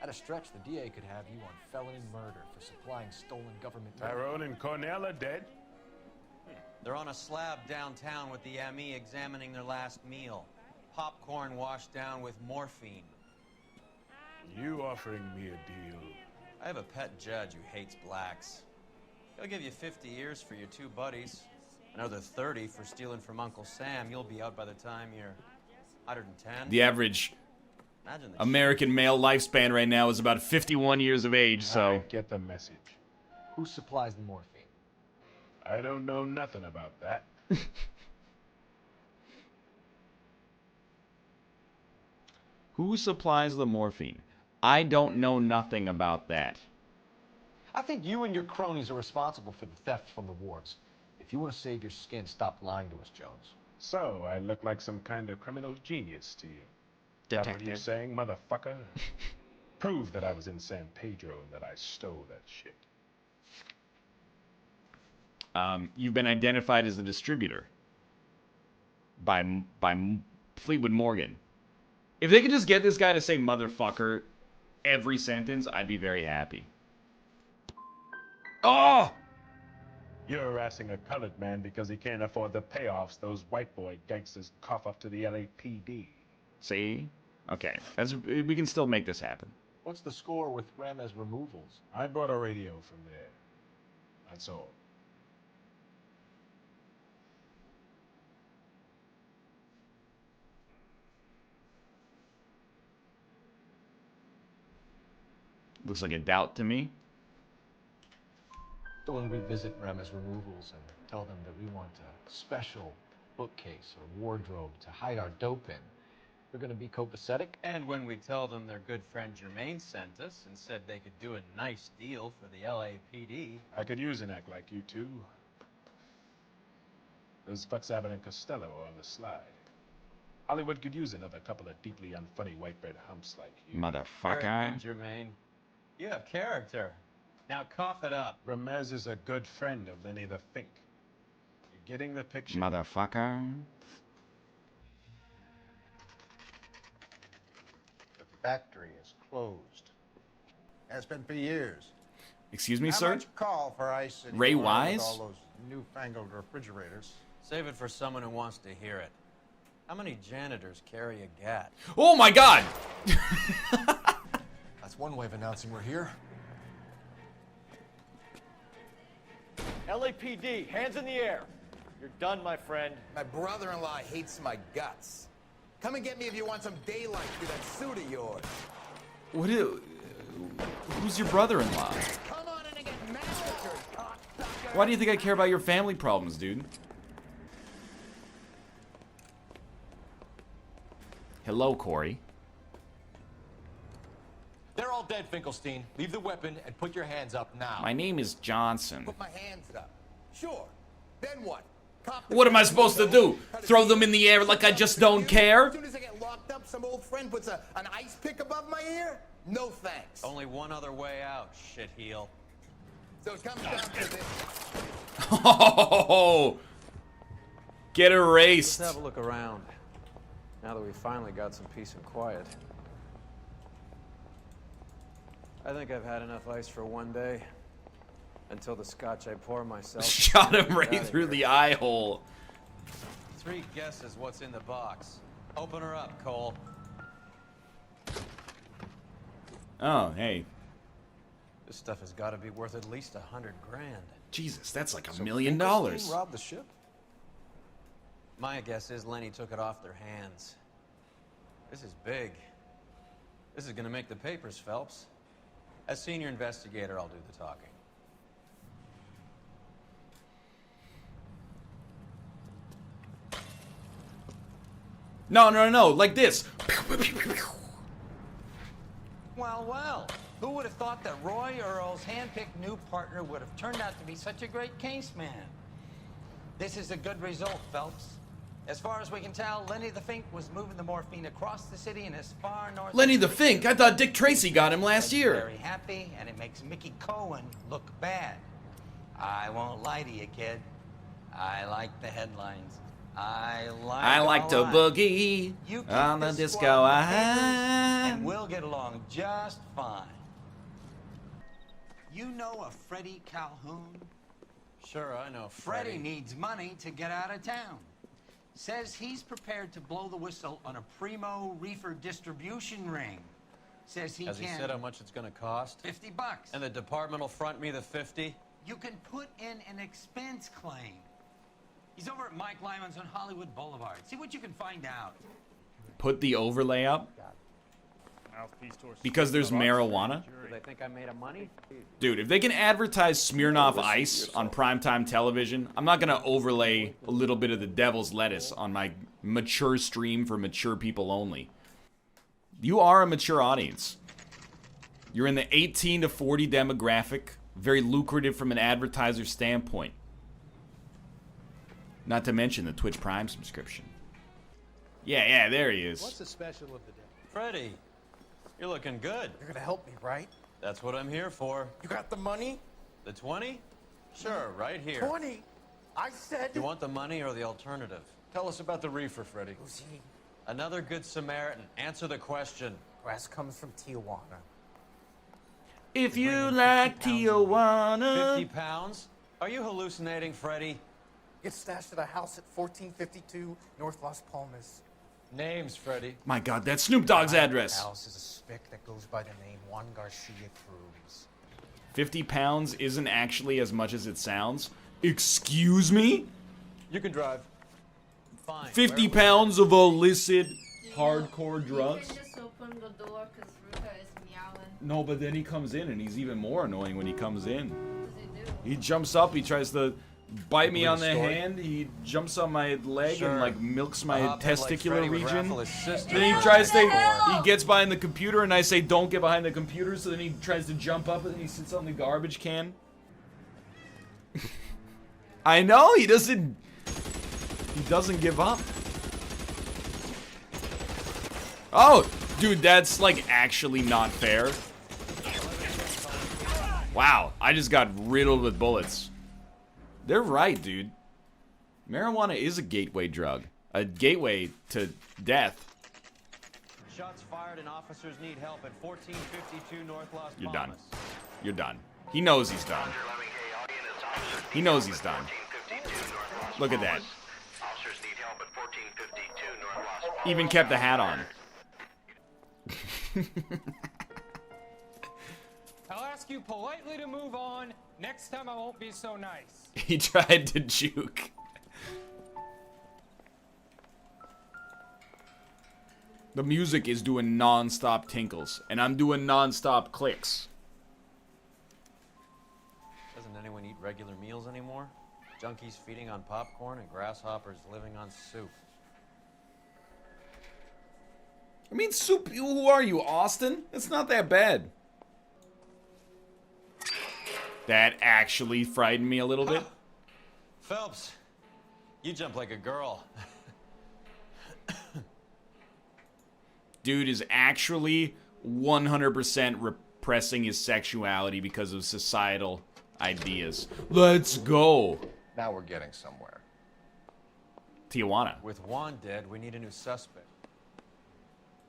At a stretch, the DA could have you on felony murder for supplying stolen government money. Tyrone and Cornell are dead? They're on a slab downtown with the ME examining their last meal. Popcorn washed down with morphine. You offering me a deal? I have a pet judge who hates blacks. He'll give you 50 years for your 2 buddies. Another 30 for stealing from Uncle Sam. You'll be out by the time you're 110. The average Imagine the American male lifespan right now is about 51 years of age, so. I get the message. Who supplies the morphine? I don't know nothing about that. Who supplies the morphine? I don't know nothing about that. I think you and your cronies are responsible for the theft from the wards. If you want to save your skin, stop lying to us, Jones. So, I look like some kind of criminal genius to you. That what you're saying, motherfucker? Prove that I was in San Pedro and that I stole that shit. You've been identified as a distributor by Fleetwood Morgan. If they could just get this guy to say motherfucker every sentence, I'd be very happy. Oh! You're harassing a colored man because he can't afford the payoffs those white boy gangsters cough up to the LAPD. See? Okay, we can still make this happen. What's the score with Ramez removals? I bought a radio from there. That's all. Looks like a doubt to me. So when we visit Rama's removals and tell them that we want a special bookcase or wardrobe to hide our dope in, they're gonna be copacetic. And when we tell them their good friend Jermaine sent us and said they could do a nice deal for the LAPD. I could use an act like you two. Those fucks Abbott and Costello are on the slide. Hollywood could use another couple of deeply unfunny white bread humps like you. Motherfucker. Jermaine, you have character. Now cough it up. Ramez is a good friend of Lenny the Fink. You getting the picture? Motherfucker. The factory is closed. Has been for years. Excuse me, How sir? much call for ice anymore Ray with Wise? all those newfangled refrigerators. Save it for someone who wants to hear it. How many janitors carry a gat? Oh my god! That's one way of announcing we're here. LAPD, hands in the air. You're done, my friend. My brother-in-law hates my guts. Come and get me if you want some daylight through that suit of yours. What is... Who's your brother-in-law? Come on in and get massacred, cocksucker. Why do you think I care about your family problems, dude? Hello, Corey. They're all dead, Finkelstein. Leave the weapon and put your hands up now. My name is Johnson. Put my hands up. Sure. Then what? What am I supposed to do? Throw them in the air like I just don't care? As soon as I get locked up, some old friend puts an ice pick above my ear? No thanks. Only one other way out, shitheel. So it comes down to this. Oh! Get erased. Let's have a look around. Now that we finally got some peace and quiet. I think I've had enough ice for one day. Until the scotch I pour myself. Shot him right through the eye hole. 3 guesses what's in the box. Open her up, Cole. Oh, hey. This stuff has got to be worth at least $100 grand. Jesus, that's like $1 million. Robbed the ship? My guess is Lenny took it off their hands. This is big. This is gonna make the papers, Phelps. As senior investigator, I'll do the talking. No, like this. Well, well. Who would have thought that Roy Earl's hand-picked new partner would have turned out to be such a great case man? This is a good result, Phelps. As far as we can tell, Lenny the Fink was moving the morphine across the city and as far north... Lenny the Fink? I thought Dick Tracy got him last year. Very happy, and it makes Mickey Cohen look bad. I won't lie to you, kid. I like the headlines. I like to boogie on the disco. And we'll get along just fine. You know a Freddie Calhoun? Sure, I know Freddie needs money to get out of town. Says he's prepared to blow the whistle on a primo reefer distribution ring. Says he Has can... he said how much it's gonna cost? $50. And the department will front me the 50? You can put in an expense claim. He's over at Mike Lyman's on Hollywood Boulevard. See what you can find out. Put the overlay up? Because there's marijuana? Do they think I made a money? Dude, if they can advertise Smirnoff Ice on primetime television, I'm not gonna overlay a little bit of the devil's lettuce on my mature stream for mature people only. You are a mature audience. You're in the 18 to 40 demographic, very lucrative from an advertiser standpoint. Not to mention the Twitch Prime subscription. Yeah, there he is. What's the special of the day? Freddie, you're looking good. You're gonna help me, right? That's what I'm here for. You got the money? The 20? Sure, right here. 20? I said... You want the money or the alternative? Tell us about the reefer, Freddie. Who's he? Another good Samaritan. Answer the question. Grass comes from Tijuana. If you like Tijuana... 50 pounds? Are you hallucinating, Freddie? Gets stashed at a house at 1452 North Las Palmas. Names, Freddie. My God, that's Snoop Dogg's address. House is a spick that goes by the name Juan Garcia Cruz. 50 pounds isn't actually as much as it sounds. Excuse me? You can drive. Fine. 50 pounds of illicit hardcore drugs? You can just open the door because Ruka is meowing. No, but then he comes in and he's even more annoying when he comes in. He jumps up, he tries to bite me on the hand, he jumps on my leg and like milks my testicular region. Then he tries to, he gets behind the computer and I say don't get behind the computer, so then he tries to jump up and then he sits on the garbage can. I know, he doesn't give up. Oh, dude, that's like actually not fair. Wow, I just got riddled with bullets. They're right, dude. Marijuana is a gateway drug. A gateway to death. Shots fired and officers need help at 1452 North Las Palmas. You're done. You're done. He knows he's done. He knows he's done. Look at that. Even kept the hat on. I'll ask you politely to move on. Next time I won't be so nice. He tried to juke. The music is doing non-stop tinkles, and I'm doing non-stop clicks. Doesn't anyone eat regular meals anymore? Junkies feeding on popcorn and grasshoppers living on soup. I mean, soup, who are you, Austin? It's not that bad. That actually frightened me a little bit. Phelps, you jump like a girl. Dude is actually 100% repressing his sexuality because of societal ideas. Let's go. Now we're getting somewhere. Tijuana. With Juan dead, we need a new suspect.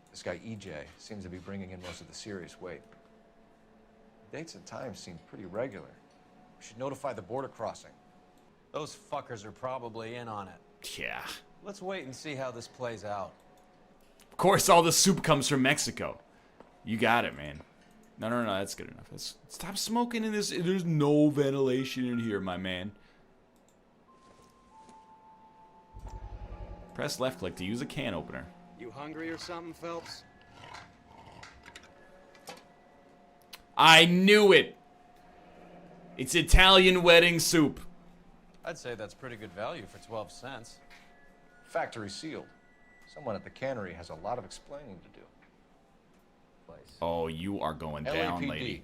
This guy EJ seems to be bringing in most of the serious weight. Dates and times seem pretty regular. We should notify the border crossing. Those fuckers are probably in on it. Yeah. Let's wait and see how this plays out. Of course, all the soup comes from Mexico. You got it, man. No, that's good enough. Stop smoking in this. There's no ventilation in here, my man. Press left click to use a can opener. You hungry or something, Phelps? I knew it! It's Italian wedding soup. I'd say that's pretty good value for 12 cents. Factory sealed. Someone at the cannery has a lot of explaining to do. Oh, you are going down, LAPD. lady.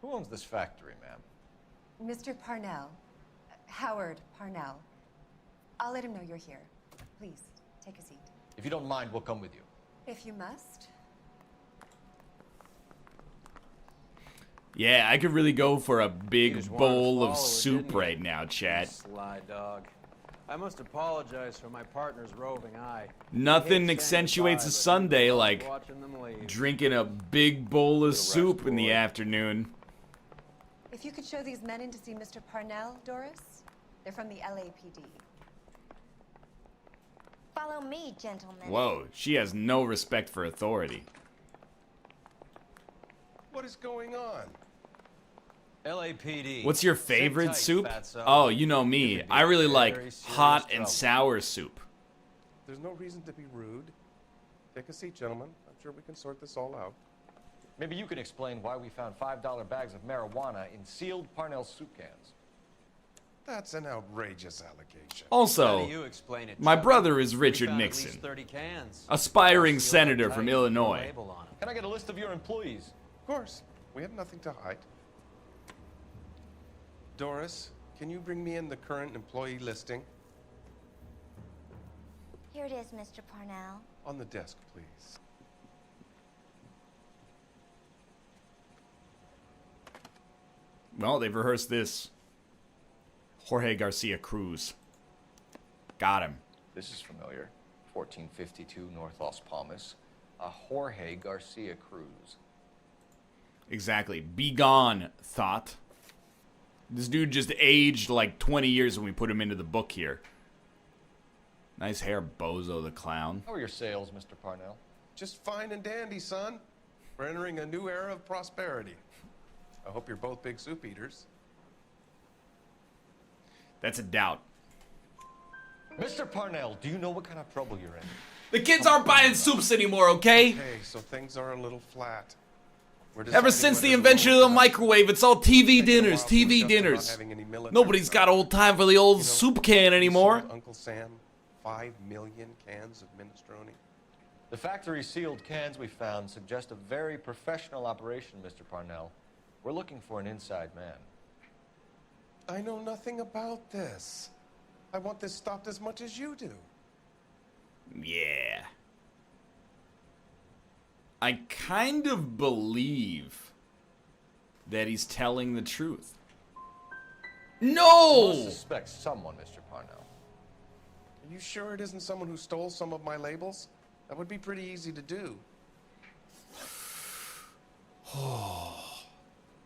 Who owns this factory, ma'am? Mr. Parnell. Howard Parnell. I'll let him know you're here. Please, take a seat. If you don't mind, we'll come with you. If you must. Yeah, I could really go for a big bowl of soup right now, chat. Sly dog. I must apologize for my partner's roving eye. Nothing accentuates a Sunday like watching them leave. drinking a big bowl of soup in the afternoon. If you could show these men in to see Mr. Parnell, Doris. They're from the LAPD. Follow me, gentlemen. Whoa, she has no respect for authority. What is going on? LAPD. What's your favorite soup? Oh, you know me. I really like hot and sour soup. There's no reason to be rude. Take a seat, gentlemen. I'm sure we can sort this all out. Maybe you can explain why we found $5 bags of marijuana in sealed Parnell soup cans. That's an outrageous allegation. Also, my brother is Richard Nixon, aspiring senator from Illinois. Can I get a list of your employees? Of course. We have nothing to hide. Doris, can you bring me in the current employee listing? Here it is, Mr. Parnell. On the desk, please. Well, they've rehearsed this. Jorge Garcia Cruz. Got him. This is familiar. 1452 North Las Palmas. A Jorge Garcia Cruz. Exactly. Be gone, thought. This dude just aged like 20 years when we put him into the book here. Nice hair, Bozo the Clown. How are your sales, Mr. Parnell? Just fine and dandy, son. We're entering a new era of prosperity. I hope you're both big soup eaters. That's a doubt. Mr. Parnell, do you know what kind of trouble you're in? The kids aren't buying soups anymore, okay? Okay, so things are a little flat. Ever since the invention of the microwave, it's all TV dinners, TV dinners. Nobody's got old time for the old soup can anymore. Uncle Sam 5 million cans of minestrone. The factory-sealed cans we found suggest a very professional operation, Mr. Parnell. We're looking for an inside man. I know nothing about this. I want this stopped as much as you do. Yeah. I kind of believe that he's telling the truth. No! You suspect someone, Mr. Parnell. Are you sure it isn't someone who stole some of my labels? That would be pretty easy to do.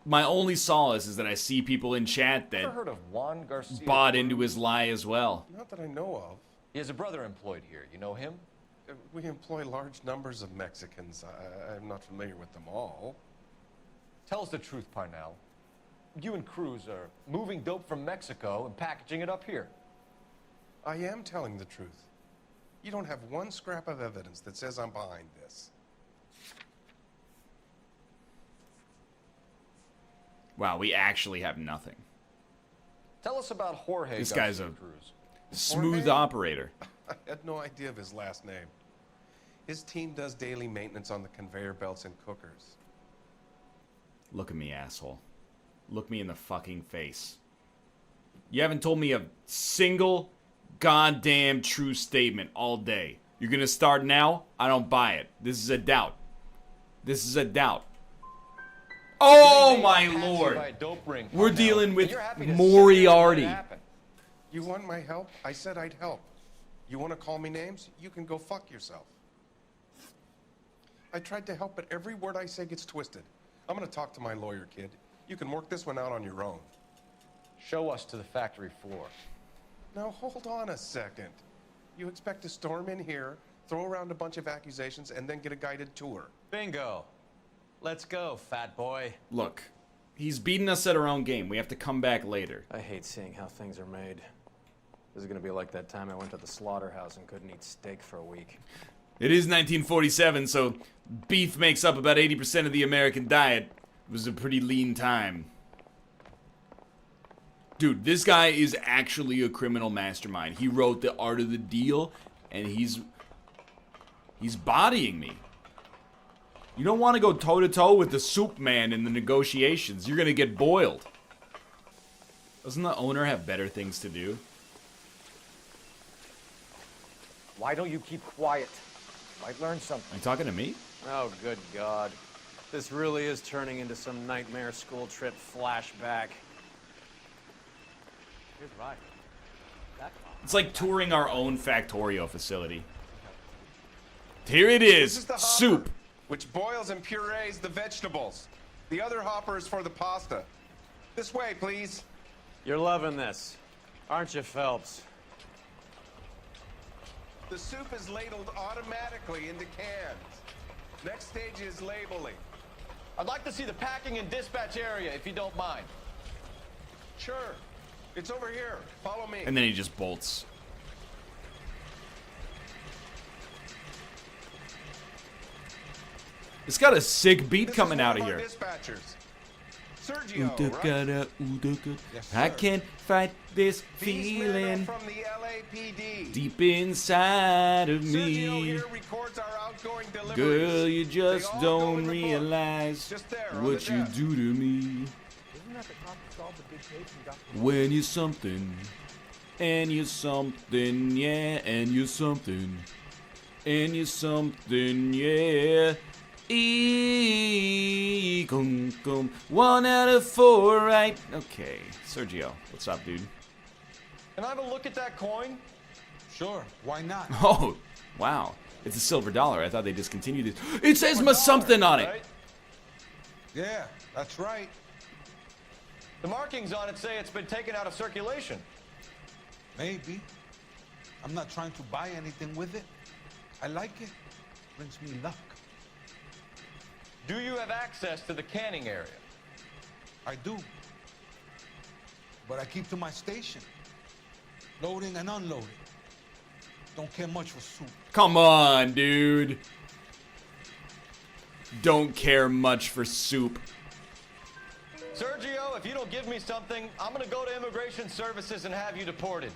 My only solace is that I see people in chat that Ever heard of Juan Garcia? bought into his lie as well. Not that I know of. He has a brother employed here. You know him? We employ large numbers of Mexicans. I'm not familiar with them all. Tell us the truth, Parnell. You and Cruz are moving dope from Mexico and packaging it up here. I am telling the truth. You don't have one scrap of evidence that says I'm behind this. Wow, we actually have nothing. Tell us about Jorge. This guy's a Cruz. smooth Jorge? operator. I had no idea of his last name. His team does daily maintenance on the conveyor belts and cookers. Look at me, asshole. Look me in the fucking face. You haven't told me a single goddamn true statement all day. You're gonna start now? I don't buy it. This is a doubt. This is a doubt. Oh my lord. We're dealing with Moriarty. You want my help? I said I'd help. You want to call me names? You can go fuck yourself. I tried to help, but every word I say gets twisted. I'm going to talk to my lawyer, kid. You can work this one out on your own. Show us to the factory floor. Now, hold on a second. You expect to storm in here, throw around a bunch of accusations, and then get a guided tour. Bingo. Let's go, fat boy. Look, he's beating us at our own game. We have to come back later. I hate seeing how things are made. This is gonna be like that time I went to the slaughterhouse and couldn't eat steak for a week. It is 1947, so beef makes up about 80% of the American diet. It was a pretty lean time. Dude, this guy is actually a criminal mastermind. He wrote The Art of the Deal, and he's bodying me. You don't want to go toe-to-toe with the soup man in the negotiations. You're going to get boiled. Doesn't the owner have better things to do? Why don't you keep quiet? Might learn something. Are you talking to me? Oh, good God. This really is turning into some nightmare school trip flashback. Here's right. It's like touring our own Factorio facility. Here it is, soup. Which boils and purees the vegetables. The other hopper is for the pasta. This way, please. You're loving this, aren't you, Phelps? The soup is ladled automatically into cans. Next stage is labeling. I'd like to see the packing and dispatch area, if you don't mind. Sure. It's over here. Follow me. And then he just bolts. It's got a sick beat coming out of here. Dispatchers. Sergio, right? Yes, I can't fight this feeling from the LAPD. deep inside of me. Here records our outgoing deliveries. Girl, you just don't realize what you do to me. When you're something, and you're something, yeah, and you're something, and you're something, yeah. Cum. 1 out of 4, right? Okay, Sergio, what's up, dude? Can I have a look at that coin? Sure, why not? Oh, wow. It's a silver dollar. I thought they discontinued it. It says something on it. Yeah, that's right. The markings on it say it's been taken out of circulation. Maybe. I'm not trying to buy anything with it. I like it. Brings me luck. Do you have access to the canning area? I do. But I keep to my station. Loading and unloading. Don't care much for soup. Come on, dude. don't care much for soup. Sergio, if you don't give me something, I'm gonna go to Immigration Services and have you deported.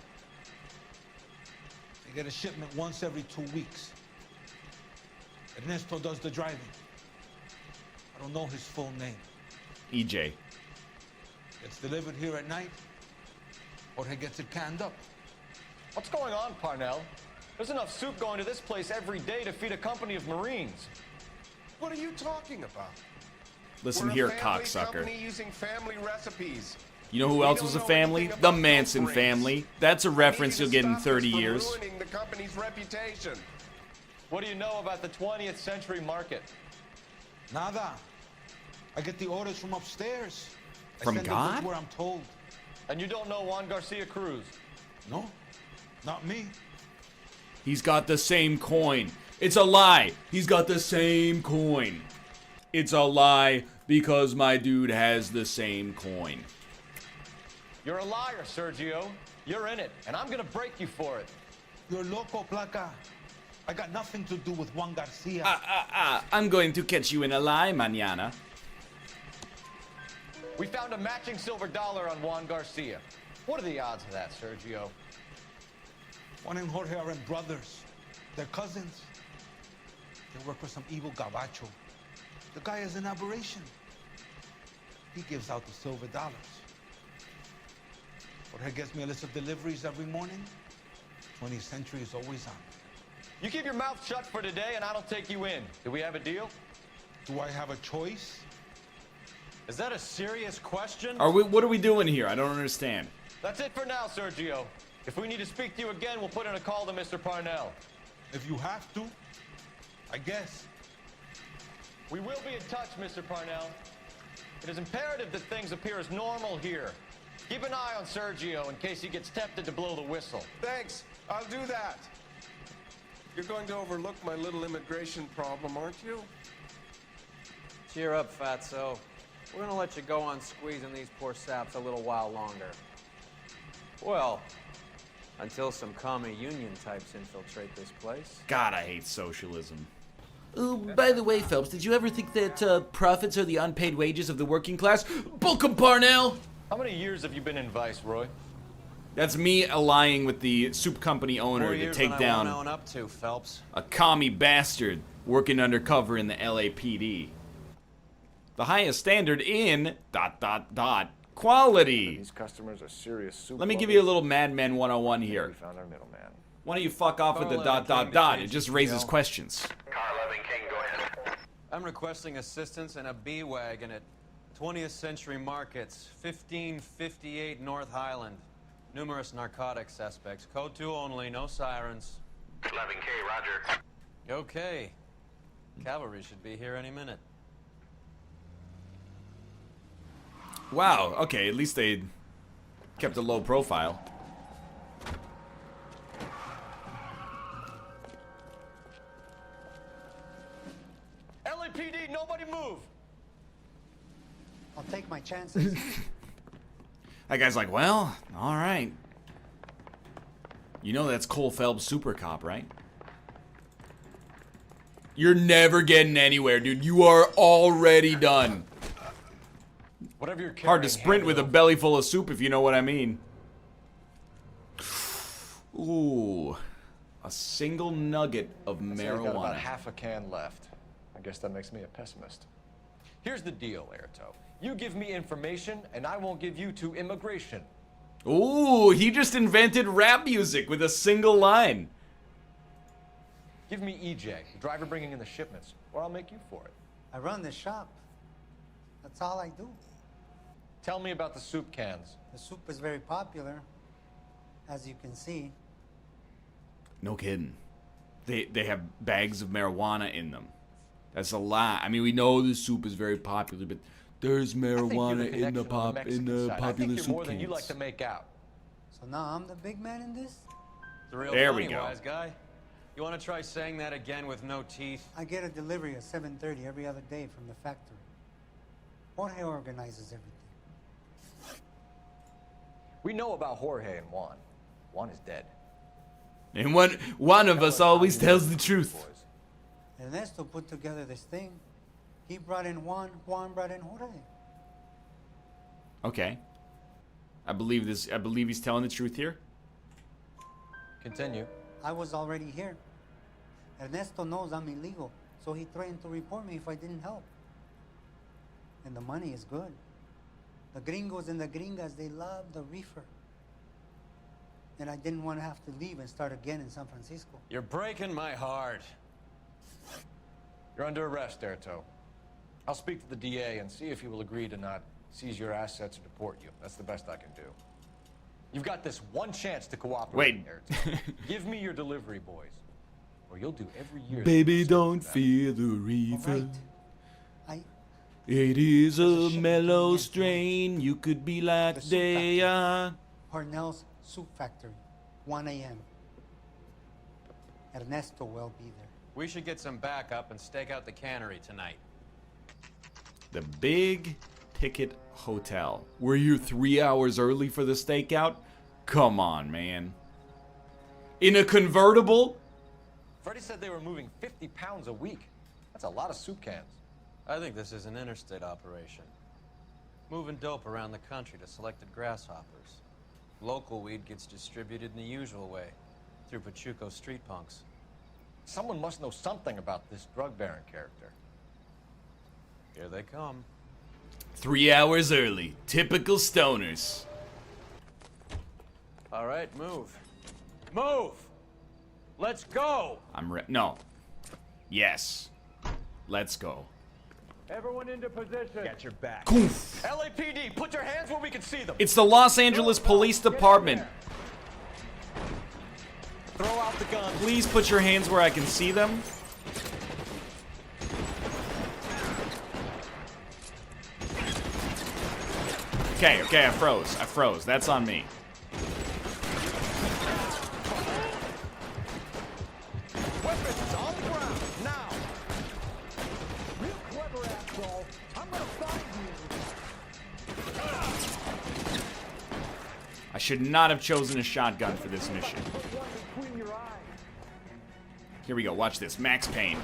They get a shipment once every 2 weeks. Ernesto does the driving. I don't know his full name. EJ. Gets delivered here at night, or he gets it canned up. What's going on, Parnell? There's enough soup going to this place every day to feed a company of Marines. What are you talking about? Listen We're here, a family cocksucker. company using family recipes. You know who else was a family? The Manson family. That's a reference you'll get in 30 years. Ruining the company's reputation. What do you know about the 20th century market? Nada. I get the orders from upstairs. From I send God? the goods where I'm told. And you don't know Juan Garcia Cruz? No, not me. He's got the same coin. It's a lie. He's got the same coin. It's a lie because my dude has the same coin. You're a liar, Sergio. You're in it, and I'm gonna break you for it. You're loco, Placa. I got nothing to do with Juan Garcia. I'm going to catch you in a lie mañana. We found a matching silver dollar on Juan Garcia. What are the odds of that, Sergio? Juan and Jorge are brothers. They're cousins. They work for some evil gabacho. The guy is an aberration. He gives out the silver dollars. Jorge gets me a list of deliveries every morning. 20th Century is always on. You keep your mouth shut for today, and I don't take you in. Do we have a deal? Do I have a choice? Is that a serious question? What are we doing here? I don't understand. That's it for now, Sergio. If we need to speak to you again, we'll put in a call to Mr. Parnell. If you have to, I guess. We will be in touch, Mr. Parnell. It is imperative that things appear as normal here. Keep an eye on Sergio in case he gets tempted to blow the whistle. Thanks. I'll do that. You're going to overlook my little immigration problem, aren't you? Cheer up, fatso. We're gonna let you go on squeezing these poor saps a little while longer. Well, until some commie union types infiltrate this place. God, I hate socialism. Oh, by the way, Phelps, did you ever think that profits are the unpaid wages of the working class? Book 'em, Parnell! How many years have you been in Vice, Roy? That's me allying with the soup company owner to take down up to, Phelps. a commie bastard working undercover in the LAPD. The highest standard in ... quality. These customers are serious soup. Let me give you a little Mad Men 101 here. We found our middleman. Why don't you fuck off with the ... It just raises questions. I'm requesting assistance in a B-Wagon at 20th Century Markets, 1558 North Highland. Numerous narcotic suspects. Code 2 only, no sirens. 11K, roger. Okay. Cavalry should be here any minute. Wow, okay, at least they kept a low profile. LAPD, nobody move! I'll take my chances. That guy's like, well, alright. You know that's Cole Phelps Super Cop, right? You're never getting anywhere, dude. You are already done. Whatever you're carrying, hard to sprint with a belly full of soup, if you know what I mean. Ooh. A single nugget of I'd say we got about marijuana. half a can left. I guess that makes me a pessimist. Here's the deal, Airto. You give me information, and I won't give you to immigration. Ooh, he just invented rap music with a single line. Give me EJ, the driver bringing in the shipments, or I'll make you for it. I run the shop. That's all I do. Tell me about the soup cans. The soup is very popular, as you can see. No kidding. They have bags of marijuana in them. That's a lie. I mean, we know the soup is very popular, but there's marijuana in the popular I think you're soup more than you like cans. to make out. So now I'm the big man in this? The real There we funny go. wise guy. You want to try saying that again with no teeth? I get a delivery at 7:30 every other day from the factory. Jorge organizes everything. We know about Jorge and Juan. Juan is dead. And one of us always tells the truth. Ernesto put together this thing. He brought in Juan brought in Jorge. Okay. I believe he's telling the truth here. Continue. I was already here. Ernesto knows I'm illegal, so he threatened to report me if I didn't help. And the money is good. The gringos and the gringas, they love the reefer. And I didn't want to have to leave and start again in San Francisco. You're breaking my heart. You're under arrest, Erto. I'll speak to the DA and see if he will agree to not seize your assets or deport you. That's the best I can do. You've got this one chance to cooperate, Erto. Give me your delivery boys, or you'll do every year. Baby, don't fear the reefer. It is a mellow strain. You could be like Dahlia. Parnell's Soup Factory, 1 a.m. Ernesto will be there. We should get some backup and stake out the cannery tonight. The Big Ticket Hotel. Were you 3 hours early for the stakeout? Come on, man. In a convertible? Freddie said they were moving 50 pounds a week. That's a lot of soup cans. I think this is an interstate operation. Moving dope around the country to selected grasshoppers. Local weed gets distributed in the usual way, through Pachuco street punks. Someone must know something about this drug baron character. Here they come. 3 hours early. Typical stoners. All right, move. Move! Let's go! No. Yes. Let's go. Everyone into position. Get your back. Oof. LAPD, put your hands where we can see them. It's the Los Angeles Police Department. Throw out the gun. Please put your hands where I can see them. Okay, I froze. That's on me. Weapons on the ground, now. Real clever, asshole. I'm gonna find you. I should not have chosen a shotgun for this mission. Here we go, watch this. Max Payne.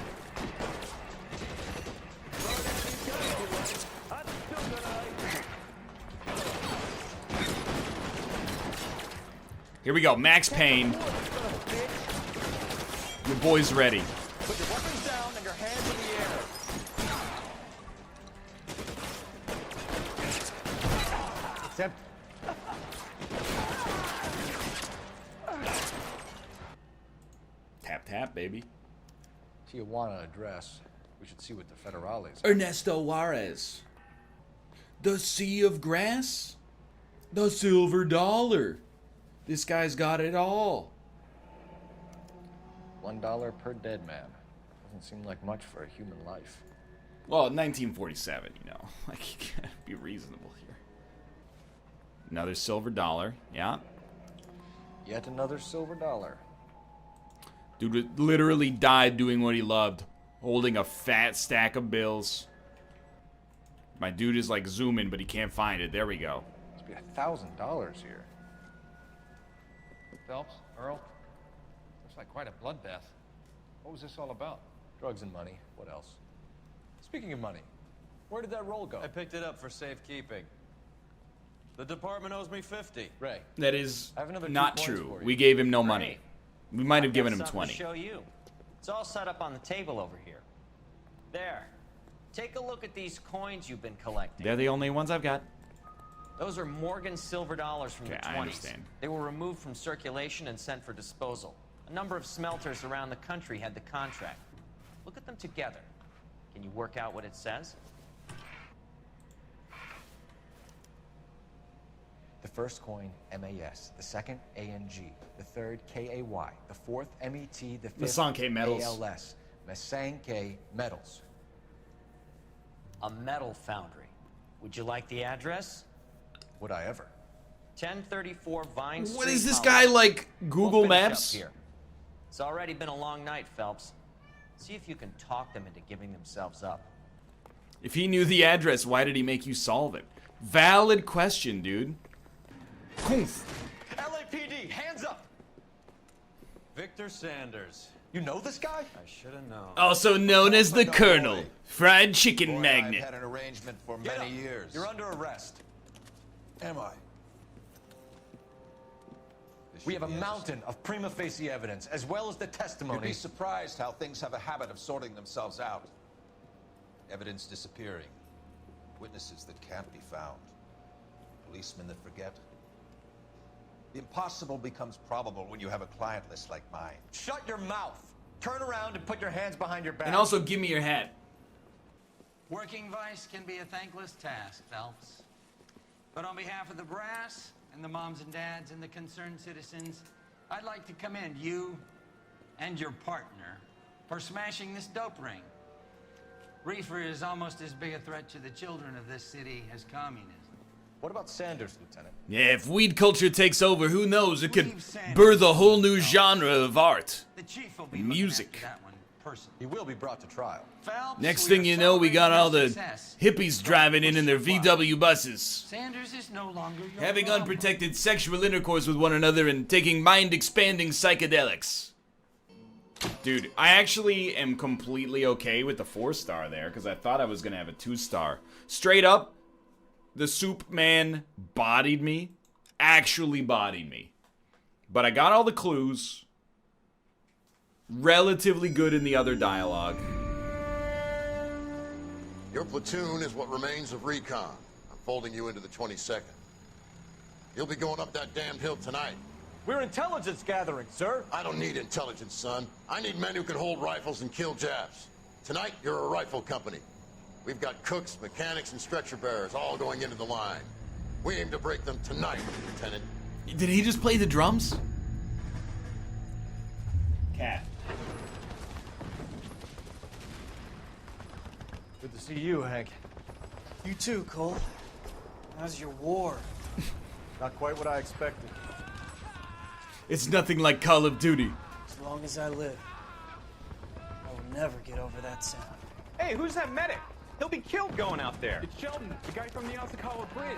Here we go, Max Payne. Your boy's ready. Put your weapons down and your hands in the air. Except Tap, tap, baby. Tijuana address. We should see what the federales. Ernesto Juarez. The Sea of Grass? The Silver Dollar. This guy's got it all. $1 per dead man. Doesn't seem like much for a human life. Well, 1947, you know. Like, you gotta be reasonable here. Another silver dollar, yeah. Yet another silver dollar. Dude literally died doing what he loved. Holding a fat stack of bills. My dude is like zooming, but he can't find it. There we go. Must be $1,000 here. Phelps, Earl, looks like quite a bloodbath. What was this all about? Drugs and money. What else? Speaking of money, where did that roll go? I picked it up for safekeeping. The department owes me 50. Ray. That is I have another 2 not coins true. for you. We gave him no money. We might have given him Something 20. to show you. It's all set up on the table over here. There. Take a look at these coins you've been collecting. They're the only ones I've got. Those are Morgan silver dollars from the 20s. I understand. They were removed from circulation and sent for disposal. A number of smelters around the country had the contract. Look at them together. Can you work out what it says? The first coin, MAS. The second, ANG. The third, KAY. The fourth, MET. The fifth, Masanke metals. ALS. Masanke metals. A metal foundry. Would you like the address? Would I ever? 1034 Vine Street. What is this Hollywood. guy like? Google We'll finish Maps? up here. It's already been a long night, Phelps. See if you can talk them into giving themselves up. If he knew the address, why did he make you solve it? Valid question, dude. LAPD, hands up! Victor Sanders. You know this guy? I should have known. Also known as the Colonel, fried chicken magnet. I've had an arrangement for many years. You're under arrest. Am I? We have a mountain of prima facie evidence, as well as the testimony. You'd be surprised how things have a habit of sorting themselves out. Evidence disappearing. Witnesses that can't be found. Policemen that forget. The impossible becomes probable when you have a client list like mine. Shut your mouth. Turn around and put your hands behind your back. And also give me your hat. Working vice can be a thankless task, Phelps. But on behalf of the brass and the moms and dads and the concerned citizens, I'd like to commend you and your partner for smashing this dope ring. Reefer is almost as big a threat to the children of this city as communism. What about Sanders, Lieutenant? Yeah, if weed culture takes over, who knows? It could birth a whole new genre of art. The chief will be music. that one personally. He will be brought to trial. Phelps, Next thing you know, we got all the hippies driving in their VW buses. Sanders is no longer your Having problem. unprotected sexual intercourse with one another and taking mind-expanding psychedelics. Dude, I actually am completely okay with the 4-star there, because I thought I was going to have a 2-star. Straight up, the soup man bodied me. Actually bodied me. But I got all the clues. Relatively good in the other dialogue. Your platoon is what remains of recon. I'm folding you into the 22nd. You'll be going up that damned hill tonight. We're intelligence gathering, sir. I don't need intelligence, son. I need men who can hold rifles and kill Japs. Tonight, you're a rifle company. We've got cooks, mechanics, and stretcher bearers all going into the line. We aim to break them tonight, Lieutenant. Did he just play the drums? Cat. Good to see you, Hank. You too, Cole. How's your war? Not quite what I expected. It's nothing like Call of Duty. As long as I live, I will never get over that sound. Hey, who's that medic? He'll be killed going out there. It's Sheldon, the guy from the Osakawa Bridge.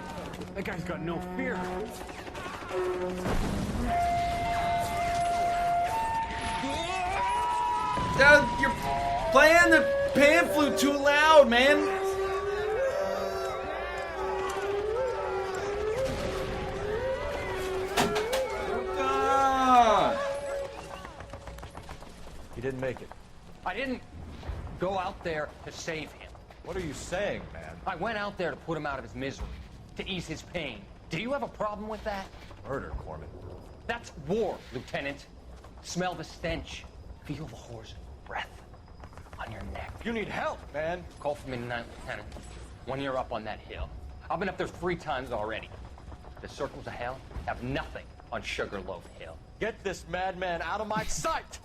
That guy's got no fear. You're playing the pan flute too loud, man. He didn't make it. I didn't go out there to save him. What are you saying, man? I went out there to put him out of his misery, to ease his pain. Do you have a problem with that? Murder, Corman. That's war, Lieutenant. Smell the stench. Feel the whore's breath on your neck. You need help, man. Call for me tonight, Lieutenant. When you're up on that hill. I've been up there 3 times already. The circles of hell have nothing on Sugarloaf Hill. Get this madman out of my sight!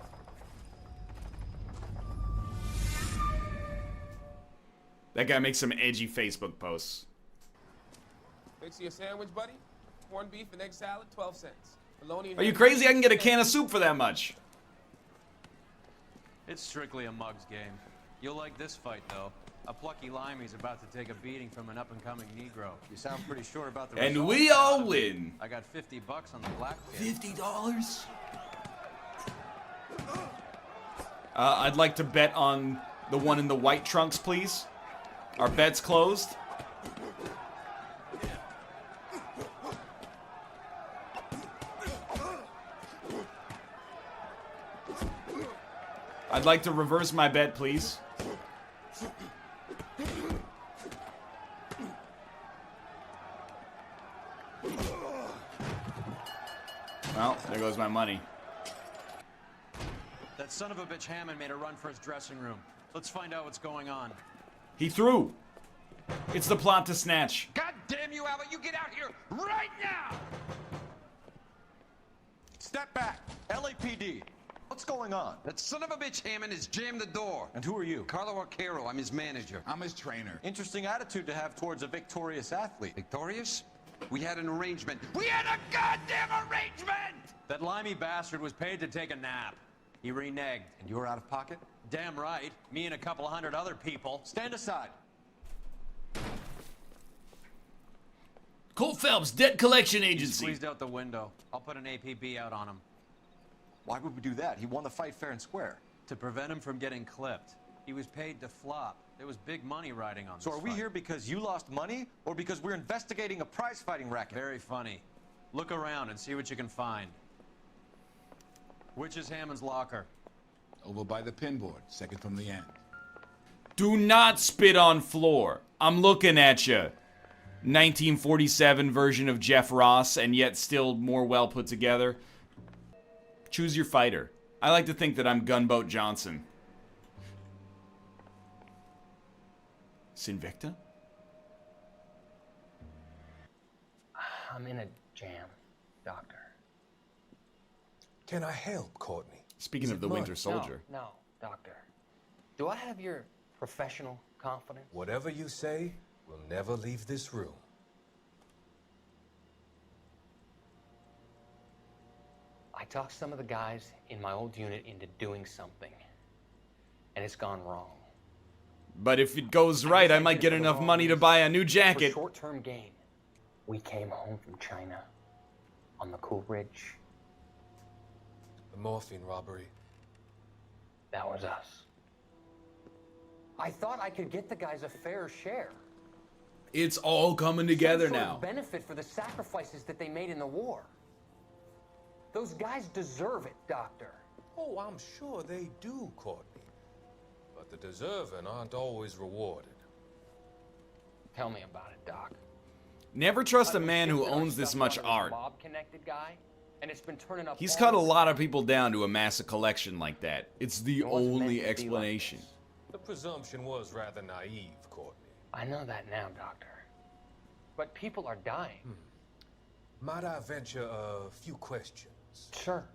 That guy makes some edgy Facebook posts. Fix you a sandwich, buddy? Corned beef and egg salad, 12 cents. Bologna and Are you crazy? I can get a can of soup for that much. It's strictly a mug's game. You'll like this fight, though. A plucky limey's about to take a beating from an up-and-coming Negro. You sound pretty sure about the And result. we all win. I got $50 on the black kid. $50? I'd like to bet on the one in the white trunks, please. Our bet's closed. I'd like to reverse my bet, please. Well, there goes my money. That son of a bitch Hammond made a run for his dressing room. Let's find out what's going on. He threw. It's the plot to snatch. God damn you, Albert! You get out here right now! Step back. LAPD. What's going on? That son of a bitch Hammond has jammed the door. And who are you? Carlo Arcaro. I'm his manager. I'm his trainer. Interesting attitude to have towards a victorious athlete. Victorious? We had an arrangement. We had a goddamn arrangement! That limey bastard was paid to take a nap. He reneged. And you were out of pocket? Damn right. Me and a couple of hundred other people. Stand aside. Cole Phelps, Debt Collection He Agency. squeezed out the window. I'll put an APB out on him. Why would we do that? He won the fight fair and square. To prevent him from getting clipped. He was paid to flop. There was big money riding on this So are we fight. here because you lost money, or because we're investigating a prize-fighting racket? Very funny. Look around and see what you can find. Which is Hammond's locker? Over by the pinboard, second from the end. Do not spit on floor. I'm looking at you. 1947 version of Jeff Ross, and yet still more well put together. Choose your fighter. I like to think that I'm Gunboat Johnson. Sinvicta? I'm in a jam, Doctor. Can I help, Courtney? Speaking of the Winter Soldier. No, Doctor. Do I have your professional confidence? Whatever you say, we'll never leave this room. I talked some of the guys in my old unit into doing something, and it's gone wrong. But if it goes right, I might get enough money to buy a new jacket. For short-term gain, we came home from China on the Cool Ridge. The morphine robbery. That was us. I thought I could get the guys a fair share. It's all coming together Some sort of now. benefit for the sacrifices that they made in the war. Those guys deserve it, Doctor. Oh, I'm sure they do, Courtney. But the deserving aren't always rewarded. Tell me about it, Doc. Never trust a man who owns this much art. Mob-connected guy, and it's been turning up. He's cut a lot of people down to amass a collection like that. It's the only explanation. The presumption was rather naive, Courtney. I know that now, Doctor. But people are dying. Might I venture a few questions? Sure.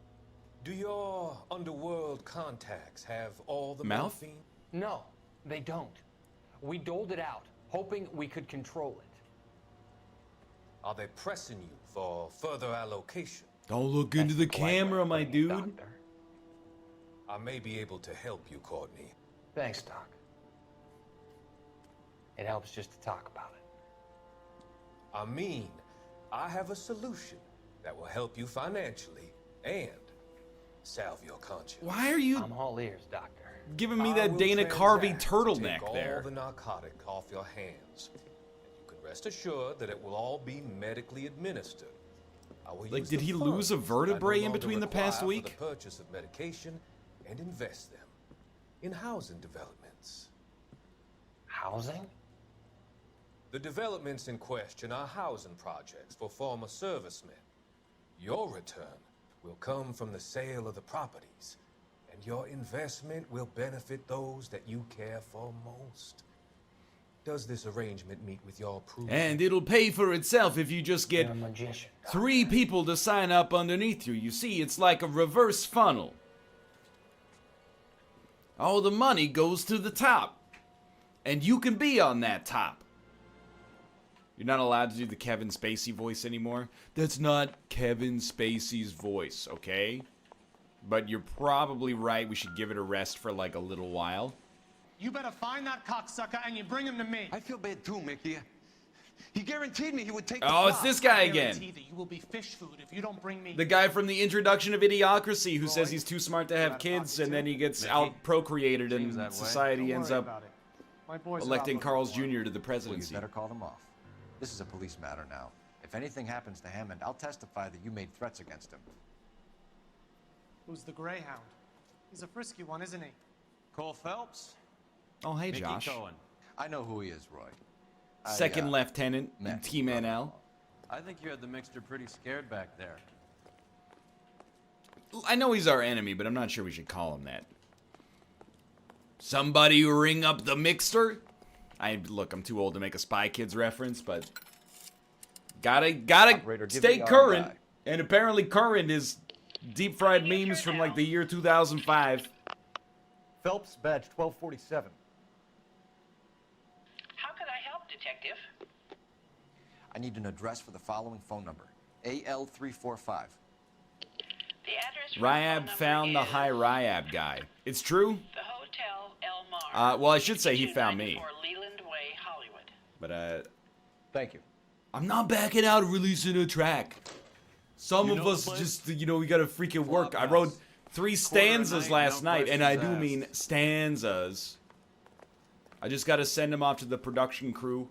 Do your underworld contacts have all the Mouth? morphine? No, they don't. We doled it out, hoping we could control it. Are they pressing you for further allocation? Don't look into the camera, my dude. Doctor. I may be able to help you, Courtney. Thanks, Doc. It helps just to talk about it. I mean, I have a solution that will help you financially and salve your conscience. Why are you I'm all ears, Doctor. giving me I that will Dana Carvey transact to turtleneck take there? all the narcotic off your hands. And you can rest assured that it will all be medically administered. I will Like, use did the he lose a funds I no vertebrae in longer between the require past for week? the purchase of medication and invest them in housing developments. Housing? The developments in question are housing projects for former servicemen. Your return will come from the sale of the properties, and your investment will benefit those that you care for most. Does this arrangement meet with your approval? And it'll pay for itself if you just get You're a magician. 3 people to sign up underneath you. You see, it's like a reverse funnel. All the money goes to the top. And you can be on that top. You're not allowed to do the Kevin Spacey voice anymore. That's not Kevin Spacey's voice, okay? But you're probably right. We should give it a rest for like a little while. You better find that cocksucker and you bring him to me. I feel bad too, Mickey. He guaranteed me he would take the Oh, it's flop. this guy I again. guarantee that you will be fish food if you don't bring me. The guy from the introduction of Idiocracy who says he's too smart to have kids and then he gets out procreated and society ends up electing Carl's Jr. to the presidency. Well, you better call them off. This is a police matter now. If anything happens to Hammond, I'll testify that you made threats against him. Who's the Greyhound? He's a frisky one, isn't he? Cole Phelps? Oh, hey, Mickey Josh. Cohen. I know who he is, Roy. Second lieutenant in T-Man L. I think you had the mixture pretty scared back there. I know he's our enemy, but I'm not sure we should call him that. Somebody ring up the mixer? Look, I'm too old to make a Spy Kids reference, but gotta stay current. And apparently current is deep fried memes from like the year 2005. Phelps, badge 1247. How can I help, Detective? I need an address for the following phone number. AL345. The address Ryab found the high Ryab guy. It's true? The Hotel El Mar. Well, I should say he found me. Leland Way, Hollywood. But, Thank you. I'm not backing out of releasing a track. Some of us just, we gotta freaking work. I wrote 3 stanzas last night, and I do questions mean stanzas. I just got to send them off to the production crew,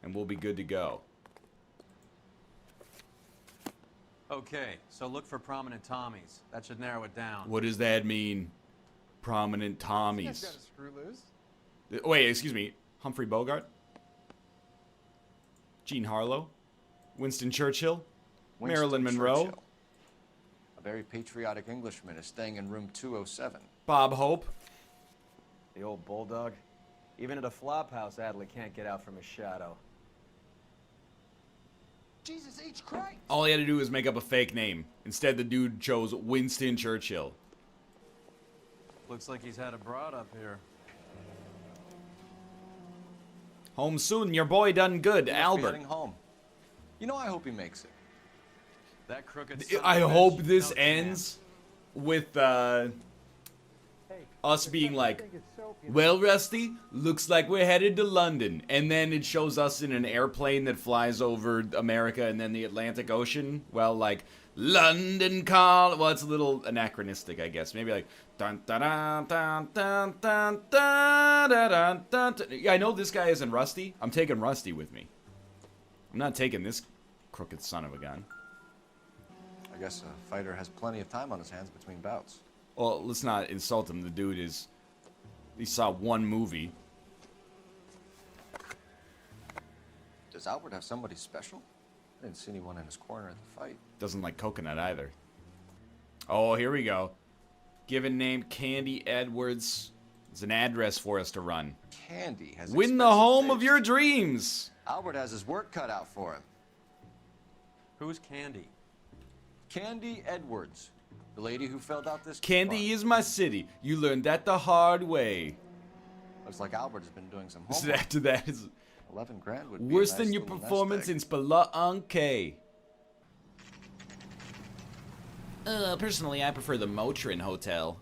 and we'll be good to go. Okay, so look for prominent Tommies. That should narrow it down. What does that mean? Prominent Tommies. Wait, excuse me. Humphrey Bogart? Jean Harlow? Winston Churchill? Marilyn Monroe? Churchill. A very patriotic Englishman is staying in room 207. Bob Hope? The old bulldog. Even at a flop house, Adley can't get out from his shadow. Jesus H. Christ! All he had to do was make up a fake name. Instead, the dude chose Winston Churchill. Looks like he's had a broad up here. Home soon, your boy done good, He must be Albert. heading home. You know, I hope he makes it. That crooked I hope this ends with us being like, well, Rusty, looks like we're headed to London. And then it shows us in an airplane that flies over America and then the Atlantic Ocean. Well, like, London call. Well, it's a little anachronistic, I guess. Maybe like, dun dun dun dun dun dun dun dun dun dun. Yeah, I know this guy isn't Rusty. I'm taking Rusty with me. I'm not taking this crooked son of a gun. I guess a fighter has plenty of time on his hands between bouts. Well, let's not insult him. The dude is... He saw one movie. Does Albert have somebody special? I didn't see anyone in his corner at the fight. Doesn't like coconut either. Oh, here we go. Given name Candy Edwards. There's an address for us to run. Candy has Win the home of your dreams. Albert has his work cut out for him. Who's Candy? Candy Edwards. The lady who filled out this Candy is my city. You learned that the hard way. Looks like Albert has been doing some So homework. after that is 11 grand would be worse a than nice your little nest performance egg. in Spelunky. Personally, I prefer the Motrin Hotel.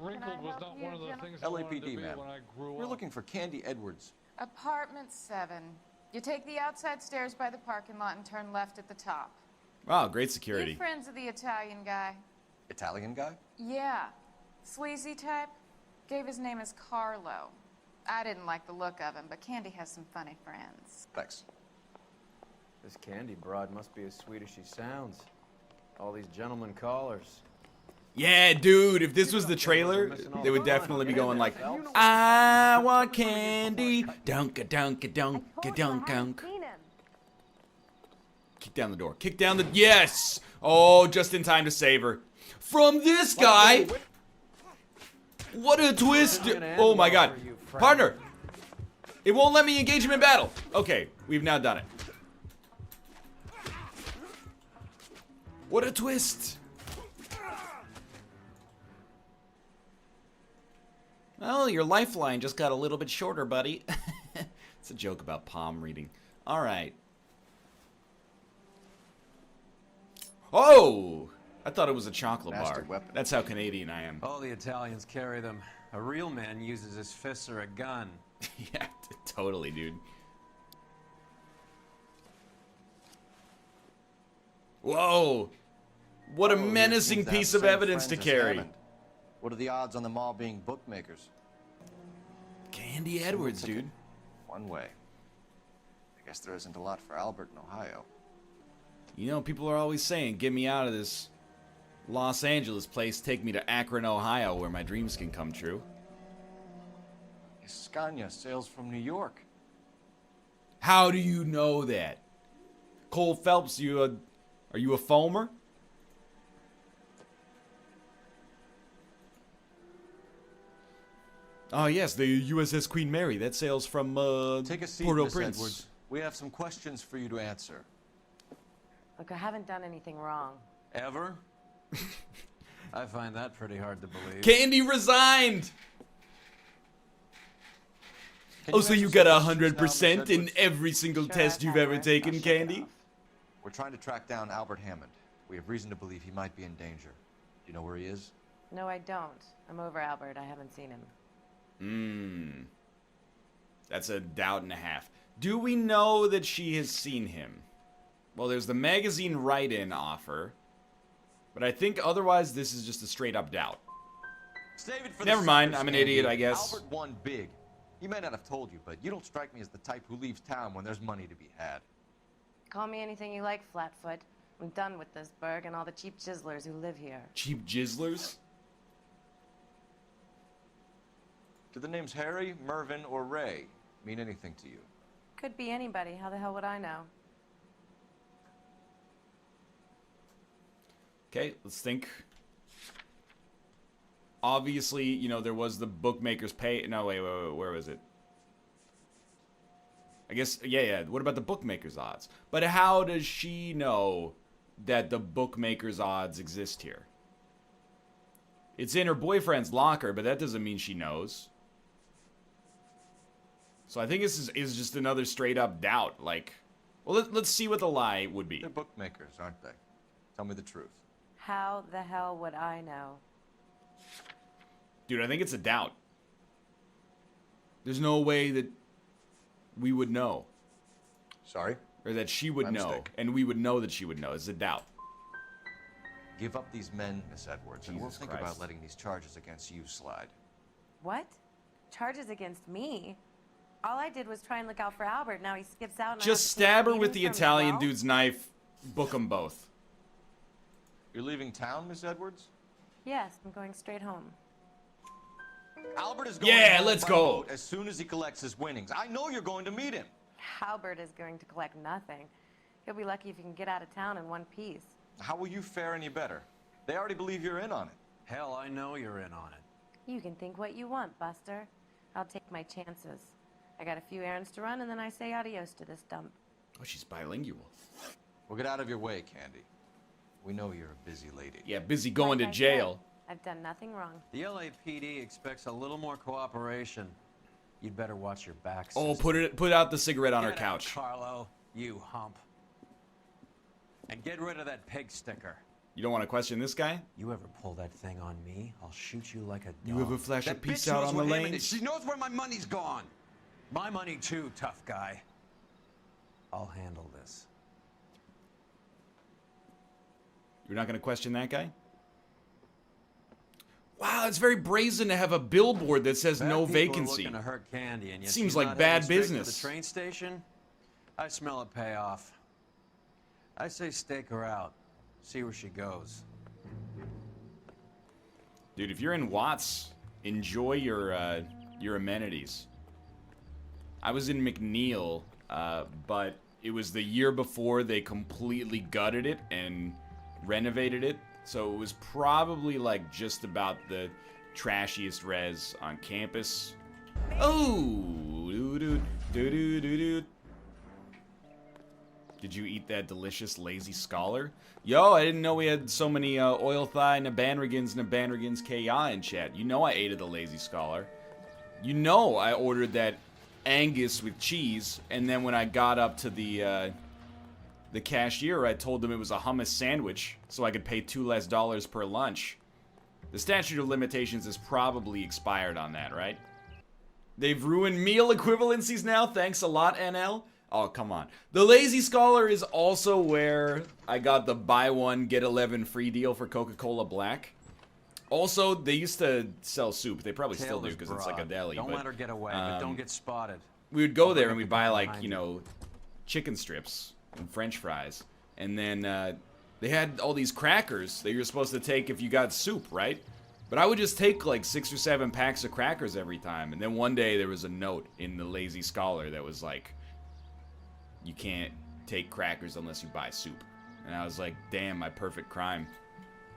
Wrinkled was not one of the things I wanted to be LAPD, man. when I grew We're up. looking for Candy Edwards. Apartment 7. You take the outside stairs by the parking lot and turn left at the top. Wow, great You security. friends of the Italian guy? Italian guy? Yeah. Sleazy type? Gave his name as Carlo. I didn't like the look of him, but Candy has some funny friends. Thanks. This Candy broad must be as sweet as she sounds. All these gentlemen callers. Yeah, dude, if this was the trailer, they would definitely be going like, I want candy. Dunk-a-dunk-a-dunk-a-dunk-dunk. Kick down the door. Kick down the... Yes! Oh, just in time to save her. From this guy! What a twist! Oh my god. Partner! It won't let me engage him in battle. Okay, we've now done it. What a twist! Well, your lifeline just got a little bit shorter, buddy. It's a joke about palm reading. Alright. Oh! I thought it was a chocolate bar. Weapon. That's how Canadian I am. All the Italians carry them. A real man uses his fists or a gun. Yeah, totally, dude. Whoa! What a Oh, here menacing seems to have piece the of same evidence to friends as carry. Hammond. What are the odds on them all being bookmakers? Candy Edwards, dude. One way. I guess there isn't a lot for Albert in Ohio. You know, people are always saying, get me out of this Los Angeles place, take me to Akron, Ohio, where my dreams can come true. Scania sails from New York. How do you know that? Cole Phelps, are you a foamer? Oh yes, the USS Queen Mary. That sails from Take a seat, Port-au-Prince. Miss Edwards. We have some questions for you to answer. Look, I haven't done anything wrong. Ever? I find that pretty hard to believe. Candy resigned. Oh, so you got 100% in every single test you've ever taken, Candy? We're trying to track down Albert Hammond. We have reason to believe he might be in danger. Do you know where he is? No, I don't. I'm over Albert. I haven't seen him. That's a doubt and a half. Do we know that she has seen him? Well, there's the magazine write-in offer. But I think otherwise this is just a straight up doubt. Save it for Never the mind, suckers, I'm an Andy. idiot, I guess. Albert won big. He may not have told you, but you don't strike me as the type who leaves town when there's money to be had. Call me anything you like, Flatfoot. I'm done with this burg and all the cheap chiselers who live here. Cheap jizzlers? Do the names Harry, Mervyn, or Ray mean anything to you? Could be anybody. How the hell would I know? Okay, let's think. Obviously, you know, there was the bookmaker's pay. No, wait, where was it? I guess, yeah. What about the bookmaker's odds? But how does she know that the bookmaker's odds exist here? It's in her boyfriend's locker, but that doesn't mean she knows. So I think this is just another straight up doubt. Like, well, let's see what the lie would be. They're bookmakers, aren't they? Tell me the truth. How the hell would I know? Dude, I think it's a doubt. There's no way that we would know. Sorry? Or that she would know, mistake. and we would know that she would know. It's a doubt. Give up these men, Miss Edwards, and we'll Jesus think Christ. about letting these charges against you slide. What? Charges against me? All I did was try and look out for Albert. Now he skips out and Just I have stab to her take with the beatings from Italian 12? dude's knife. Book them both. You're leaving town, Miss Edwards? Yes, I'm going straight home. Albert is going Yeah, home let's by go. boat as soon as he collects his winnings. I know you're going to meet him. Albert is going to collect nothing. He'll be lucky if he can get out of town in one piece. How will you fare any better? They already believe you're in on it. Hell, I know you're in on it. You can think what you want, Buster. I'll take my chances. I got a few errands to run, and then I say adios to this dump. Oh, she's bilingual. Well, get out of your way, Candy. We know you're a busy lady. Yeah, busy going Like to I jail. said, I've done nothing wrong. The LAPD expects a little more cooperation. You'd better watch your back. Oh, sister. put out the cigarette on her Get out, couch. Carlo, you hump. And get rid of that pig sticker. You don't want to question this guy? You ever pull that thing on me, I'll shoot you like a dog. You ever flash a That piece bitch out knows on the what him and lanes? She knows where my money's gone. My money too, tough guy. I'll handle this. You're not going to question that guy? Wow, it's very brazen to have a billboard that says Bad no people vacancy. Are looking to hurt Candy, and yet Seems she's like not bad heading straight to business. The train station. I smell a payoff. I say stake her out. See where she goes. Dude, if you're in Watts, enjoy your amenities. I was in McNeil, but it was the year before they completely gutted it and renovated it. So it was probably like just about the trashiest res on campus. Oh, doo-doo. Did you eat that delicious lazy scholar? Yo, I didn't know we had so many oil thigh Nabanrigans KI in chat. You know I ate the lazy scholar. You know I ordered that Angus with cheese, and then when I got up to the cashier, I told them it was a hummus sandwich, so I could pay $2 less per lunch. The statute of limitations is probably expired on that, right? They've ruined meal equivalencies now. Thanks a lot, NL. Oh, come on. The Lazy Scholar is also where I got the buy one, get 11 free deal for Coca-Cola Black. Also, they used to sell soup. They probably still do because it's like a deli. Don't but, let her get away, but don't get spotted. We would go I'll there bring and up we'd the buy car like, behind you know, chicken strips and french fries. And then they had all these crackers that you're supposed to take if you got soup, right? But I would just take like 6 or 7 packs of crackers every time. And then one day there was a note in the Lazy Scholar that was like, you can't take crackers unless you buy soup. And I was like, damn, my perfect crime.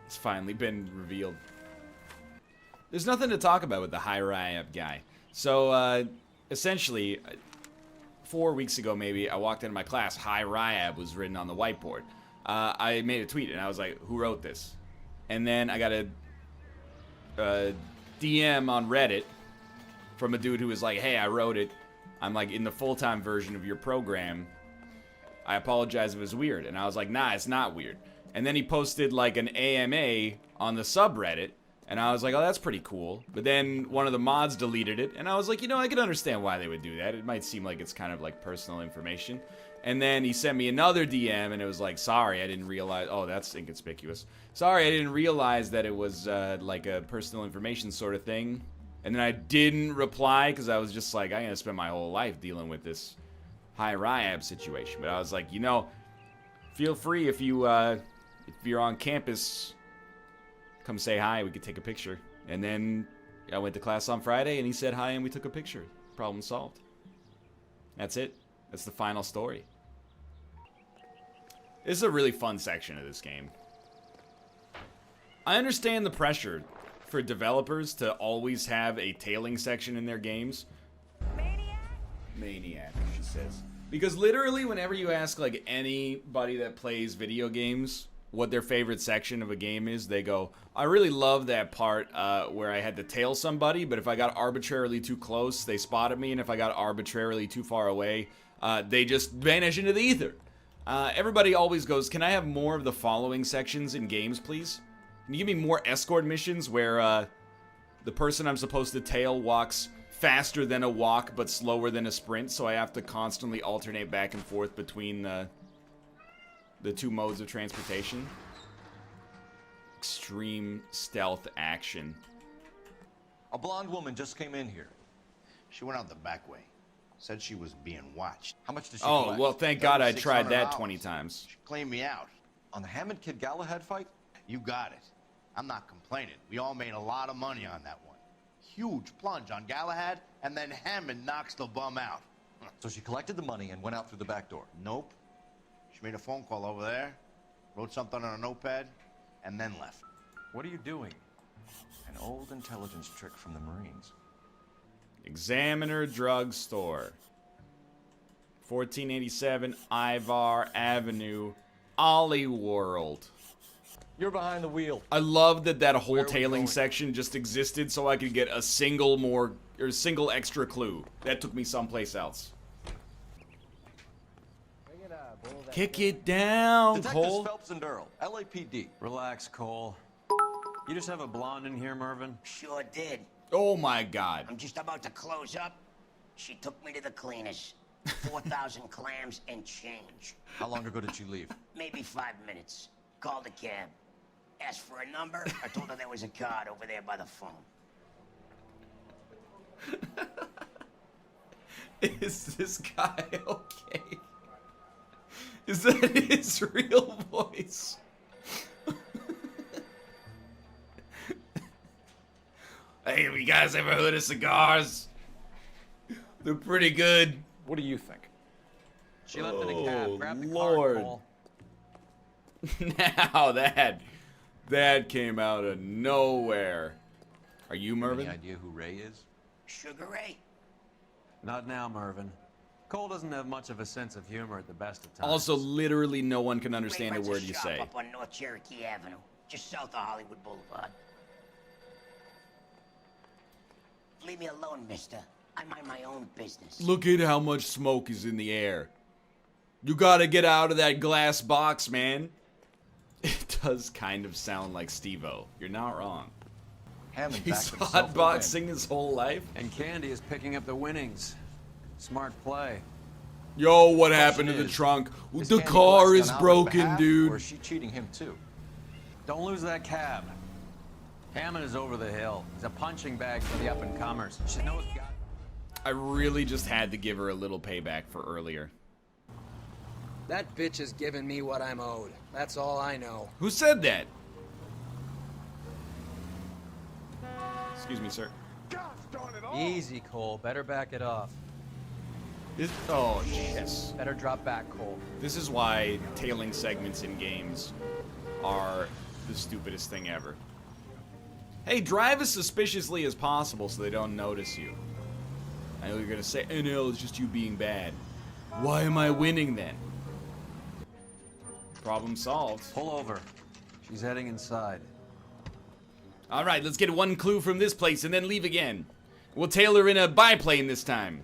It's finally been revealed. There's nothing to talk about with the high ryab guy. So, essentially, 4 weeks ago maybe, I walked into my class, high ryab was written on the whiteboard. I made a tweet and I was like, who wrote this? And then I got a DM on Reddit from a dude who was like, hey, I wrote it. I'm like, in the full-time version of your program. I apologize if it was weird. And I was like, nah, it's not weird. And then he posted like an AMA on the subreddit And I was like, oh, that's pretty cool. But then one of the mods deleted it, and I was like, you know, I can understand why they would do that. It might seem like it's kind of like personal information. And then he sent me another DM, and it was like, sorry, I didn't realize. Oh, that's inconspicuous. Sorry, I didn't realize that it was like a personal information sort of thing. And then I didn't reply because I was just like, I'm going to spend my whole life dealing with this high ryab situation. But I was like, you know, feel free if you're on campus, come say hi, we could take a picture. And then I went to class on Friday, and he said hi, and we took a picture. Problem solved. That's it. That's the final story. This is a really fun section of this game. I understand the pressure for developers to always have a tailing section in their games. Maniac, she says. Because literally whenever you ask like anybody that plays video games what their favorite section of a game is, they go, I really love that part where I had to tail somebody, but if I got arbitrarily too close, they spotted me, and if I got arbitrarily too far away, they just vanish into the ether. Everybody always goes, can I have more of the following sections in games, please? Can you give me more escort missions where the person I'm supposed to tail walks faster than a walk but slower than a sprint, so I have to constantly alternate back and forth between the two modes of transportation? Extreme stealth action. A blonde woman just came in here. She went out the back way. Said she was being watched. How much did she Oh, collect? well, thank God I tried that 20 times. She cleaned me out. On the Hammond Kid Galahad fight? You got it. I'm not complaining. We all made a lot of money on that one. Huge plunge on Galahad, and then Hammond knocks the bum out. So she collected the money and went out through the back door? Nope. She made a phone call over there, wrote something on a notepad, and then left. What are you doing? An old intelligence trick from the Marines. Examiner Drugstore. 1487 Ivar Avenue, Ollie World. You're behind the wheel. I love that whole tailing section just existed so I could get a single extra clue. That took me someplace else. Kick it down, Detectives Cole. Phelps and Earl, LAPD. Relax, Cole. You just have a blonde in here, Mervyn? Sure did. Oh my God. I'm just about to close up. She took me to the cleaners. 4,000 clams and change. How long ago did she leave? Maybe 5 minutes. Called a cab. Asked for a number. I told her there was a card over there by the phone. Is this guy okay? Is that his real voice? Hey, have you guys ever heard of cigars? They're pretty good. What do you think? She left in a cab. Grab the Lord. card, Cole. Now that came out of nowhere. Are you Mervyn? Any idea who Ray is? Sugar Ray? Not now, Mervyn. Cole doesn't have much of a sense of humor at the best of times. Also, literally no one can understand a word you shop say. up on North Cherokee Avenue, just south of Hollywood Boulevard. Leave me alone, mister. I mind my own business. Look at how much smoke is in the air. You gotta get out of that glass box, man. It does kind of sound like Steve-O. You're not wrong. Hammond He's hotboxing his whole life. And Candy is picking up the winnings. Smart play. Yo, what happened to the trunk? The car is broken, dude. Or is she cheating him too? Don't lose that cab. Hammond is over the hill. He's a punching bag for the up-and-comers. She knows God. I really just had to give her a little payback for earlier. That bitch has given me what I'm owed. That's all I know. Who said that? Excuse me, sir. Easy, Cole. Better back it off. Oh, yes. Better drop back, Cole. This is why tailing segments in games are the stupidest thing ever. Hey, drive as suspiciously as possible so they don't notice you. I know you're gonna say, NL, it's just you being bad. Why am I winning then? Problem solved. Pull over. She's heading inside. Alright, let's get one clue from this place and then leave again. We'll tail her in a biplane this time.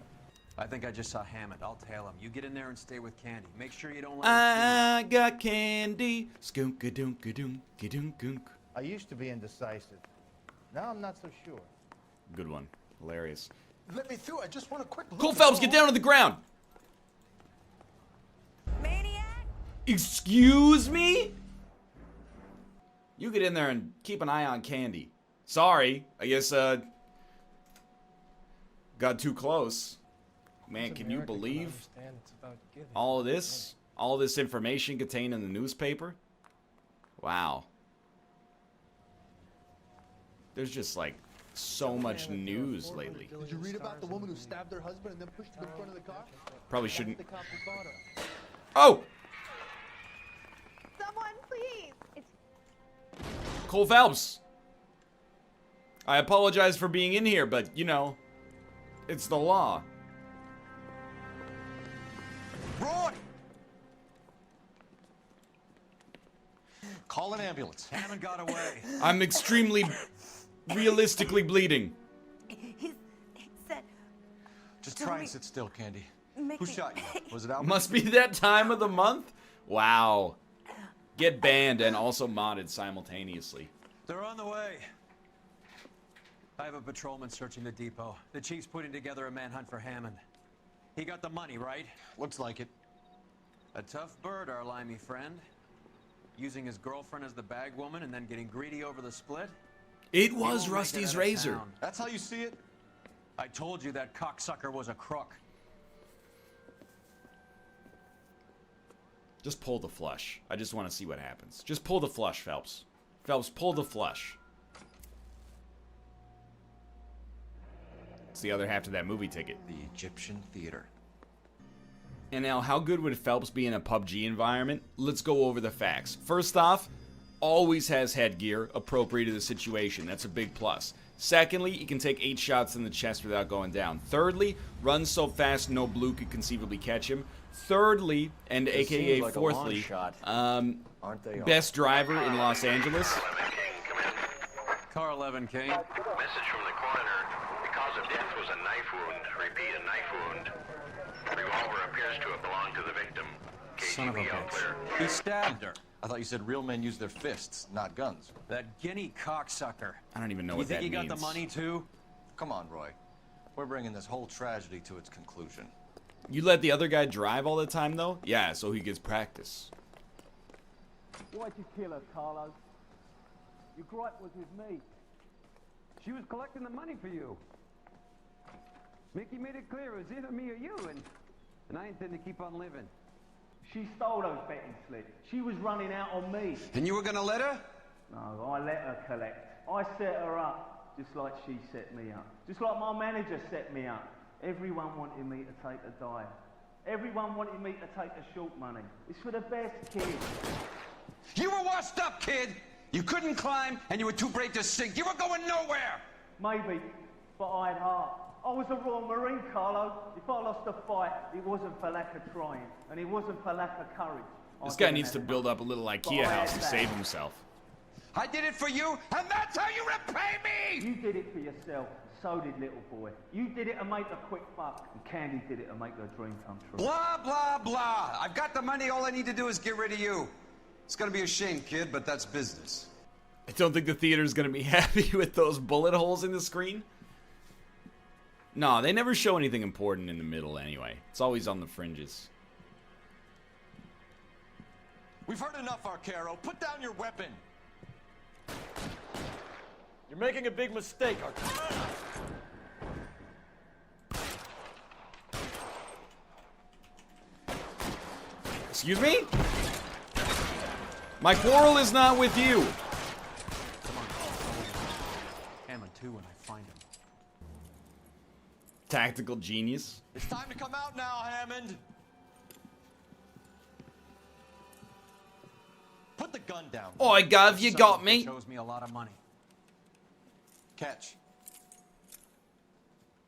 I think I just saw Hammond. I'll tail him. You get in there and stay with Candy. Make sure you don't let I got candy. Skunk-a-dunk-a-dunk-a-dunk-a-dunk. I used to be indecisive. Now I'm not so sure. Good one. Hilarious. Let me through. I just want a quick look. Cool, Phelps, get down on the ground. Maniac! Excuse me? You get in there and keep an eye on Candy. Sorry, I guess, got too close. Man, can you believe all of this? All this information contained in the newspaper? Wow. There's just, like, so much news lately. Did you read about the woman who stabbed her husband and then pushed him in front of the car? Probably shouldn't. The cop who got her. Oh! Someone, please! It's Cole Phelps. I apologize for being in here, but, you know, it's the law. Roy! Call an ambulance. Hammond got away. I'm extremely realistically bleeding. he said. Just try and sit still, Candy. Make Who me shot you? pay. Was it Albert? Must be that time of the month? Wow. Get banned and also modded simultaneously. They're on the way. I have a patrolman searching the depot. The chief's putting together a manhunt for Hammond. He got the money, right? Looks like it. A tough bird, our limey friend. Using his girlfriend as the bag woman and then getting greedy over the split. It was Rusty's razor. That's how you see it? I told you that cocksucker was a crook. Just pull the flush. I just want to see what happens. Just pull the flush, Phelps. Phelps, pull the flush. It's the other half to that movie ticket. The Egyptian Theater. And now, how good would Phelps be in a PUBG environment? Let's go over the facts. First off, always has headgear appropriate to the situation. That's a big plus. Secondly, he can take 8 shots in the chest without going down. Thirdly, runs so fast no blue could conceivably catch him. Thirdly, and It aka seems like a long fourthly, shot. Aren't they all? best driver in Los Angeles. Car 11, King. Message from the coroner. The cause of death was a knife wound. Repeat, a knife wound. The revolver appears to have belonged to the victim. Son of a KGB all bitch. clear. He stabbed her. I thought you said real men use their fists, not guns. That guinea cocksucker. I don't even know You what think that he means. got the money too? Come on, Roy. We're bringing this whole tragedy to its conclusion. You let the other guy drive all the time, though? Yeah, so he gets practice. Why'd you kill her, Carlo? Your gripe was with me. She was collecting the money for you. Mickey made it clear it was either me or you, and I intend to keep on living. She stole those betting slips. She was running out on me. And you were gonna let her? No, I let her collect. I set her up, just like she set me up. Just like my manager set me up. Everyone wanted me to take a dive. Everyone wanted me to take the short money. It's for the best kid. You were washed up, kid! You couldn't climb, and you were too brave to sink. You were going nowhere! Maybe, but I had heart. I was a Royal Marine, Carlo. If I lost a fight, it wasn't for lack of trying, and it wasn't for lack of courage. This guy needs to build up a little IKEA house to save himself. I did it for you, and that's how you repay me! You did it for yourself. So did little boy. You did it to make a quick buck, and Candy did it to make her dream come true. Blah, blah, blah. I've got the money. All I need to do is get rid of you. It's gonna be a shame, kid, but that's business. I don't think the theater's gonna be happy with those bullet holes in the screen. No, they never show anything important in the middle anyway. It's always on the fringes. We've heard enough, Arcaro. Put down your weapon. You're making a big mistake, Arcaro. Excuse me? My quarrel is not with you. Come on, Hammond too when I find him. Tactical genius. It's time to come out now, Hammond. Put the gun down. Oh, I got you got me. Shows me a lot of money. Catch.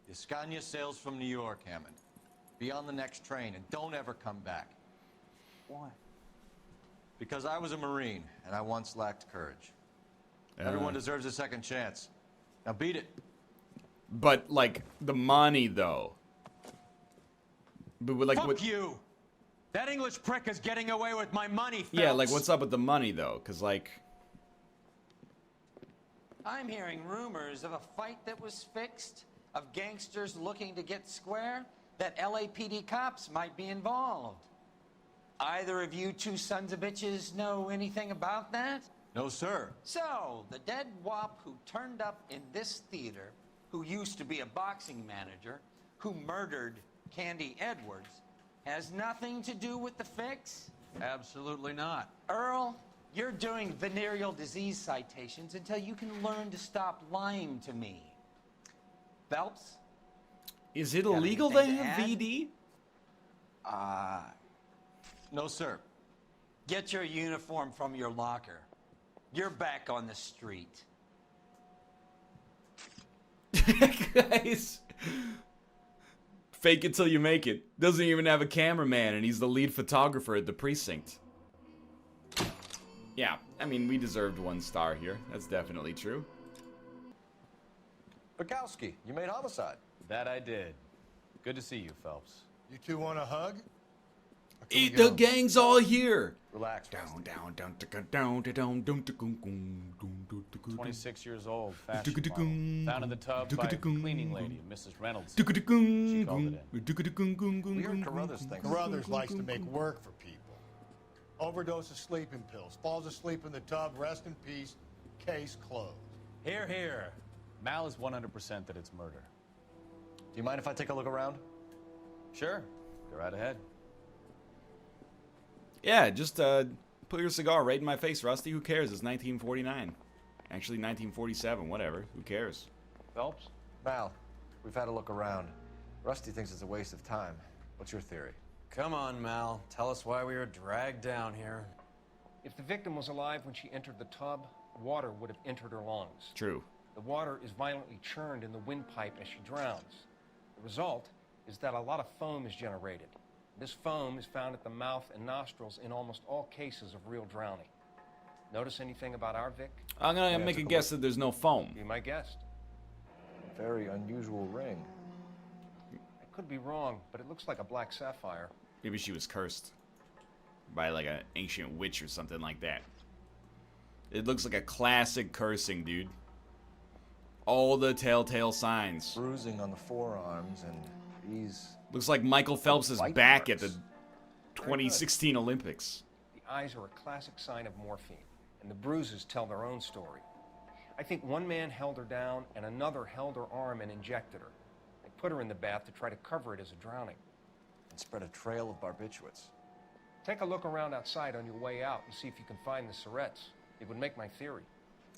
The Scania sails from New York, Hammond. Be on the next train and don't ever come back. Why? Because I was a Marine and I once lacked courage. Everyone deserves a second chance. Now beat it. But like the money though. But like Fuck what you! That English prick is getting away with my money, Phelps. Yeah, like what's up with the money though? Cause like I'm hearing rumors of a fight that was fixed, of gangsters looking to get square, that LAPD cops might be involved. Either of you two sons of bitches know anything about that? No, sir. So, the dead wop who turned up in this theater, who used to be a boxing manager, who murdered Candy Edwards, has nothing to do with the fix? Absolutely not. Earl, you're doing venereal disease citations until you can learn to stop lying to me. Phelps? Is it illegal to have VD? No, sir. Get your uniform from your locker. You're back on the street. Guys. Fake it till you make it. Doesn't even have a cameraman, and he's the lead photographer at the precinct. Yeah, I mean, we deserved 1 star here. That's definitely true. Bukowski, you made Homicide. That I did. Good to see you, Phelps. You two want a hug? The gang's all here. Relax. Down, down, down, 26 years old, fashion model. Found in the tub by a cleaning lady, Mrs. Reynolds. She called it in. We heard Carruthers thinks. Carruthers likes to make work for people. Overdose of sleeping pills. Falls asleep in the tub. Rest in peace. Case closed. Here, here. Mal is 100% that it's murder. Do you mind if I take a look around? Sure. Go right ahead. Yeah, just put your cigar right in my face, Rusty. Who cares? It's 1949. Actually, 1947. Whatever. Who cares? Phelps? Mal, we've had a look around. Rusty thinks it's a waste of time. What's your theory? Come on, Mal. Tell us why we were dragged down here. If the victim was alive when she entered the tub, water would have entered her lungs. True. The water is violently churned in the windpipe as she drowns. The result is that a lot of foam is generated. This foam is found at the mouth and nostrils in almost all cases of real drowning. Notice anything about our Vic? I'm gonna make a guess that there's no foam. Be my guest. Very unusual ring. I could be wrong, but it looks like a black sapphire. Maybe she was cursed by like an ancient witch or something like that. It looks like a classic cursing, dude. All the telltale signs. Bruising on the forearms and these... Looks like Michael Phelps is back at the 2016 Olympics. The eyes are a classic sign of morphine, and the bruises tell their own story. I think one man held her down, and another held her arm and injected her. They put her in the bath to try to cover it as a drowning. And spread a trail of barbiturates. Take a look around outside on your way out and see if you can find the syrettes. It would make my theory.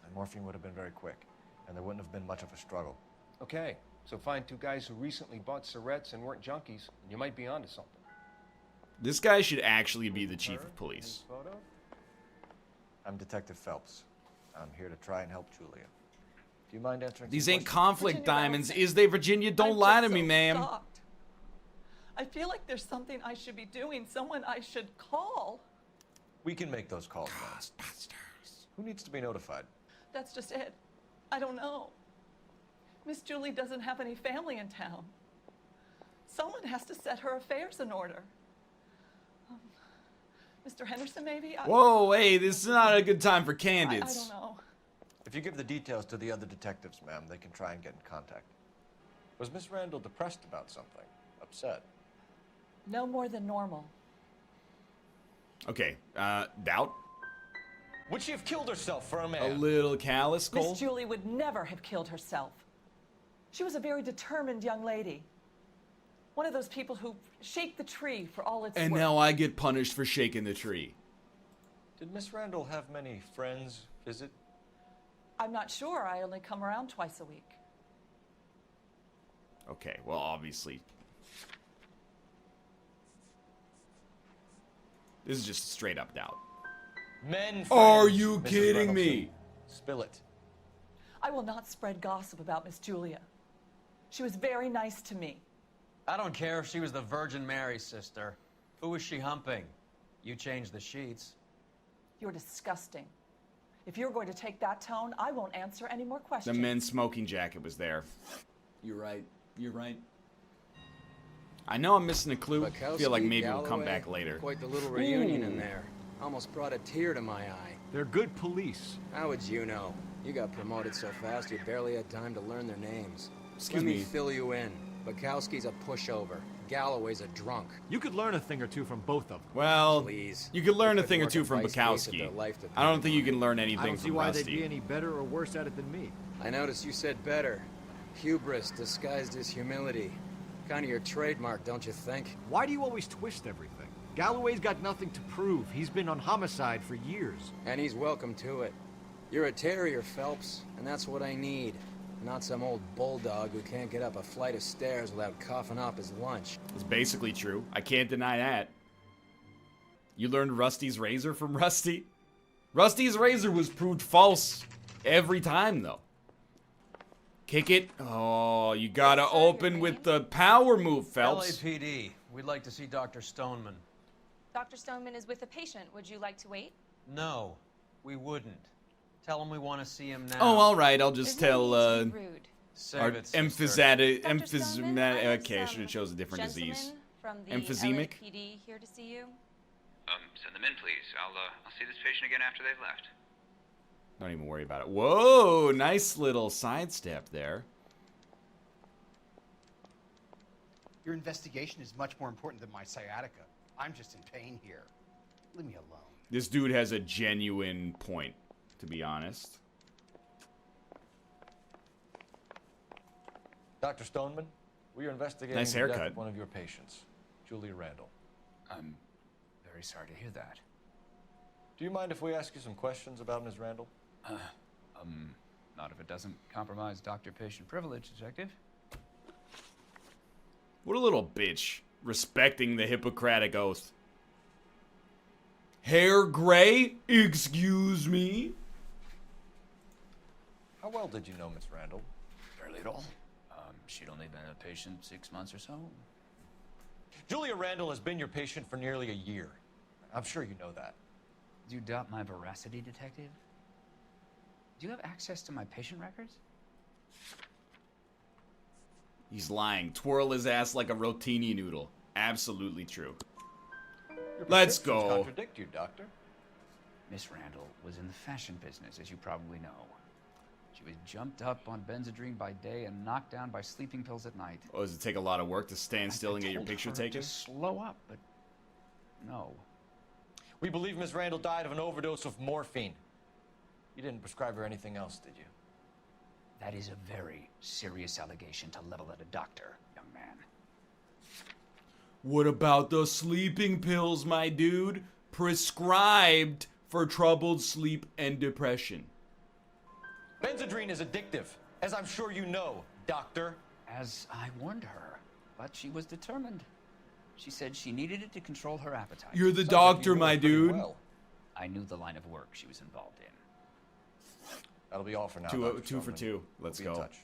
And morphine would have been very quick, and there wouldn't have been much of a struggle. Okay, so find 2 guys who recently bought syrettes and weren't junkies, and you might be onto something. This guy should actually be the chief of police. I'm Detective Phelps. I'm here to try and help Julia. Do you mind answering These some ain't questions? conflict diamonds. Is they, Virginia? Don't lie to me, ma'am. Shocked. I feel like there's something I should be doing, someone I should call. We can make those calls, ma'am. Who needs to be notified? That's just it. I don't know. Miss Julie doesn't have any family in town. Someone has to set her affairs in order. Mr. Henderson, maybe? Whoa, hey, this is not a good time for I candidates. don't know. If you give the details to the other detectives, ma'am, they can try and get in contact. Was Miss Randall depressed about something? Upset? No more than normal. Okay, doubt? Would she have killed herself for a man? A little callous, Cole? Miss Julie would never have killed herself. She was a very determined young lady. One of those people who shake the tree for all it's And worth. now I get punished for shaking the tree. Did Miss Randall have many friends visit? I'm not sure. I only come around twice a week. Okay, well, obviously. This is just straight up doubt. Men. Are friends, you Mrs. kidding Reynolds. me? Spill it. I will not spread gossip about Miss Julia. She was very nice to me. I don't care if she was the Virgin Mary's sister. Who was she humping? You changed the sheets. You're disgusting. If you're going to take that tone, I won't answer any more questions. The men's smoking jacket was there. You're right. You're right. I know I'm missing a clue. I feel like maybe we'll come back later. Quite the little reunion in there. Almost brought a tear to my eye. They're good police. How would you know? You got promoted so fast you barely had time to learn their names. Excuse Let me me. fill you in. Bukowski's a pushover. Galloway's a drunk. You could learn a thing or two from both of them. Well, Please. you could learn a They thing or couldn't two work from a vice case of Bukowski. their life to I don't think you can learn I anything don't see from why they'd be Rusty. any better or worse at it than me. I noticed you said better. Hubris disguised as humility. Kind of your trademark, don't you think? Why do you always twist everything? Galloway's got nothing to prove. He's been on Homicide for years. And he's welcome to it. You're a terrier, Phelps, and that's what I need. Not some old bulldog who can't get up a flight of stairs without coughing up his lunch. It's basically true. I can't deny that. You learned Rusty's razor from Rusty? Rusty's razor was proved false every time, though. Kick it. Oh, you gotta open with the power move, Phelps. LAPD. We'd like to see Dr. Stoneman. Dr. Stoneman is with a patient. Would you like to wait? No, we wouldn't. Tell him we want to see him now. Oh, all right. I'll just tell our Save it, emphatic. Stoneman, I have Okay, I some should have chose a different disease. gentlemen from the Emphysemic. LAPD here to see you. Send them in, please. I'll see this patient again after they've left. Don't even worry about it. Whoa, nice little sidestep there. Your investigation is much more important than my sciatica. I'm just in pain here. Leave me alone. This dude has a genuine point, to be honest. Dr. Stoneman, we are investigating Nice the death haircut. of one of your patients, Julia Randall. I'm very sorry to hear that. Do you mind if we ask you some questions about Ms. Randall? Not if it doesn't compromise doctor-patient privilege, Detective. What a little bitch, respecting the Hippocratic Oath. Hair gray? Excuse me? How well did you know Ms. Randall? Barely at all. She'd only been a patient 6 months or so. Julia Randall has been your patient for nearly a year. I'm sure you know that. Do you doubt my veracity, Detective? Do you have access to my patient records? He's lying. Twirl his ass like a rotini noodle. Absolutely true. Your Let's prescriptions go. contradict you, Doctor. Miss Randall was in the fashion business, as you probably know. She was jumped up on Benzedrine by day and knocked down by sleeping pills at night. Oh, does it take a lot of work to stand still and get your picture taken? To slow up, but no. We believe Ms. Randall died of an overdose of morphine. You didn't prescribe her anything else, did you? That is a very serious allegation to level at a doctor, young man. What about the sleeping pills, my dude? Prescribed for troubled sleep and depression. Benzedrine is addictive, as I'm sure you know, Doctor. As I warned her, but she was determined. She said she needed it to control her appetite. You're the doctor, my dude. Well. I knew the line of work she was involved in. That'll be all for now. Two Dr. for Stoneman. two. Let's We'll be go. in touch.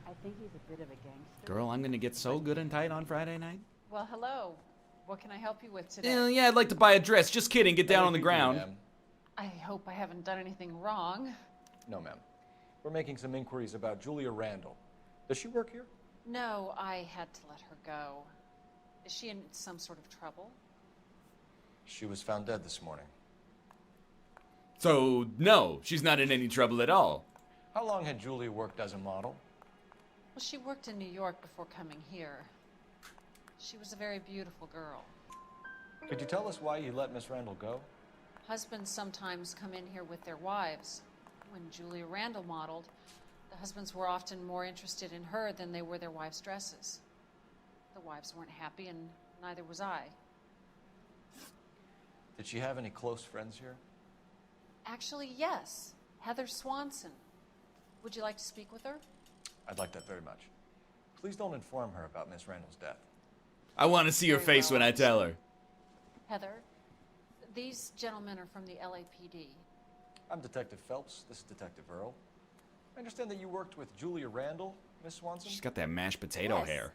I think he's a bit of a gangster. Girl, I'm gonna get so good and tight on Friday night. Well, hello. What can I help you with today? Yeah, I'd like to buy a dress. Just kidding. Get down on the LAPD, ground. ma'am. I hope I haven't done anything wrong. No, ma'am. We're making some inquiries about Julia Randall. Does she work here? No, I had to let her go. Is she in some sort of trouble? She was found dead this morning. So, no, she's not in any trouble at all. How long had Julia worked as a model? Well, she worked in New York before coming here. She was a very beautiful girl. Could you tell us why you let Miss Randall go? Husbands sometimes come in here with their wives. When Julia Randall modeled, the husbands were often more interested in her than they were their wives' dresses. The wives weren't happy, and neither was I. Did she have any close friends here? Actually, yes. Heather Swanson. Would you like to speak with her? I'd like that very much. Please don't inform her about Miss Randall's death. I want to see her face when I tell her. Heather, these gentlemen are from the LAPD. I'm Detective Phelps. This is Detective Earl. I understand that you worked with Julia Randall, Miss Swanson? She's got that mashed potato Yes. hair.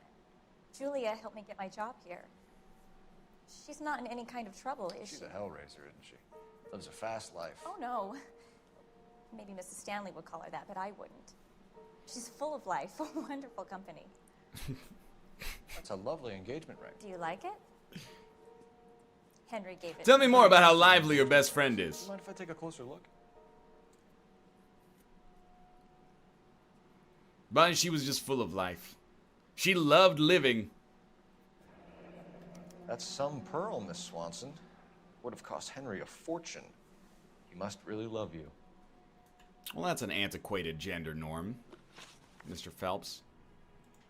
Julia helped me get my job here. She's not in any kind of trouble, is She's she? a hellraiser, isn't she? Lives a fast life. Oh, no. Maybe Mrs. Stanley would call her that, but I wouldn't. She's full of life, a wonderful company. That's a lovely engagement ring. Do you like it? Henry gave it. Tell me more about how lively your best friend is. Mind if I take a closer look? But she was just full of life. She loved living. That's some pearl, Miss Swanson. Would have cost Henry a fortune. He must really love you. Well, that's an antiquated gender norm, Mr. Phelps.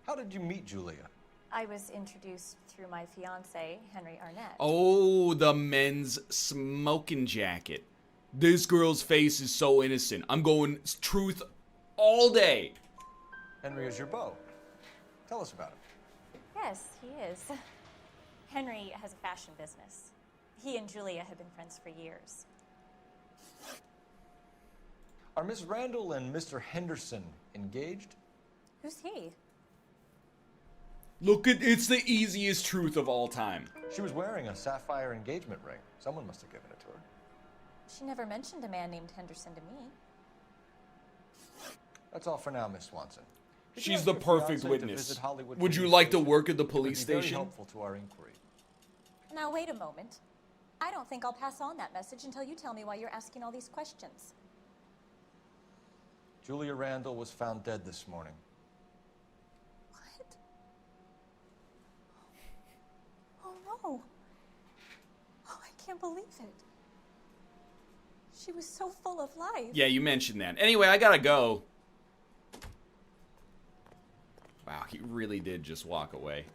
How did you meet Julia? I was introduced through my fiance, Henry Arnett. Oh, the men's smoking jacket. This girl's face is so innocent. I'm going truth all day. Henry is your beau. Tell us about him. Yes, he is. Henry has a fashion business. He and Julia have been friends for years. Are Miss Randall and Mr. Henderson engaged? Who's he? Look, it's the easiest truth of all time. She was wearing a sapphire engagement ring. Someone must have given it to her. She never mentioned a man named Henderson to me. That's all for now, Miss Swanson. Did you She's ask the your perfect fiancé to witness. visit Hollywood Would you Police like to Station? work at the It would police be very station? helpful to our inquiry. Now, wait a moment. I don't think I'll pass on that message until you tell me why you're asking all these questions. Julia Randall was found dead this morning. What? Oh, no. Oh, I can't believe it. She was so full of life. Yeah, you mentioned that. Anyway, I gotta go. Wow, he really did just walk away.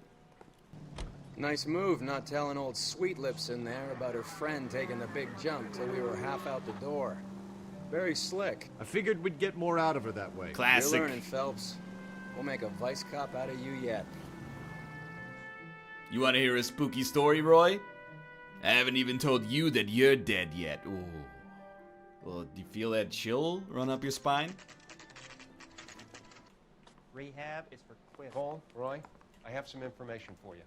Nice move not telling old Sweet Lips in there about her friend taking the big jump till we were half out the door. Very slick. I figured we'd get more out of her that way. Classic. You're learning, Phelps. We'll make a vice cop out of you yet. You want to hear a spooky story, Roy? I haven't even told you that you're dead yet. Ooh. Well, do you feel that chill run up your spine? Rehab is for quit. Cole, Roy, I have some information for you.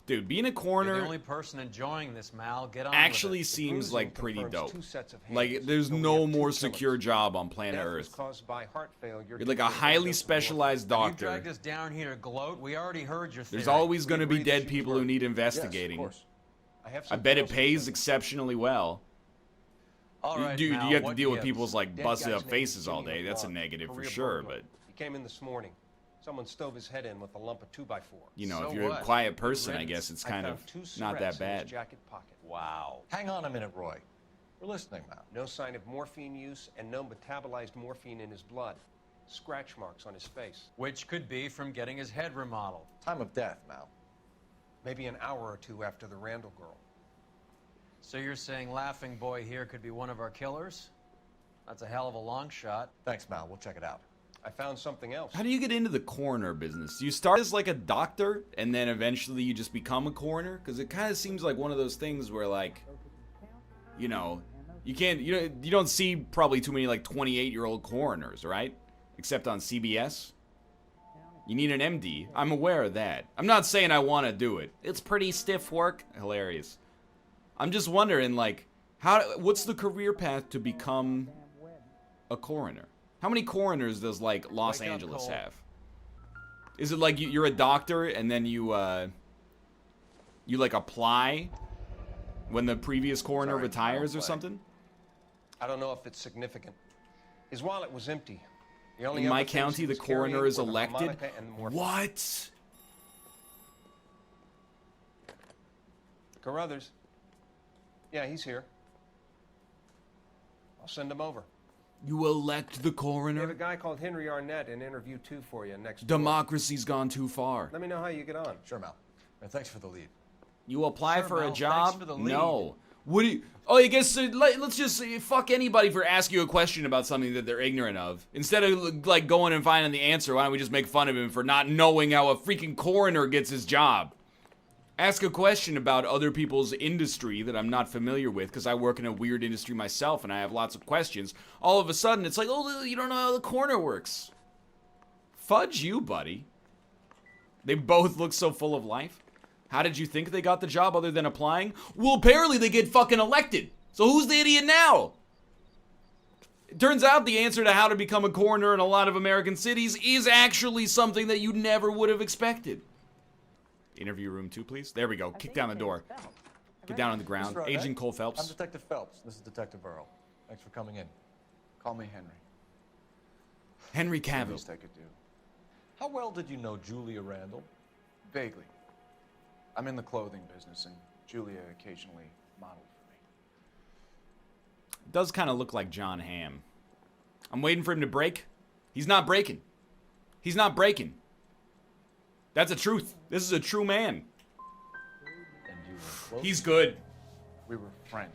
Dude, being a You're coroner the only person enjoying this, Mal. Get on actually with it. seems like pretty confirms dope. 2 sets of Like, hands. there's So we no have 2 more killers. secure job on planet Death was Earth. caused by heart failure. You're like a due to highly overdose of specialized morphine. You doctor. dragged us down here to gloat. We already heard your theory. There's always We going to be agree that dead she people was who need murdered. investigating. Yes, of course. I have I some bet it else to pays say. exceptionally well. All right, Dude, Mal, you have to what deal with gives? people's like Dead busted guy's up name faces is all Jimmy day. That's a LeBlanc, negative for career sure, burglar. but He came in this morning. Someone stove his head in with a lump of 2x4. you know, So if you're what? a quiet Good person, I riddance. guess it's I kind found of 2 not that cigarettes in his bad. jacket pocket. Wow. Hang on a minute, Roy. We're listening now. No sign of morphine use and no metabolized morphine in his blood. Scratch marks on his face. Which could be from getting his head remodeled. Time of death, Mal. Maybe an hour or 2 after the Randall girl. So you're saying Laughing Boy here could be one of our killers? That's a hell of a long shot. Thanks, Mal. We'll check it out. I found something else. How do you get into the coroner business? Do you start as like a doctor and then eventually you just become a coroner? Because it kind of seems like one of those things where like, you know, you don't see probably too many like 28-year-old coroners, right? Except on CBS. You need an MD. I'm aware of that. I'm not saying I want to do it. It's pretty stiff work. Hilarious. I'm just wondering like, what's the career path to become a coroner? How many coroners does like Los Wake up, Angeles Cole. have? Is it like you're a doctor and then you like apply when the previous coroner Sorry, retires or I'll play. something? I don't know if it's significant. His wallet was empty. The only In my other things county, he the was carrying coroner is were the elected? harmonica and morphine. What? Carruthers. Yeah, he's here. I'll send him over. You elect the We have a coroner? guy called Henry Arnett in interview 2 for you next door. Democracy's gone too far. Let me know how you get on. Sure, Mal. And thanks for the lead. You apply Sure, for Mel, a thanks job? for the lead. No. What do you... Oh, I guess let's just say, fuck anybody for asking you a question about something that they're ignorant of. Instead of like going and finding the answer, why don't we just make fun of him for not knowing how a freaking coroner gets his job? Ask a question about other people's industry that I'm not familiar with because I work in a weird industry myself and I have lots of questions. All of a sudden, it's like, oh, you don't know how the coroner works. Fudge you, buddy. They both look so full of life. How did you think they got the job other than applying? Well, apparently they get fucking elected. So who's the idiot now? It turns out the answer to how to become a coroner in a lot of American cities is actually something that you never would have expected. Interview room 2, please. There we go. Kick down the door. Get down on the ground. Mr. Arnett, Agent Cole I'm Phelps. Detective Phelps. This is Detective Earl. Thanks for coming in. Call me Henry. Henry The Cavill. least I could do. How well did you know Julia Randall? Vaguely. I'm in the clothing business, and Julia occasionally modeled for me. Does kind of look like John Hamm. I'm waiting for him to break. He's not breaking. He's not breaking. That's a truth. This is a true man. And you were close? He's good. We were friends.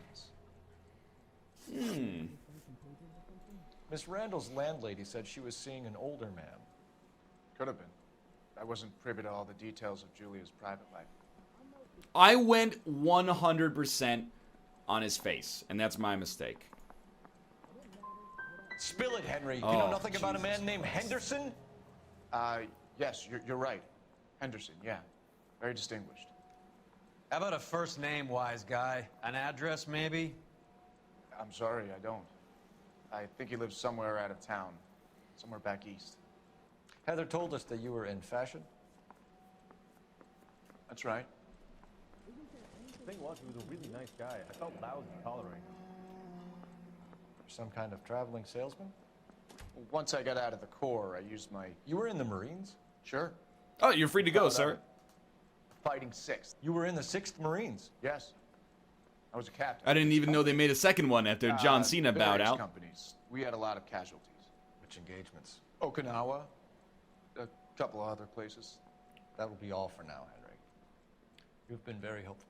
Miss Randall's landlady said she was seeing an older man. Could have been. I wasn't privy to all the details of Julia's private life. I went 100% on his face, and that's my mistake. Spill it, Henry. You Oh, know nothing about a man named Henderson? Yes, you're right. Henderson, yeah. Very distinguished. How about a first name, wise guy? An address, maybe? I'm sorry, I don't. I think he lives somewhere out of town. Somewhere back east. Heather told us that you were in fashion. That's right. The thing was, he was a really nice guy. I felt lousy tolerating him. Some kind of traveling salesman? Once I got out of the Corps, I used my... You were in the Marines? Sure. Oh, you're free to go, sir. Fighting 6th. You were in the 6th Marines? Yes. I was a captain. I didn't even know they made a second one after John Cena bowed various out. companies. We had a lot of casualties. Which engagements? Okinawa. A couple of other places. That will be all for now, Henry. You've been very helpful.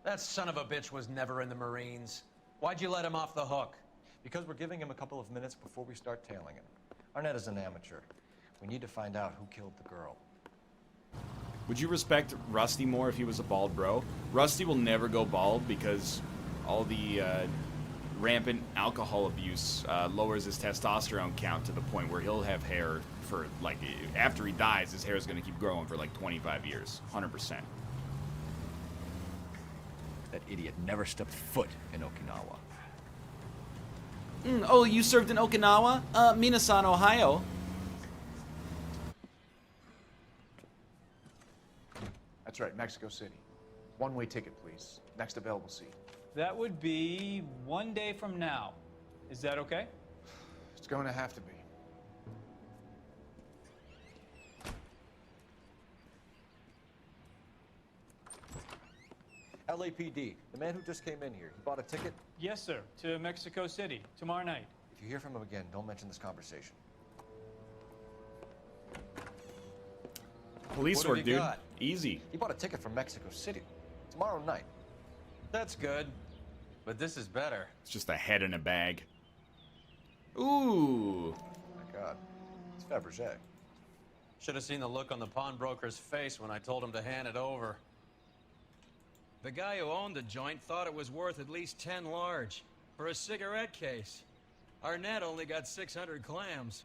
That son of a bitch was never in the Marines. Why'd you let him off the hook? Because we're giving him a couple of minutes before we start tailing him. Arnett is an amateur. We need to find out who killed the girl. Would you respect Rusty more if he was a bald bro? Rusty will never go bald because all the rampant alcohol abuse lowers his testosterone count to the point where he'll have hair for, like, after he dies, his hair is going to keep growing for like 25 years. 100%. That idiot never stepped foot in Okinawa. Oh, you served in Okinawa? Minasan, Ohio. That's right, Mexico City. One-way ticket, please. Next available seat. That would be 1 day from now. Is that okay? It's going to have to be. LAPD, the man who just came in here, he bought a ticket? Yes, sir. To Mexico City, tomorrow night. If you hear from him again, don't mention this conversation. Police What work, have you dude. got? Easy. He bought a ticket from Mexico City. Tomorrow night. That's good. But this is better. It's just a head in a bag. Ooh. My God. It's Fabergé. Should have seen the look on the pawnbroker's face when I told him to hand it over. The guy who owned the joint thought it was worth at least 10 large for a cigarette case. Arnett only got 600 clams.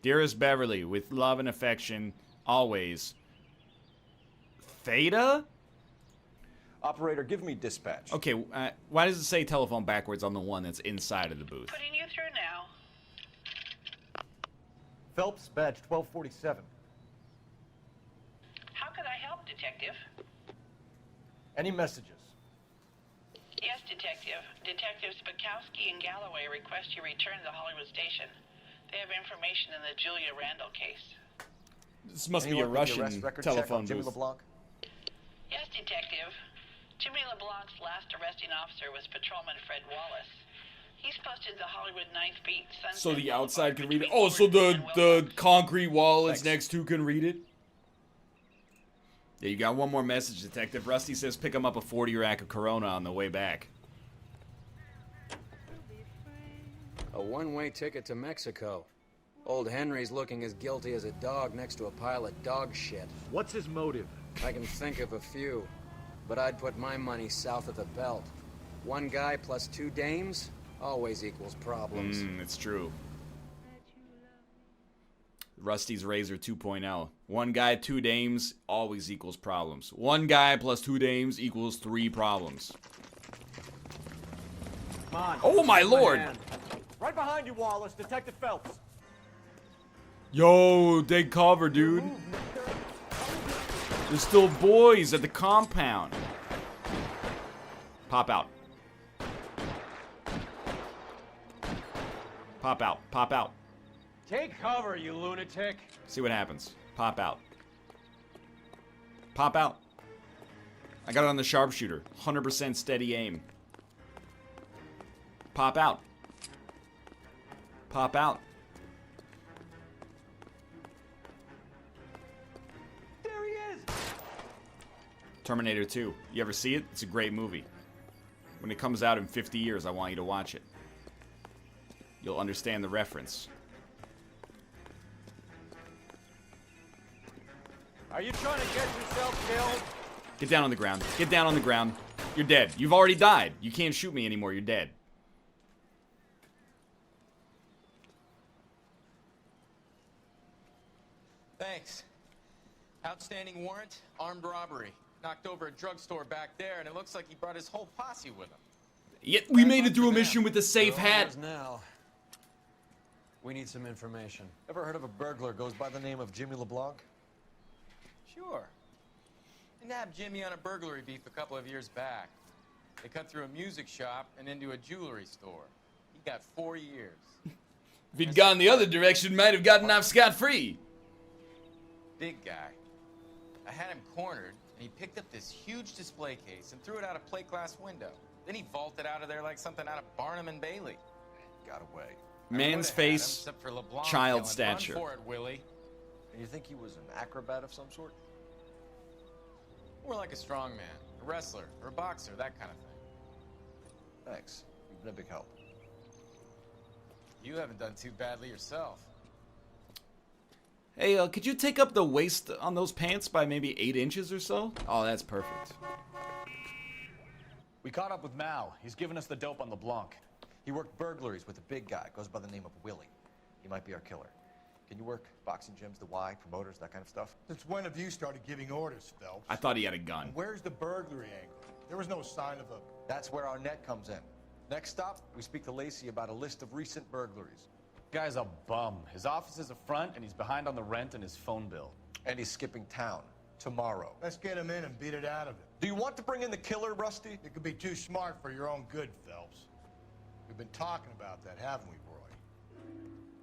Dearest Beverly, with love and affection, always. Theta? Operator, give me dispatch. Okay, why does it say telephone backwards on the one that's inside of the booth? Putting you through now. Phelps, badge 1247. How could I help, Detective? Any messages? Yes, Detective. Detectives Bukowski and Galloway request you return to the Hollywood station. They have information in the Julia Randall case. This must be a Russian telephone Jimmy booth. LeBlanc? Yes, Detective. Jimmy LeBlanc's last arresting officer was Patrolman Fred Wallace. He's posted the Hollywood 9th Beat Sunset So the Boulevard outside can read it. between Oh, so Gordon and the concrete wall it's next to can read it? Yeah, you got one more message, Detective. Rusty says pick him up a 40 rack of Corona on the way back. A one-way ticket to Mexico. Old Henry's looking as guilty as a dog next to a pile of dog shit. What's his motive? I can think of a few, but I'd put my money south of the belt. One guy plus 2 dames always equals problems. It's true. Rusty's Razor 2.0. One guy, 2 dames, always equals problems. One guy plus 2 dames equals 3 problems. Come on. Oh my lord! Right behind you, Wallace. Detective Phelps. Yo, take cover, dude. There's still boys at the compound. Pop out. Pop out. Pop out. Take cover, you lunatic. See what happens. Pop out. Pop out. I got it on the sharpshooter. 100% steady aim. Pop out. Pop out. There he is. Terminator 2. You ever see it? It's a great movie. When it comes out in 50 years, I want you to watch it. You'll understand the reference. Are you trying to get yourself killed? Get down on the ground. Get down on the ground. You're dead. You've already died. You can't shoot me anymore. You're dead. Thanks. Outstanding warrant, armed robbery. Knocked over a drugstore back there, and it looks like he brought his whole posse with him. Yet we made it through a mission with a safe hat. Now, we need some information. Ever heard of a burglar goes by the name of Jimmy LeBlanc? Sure. They nabbed Jimmy on a burglary beef a couple of years back. They cut through a music shop and into a jewelry store. He got 4 years. If he'd gone the other direction, might have gotten off scot-free. Big guy. I had him cornered, and he picked up this huge display case and threw it out a plate glass window. Then he vaulted out of there like something out of Barnum and Bailey. Got away. Man's face, child stature. Run for it, Willie. And you think he was an acrobat of some sort? More like a strongman, a wrestler, or a boxer, that kind of thing. Thanks. You've been a big help. You haven't done too badly yourself. Hey, could you take up the waist on those pants by maybe 8 inches or so? Oh, that's perfect. We caught up with Mao. He's given us the dope on LeBlanc. He worked burglaries with a big guy. Goes by the name of Willie. He might be our killer. Can you work boxing gyms, the Y, promoters, that kind of stuff? Since when have you started giving orders, Phelps? I thought he had a gun. And where's the burglary angle? There was no sign of a... That's where our net comes in. Next stop, we speak to Lacey about a list of recent burglaries. Guy's a bum. His office is a front, and he's behind on the rent and his phone bill. And he's skipping town tomorrow. Let's get him in and beat it out of him. Do you want to bring in the killer, Rusty? You could be too smart for your own good, Phelps. We've been talking about that, haven't we, Roy?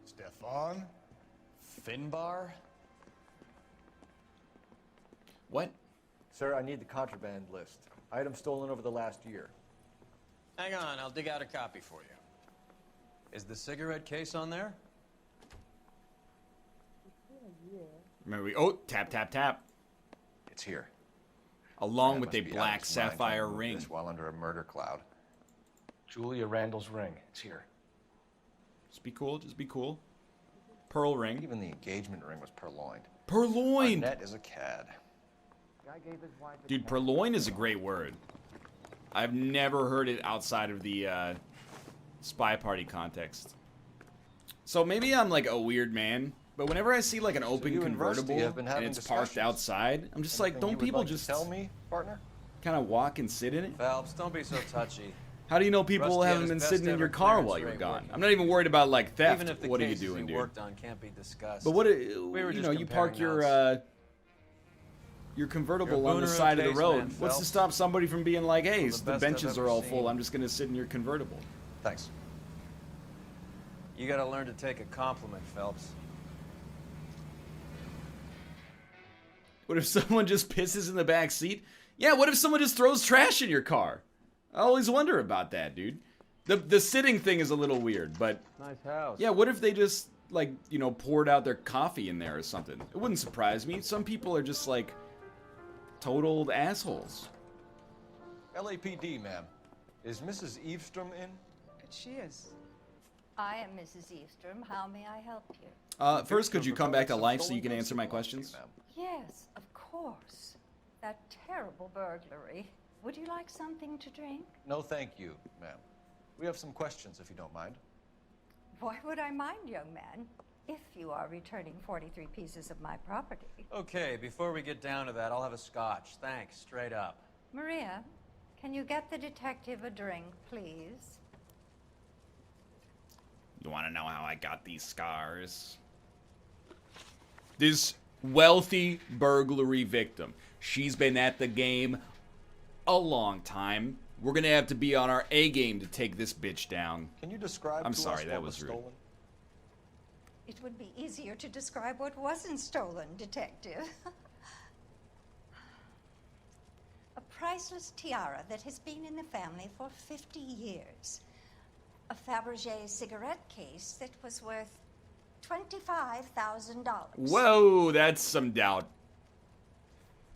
Stefan? Finbar? What? Sir, I need the contraband list. Items stolen over the last year. Hang on, I'll dig out a copy for you. Is the cigarette case on there? Remember we... Oh, tap, tap, tap. It's here. Along with a black sapphire ring. This while under a murder cloud. Julia Randall's ring. It's here. Just be cool. Just be cool. Pearl ring. Even the engagement ring was purloined. Purloined! Our net is a cad. Dude, purloin is a great word. I've never heard it outside of the spy party context. So maybe I'm like a weird man, but whenever I see like an open convertible and it's parked outside, I'm just like, don't people just tell me, partner? kind of walk and sit in it? Phelps, don't be so touchy. How do you know people Rusty had haven't his been best sitting in ever your car clearance while you were rate gone? working. I'm not even worried about like theft. Even if the What are you cases doing, he dude? worked on can't be discussed. But what? We were You just know, you park comparing your convertible You're a on the booner side of the case, road. man, What's to Phelps. stop somebody from being like, hey, One of the the best benches I've are all ever full. seen. I'm just gonna sit in your convertible. Thanks. You gotta learn to take a compliment, Phelps. What if someone just pisses in the back seat? Yeah, what if someone just throws trash in your car? I always wonder about that, dude. The sitting thing is a little weird, but Nice house. yeah, what if they just like, you know, poured out their coffee in there or something? It wouldn't surprise me. Some people are just like total assholes. LAPD, ma'am. Is Mrs. Eavestrom in? She is. I am Mrs. Eavestrom. How may I help you? First, could you come back to life so you can answer my questions? Yes, of course. That terrible burglary. Would you like something to drink? No, thank you, ma'am. We have some questions, if you don't mind. Why would I mind, young man, if you are returning 43 pieces of my property? Okay, before we get down to that, I'll have a scotch. Thanks, straight up. Maria, can you get the detective a drink, please? You want to know how I got these scars? This wealthy burglary victim. She's been at the game a long time. We're going to have to be on our A game to take this bitch down. Can you describe I'm to sorry, us that what was rude. stolen? It would be easier to describe what wasn't stolen, Detective. A priceless tiara that has been in the family for 50 years. A Fabergé cigarette case that was worth $25,000. Whoa, that's some doubt.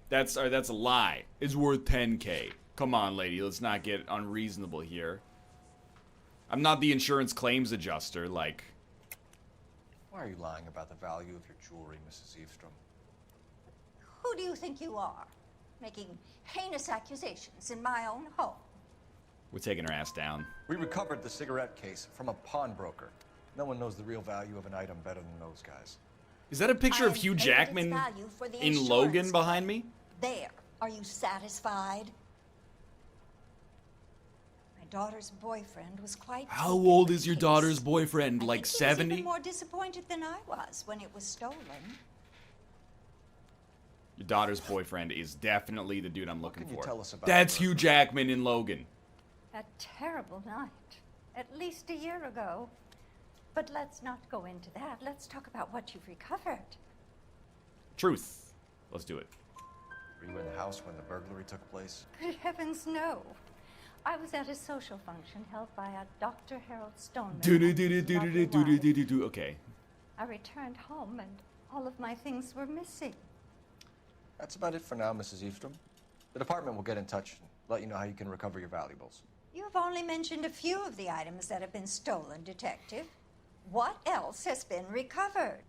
That's a lie. It's worth 10K. Come on, lady. Let's not get unreasonable here. I'm not the insurance claims adjuster, like... Why are you lying about the value of your jewelry, Mrs. Eavestrom? Who do you think you are? Making heinous accusations in my own home. We're taking her ass down. We recovered the cigarette case from a pawnbroker. No one knows the real value of an item better than those guys. Is that a picture of Hugh Jackman in Logan behind me? There. Are you satisfied? My daughter's boyfriend was quite... How old is your daughter's boyfriend? Like He was 70? even more disappointed than I was when it was stolen. Your daughter's boyfriend is definitely the dude I'm looking for. tell us about That's Hugh Jackman in Logan. A terrible night. At least a year ago. But let's not go into that. Let's talk about what you've recovered. Truth. Let's do it. Were you in the house when the burglary took place? Good heavens, no. I was at a social function held by a Dr. Harold Stoneman. Okay. I returned home and all of my things were missing. That's about it for now, Mrs. Eavestrom. The department will get in touch and let you know how you can recover your valuables. You have only mentioned a few of the items that have been stolen, Detective. What else has been recovered?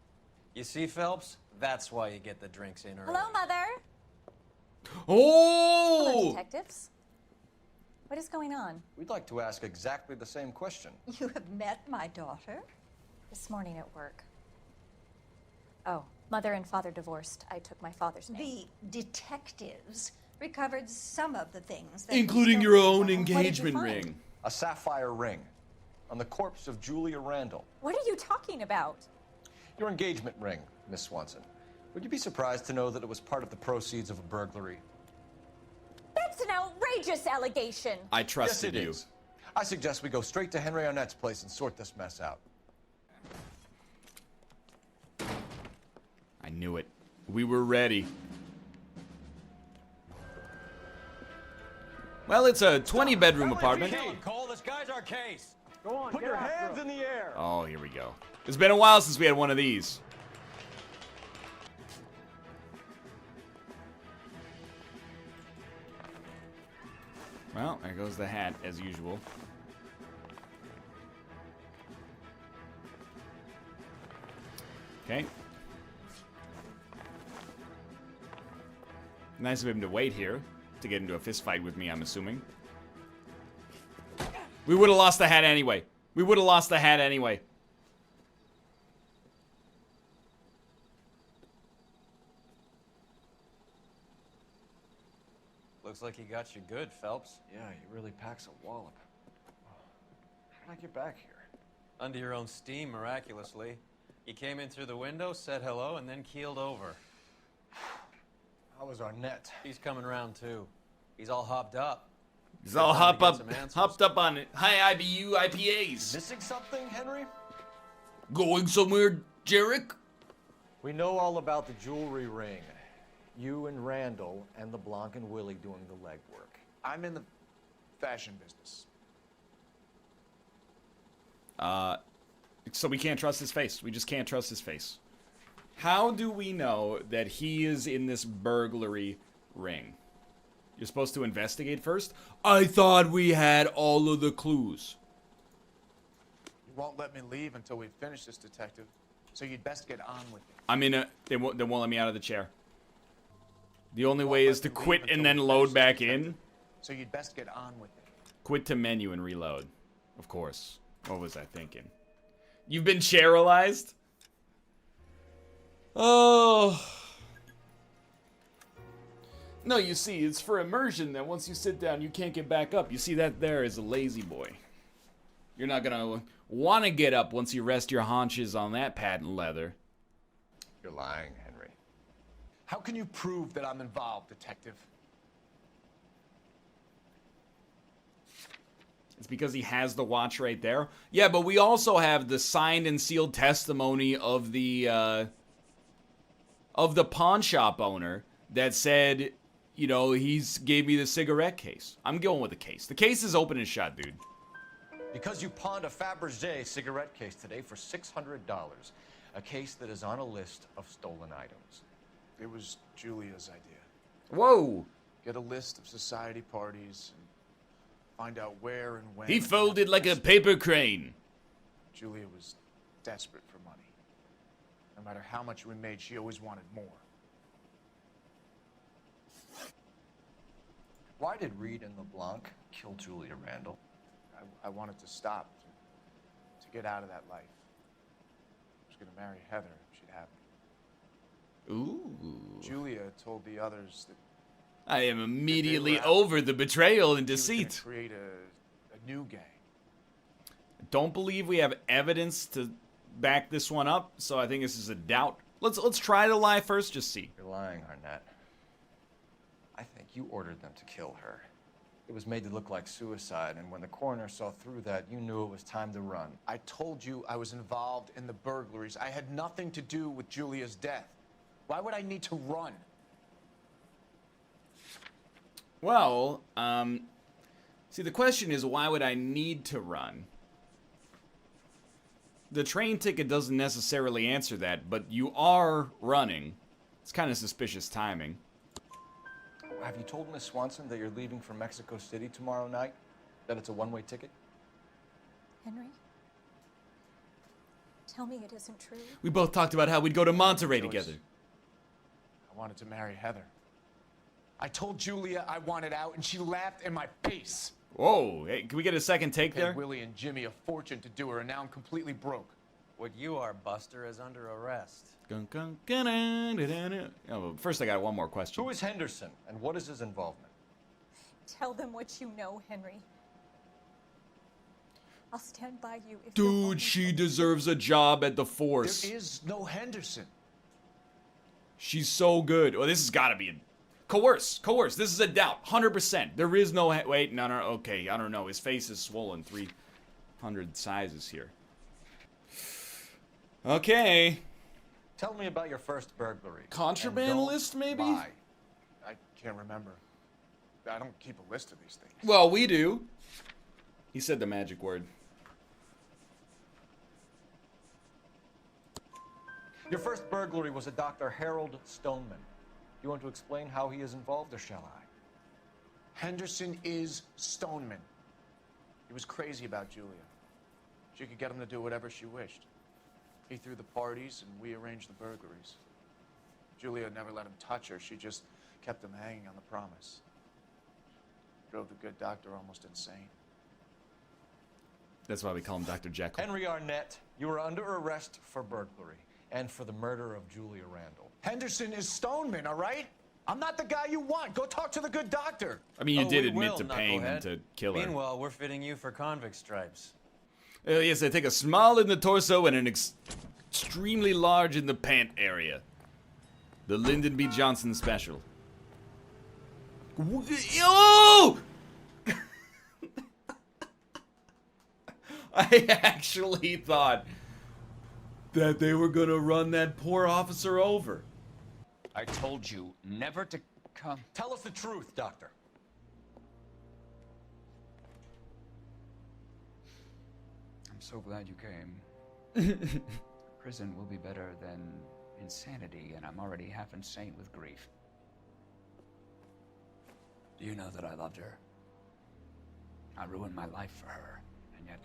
You see, Phelps? That's why you get the drinks in early. Hello, Mother. Oh! Hello, detectives. What is going on? We'd like to ask exactly the same question. You have met my daughter? This morning at work. Oh, Mother and Father divorced. I took my father's name. The detectives recovered some of the things that Including your own engagement ring. A sapphire ring on the corpse of Julia Randall. What are you talking about? Your engagement ring, Miss Swanson. Would you be surprised to know that it was part of the proceeds of a burglary? That's an outrageous allegation. I trusted yes, it you. Is. I suggest we go straight to Henry Arnett's place and sort this mess out. I knew it. We were ready. Well, it's a 20-bedroom apartment. Cole, this guy's our case. Go on, Put your hands in the air. Oh, here we go. It's been a while since we had one of these. Well, there goes the hat, as usual. Okay. Nice of him to wait here to get into a fist fight with me, I'm assuming. We would have lost the hat anyway. We would have lost the hat anyway. Looks like he got you good, Phelps. Yeah, he really packs a wallop. How did I get back here? Under your own steam, miraculously. You came in through the window, said hello, and then keeled over. How was Arnett? He's coming around, too. He's all hopped up. He's all hopped up on high IBU IPAs. Missing something, Henry? Going somewhere, Jarek? We know all about the jewelry ring. You and Randall and LeBlanc and Willie doing the legwork. I'm in the fashion business. So we can't trust his face. We just can't trust his face. How do we know that he is in this burglary ring? You're supposed to investigate first? I thought we had all of the clues. You won't let me leave until we finish this, detective. So you'd best get on with it. I'm in a... They won't let me out of the chair. The only way is to quit and then load back in. So you'd best get on with it. Quit to menu and reload. Of course. What was I thinking? You've been chairalized? Oh. No, you see, it's for immersion that once you sit down, you can't get back up. You see, that there is a lazy boy. You're not gonna want to get up once you rest your haunches on that patent leather. You're lying, Henry. How can you prove that I'm involved, detective? It's because he has the watch right there. Yeah, but we also have the signed and sealed testimony of the pawn shop owner that said, you know, he's gave me the cigarette case. I'm going with the case. The case is open and shut, dude. Because you pawned a Fabergé cigarette case today for $600. A case that is on a list of stolen items. It was Julia's idea. Whoa! Get a list of society parties and find out where and when. He folded like a paper crane. Julia was desperate for money. No matter how much we made, she always wanted more. Why did Reed and LeBlanc kill Julia Randall? I wanted to stop, to get out of that life. I was going to marry Heather if she'd have me. Ooh. Julia told the others that I am immediately over the betrayal and she was deceit. gonna create a new gang. Don't believe we have evidence to back this one up, so I think this is a doubt. Let's try to lie first, just see. You're lying, Arnett. I think you ordered them to kill her. It was made to look like suicide, and when the coroner saw through that, you knew it was time to run. I told you I was involved in the burglaries. I had nothing to do with Julia's death. Why would I need to run? Well, see, the question is, why would I need to run? The train ticket doesn't necessarily answer that, but you are running. It's kind of suspicious timing. Have you told Miss Swanson that you're leaving for Mexico City tomorrow night? That it's a one-way ticket? Henry? Tell me it isn't true. We both talked about how we'd go to Monterey Joyce, together. I wanted to marry Heather. I told Julia I wanted out, and she laughed in my face. Whoa, hey, can we get a second take Paid there? Willie and Jimmy a fortune to do her, and now I'm completely broke. What you are, Buster, is under arrest. Oh, first, I got one more question. Who is Henderson, and what is his involvement? Tell them what you know, Henry. I'll stand by you if you'll Dude, she deserves a job at the Force. There is no Henderson. She's so good. Oh, this has got to be a... Coerce. This is a doubt. 100%. There is no... Wait, no. Okay, I don't know. His face is swollen 300 sizes here. Okay. Tell me about your first burglary. Contraband list, maybe? Lie. I can't remember. I don't keep a list of these things. Well, we do. He said the magic word. Your first burglary was a Dr. Harold Stoneman. You want to explain how he is involved, or shall I? Henderson is Stoneman. He was crazy about Julia. She could get him to do whatever she wished. He threw the parties, and we arranged the burglaries. Julia never let him touch her. She just kept him hanging on the promise. Drove the good doctor almost insane. That's why we call him Dr. Jekyll. Henry Arnett, you are under arrest for burglary and for the murder of Julia Randall. Henderson is Stoneman, all right? I'm not the guy you want. Go talk to the good doctor. I mean, you did admit to paying him to kill her. Meanwhile, we're fitting you for convict stripes. Yes, I take a small in the torso and an extremely large in the pant area. The Lyndon B. Johnson special. Oh! I actually thought that they were gonna run that poor officer over. I told you never to come. Tell us the truth, Doctor. I'm so glad you came. Prison will be better than insanity, and I'm already half insane with grief. Do you know that I loved her? I ruined my life for her, and yet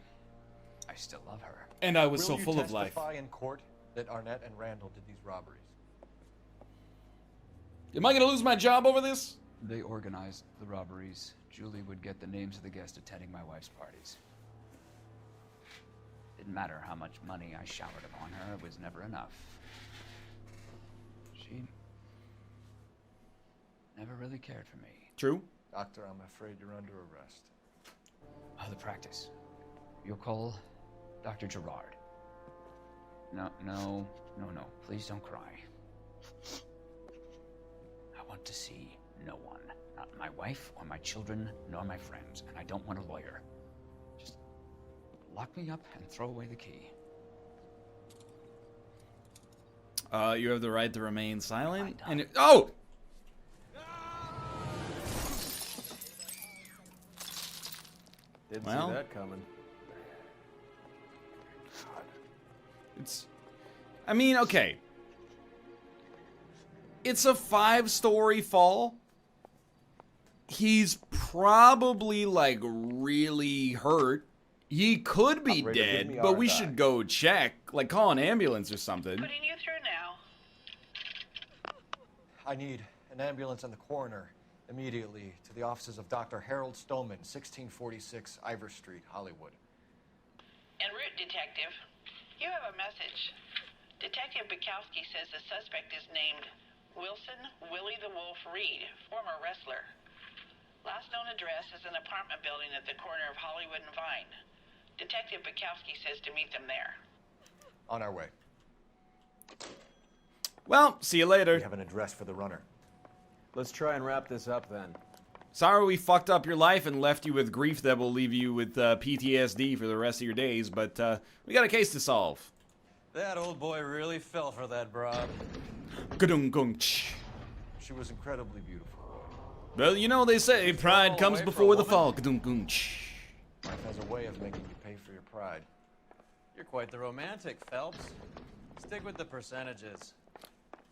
I still love her. And I was so full of life. Will you testify in court that Arnett and Randall did these robberies? Am I gonna lose my job over this? They organized the robberies. Julie would get the names of the guests attending my wife's parties. Didn't matter how much money I showered upon her, it was never enough. She never really cared for me. True. Doctor, I'm afraid you're under arrest. Oh, the practice. You'll call Dr. Gerard. No. Please don't cry. I want to see no one. Not my wife or my children, nor my friends. And I don't want a lawyer. lock me up and throw away the key. You have the right to remain silent. And oh! Didn't Well, see that coming. It's, I mean, okay. It's a 5-story fall. He's probably, like, really hurt. He could be Operator, give dead, me but we RFI. should go check. Like, call an ambulance or something. Putting you through now. I need an ambulance and the coroner immediately to the offices of Dr. Harold Stoneman, 1646 Ivor Street, Hollywood. En route, Detective. You have a message. Detective Bukowski says the suspect is named Wilson Willie the Wolf Reed, former wrestler. Last known address is an apartment building at the corner of Hollywood and Vine. Detective Bukowski says to meet them there. On our way. Well, see you later. We have an address for the runner. Let's try and wrap this up then. Sorry we fucked up your life and left you with grief that will leave you with PTSD for the rest of your days, but we got a case to solve. That old boy really fell for that broad. She was incredibly beautiful. Well, you know, they say pride comes away for before a the fall. Life has a way of making you pay for your pride. You're quite the romantic, Phelps. Stick with the percentages.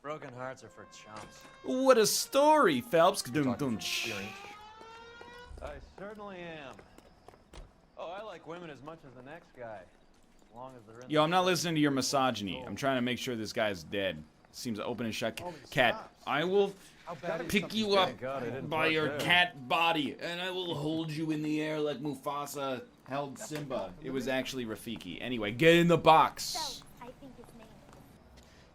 Broken hearts are for chumps. What a story, Phelps. I certainly am. Oh, I like women as much as the next guy. As long as they're in Yo, I'm not listening to your misogyny. I'm trying to make sure this guy's dead. Seems open and shut. Cat, I will pick you up by your cat body, and I will hold you in the air like Mufasa held Simba. It was actually Rafiki. Anyway, get in the box.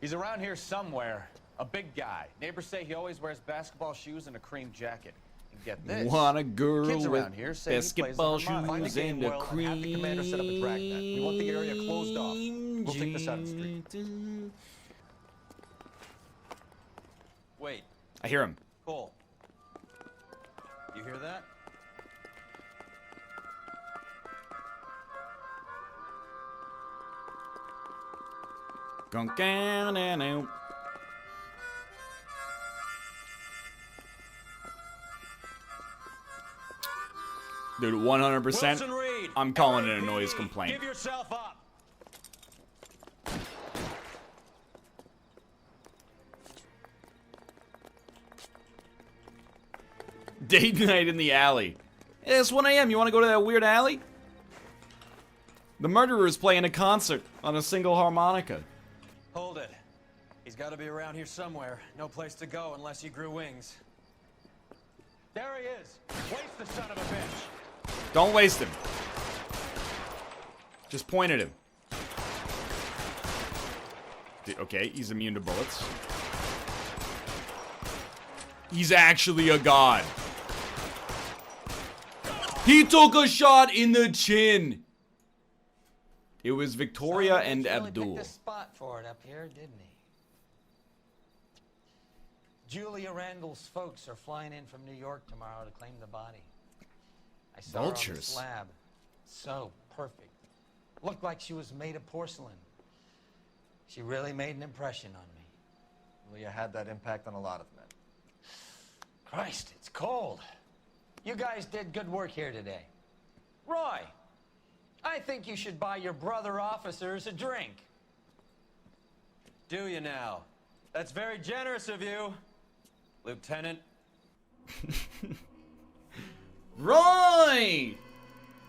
He's around here somewhere. A big guy. Neighbors say he always wears basketball shoes and a cream jacket. And get this. Want a girl kids with around here say basketball he plays on the mind. shoes Find and the a game well and have the commander set up a dragnet. We want the area closed off. We'll take this out of the street. Wait. I hear him. Cole. You hear that? Dude, 100%. Wilson Reed, I'm calling it a noise complaint. Give yourself up. Date night in the alley. Hey, it's 1 a.m. You want to go to that weird alley? The murderer is playing a concert on a single harmonica. Hold it. He's got to be around here somewhere. No place to go unless he grew wings. There he is. Waste the son of a bitch. Don't waste him. Just point at him. Okay, he's immune to bullets. He's actually a god. He took a shot in the chin. It was Victoria and Abdul. Picked a spot for it up here, didn't he? Julia Randall's folks are flying in from New York tomorrow to claim the body. I saw her on the Vultures. slab. So perfect. Looked like she was made of porcelain. She really made an impression on me. Leah had that impact on a lot of men. Christ, it's cold. You guys did good work here today. Roy, I think you should buy your brother officers a drink. Do you now? That's very generous of you, Lieutenant. Roy!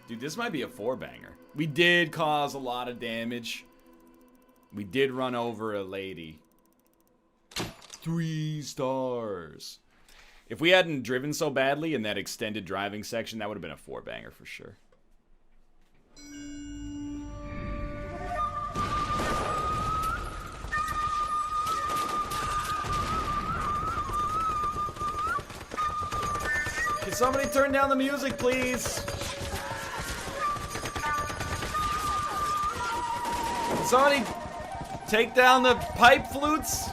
Dude, this might be a 4-banger. We did cause a lot of damage. We did run over a lady. 3 stars. If we hadn't driven so badly in that extended driving section, that would have been a 4-banger for sure. Can somebody turn down the music, please? Can somebody take down the pipe flutes?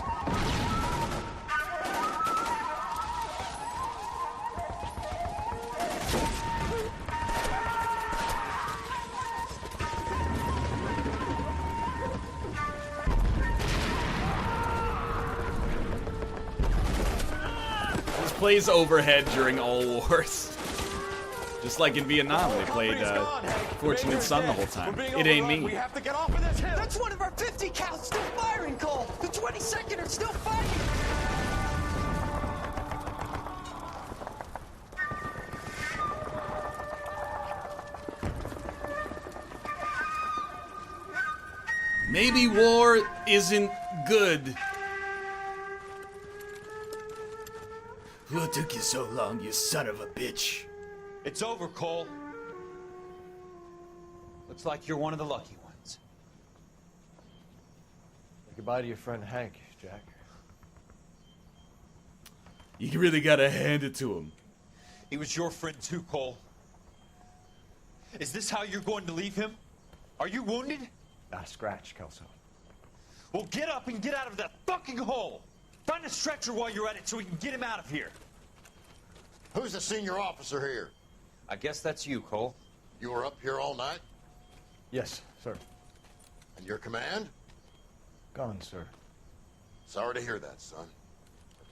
plays overhead during all wars. Just like in Vietnam, they played Fortunate Son the whole time. It ain't me. We have to get off of this hill. That's one of our 50 cals still firing, Cole. The 22nd are still fighting. Maybe war isn't good. What took you so long, you son of a bitch? It's over, Cole. Looks like you're one of the lucky ones. Say goodbye to your friend Hank, Jack. You really gotta hand it to him. He was your friend too, Cole. Is this how you're going to leave him? Are you wounded? Ah, scratch, Kelso. Well, get up and get out of that fucking hole. Find a stretcher while you're at it so we can get him out of here. Who's the senior officer here? I guess that's you, Cole. You were up here all night? Yes, sir. And your command? Gone, sir. Sorry to hear that, son.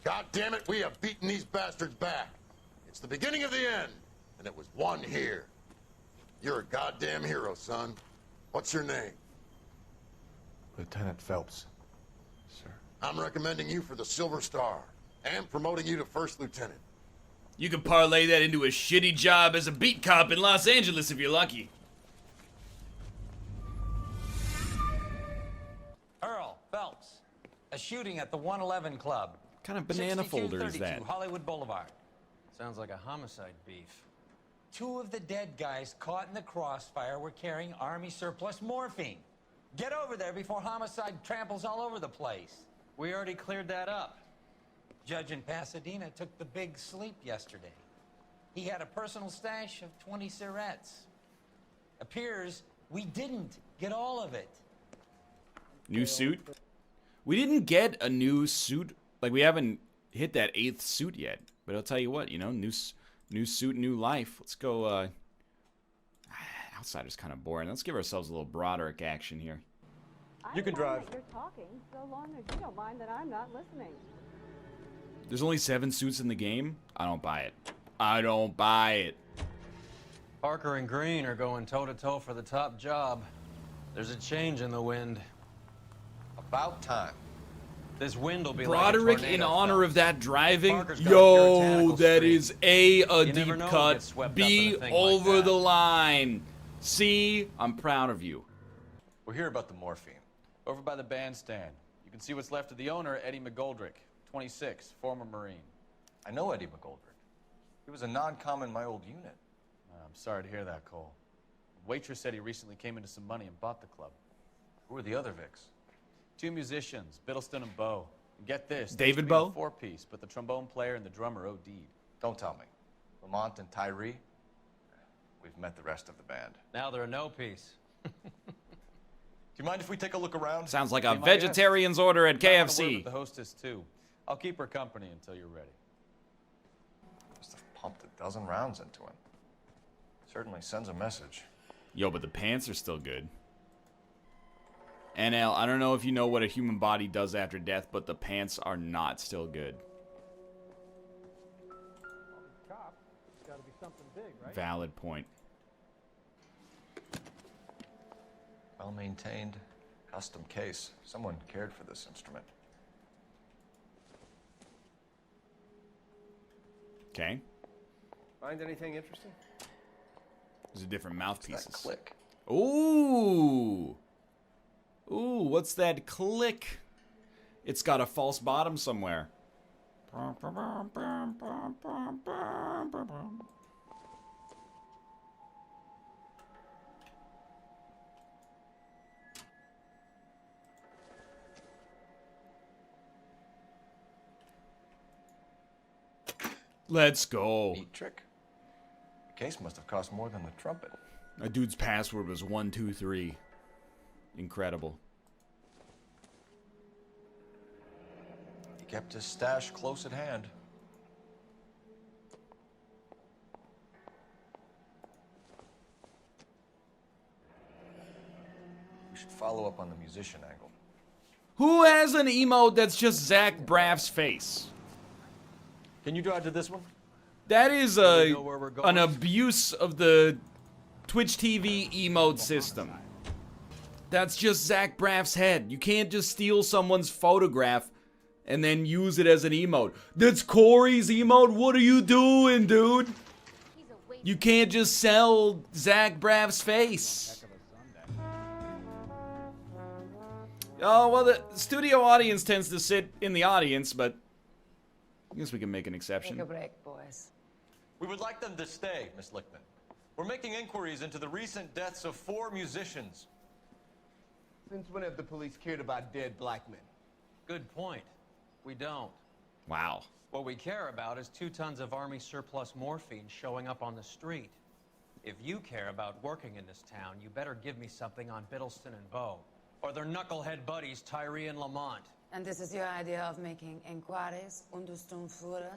God damn it, we have beaten these bastards back. It's the beginning of the end, and it was one here. You're a goddamn hero, son. What's your name? Lieutenant Phelps, sir. I'm recommending you for the Silver Star and promoting you to first lieutenant. You can parlay that into a shitty job as a beat cop in Los Angeles if you're lucky. Earl Phelps, a shooting at the 111 Club. What kind of banana folder is that? 6232 Hollywood Boulevard. Sounds like a homicide beef. 2 of the dead guys caught in the crossfire were carrying Army surplus morphine. Get over there before homicide tramples all over the place. We already cleared that up. Judge in Pasadena took the big sleep yesterday. He had a personal stash of 20 cigarettes. Appears we didn't get all of it. New suit? We didn't get a new suit. Like, we haven't hit that 8th suit yet. But I'll tell you what, you know, new suit, new life. Let's go, Outsider's kind of boring. Let's give ourselves a little Broderick action here. You can drive. You're talking so long as you don't mind that I'm not listening. There's only 7 suits in the game? I don't buy it. I don't buy it. Parker and Green are going toe-to-toe for the top job. There's a change in the wind. About time. This wind will be Broderick, like a in tornado, honor Phelps. of that driving? Parker's got a Yo, puritanical that streak. is A You deep never know who cut, gets swept up B in a thing over like the that. line. C, I'm proud of you. We're here about the morphine. Over by the bandstand. You can see what's left of the owner, Eddie McGoldrick, 26, former Marine. I know Eddie McGoldrick. He was a non-com in my old unit. I'm sorry to hear that, Cole. The waitress said he recently came into some money and bought the club. Who are the other Vics? 2 musicians, Biddleston and Bowe. And get this, David there used to be Bowe? a 4-piece, but the trombone player and the drummer OD'd. Don't tell me. Lamont and Tyree? We've met the rest of the band. Now they're a no-piece. Do you mind if we take a look around? Sounds like Be a my vegetarian's order at guest. I'm on the word KFC. with the hostess, too. I'll keep her company until you're ready. Must have pumped a dozen rounds into him. Certainly sends a message. Yo, but the pants are still good. NL, I don't know if you know what a human body does after death, but the pants are not still good. Cop, it's gotta be something big, right? Valid point. Well-maintained, custom case. Someone cared for this instrument. Okay. Find anything interesting? There's a different mouthpieces. That click. Ooh. Ooh, what's that click? It's got a false bottom somewhere. Let's go. Neat trick. The case must have cost more than the trumpet. A dude's password was 123. Incredible. He kept his stash close at hand. We should follow up on the musician angle. Who has an emote that's just Zach Braff's face? Can you drive to this one? That is we know where we're going? an abuse of the Twitch TV emote system. That's just Zach Braff's head. You can't just steal someone's photograph and then use it as an emote. That's Corey's emote? What are you doing, dude? You can't just sell Zach Braff's face. Oh, well, the studio audience tends to sit in the audience, but I guess we can make an exception. Take a break, boys. We would like them to stay, Miss Lichtman. We're making inquiries into the recent deaths of 4 musicians. Since when have the police cared about dead black men? Good point. We don't. Wow. What we care about is 2 tons of Army surplus morphine showing up on the street. If you care about working in this town, you better give me something on Biddleston and Bow, or their knucklehead buddies Tyree and Lamont. And this is your idea of making inquiries, Unterstundenführer?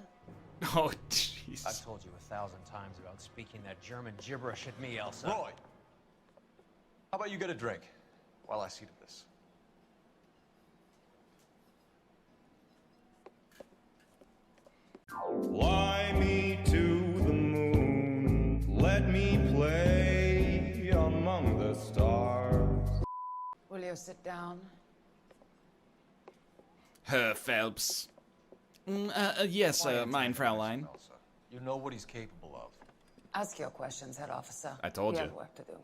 Oh, jeez. I've told you 1,000 times about speaking that German gibberish at me, Elsa. Roy, how about you get a drink while I see to this? Fly me to the moon, let me play among the stars. Will you sit down? Phelps. Yes, mine, Fraulein. You know what he's capable of. Ask your questions, head officer. I told You you. have work to do.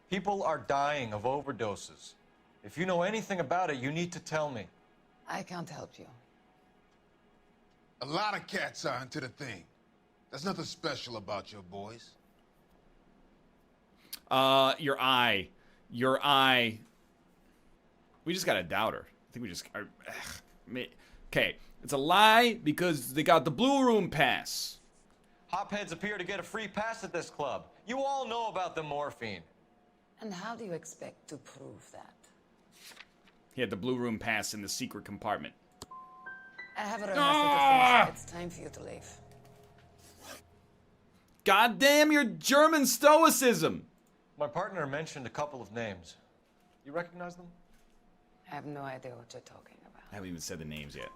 People are dying of overdoses. If you know anything about it, you need to tell me. I can't help you. A lot of cats are into the thing. There's nothing special about your boys. Your eye. Your eye. We just got a doubter. I think we just... Okay, it's a lie because they got the Blue Room pass. Hopheads appear to get a free pass at this club. You all know about the morphine. And how do you expect to prove that? He had the Blue Room pass in the secret compartment. I have a rehearsal to finish. It's time for you to leave. God damn your German stoicism! My partner mentioned a couple of names. You recognize them? I have no idea what you're talking about. I haven't even said the names yet.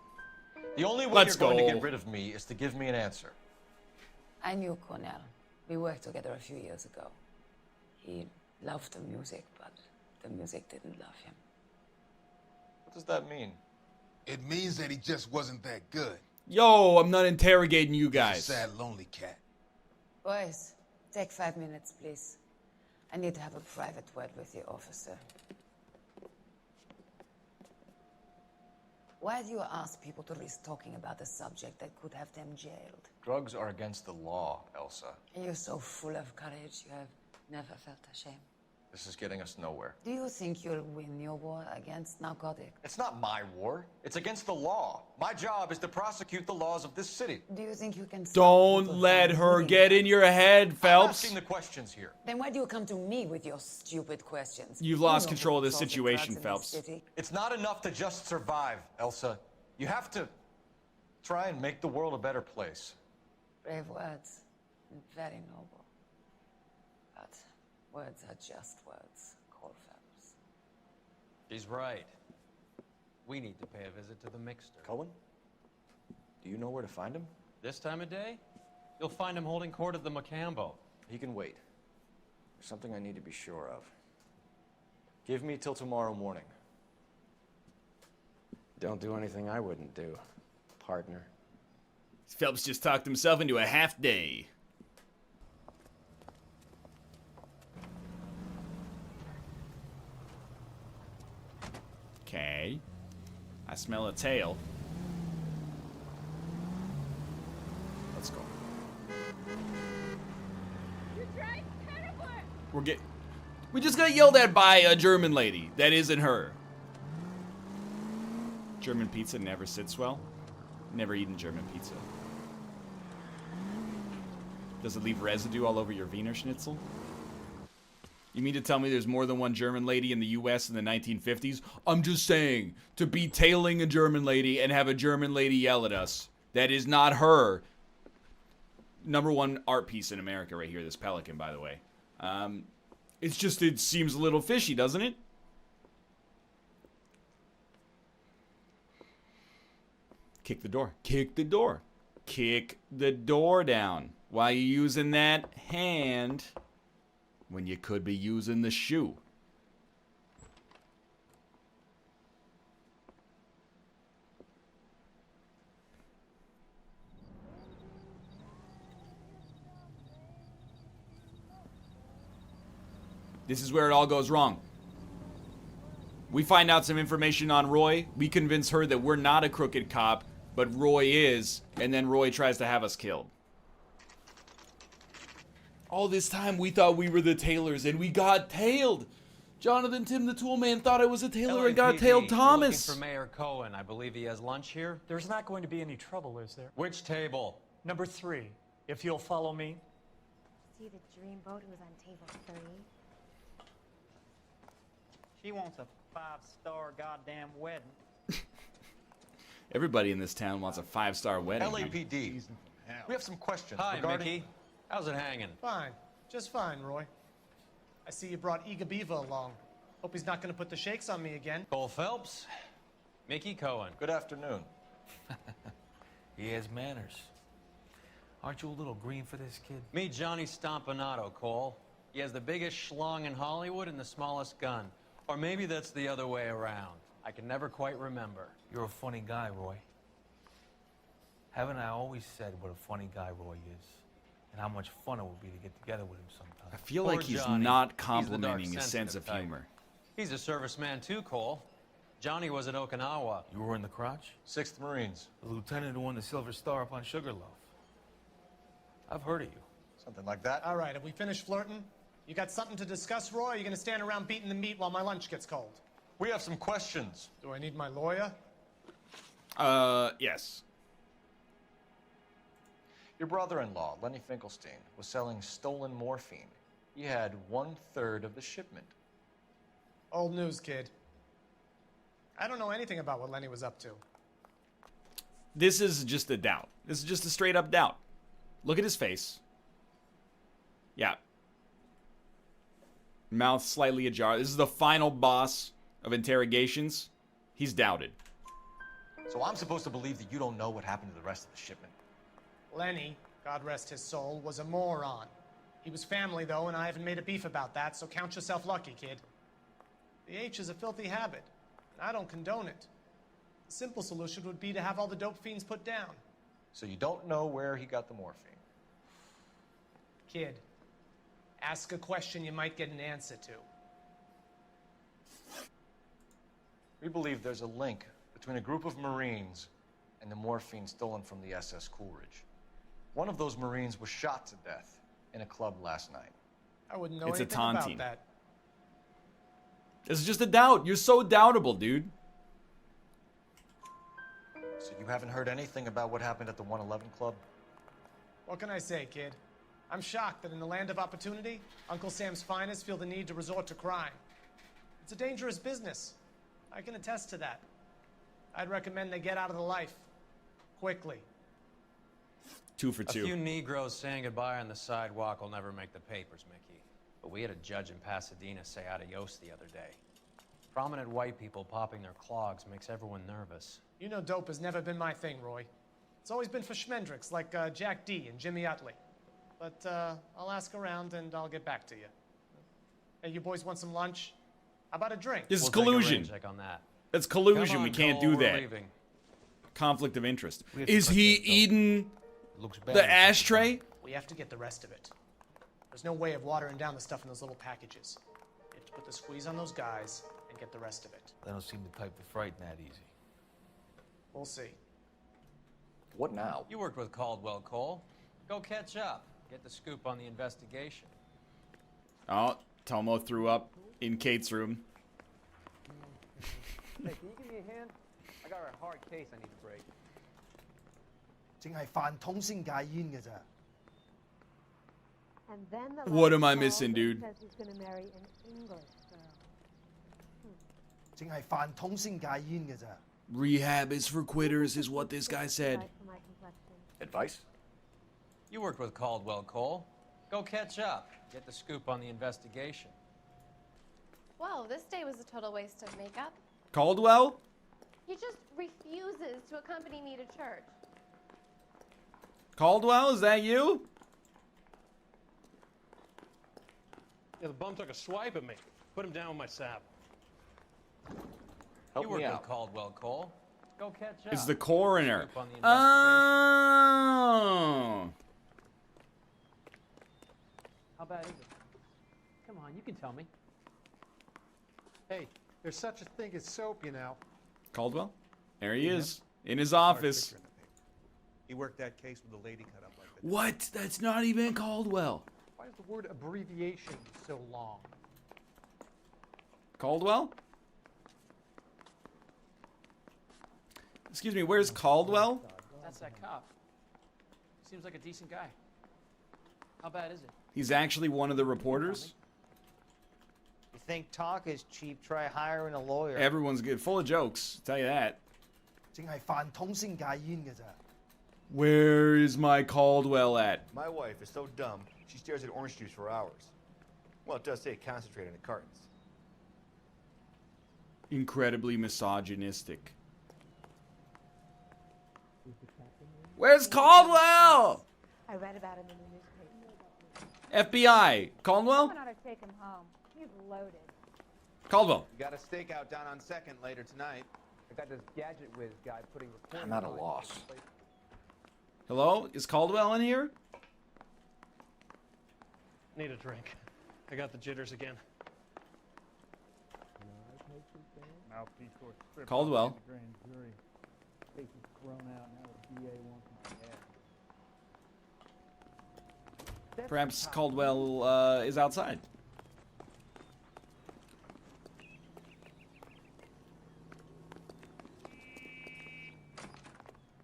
The only way Let's you're going go. to get rid of me is to give me an answer. I knew Cornell. We worked together a few years ago. He loved the music, but the music didn't love him. What does that mean? It means that he just wasn't that good. Yo, I'm not interrogating you He's a guys. sad, lonely cat. Boys, take 5 minutes, please. I need to have a private word with you, officer. Why do you ask people to risk talking about a subject that could have them jailed? Drugs are against the law, Elsa. You're so full of courage, you have never felt ashamed. This is getting us nowhere. Do you think you'll win your war against narcotics? It's not my war. It's against the law. My job is to prosecute the laws of this city. Do you think you can stop Don't people let from her doing get that? in your head, I'm Phelps. asking the questions here. Then why do you come to me with your stupid questions? You've You lost know control who of this controls the situation, drugs in this Phelps. city. It's not enough to just survive, Elsa. You have to try and make the world a better place. Brave words, and very noble. But words are just words, Cole Phelps. He's right. We need to pay a visit to the mixer. Cullen? Do you know where to find him? This time of day? You'll find him holding court at the Macambo. He can wait. There's something I need to be sure of. Give me till tomorrow morning. Don't do anything I wouldn't do, partner. Phelps just talked himself into a half day. Okay. I smell a tail. Let's go. We just got yelled at by a German lady. That isn't her. German pizza never sits well. Never eaten German pizza. Does it leave residue all over your Wiener Schnitzel? You mean to tell me there's more than one German lady in the US in the 1950s? I'm just saying, to be tailing a German lady and have a German lady yell at us. That is not her. #1 art piece in America right here, this pelican, by the way. It's just, it seems a little fishy, doesn't it? Kick the door. Kick the door. kick the door down. Why are you using that hand when you could be using the shoe? This is where it all goes wrong. We find out some information on Roy. We convince her that we're not a crooked cop, but Roy is, and then Roy tries to have us killed. All this time we thought we were the Taylors, and we got tailed. Jonathan Tim the Toolman thought I was a Taylor and got tailed Thomas. Looking for Mayor Cohen. I believe he has lunch here. There's not going to be any trouble, is there? Which table? Number 3, if you'll follow me. See the dreamboat who was on table 3? She wants a 5-star goddamn wedding. Everybody in this town wants a 5-star wedding. LAPD. We have some questions. Hi, regarding... Mickey. How's it hanging? Fine. Just fine, Roy. I see you brought Eager Beaver along. Hope he's not going to put the shakes on me again. Cole Phelps. Mickey Cohen. Good afternoon. He has manners. Aren't you a little green for this kid? Meet Johnny Stompanato, Cole. He has the biggest schlong in Hollywood and the smallest gun. Or maybe that's the other way around. I can never quite remember. You're a funny guy, Roy. Haven't I always said what a funny guy Roy is? And how much fun it would be to get together with him sometime. I feel Poor like he's Johnny. not He's the complimenting dark, his sense of sensitive type. humor. He's a serviceman too, Cole. Johnny was at Okinawa. You were in the crotch? 6th Marines. The lieutenant who won the Silver Star up on Sugarloaf. I've heard of you. Something like that. All right, have we finished flirting? You got something to discuss, Roy, or are you going to stand around beating the meat while my lunch gets cold? We have some questions. Do I need my lawyer? Yes. Your brother-in-law, Lenny Finkelstein, was selling stolen morphine. He had 1/3 of the shipment. Old news, kid. I don't know anything about what Lenny was up to. This is just a doubt. This is just a straight up doubt. Look at his face. Yeah. Mouth slightly ajar. This is the final boss of interrogations. He's doubted. So I'm supposed to believe that you don't know what happened to the rest of the shipment? Lenny, God rest his soul, was a moron. He was family, though, and I haven't made a beef about that, so count yourself lucky, kid. The H is a filthy habit, and I don't condone it. The simple solution would be to have all the dope fiends put down. So you don't know where he got the morphine? Kid, ask a question you might get an answer to. We believe there's a link between a group of Marines and the morphine stolen from the SS Coolidge. One of those Marines was shot to death in a club last night. I wouldn't know It's a anything about taunting. that. This is just a doubt. You're so doubtable, dude. So you haven't heard anything about what happened at the 111 Club? What can I say, kid? I'm shocked that in the land of opportunity, Uncle Sam's finest feel the need to resort to crime. It's a dangerous business. I can attest to that. I'd recommend they get out of the life. Quickly. 2 for 2. A few Negroes saying goodbye on the sidewalk will never make the papers, Mickey. But we had a judge in Pasadena say adios the other day. Prominent white people popping their clogs makes everyone nervous. You know dope has never been my thing, Roy. It's always been for schmendricks like Jack D and Jimmy Utley. But I'll ask around and I'll get back to you. Hey, you boys want some lunch? How about a drink? This is We'll take a collusion. rain check on that. It's collusion. Come on, We can't Cole, do we're that. leaving. Conflict of interest. We have to Is cut he that, though. eating Looks bad. the ashtray? We have to get the rest of it. There's no way of watering down the stuff in those little packages. You have to put the squeeze on those guys and get the rest of it. They don't seem the type to frighten that easy. We'll see. What now? You worked with Caldwell, Cole. Go catch up. Get the scoop on the investigation. Oh, Tomo threw up in Kate's room. Hey, can you give me a hand? I got a hard case I need to break. 淨係飯桶先戒煙嘅咋。 And then the What letter am I calls missing, and dude? says he's gonna marry an English girl. 淨係飯桶先戒煙嘅咋。 Rehab is for quitters, is what this guy said. Right for my complexion. Advice? You worked with Caldwell, Cole. Go catch up. Get the scoop on the investigation. Well, this day was a total waste of makeup. Caldwell? He just refuses to accompany me to church. Caldwell, is that you? Yeah, the bum took a swipe at me. Put him down with my sap. You were good, Caldwell Cole. Go catch up. It's the coroner. Scoop on the Oh. How bad is it? Come on, you can tell me. Hey, there's such a thing as soap, you know. Caldwell? There he is. In his office. He worked that case with the lady cut up like that. What? That's not even Caldwell. Why is the word abbreviation so long? Caldwell? Excuse me, where's Caldwell? That's that cop. Seems like a decent guy. How bad is it? He's actually one of the reporters. You think talk is cheap, try hiring a lawyer. Everyone's good. Full of jokes, tell you that. 淨係飯桶先戒煙嘅咋。 Where is my Caldwell at? My wife is so dumb, she stares at orange juice for hours. Well, it does say concentrate in the cartons. Incredibly misogynistic. Where's Caldwell? I read about him in the newspaper. FBI. Caldwell? Someone ought to take him home. He's loaded. Caldwell. We got a stakeout down on 2nd later tonight. I got this gadget whiz guy putting reports. I'm at a loss. Hello? Is Caldwell in here? Need a drink. I got the jitters again. Caldwell. Perhaps Caldwell is outside.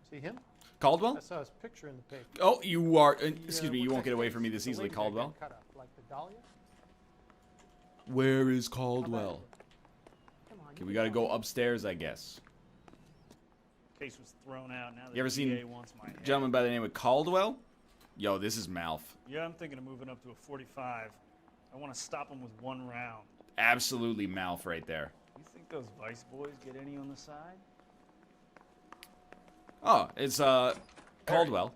See him? Caldwell? I saw his picture in the paper. Oh, you are. Excuse me, you won't get away from me this easily, Caldwell. Cut up, like the Dahlia? Where is Caldwell? Okay, we gotta go upstairs, I guess. Case was thrown out. Now You ever the seen DA wants my a head. gentleman by the name of Caldwell? Yo, this is Malf. Yeah, I'm thinking of moving up to a 45. I want to stop him with one round. Absolutely Malf right there. You think those Vice boys get any on the side? Oh, it's Caldwell.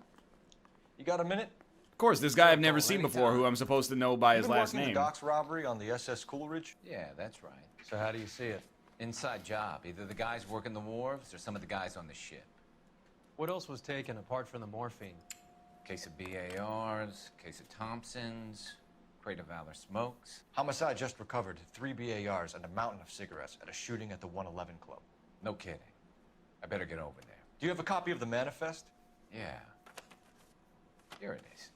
You got a minute? Of course, this guy I've never seen before, who I'm supposed to know by his You been last working name. the docks robbery on the SS Coleridge? Yeah, that's right. So how do you see it? Inside job. Either the guys working the wharves or some of the guys on the ship. What else was taken apart from the morphine? Case of BARs, case of Thompsons, crate of Valor smokes. Homicide just recovered 3 BARs and a mountain of cigarettes at a shooting at the 111 Club. No kidding. I better get over there. Do you have a copy of the manifest? Yeah. Here it is.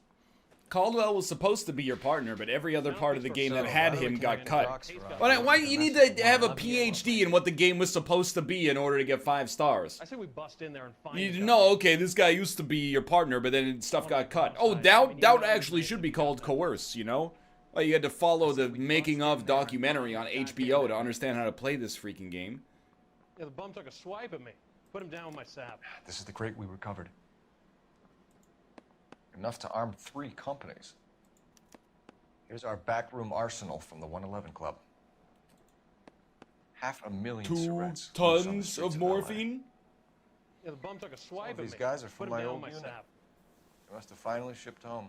Caldwell was supposed to be your partner, but every other part of the game that had him got cut. Why Why you need to have a PhD in what the game was supposed to be in order to get 5 stars? I say we bust in there and find You know, okay, this guy used to be your partner, but then stuff got cut. Oh, doubt actually should be called coerce, you know? Well, you had to follow the making of documentary on HBO to understand how to play this freaking game. Yeah, the bum took a swipe at me. Put him down with my sap. This is the crate we recovered. Enough to arm 3 companies. Here's our backroom arsenal from the 111 Club. 500,000 2 cigarettes. tons of morphine? Yeah, the bum took a swipe at me. These guys are from Put him my down old with my unit. sap. They must have finally shipped home.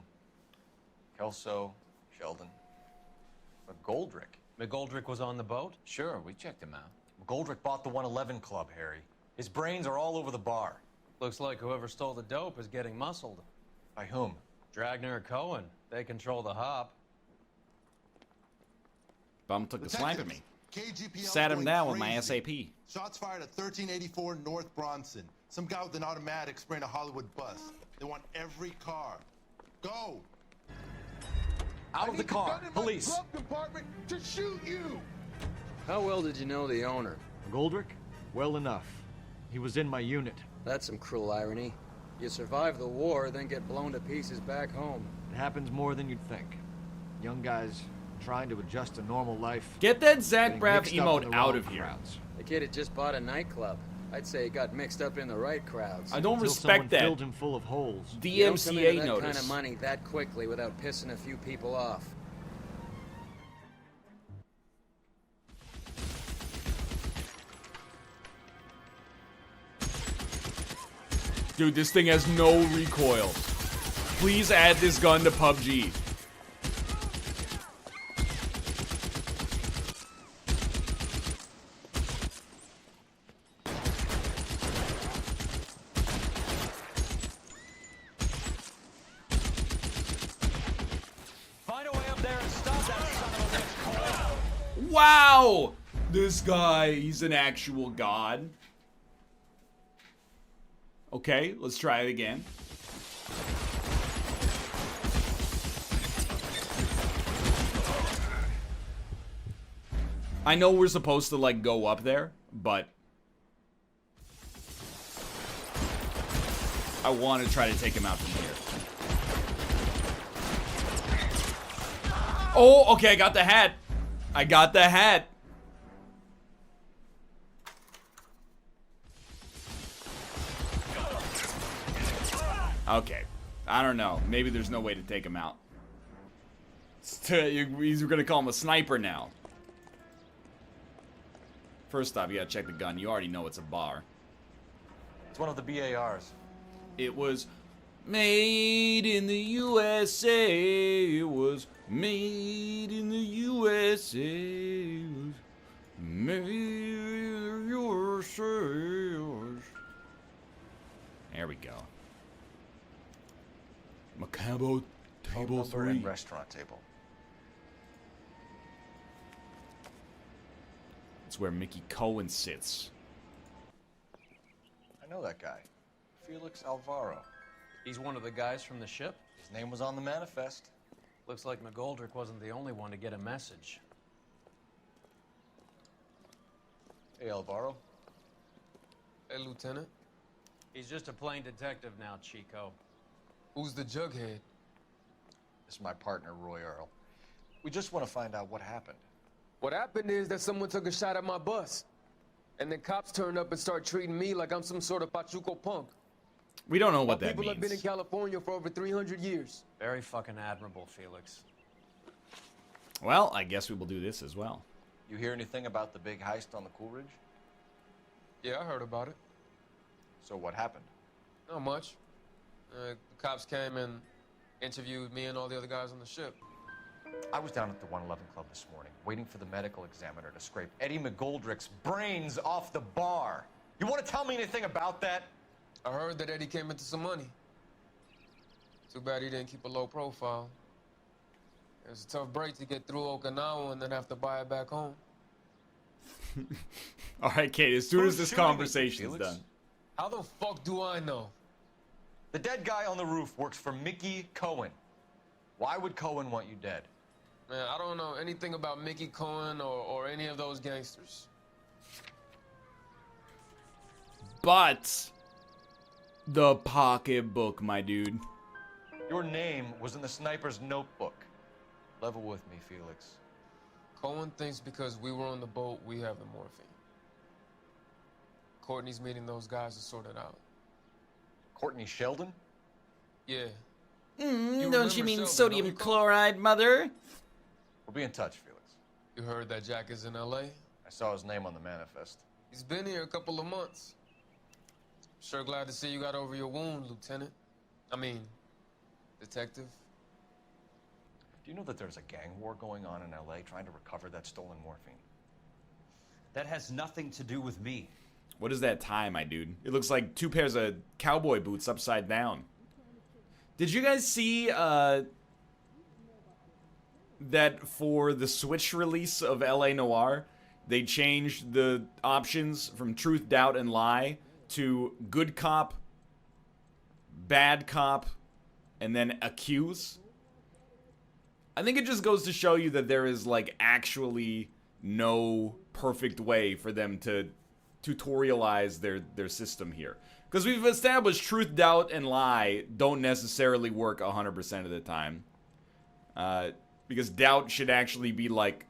Kelso, Sheldon, McGoldrick. McGoldrick was on the boat? Sure, we checked him out. McGoldrick bought the 111 Club, Harry. His brains are all over the bar. Looks like whoever stole the dope is getting muscled. By whom? Dragner or Cohen. They control the hop. Bum took a swipe at me. KGPL Sat him going down with my crazy. SAP. Shots fired at 1384 North Bronson. Some guy with an automatic spraying a Hollywood bus. They want every car. Go! Out of the car, police. Glove compartment to shoot you. How well did you know the owner? McGoldrick? Well enough. He was in my unit. That's some cruel irony. You survive the war, then get blown to pieces back home. It happens more than you'd think. Young guys trying to adjust to normal life. Get that Zach getting Braff mixed up with emote the out wrong of here. crowds. The kid had just bought a nightclub. I'd say he got mixed up in the right crowds. I don't Until respect someone that. filled him full of holes. You don't come into DMCA that notice. kind of money that quickly without pissing a few people off. Dude, this thing has no recoil. Please add this gun to PUBG. Find a way up there and stop that son of a bitch. Wow! This guy, he's an actual god. Okay, let's try it again. I know we're supposed to, like, go up there, but I want to try to take him out from here. Oh, okay, I got the hat. I got the hat. Okay, I don't know. Maybe there's no way to take him out. He's gonna call him a sniper now. First off, you gotta check the gun. You already know it's a bar. It's one of the BARs. It was made in the USA. It was made in the USA. It was made in the USA. There we go. Macabo table 3. And restaurant table. It's where Mickey Cohen sits. I know that guy. Felix Alvaro. He's one of the guys from the ship? His name was on the manifest. Looks like McGoldrick wasn't the only one to get a message. Hey, Alvaro. Hey, Lieutenant. He's just a plain detective now, Chico. Who's the jughead? This is my partner, Roy Earl. We just want to find out what happened. What happened is that someone took a shot at my bus. And then cops turned up and start treating me like I'm some sort of Pachuco punk. We don't know what My that people means. have been in California for over 300 years. Very fucking admirable, Felix. Well, I guess we will do this as well. You hear anything about the big heist on the Coolidge? Yeah, I heard about it. So what happened? Not much. The cops came and interviewed me and all the other guys on the ship. I was down at the 111 Club this morning, waiting for the medical examiner to scrape Eddie McGoldrick's brains off the bar. You want to tell me anything about that? I heard that Eddie came into some money. Too bad he didn't keep a low profile. It was a tough break to get through Okinawa and then have to buy it back home. All right, Kate, as soon as this conversation's done. How the fuck do I know? The dead guy on the roof works for Mickey Cohen. Why would Cohen want you dead? Man, I don't know anything about Mickey Cohen or any of those gangsters. But the pocketbook, my dude. Your name was in the sniper's notebook. Level with me, Felix. Cohen thinks because we were on the boat, we have the morphine. Courtney's meeting those guys to sort it out. Courtney Sheldon? Yeah. Don't you mean sodium chloride, mother? We'll be in touch, Felix. You heard that Jack is in L.A.? I saw his name on the manifest. He's been here a couple of months. Sure glad to see you got over your wound, Lieutenant. I mean, Detective. Do you know that there's a gang war going on in L.A. trying to recover that stolen morphine? That has nothing to do with me. What is that tie, my dude? It looks like 2 pairs of cowboy boots upside down. Did you guys see that for the Switch release of LA Noire, they changed the options from truth, doubt, and lie to good cop, bad cop, and then accuse? I think it just goes to show you that there is, like, actually no perfect way for them to tutorialize their system here. Because we've established truth, doubt, and lie don't necessarily work 100% of the time. Because doubt should actually be, like...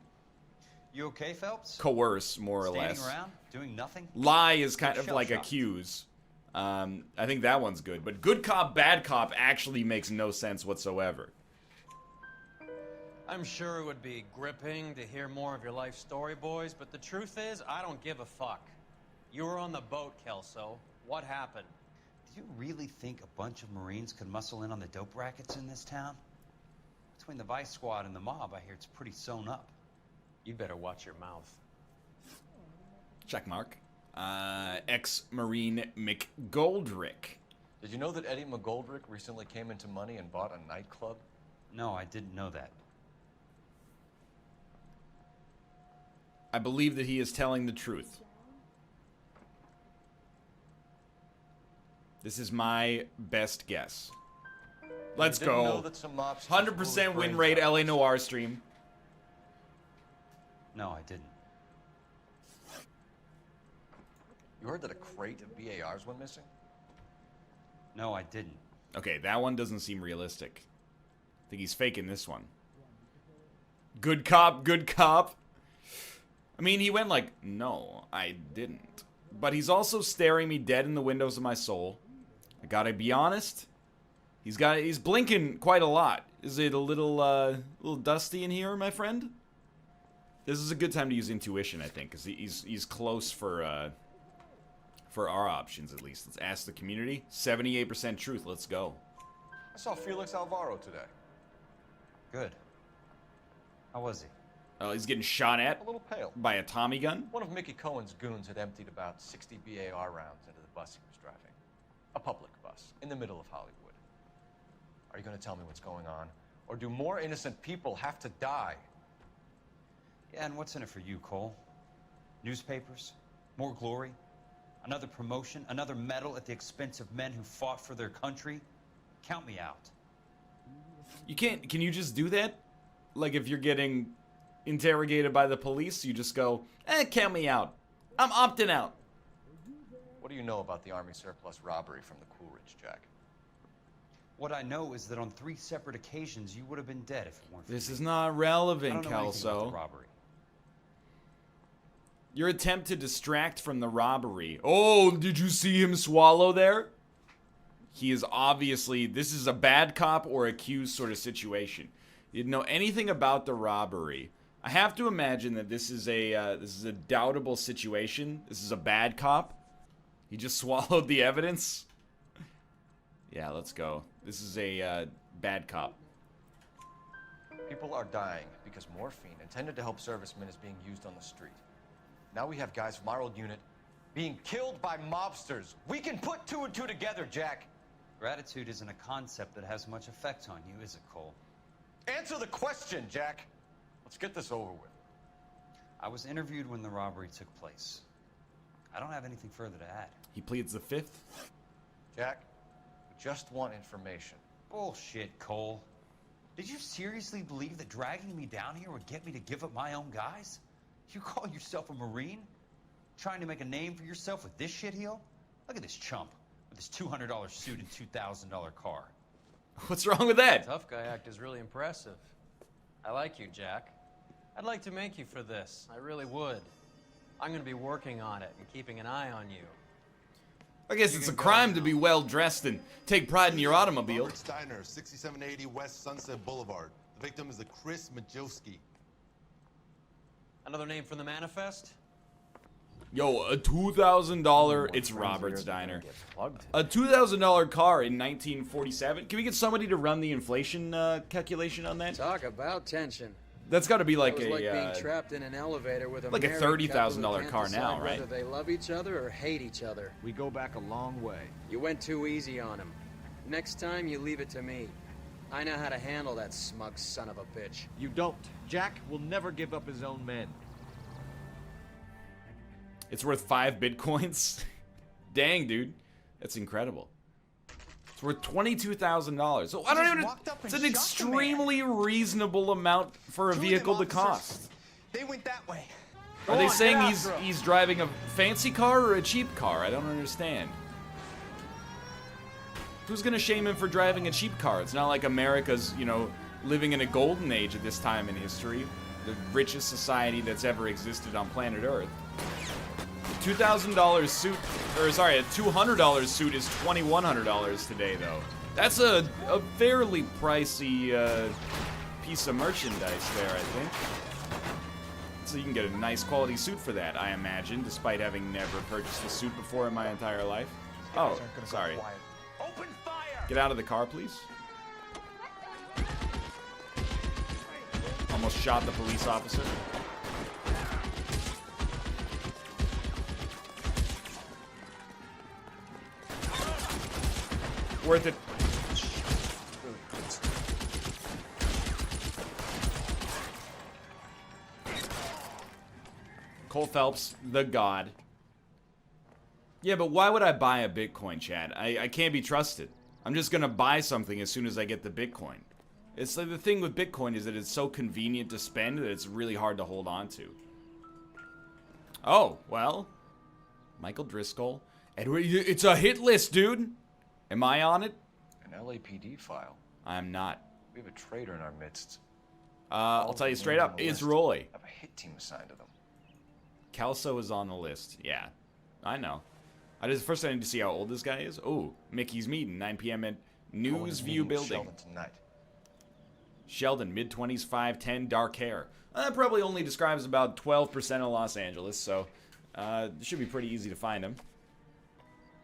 You okay, Phelps? Coerce, more or less. Standing around, doing nothing? Lie is kind of like accuse. I think that one's good. But good cop, bad cop actually makes no sense whatsoever. I'm sure it would be gripping to hear more of your life story, boys, but the truth is, I don't give a fuck. You were on the boat, Kelso. What happened? Did You really think a bunch of Marines could muscle in on the dope rackets in this town? Between the Vice Squad and the mob, I hear it's pretty sewn up. You better watch your mouth. Check mark. Ex-Marine McGoldrick. Did you know that Eddie McGoldrick recently came into money and bought a nightclub? No, I didn't know that. I believe that he is telling the truth. This is my best guess. Let's go. 100% win rate LA Noire stream. No, I didn't. You heard that a crate of BARs went missing? No, I didn't. Okay, that one doesn't seem realistic. I think he's faking this one. Good cop, good cop. I mean, he went like, no, I didn't. But he's also staring me dead in the windows of my soul. I gotta be honest. He's blinking quite a lot. Is it a little dusty in here, my friend? This is a good time to use intuition, I think, because he's close for our options at least. Let's ask the community. 78% truth. Let's go. I saw Felix Alvaro today. Good. How was he? Oh, he's getting shot at A little pale. by a Tommy gun. One of Mickey Cohen's goons had emptied about 60 BAR rounds into the bus he was driving. A public bus in the middle of Hollywood. Are you going to tell me what's going on? Or do more innocent people have to die? Yeah, and what's in it for you, Cole? Newspapers? More glory? Another promotion? Another medal at the expense of men who fought for their country? Count me out. You can't... Can you just do that? Like, if you're getting interrogated by the police, you just go, count me out. I'm opting out. What do you know about the Army surplus robbery from the Coolidge, Jack? What I know is that on 3 separate occasions, you would have been dead if it weren't for This me. is not relevant, I don't know anything about Kelso. the robbery. Your attempt to distract from the robbery. Oh, did you see him swallow there? He is obviously... This is a bad cop or accused sort of situation. You didn't know anything about the robbery. I have to imagine that this is a doubtable situation. This is a bad cop. He just swallowed the evidence. Yeah, let's go. This is a bad cop. People are dying because morphine intended to help servicemen is being used on the street. Now we have guys from our old unit being killed by mobsters. We can put 2 and 2 together, Jack. Gratitude isn't a concept that has much effect on you, is it, Cole? Answer the question, Jack. Let's get this over with. I was interviewed when the robbery took place. I don't have anything further to add. He pleads the 5th. Jack, we just want information. Bullshit, Cole. Did you seriously believe that dragging me down here would get me to give up my own guys? You call yourself a Marine? Trying to make a name for yourself with this shitheel? Look at this chump with his $200 suit and $2,000 car. What's wrong with that? Tough guy act is really impressive. I like you, Jack. I'd like to make you for this. I really would. I'm going to be working on it and keeping an eye on you. I guess it's a crime to be well dressed and take pride in your automobile. Robert Steiner, 6780 West Sunset Boulevard. The victim is a Chris Majowski. Another name from the manifest? Yo, a $2,000. It's Robert Steiner. A $2,000 car in 1947. Can we get somebody to run the inflation calculation on that? Talk about tension. That's got to be like That was a being trapped in an elevator with a like a married couple who $30,000 can't car decide now, right? Whether they love each other or hate each other. We go back a long way. You went too easy on him. Next time, you leave it to me. I know how to handle that smug son of a bitch. You don't. Jack will never give up his own men. It's worth 5 bitcoins. Dang, dude, that's incredible. It's worth $22,000. So I don't even. It's an extremely reasonable amount for a vehicle to cost. They went that way. Are they saying he's driving a fancy car or a cheap car? I don't understand. Who's gonna shame him for driving a cheap car? It's not like America's, you know, living in a golden age at this time in history. The richest society that's ever existed on planet Earth. A $2,000 suit, or sorry, a $200 suit is $2,100 today, though. That's a fairly pricey piece of merchandise there, I think. So you can get a nice quality suit for that, I imagine, despite having never purchased a suit before in my entire life. Oh, sorry. Get out of the car, please. Almost shot the police officer. Worth it. Cole Phelps, the god. Yeah, but why would I buy a Bitcoin, Chad? I can't be trusted. I'm just gonna buy something as soon as I get the Bitcoin. It's like the thing with Bitcoin is that it's so convenient to spend that it's really hard to hold on to. Oh, well. Michael Driscoll. Edward, it's a hit list, dude. Am I on it? An LAPD file. I'm not. We have a traitor in our midst. I'll tell you straight up, it's Roy. I have a hit team assigned to them. Kelso is on the list. Yeah, I know. First I need to see how old this guy is. Oh, Mickey's meeting, 9 p.m. at Newsview Building. Sheldon tonight. Sheldon, mid-20s, 5'10", dark hair. That probably only describes about 12% of Los Angeles, so it should be pretty easy to find him.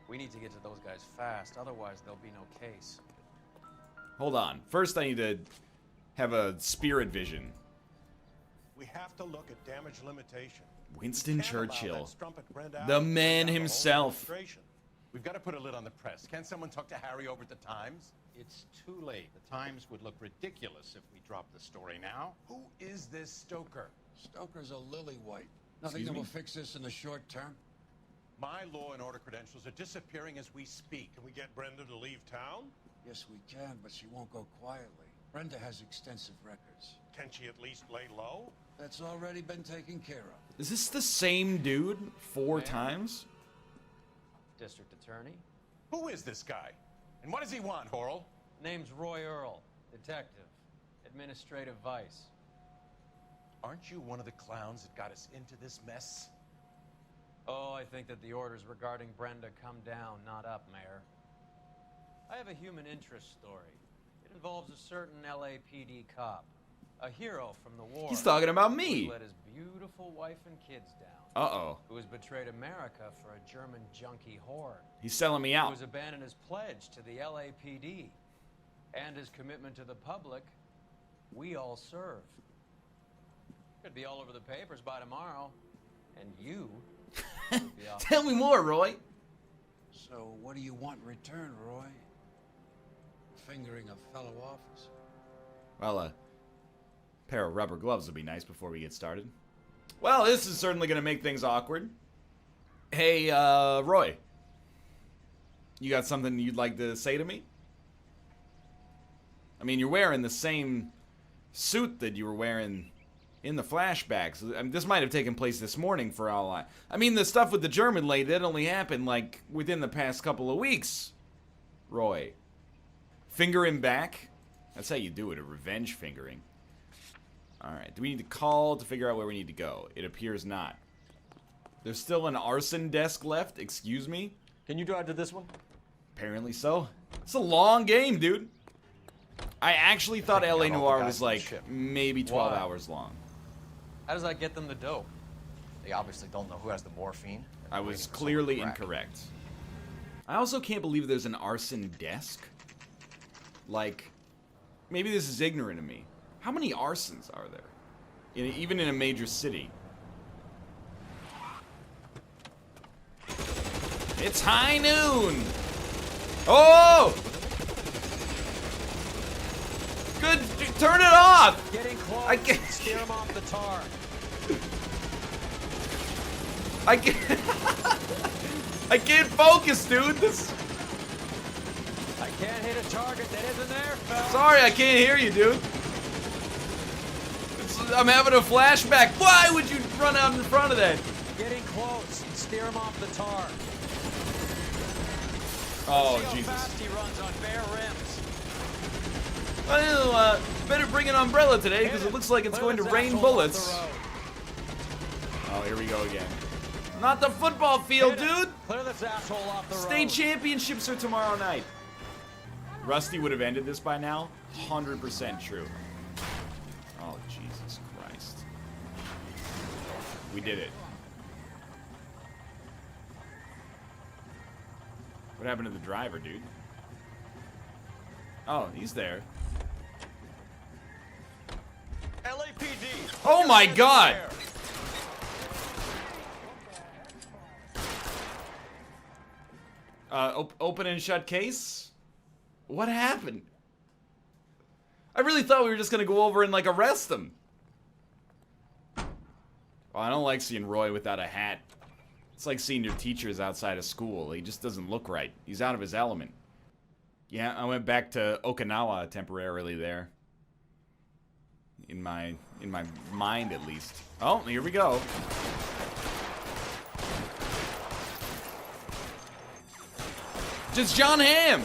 We need to get to those guys fast, otherwise there'll be no case. Hold on. First I need to have a spirit vision. We have to look at damage limitation. Winston Churchill. The man himself. We've got to put a lid on the press. Can't someone talk to Harry over at the Times? It's too late. The Times would look ridiculous if we dropped the story now. Who is this Stoker? Stoker's a lily-white. Nothing that will fix this in the short term. My law and order credentials are disappearing as we speak. Can we get Brenda to leave town? Yes, we can, but she won't go quietly. Brenda has extensive records. Can she at least lay low? That's already been taken care of. Is this the same dude 4 times? District Attorney. Who is this guy? And what does he want, Horrell? Name's Roy Earl, detective, administrative vice. Aren't you one of the clowns that got us into this mess? Oh, I think that the orders regarding Brenda come down, not up, Mayor. I have a human interest story. It involves a certain LAPD cop, a hero from the war. He's talking about me. Who let his beautiful wife and kids down. Uh-oh. Who has betrayed America for a German junkie horde. He's selling me out. Who has abandoned his pledge to the LAPD and his commitment to the public. We all serve. Could be all over the papers by tomorrow. And you would be off. Tell me more, Roy. So what do you want in return, Roy? Fingering a fellow officer. Well, a pair of rubber gloves would be nice before we get started. Well, this is certainly going to make things awkward. Hey, Roy. You got something you'd like to say to me? I mean, you're wearing the same suit that you were wearing in the flashbacks. I mean, this might have taken place this morning for all I mean, the stuff with the German lady, that only happened, like, within the past couple of weeks. Roy. Finger him back? That's how you do it, a revenge fingering. Alright, do we need to call to figure out where we need to go? It appears not. There's still an Arson Desk left? Excuse me? Can you drive to this one? Apparently so. It's a long game, dude. I actually thought LA Noire was like maybe 12 hours long. How does that get them the dope? They obviously don't know who has the morphine. I was clearly incorrect. I also can't believe there's an Arson Desk. Like, maybe this is ignorant of me. How many arsons are there? Even in a major city. It's high noon! Oh! Good, turn it off! Getting close. I can't steer him off the tar. I can't. I can't focus, dude. This. I can't hit a target that isn't there, Phelps. Sorry, I can't hear you, dude. I'm having a flashback. Why would you run out in front of that? Getting close. Steer him off the tar. Oh, See Jesus. how fast he runs on bare rims. Well, better bring an umbrella today because it looks like it's going to rain bullets. Oh, here we go again. Not the football field, dude. Clear this asshole off the road. State championships are tomorrow night. Rusty would have ended this by now. 100% true. Oh, Jesus Christ. We did it. What happened to the driver, dude? Oh, he's there. LAPD. Oh my God! Open and shut case? What happened? I really thought we were just gonna go over and, like, arrest him. Oh, I don't like seeing Roy without a hat. It's like seeing your teachers outside of school. He just doesn't look right. He's out of his element. Yeah, I went back to Okinawa temporarily there. In my mind, at least. Oh, here we go. Just John Hamm!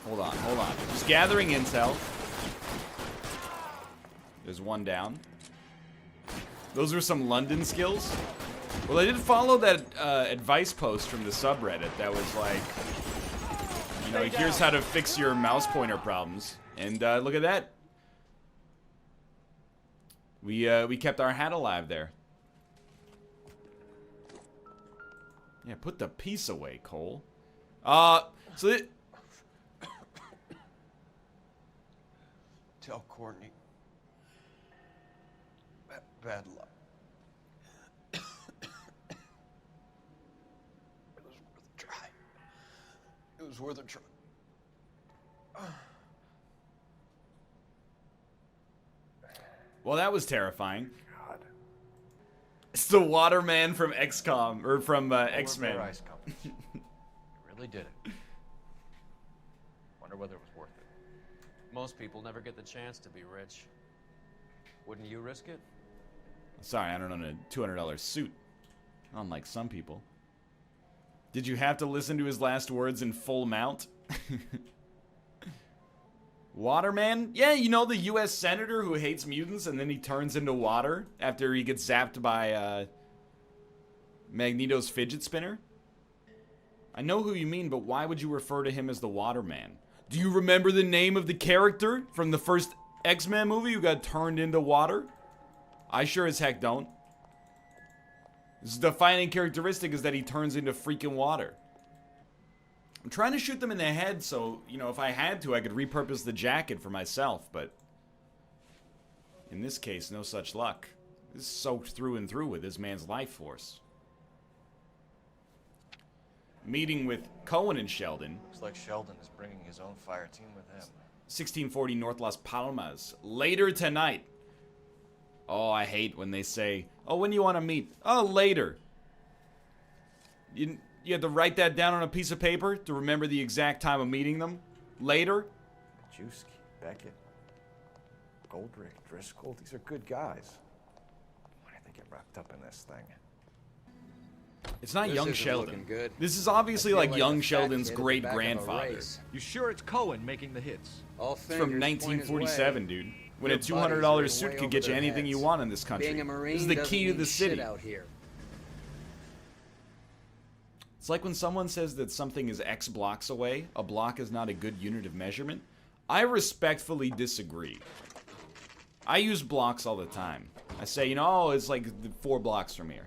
Hold on, hold on. Just gathering intel. There's one down. Those are some London skills. Well, I did follow that advice post from the subreddit that was like, you know, here's how to fix your mouse pointer problems. And look at that. We kept our hat alive there. Yeah, put the piece away, Cole. So it... Tell Courtney. Bad luck. It was worth a try. It was worth a try. Well, that was terrifying. God. It's the Waterman from XCOM, or from X-Men. You really did it. Wonder whether it was worth it. Most people never get the chance to be rich. Wouldn't you risk it? Sorry, I don't own a $200 suit. Unlike some people. Did you have to listen to his last words in full mount? Waterman? Yeah, you know the U.S. senator who hates mutants and then he turns into water after he gets zapped by Magneto's fidget spinner? I know who you mean, but why would you refer to him as the Waterman? Do you remember the name of the character from the first X-Men movie who got turned into water? I sure as heck don't. His defining characteristic is that he turns into freaking water. I'm trying to shoot them in the head so, you know, if I had to, I could repurpose the jacket for myself, but in this case, no such luck. This is soaked through and through with this man's life force. Meeting with Cohen and Sheldon. Looks like Sheldon is bringing his own fire team with him. 1640 North Las Palmas. Later tonight. Oh, I hate when they say, oh, when do you want to meet? Oh, later. You have to write that down on a piece of paper to remember the exact time of meeting them? Later? Majewski, Beckett, Goldrick, Driscoll, these are good guys. Why did they get wrapped up in this thing? It's not young isn't Sheldon. looking good. This is obviously like like young the fat Sheldon's kid at the great back of a grandfather. race. You sure it's Cohen making the hits? All It's from fingers point his 1947, way. dude. When Your a $200 buddies suit are way could get over you their anything you heads. want in this country. Being a Marine This is the doesn't key to mean the shit city. out here. It's like when someone says that something is X blocks away, a block is not a good unit of measurement. I respectfully disagree. I use blocks all the time. I say, you know, oh, it's like 4 blocks from here.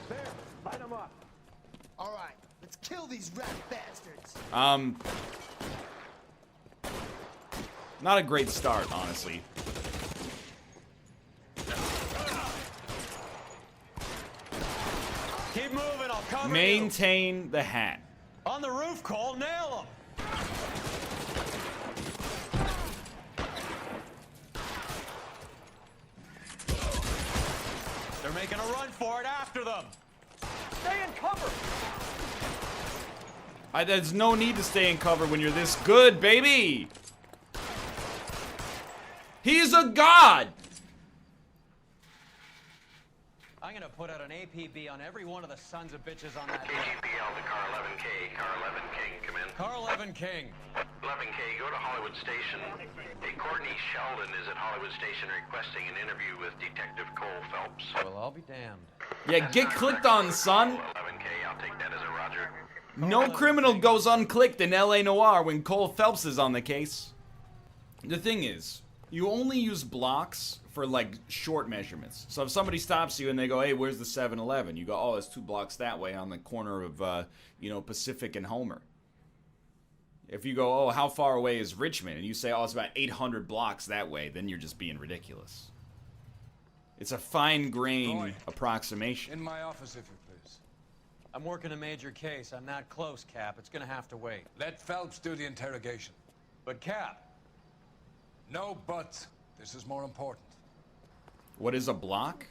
There, light them up. All right, let's kill these rat bastards. Not a great start, honestly. Keep moving, I'll cover Maintain the hat. you. On the roof, Cole, nail him. They're making a run for it after them. Stay in cover! There's no need to stay in cover when you're this good, baby! He's a god! I'm gonna put out an APB on every one of the sons of bitches on that APL to Car 11K. Car 11 King, come in. Car 11 King. 11K, go to Hollywood Station. Hey, Courtney Sheldon is at Hollywood Station requesting an interview with Detective Cole Phelps. Well, I'll be damned. Yeah, get clicked on, son! 11K, I'll take that as a roger. No criminal goes unclicked in LA Noire when Cole Phelps is on the case. The thing is, You only use blocks for, like, short measurements. So if somebody stops you and they go, hey, where's the 7-Eleven? You go, oh, it's 2 blocks that way on the corner of, you know, Pacific and Homer. If you go, oh, how far away is Richmond? And you say, oh, it's about 800 blocks that way, then you're just being ridiculous. It's a fine-grained approximation. In my office, if you please. I'm working a major case. I'm not close, Cap. It's gonna have to wait. Let Phelps do the interrogation. But, Cap. No buts. This is more important. What is a block?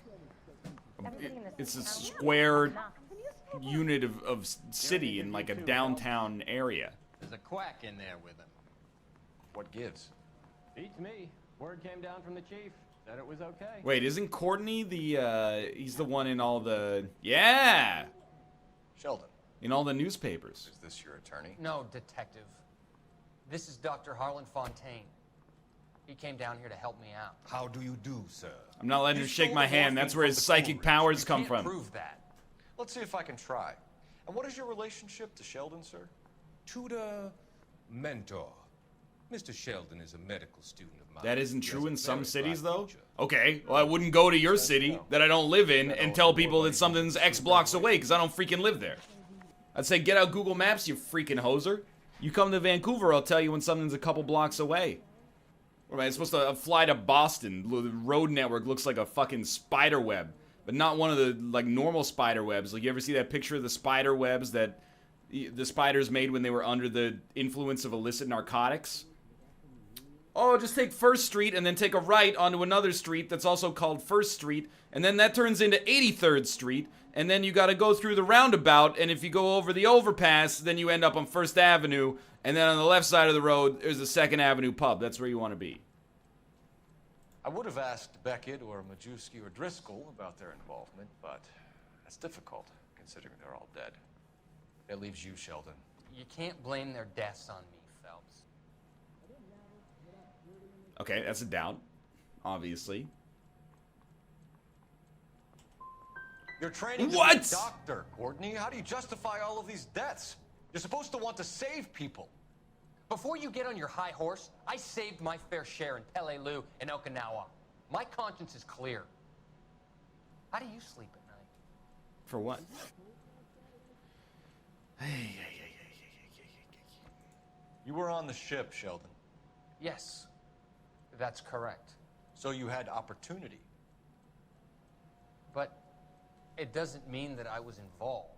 It's a square unit of city in, like, a downtown area. There's a quack in there with him. What gives? Beats me. Word came down from the chief. Said it was okay. Wait, isn't Courtney he's the one in all the... Yeah! Sheldon. In all the newspapers. Is this your attorney? No, detective. This is Dr. Harlan Fontaine. He came down here to help me out. How do you do, sir? I'm not letting him shake my hand. That's where his psychic powers come from. Prove that. Let's see if I can try. And what is your relationship to Sheldon, sir? Tutor, mentor. Mr. Sheldon is a medical student of mine. That isn't true in some cities, though? Okay, well, I wouldn't go to your city that I don't live in and tell people that something's X blocks away because I don't freaking live there. I'd say, get out Google Maps, you freaking hoser. You come to Vancouver, I'll tell you when something's a couple blocks away. Or am I supposed to fly to Boston? The road network looks like a fucking spider web. But not one of the, like, normal spider webs. Like, you ever see that picture of the spider webs that the spiders made when they were under the influence of illicit narcotics? Oh, just take 1st Street and then take a right onto another street that's also called 1st Street. And then that turns into 83rd Street. And then you gotta go through the roundabout. And if you go over the overpass, then you end up on 1st Avenue. And then on the left side of the road, there's the 2nd Avenue pub. That's where you want to be. I would have asked Beckett or Majewski or Driscoll about their involvement, but that's difficult, considering they're all dead. It leaves you, Sheldon. You can't blame their deaths on me, Phelps. Okay, that's a doubt. Obviously. You're training to What? be a doctor, Courtney. How do you justify all of these deaths? You're supposed to want to save people. Before you get on your high horse, I saved my fair share in Peleliu and Okinawa. My conscience is clear. How do you sleep at night? For what? You were on the ship, Sheldon. Yes, that's correct. So you had opportunity. But it doesn't mean that I was involved.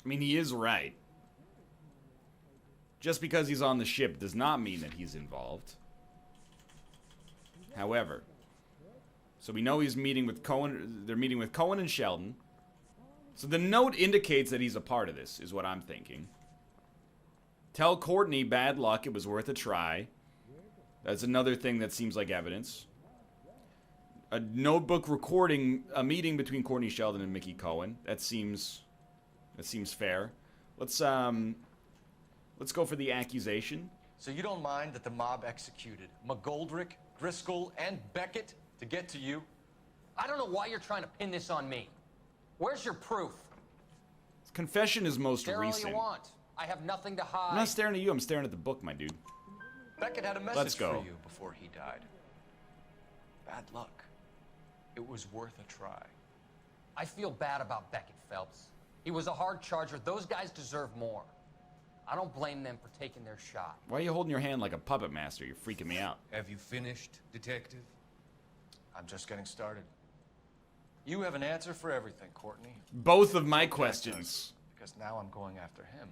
I mean, he is right. Just because he's on the ship does not mean that he's involved. However, so we know he's meeting with Cohen. They're meeting with Cohen and Sheldon. So the note indicates that he's a part of this, is what I'm thinking. Tell Courtney bad luck, it was worth a try. That's another thing that seems like evidence. A notebook recording a meeting between Courtney Sheldon and Mickey Cohen. That seems fair. Let's go for the accusation. So you don't mind that the mob executed McGoldrick, Driscoll, and Beckett to get to you? I don't know why you're trying to pin this on me. Where's your proof? His confession is most Stare recent. all you want. I have nothing to hide. I'm not staring at you, I'm staring at the book, my dude. Beckett had a Let's message go. for you before he died. Bad luck. It was worth a try. I feel bad about Beckett, Phelps. He was a hard charger. Those guys deserve more. I don't blame them for taking their shot. Why are you holding your hand like a puppet master? You're freaking me out. Have you finished, detective? I'm just getting started. You have an answer for everything, Courtney. Both of my questions. Because now I'm going after him.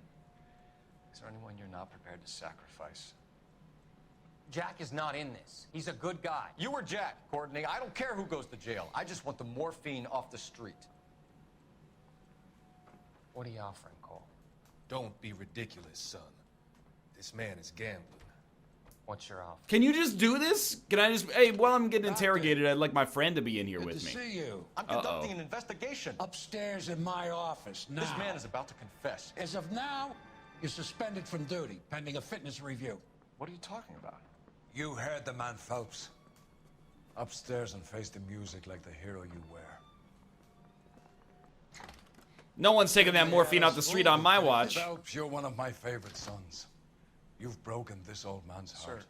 Is there anyone you're not prepared to sacrifice? Jack is not in this. He's a good guy. You were Jack, Courtney. I don't care who goes to jail. I just want the morphine off the street. What are you offering, Cole? Don't be ridiculous, son. This man is gambling. What's your offer? Can you just do this? Can I just... Hey, while I'm getting interrogated, I'd like my friend to be in here with me. Good to see you. I'm conducting an investigation. Upstairs in my office, now. This man is about to confess. As of now, you're suspended from duty, pending a fitness review. What are you talking about? You heard the man, Phelps. Upstairs and face the music like the hero you were. No one's taking that morphine off the street on my watch. Phelps, you're one of my favorite sons. You've broken this old man's heart. Sir,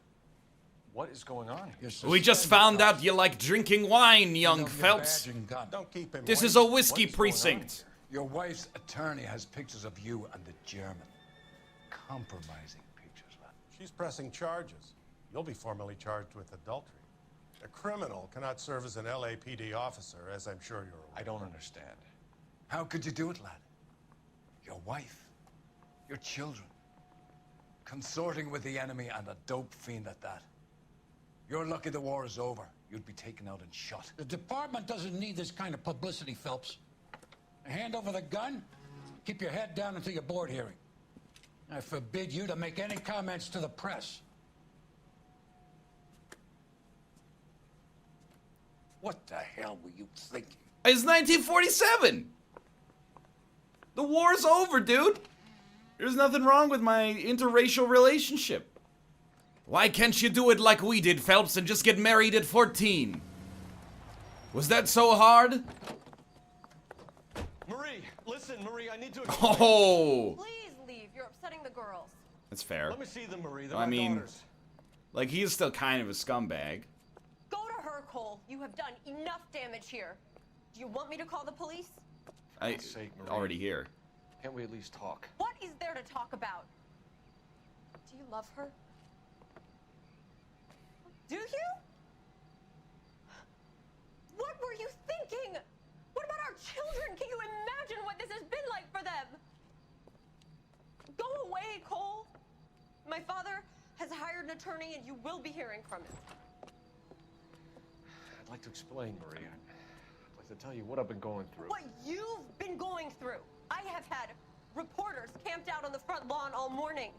What is going on here? We just found out you like drinking wine, young Phelps. Don't keep him This waiting. is a whiskey What is going on precinct. Your wife's attorney has pictures of you and the German. Compromising pictures, lad. She's pressing charges. You'll be formally charged with adultery. A criminal cannot serve as an LAPD officer, as I'm sure you're aware. I don't understand. How could you do it, lad? Your wife, your children, consorting with the enemy and a dope fiend at that. You're lucky the war is over. You'd be taken out and shot. The department doesn't need this kind of publicity, Phelps. Hand over the gun, keep your head down until your board hearing. I forbid you to make any comments to the press. What the hell were you thinking? It's 1947. The war's over, dude. There's nothing wrong with my interracial relationship. Why can't you do it like we did, Phelps, and just get married at 14? Was that so hard? Marie, listen, Marie, I need to. Oh, Please leave. You're upsetting the girls. that's fair. Let me see them, Marie. They're I my mean, daughters. like, he's still kind of a scumbag. Go to her, Cole. You have done enough damage here. Do you want me to call the police? I God's sake, Marie. already here. Can't we at least talk? What is there to talk about? Do you love her? Do you? What were you thinking? What about our children? Can you imagine what this has been like for them? Go away, Cole. My father has hired an attorney and you will be hearing from him. I'd like to explain, Marie. I'd like to tell you what I've been going through. What you've been going through. I have had reporters camped out on the front lawn all morning.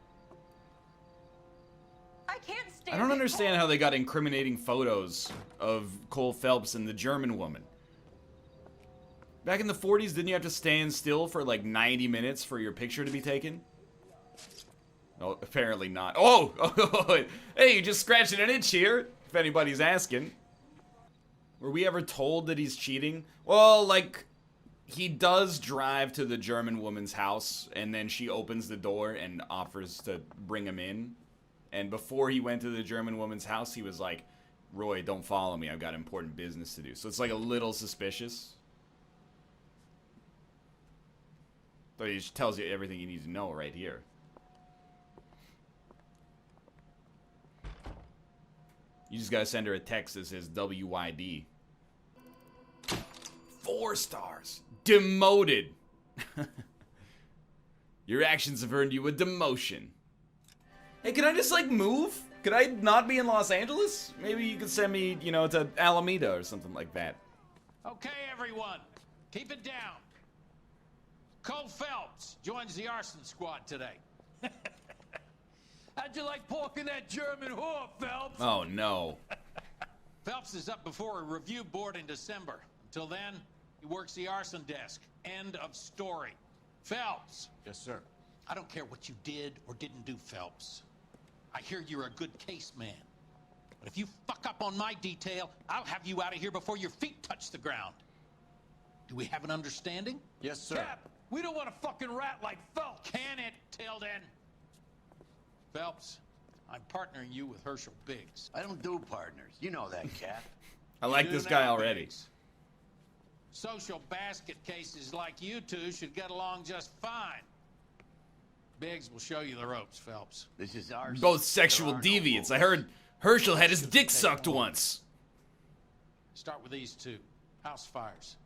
I can't stand I don't it, understand Cole. how they got incriminating photos of Cole Phelps and the German woman. Back in the 40s, didn't you have to stand still for like 90 minutes for your picture to be taken? Oh, apparently not. Oh! Hey, you just scratching an itch here, if anybody's asking. Were we ever told that he's cheating? Well, like, he does drive to the German woman's house, and then she opens the door and offers to bring him in. And before he went to the German woman's house, he was like, Roy, don't follow me. I've got important business to do. So it's like a little suspicious. So he just tells you everything you need to know right here. You just gotta send her a text that says WYD. 4 stars. Demoted. Your actions have earned you a demotion. Hey, can I just, like, move? Could I not be in Los Angeles? Maybe you could send me, you know, to Alameda or something like that. Okay, everyone, keep it down. Cole Phelps joins the arson squad today. How'd you like porking that German whore, Phelps? Oh, no. Phelps is up before a review board in December. Until then, he works the Arson Desk. End of story. Phelps. Yes, sir. I don't care what you did or didn't do, Phelps. I hear you're a good case man. But if you fuck up on my detail, I'll have you out of here before your feet touch the ground. Do we have an understanding? Yes, sir. Cap, we don't want a fucking rat like Phelps. Can it, Tilden? Phelps, I'm partnering you with Herschel Biggs. I don't do partners. You know that, Cap. I like You this do guy now, already. Biggs. Social basket cases like you two should get along just fine. Biggs will show you the ropes, Phelps. This is our Both sexual deviants. I heard Herschel had his dick sucked once. Start with these two. House fires.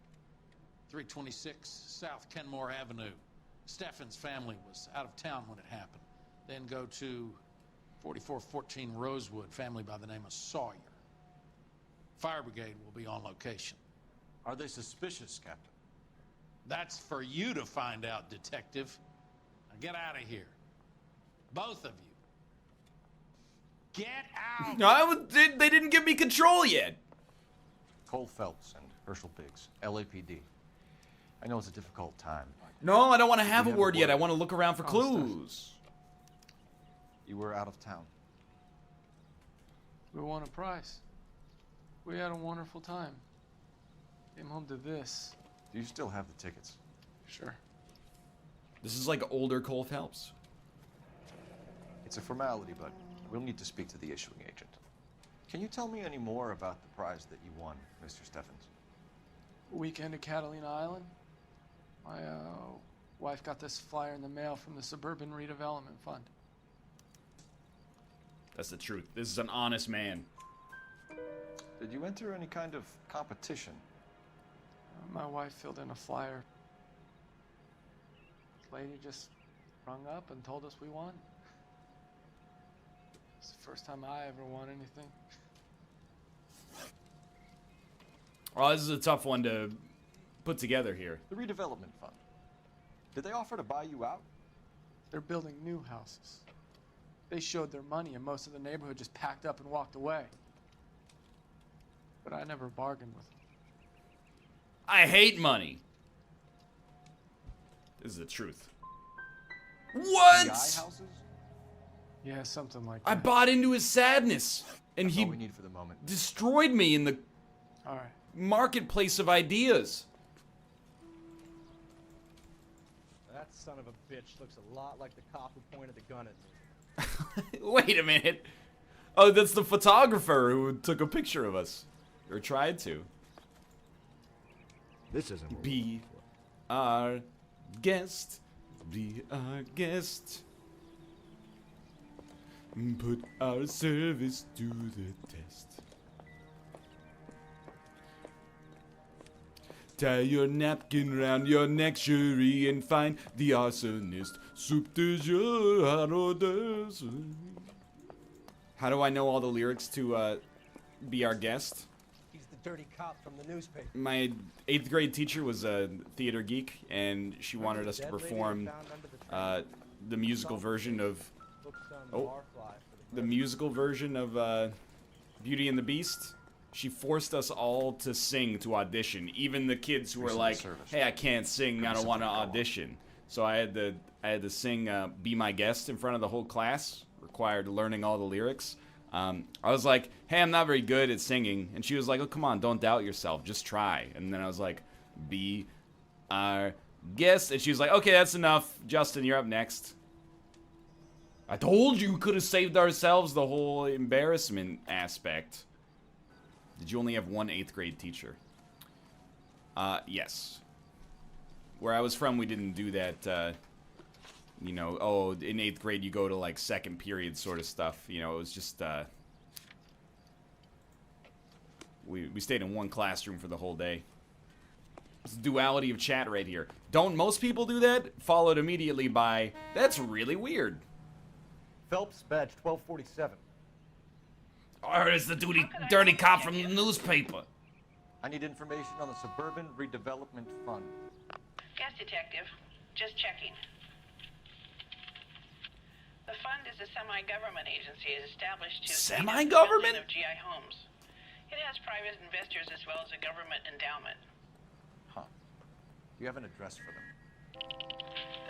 326 South Kenmore Avenue. Steffen's family was out of town when it happened. Then go to 4414 Rosewood, family by the name of Sawyer. Fire brigade will be on location. Are they suspicious, Captain? That's for you to find out, Detective. Now get out of here. Both of you. Get out! No, they didn't give me control yet. Cole Phelps and Herschel Biggs, LAPD. I know it's a difficult time. No, I don't want to have a You word yet. I want to look around for Oh, clues. You were out of town. We won a prize. We had a wonderful time. Came home to this. Do you still have the tickets? Sure. This is like older Cole Phelps. It's a formality, but we'll need to speak to the issuing agent. Can you tell me any more about the prize that you won, Mr. Steffens? Weekend at Catalina Island. My wife got this flyer in the mail from the Suburban Redevelopment Fund. That's the truth. This is an honest man. Did you enter any kind of competition? My wife filled in a flyer. This lady just rung up and told us we won. It's the first time I ever won anything. Oh, this is a tough one to put together here. The redevelopment fund. Did they offer to buy you out? They're building new houses. They showed their money and most of the neighborhood just packed up and walked away. But I never bargained with them. I hate money. This is the truth. What? GI houses? Yeah, something like that. I bought into his sadness, and That's he all we need for the moment. destroyed me in the All right. marketplace of ideas. That son of a bitch looks a lot like the cop who pointed the gun at me. Wait a minute. Oh, that's the photographer who took a picture of us. Or tried to. This isn't. Be our guest. Be our guest. Put our service to the test. Tie your napkin round your neck, Cherie, and find the arsonist. Soup de jour, how do I know all the lyrics to Be Our Guest? He's the dirty cop from the newspaper. My 8th grade teacher was a theater geek, and she wanted us to perform the musical version of Beauty and the Beast. She forced us all to sing to audition, even the kids who were like, "Hey, I can't sing. I don't want to audition." So I had to sing "Be My Guest" in front of the whole class, required learning all the lyrics. I was like, "Hey, I'm not very good at singing," and she was like, "Oh, come on, don't doubt yourself, just try." And then I was like, "Be our guest," and she was like, "Okay, that's enough. Justin, you're up next." I told you we could have saved ourselves the whole embarrassment aspect. Did you only have one 8th grade teacher? Yes. Where I was from, we didn't do that, you know, oh, in 8th grade you go to, like, second period sort of stuff. You know, it was just, we stayed in one classroom for the whole day. It's the duality of chat right here. Don't most people do that? Followed immediately by, that's really weird. Phelps, badge 1247. Or is the dirty cop from the newspaper? I need information on the Suburban Redevelopment Fund. Yes, Detective. Just checking. The fund is a semi-government agency established to Semi-government? of GI homes. It has private investors as well as a government endowment. Huh. Do you have an address for them?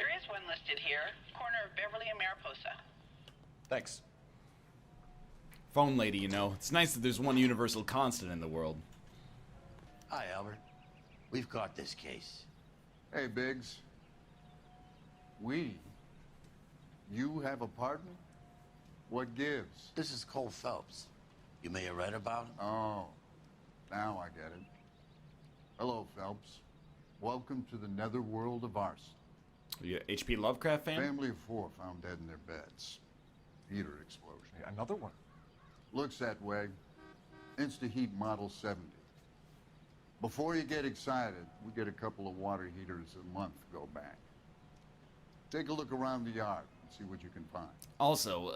There is one listed here, corner of Beverly and Mariposa. Thanks. Phone lady, you know. It's nice that there's one universal constant in the world. Hi, Albert. We've caught this case. Hey, Biggs. You have a partner? What gives? This is Cole Phelps. You may have read about him. Oh, now I get it. Hello, Phelps. Welcome to the netherworld of arson. You a H.P. Lovecraft fan? Family of 4 found dead in their beds. Heater explosion. Another one. Looks that way. Insta-heat Model 70. Before you get excited, we get a couple of water heaters a month go back. Take a look around the yard and see what you can find. Also,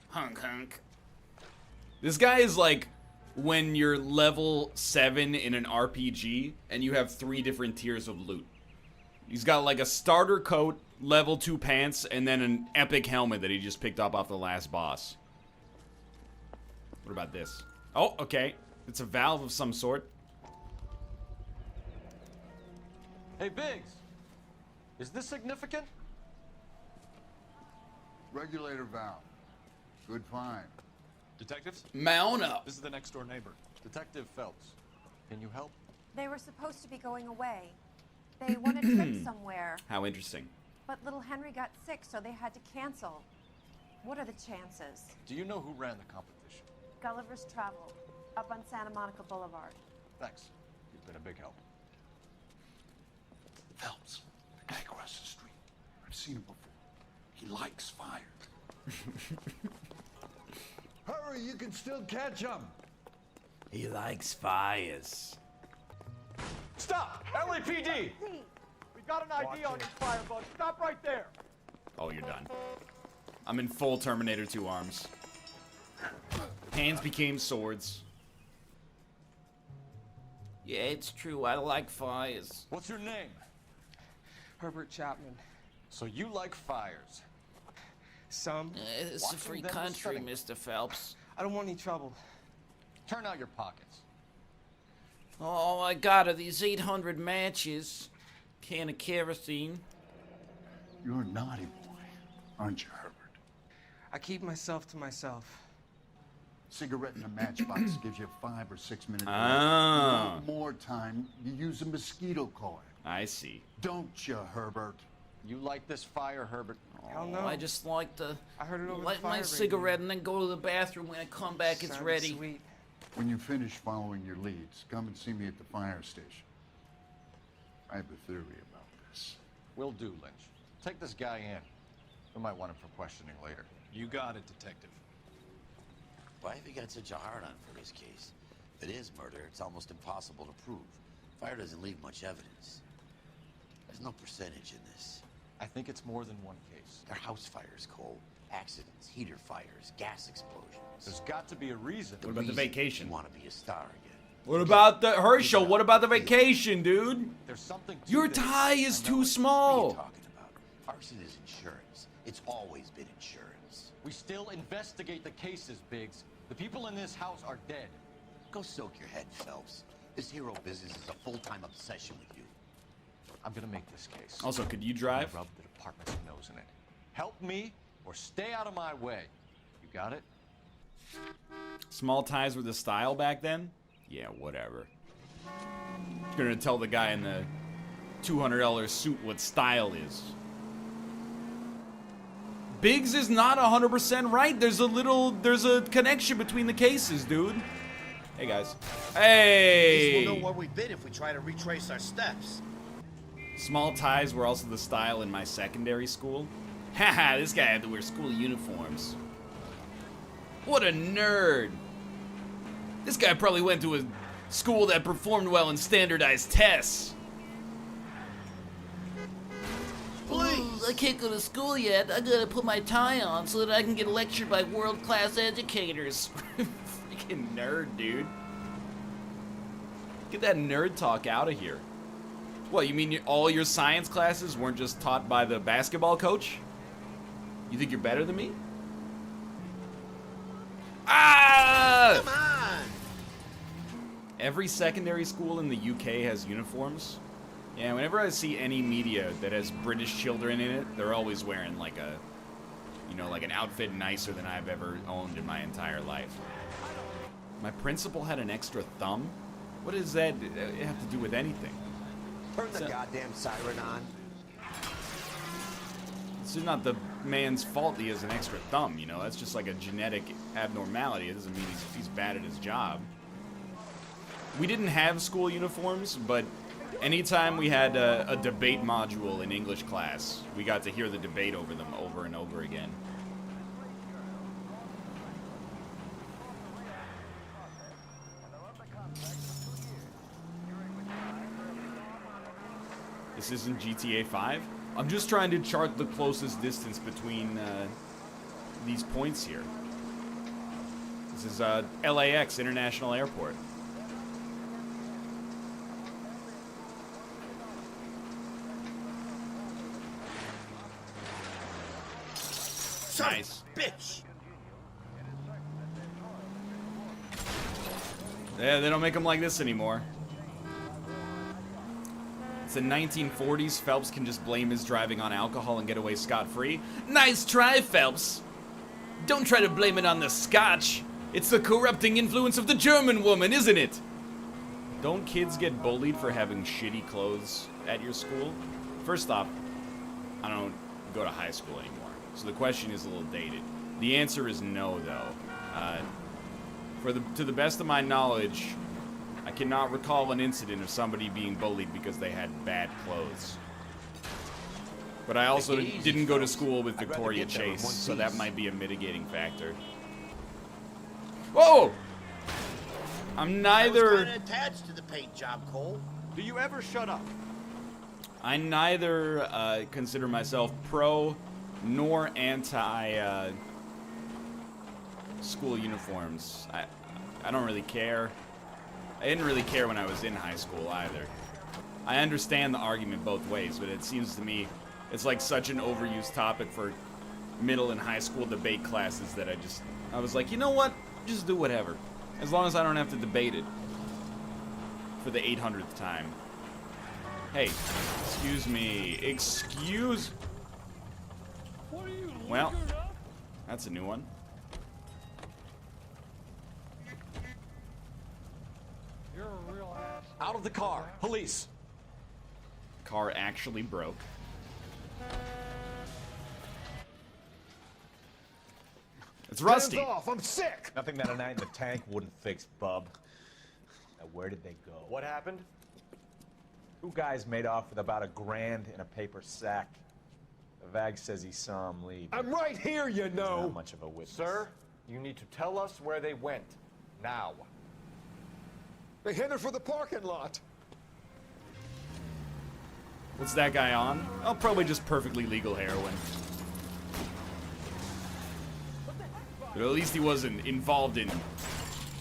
hunk. This guy is like when you're level 7 in an RPG and you have 3 different tiers of loot. He's got like a starter coat, level 2 pants, and then an epic helmet that he just picked up off the last boss. What about this? Oh, okay. It's a valve of some sort. Hey, Biggs. Is this significant? Regulator valve. Good find. Detectives? Mount up. This is the next door neighbor. Detective Phelps. Can you help? They were supposed to be going away. They won a trip somewhere. How interesting. But little Henry got sick, so they had to cancel. What are the chances? Do you know who ran the competition? Gulliver's Travel, up on Santa Monica Boulevard. Thanks. You've been a big help. Phelps, the guy across the street. I've seen him before. He likes fire. Hurry, you can still catch him. He likes fires. Stop! LAPD! We got an ID on your firebug. Stop right there. Oh, you're done. I'm in full Terminator 2 arms. Hands became swords. Yeah, it's true. I like fires. What's your name? Herbert Chapman. So you like fires? Some. It's a free country, Mr. Phelps. I don't want any trouble. Turn out your pockets. All I got are these 800 matches. Can of kerosene. You're a naughty boy, aren't you, Herbert? I keep myself to myself. Cigarette in a matchbox gives you 5 or 6 minutes. Ah. You want more time, you use a mosquito coil. I see. Don't you, Herbert? You like this fire, Herbert? Hell no. I just like to I heard it over light the fire my radio. cigarette and then go to the bathroom. When I come back, it's Sounded ready. Sweet. When you finish following your leads, come and see me at the fire station. I have a theory about this. Will do, Lynch. Take this guy in. We might want him for questioning later. You got it, Detective. Why have you got such a hard-on for this case? If it is murder, it's almost impossible to prove. Fire doesn't leave much evidence. There's no percentage in this. I think it's more than one case. They're house fires, Cole. Accidents, heater fires, gas explosions. There's got to be a reason. What about the vacation? You want to be a star again. What about the Herschel? What about the vacation, dude? There's something to Your this. tie is too What are you small. talking about? Arson is insurance. It's always been insurance. We still investigate the cases, Biggs. The people in this house are dead. Go soak your head, Phelps. This hero business is a full-time obsession with you. I'm gonna make this case. Also, could you drive? Rub the department's nose in it. Help me or stay out of my way. You got it? Small ties were the style back then? Yeah, whatever. Gonna tell the guy in the $200 suit what style is. Biggs is not 100% right. There's a connection between the cases, dude. Hey, guys. Hey! At least we'll know where we've been if we try to retrace our steps. Small ties were also the style in my secondary school. Haha, this guy had to wear school uniforms. What a nerd. This guy probably went to a school that performed well in standardized tests. Please. I can't go to school yet. I gotta put my tie on so that I can get lectured by world-class educators. Freaking nerd, dude. Get that nerd talk out of here. What, you mean all your science classes weren't just taught by the basketball coach? You think you're better than me? Ah! Come on! Every secondary school in the UK has uniforms. Yeah, whenever I see any media that has British children in it, they're always wearing like a, you know, like an outfit nicer than I've ever owned in my entire life. My principal had an extra thumb? What does that have to do with anything? Turn the goddamn siren on. It's just not the man's fault he has an extra thumb, you know? That's just like a genetic abnormality. It doesn't mean he's bad at his job. We didn't have school uniforms, but anytime we had a debate module in English class, we got to hear the debate over them over and over again. This isn't GTA 5? I'm just trying to chart the closest distance between these points here. This is LAX International Airport. Nice. Bitch! Yeah, they don't make them like this anymore. It's the 1940s. Phelps can just blame his driving on alcohol and get away scot-free. Nice try, Phelps. Don't try to blame it on the scotch. It's the corrupting influence of the German woman, isn't it? Don't kids get bullied for having shitty clothes at your school? First off, I don't go to high school anymore, so the question is a little dated. The answer is no, though. To the best of my knowledge, I cannot recall an incident of somebody being bullied because they had bad clothes. But I also didn't go to school with Victoria Chase, so that might be a mitigating factor. Whoa! I'm neither... I was kinda attached to the paint job, Cole. Do you ever shut up? I neither consider myself pro nor anti school uniforms. I don't really care. I didn't really care when I was in high school either. I understand the argument both ways, but it seems to me it's like such an overused topic for middle and high school debate classes that I was like, you know what? Just do whatever. As long as I don't have to debate it for the 800th time. Hey, excuse me. Excuse... Well, that's a new one. You're a real ass. Out of the car. Police. Car actually broke. It's rusty. Hands off, I'm sick. Nothing that a night in the tank wouldn't fix, bub. Now, where did they go? What happened? Two guys made off with about $1,000 in a paper sack. The vag says he saw him leave. I'm right here, you know. He's not much of a witness. Sir, you need to tell us where they went. Now. They headed for the parking lot. What's that guy on? Oh, probably just perfectly legal heroin. But at least he wasn't involved in...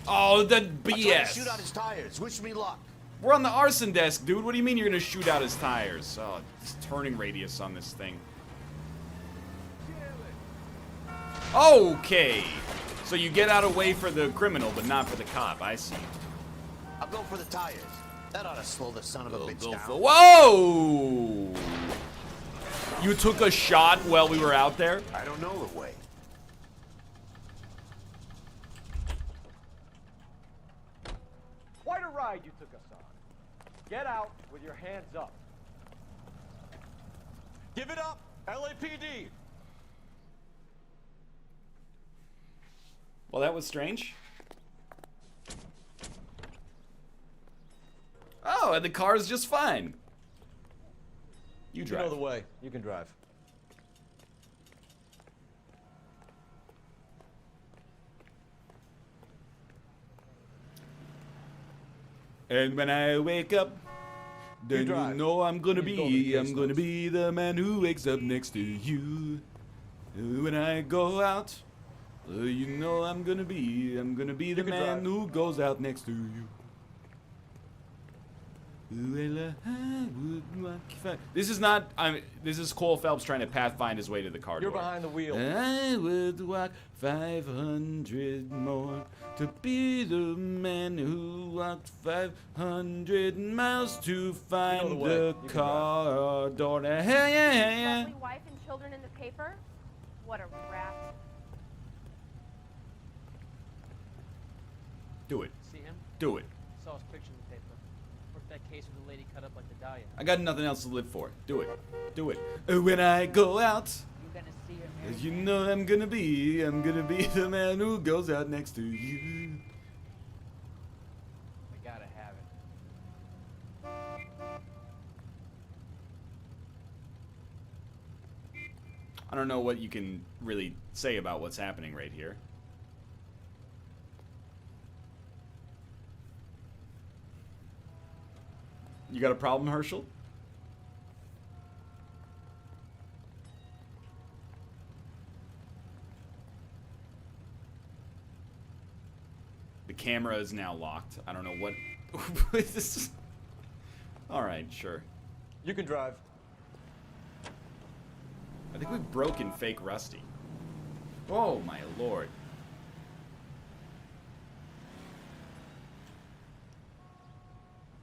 Oh, the BS! Shoot out his tires. Wish me luck. We're on the Arson Desk, dude. What do you mean you're gonna shoot out his tires? Oh, it's turning radius on this thing. Okay. So you get out of way for the criminal, but not for the cop. I see. I'll go for the tires. That ought to slow the son of a bitch down. Whoa! You took a shot while we were out there? I don't know the way. Quite a ride you took us on. Get out with your hands up. Give it up, LAPD. Well, that was strange. Oh, and the car's just fine. You drive. You know the way. You can drive. And when I wake up, then you know I'm gonna be the man who wakes up next to you. When I go out, you know I'm gonna be the man who goes out next to you. This is not. This is Cole Phelps trying to pathfind his way to the car door. You're behind the wheel. I would walk 500 more to be the man who walked 500 miles to find the car door. Lovely wife and children in the paper? What a rat. Do it. See him? Do it. Saw his picture in the paper. Worked that case with the lady cut up like the Dahlia. I got nothing else to live for. Do it. Do it. When I go out, You're gonna see her. you know I'm gonna be the man who goes out next to you. I gotta have it. I don't know what you can really say about what's happening right here. You got a problem, Herschel? The camera is now locked. I don't know what... this is... Alright, sure. You can drive. I think we've broken fake Rusty. Oh my lord.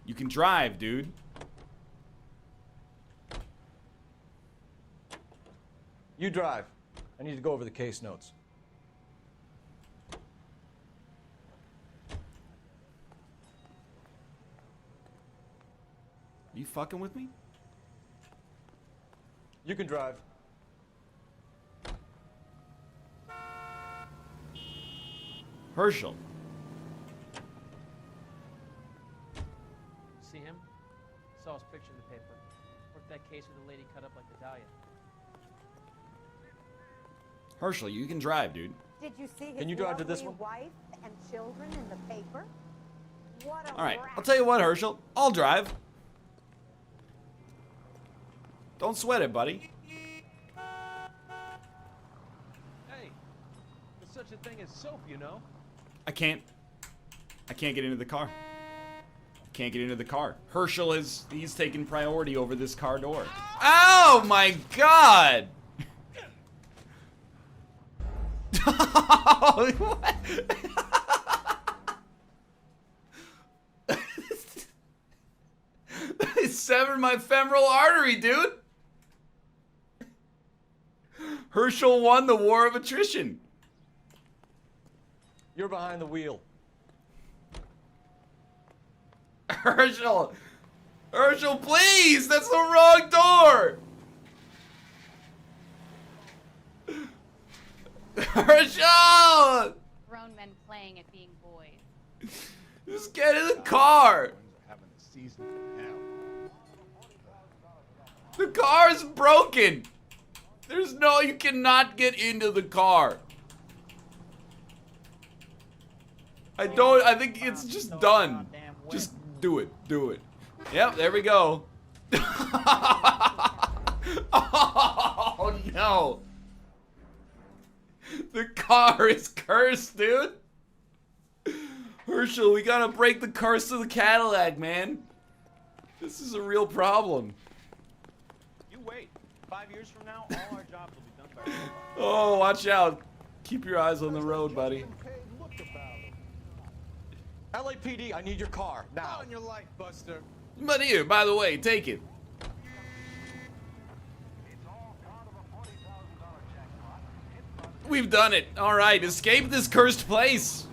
You can drive, dude. You drive. I need to go over the case notes. You fucking with me? You can drive. Herschel. see him? Saw his picture in the paper. Worked that case with the lady cut up like the Dahlia. Herschel, you can drive, dude. Did you see his Can you drive to this lovely one? wife and children in the paper? What a All right, rat. I'll tell you what, Herschel. I'll drive. Don't sweat it, buddy. Hey, there's such a thing as soap, you know. I can't get into the car. Can't get into the car. Herschel he's taking priority over this car door. Oh my god! What? They severed my femoral artery, dude. Herschel won the war of attrition. You're behind the wheel. Herschel! Herschel, please! That's the wrong door! Herschel! Grown men playing at being boys. Just get in the car! The car is broken! You cannot get into the car. I think it's just done. Just do it. Yep, there we go. Oh no. The car is cursed, dude. Herschel, we gotta break the curse of the Cadillac, man. This is a real problem. You wait. 5 years from now, all our jobs will be done by robots. Oh, watch out. Keep your eyes on the road, buddy. LAPD, I need your car now. On your life, Buster. But here, by the way, take it. We've done it. All right, escape this cursed place.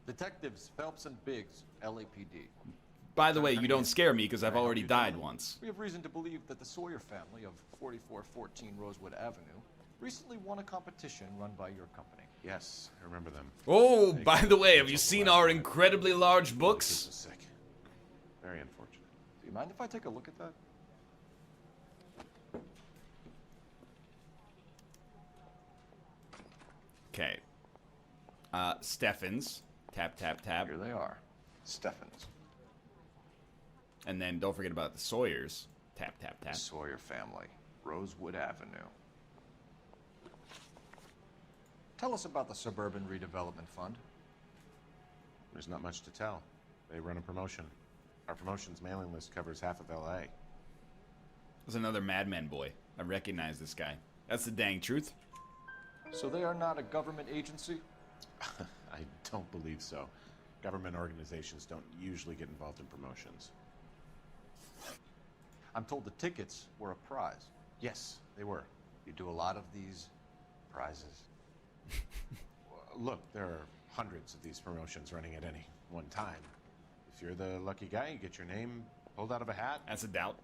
Detectives Phelps and Biggs, LAPD. By the way, you don't scare me because I've already died once. We have reason to believe that the Sawyer family of 4414 Rosewood Avenue recently won a competition run by your company. Yes, I remember them. Oh, by the way, have you seen our incredibly large books? Sick. Very unfortunate. Do you mind if I take a look at that? Okay. Steffens. Tap, tap, tap. Here they are. Steffens. And then don't forget about the Sawyers. Tap, tap, tap. The Sawyer family. Rosewood Avenue. Tell us about the Suburban Redevelopment Fund. There's not much to tell. They run a promotion. Our promotion's mailing list covers half of LA. There's another madman boy. I recognize this guy. That's the dang truth. So they are not a government agency? I don't believe so. Government organizations don't usually get involved in promotions. I'm told the tickets were a prize. Yes, they were. You do a lot of these prizes. Look, there are hundreds of these promotions running at any one time. If you're the lucky guy, you get your name pulled out of a hat. That's a doubt.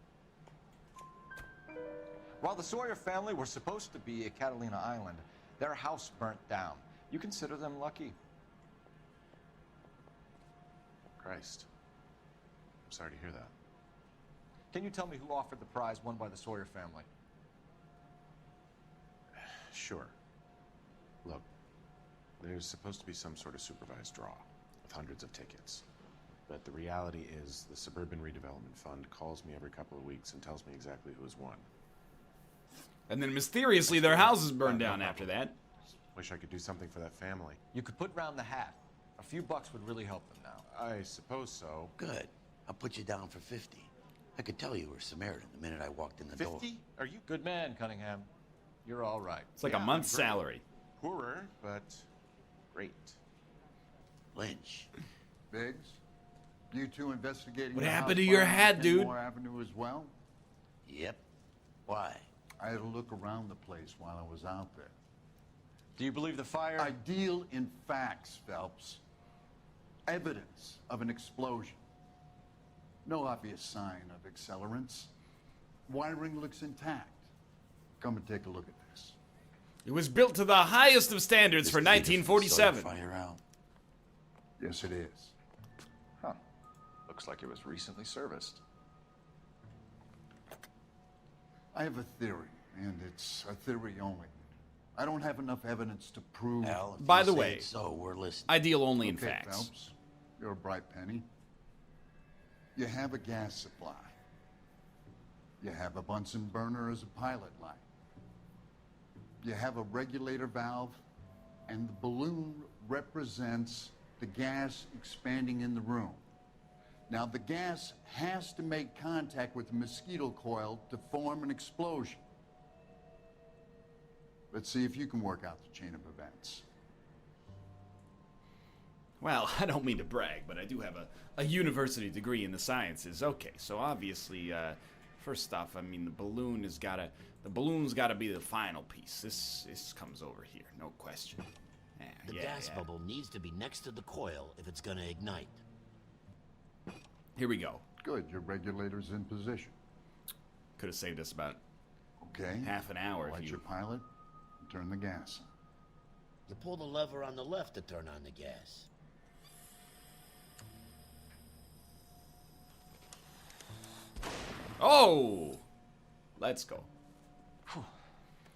While the Sawyer family were supposed to be at Catalina Island, their house burnt down. You consider them lucky? Christ. I'm sorry to hear that. Can you tell me who offered the prize won by the Sawyer family? Sure. Look, there's supposed to be some sort of supervised draw with hundreds of tickets. But the reality is the Suburban Redevelopment Fund calls me every couple of weeks and tells me exactly who has won. And then mysteriously their houses burned down after that. Wish I could do something for that family. You could put round the hat. A few bucks would really help them now. I suppose so. Good. I'll put you down for 50. I could tell you were Samaritan the minute I walked in the door. 50? Are you good man, Cunningham? You're all right. It's like a month's salary. Poorer, but great. Lynch. Biggs, you two investigating What the happened house to your fire on hat, dude? Kenmore Avenue as well? Yep. Why? I had a look around the place while I was out there. Do you believe the fire? I deal in facts, Phelps. Evidence of an explosion. No obvious sign of accelerants. Wiring looks intact. Come and take a look at this. It was built to the highest of standards for 1947. Yes, it is. Huh. Looks Looks like it was recently serviced. I have a theory, and it's a theory only. I don't have enough evidence to prove... Al, if By you the say way, it's so we're listening. I deal only in Okay, facts. Phelps, you're a bright penny. You have a gas supply. You have a Bunsen burner as a pilot light. You have a regulator valve, and the balloon represents the gas expanding in the room. Now, the gas has to make contact with the mosquito coil to form an explosion. Let's see if you can work out the chain of events. Well, I don't mean to brag, but I do have a university degree in the sciences. Okay, so obviously, first off, I mean, the balloon's gotta be the final piece. This comes over here, no question. The gas bubble needs to be next to the coil if it's gonna ignite. Here we go. Good, your regulator's in position. Could have saved us about half an hour. Light your pilot and turn the gas on. You pull the lever on the left to turn on the gas. Oh! Let's go.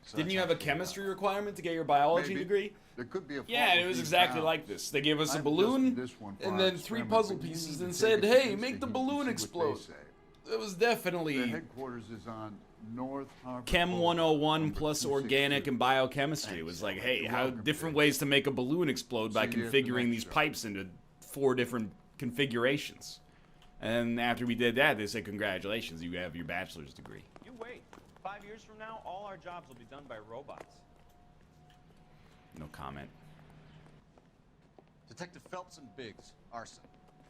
So Didn't you have a chemistry requirement to get your biology Maybe. degree? There could be a Yeah, it was exactly like this. They gave us a balloon and then 3 puzzle pieces and said, hey, make the balloon explode. It was definitely Their headquarters is on North Harbor. Chem 101 plus organic and biochemistry. It was like, hey, how different ways to make a balloon explode by See you at the configuring next these pipes into 4 different configurations. And after we did that, they said, congratulations, you have your bachelor's degree. You wait. 5 years from now, all our jobs will be done by robots. No comment. Detective Phelps and Biggs, arson.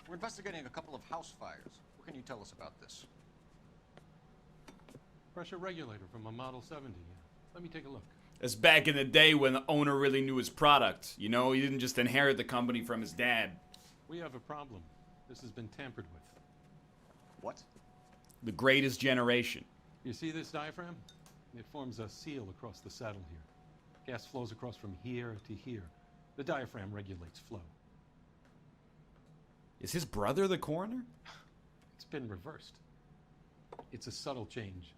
We're investigating a couple of house fires. What can you tell us about this? Pressure regulator from a Model 70. Let me take a look. It's back in the day when the owner really knew his product. You know, he didn't just inherit the company from his dad. We have a problem. This has been tampered with. What? The greatest generation. You see this diaphragm? It forms a seal across the saddle here. Gas flows across from here to here. The diaphragm regulates flow. Is his brother the coroner? It's been reversed. It's a subtle change,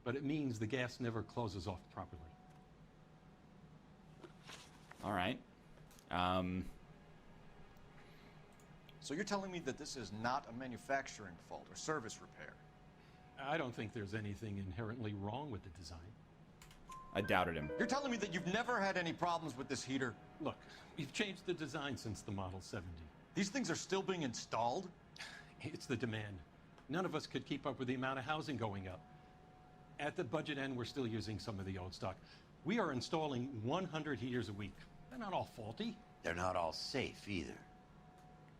but it means the gas never closes off properly. All right. So you're telling me that this is not a manufacturing fault or service repair? I don't think there's anything inherently wrong with the design. I doubted him. You're telling me that you've never had any problems with this heater? Look, we've changed the design since the Model 70. These things are still being installed? It's the demand. None of us could keep up with the amount of housing going up. At the budget end, we're still using some of the old stock. We are installing 100 heaters a week. They're not all faulty. They're not all safe either.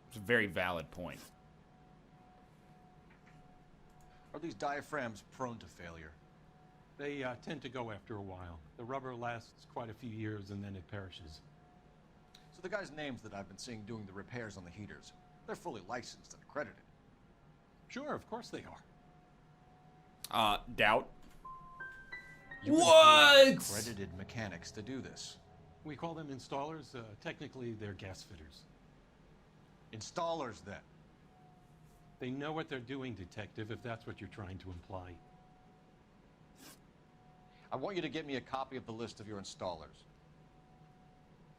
It's a very valid point. Are these diaphragms prone to failure? They tend to go after a while. The rubber lasts quite a few years and then it perishes. So the guys' names that I've been seeing doing the repairs on the heaters, they're fully licensed and accredited. Sure, of course they are. Doubt. You would What? need accredited mechanics to do this. We call them installers. Technically, they're gas fitters. Installers, then? They know what they're doing, Detective, if that's what you're trying to imply. I want you to get me a copy of the list of your installers.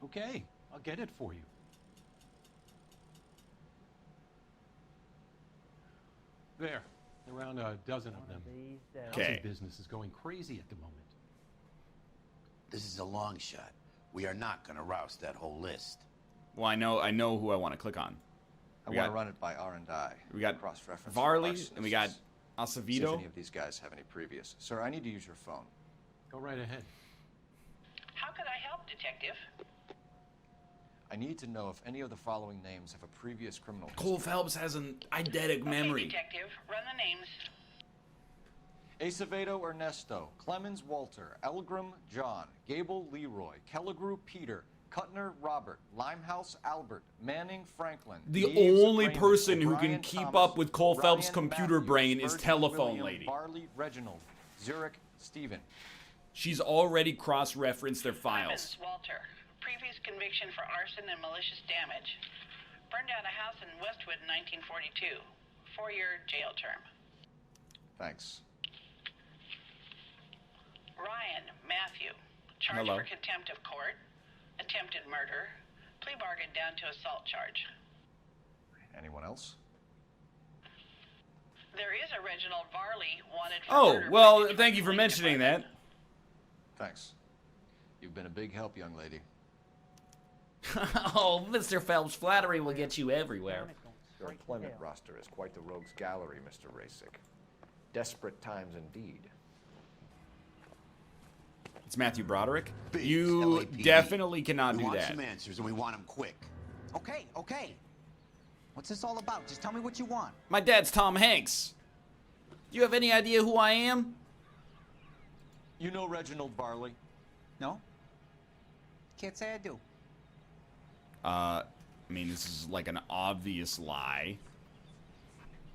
Okay, I'll get it for you. There, around a dozen of them. Okay. Housing business is going crazy at the moment. This is a long shot. We are not going to rouse that whole list. Well, I know who I want to click on. I We want to got- run it by R&I. We got cross-reference Varley, arsonists. and we got See if Acevedo. any of these guys have any previous. Sir, I need to use your phone. Go right ahead. How could I help, Detective? I need to know if any of the following names have a previous criminal Cole history. Phelps has an eidetic memory. Detective, run the names. Acevedo Ernesto, Clemens Walter, Elgram John, Gable Leroy, Kelligrew Peter, Kuttner Robert, Limehouse Albert, Manning Franklin. The Reeves only Raymond, person who O'Brien can keep Thomas, up with Cole Phelps' Ryan computer Matthews, brain is Spurgeon telephone William, lady. Barley Reginald, Zurich Stephen. She's already cross-referenced their Clemens files. Walter, previous conviction for arson and malicious damage. Burned down a house in Westwood in 1942. 4-year jail term. Thanks. Ryan Matthew, charged Hello. for contempt of court, attempted murder, plea bargain down to assault charge. Anyone else? There is a Reginald Varley wanted for Oh, murder. well, thank you for mentioning that. Thanks. You've been a big help, young lady. Oh, Mr. Phelps, flattery will get you everywhere. Your employment roster is quite the rogues gallery, Mr. Rasick. Desperate times indeed. It's Matthew Broderick. Biggs, You LAPD. definitely cannot We do want that. some answers, and we want them quick. Okay, okay. What's this all about? Just tell me what you want. My dad's Tom Hanks. You have any idea who I am? You know Reginald Varley? No? Can't say I do. I mean, this is like an obvious lie.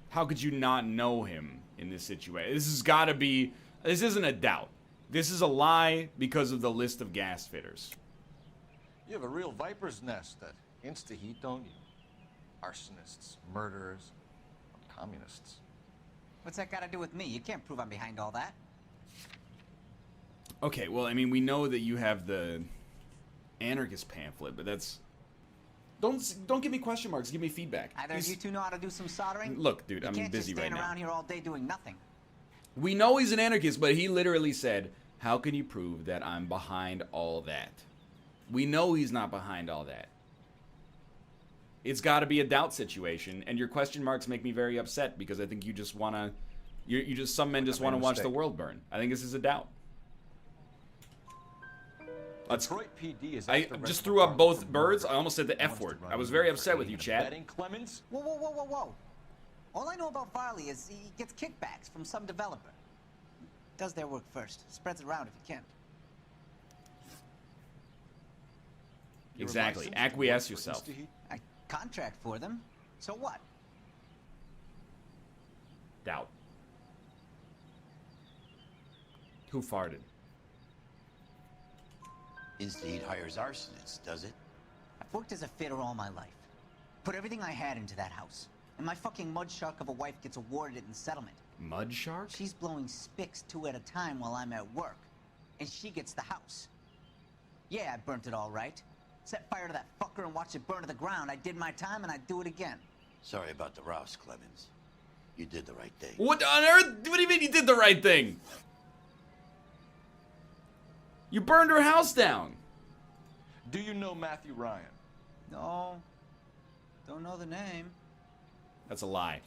How could you not know him in this situation? This has got to be... This isn't a doubt. This is a lie because of the list of gas fitters. You have a real viper's nest at Insta-Heat, don't you? Arsonists, murderers, communists. What's that got to do with me? You can't prove I'm behind all that. Okay, well, I mean, we know that you have the anarchist pamphlet, but that's... Don't give me question marks. Give me feedback. Either of you two know how to do some soldering? Look, dude, I'm can't busy just right stand now. around here all day doing nothing. We know he's an anarchist, but he literally said, how can you prove that I'm behind all that? We know he's not behind all that. It's got to be a doubt situation, and your question marks make me very upset because I think you just want to... some men just want to watch the world burn. I think this is a doubt. Detroit PD is I after just Reginald threw up Varley both for birds. murder. I almost said the He F wants to word. run I was you very for upset with aiding you, and Chad. abetting Clemens? Whoa, whoa, whoa, whoa, whoa. All I know about Varley is he gets kickbacks from some developer. Does their work first. Spreads it around if he can. Exactly. Acquiesce yourself. I contract for them. So what? Doubt. Who farted? Insta-Heat hires arsonists, does it? I've worked as a fitter all my life. Put everything I had into that house. And my fucking mud shark of a wife gets awarded it in settlement. Mud shark? She's blowing spics 2 at a time while I'm at work. And she gets the house. Yeah, I burnt it all right. Set fire to that fucker and watched it burn to the ground. I did my time and I'd do it again. Sorry about the rouse, Clemens. You did the right thing. What on earth? What do you mean you did the right thing? You burned her house down. Do you know Matthew Ryan? No. Don't know the name. That's a lie.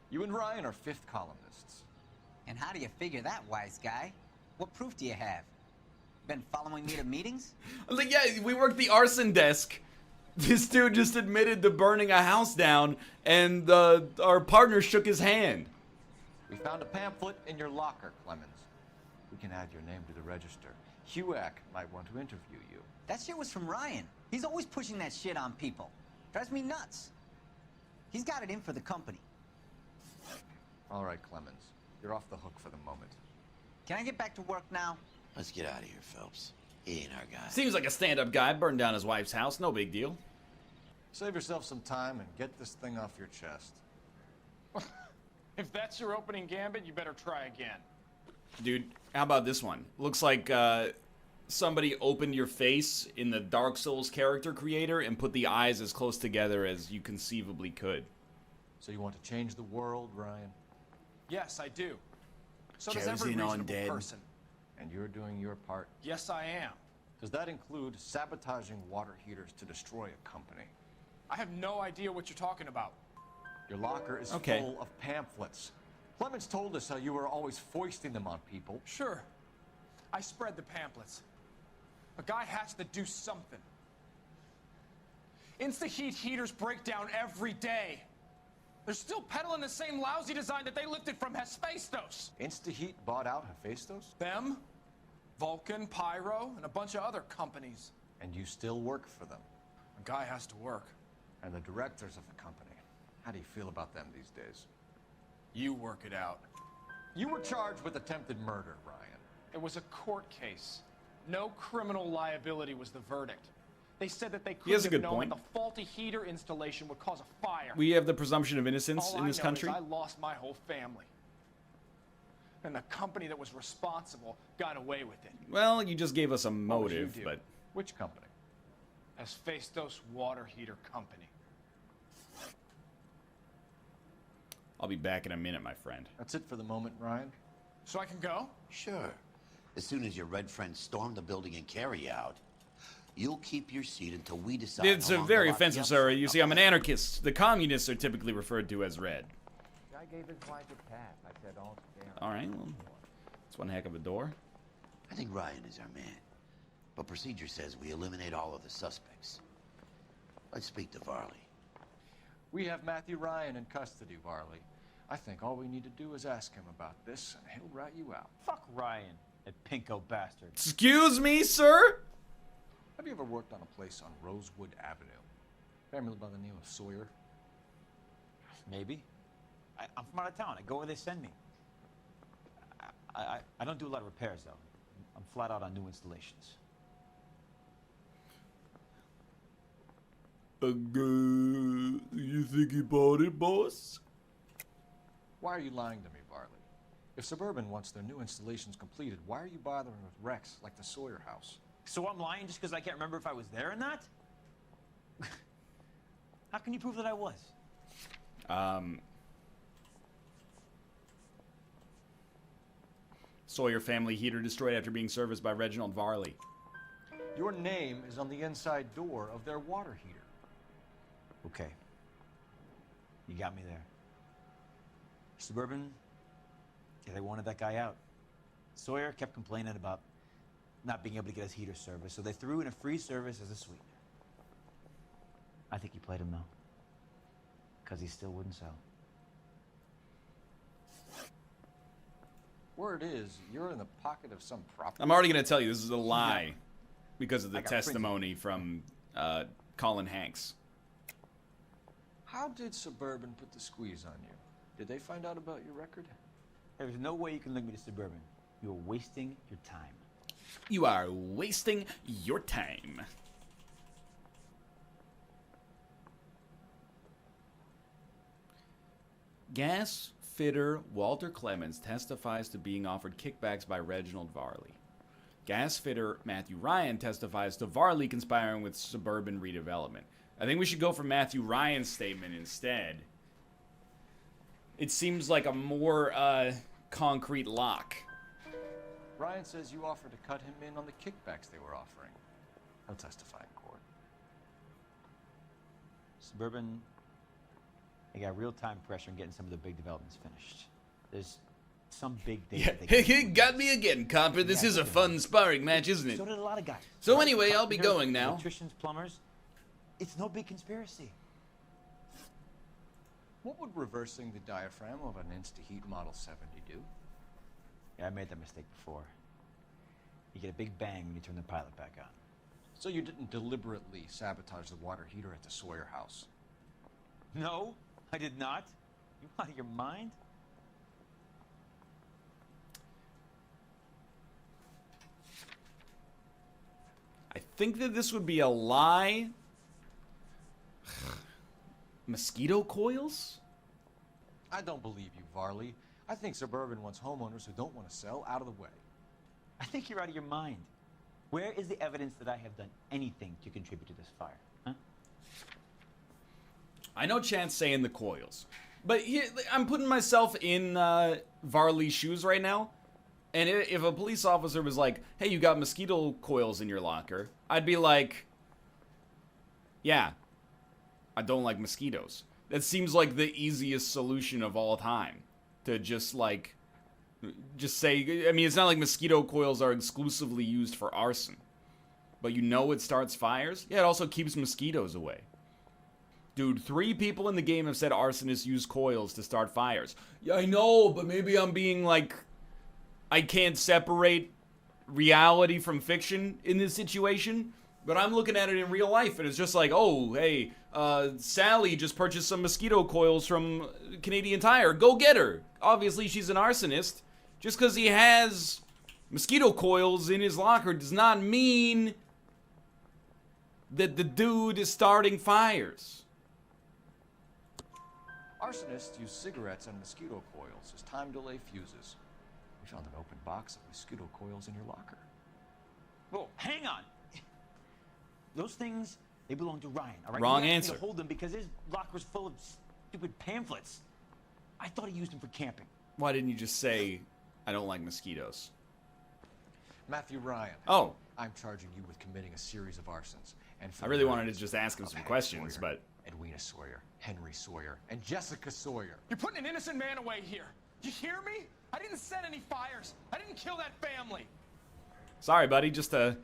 You and Ryan are fifth columnists. And how do you figure that, wise guy? What proof do you have? Been following me to meetings? Like, yeah, we worked the Arson Desk. This dude just admitted to burning a house down, and our partner shook his hand. We found a pamphlet in your locker, Clemens. We can add your name to the register. HUAC might want to interview you. That shit was from Ryan. He's always pushing that shit on people. Drives me nuts. He's got it in for the company. All right, Clemens. You're off the hook for the moment. Can I get back to work now? Let's get out of here, Phelps. He ain't our guy. Seems like a stand-up guy. Burned down his wife's house. No big deal. Save yourself some time and get this thing off your chest. If that's your opening gambit, you better try again. Dude, how about this one? Looks like somebody opened your face in the Dark Souls character creator and put the eyes as close together as you conceivably could. So you want to change the world, Ryan? Yes, I do. So does Chosen every reasonable undead. person. And you're doing your part? Yes, I am. Does that include sabotaging water heaters to destroy a company? I have no idea what you're talking about. Your locker is Okay. full of pamphlets. Clemens told us how you were always foisting them on people. Sure. I spread the pamphlets. A guy has to do something. Insta-Heat heaters break down every day. They're still peddling the same lousy design that they lifted from Hephaestus. Insta-Heat bought out Hephaestus? Them, Vulcan, Pyro, and a bunch of other companies. And you still work for them. A guy has to work. And the directors of the company. How do you feel about them these days? You work it out. You were charged with attempted murder, Ryan. It was a court case. No criminal liability was the verdict. They said that they He has a couldn't good have known point. that the faulty heater installation would cause a fire. We have the presumption of innocence All in this I know country. Is I lost my whole family. And the company that was responsible got away with it. Well, you just gave us a What would you motive, do? but Which company? Asbestos Water Heater Company. I'll be back in a minute, my friend. That's it for the moment, Ryan. So I can go? Sure. As soon as your red friends storm the building and carry out, you'll keep your seat until we decide. It's how long very to lock you offensive, up. sir. You see, I'm an anarchist. The communists are typically referred to as red. Guy gave his wife a tap. I said, "Oh, damn." All right, well, it's one heck of a door. I think Ryan is our man. But procedure says we eliminate all of the suspects. Let's speak to Varley. We have Matthew Ryan in custody, Varley. I think all we need to do is ask him about this, and he'll rat you out. Fuck Ryan, that pinko bastard. Excuse me, sir? Have you ever worked on a place on Rosewood Avenue? Family by the name of Sawyer? Maybe. I'm from out of town. I go where they send me. I don't do a lot of repairs, though. I'm flat out on new installations. You think he bought it, boss? Why are you lying to me, Varley? If Suburban wants their new installations completed, why are you bothering with wrecks like the Sawyer house? So I'm lying just because I can't remember if I was there or not? How can you prove that I was? Sawyer family heater destroyed after being serviced by Reginald Varley. Your name is on the inside door of their water heater. Okay. You got me there. Suburban, yeah, they wanted that guy out. Sawyer kept complaining about not being able to get his heater service, so they threw in a free service as a sweetener. I think he played him, though. Because he still wouldn't sell. Word is, you're in the pocket of some property. I'm already going to tell you, this is a lie. Yeah. Because of the I got testimony from Colin Hanks. How did Suburban put the squeeze on you? Did they find out about your record? There's no way you can link me to Suburban. You're wasting your time. You are wasting your time. Gas fitter Walter Clemens testifies to being offered kickbacks by Reginald Varley. Gas fitter Matthew Ryan testifies to Varley conspiring with Suburban Redevelopment. I think we should go for Matthew Ryan's statement instead. It seems like a more concrete lock. Ryan says you offered to cut him in on the kickbacks they were offering. He'll testify in court. Suburban, they got real-time pressure on getting some of the big developments finished. There's some big data. Yeah, got me again, Copper. This is a fun sparring match, isn't it? So did a lot of guys. So anyway, I'll be going now. Electricians, plumbers. It's no big conspiracy. What would reversing the diaphragm of an Insta-Heat Model 70 do? Yeah, I made that mistake before. You get a big bang when you turn the pilot back on. So you didn't deliberately sabotage the water heater at the Sawyer house? No, I did not. You out of your mind? I think that this would be a lie. Mosquito coils? I don't believe you, Varley. I think Suburban wants homeowners who don't want to sell out of the way. I think you're out of your mind. Where is the evidence that I have done anything to contribute to this fire? Huh? I know Chance saying the coils. But I'm putting myself in Varley's shoes right now. And if a police officer was like, hey, you got mosquito coils in your locker, I'd be like, yeah, I don't like mosquitoes. That seems like the easiest solution of all time. To just say, I mean, it's not like mosquito coils are exclusively used for arson. But you know it starts fires? Yeah, it also keeps mosquitoes away. Dude, 3 people in the game have said arsonists use coils to start fires. Yeah, I know, but maybe I'm being like, I can't separate reality from fiction in this situation. But I'm looking at it in real life, and it's just like, oh, hey, Sally just purchased some mosquito coils from Canadian Tire. Go get her. Obviously, she's an arsonist. Just because he has mosquito coils in his locker does not mean that the dude is starting fires. Arsonists use cigarettes and mosquito coils as time delay fuses. We found an open box of mosquito coils in your locker. Whoa, hang on. Those things, they belong to Ryan, all right? Wrong He asked me answer. to hold them because his locker's full of stupid pamphlets. I thought he used them for camping. Why didn't you just say, I don't like mosquitoes? Matthew Ryan. Oh. I'm charging you with committing a series of arsons. And I really wanted to just ask him some questions, Sawyer, but... Edwina Sawyer, Henry Sawyer, and Jessica Sawyer. You're putting an innocent man away here. You hear me? I didn't set any fires. I didn't kill that family. Sorry, buddy. Just a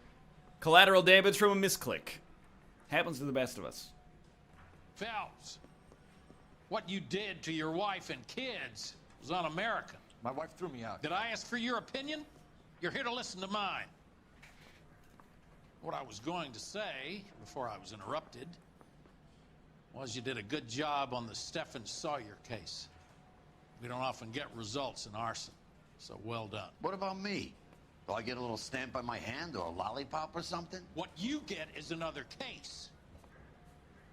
collateral damage from a misclick. Happens to the best of us. Phelps, what you did to your wife and kids was un-American. My wife threw me out. Did I ask for your opinion? You're here to listen to mine. What I was going to say, before I was interrupted, was you did a good job on the Stephen Sawyer case. We don't often get results in arson, so well done. What about me? Do I get a little stamp on my hand or a lollipop or something? What you get is another case.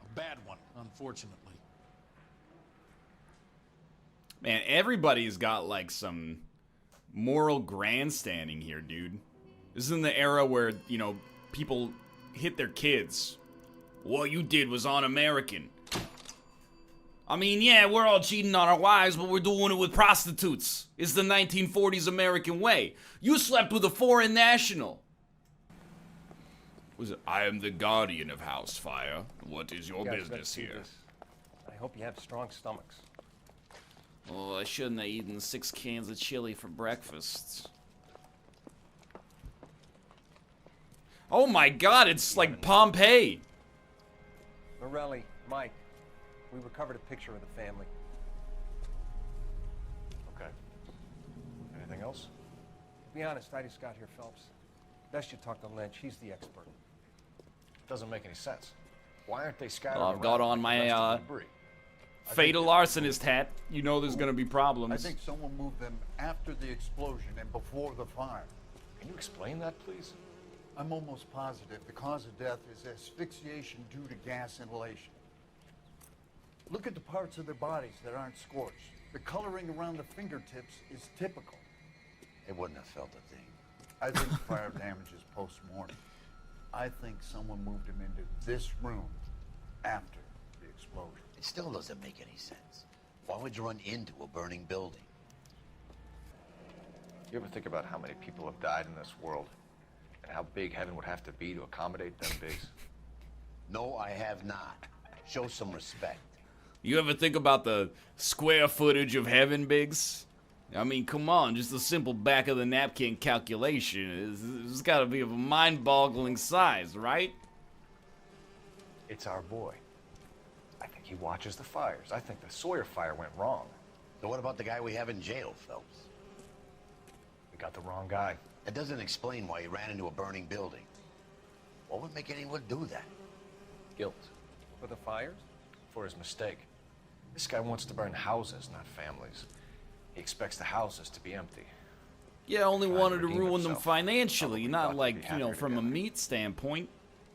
A bad one, unfortunately. Man, everybody's got, like, some moral grandstanding here, dude. This is in the era where, you know, people hit their kids. What you did was un-American. I mean, yeah, we're all cheating on our wives, but we're doing it with prostitutes. It's the 1940s American way. You slept with a foreign national. Was it, I am the guardian of House Fire. What is your You guys business gotta see here? this. I hope you have strong stomachs. Oh, I shouldn't have eaten 6 cans of chili for breakfast. Oh my god, it's like Pompeii. Morelli, Mike, we recovered a picture of the family. Okay. Anything else? To be honest, I just got here, Phelps. Best you talk to Lynch. He's the expert. Doesn't make any sense. Why aren't they scattered Well, I've got around on like the rest my of the debris? fatal arsonist hat. You know there's gonna be problems. I think someone moved them after the explosion and before the fire. Can you explain that, please? I'm almost positive the cause of death is asphyxiation due to gas inhalation. Look at the parts of their bodies that aren't scorched. The coloring around the fingertips is typical. They wouldn't have felt a thing. I think fire damage is post-mortem. I think someone moved him into this room after the explosion. It still doesn't make any sense. Why would you run into a burning building? You ever think about how many people have died in this world? And how big heaven would have to be to accommodate them bigs? No, I have not. Show some respect. You ever think about the square footage of heaven, Biggs? I mean, come on, just a simple back of the napkin calculation. It's got to be of a mind-boggling size, right? It's our boy. I think he watches the fires. I think the Sawyer fire went wrong. So what about the guy we have in jail, Phelps? We got the wrong guy. That doesn't explain why he ran into a burning building. What would make anyone do that? Guilt. For the fires? For his mistake. This guy wants to burn houses, not families. He expects the houses to be empty. Yeah, only Trying to wanted to redeem ruin them himself. financially, Probably not thought like, they'd be you know, happier from a together. meat standpoint.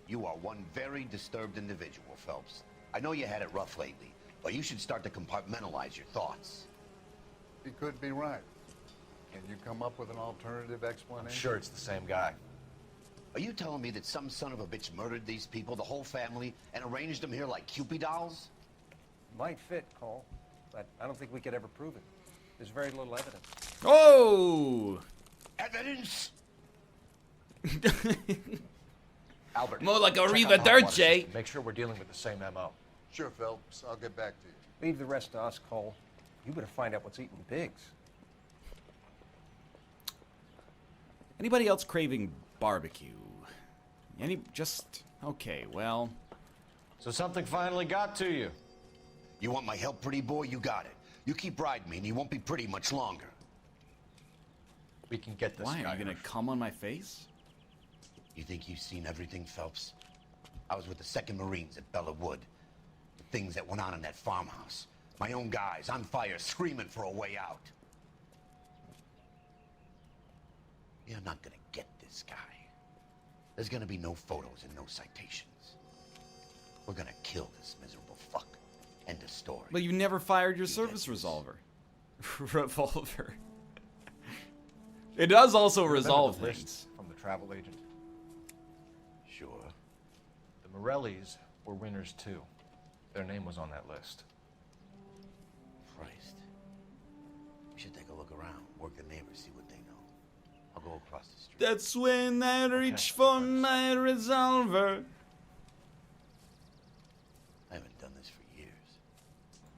You are one very disturbed individual, Phelps. I know you had it rough lately, but you should start to compartmentalize your thoughts. He could be right. Can you come up with an alternative explanation? I'm sure it's the same guy. Are you telling me that some son of a bitch murdered these people, the whole family, and arranged them here like Cupid dolls? Might fit, Cole, but I don't think we could ever prove it. There's very little evidence. Oh! Evidence? Albert. More like a check Riva out the hot water Dirce. system. Make sure we're dealing with the same MO. Sure, Phelps. I'll get back to you. Leave the rest to us, Cole. You better find out what's eating pigs. Anybody else craving barbecue? Okay, well. So something finally got to you. You want my help, pretty boy? You got it. You keep riding me and you won't be pretty much longer. We can get this Why, guy. are you gonna come on my face? You think you've seen everything, Phelps? I was with the 2nd Marines at Bella Wood. The things that went on in that farmhouse. My own guys on fire, screaming for a way out. You're not gonna get this guy. There's gonna be no photos and no citations. We're gonna kill this miserable fuck. End of story. But you never fired your service revolver. It does also resolve Remember the things. list from the travel agent? Sure. The Morellis were winners too. Their name was on that list. Christ. We should take a look around, work the neighbors, see what they know. I'll go across the street. That's when I reach for my revolver. I haven't done this for years.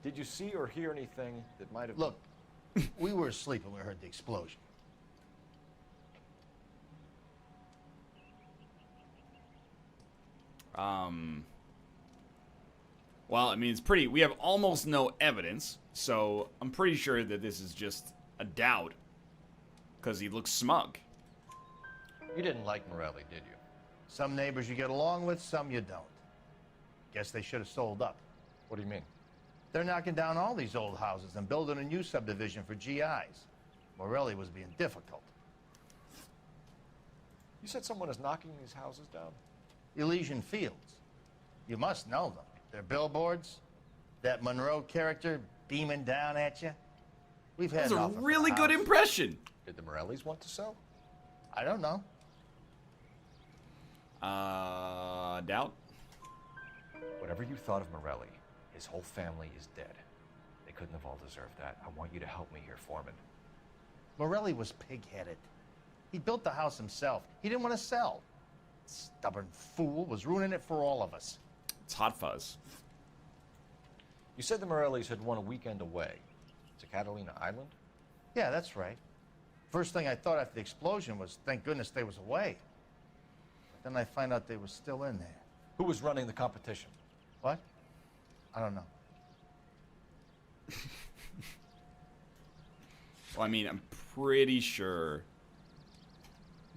Did you see or hear anything that might have... Look, we were asleep when we heard the explosion. Well, I mean, it's pretty... We have almost no evidence, so I'm pretty sure that this is just a doubt. Because he looks smug. You didn't like Morelli, did you? Some neighbors you get along with, some you don't. Guess they should have sold up. What do you mean? They're knocking down all these old houses and building a new subdivision for GIs. Morelli was being difficult. You said someone is knocking these houses down? Elysian Fields. You must know them. Their billboards, that Monroe character beaming down at you. We've had That's a an offer for really the good house. impression. Did the Morellis want to sell? I don't know. Doubt? Whatever you thought of Morelli, his whole family is dead. They couldn't have all deserved that. I want you to help me here, Foreman. Morelli was pig-headed. He built the house himself. He didn't want to sell. Stubborn fool was ruining it for all of us. It's Hot Fuzz. You said the Morellis had won a weekend away to Catalina Island? Yeah, that's right. First thing I thought after the explosion was, thank goodness they was away. But then I find out they was still in there. Who was running the competition? What? I don't know. Well, I mean, I'm pretty sure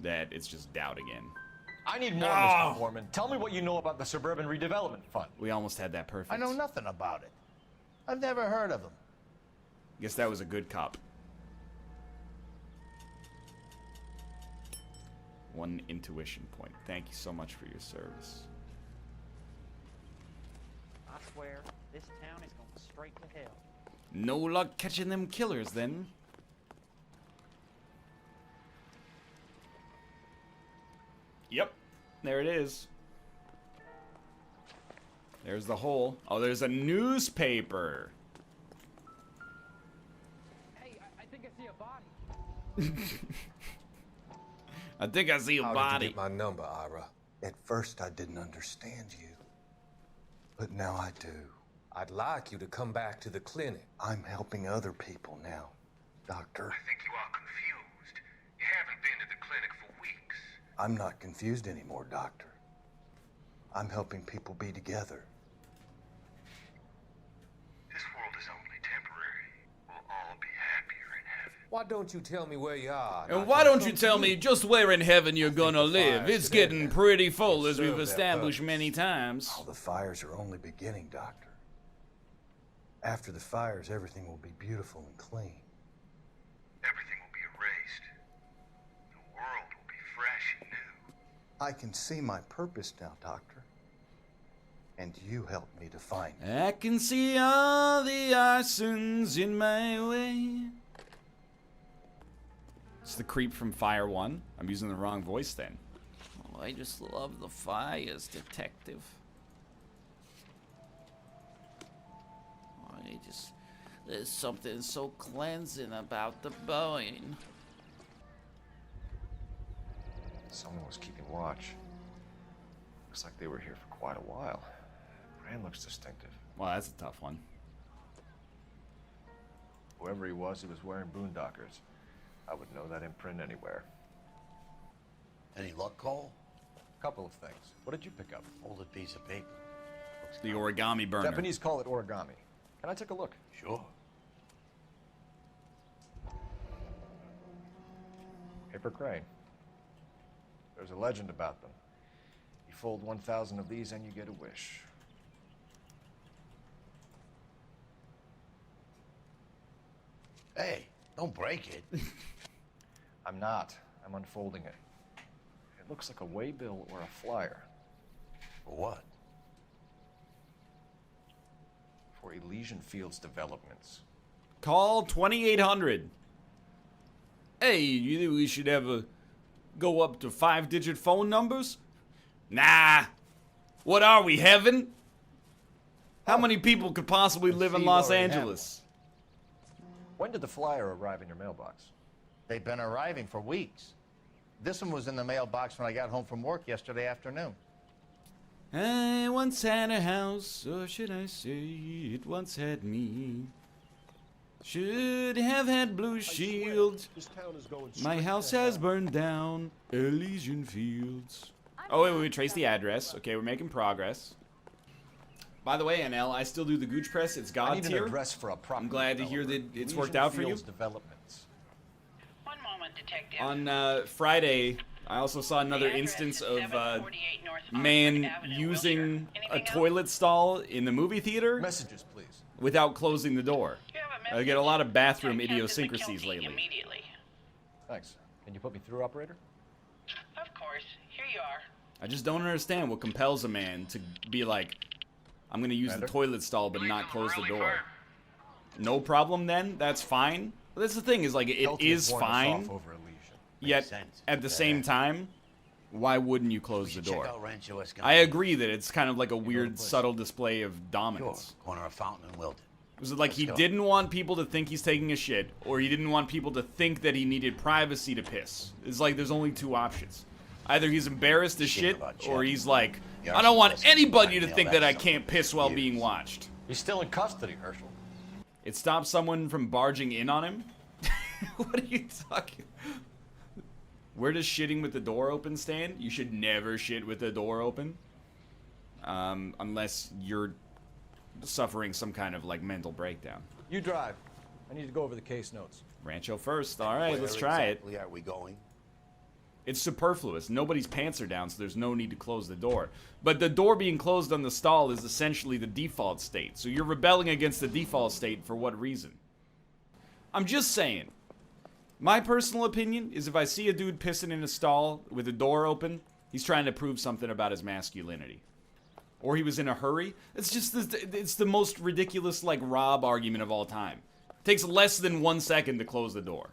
that it's just doubt again. I need more, Mr. Foreman. Tell me what you know about the Suburban Redevelopment Fund. We almost had that perfect. I know nothing about it. I've never heard of them. Guess that was a good cop. One intuition point. Thank you so much for your service. I swear, this town is going straight to hell. No luck catching them killers, then. Yep, there it is. There's the hole. Oh, there's a newspaper. Hey, I think I see a body. I think I see a How body. did you get my number, Ira? At first, I didn't understand you. But now I do. I'd like you to come back to the clinic. I'm helping other people now, Doctor. I think you are confused. You haven't been to the clinic for weeks. I'm not confused anymore, Doctor. I'm helping people be together. This world is only temporary. We'll all be happier in heaven. Why don't you tell me where you are? And why don't you tell me just where in heaven you're gonna live? It's getting pretty full, as we've established many times. Oh, the fires are only beginning, Doctor. After the fires, everything will be beautiful and clean. Everything will be erased. The world will be fresh and new. I can see my purpose now, Doctor. And you helped me to find it. I can see all the arsons in my way. It's the creep from Fire 1. I'm using the wrong voice then. Oh, I just love the fires, detective. There's something so cleansing about the Boeing. Someone was keeping watch. Looks like they were here for quite a while. Brand looks distinctive. Well, that's a tough one. Whoever he was wearing boondockers. I would know that imprint anywhere. Any luck, Cole? Couple of things. What did you pick up? Folded piece of paper. The origami burner. Japanese call it origami. Can I take a look? Sure. Paper crane. There's a legend about them. You fold 1,000 of these and you get a wish. Hey, don't break it. I'm not. I'm unfolding it. It looks like a waybill or a flyer. For what? for Elysian Fields Developments. Call 2800. Hey, you think we should ever go up to 5-digit phone numbers? Nah. What are we, heaven? How many people could possibly live in Los Angeles? When did the flyer arrive in your mailbox? They've been arriving for weeks. This one was in the mailbox when I got home from work yesterday afternoon. I once had a house, or should I say, it once had me. Should have had blue shield. My house has burned down. Elysian Fields. Oh, wait, trace the address. Okay, we're making progress. By the way, NL, I still do the Gooch Press. It's God I need an tier. address for a property I'm glad to hear that developer. it's Elysian worked out for you. Fields Developments. One moment, detective. On Friday, I also saw another instance of man using a toilet stall in the movie theater. Messages, please. Without closing the door. I get a lot of bathroom idiosyncrasies lately. Thanks. Can you put me through, operator? Of course. Here you are. I just don't understand what compels a man to be like, I'm going to use the toilet stall but not close the door. No problem then? That's fine. But that's the thing, is like, it is fine. Yet, at the same time, why wouldn't you close the door? I agree that it's kind of like a weird, subtle display of dominance. Corner of Fountain and Wilton. Was it like he didn't want people to think he's taking a shit, or he didn't want people to think that he needed privacy to piss? It's like there's only two options. Either he's embarrassed as shit, or he's like, I don't want anybody to think that I can't piss while being watched. He's still in custody, Herschel. It stops someone from barging in on him? What are you talking? Where does shitting with the door open stand? You should never shit with the door open. Unless you're suffering some kind of, like, mental breakdown. You drive. I need to go over the case notes. Rancho first. All right, let's try it. Where exactly are we going? It's superfluous. Nobody's pants are down, so there's no need to close the door. But the door being closed on the stall is essentially the default state. So you're rebelling against the default state for what reason? I'm just saying. My personal opinion is if I see a dude pissing in a stall with the door open, he's trying to prove something about his masculinity. Or he was in a hurry. It's just, it's the most ridiculous, like, Rob argument of all time. It takes less than 1 second to close the door.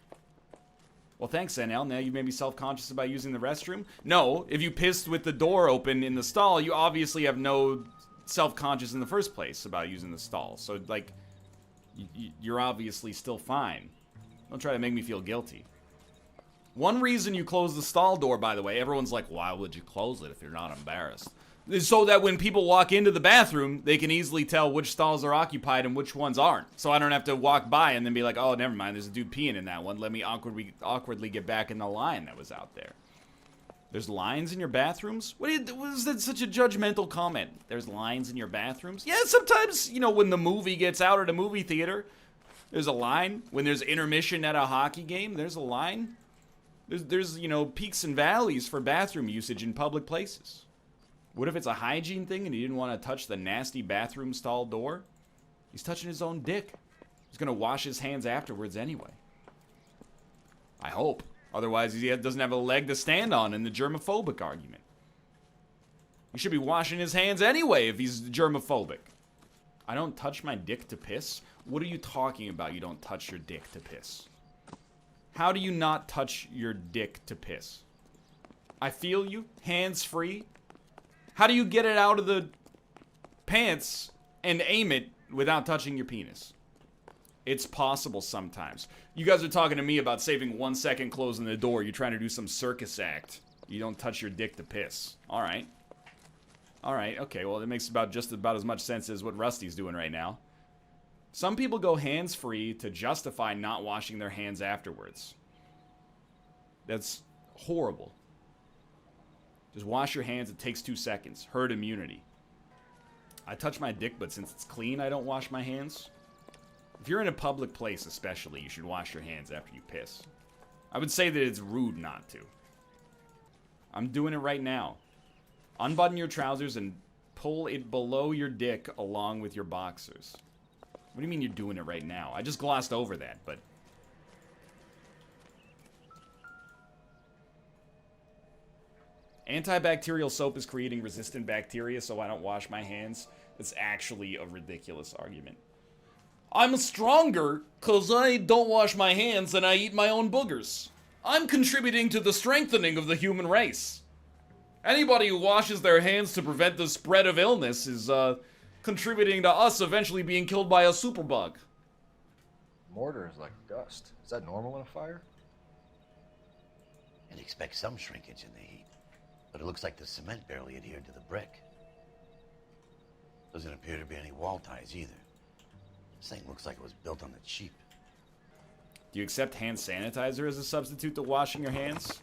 Well, thanks, NL. Now you made me self-conscious about using the restroom? No, if you pissed with the door open in the stall, you obviously have no self-conscious in the first place about using the stall. So, like, you're obviously still fine. Don't try to make me feel guilty. One reason you close the stall door, by the way, everyone's like, why would you close it if you're not embarrassed? Is so that when people walk into the bathroom, they can easily tell which stalls are occupied and which ones aren't. So I don't have to walk by and then be like, oh, never mind, there's a dude peeing in that one. Let me awkwardly get back in the line that was out there. There's lines in your bathrooms? Was that such a judgmental comment? There's lines in your bathrooms? Yeah, sometimes, you know, when the movie gets out at a movie theater, there's a line. When there's intermission at a hockey game, there's a line. There's, you know, peaks and valleys for bathroom usage in public places. What if it's a hygiene thing and he didn't want to touch the nasty bathroom stall door? He's touching his own dick. He's going to wash his hands afterwards anyway. I hope. Otherwise, he doesn't have a leg to stand on in the germophobic argument. He should be washing his hands anyway if he's germophobic. I don't touch my dick to piss? What are you talking about, you don't touch your dick to piss? How do you not touch your dick to piss? I feel you. Hands free. How do you get it out of the pants and aim it without touching your penis? It's possible sometimes. You guys are talking to me about saving 1 second closing the door. You're trying to do some circus act. You don't touch your dick to piss. All right. All right, okay, well, it makes just about as much sense as what Rusty's doing right now. Some people go hands-free to justify not washing their hands afterwards. That's horrible. Just wash your hands. It takes 2 seconds. Herd immunity. I touch my dick, but since it's clean, I don't wash my hands. If you're in a public place especially, you should wash your hands after you piss. I would say that it's rude not to. I'm doing it right now. Unbutton your trousers and pull it below your dick along with your boxers. What do you mean you're doing it right now? I just glossed over that, but... Antibacterial soap is creating resistant bacteria, so I don't wash my hands. It's actually a ridiculous argument. I'm stronger because I don't wash my hands and I eat my own boogers. I'm contributing to the strengthening of the human race. Anybody who washes their hands to prevent the spread of illness is contributing to us eventually being killed by a superbug. Mortar is like dust. Is that normal in a fire? You'd expect some shrinkage in the heat, but it looks like the cement barely adhered to the brick. Doesn't appear to be any wall ties either. This thing looks like it was built on the cheap. Do you accept hand sanitizer as a substitute to washing your hands?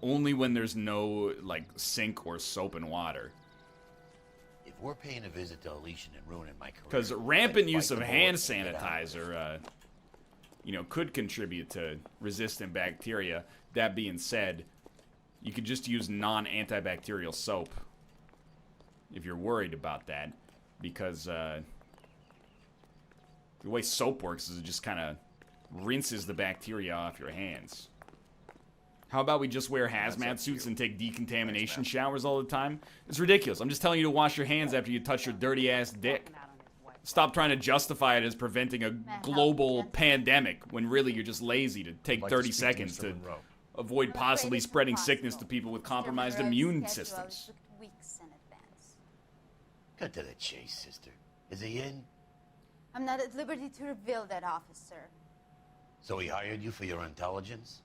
Only when there's no, like, sink or soap and water. If we're paying a visit to Elysian and ruining my career... Because rampant use of hand sanitizer, you know, could contribute to resistant bacteria. That being said, you could just use non-antibacterial soap if you're worried about that. Because, the way soap works is it just kind of rinses the bacteria off your hands. How about we just wear hazmat suits and take decontamination showers all the time? It's ridiculous. I'm just telling you to wash your hands after you touch your dirty-ass dick. Stop trying to justify it as preventing a global pandemic when really you're just lazy to take 30 seconds to avoid possibly spreading sickness to people with compromised immune systems. Cut to the chase, sister. Is he in? I'm not at liberty to reveal that, officer. So he hired you for your intelligence?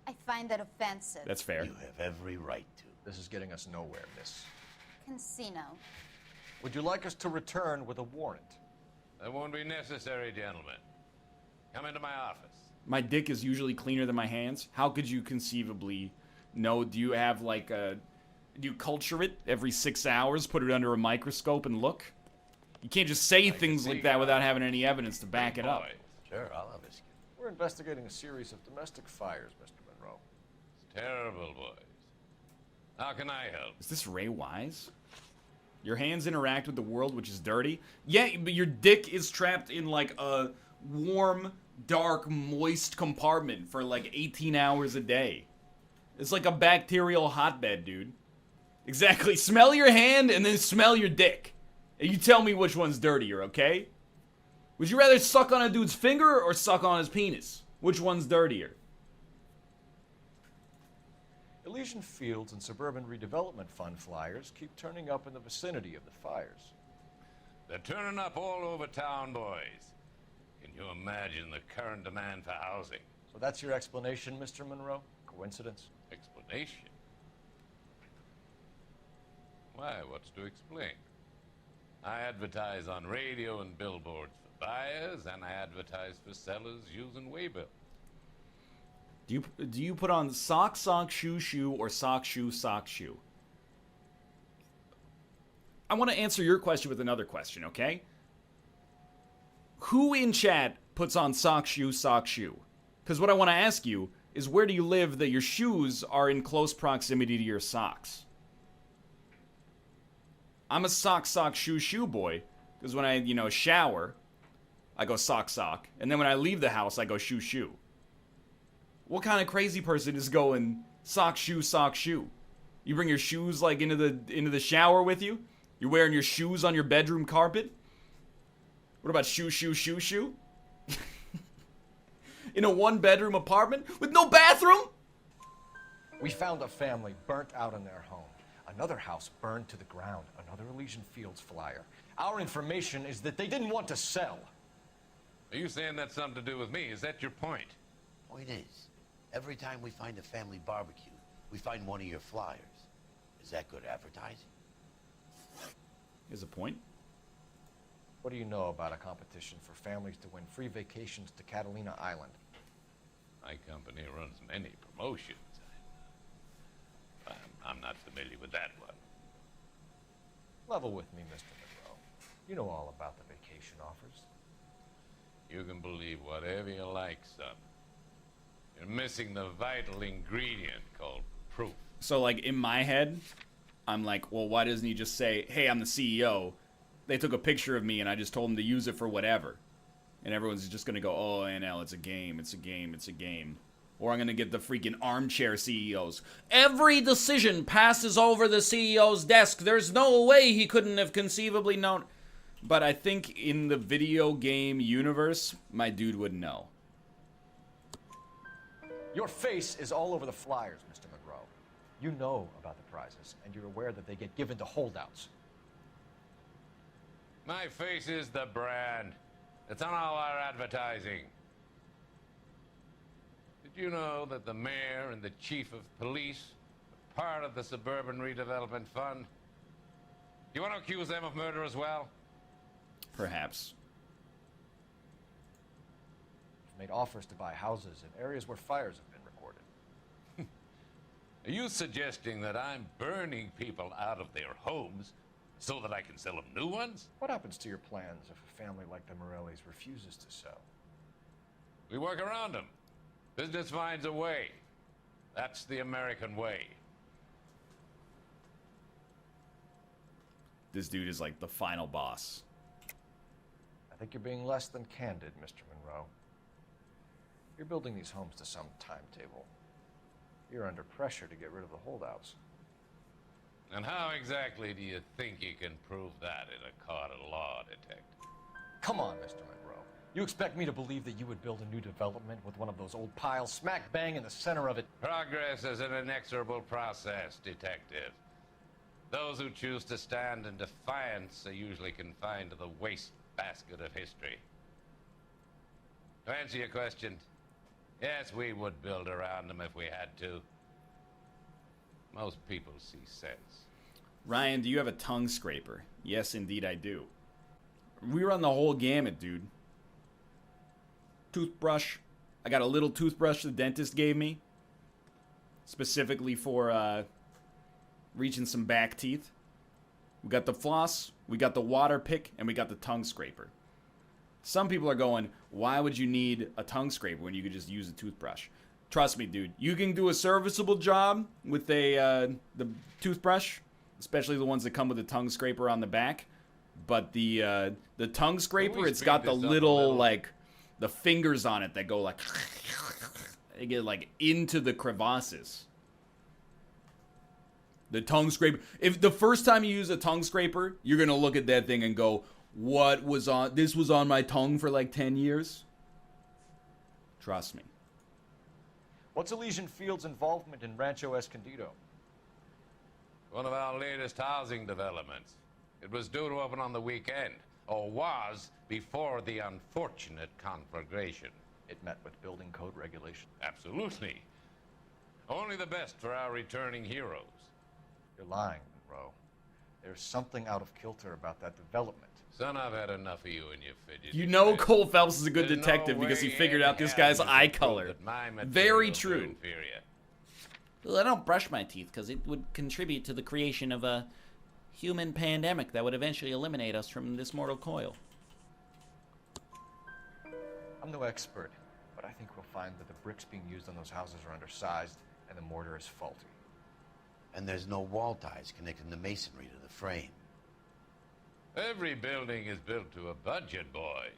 I find that offensive. That's fair. You have every right to. This is getting us nowhere, miss. Casino. Would you like us to return with a warrant? That won't be necessary, gentlemen. Come into my office. My dick is usually cleaner than my hands. How could you conceivably know? Do you have, like, do you culture it every 6 hours, put it under a microscope and look? You can't just say things like that without having any evidence to back it up. Sure, I'll have this. We're investigating a series of domestic fires, Mr. Monroe. It's terrible, boys. How can I help? Is this Ray Wise? Your hands interact with the world, which is dirty? Yeah, but your dick is trapped in, like, a warm, dark, moist compartment for, like, 18 hours a day. It's like a bacterial hotbed, dude. Exactly. Smell your hand and then smell your dick. And you tell me which one's dirtier, okay? Would you rather suck on a dude's finger or suck on his penis? Which one's dirtier? Elysian Fields and Suburban Redevelopment Fund flyers keep turning up in the vicinity of the fires. They're turning up all over town, boys. Can you imagine the current demand for housing? So that's your explanation, Mr. Monroe? Coincidence? Explanation? Why, what's to explain? I advertise on radio and billboards for buyers, and I advertise for sellers using waybill. Do you put on sock, sock, shoe, shoe, or sock, shoe, sock, shoe? I want to answer your question with another question, okay? Who in chat puts on sock, shoe, sock, shoe? Because what I want to ask you is where do you live that your shoes are in close proximity to your socks? I'm a sock, sock, shoe, shoe boy. Because when I, shower, I go sock, sock. And then when I leave the house, I go shoe, shoe. What kind of crazy person is going sock, shoe, sock, shoe? You bring your shoes, like, into the shower with you? You're wearing your shoes on your bedroom carpet? What about shoe, shoe, shoe, shoe? In a one-bedroom apartment with no bathroom? We found a family burnt out in their home. Another house burned to the ground. Another Elysian Fields flyer. Our information is that they didn't want to sell. Are you saying that's something to do with me? Is that your point? Point is, every time we find a family barbecue, we find one of your flyers. Is that good advertising? Is a point? What do you know about a competition for families to win free vacations to Catalina Island? My company runs many promotions. I'm not familiar with that one. Level with me, Mr. Monroe. You know all about the vacation offers. You can believe whatever you like, son. You're missing the vital ingredient called proof. So, like, in my head, I'm like, well, why doesn't he just say, hey, I'm the CEO. They took a picture of me and I just told them to use it for whatever. And everyone's just going to go, oh, NL, it's a game, it's a game, it's a game. Or I'm gonna get the freaking armchair CEOs. Every decision passes over the CEO's desk. There's no way he couldn't have conceivably known. But I think in the video game universe, my dude would know. Your face is all over the flyers, Mr. Monroe. You know about the prizes, and you're aware that they get given to holdouts. My face is the brand. It's on all our advertising. Did you know that the mayor and the chief of police are part of the Suburban Redevelopment Fund? You want to accuse them of murder as well? Perhaps. You've made offers to buy houses in areas where fires have been recorded. Are you suggesting that I'm burning people out of their homes so that I can sell them new ones? What happens to your plans if a family like the Morellis refuses to sell? We work around them. Business finds a way. That's the American way. This dude is like the final boss. I think you're being less than candid, Mr. Monroe. You're building these homes to some timetable. You're under pressure to get rid of the holdouts. And how exactly do you think you can prove that in a court of law, detective? Come on, Mr. Monroe. You expect me to believe that you would build a new development with one of those old piles smack bang in the center of it? Progress is an inexorable process, detective. Those who choose to stand in defiance are usually confined to the wastebasket of history. To answer your question, yes, we would build around them if we had to. Most people see sense. Ryan, do you have a tongue scraper? Yes, indeed I do. We run the whole gamut, dude. Toothbrush. I got a little toothbrush the dentist gave me. Specifically for reaching some back teeth. We got the floss, we got the water pick, and we got the tongue scraper. Some people are going, why would you need a tongue scraper when you could just use a toothbrush? Trust me, dude. You can do a serviceable job with the toothbrush, especially the ones that come with a tongue scraper on the back. But the tongue scraper, it's got the little, like, the fingers on it that go like, they get like into the crevasses. The tongue scraper. If the first time you use a tongue scraper, you're gonna look at that thing and go, "What was on? This was on my tongue for like 10 years." Trust me. What's Elysian Field's involvement in Rancho Escondido? One of our latest housing developments. It was due to open on the weekend, or was before the unfortunate conflagration. It met with building code regulation. Absolutely. Only the best for our returning heroes. You're lying, Monroe. There's something out of kilter about that development. Son, I've had enough of you and your fidget. You know Cole Phelps is a good detective because he figured out this guy's eye color. Very true. Well, I don't brush my teeth because it would contribute to the creation of a human pandemic that would eventually eliminate us from this mortal coil. I'm no expert, but I think we'll find that the bricks being used on those houses are undersized and the mortar is faulty. And there's no wall ties connecting the masonry to the frame. Every building is built to a budget, boys.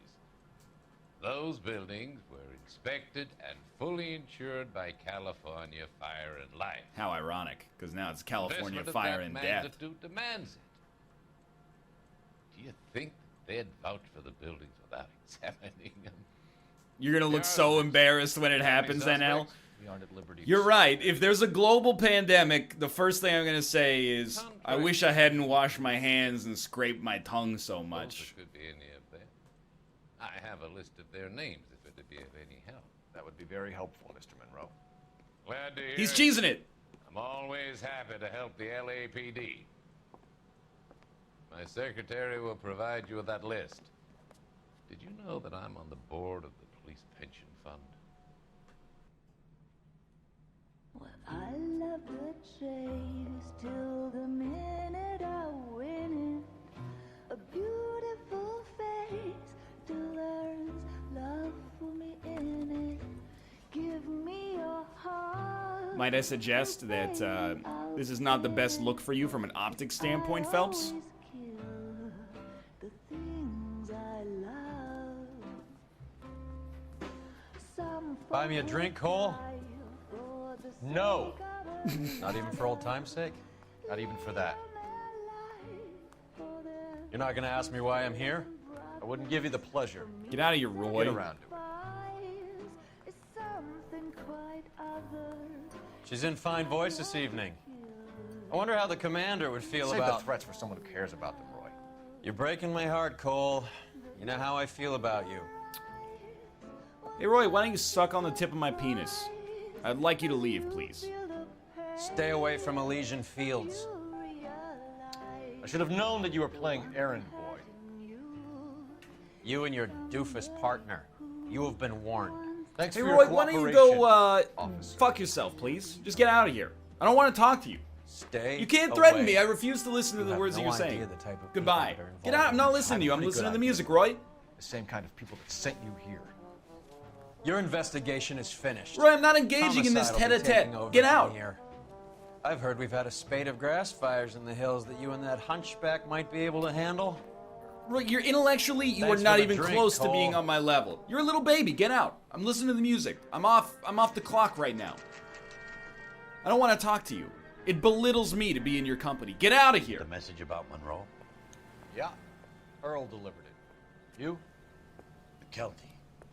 Those buildings were inspected and fully insured by California Fire and Life. How ironic, because now it's California Investment of Fire that and Death. magnitude demands it. Do you think they'd vouch for the buildings without examining them? You're gonna look so embarrassed when it happens, NL. We aren't at liberty. You're right. If there's a global pandemic, the first thing I'm gonna say is, I wish I hadn't washed my hands and scraped my tongue so much. Could be any of them. I have a list of their names if it'd be of any help. That would be very helpful, Mr. Monroe. Glad to hear He's it. cheesing it. I'm always happy to help the LAPD. My secretary will provide you with that list. Did you know that I'm on the board of the police pension fund? I love the chase till the minute I win it. A beautiful face delivers love for me in it. Give me your heart. Might I suggest that this is not the best look for you from an optics standpoint, Phelps? The things I love. Some Buy me a drink, Cole? No. Not even for old time's sake? Not even for that. You're not gonna ask me why I'm here? I wouldn't give you the pleasure. Get out of here, Roy. Get around to it. She's in fine voice this evening. I wonder how the commander would feel Save about the threats for someone who cares about them, Roy. You're breaking my heart, Cole. You know how I feel about you. Hey, Roy, why don't you suck on the tip of my penis? I'd like you to leave, please. Stay away from Elysian Fields. I should have known that you were playing errand boy. You and your doofus partner. You have been warned. Thanks Hey, for Roy, your why don't you cooperation, go, fuck yourself, please? Just get out of here. I don't want to talk to you. Stay You can't threaten away. me. I refuse to listen to You the have words that no you're idea saying. the type of Goodbye. people that are Get out. I'm involved not in listening to you. I'm pretty listening good to the idea. music, Roy. The same kind of people that sent you here. Your investigation is finished. Roy, I'm not engaging in this Homicide will be tete-a-tete. taking over Get from out. here. I've heard we've had a spate of grass fires in the hills that you and that hunchback might be able to handle. Roy, you're intellectually, you Thanks are not for the even drink, close to Cole. being on my level. You're a little baby. Get out. I'm listening to the music. I'm off the clock right now. I don't want to talk to you. It belittles me to be in your company. Get out of here. The message about Monroe? Yeah. Earl delivered it. You? McKelty.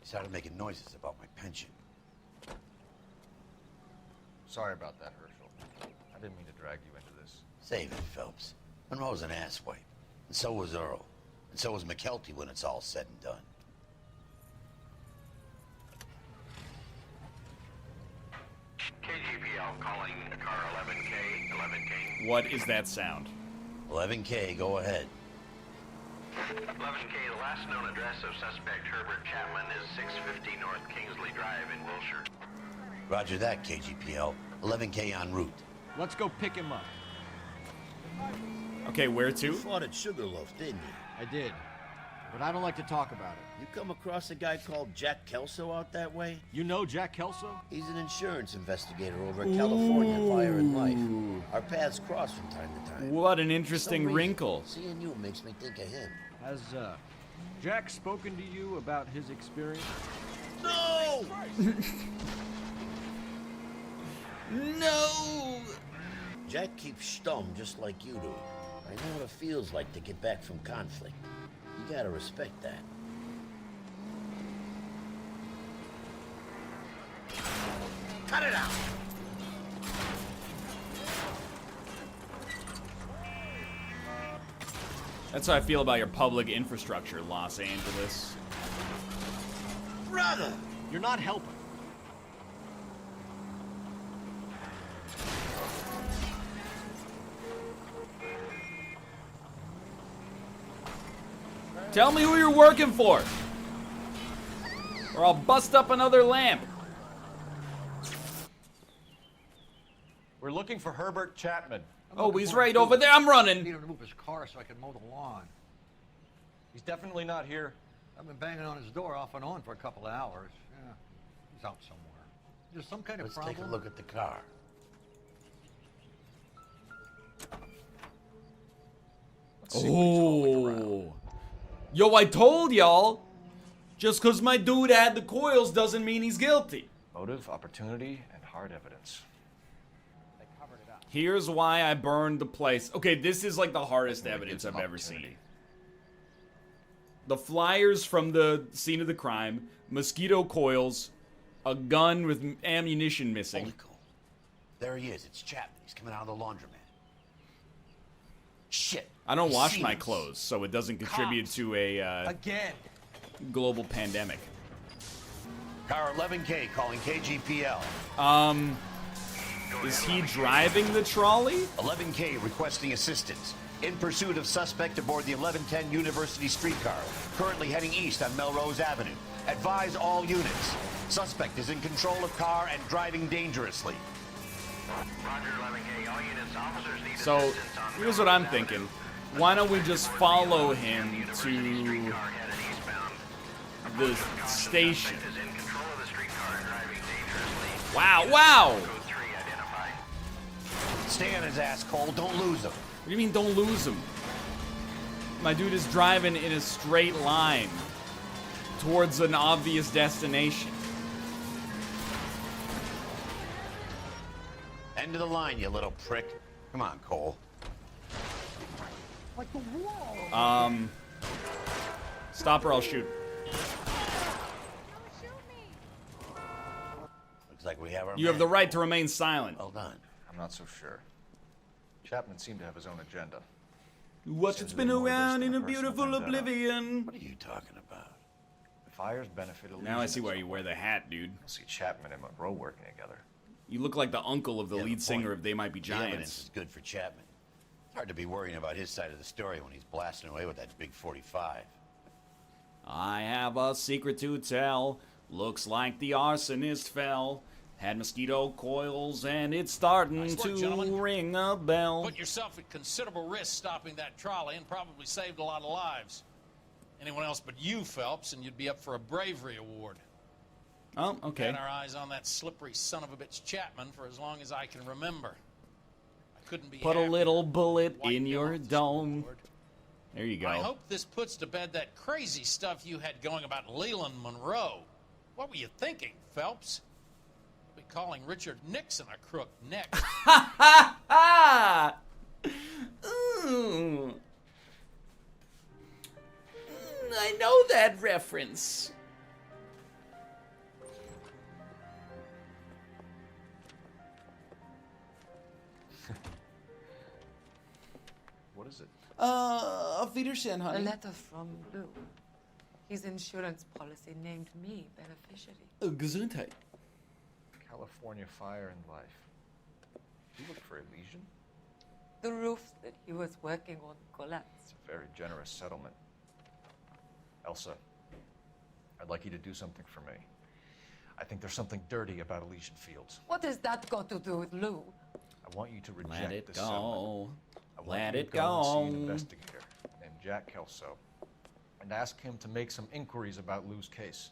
He started making noises about my pension. Sorry about that, Herschel. I didn't mean to drag you into this. Save it, Phelps. Monroe's an asswipe. And so was Earl. And so was McKelty when it's all said and done. KGPL calling car 11K, 11K. What is that sound? 11K, go ahead. 11K, the last known address of suspect Herbert Chapman is 650 North Kingsley Drive in Wilshire. Roger that, KGPL. 11K en route. Let's go pick him up. Okay, where to? You fought at Sugarloaf, didn't you? I did. But I don't like to talk about it. You come across a guy called Jack Kelso out that way? You know Jack Kelso? He's an insurance investigator over at California Fire and Life. Our paths cross from time to time. What an For interesting some reason, wrinkle. Seeing you makes me think of him. Has, Jack spoken to you about his experience? No! No! Jack keeps stum just like you do. I know what it feels like to get back from conflict. You gotta respect that. Cut it out! That's how I feel about your public infrastructure, Los Angeles. Brother! You're not helping. Tell me who you're working for, or I'll bust up another lamp. We're looking for Herbert Chapman. Oh, he's right over there. I'm running. I need him to move his car so I can mow the lawn. He's definitely not here. I've been banging on his door off and on for a couple of hours. Yeah, he's out somewhere. There's some kind of Let's problem. take a look at the car. Oh. Yo, I told y'all. Just because my dude had the coils doesn't mean he's guilty. Motive, opportunity, and hard evidence. Here's why I burned the place. Okay, this is like the hardest evidence I've ever seen. The flyers from the scene of the crime, mosquito coils, a gun with ammunition missing. Holy cow. There he is. It's Chapman. He's coming out of the laundromat. Shit. I don't He wash sees my us. clothes, so it doesn't contribute to a Again. global pandemic. Car 11K calling KGPL. Is he driving the trolley? 11K requesting assistance. In pursuit of suspect aboard the 1110 University streetcar, currently heading east on Melrose Avenue. Advise all units. Suspect is in control of car and driving dangerously. Roger, 11K, all units, officers need So, assistance on here's what I'm thinking. Why don't we just follow him to the station? Wow, wow! Stay on his ass, Cole. Don't lose him. What do you mean, don't lose him? My dude is driving in a straight line towards an obvious destination. End of the line, you little prick. Come on, Cole. Like the wall. Stop or I'll shoot. Looks like we have our You have the right to remain silent. Well done. I'm not so sure. Chapman seemed to have his own agenda. Watch it spin around in a beautiful oblivion. What are you talking about? The fires benefited. Now I see why you wear the hat, dude. You'll see Chapman and Monroe working together. You look like the uncle of the lead singer of They Might Be The evidence Giants. is good for Chapman. It's hard to be worrying about his side of the story when he's blasting away with that big 45. I have a secret to tell. Looks like the arsonist fell. Had mosquito coils and it's starting Nice work, to gentlemen. ring a bell. Put yourself at considerable risk stopping that trolley and probably saved a lot of lives. Anyone else but you, Phelps, and you'd be up for a bravery award. Oh, okay. Had our eyes on that slippery son of a bitch Chapman for as long as I can remember. I couldn't be Put a happier. little bullet in your dome. There you go. I hope this puts to bed that crazy stuff you had going about Leland Monroe. What were you thinking, Phelps? We'll be calling Richard Nixon a crook next. Ha ha ha! Ooh. I know that reference. What is it? Auf Wiedersehen, A honey. letter from Lou. His insurance policy named me beneficiary. Gesundheit. California Fire and Life. You look for Elysian? The roof that he was working on collapsed. It's a very generous settlement. Elsa, I'd like you to do something for me. I think there's something dirty about Elysian Fields. What has that got to do with Lou? I want you to reject Let it this go. settlement. I want Let you it to go and see an go. investigator named Jack Kelso and ask him to make some inquiries about Lou's case.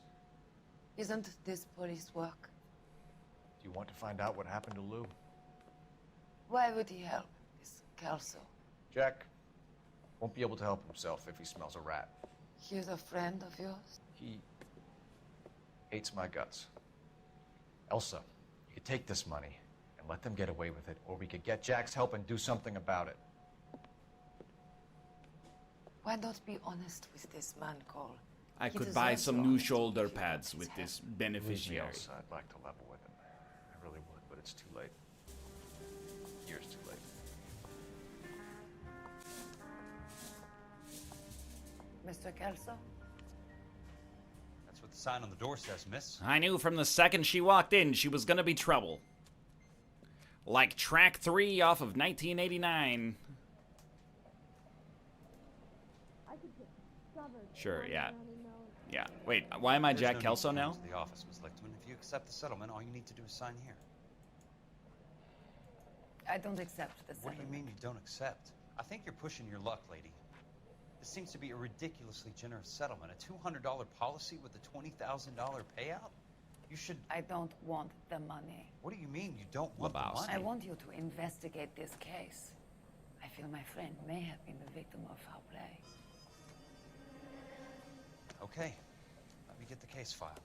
Isn't this police work? Do you want to find out what happened to Lou? Why would he help this Kelso? Jack won't be able to help himself if he smells a rat. He's a friend of yours? He hates my guts. Elsa, you could take this money and let them get away with it, or we could get Jack's help and do something about it. Why not be honest with this man, Cole? I He could buy deserves some your new honesty shoulder if you pads want with his this help. beneficiary. Elsa, I'd like to level with him. I really would, but it's too late. Years too late. Mr. Kelso? That's what the sign on the door says, miss. I knew from the second she walked in she was gonna be trouble. Like track 3 off of 1989. Sure, yeah. Yeah. Wait, why am I There's Jack no need Kelso to come now? to the office, Miss Lichtman. If you accept the settlement, all you need to do is sign here. I don't accept the What do settlement. you mean you don't accept? I think you're pushing your luck, lady. This seems to be a ridiculously generous settlement. A $200 policy with a $20,000 payout? You should... I don't want the money. What do you mean you don't want the money? I want you to investigate this case. I feel my friend may have been the victim of foul play. Okay. Let me get the case filed.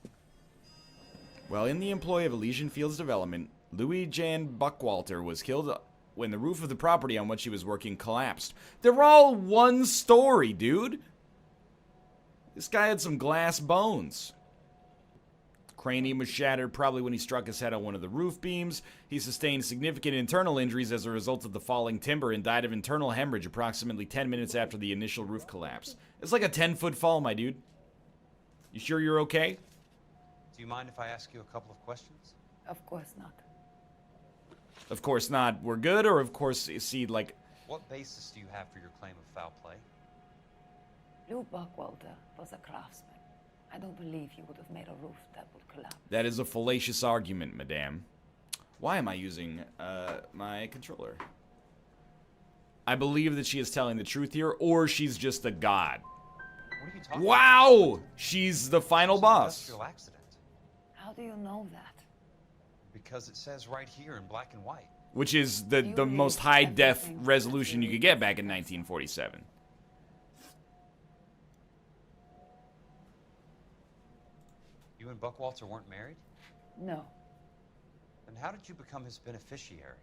While in the employ of Elysian Fields Development, Louis Jan Buckwalter was killed when the roof of the property on which he was working collapsed. They're all one story, dude. This guy had some glass bones. Cranium was shattered probably when he struck his head on one of the roof beams. He sustained significant internal injuries as a result of the falling timber and died of internal hemorrhage approximately 10 minutes after the initial roof collapse. It's like a 10-foot fall, my dude. You sure you're okay? Do you mind if I ask you a couple of questions? Of course not. Of course not. We're good, or of course, see, like... What basis do you have for your claim of foul play? Lou Buckwalter was a craftsman. I don't believe he would have made a roof that would collapse. That is a fallacious argument, madame. Why am I using my controller? I believe that she is telling the truth here, or she's just a god. What are you talking Wow! about? She's the final It's an boss. industrial accident. How do you know that? Because it says right here in black and white. Which is the most high-def resolution you could get back in 1947. You and Buckwalter weren't married? No. Then how did you become his beneficiary?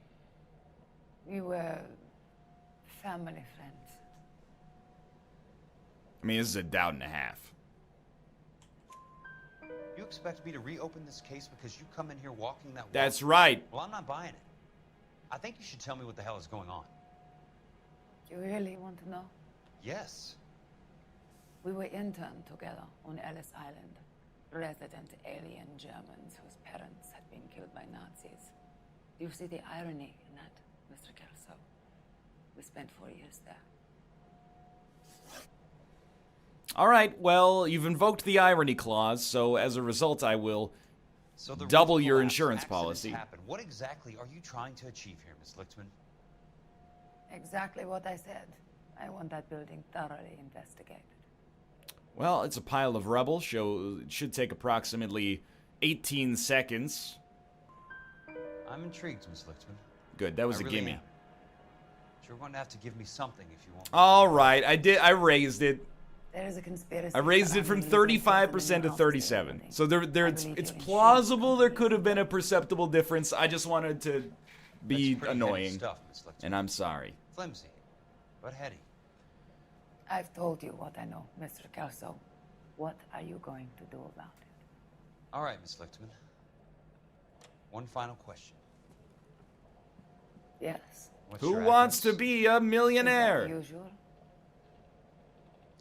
We were family friends. I mean, this is a doubt and a half. You expect me to reopen this case because you come in here walking that walk? That's right. Well, I'm not buying it. I think you should tell me what the hell is going on. You really want to know? Yes. We were interned together on Ellis Island. Resident alien Germans whose parents had been killed by Nazis. Do you see the irony in that, Mr. Kelso? We spent 4 years there. All right, well, you've invoked the irony clause, so as a result, I will double your insurance policy. Happen. What exactly are you trying to achieve here, Miss Lichtman? Exactly what I said. I want that building thoroughly investigated. Well, it's a pile of rubble, so it should take approximately 18 seconds. I'm intrigued, Miss Lichtman. Good, that was a really gimme. am. But you're going to have to give me something if you want. All right, I raised it. There is a conspiracy. I raised it from 35% to 37. So it's plausible there could have been a perceptible difference. I just wanted to be annoying. Stuff, Miss Lichtman. And I'm sorry. Flimsy, but heady. I've told you what I know, Mr. Kelso. What are you going to do about it? All right, Miss Lichtman. One final question. Yes. Who wants to be a millionaire? Usual.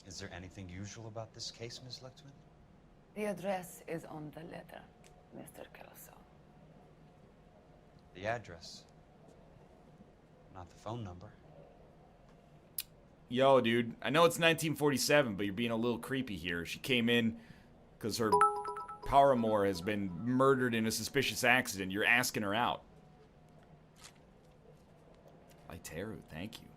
Is there anything usual about this case, Miss Lichtman? The address is on the letter, Mr. Kelso. The address. Not the phone number. Yo, dude, I know it's 1947, but you're being a little creepy here. She came in because her paramour has been murdered in a suspicious accident. You're asking her out. Teru, thank you.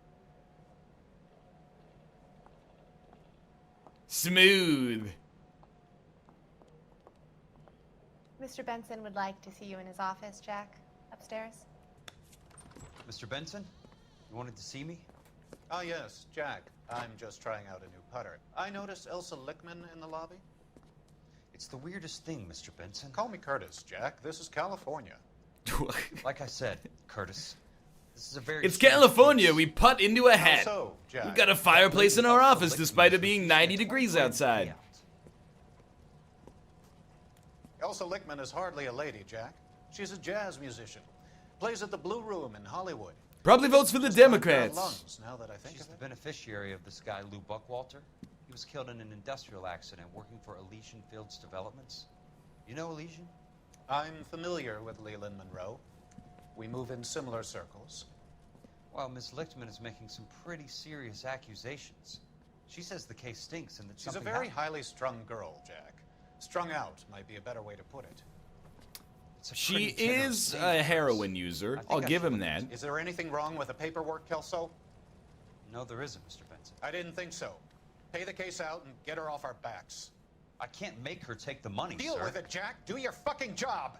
Smooth. Mr. Benson would like to see you in his office, Jack. Upstairs. Mr. Benson, you wanted to see me? Ah, yes, Jack. I'm just trying out a new putter. I noticed Elsa Lichtman in the lobby. It's the weirdest thing, Mr. Benson. Call me Curtis, Jack. This is California. Like I said, Curtis, this is a very... It's California. We putt into a hat. So, Jack, We've got a fireplace in our office despite it being 90 degrees outside. Elsa Lichtman is hardly a lady, Jack. She's a jazz musician. Plays at the Blue Room in Hollywood. Probably votes for the Democrats. Lungs, now that I think She's of the it. beneficiary of this guy, Lou Buckwalter. He was killed in an industrial accident working for Elysian Fields Developments. You know Elysian? I'm familiar with Leland Monroe. We move in similar circles. Well, Miss Lichtman is making some pretty serious accusations. She says the case stinks and that She's a something very happened. highly strung girl, Jack. Strung out might be a better way to put it. She is a heroin user. I'll give him that. Is there anything wrong with the paperwork, Kelso? No, there isn't, Mr. Benson. I didn't think so. Pay the case out and get her off our backs. I can't make her take the money, Deal sir. with it, Jack. Do your fucking job.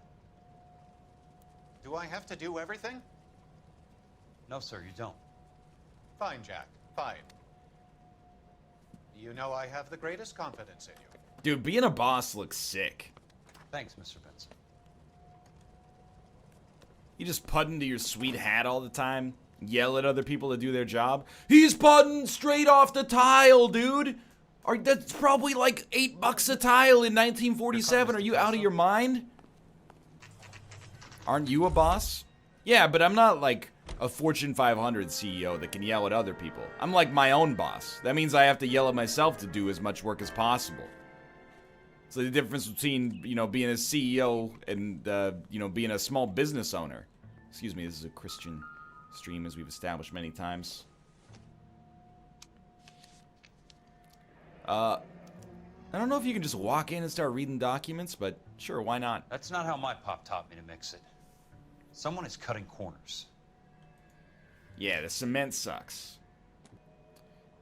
Do I have to do everything? No, sir, you don't. Fine, Jack. Fine. You know I have the greatest confidence in you. Dude, being a boss looks sick. Thanks, Mr. Benson. You just putt into your sweet hat all the time, yell at other people to do their job. He's putting straight off the tile, dude. That's probably like $8 a tile in 1947. Are you out of your mind? Aren't you a boss? Yeah, but I'm not like a Fortune 500 CEO that can yell at other people. I'm like my own boss. That means I have to yell at myself to do as much work as possible. So the difference between, being a CEO and, being a small business owner. Excuse me, this is a Christian stream, as we've established many times. I don't know if you can just walk in and start reading documents, but sure, why not? That's not how my pop taught me to mix it. Someone is cutting corners. Yeah, the cement sucks.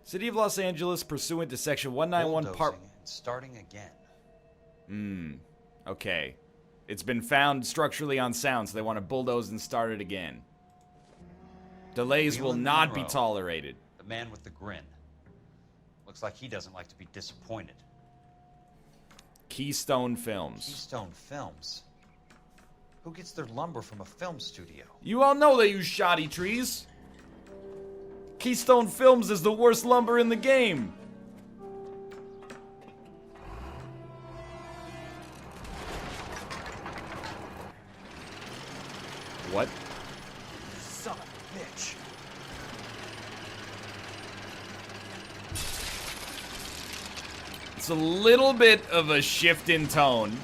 City of Los Angeles, pursuant to Section 191 Part... Bulldozing and starting again. Okay. It's been found structurally unsound, so they want to bulldoze and start it again. Delays will Leland not be Monroe, tolerated. The man with the grin. Looks like he doesn't like to be disappointed. Keystone Films. Keystone Films? Who gets their lumber from a film studio? You all know they use shoddy trees. Keystone Films is the worst lumber in the game. What? Son of a bitch. It's a little bit of a shift in tone.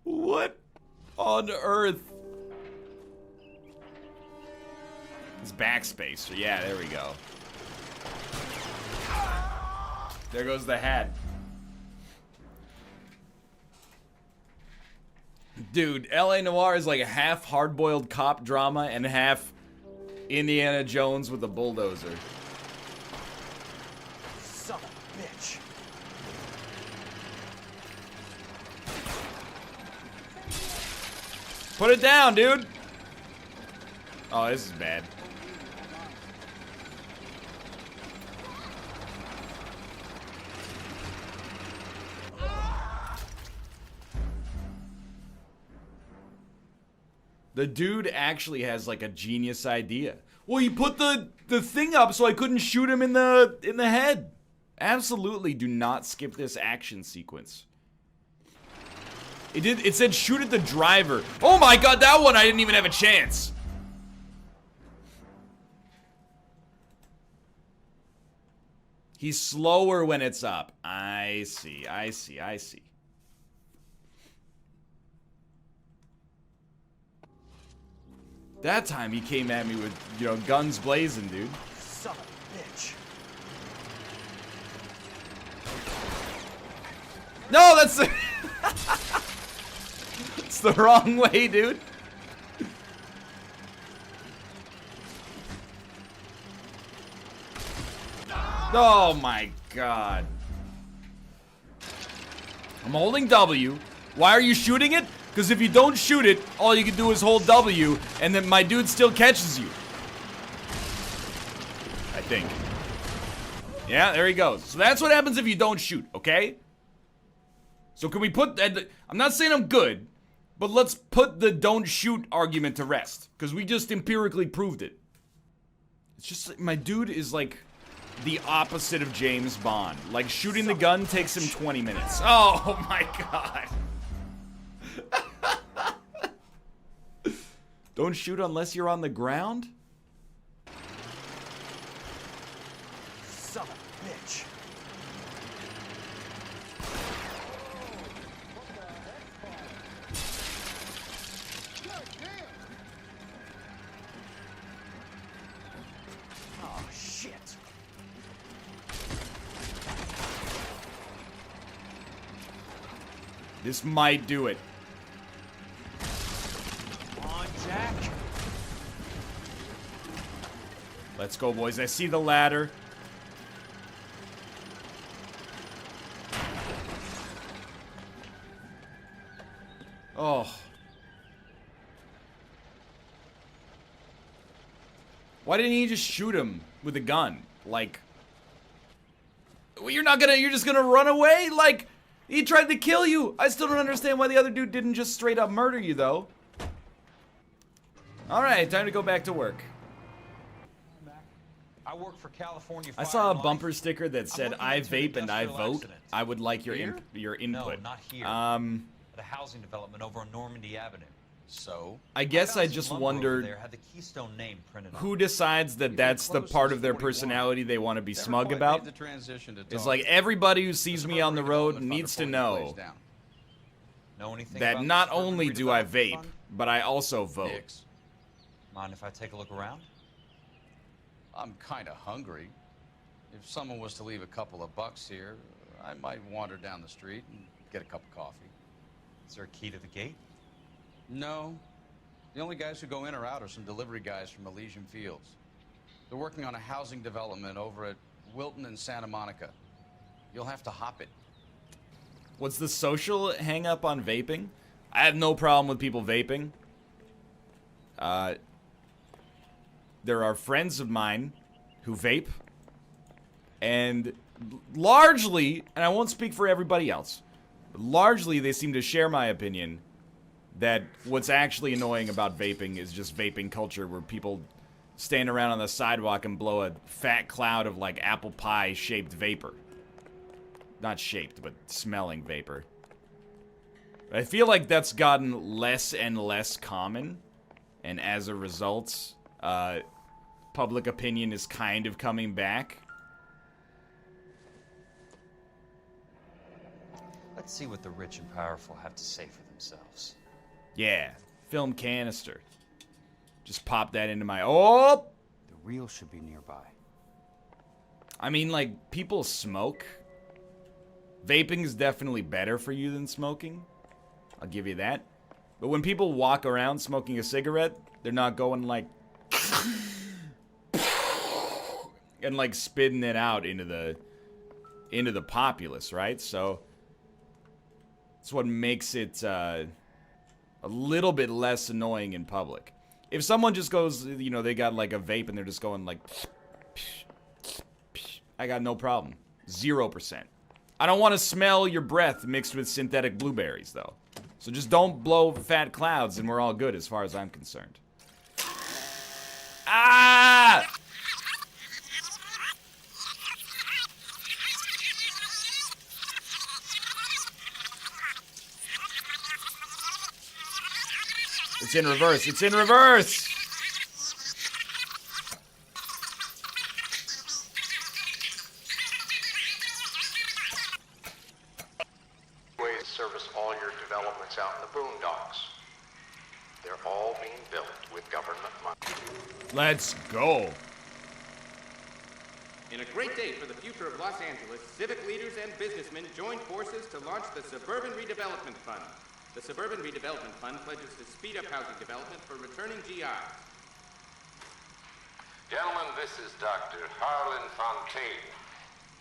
What on earth? It's backspace. Yeah, there we go. There goes the hat. Dude, LA Noire is like a half hard-boiled cop drama and half Indiana Jones with a bulldozer. Son of a bitch. Put it down, dude. Oh, this is bad. The dude actually has like a genius idea. Well, he put the thing up so I couldn't shoot him in the head. Absolutely do not skip this action sequence. It said shoot at the driver. Oh my god, that one I didn't even have a chance. He's slower when it's up. I see. That time he came at me with, you know, guns blazing, dude. Son of a bitch. No, that's the it's the wrong way, dude. Oh my god. I'm holding W. Why are you shooting it? Because if you don't shoot it, all you can do is hold W, and then my dude still catches you. I think. Yeah, there he goes. So that's what happens if you don't shoot, okay? So can we put that... I'm not saying I'm good, but let's put the don't shoot argument to rest. Because we just empirically proved it. It's just, my dude is like the opposite of James Bond. Like, shooting the gun takes him 20 minutes. Oh my god. Don't shoot unless you're on the ground? Son of a bitch. Oh, shit. This might do it. Jack. Let's go, boys. I see the ladder. Oh. Why didn't he just shoot him with a gun? Like, well, you're just gonna run away? Like, he tried to kill you. I still don't understand why the other dude didn't just straight up murder you, though. Alright, time to go back to work. I work for California I saw a bumper sticker that said, I vape and I vote. Accident. I would like your Here? input. No, not here. At a housing development over on Normandy Avenue. So, I guess I Houses just Lumber wondered over there had the Keystone name printed on who it. decides that that's the part of their personality they want to be smug about. It's like everybody who sees me on the road needs to know anything that about not this urban only do I redevelopment vape, fund? but I also vote. Mind if I take a look around? I'm kind of hungry. If someone was to leave a couple of bucks here, I might wander down the street and get a cup of coffee. Is there a key to the gate? No. The only guys who go in or out are some delivery guys from Elysian Fields. They're working on a housing development over at Wilton and Santa Monica. You'll have to hop it. What's the social hang up on vaping? I have no problem with people vaping. There are friends of mine who vape. And largely, and I won't speak for everybody else, but largely they seem to share my opinion that what's actually annoying about vaping is just vaping culture where people stand around on the sidewalk and blow a fat cloud of like apple pie shaped vapor. Not shaped, but smelling vapor. I feel like that's gotten less and less common, and as a result, public opinion is kind of coming back. Let's see what the rich and powerful have to say for themselves. Yeah, film canister. Just pop that into my... Oh! The reel should be nearby. I mean, like, people smoke. Vaping is definitely better for you than smoking. I'll give you that. But when people walk around smoking a cigarette, they're not going like... and like spitting it out into the populace, right? So that's what makes it a little bit less annoying in public. If someone just goes, you know, they got like a vape and they're just going like, I got no problem. 0%. I don't want to smell your breath mixed with synthetic blueberries, though. So just don't blow fat clouds and we're all good as far as I'm concerned. Ah! It's in reverse. It's in reverse! Ways to service all your developments out in the boondocks. They're all being built with government money. Let's go. In a great day for the future of Los Angeles, civic leaders and businessmen joined forces to launch the Suburban Redevelopment Fund. The Suburban Redevelopment Fund pledges to speed up housing development for returning GIs. Gentlemen, this is Dr. Harlan Fontaine.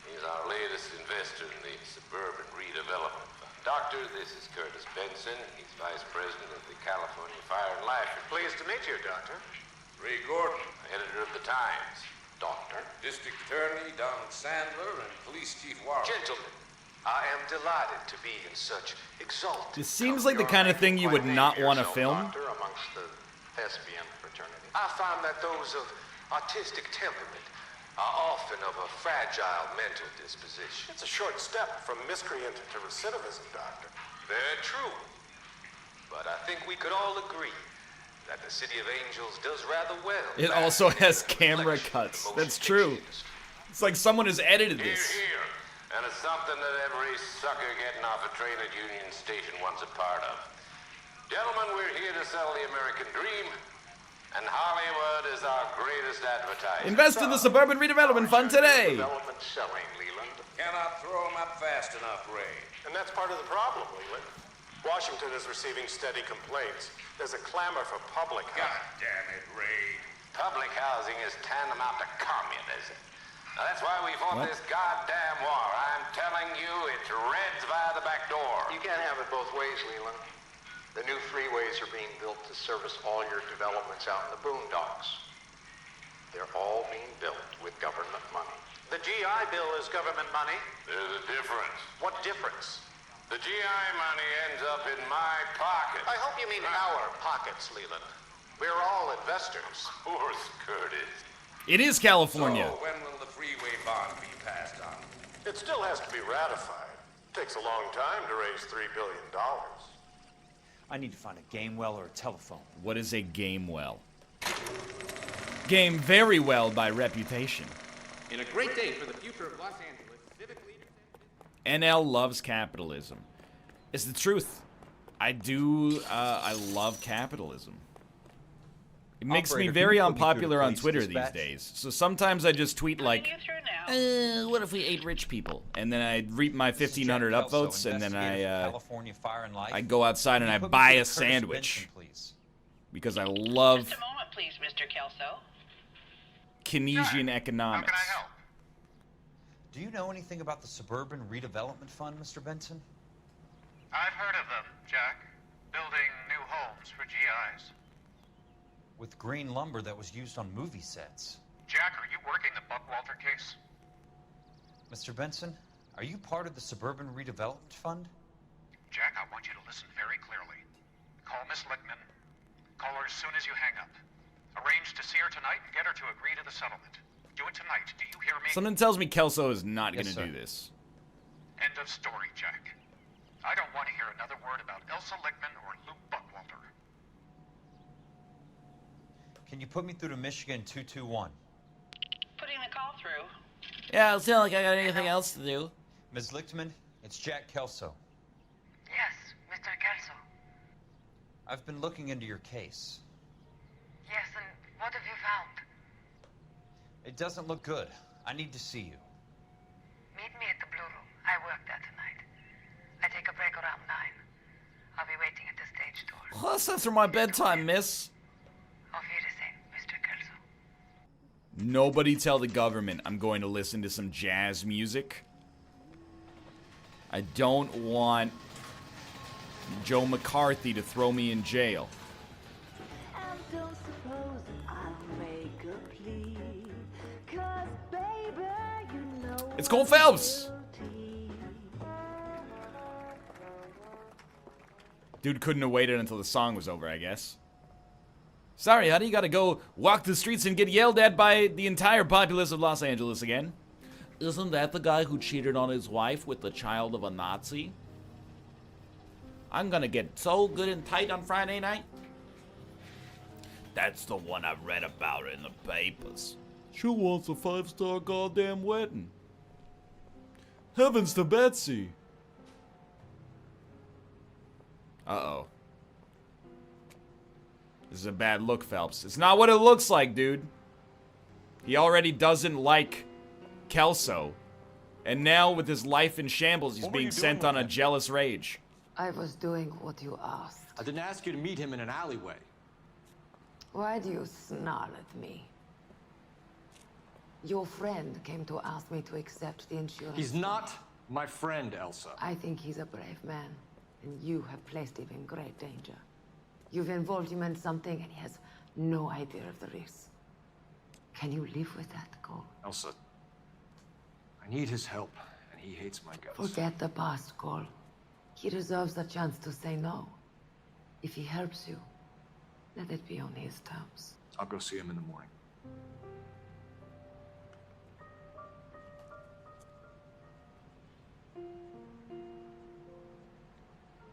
He's our latest investor in the Suburban Redevelopment Fund. Doctor, this is Curtis Benson. He's Vice President of the California Fire and Life. Pleased to meet you, Doctor. Ray Gordon, editor of the Times. Doctor. District Attorney Donald Sandler and Police Chief Warren. Gentlemen, I am delighted to be in such exalted. This seems like the kind of thing you would not want to film. Doctor amongst the thespian fraternity. I find that those of artistic temperament are often of a fragile mental disposition. It's a short step from miscreant to recidivism, Doctor. Very true. But I think we could all agree that the City of Angels does rather well. It also has camera cuts. That's true. It's like someone has edited this. Here. And it's something that every sucker getting off a train at Union Station wants a part of. Gentlemen, we're here to sell the American dream, and Hollywood is our greatest advertiser. Invest in the Suburban Redevelopment Fund today. Development selling, Leland. Cannot throw them up fast enough, Ray. And that's part of the problem, Leland. Washington is receiving steady complaints. There's a clamor for public housing. God damn it, Ray. Public housing is tantamount to communism. Now that's why we fought this goddamn war. I'm telling you, it's Reds via the back door. You can't have it both ways, Leland. The new freeways are being built to service all your developments out in the boondocks. They're all being built with government money. The GI Bill is government money. There's a difference. What difference? The GI money ends up in my pocket. I hope you mean our pockets, Leland. We're all investors. Of course, Curtis. It is California. So when will the freeway bond be passed on? It still has to be ratified. It takes a long time to raise $3 billion. I need to find a game well or a telephone. What is a game well? Game very well by reputation. In a great day for the future of Los Angeles, civic leaders... NL loves capitalism. It's the truth. I love capitalism. It makes me very unpopular on Twitter these days. So sometimes I just tweet like, what if we ate rich people? And then I reap my 1,500 upvotes, and then I go outside and I buy a sandwich. Because I love Just a moment, please, Mr. Kelso. Keynesian economics. How can I help? Do you know anything about the Suburban Redevelopment Fund, Mr. Benson? I've heard of them, Jack. Building new homes for GIs. With green lumber that was used on movie sets. Jack, are you working the Buckwalter case? Mr. Benson, are you part of the Suburban Redevelopment Fund? Jack, I want you to listen very clearly. Call Miss Lichtman. Call her as soon as you hang up. Arrange to see her tonight and get her to agree to the settlement. Do it tonight. Do you hear me? Something tells me Kelso is not Yes, going to sir. do this. End of story, Jack. I don't want to hear another word about Elsa Lichtman or Luke Buckwalter. Can you put me through to Michigan 221? Putting the call through. Yeah, it's not like I got anything else to do. Ms. Lichtman, it's Jack Kelso. Yes, Mr. Kelso. I've been looking into your case. Yes, and what have you found? It doesn't look good. I need to see you. Meet me at the Blue Room. I work there tonight. I take a break around 9. I'll be waiting at the stage door. Well, that's after my bedtime, miss. Auf Wiedersehen, Mr. Kelso. Nobody tell the government I'm going to listen to some jazz music. I don't want Joe McCarthy to throw me in jail. And don't suppose I'll make a plea. 'Cause baby, you know It's called Phelps. Dude couldn't have waited until the song was over, I guess. Sorry, honey, gotta go walk the streets and get yelled at by the entire populace of Los Angeles again. Isn't that the guy who cheated on his wife with the child of a Nazi? I'm gonna get so good and tight on Friday night. That's the one I read about in the papers. She wants a 5-star goddamn wedding. Heavens to Betsy. Uh-oh. This is a bad look, Phelps. It's not what it looks like, dude. He already doesn't like Kelso. And now, with his life in shambles, he's being sent on a jealous rage. I was doing what you asked. I didn't ask you to meet him in an alleyway. Why do you snarl at me? Your friend came to ask me to accept the insurance. He's not my friend, Elsa. I think he's a brave man, and you have placed him in great danger. You've involved him in something, and he has no idea of the risk. Can you live with that, Cole? Elsa, I need his help, and he hates my guts. Forget the past, Cole. He deserves a chance to say no. If he helps you, let it be on his terms. I'll go see him in the morning.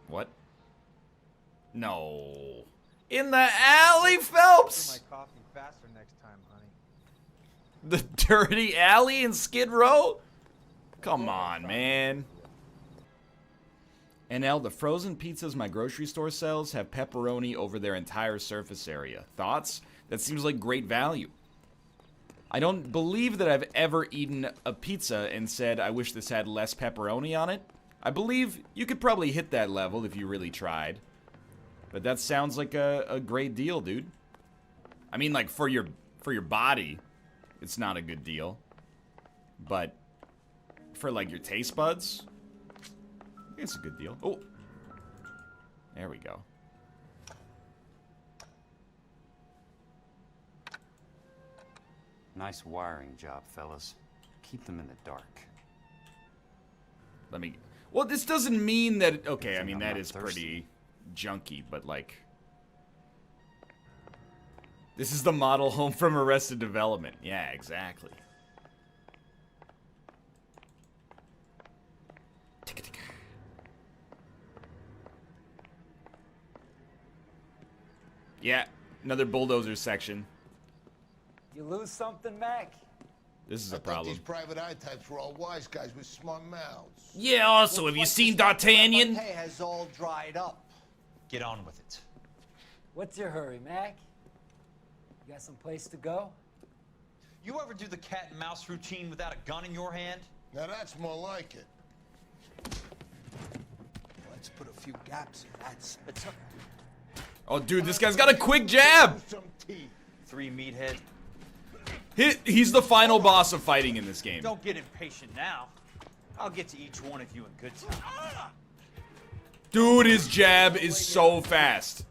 What? No. In the alley, Phelps? My coffee faster next time, honey. The dirty alley in Skid Row? Come on, man. NL, the frozen pizzas my grocery store sells have pepperoni over their entire surface area. Thoughts? That seems like great value. I don't believe that I've ever eaten a pizza and said, I wish this had less pepperoni on it. I believe you could probably hit that level if you really tried. But that sounds like a great deal, dude. I mean, like, for your body, it's not a good deal. But for, like, your taste buds, it's a good deal. Oh, there we go. Nice wiring job, fellas. Keep them in the dark. Let me... Well, this doesn't mean that... Okay, I mean, I'm that not is thirsty. pretty junky, but, like... This is the model home from Arrested Development. Yeah, exactly. Yeah, another bulldozer section. You lose something, Mac? This is a These problem. private eye types were all wise guys with smart mouths. Yeah, also, have you seen D'Artagnan? Pompeii has all dried up. Get on with it. What's your hurry, Mac? You got some place to go? You ever do the cat and mouse routine without a gun in your hand? Now that's more like it. Let's put a few gaps in that spitzer. Oh, dude, this guy's got a quick jab! 3 meathead. He's the final boss of fighting in this game. Don't get impatient now. I'll get to each one of you in good time. Dude, his jab is so fast.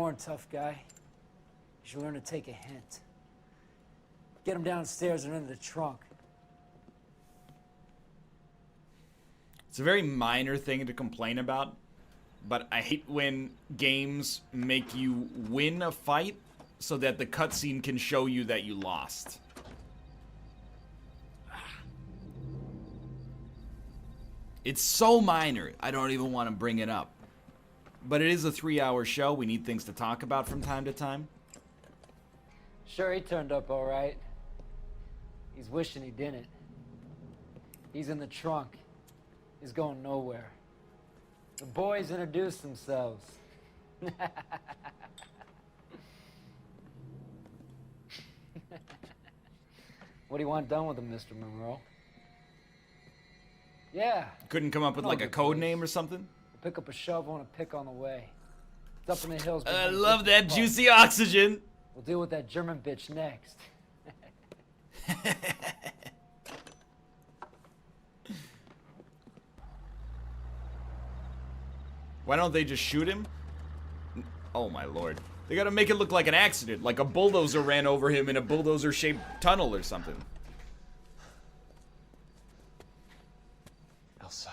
Warren, tough guy. You should learn to take a hint. Get him downstairs and into the trunk. It's a very minor thing to complain about, but I hate when games make you win a fight so that the cutscene can show you that you lost. It's so minor, I don't even want to bring it up. But it is a 3-hour show. We need things to talk about from time to time. Sure, he turned up all right. He's wishing he didn't. He's in the trunk. He's going nowhere. The boys introduced themselves. What do you want done with him, Mr. Monroe? Yeah. Couldn't come up with like a code name or something? We'll pick up a shovel and a pick on the way. It's up in the hills. I love that juicy oxygen. We'll deal with that German bitch next. Why don't they just shoot him? Oh my lord. They gotta make it look like an accident, like a bulldozer ran over him in a bulldozer-shaped tunnel or something. Elsa.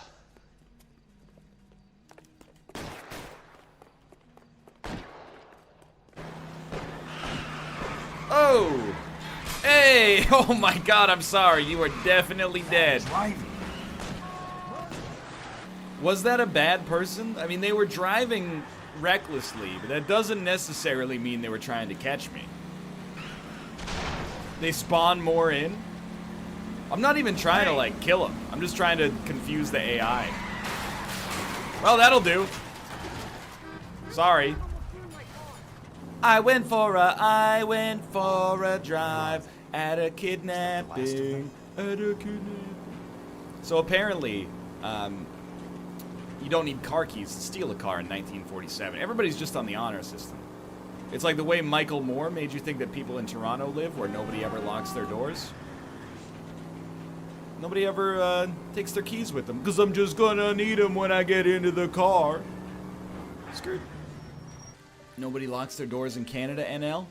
Oh! Hey! Oh my god, I'm sorry. You are definitely dead. Was that a bad person? I mean, they were driving recklessly, but that doesn't necessarily mean they were trying to catch me. They spawn more in. I'm not even trying to, like, kill them. I'm just trying to confuse the AI. Well, that'll do. Sorry. I went for a drive at a kidnapping. So apparently, you don't need car keys to steal a car in 1947. Everybody's just on the honor system. It's like the way Michael Moore made you think that people in Toronto live, where nobody ever locks their doors. Nobody ever takes their keys with them, because I'm just gonna need them when I get into the car. Screwed. Nobody locks their doors in Canada, NL?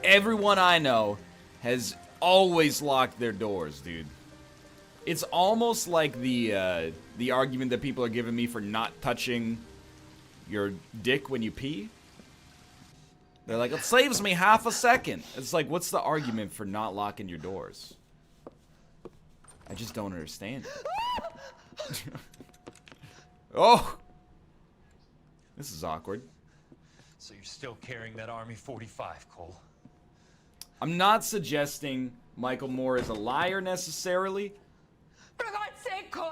Everyone I know has always locked their doors, dude. It's almost like the argument that people are giving me for not touching your dick when you pee. They're like, it saves me half a second. It's like, what's the argument for not locking your doors? I just don't understand it. Oh! This is awkward. So you're still carrying that Army 45, Cole? I'm not suggesting Michael Moore is a liar necessarily. For God's sake, Cole!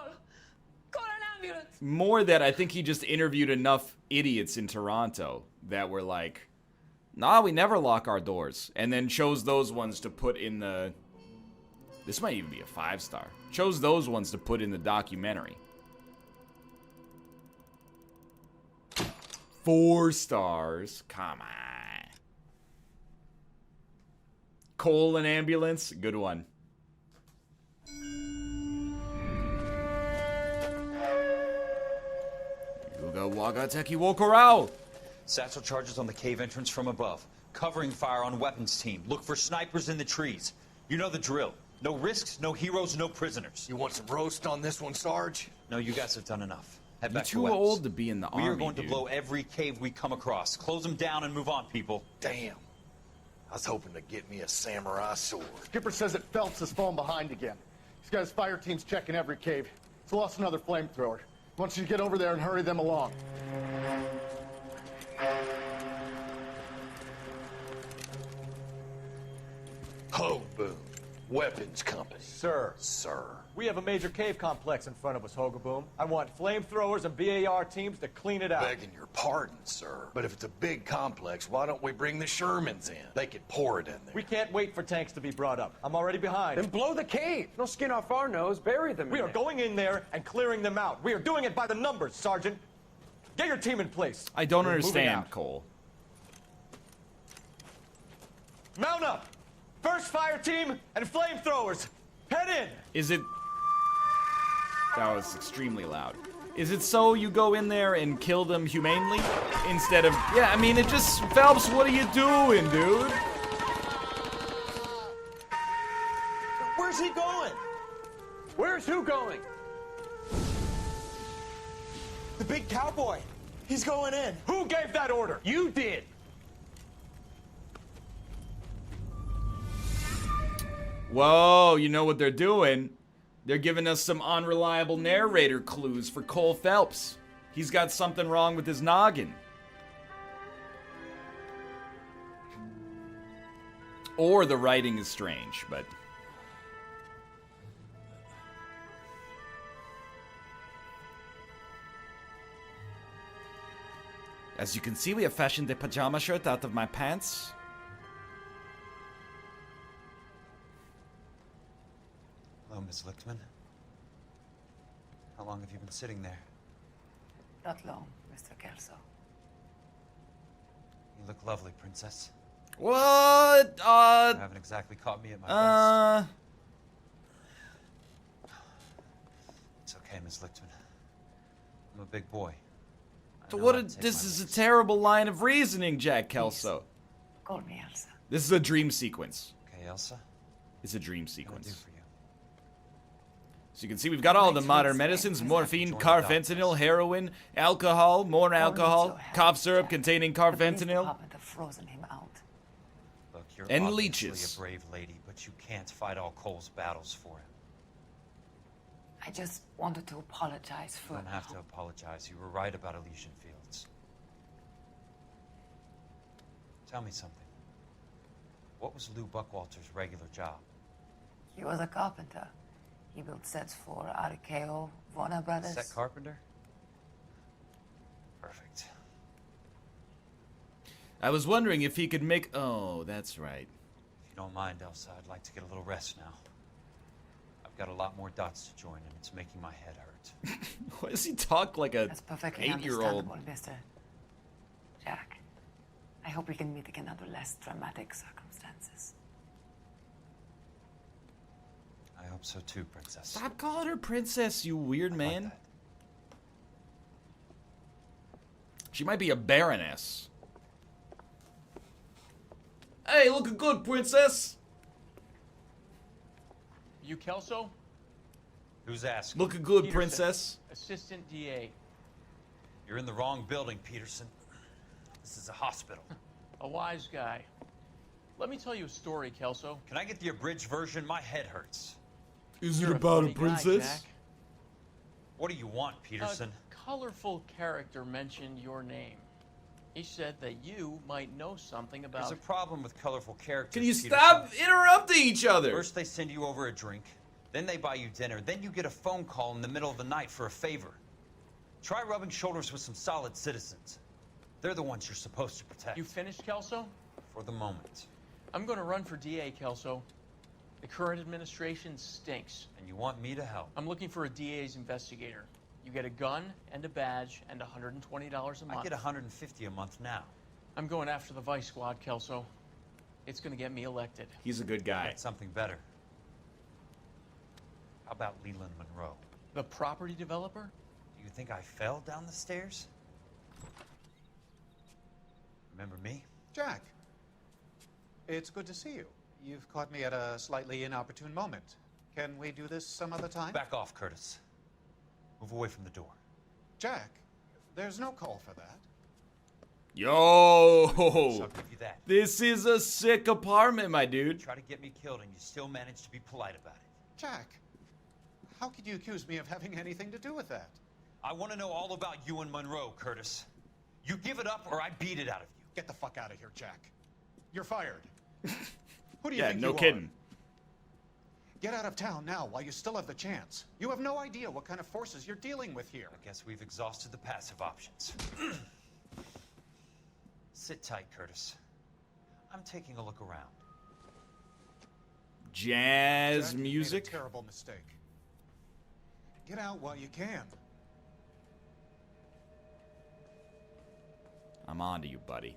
Call an ambulance! More that I think he just interviewed enough idiots in Toronto that were like, nah, we never lock our doors. And then chose those ones to put in the... This might even be a 5-star. Chose those ones to put in the documentary. 4 stars. Come on. Cole and ambulance. Good one. Yuga Waga Teki Wokorao. Satchel charges on the cave entrance from above. Covering fire on weapons team. Look for snipers in the trees. You know the drill. No risks, no heroes, no prisoners. You want some roast on this one, Sarge? No, you guys have done enough. Head You're back to too Phelps. old to be in the army, We are going to dude. blow every cave we come across. Close them down and move on, people. Damn. I was hoping to get me a samurai sword. Skipper says that Phelps has fallen behind again. He's got his fire teams checking every cave. He's lost another flamethrower. He wants you to get over there and hurry them along. Hoboon, weapons company. Sir. Sir. We have a major cave complex in front of us, Hogaboom. I want flamethrowers and BAR teams to clean it out. Begging your pardon, sir. But if it's a big complex, why don't we bring the Shermans in? They could pour it in there. We can't wait for tanks to be brought up. I'm already behind. Then blow the cave. No skin off our nose. Bury them. We are going in there and clearing them out. We are doing it by the numbers, Sergeant. Get your team in place. I don't We're moving understand, out. Cole. Mount up. First fire team and flamethrowers. Head in. Is it... That was extremely loud. Is it so you go in there and kill them humanely instead of... Yeah, I mean, it just... Phelps, what are you doing, dude? Where's he going? Where's who going? The big cowboy. He's going in. Who gave that order? You did. Whoa, you know what they're doing? They're giving us some unreliable narrator clues for Cole Phelps. He's got something wrong with his noggin. Or the writing is strange, but... As you can see, we have fashioned a pajama shirt out of my pants. Hello, Miss Lichtman. How long have you been sitting there? Not long, Mr. Kelso. You look lovely, Princess. What? You haven't exactly caught me at my best. It's okay, Miss Lichtman. I'm a big boy. This is a terrible line of reasoning, Jack Kelso. Call me Elsa. This is a dream sequence. Okay, Elsa. It's a dream sequence. For you? So you can see we've got all the modern medicines: morphine, carfentanil, heroin, alcohol, more alcohol, cough syrup containing carfentanil, Frozen him out. Look, you're and obviously leeches. a brave lady, but you can't fight all Cole's battles for him. I just wanted to apologize for... You don't have to apologize. You were right about Elysian Fields. Tell me something. What was Lou Buckwalter's regular job? He was a carpenter. He built sets for RKO, Warner Brothers. Set carpenter? Perfect. I was wondering if he could make... Oh, that's right. If you don't mind, Elsa, I'd like to get a little rest now. I've got a lot more dots to join, and it's making my head hurt. Why does he talk like a That's perfectly 8-year-old? understandable, Mr. Jack. I hope we can meet again under less dramatic circumstances. I hope so too, Princess. Stop calling her princess, you weird man. She might be a baroness. Hey, looking good, princess. You Kelso? Who's asking? Looking good, Peterson, princess. Assistant DA. You're in the wrong building, Peterson. This is a hospital. A wise guy. Let me tell you a story, Kelso. Can I get the abridged version? My head hurts. Is You're it about a funny princess? Guy, Jack. What do you want, Peterson? A colorful character mentioned your name. He said that you might know something about... There's a problem with colorful characters, Can you Peterson. stop interrupting each other? First they send you over a drink, then they buy you dinner, then you get a phone call in the middle of the night for a favor. Try rubbing shoulders with some solid citizens. They're the ones you're supposed to protect. You finished, Kelso? For the moment. I'm going to run for DA, Kelso. The current administration stinks. And you want me to help? I'm looking for a DA's investigator. You get a gun and a badge and $120 a month. I get $150 a month now. I'm going after the Vice Squad, Kelso. It's going to get me elected. He's a good guy. Got something better. How about Leland Monroe? The property developer? Do you think I fell down the stairs? Remember me? Jack, it's good to see you. You've caught me at a slightly inopportune moment. Can we do this some other time? Back off, Curtis. Move away from the door. Jack, there's no call for that. Yo! I'll give you that. This is a sick apartment, my dude. Try to get me killed and you still manage to be polite about it. Jack, how could you accuse me of having anything to do with that? I want to know all about you and Monroe, Curtis. You give it up or I beat it out of you. Get the fuck out of here, Jack. You're fired. Who do you Yeah, think no you kidding. are? Get out of town now while you still have the chance. You have no idea what kind of forces you're dealing with here. I guess we've exhausted the passive options. Sit tight, Curtis. I'm taking a look around. Jazz Jack, you music. made a terrible mistake. Get out while you can. I'm on to you, buddy.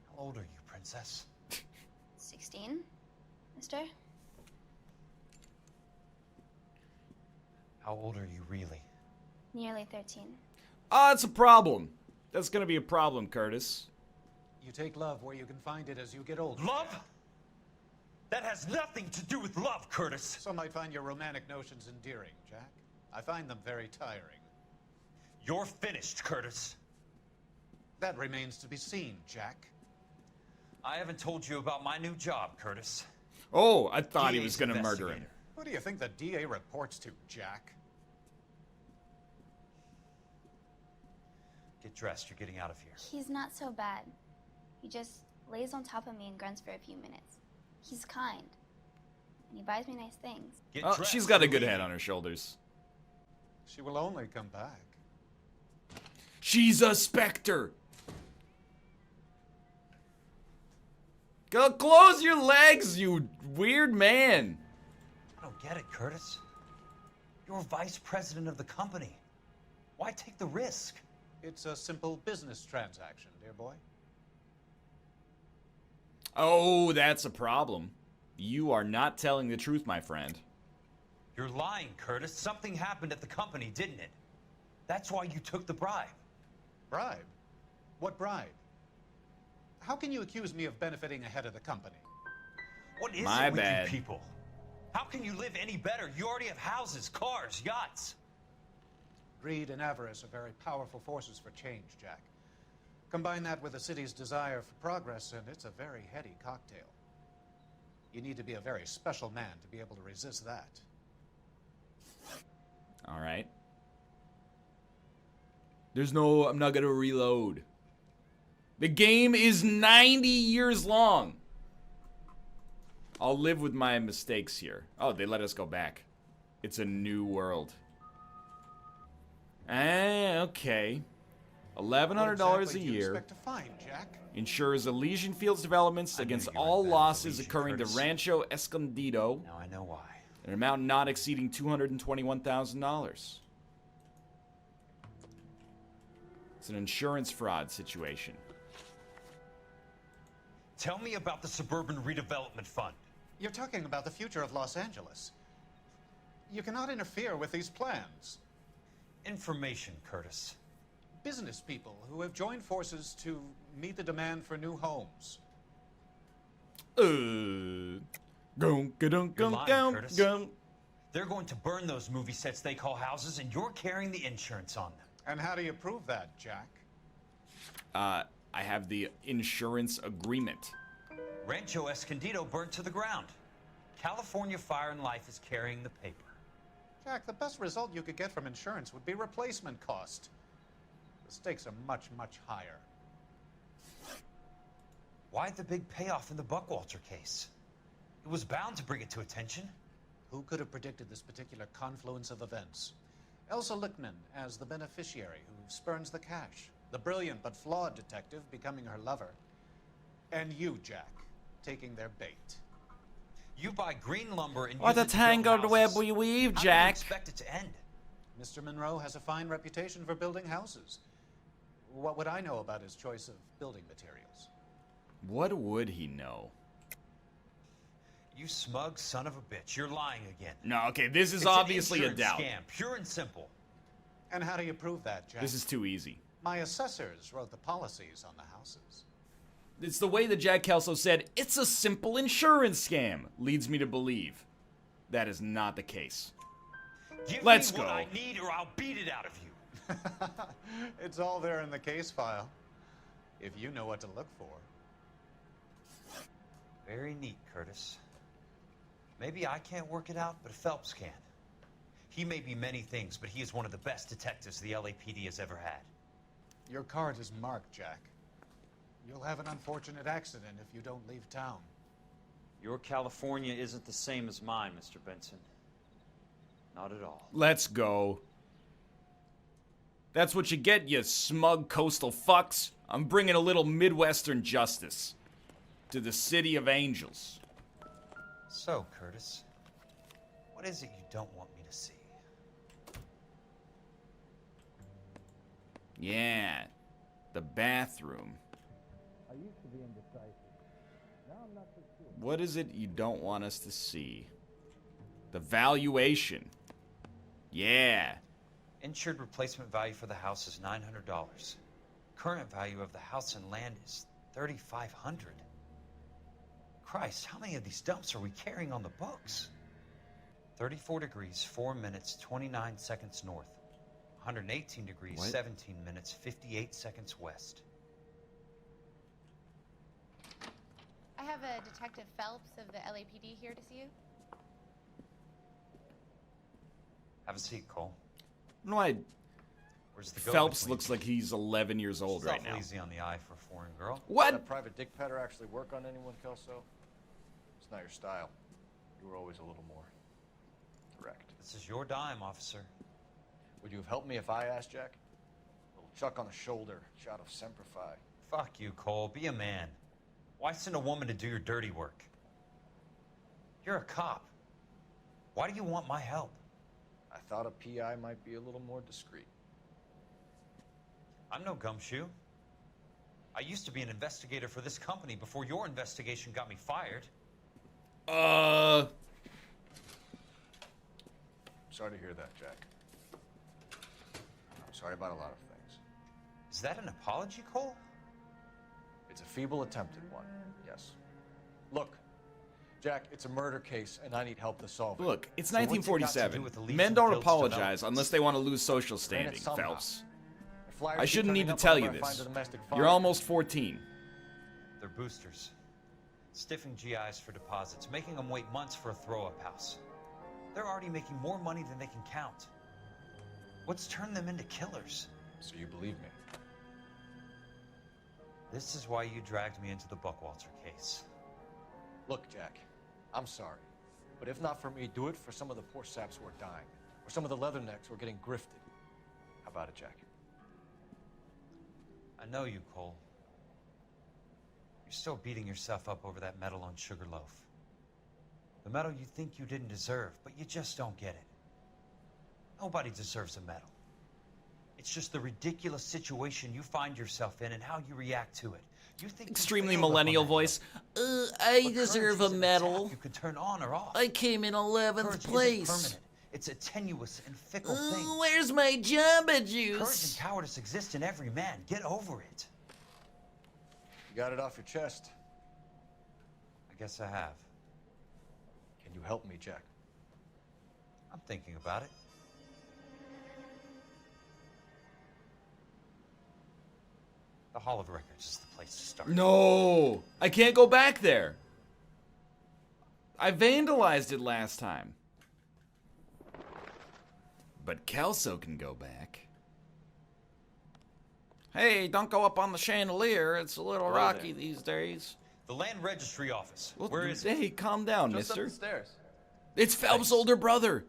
How old are you, Princess? 16, mister? How old are you really? Nearly 13. Ah, it's a problem. That's gonna be a problem, Curtis. You take love where you can find it as you get older. Love? That has nothing to do with love, Curtis. Some might find your romantic notions endearing, Jack. I find them very tiring. You're finished, Curtis. That remains to be seen, Jack. I haven't told you about my new job, Curtis. Oh, I thought he DA's was gonna murder him. investigator. Who do you think the DA reports to, Jack? Get dressed, you're getting out of here. He's not so bad. He just lays on top of me and grunts for a few minutes. He's kind. And he buys me nice things. Oh, she's got a good head on her shoulders. She will only come back. She's a specter. Go close your legs, you weird man. I don't get it, Curtis. You're vice president of the company. Why take the risk? It's a simple business transaction, dear boy. Oh, that's a problem. You are not telling the truth, my friend. You're lying, Curtis. Something happened at the company, didn't it? That's why you took the bribe. Bribe? What bribe? How can you accuse me of benefiting ahead of the company? What is My it with bad. you people? How can you live any better? You already have houses, cars, yachts. Greed and avarice are very powerful forces for change, Jack. Combine that with the city's desire for progress, and it's a very heady cocktail. You need to be a very special man to be able to resist that. All right. I'm not gonna reload. The game is 90 years long. I'll live with my mistakes here. Oh, they let us go back. It's a new world. Okay. $1,100 a year. Expect to find, Jack? Ensures Elysian Fields developments against all losses occurring to Rancho Escondido. Now I know why. An amount not exceeding $221,000. It's an insurance fraud situation. Tell me about the Suburban Redevelopment Fund. You're talking about the future of Los Angeles. You cannot interfere with these plans. Information, Curtis. Business people who have joined forces to meet the demand for new homes. You're lying, Curtis. They're going to burn those movie sets they call houses, and you're carrying the insurance on them. And how do you prove that, Jack? I have the insurance agreement. Rancho Escondido burnt to the ground. California Fire and Life is carrying the paper. Jack, the best result you could get from insurance would be replacement cost. The stakes are much, much higher. Why the big payoff in the Buckwalter case? It was bound to bring it to attention. Who could have predicted this particular confluence of events? Elsa Lichtman as the beneficiary who spurns the cash. The brilliant but flawed detective becoming her lover. And you, Jack, taking their bait. You buy green lumber and What use a it to build tangled web houses. we weave, How do you Jack. expect it to end? Mr. Monroe has a fine reputation for building houses. What would I know about his choice of building materials? What would he know? You smug son of a bitch. You're lying again. No, okay, this is It's an obviously a insurance doubt. Scam, pure and simple. And how do you prove that, Jack? This is too easy. My assessors wrote the policies on the houses. It's the way that Jack Kelso said, it's a simple insurance scam, leads me to believe that is not the case. Let's Give me go. what I need or I'll beat it out of you. It's all there in the case file, if you know what to look for. Very neat, Curtis. Maybe I can't work it out, but Phelps can. He may be many things, but he is one of the best detectives the LAPD has ever had. Your card is marked, Jack. You'll have an unfortunate accident if you don't leave town. Your California isn't the same as mine, Mr. Benson. Not at all. Let's go. That's what you get, you smug coastal fucks. I'm bringing a little Midwestern justice to the City of Angels. So, Curtis, what is it you don't want me to see? Yeah, the bathroom. I used to be indecisive. Now I'm not so sure. What is it you don't want us to see? The valuation. Yeah. Insured replacement value for the house is $900. Current value of the house and land is $3,500. Christ, how many of these dumps are we carrying on the books? 34 degrees, 4 minutes, 29 seconds north. 118 degrees, What? 17 minutes, 58 seconds west. I have a Detective Phelps of the LAPD here to see you. Have a seat, Cole. No, I. Where's the Phelps go-between? looks like he's 11 years old She's right awful now. easy on the eye for a foreign girl. What? Did that private dick petter actually work on anyone, Kelso? It's not your style. You were always a little more direct. This is your dime, officer. Would you have helped me if I asked, Jack? A little chuck on the shoulder, shot of Semper Fi. Fuck you, Cole. Be a man. Why send a woman to do your dirty work? You're a cop. Why do you want my help? I thought a PI might be a little more discreet. I'm no gumshoe. I used to be an investigator for this company before your investigation got me fired. Sorry to hear that, Jack. I'm sorry about a lot of things. Is that an apology, Cole? It's a feeble attempt at one, yes. Look, Jack, it's a murder case, and I need help to solve it. Look, it's So what's it got to do 1947. with the Legion Men don't Guild's apologize developments? unless they want to lose social Ran it standing, somehow. Phelps. The flyers I keep shouldn't need turning to up tell you whenever I find this. a domestic You're fire. almost 14. They're boosters. Stiffing GIs for deposits, making them wait months for a throw-up house. They're already making more money than they can count. What's turned them into killers? So you believe me? This is why you dragged me into the Buckwalter case. Look, Jack, I'm sorry. But if not for me, do it for some of the poor saps who are dying. Or some of the leathernecks who are getting grifted. How about it, Jack? I know you, Cole. You're still beating yourself up over that medal on Sugarloaf. The medal you think you didn't deserve, but you just don't get it. Nobody deserves a medal. It's just the ridiculous situation you find yourself in and how you react to it. You think Extremely millennial voice. I deserve a medal. You could turn on or off. I came in 11th Courage isn't place. permanent. It's a tenuous and fickle thing. Where's my Jamba Courage Juice? and cowardice exist in every man. Get over it. You got it off your chest. I guess I have. Can you help me, Jack? I'm thinking about it. The Hall of Records is the place to start. No! I can't go back there. I vandalized it last time. But Kelso can go back. Hey, don't go up on the chandelier. It's a little Hello rocky there. these days. The Land Registry Office. Well, Where is it? hey, calm down, Just up mister. the stairs. It's Phelps' older brother.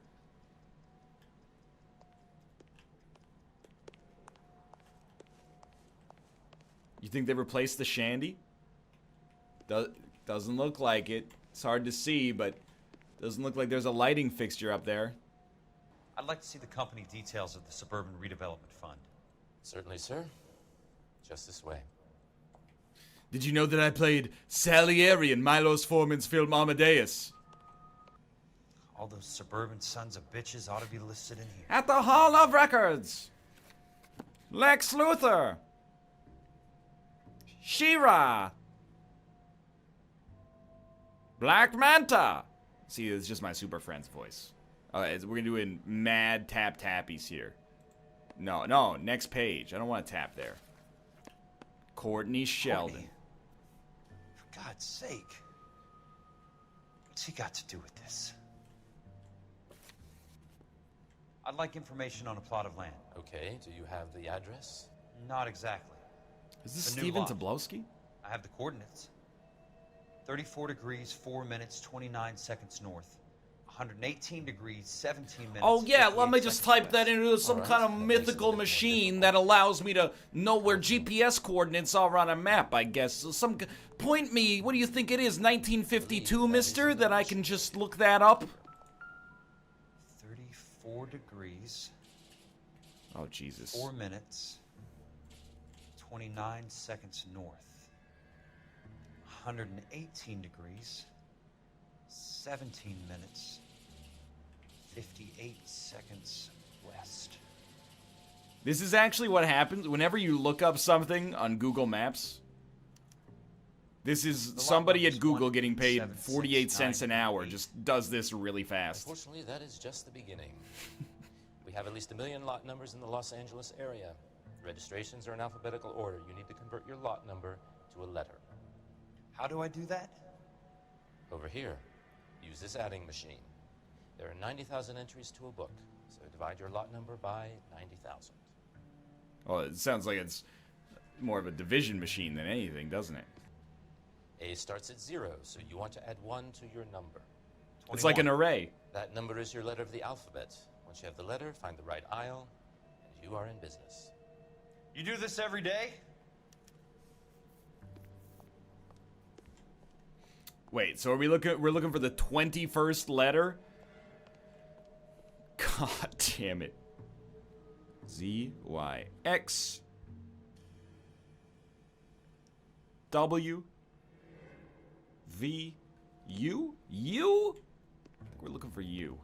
You think they replaced the shandy? Doesn't look like it. It's hard to see, but doesn't look like there's a lighting fixture up there. I'd like to see the company details of the Suburban Redevelopment Fund. Certainly, sir. Just this way. Did you know that I played Salieri in Milos Forman's film Amadeus? All those suburban sons of bitches ought to be listed in here. At the Hall of Records, Lex Luthor, She-Ra, Black Manta. See, it's just my Super Friends voice. We're gonna do in mad tappies here. No, next page. I don't want to tap there. Courtney Sheldon. For God's sake. What's he got to do with this? I'd like information on a plot of land. Okay, do you have the address? Not exactly. Is this The new Steven lot. Tobolowsky? I have the coordinates. 34 degrees, 4 minutes, 29 seconds north. 118 degrees, 17 minutes. Oh yeah, let me 58 just seconds type that west. into some kind of mythical machine that allows me to know where GPS coordinates are on a map, I guess. So point me, what do you think it is, 1952, mister, that I can just look that up? 34 degrees. Oh, Jesus. 4 minutes, 29 seconds north. 118 degrees, 17 minutes, 58 seconds west. This is actually what happens whenever you look up something on Google Maps. This is somebody at Google getting paid 48 cents an hour just does this really fast. Unfortunately, that is just the beginning. We have at least 1 million lot numbers in the Los Angeles area. Registrations are in alphabetical order. You need to convert your lot number to a letter. How do I do that? Over here, use this adding machine. There are 90,000 entries to a book, so divide your lot number by 90,000. Well, it sounds like it's more of a division machine than anything, doesn't it? A starts at 0, so you want to add 1 to your number. 21. It's like an array. That number is your letter of the alphabet. Once you have the letter, find the right aisle, and you are in business. You do this every day? Wait, so are we're looking for the 21st letter? God damn it. Z, Y, X, W, V, U? U? We're looking for U.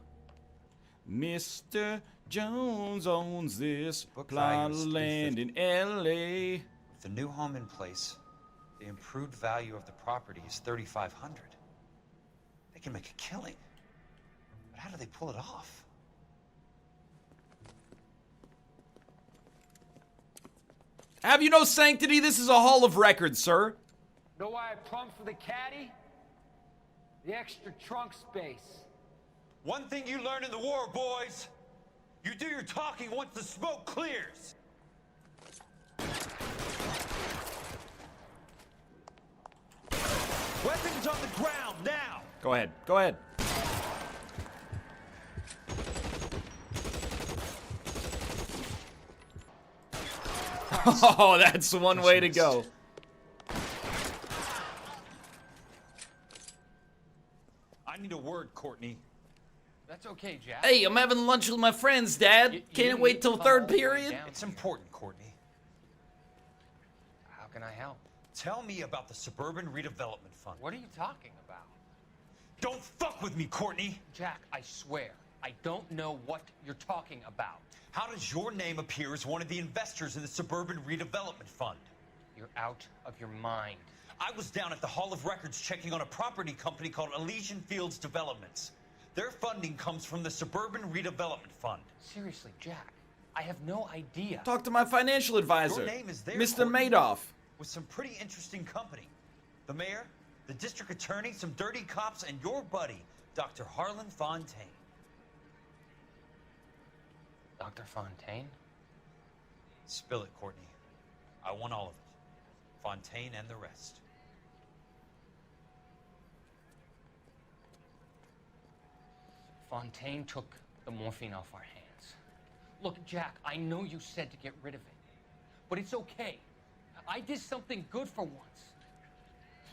Mr. Jones owns this plot of land in L.A. With the new home in place, the improved value of the property is $3,500. They can make a killing. But how do they pull it off? Have you no sanctity? This is a hall of records, sir. Know why I plumbed for the caddy? The extra trunk space. One thing you learn in the war, boys. You do your talking once the smoke clears. Weapons on the ground, now! Go ahead. Go ahead. Oh, that's one way to go. I need a word, Courtney. That's okay, Jack. Hey, I'm having lunch with my friends, Dad. Can't wait till third period. It's important, Courtney. How can I help? Tell me about the Suburban Redevelopment Fund. What are you talking about? Don't fuck with me, Courtney! Jack, I swear, I don't know what you're talking about. How does your name appear as one of the investors in the Suburban Redevelopment Fund? You're out of your mind. I was down at the Hall of Records checking on a property company called Elysian Fields Developments. Their funding comes from the Suburban Redevelopment Fund. Seriously, Jack, I have no idea. Talk to my financial advisor, Your name is there, Mr. Courtney, Madoff. with some pretty interesting company. The mayor, the district attorney, some dirty cops, and your buddy, Dr. Harlan Fontaine. Dr. Fontaine? Spill it, Courtney. I want all of it. Fontaine and the rest. Fontaine took the morphine off our hands. Look, Jack, I know you said to get rid of it, but it's okay. I did something good for once.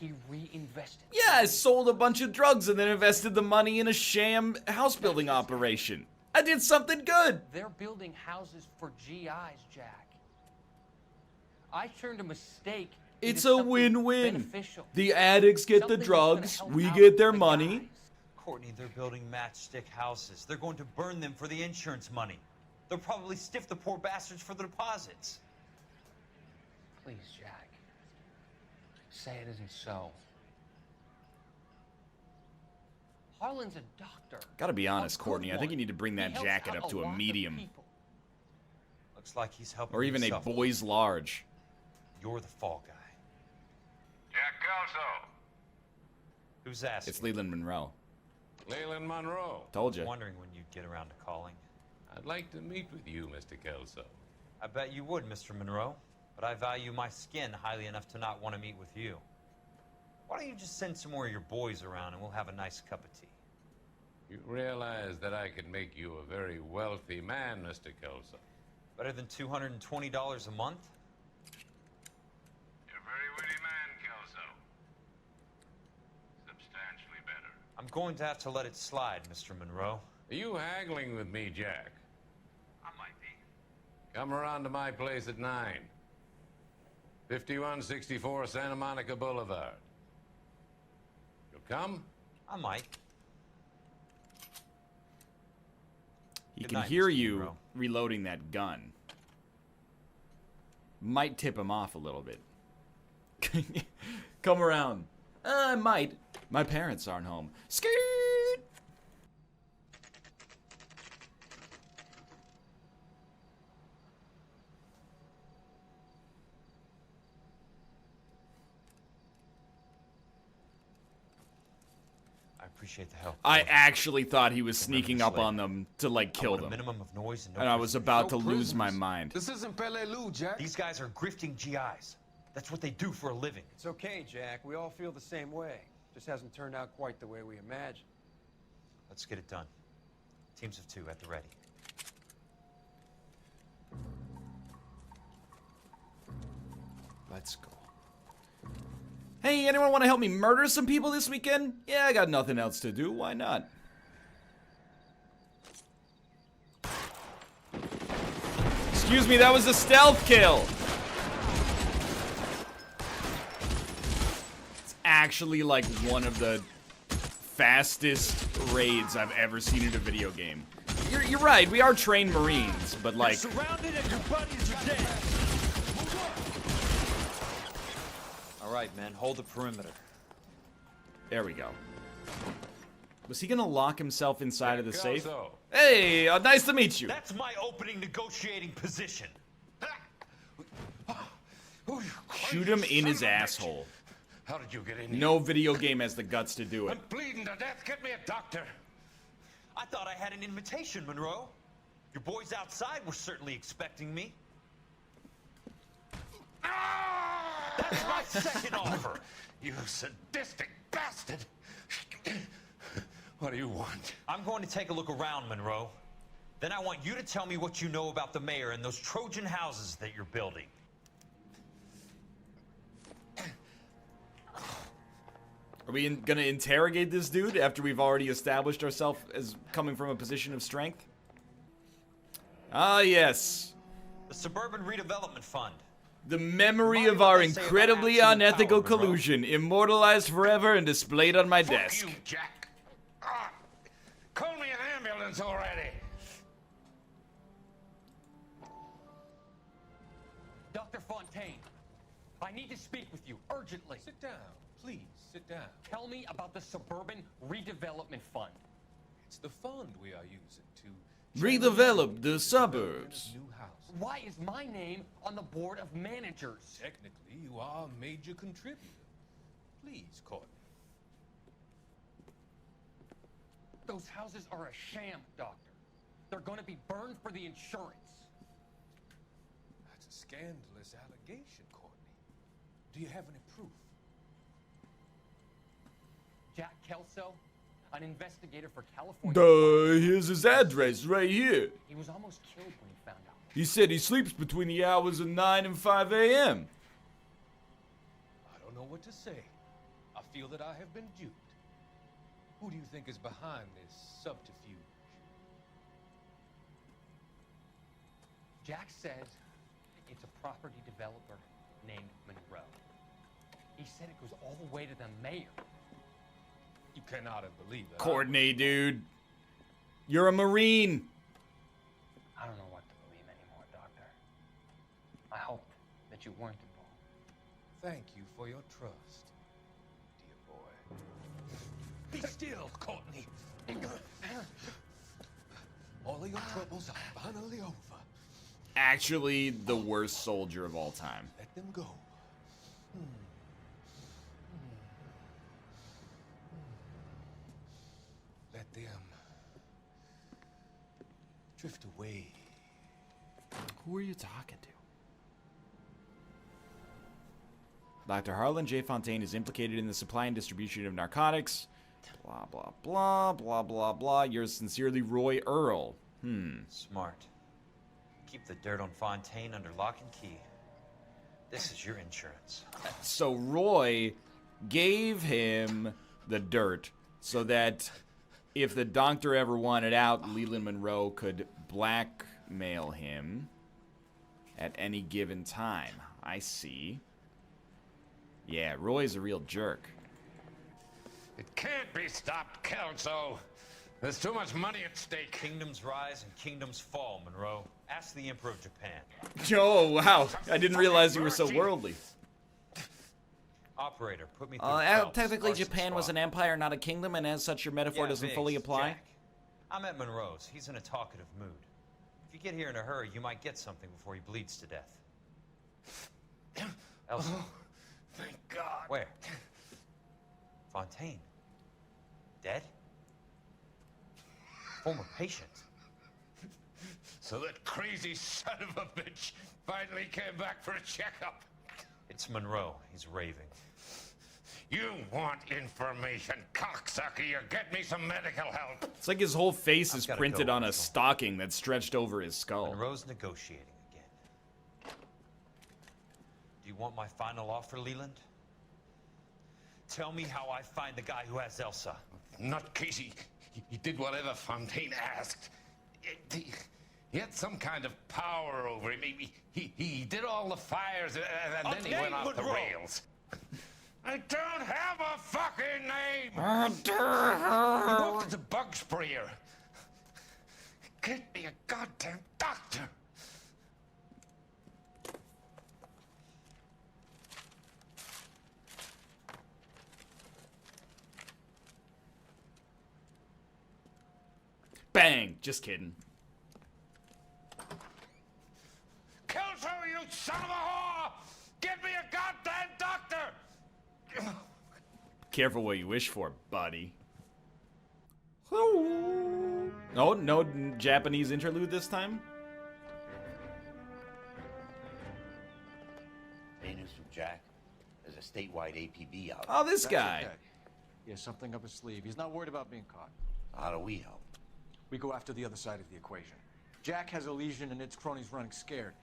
He reinvested. Yeah, I sold a bunch of drugs and then invested the money in a sham house building operation. I did something good. They're building houses for GIs, Jack. I turned a mistake. It's into a something win-win. beneficial. The addicts get the Something that's drugs, gonna we help get out their the money. guys. Courtney, they're building matchstick houses. They're going to burn them for the insurance money. They'll probably stiff the poor bastards for the deposits. Please, Jack. Say it isn't so. Harlan's a doctor. Gotta be honest, A good Courtney. I think one. you need to bring that He helps jacket out up to lot a of medium. people. Looks like he's helping Or even a himself. boys large. You're the fall guy. Jack Kelso. Who's asking? It's Leland Monroe. Leland Monroe. Told you. Wondering when you'd get around to calling. I'd like to meet with you, Mr. Kelso. I bet you would, Mr. Monroe. But I value my skin highly enough to not want to meet with you. Why don't you just send some more of your boys around and we'll have a nice cup of tea? You realize that I could make you a very wealthy man, Mr. Kelso. Better than $220 a month? You're a very witty man, Kelso. Substantially better. I'm going to have to let it slide, Mr. Monroe. Are you haggling with me, Jack? I might be. Come around to my place at 9. 5164 Santa Monica Boulevard. You'll come? I might. He Good can night, hear Mr. you Monroe. reloading that gun. Might tip him off a little bit. Come around. I might. My parents aren't home. Skirt! I appreciate the help. I actually thought he was Remember sneaking this up later. on them to, like, I kill want a them. minimum of noise and no And I was prisoners. about to No lose my prisoners. mind. This isn't Pelelu, Jack. These guys are grifting GIs. That's what they do for a living. It's okay, Jack. We all feel the same way. Just hasn't turned out quite the way we imagined. Let's get it done. Teams of 2 at the ready. Let's go. Hey, anyone want to help me murder some people this weekend? Yeah, I got nothing else to do. Why not? Excuse me, that was a stealth kill. It's actually like one of the fastest raids I've ever seen in a video game. You're right, we are trained Marines, but like... You're surrounded and your buddies are dead. All right, men, hold the perimeter. There we go. Was he gonna lock himself inside of the safe? Kelso. Hey, nice to meet you. That's my opening negotiating position. Shoot him in his asshole. How did you get in here? No video game has the guts to do it. I'm bleeding to death. Get me a doctor. I thought I had an invitation, Monroe. Your boys outside were certainly expecting me. That's my second offer. You sadistic bastard. What do you want? I'm going to take a look around, Monroe. Then I want you to tell me what you know about the mayor and those Trojan houses that you're building. Are we gonna interrogate this dude after we've already established ourselves as coming from a position of strength? Ah, yes. The Suburban Redevelopment Fund. The memory of our incredibly unethical collusion, immortalized forever and displayed on my desk. You, Jack. Call me an ambulance already. Dr. Fontaine, I need to speak with you urgently. Sit down. Please, sit down. Tell me about the Suburban Redevelopment Fund. It's the fund we are using to Redevelop the suburbs. new house. Why is my name on the board of managers? Technically, you are a major contributor. Please, Courtney. Those houses are a sham, Doctor. They're going to be burned for the insurance. That's a scandalous allegation, Courtney. Do you have any proof? Jack Kelso, an investigator for California. Here's his address right here. He was almost killed when he found out. He said he sleeps between the hours of 9 and 5 a.m. I don't know what to say. I feel that I have been duped. Who do you think is behind this subterfuge? Jack says it's a property developer named Monroe. He said it goes all the way to the mayor. You cannot have believed that. Courtney, dude. You're a Marine. I don't know what to believe anymore, Doctor. I hoped that you weren't involved. Thank you for your trust, dear boy. Be still, Courtney. All of your troubles are finally over. Actually, the worst soldier of all time. Let them go. Let them drift away. Who are you talking to? Dr. Harlan J. Fontaine is implicated in the supply and distribution of narcotics. Blah, blah, blah, blah, blah, blah. Yours sincerely, Roy Earl. Smart. Keep the dirt on Fontaine under lock and key. This is your insurance. So Roy gave him the dirt so that if the doctor ever wanted out, Leland Monroe could blackmail him at any given time. I see. Yeah, Roy's a real jerk. It can't be stopped, Kelso. There's too much money at stake. Kingdoms rise and kingdoms fall, Monroe. Ask the Emperor of Japan. Oh, wow. I didn't realize you were so worldly. Operator, put me through Phelps, Technically, Arson Japan was Squad. an empire, not a kingdom, and as such, your metaphor doesn't Biggs, fully apply. Jack. I'm at Monroe's. He's in a talkative mood. If you get here in a hurry, you might get something before he bleeds to death. Elsa. Oh, thank God. Where? Fontaine. Dead? Former patient. So that crazy son of a bitch finally came back for a checkup. It's Monroe. He's raving. You want information, cocksucker. You get me some medical help. It's like his whole face is gotta printed go, on a Marshal. stocking that's stretched over his skull. Monroe's negotiating again. Do you want my final offer, Leland? Tell me how I find the guy who has Elsa. Not Casey. He did whatever Fontaine asked. He had some kind of power over him. He did all the fires, and then he went off the rails. I don't have a fucking name! He worked as a bug sprayer. Get me a goddamn doctor! Bang! Just kidding. Kelso, you son of a whore! Get me a goddamn doctor! Careful what you wish for, buddy. Oh, no Japanese interlude this time? Hey, news from Jack. There's a statewide APB out. Oh, this guy. Okay. He has something up his sleeve. He's not worried about being caught. How do we help? We go after the other side of the equation. Jack has a legion and its cronies running scared.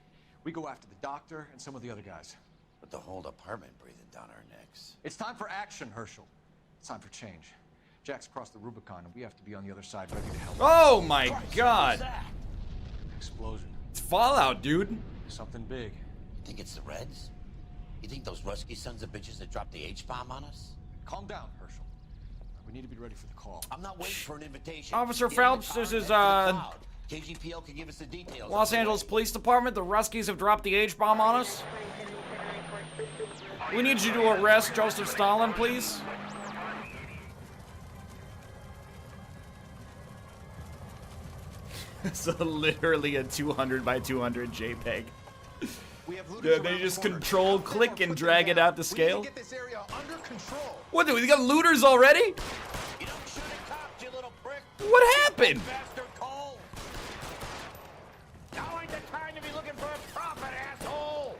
We go after the doctor and some of the other guys. But the whole department breathing down our necks. It's time for action, Herschel. It's time for change. Jack's crossed the Rubicon, and we have to be on the other side, ready to help. Oh my God! Explosion. It's Fallout, dude. Something big. You think it's the Reds? You think those Rusky sons of bitches that dropped the H-bomb on us? Calm down, Herschel. We need to be ready for the call. I'm not waiting for an invitation. Officer Get in the Phelps, car this and is, head to the cloud. KGPL can give us the details. Los Angeles Police Department, the Ruskies have dropped the H-bomb on us. We need you to arrest Joseph Stalin, please. So literally a 200 by 200 JPEG. Yeah, they just control click and drag it out to scale. What, do we got looters already? What happened? Now ain't the time to be looking for a profit, asshole!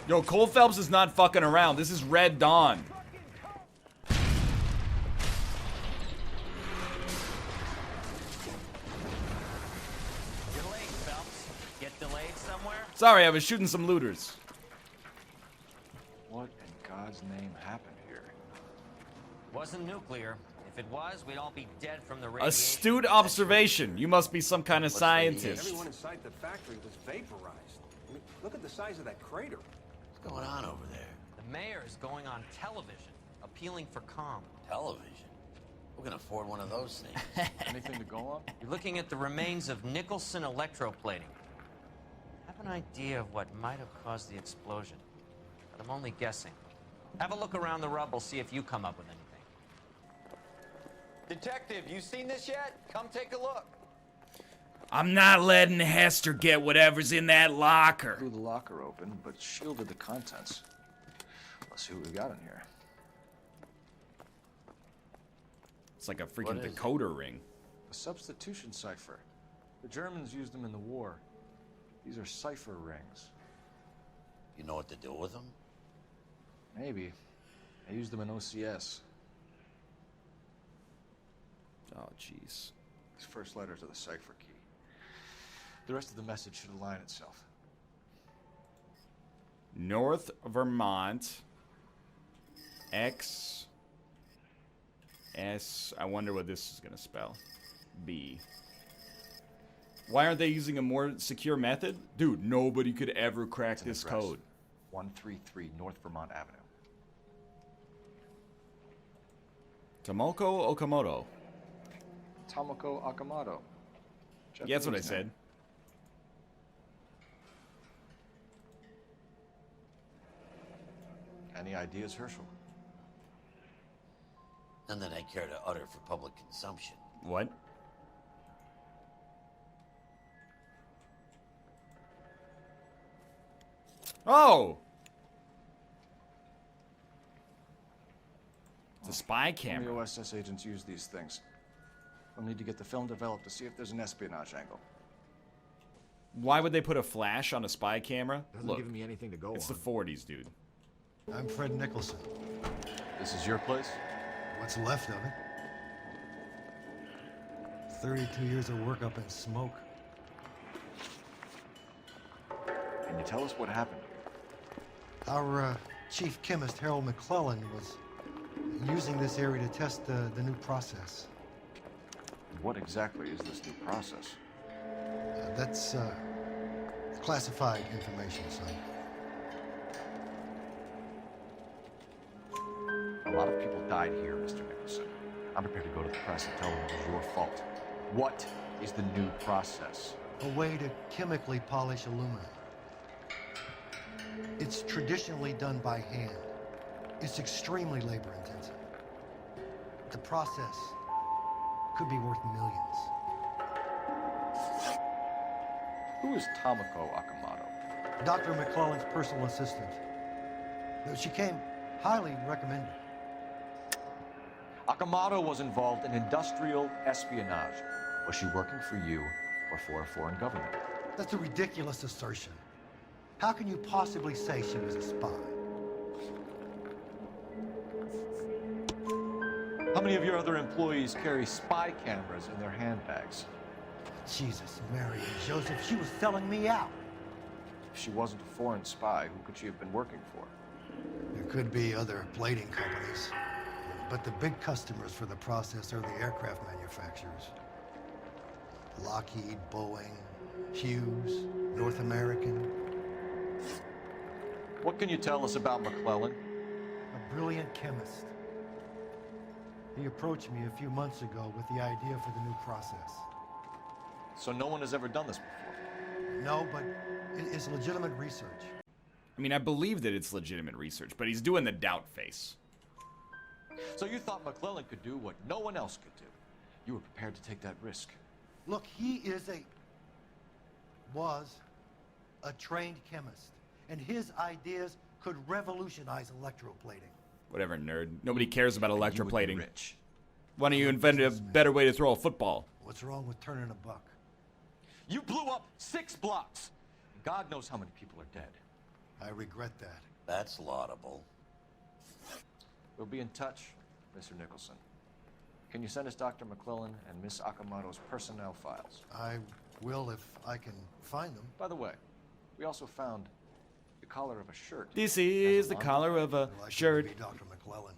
Yo, Cole Phelps is not fucking around. This is Red Dawn. You're late, Phelps. Get delayed somewhere? Sorry, I was shooting some looters. What in God's name happened here? Wasn't nuclear. If it was, we'd all be dead from the radiation. Astute observation. You must be some kind of scientist. Everyone inside the factory was vaporized. I mean, look at the size of that crater. What's going on over there? The mayor is going on television, appealing for calm. Television? Who can afford one of those things? Anything to go on? You're looking at the remains of Nicholson electroplating. I have an idea of what might have caused the explosion, but I'm only guessing. Have a look around the rubble, see if you come up with anything. Detective, you seen this yet? Come take a look. I'm not letting Hester get whatever's in that locker. Blew the locker open, but shielded the contents. Let's see what we got in here. It's like a freaking decoder ring. A substitution cipher. The Germans used them in the war. These are cipher rings. You know what to do with them? Maybe. I used them in OCS. Oh, jeez. These first letters are the cipher key. The rest of the message should align itself. North Vermont. X. S. I wonder what this is going to spell. B. Why aren't they using a more secure method? Dude, nobody could ever crack this code. 133 North Vermont Avenue. Tomoko Okamoto. Tomoko Okamoto. Yeah, that's what I Japanese said. name. Any ideas, Herschel? None that I care to utter for public consumption. What? Oh! It's a spy camera. Only OSS agents use these things. We'll need to get the film developed to see if there's an espionage angle. Why would they put a flash on a spy camera? Doesn't Look, give me anything to go it's on. the 40s, dude. I'm Fred Nicholson. This is your place? What's left of it? 32 years of work up in smoke. Can you tell us what happened? Our chief chemist, Harold McClellan, was using this area to test the new process. What exactly is this new process? That's classified information, son. A lot of people died here, Mr. Nicholson. I'm prepared to go to the press and tell them it was your fault. What is the new process? A way to chemically polish aluminum. It's traditionally done by hand. It's extremely labor intensive. The process could be worth millions. Who is Tomoko Okamoto? Dr. McClellan's personal assistant. She came highly recommended. Okamoto was involved in industrial espionage. Was she working for you or for a foreign government? That's a ridiculous assertion. How can you possibly say she was a spy? How many of your other employees carry spy cameras in their handbags? Jesus, Mary and Joseph, she was selling me out. If she wasn't a foreign spy, who could she have been working for? There could be other plating companies, but the big customers for the process are the aircraft manufacturers. Lockheed, Boeing, Hughes, North American. What can you tell us about McClellan? A brilliant chemist. He approached me a few months ago with the idea for the new process. So no one has ever done this before? No, but it's legitimate research. I mean, I believe that it's legitimate research, but he's doing the doubt face. So you thought McClellan could do what no one else could do. You were prepared to take that risk. Look, he was a trained chemist, and his ideas could revolutionize electroplating. Whatever, nerd. Nobody cares about electroplating. Rich. Why don't you invent a better way to throw a football? What's wrong with turning a buck? You blew up 6 blocks. God knows how many people are dead. I regret that. That's laudable. We'll be in touch, Mr. Nicholson. Can you send us Dr. McClellan and Miss Okamoto's personnel files? I will if I can find them. By the way, we also found the collar of a shirt. This is the collar of a shirt. Dr. McClellan.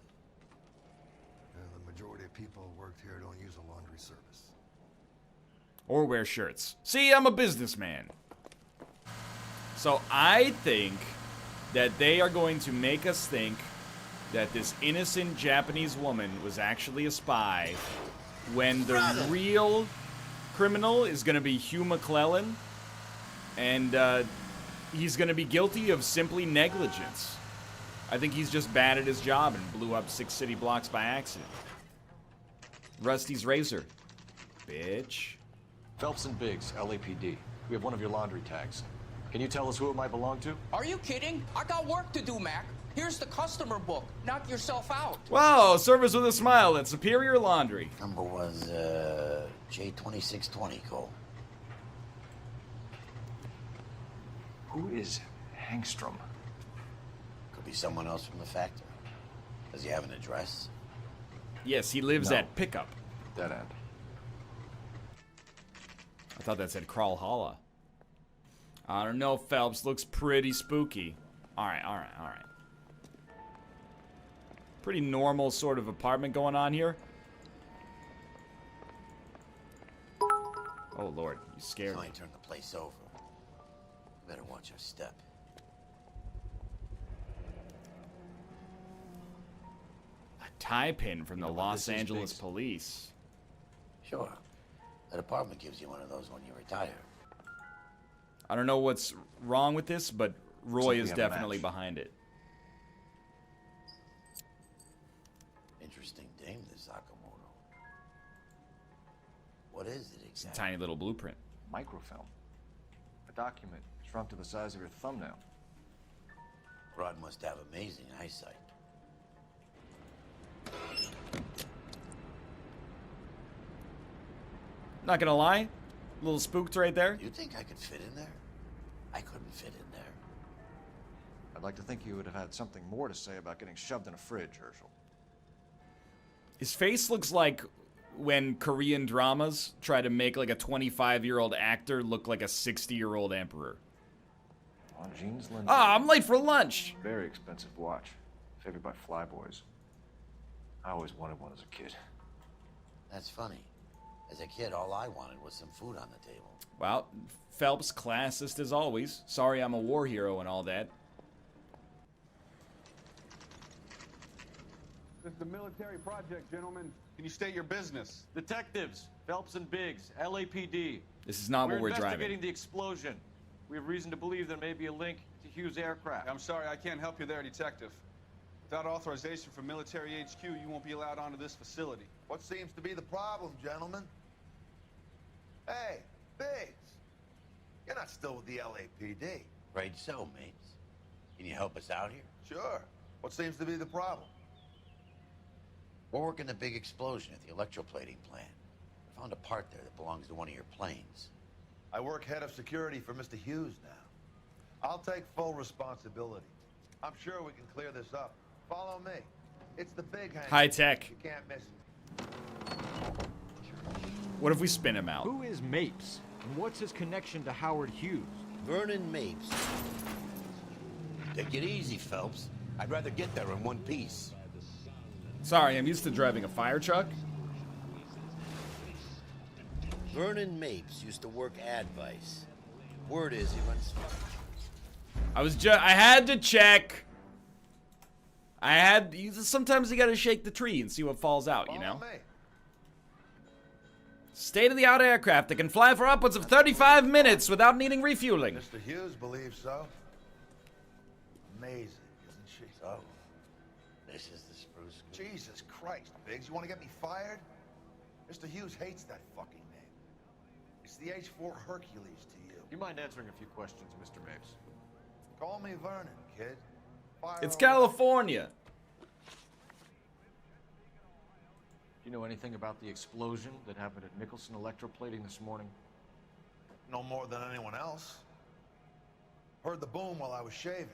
The majority of people who worked here don't use a laundry service. Or wear shirts. See, I'm a businessman. So I think that they are going to make us think that this innocent Japanese woman was actually a spy when the real criminal is going to be Hugh McClellan, and he's going to be guilty of simply negligence. I think he's just bad at his job and blew up 6 city blocks by accident. Rusty's razor. Bitch. Phelps and Biggs, LAPD. We have one of your laundry tags. Can you tell us who it might belong to? Are you kidding? I got work to do, Mac. Here's the customer book. Knock yourself out. Wow, service with a smile at Superior Laundry. Number was J2620, Cole. Who is Hangstrom? Could be someone else from the factory. Does he have an address? Yes, he lives at Pickup. Dead end. I thought that said Crawl Holla. I don't know, Phelps. Looks pretty spooky. Alright. Pretty normal sort of apartment going on here. Oh, Lord. You scared me. So I turned the place over. Better watch your step. I Tie pin from the know what Los this is, Angeles Biggs? police. Sure. The department gives you one of those when you retire. I don't know what's wrong with this, but Roy like we is have a definitely match. behind it. Interesting dame, this Akamoto. What is it It's a exactly? tiny little blueprint. Microfilm. A document shrunk to the size of your thumbnail. Rod must have amazing eyesight. Not gonna lie, a little spooked right there. You think I could fit in there? I couldn't fit in there. I'd like to think you would have had something more to say about getting shoved in a fridge, Herschel. His face looks like when Korean dramas try to make like a 25-year-old actor look like a 60-year-old emperor. On Jean's Lindsay. Ah, I'm late for lunch. Very expensive watch. Favored by flyboys. I always wanted one as a kid. That's funny. As a kid, all I wanted was some food on the table. Well, Phelps, classist as always. Sorry I'm a war hero and all that. This is a military project, gentlemen. Can you state your business? Detectives, Phelps and Biggs, LAPD. This is not what we're investigating driving. the explosion. We have reason to believe there may be a link to Hughes' aircraft. I'm sorry, I can't help you there, Detective. Without authorization from military HQ, you won't be allowed onto this facility. What seems to be the problem, gentlemen? Hey, Biggs. You're not still with the LAPD. Afraid so, mates. Can you help us out here? Sure. What seems to be the problem? We're working the big explosion at the electroplating plant. We found a part there that belongs to one of your planes. I work head of security for Mr. Hughes now. I'll take full responsibility. I'm sure we can clear this up. Follow me. It's the big hangar. High tech. You can't miss it. What if we spin him out? Who is Mapes? And what's his connection to Howard Hughes? Vernon Mapes. Take it easy, Phelps. I'd rather get there in one piece. Sorry, I'm used to driving a fire truck. Vernon Mapes used to work advice. Word is he runs... I had to check. Sometimes you gotta shake the tree and see what falls out, you know? State-of-the-art aircraft that can fly for upwards of 35 minutes without needing refueling. Mr. Hughes believes so. Amazing, isn't she? So, this is the spruce. Jesus Christ, Biggs, you want to get me fired? Mr. Hughes hates that fucking name. It's the H-4 Hercules to you. You mind answering a few questions, Mr. Mapes? Call me Vernon, kid. Fire It's away. California. Do you know anything about the explosion that happened at Nicholson Electroplating this morning? No more than anyone else. Heard the boom while I was shaving.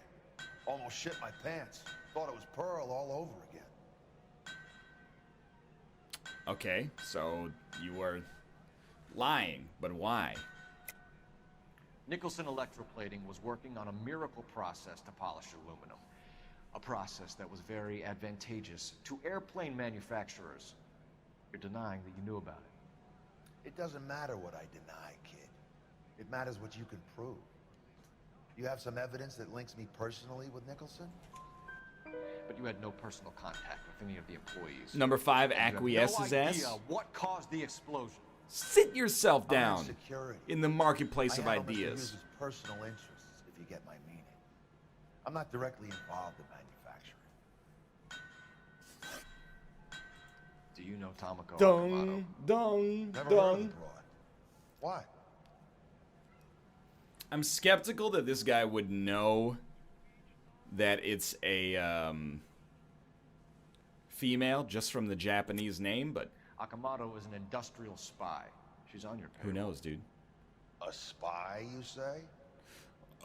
Almost shit my pants. Thought it was Pearl all over again. Okay, so you were lying, but why? Nicholson Electroplating was working on a miracle process to polish aluminum. A process that was very advantageous to airplane manufacturers. You're denying that you knew about it. It doesn't matter what I deny, kid. It matters what you can prove. You have some evidence that links me personally with Nicholson? But you had no personal contact with any of the employees. Number 5 And you have acquiesces no as. idea what caused the explosion. Sit yourself I'm in down security. in the marketplace of I handle Mr. ideas. Hughes' personal interests, if you get my meaning. I'm not directly involved in manufacturing. Do you know Tomoko Dung, dung, Never heard of dung. the broad. Why? I'm skeptical that this guy would know that it's a female just from the Japanese name, but Akamoto is an industrial spy. She's on your who payroll. knows, dude? A spy, you say?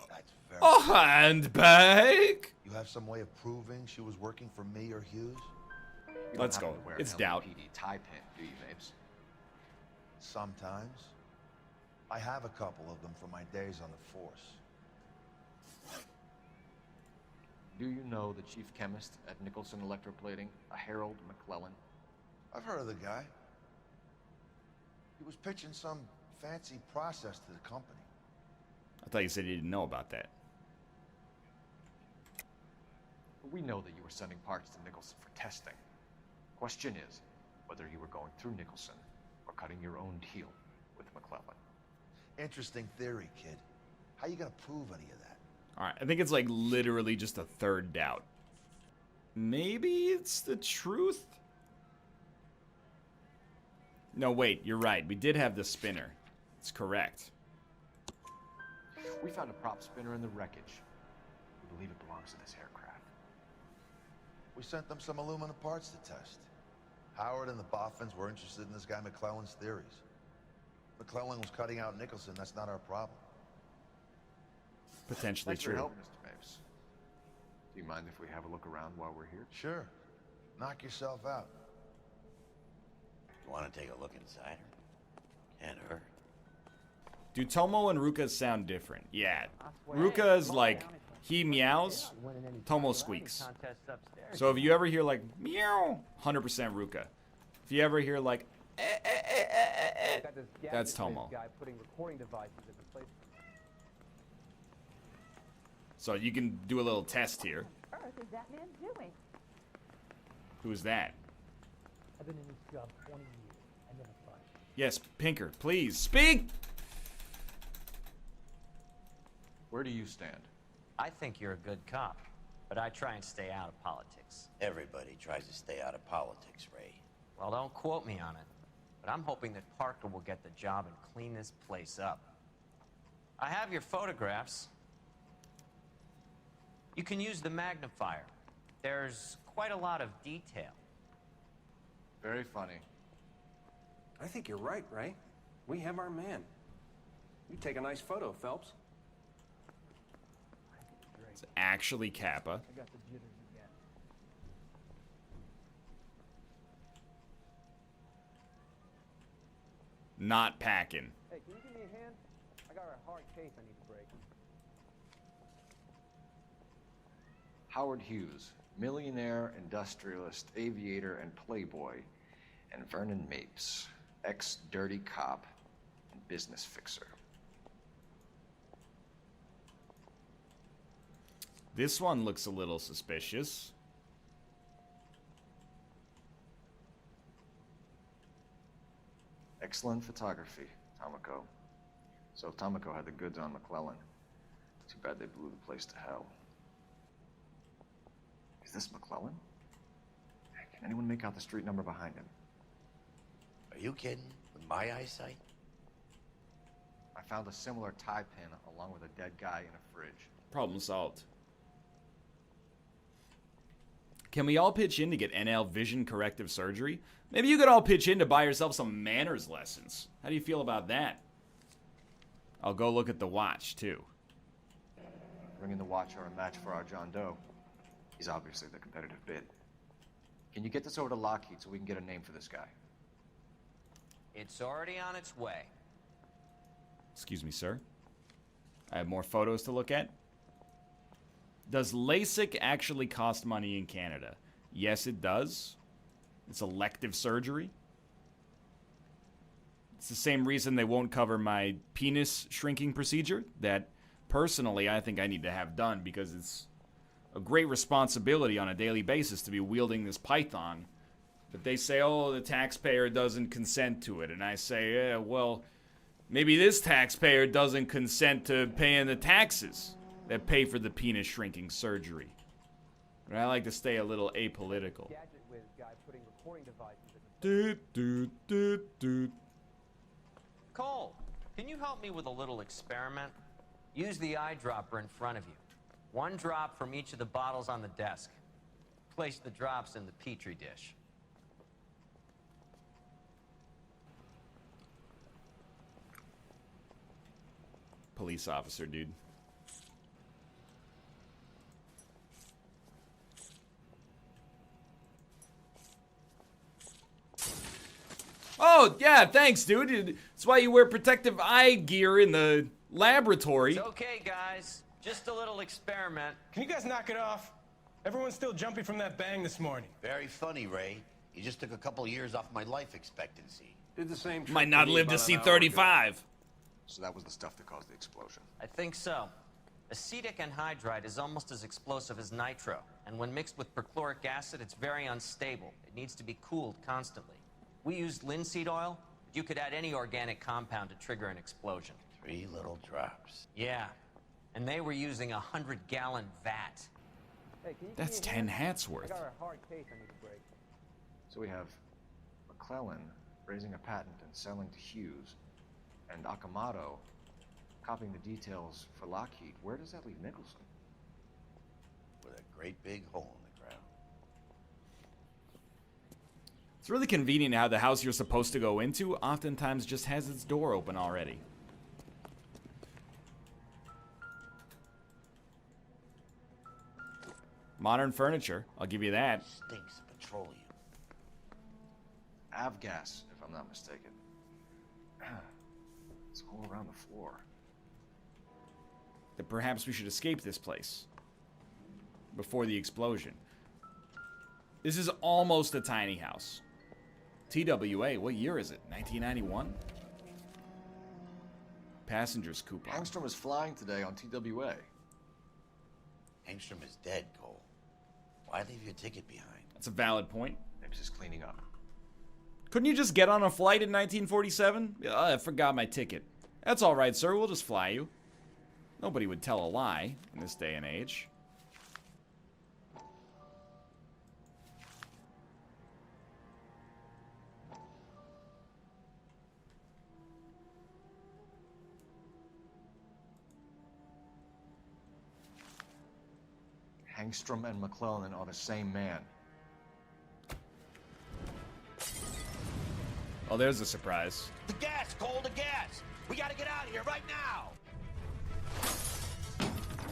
That's very... A handbag? You have some way of proving she was working for me or Hughes? You don't Let's happen go. to wear It's an doubt. LAPD tie pin, do you, Mapes? Sometimes. I have a couple of them from my days on the force. Do you know the chief chemist at Nicholson Electroplating, a Harold McClellan? I've heard of the guy. He was pitching some fancy process to the company. I thought you said you didn't know about that. We know that you were sending parts to Nicholson for testing. Question is whether you were going through Nicholson or cutting your own deal with McClellan. Interesting theory, kid. How you gonna prove any of that? Alright, I think it's like literally just a third doubt. Maybe it's the truth? No, wait, you're right. We did have the spinner. It's correct. We found a prop spinner in the wreckage. We believe it belongs to this aircraft. We sent them some aluminum parts to test. Howard and the Boffins were interested in this guy McClellan's theories. McClellan was cutting out Nicholson. That's not our problem. Potentially Thanks for true. your help, Mr. Phelps. Do you mind if we have a look around while we're here? Sure. Knock yourself out. You want to take a look inside her? Can't hurt. Do Tomo and Ruka sound different? Yeah. Ruka is like, he meows, Tomo squeaks. So if you ever hear like, meow, 100% Ruka. If you ever hear like, that's Tomo. So you can do a little test here. What on earth is that man doing? Who's that? I've been in this job 20 years. I never thought. Yes, Pinker, please speak. Where do you stand? I think you're a good cop, but I try and stay out of politics. Everybody tries to stay out of politics, Ray. Well, don't quote me on it, but I'm hoping that Parker will get the job and clean this place up. I have your photographs. You can use the magnifier. There's quite a lot of detail. Very funny. I think you're right, Ray. We have our man. You take a nice photo, Phelps. It's actually Kappa. I got the jitters again. Not packing. Hey, can you give me a hand? I got a hard case I need to break. Howard Hughes, millionaire, industrialist, aviator, and playboy, and Vernon Mapes, ex-dirty cop and business fixer. This one looks a little suspicious. Excellent photography, Tomoko. So Tomoko had the goods on McClellan. Too bad they blew the place to hell. Is this McClellan? Can anyone make out the street number behind him? Are you kidding? With my eyesight? I found a similar tie pin along with a dead guy in a fridge. Problem solved. Can we all pitch in to get NL vision corrective surgery? Maybe you could all pitch in to buy yourself some manners lessons. How do you feel about that? I'll go look at the watch, too. Bringing the watch or a match for our John Doe. He's obviously the competitive bid. Can you get this over to Lockheed so we can get a name for this guy? It's already on its way. Excuse me, sir. I have more photos to look at. Does LASIK actually cost money in Canada? Yes, it does. It's elective surgery. It's the same reason they won't cover my penis shrinking procedure that, personally, I think I need to have done because it's a great responsibility on a daily basis to be wielding this python. But they say, oh, the taxpayer doesn't consent to it. And I say, yeah, well, maybe this taxpayer doesn't consent to paying the taxes that pay for the penis shrinking surgery. But I like to stay a little apolitical. Gadget whiz guy putting recording devices Cole, can you help me with a little experiment? Use the eyedropper in front of you. One drop from each of the bottles on the desk. Place the drops in the petri dish. Police officer, dude. Oh, yeah, thanks, dude. That's why you wear protective eye gear in the laboratory. It's okay, guys. Just a little experiment. Can you guys knock it off? Everyone's still jumpy from that bang this morning. Very funny, Ray. You just took a couple years off my life expectancy. Did the same Might not live to see 35. So that was the stuff that caused the explosion. I think so. Acetic anhydride is almost as explosive as nitro, and when mixed with perchloric acid, it's very unstable. It needs to be cooled constantly. We used linseed oil, but you could add any organic compound to trigger an explosion. 3 little drops. Yeah, and they were using a 100-gallon vat. Hey, can you That's 10 hats worth. I got a hard case I need to break. So we have McClellan raising a patent and selling to Hughes, and Akamoto copying the details for Lockheed. Where does that leave Nicholson? With a great big hole in the ground. It's really convenient how the house you're supposed to go into oftentimes just has its door open already. Modern furniture, I'll give you that. Stinks petroleum. Avgas, if I'm not mistaken. It's all around the floor. That perhaps we should escape this place before the explosion. This is almost a tiny house. TWA, what year is it? 1991? Passengers coupon. Angstrom is flying today on TWA. Angstrom is dead, Cole. Why leave your ticket behind? That's a valid point. Maybe just cleaning up. Couldn't you just get on a flight in 1947? I forgot my ticket. That's all right, sir. We'll just fly you. Nobody would tell a lie in this day and age. Angstrom and McClellan are the same man. Oh, there's a surprise. The gas, Cole, the gas! We gotta get out of here right now!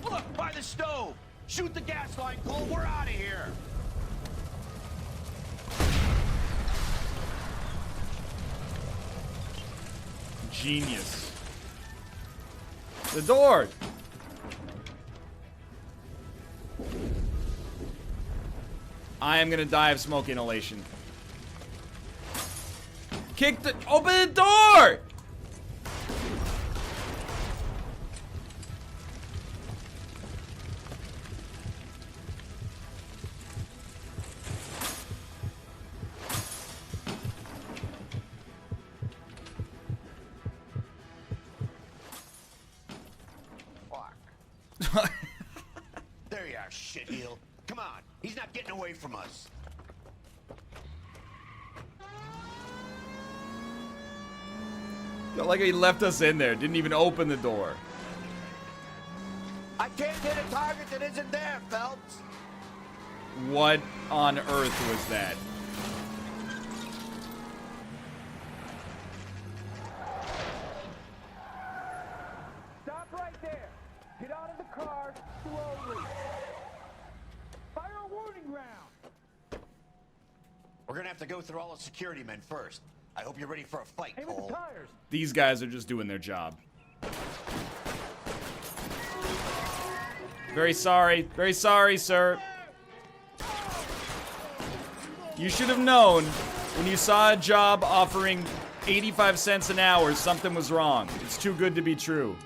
Look, by the stove! Shoot the gas line, Cole, we're out of here! Genius. The door! I am gonna die of smoke inhalation. Kick the... Open the door! There you are, shitheel. Come on, he's not getting away from us. Like he left us in there, didn't even open the door. I can't hit a target that isn't there, Phelps. What on earth was that? Stop right there. Get out of the car slowly. Fire a warning round. We're gonna have to go through all the security men first. I hope you're ready for a fight, Aim at the Cole. tires. These guys are just doing their job. Very sorry, sir. You should have known when you saw a job offering 85 cents an hour, something was wrong. It's too good to be true.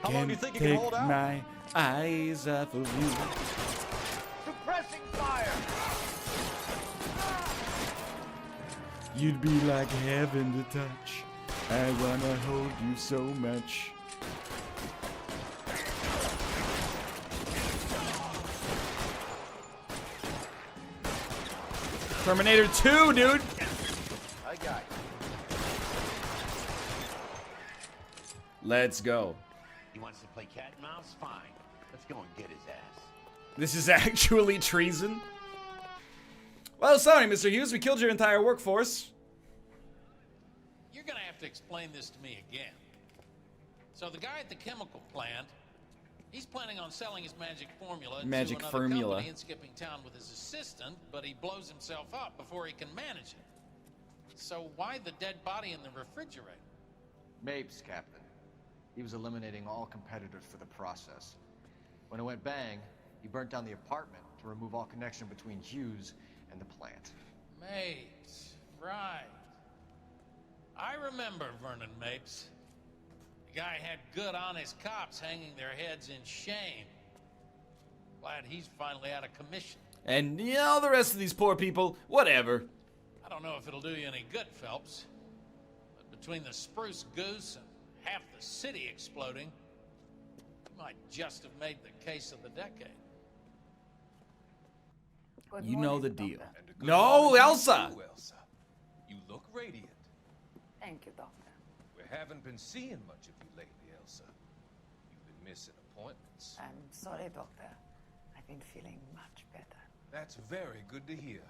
How long do you think you can hold out? My eyes off of you. Suppressing fire! You'd be like heaven to touch. I wanna hold you so much. Terminator 2, dude! I got you. Let's go. He wants to play cat and mouse? Fine. Let's go and get his ass. This is actually treason? Well, sorry, Mr. Hughes, we killed your entire workforce. You're gonna have to explain this to me again. So the guy at the chemical plant, he's planning on selling his magic formula to another company and skipping town with his assistant, but he blows himself up before he can manage it. So why the dead body in the refrigerator? Mapes, Captain. He was eliminating all competitors for the process. When it went bang, he burnt down the apartment to remove all connection between Hughes and the plant. Mapes, right. I remember Vernon Mapes. The guy had good, honest cops hanging their heads in shame. Glad he's finally out of commission. And, you know, the rest of these poor people, whatever. I don't know if it'll do you any good, Phelps. But between the spruce goose and half the city exploding, you might just have made the case of the decade. You know the deal. No, Elsa! Elsa. You look radiant. Thank you, Doctor. We haven't been seeing much of you lately, Elsa. You've been missing appointments. I'm sorry, Doctor. I've been feeling much better. That's very good to hear.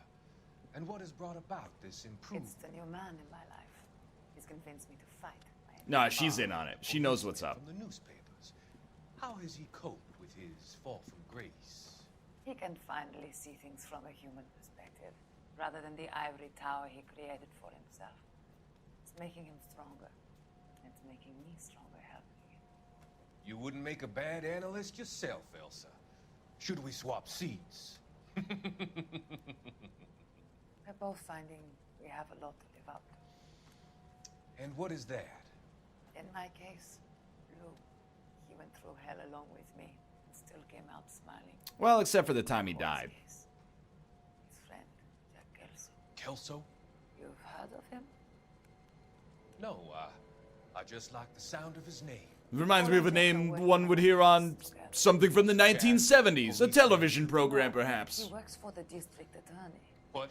And what has brought about this improvement? It's the new man in my life. He's convinced me to fight. Nah, she's in on it. She knows what's up. From the newspapers. How has he coped with his fall from grace? He can finally see things from a human perspective, rather than the ivory tower he created for himself. It's making him stronger. It's making me stronger helping him. You wouldn't make a bad analyst yourself, Elsa. Should we swap seats? We're both finding we have a lot to live up to. And what is that? In my case, Lou, he went through hell along with me and still came out smiling. Well, except for the time he died. His friend, Jack Kelso. Kelso? You've heard of him? No, I just like the sound of his name. It reminds me of a name one would hear on something from the 1970s. A television program, perhaps. He works for the district attorney. What?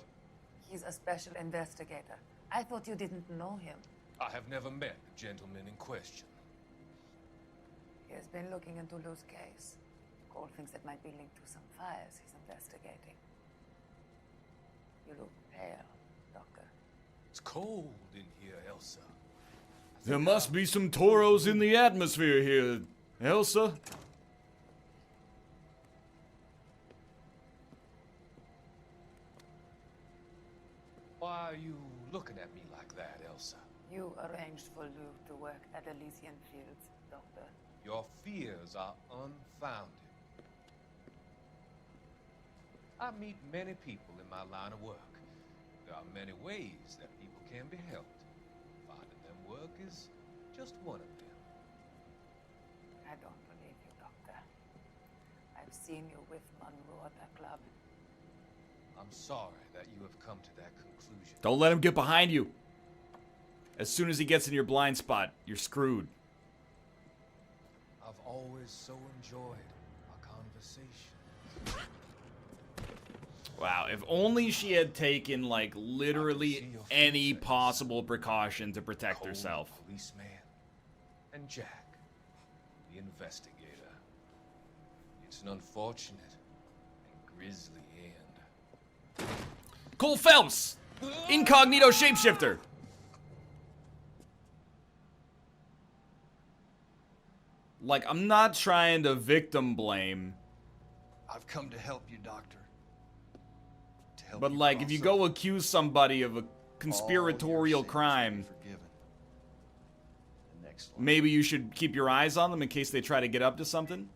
He's a special investigator. I thought you didn't know him. I have never met the gentleman in question. He has been looking into Lou's case. All things that might be linked to some fires he's investigating. You look pale, Doctor. It's cold in here, Elsa. There must be some toros in the atmosphere here, Elsa. Why are you looking at me like that, Elsa? You arranged for Lou to work at Elysian Fields, Doctor. Your fears are unfounded. I meet many people in my line of work. There are many ways that people can be helped. Finding them work is just one of them. I don't believe you, Doctor. I've seen you with Monroe at that club. I'm sorry that you have come to that conclusion. Don't let him get behind you. As soon as he gets in your blind spot, you're screwed. I've always so enjoyed our conversations. Wow, if only she had taken, like, literally any possible precaution to protect herself. Policeman and Jack, the investigator. It's an unfortunate and grisly end. Cole Phelps! Incognito shapeshifter! Like, I'm not trying to victim blame. I've come to help you, Doctor. But, like, if you go accuse somebody of a conspiratorial crime, maybe you should keep your eyes on them in case they try to get up to something.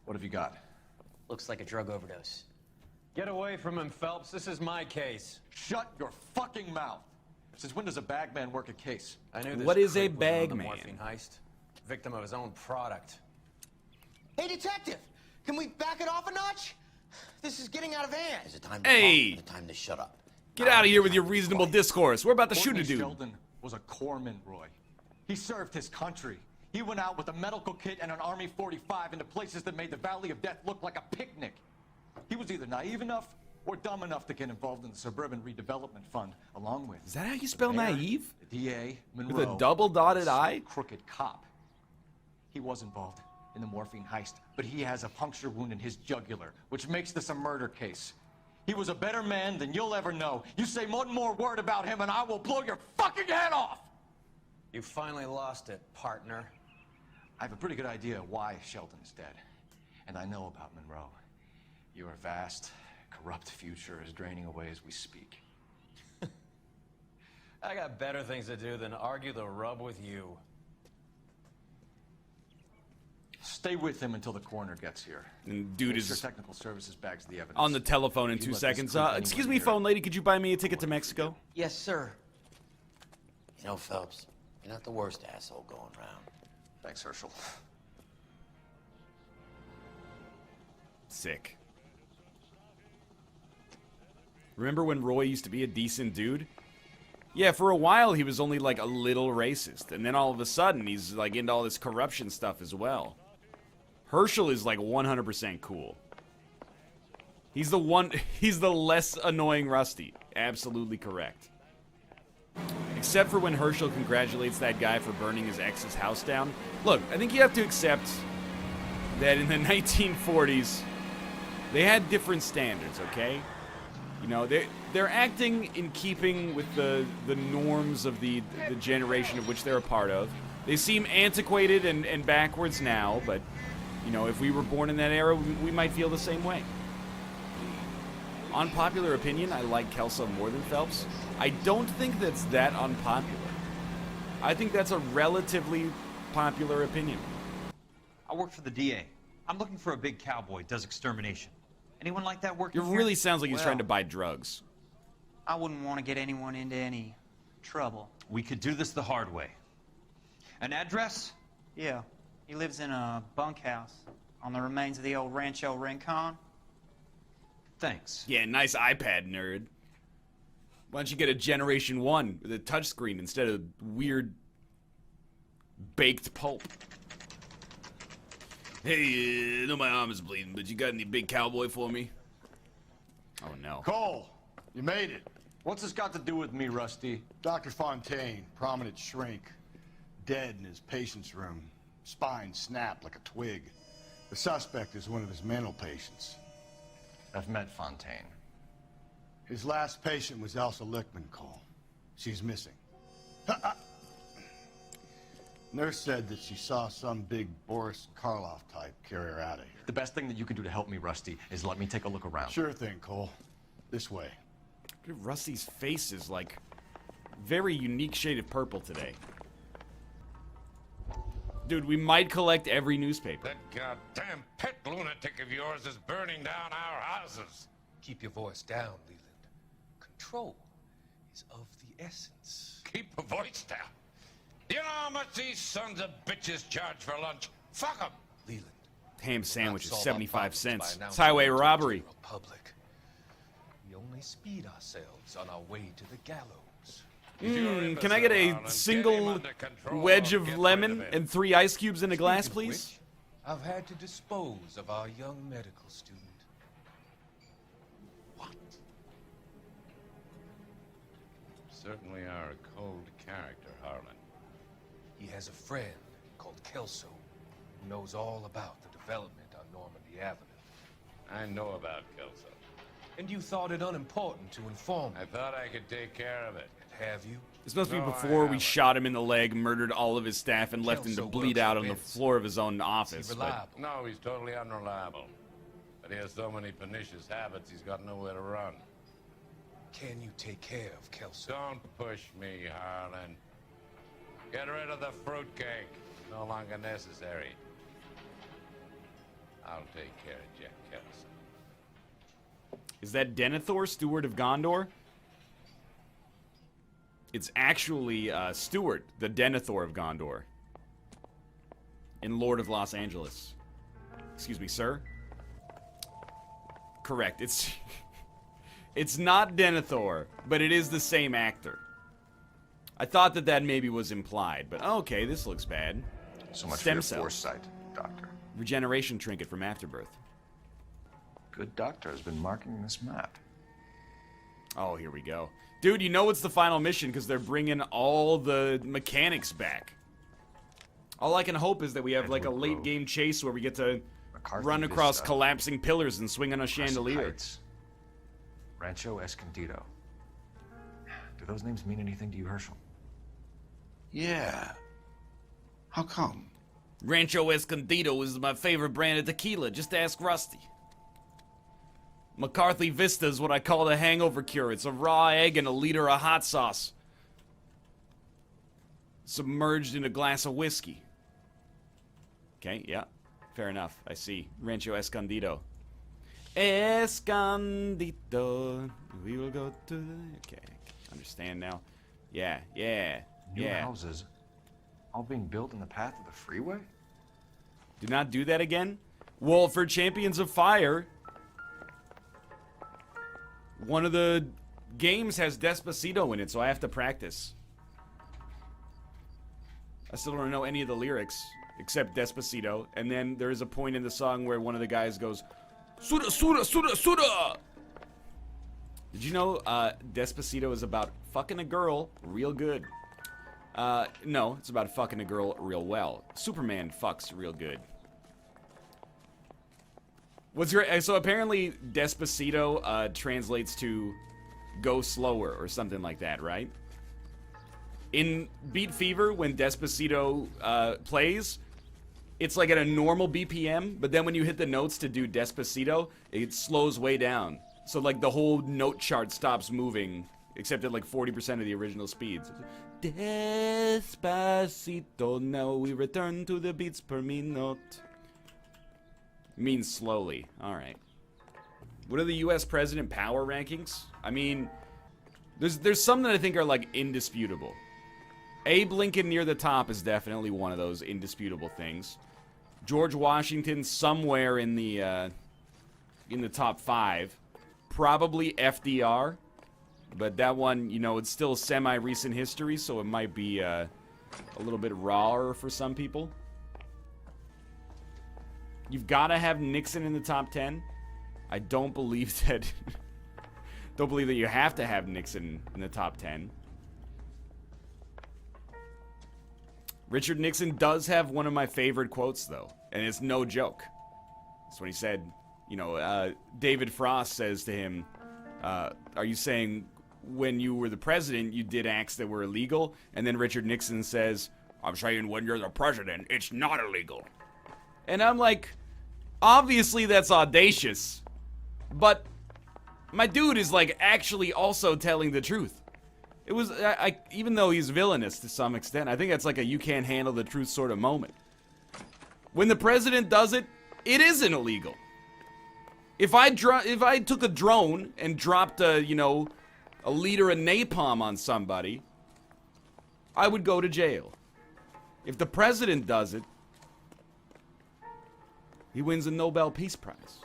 What have you got? Looks like a drug overdose. Get away from him, Phelps. This is my case. Shut your fucking mouth. Since when does a bagman work a case? I knew this What is a creep was on the bagman? morphine heist. Victim of his own product. Hey, detective! Can we back it off a notch? This is getting out of hand. Is it time to Hey! talk? Is it time to shut up? Get out of here with your reasonable discourse. We're about to shoot a Courtney dude. Sheldon was a corpsman, Roy. He served his country. He went out with a medical kit and an Army 45 into places that made the Valley of Death look like a picnic. He was either naive enough or dumb enough to get involved in the Suburban Redevelopment Fund, along with... Is that how you spell the mayor, naive? The DA, Monroe... With a double-dotted and I? Crooked cop. He was involved in the morphine heist, but he has a puncture wound in his jugular, which makes this a murder case. He was a better man than you'll ever know. You say one more word about him and I will blow your fucking head off! You finally lost it, partner. I have a pretty good idea why Sheldon's dead. And I know about Monroe. Your vast, corrupt future is draining away as we speak. I got better things to do than argue the rub with you. Stay with him until the coroner gets here. And dude Make sure is technical services bags the evidence. on the telephone in If 2 you let this seconds. creep anywhere Excuse me, near phone lady, could you buy me a ticket to Mexico? Yes, sir. You know, Phelps, you're not the worst asshole going around. Thanks, Herschel. Sick. Remember when Roy used to be a decent dude? Yeah, for a while he was only like a little racist, and then all of a sudden he's like into all this corruption stuff as well. Herschel is like 100% cool. He's the less annoying Rusty. Absolutely correct. Except for when Herschel congratulates that guy for burning his ex's house down. Look, I think you have to accept that in the 1940s, they had different standards, okay? You know, they're acting in keeping with the norms of the generation of which they're a part of. They seem antiquated and backwards now, but, you know, if we were born in that era, we might feel the same way. Unpopular opinion, I like Kelso more than Phelps. I don't think that's that unpopular. I think that's a relatively popular opinion. I work for the DA. I'm looking for a big cowboy, does extermination. Anyone like that It working here? really sounds like he's trying to buy drugs. I wouldn't want to get anyone into any trouble. We could do this the hard way. An address? Yeah. He lives in a bunkhouse on the remains of the old Rancho Rincon. Thanks. Yeah, nice iPad, nerd. Why don't you get a Generation 1 with a touchscreen instead of weird baked pulp? Hey, I know my arm is bleeding, but you got any big cowboy for me? Oh, no. Cole, you made it. What's this got to do with me, Rusty? Dr. Fontaine, prominent shrink, dead in his patient's room, spine snapped like a twig. The suspect is one of his mental patients. I've met Fontaine. His last patient was Elsa Lichtman, Cole. She's missing. Nurse said that she saw some big Boris Karloff type carry her out of here. The best thing that you can do to help me, Rusty, is let me take a look around. Sure thing, Cole. This way. Rusty's face is like very unique shade of purple today. Dude, we might collect every newspaper. That goddamn pet lunatic of yours is burning down our houses. Keep your voice down, Leland. Control is of the essence. Keep your voice down. You know how much these sons of bitches charge for lunch? Fuck them. Leland. Ham sandwich is Solve our 75 problems cents. by It's announcing highway it to the robbery. general public. We only speed ourselves on our way to the gallows. Can I get a single wedge of lemon and 3 ice cubes in a glass, please? I've had to dispose of our young medical student. Certainly are a cold character, Harlan. He has a friend called Kelso who knows all about the development on Normandy Avenue. I know about Kelso. And you thought it unimportant to inform me. I thought I could take care of it. Have you? This must be No, before I we haven't. shot him in the leg, murdered all of his staff, and left him to Kelso bleed works out for on the Vince. floor of his own office. But reliable? No, he's totally unreliable. But he has so many pernicious habits, he's got nowhere to run. Can you take care of Kelso? Don't push me, Harlan. Get rid of the fruitcake. No longer necessary. I'll take care of Jack Kelso. Is that Denethor, Steward of Gondor? It's actually Stewart, the Denethor of Gondor. In Lord of Los Angeles. Excuse me, sir? Correct. It's it's not Denethor, but it is the same actor. I thought that maybe was implied, but okay, this looks bad. So much Stem for your cells. foresight, Doctor. Regeneration trinket from Afterbirth. Good doctor has been marking this map. Oh, here we go. Dude, you know it's the final mission because they're bringing all the mechanics back. All I can hope is that we have like a late game chase where we get to run across collapsing pillars and swing on a chandelier. Heights. Rancho Escondido. Do those names mean anything to you, Herschel? Yeah. How come? Rancho Escondido is my favorite brand of tequila. Just ask Rusty. McCarthy Vista is what I call the hangover cure. It's a raw egg and a liter of hot sauce, submerged in a glass of whiskey. Okay, yeah. Fair enough. I see. Rancho Escondido. Escondido. We will go to the... Okay. Understand now. Yeah, yeah. New Yeah. houses, all being built in the path of the freeway? Do not do that again? Well, for Champions of Fire, one of the games has Despacito in it, so I have to practice. I still don't know any of the lyrics, except Despacito. And then there is a point in the song where one of the guys goes, Suda, Suda, Suda, Suda! Did you know Despacito is about fucking a girl real good? No, it's about fucking a girl real well. Superman fucks real good. What's your... So apparently Despacito translates to go slower or something like that, right? In Beat Fever, when Despacito plays, it's like at a normal BPM, but then when you hit the notes to do Despacito, it slows way down. So like the whole note chart stops moving, except at like 40% of the original speeds. Despacito, now we return to the beats per minute. Means slowly. Alright. What are the US president power rankings? I mean, there's some that I think are like indisputable. Abe Lincoln near the top is definitely one of those indisputable things. George Washington somewhere in the top 5. Probably FDR. But that one, you know, it's still semi-recent history, so it might be a little bit rawer for some people. You've got to have Nixon in the top 10. I don't believe that... don't believe that you have to have Nixon in the top 10. Richard Nixon does have one of my favorite quotes, though. And it's no joke. That's what he said. You know, David Frost says to him, are you saying when you were the president, you did acts that were illegal? And then Richard Nixon says, I'm saying when you're the president, it's not illegal. And I'm like, obviously that's audacious. But my dude is like actually also telling the truth. It was, even though he's villainous to some extent, I think that's like a you can't handle the truth sort of moment. When the president does it, it isn't illegal. If I took a drone and dropped a liter of napalm on somebody, I would go to jail. If the president does it, he wins a Nobel Peace Prize.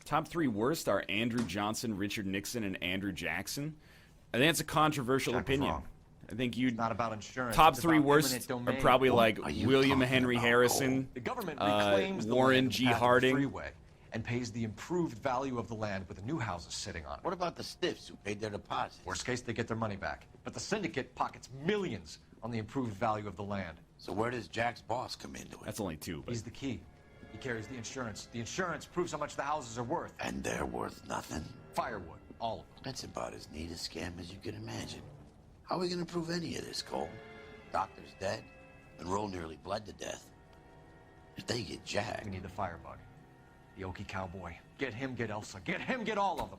Top 3 worst are Andrew Johnson, Richard Nixon, and Andrew Jackson. I think that's a controversial opinion. I think you not about insurance. Top 3 worst are probably like William Henry Harrison, The government reclaims the Warren land G. in the path of the Harding. freeway and pays the improved value of the land with the new houses sitting on it. What about the stiffs who paid their deposits? Worst case, they get their money back. But the syndicate pockets millions on the improved value of the land. So where does Jack's boss come into it? That's only 2. But... He's the key. He carries the insurance. The insurance proves how much the houses are worth. And they're worth nothing? Firewood, all of them. That's about as neat a scam as you can imagine. How are we gonna prove any of this, Cole? Doctor's dead. Monroe nearly bled to death. If they get Jack... We need the firebug. The Okie cowboy. Get him, get Elsa. Get him, get all of them.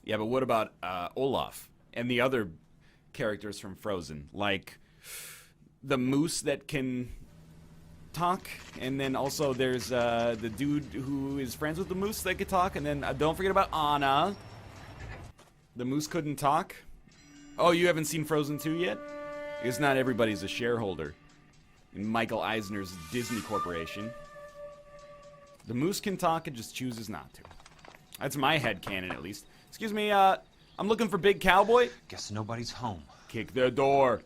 Yeah, but what about Olaf and the other characters from Frozen? Like the moose that can talk, and then also there's the dude who is friends with the moose that could talk, and then don't forget about Anna. The moose couldn't talk. Oh, you haven't seen Frozen 2 yet? Because not everybody's a shareholder in Michael Eisner's Disney Corporation. The moose can talk and just chooses not to. That's my headcanon, at least. Excuse me, I'm looking for Big Cowboy. Guess nobody's home. Kick the door.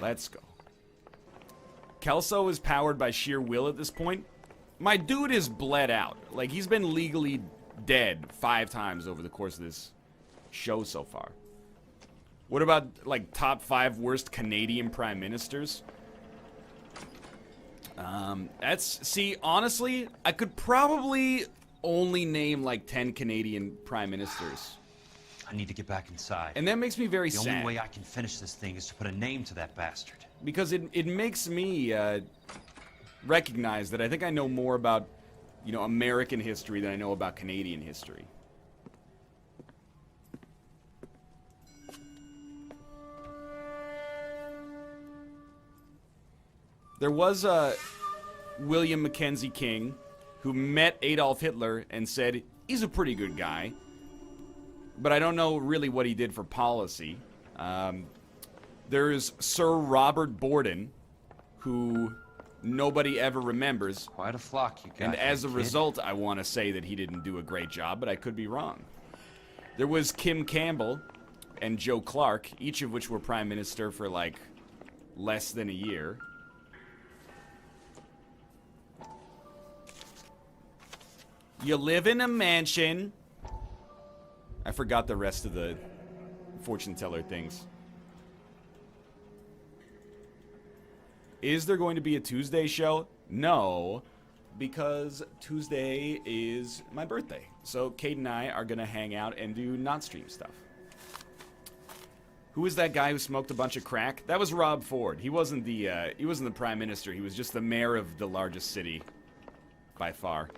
Let's go. Kelso is powered by sheer will at this point. My dude is bled out. Like, he's been legally dead 5 times over the course of this show so far. What about, like, top 5 worst Canadian prime ministers? See, honestly, I could probably only name, like, 10 Canadian prime ministers. I need to get back inside. And that makes me very sad. The only way I can finish this thing is to put a name to that bastard. Because it makes me recognize that I think I know more about, you know, American history than I know about Canadian history. There was William Mackenzie King who met Adolf Hitler and said, he's a pretty good guy. but I don't know really what he did for policy. There's Sir Robert Borden, who nobody ever remembers. Quite a flock you got. And as a kid. result, I want to say that he didn't do a great job, but I could be wrong. There was Kim Campbell and Joe Clark, each of which were prime minister for like less than a year. You live in a mansion. I forgot the rest of the fortune teller things. Is there going to be a Tuesday show? No, because Tuesday is my birthday. So Kate and I are going to hang out and do not stream stuff. Who was that guy who smoked a bunch of crack? That was Rob Ford. He wasn't the prime minister. He was just the mayor of the largest city by far.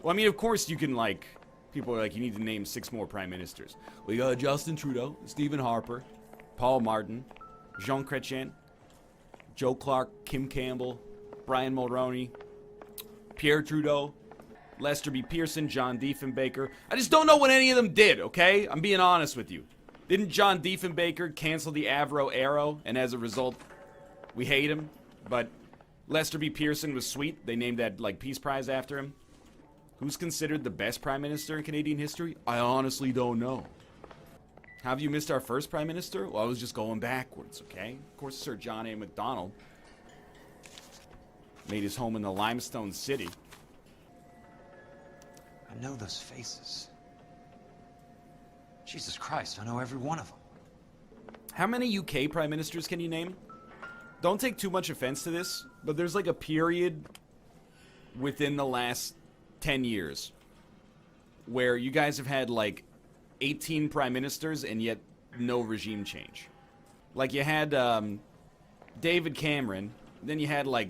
Well, I mean, of course you can, like, people are like, you need to name 6 more prime ministers. We got Justin Trudeau, Stephen Harper, Paul Martin, Jean Chrétien, Joe Clark, Kim Campbell, Brian Mulroney, Pierre Trudeau, Lester B. Pearson, John Diefenbaker. I just don't know what any of them did, okay? I'm being honest with you. Didn't John Diefenbaker cancel the Avro Arrow, and as a result, we hate him? But Lester B. Pearson was sweet. They named that, like, Peace Prize after him. Who's considered the best prime minister in Canadian history? I honestly don't know. Have you missed our first prime minister? Well, I was just going backwards, okay? Of course, Sir John A. Macdonald made his home in the Limestone City. I know those faces. Jesus Christ, I know every one of them. How many UK prime ministers can you name? Don't take too much offense to this, but there's like a period within the last 10 years where you guys have had like 18 prime ministers and yet no regime change. Like you had David Cameron, then you had like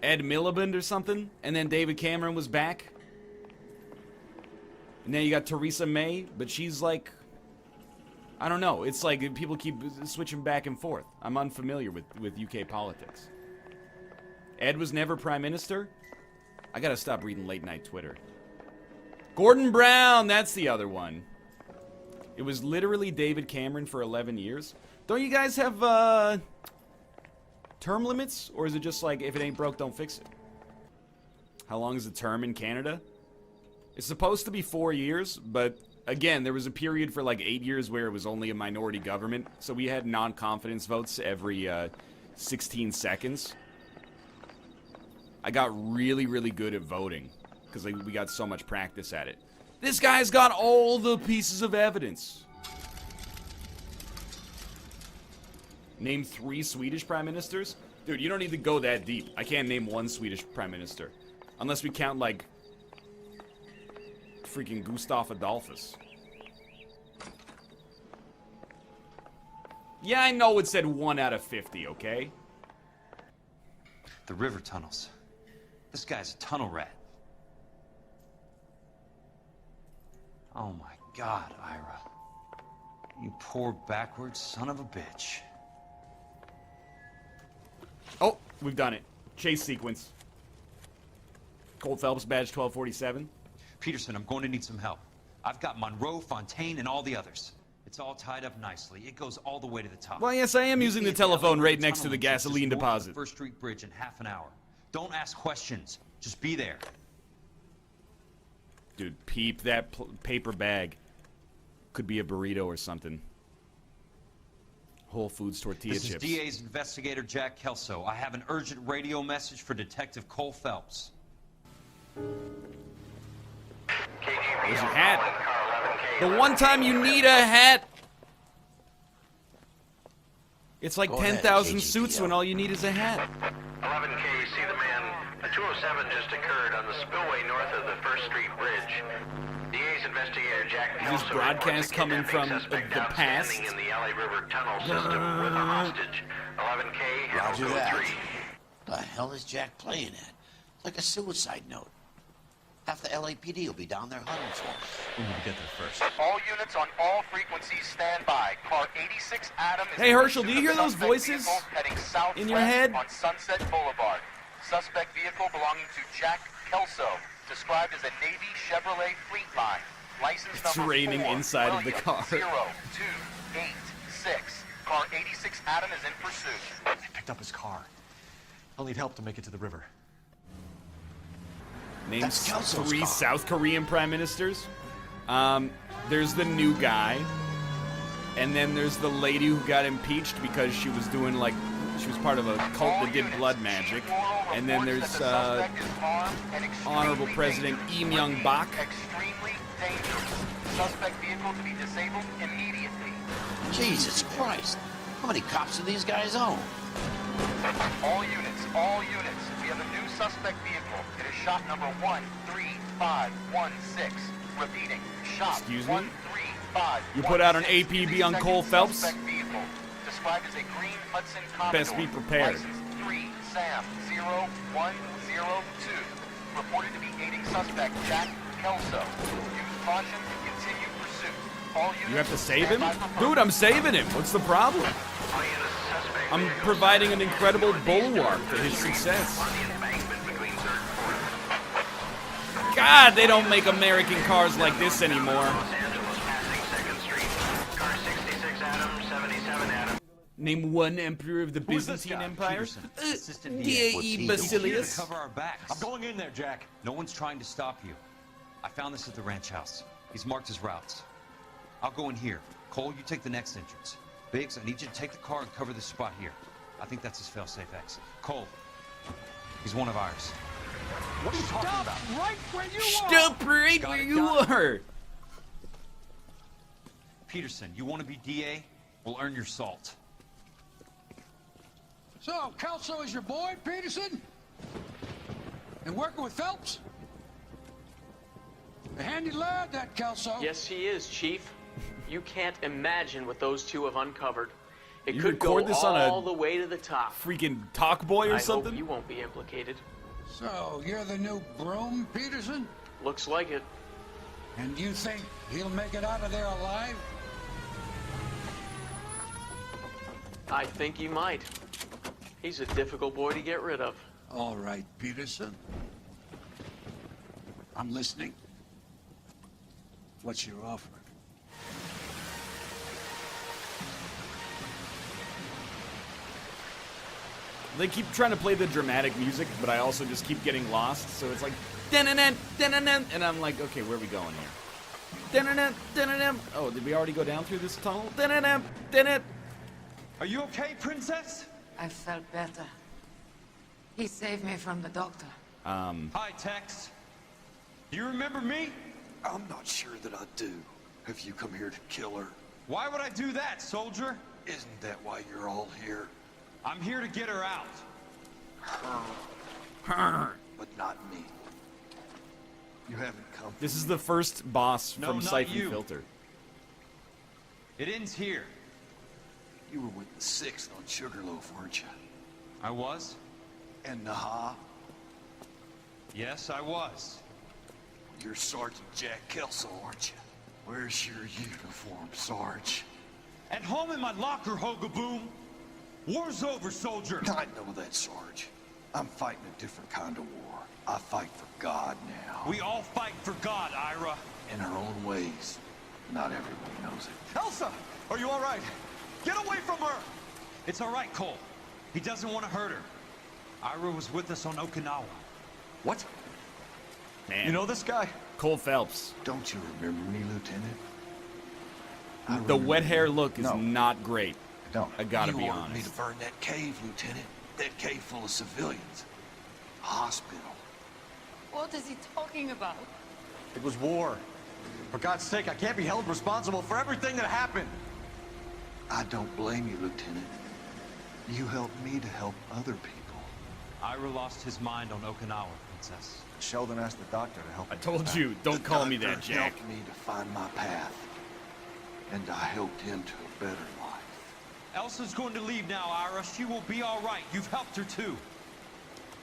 Ed Miliband or something, and then David Cameron was back. And then you got Theresa May, but she's like, I don't know. It's like people keep switching back and forth. I'm unfamiliar with UK politics. Ed was never prime minister. I gotta stop reading late night Twitter. Gordon Brown, that's the other one. It was literally David Cameron for 11 years. Don't you guys have term limits? Or is it just like, if it ain't broke, don't fix it? How long is the term in Canada? It's supposed to be 4 years, but again, there was a period for like 8 years where it was only a minority government. So we had non-confidence votes every 16 seconds. I got really, really good at voting because we got so much practice at it. This guy's got all the pieces of evidence. Name 3 Swedish prime ministers? Dude, you don't need to go that deep. I can't name 1 Swedish prime minister. Unless we count, like, freaking Gustav Adolphus. Yeah, I know it said 1 out of 50, okay? The river tunnels. This guy's a tunnel rat. Oh my God, Ira. You poor backwards son of a bitch. Oh, we've done it. Chase sequence. Cole Phelps, badge 1247. Peterson, I'm going to need some help. I've got Monroe, Fontaine, and all the others. It's all tied up nicely. It goes all the way to the top. Well, yes, I am using the telephone right next to the gasoline deposit. First Street Bridge in half an hour. Don't ask questions. Just be there. Dude, peep that paper bag. Could be a burrito or something. Whole Foods tortilla This chips. is DA's investigator Jack Kelso. I have an urgent radio message for Detective Cole Phelps. There's your hat. The one time you need a hat. It's like 10,000 suits when all you need is a hat. 11K, see the man. A 207 just occurred on the spillway north of the First Street Bridge. DA's investigator Jack Kelso Is this broadcast coming from the past? in the Alley River tunnel system with a hostage. 11K, Roger Alpha that. 3. The hell is Jack playing at? Like a suicide note. Half the LAPD will be down there hunting for him. We need to get there first. All units on all frequencies stand by. Car 86 Adam is Hey, Herschel, do you hear those suspect voices vehicle heading southwest in your head? on Sunset Boulevard. Suspect vehicle belonging to Jack Kelso, described as a Navy Chevrolet Fleetline. License It's number raining 4, inside of the William car. 0286. Car 86 Adam is in pursuit. They picked up his car. I'll need help to make it to the river. Names 3 South Korean prime ministers. There's the new guy. And then there's the lady who got impeached because she was doing like, she was part of a cult that did blood magic. And then there's Honorable President Im Young-bak. Extremely dangerous. Suspect vehicle to be disabled immediately. Jesus Christ. How many cops do these guys own? All units. We have a new suspect vehicle. It is shop number 13516. Repeating, shop Excuse me? 13516. You put out an APB on Cole Phelps? Suspect vehicle, described as a green Hudson Commodore. Best be prepared. License 3 Sam 0102. Reported to be aiding suspect Jack Kelso. Use caution to continue pursuit. All units You have to save him? stand by for Dude, I'm saving him. What's the problem? I'm providing an incredible bulwark for his success. God, they don't make American cars like this anymore. Name one emperor of the Byzantine Empire. D.A.E. Basilius. Cover our backs. I'm going in there, Jack. No one's trying to stop you. I found this at the ranch house. He's marked his routes. I'll go in here. Cole, you take the next entrance. Biggs, I need you to take the car and cover this spot here. I think that's his fail-safe exit. Cole, he's one of ours. What are you talking about? Right where you Stop right where you are. Peterson, you want to be DA? We'll earn your salt. So, Kelso is your boy, Peterson? And working with Phelps? A handy lad, that Kelso. Yes, he is, Chief. You can't imagine what those two have uncovered. It You could go record this on a all the way to the top. Freaking talk boy or I something? hope you won't be implicated. So, you're the new broom, Peterson? Looks like it. And you think he'll make it out of there alive? I think he might. He's a difficult boy to get rid of. All right, Peterson. I'm listening. What's your offer? They keep trying to play the dramatic music, but I also just keep getting lost. So it's like, dun-dun-dun, dun-dun-dun, and I'm like, okay, where are we going here? Dun-dun-dun, dun-dun-dun. Oh, did we already go down through this tunnel? Dun-dun-dun, dun-dun. Are you okay, Princess? I felt better. He saved me from the doctor. Hi, Tex. Do you remember me? I'm not sure that I do. Have you come here to kill her? Why would I do that, soldier? Isn't that why you're all here? I'm here to get her out. But not me. You haven't come. This is the first boss No, from not Siphon you. Filter. It ends here. You were with the 6th on Sugarloaf, weren't you? I was? And Naha? Yes, I was. You're Sergeant Jack Kelso, aren't you? Where's your uniform, Sarge? At home in my locker, Hogaboom. War's over, soldier. I know that, Sarge. I'm fighting a different kind of war. I fight for God now. We all fight for God, Ira. In our own ways. Not everyone knows it. Elsa! Are you all right? Get away from her! It's all right, Cole. He doesn't want to hurt her. Ira was with us on Okinawa. What? Man. You know this guy? Cole Phelps. Don't you remember me, Lieutenant? The wet hair look is No. not great. Don't. I gotta You be ordered me honest. to burn that cave, Lieutenant. That cave full of civilians. A hospital. What is he talking about? It was war. For God's sake, I can't be held responsible for everything that happened. I don't blame you, Lieutenant. You helped me to help other people. Ira lost his mind on Okinawa, Princess. Sheldon asked the doctor to help I him. told you, don't call me that, Doctor Jack. helped me to find my path. And I helped him to a better life. Elsa's going to leave now, Ira. She will be all right. You've helped her, too.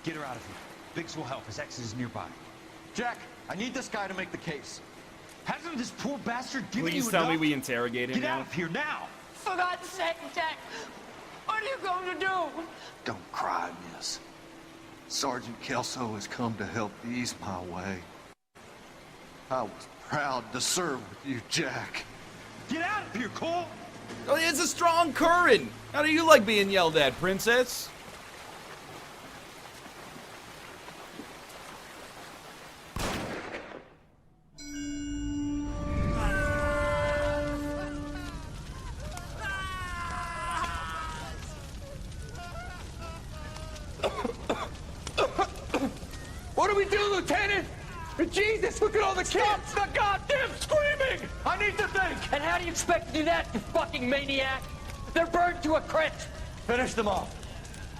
Get her out of here. Biggs will help. His exit is nearby. Jack, I need this guy to make the case. Hasn't this poor bastard given you Please tell me enough? we interrogate him Get now. out of here now! For God's sake, Jack! What are you going to do? Don't cry, miss. Sergeant Kelso has come to help ease my way. I was Proud to serve with you, Jack. Get out of here, Cole! Oh, it's a strong current! How do you like being yelled at, princess? What do we do, Lieutenant? Jesus, look at all the kids! Stop the goddamn screaming! I need to think! And how do you expect to do that, you fucking maniac? They're burned to a crisp! Finish them off.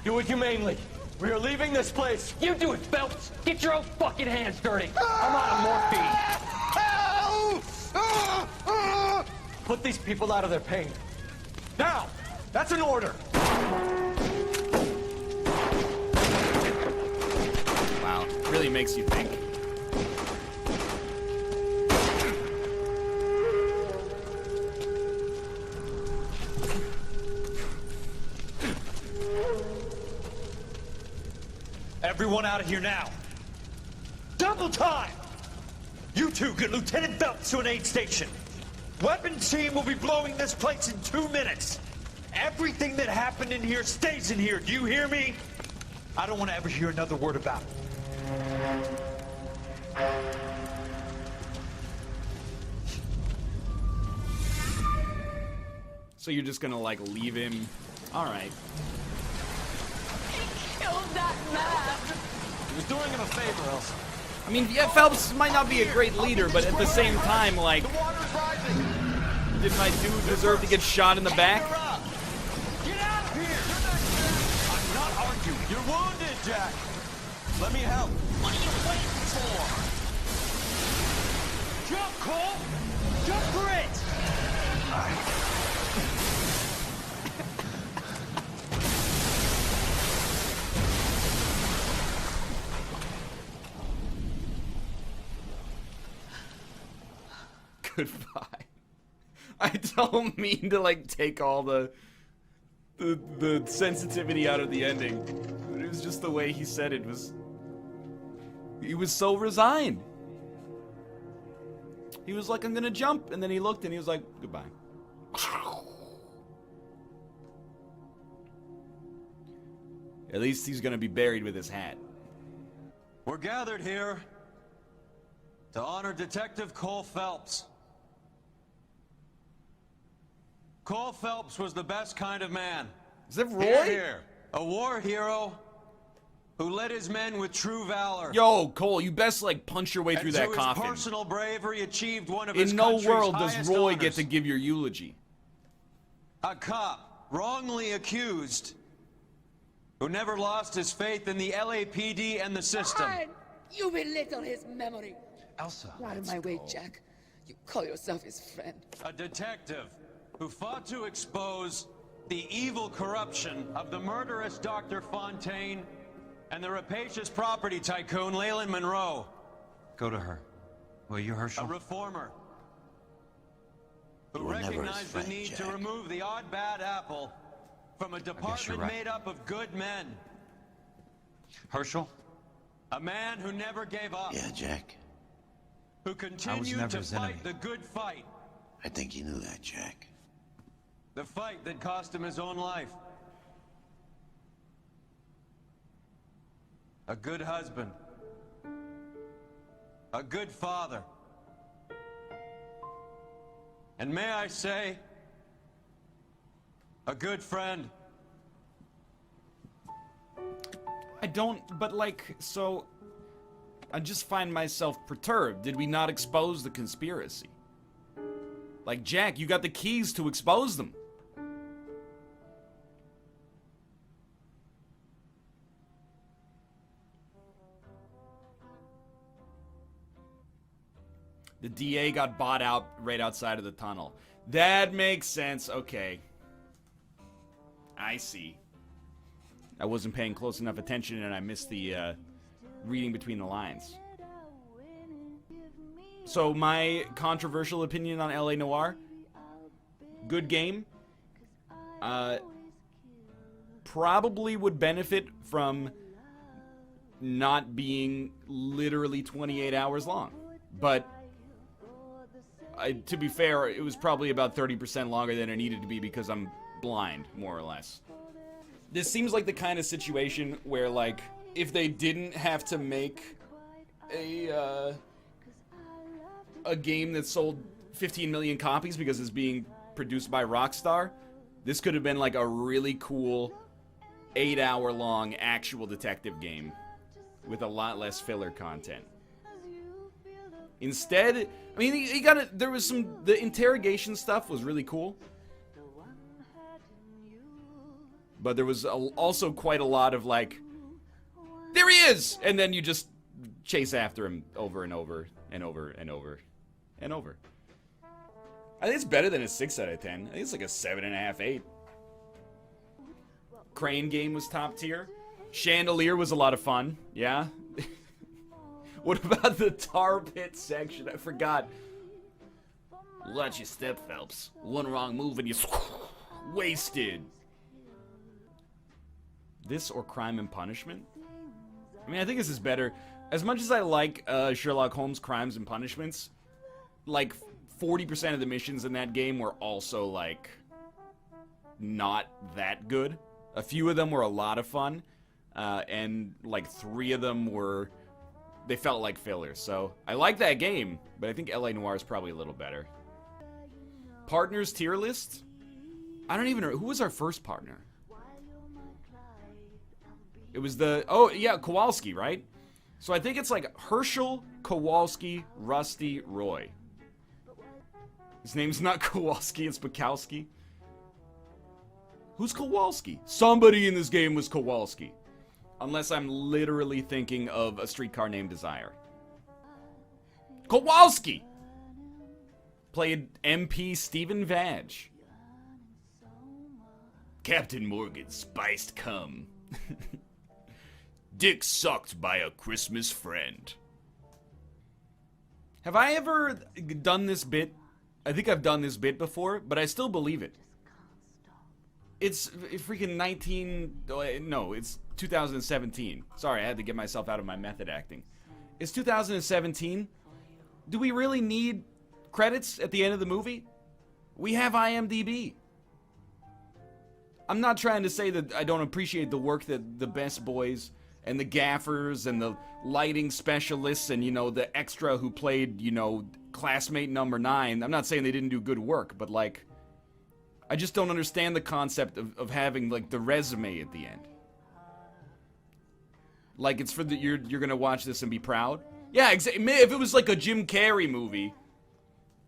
Do it humanely. We are leaving this place. You do it, Phelps! Get your own fucking hands dirty! I'm out of morphine! Put these people out of their pain. Now! That's an order! Wow, really makes you think. Everyone out of here now. Double time! You two get Lieutenant Phelps to an aid station. Weapons team will be blowing this place in 2 minutes. Everything that happened in here stays in here. Do you hear me? I don't want to ever hear another word about it. So you're just gonna, like, leave him? Alright. Killed that man! He was doing him a favor, Elsa. I mean, yeah, Phelps might not be a great leader, but at the same time, like... Did my dude deserve to get shot in the back? Get out of here! I'm not arguing. You're wounded, Jack. Let me help. What are you waiting for? Jump, Cole! Jump for it! Goodbye. I don't mean to, like, take all the sensitivity out of the ending. But it was just the way he said it was... He was so resigned. He was like, I'm gonna jump, and then he looked and he was like, goodbye. At least he's gonna be buried with his hat. We're gathered here to honor Detective Cole Phelps. Cole Phelps was the best kind of man. Is that Roy? Hear, hear. A war hero who led his men with true valor. Yo, Cole, you best, like, punch your way through that coffin. His personal bravery achieved one of his In no country's world does highest Roy honors. get to give your eulogy. A cop, wrongly accused, who never lost his faith in the LAPD and the system. Fine. You belittle his memory. Elsa, Out of my way, Jack. You call yourself his friend. a detective who fought to expose the evil corruption of the murderous Dr. Fontaine and the rapacious property tycoon Leyland Monroe. Go to her. Will you, Herschel? A reformer who You were never his recognized friend, the need to Jack. remove the odd bad apple from a department right. made up of good men. Herschel? A man who never gave up. Yeah, Jack. Who continued never to his fight enemy. the good fight. I think you knew that, Jack. The fight that cost him his own life. A good husband. A good father. And may I say, a good friend. I don't, but, like, so... I just find myself perturbed. Did we not expose the conspiracy? Like, Jack, you got the keys to expose them. The DA got bought out right outside of the tunnel. That makes sense. Okay. I see. I wasn't paying close enough attention and I missed the reading between the lines. So my controversial opinion on LA Noire, good game. Probably would benefit from not being literally 28 hours long. But to be fair, it was probably about 30% longer than it needed to be because I'm blind, more or less. This seems like the kind of situation where, like, if they didn't have to make a game that sold 15 million copies because it's being produced by Rockstar, this could have been like a really cool 8-hour-long actual detective game with a lot less filler content. Instead, I mean, he got it. There was the interrogation stuff was really cool, but there was also quite a lot of like, there he is, and then you just chase after him over and over and over and over and over. I think it's better than a 6 out of 10. I think it's like a 7.5, 8. Crane game was top tier. Chandelier was a lot of fun. Yeah. What about the tar pit section? I forgot. Watch your step, Phelps. One wrong move and you're wasted. This or Crime and Punishment? I mean, I think this is better. As much as I like Sherlock Holmes Crimes and Punishments, like 40% of the missions in that game were also like not that good. A few of them were a lot of fun, and like 3 of them were, they felt like fillers. So I like that game, but I think LA Noire is probably a little better. Partners tier list? I don't even know. Who was our first partner? It was oh yeah, Kowalski, right? So I think it's like Herschel, Kowalski, Rusty, Roy. His name's not Kowalski, it's Bukowski. Who's Kowalski? Somebody in this game was Kowalski. Unless I'm literally thinking of A Streetcar Named Desire. Kowalski! Played MP Stephen Vag. Captain Morgan, spiced cum. Dick sucked by a Christmas friend. Have I ever done this bit? I think I've done this bit before, but I still believe it. It's freaking it's 2017. Sorry, I had to get myself out of my method acting. It's 2017. Do we really need credits at the end of the movie? We have IMDb. I'm not trying to say that I don't appreciate the work that the best boys and the gaffers and the lighting specialists and, you know, the extra who played, you know, classmate number 9. I'm not saying they didn't do good work, but like, I just don't understand the concept of having like the resume at the end. Like it's for the you're gonna watch this and be proud. Yeah, exactly. If it was like a Jim Carrey movie,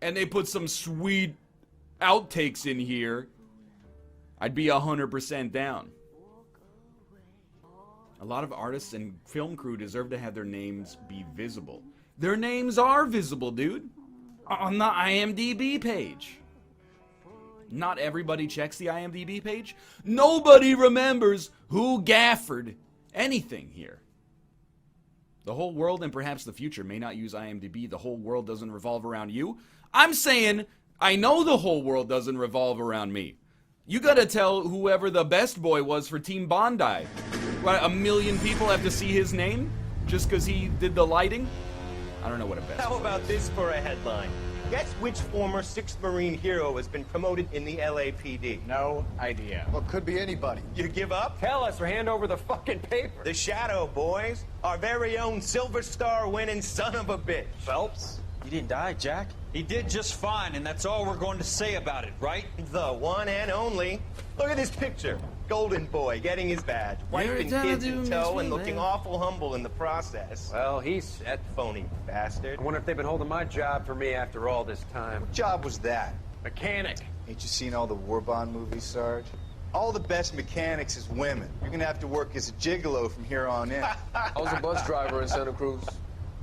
and they put some sweet outtakes in here, I'd be 100% down. A lot of artists and film crew deserve to have their names be visible. Their names are visible, dude. On the IMDb page. Not everybody checks the IMDb page. Nobody remembers who gaffered anything here. The whole world and perhaps the future may not use IMDb. The whole world doesn't revolve around you. I'm saying I know the whole world doesn't revolve around me. You gotta tell whoever the best boy was for Team Bondi. What, 1 million people have to see his name just because he did the lighting? I don't know what a best How boy about is. this for a headline? Guess which former 6th Marine hero has been promoted in the LAPD? No idea. Well, could be anybody. You give up? Tell us or hand over the fucking paper. The Shadow, boys. Our very own Silver Star winning son of a bitch. Phelps? He didn't die, Jack. He did just fine, and that's all we're going to say about it, right? The one and only. Look at this picture. Golden boy getting his badge, wife and kids in tow, and looking awful humble in the process. Well, he's set. Phony bastard. I wonder if they've been holding my job for me after all this time. What job was that? Mechanic. Ain't you seen all the war bond movies, Sarge? All the best mechanics is women. You're gonna have to work as a gigolo from here on in. I was a bus driver in Santa Cruz.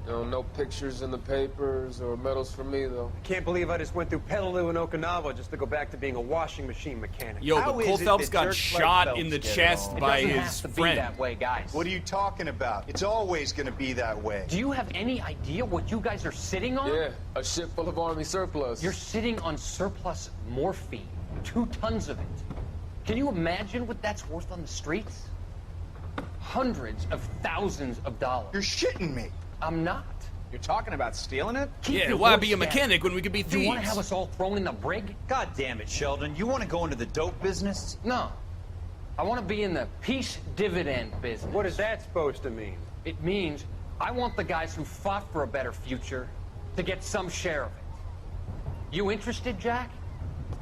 You know, no pictures in the papers or medals for me, though. I can't believe I just went through Petaloo and Okinawa just to go back to being a washing machine mechanic. Yo, but Cole Phelps got shot in the chest by his friend. That way, guys. What are you talking about? It's always gonna be that way. Do you have any idea what you guys are sitting on? Yeah, a ship full of Army surplus. You're sitting on surplus morphine. 2 tons of it. Can you imagine what that's worth on the streets? Hundreds of thousands of dollars. You're shitting me. I'm not. You're talking about stealing it? Yeah, why be a mechanic when we could be thieves? You want to have us all thrown in the brig? God damn it, Sheldon. You want to go into the dope business? No. I want to be in the peace dividend business. What is that supposed to mean? It means I want the guys who fought for a better future to get some share of it. You interested, Jack?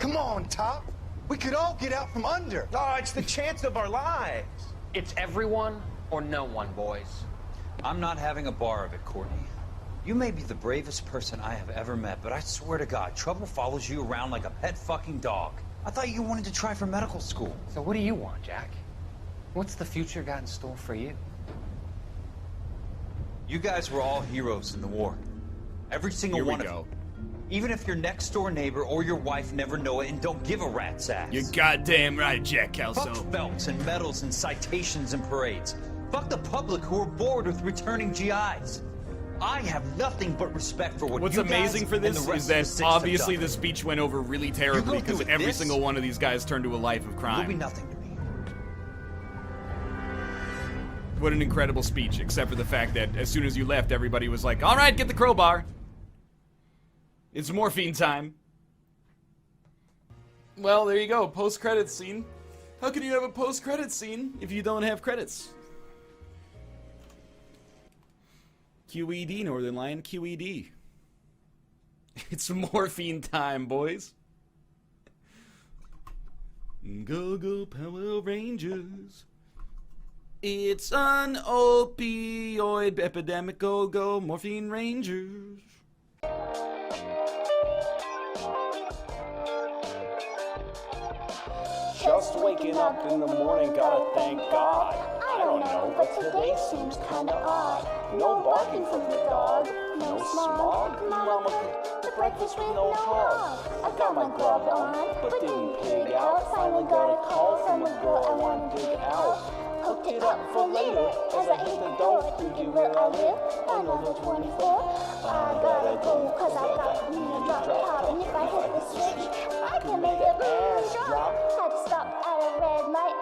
Come on, Top. We could all get out from under. Oh, it's the chance of our lives. It's everyone or no one, boys. I'm not having a bar of it, Courtney. You may be the bravest person I have ever met, but I swear to God, trouble follows you around like a pet fucking dog. I thought you wanted to try for medical school. So what do you want, Jack? What's the future got in store for you? You guys were all heroes in the war. Every single one of you. Even if your next door neighbor or your wife never know it and don't give a rat's ass. You're goddamn right, Jack Kelso. Fuck Phelps and medals and citations and parades. Fuck the public who are bored with returning GIs. I have nothing but respect for what What's you amazing guys for this and the is rest that of the obviously have the done. speech went over really terribly because every single one of these guys turned to a life of crime. You'll be nothing to me. What an incredible speech, except for the fact that as soon as you left, everybody was like, all right, get the crowbar. It's morphine time. Well, there you go, post-credits scene. How can you have a post-credits scene if you don't have credits? QED, Northern Lion, QED. It's morphine time, boys. Go, go, Power Rangers. It's an opioid epidemic, go, go, morphine rangers. Just waking up in the morning, gotta thank God. I don't know, but today seems kinda odd. No barking from the dog, no smog. Mama cooked the breakfast with no hog. I got my glove on, but didn't pig out. Finally got a call from a girl I wanna dig out. Hooked it up for later as I hit the door, thinking where I live on level 24. I gotta go, cause I got me a drop top, and if I hit the switch, I can make it ass drop. Had to stop at a red light,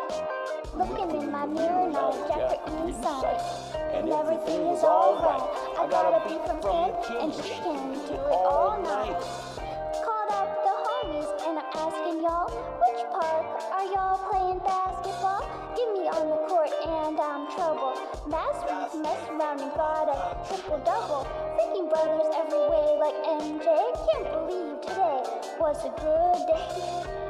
looking in my mirror, not a jacket inside. And everything is alright. I got a beat from Ken, and she can do it all night. Called up the homies, and I'm asking y'all, which park are y'all playing basketball? Get me on the court and I'm trouble. Last week messed around and got a triple-double. Freaking brothers every way like MJ. Can't believe today was a good day.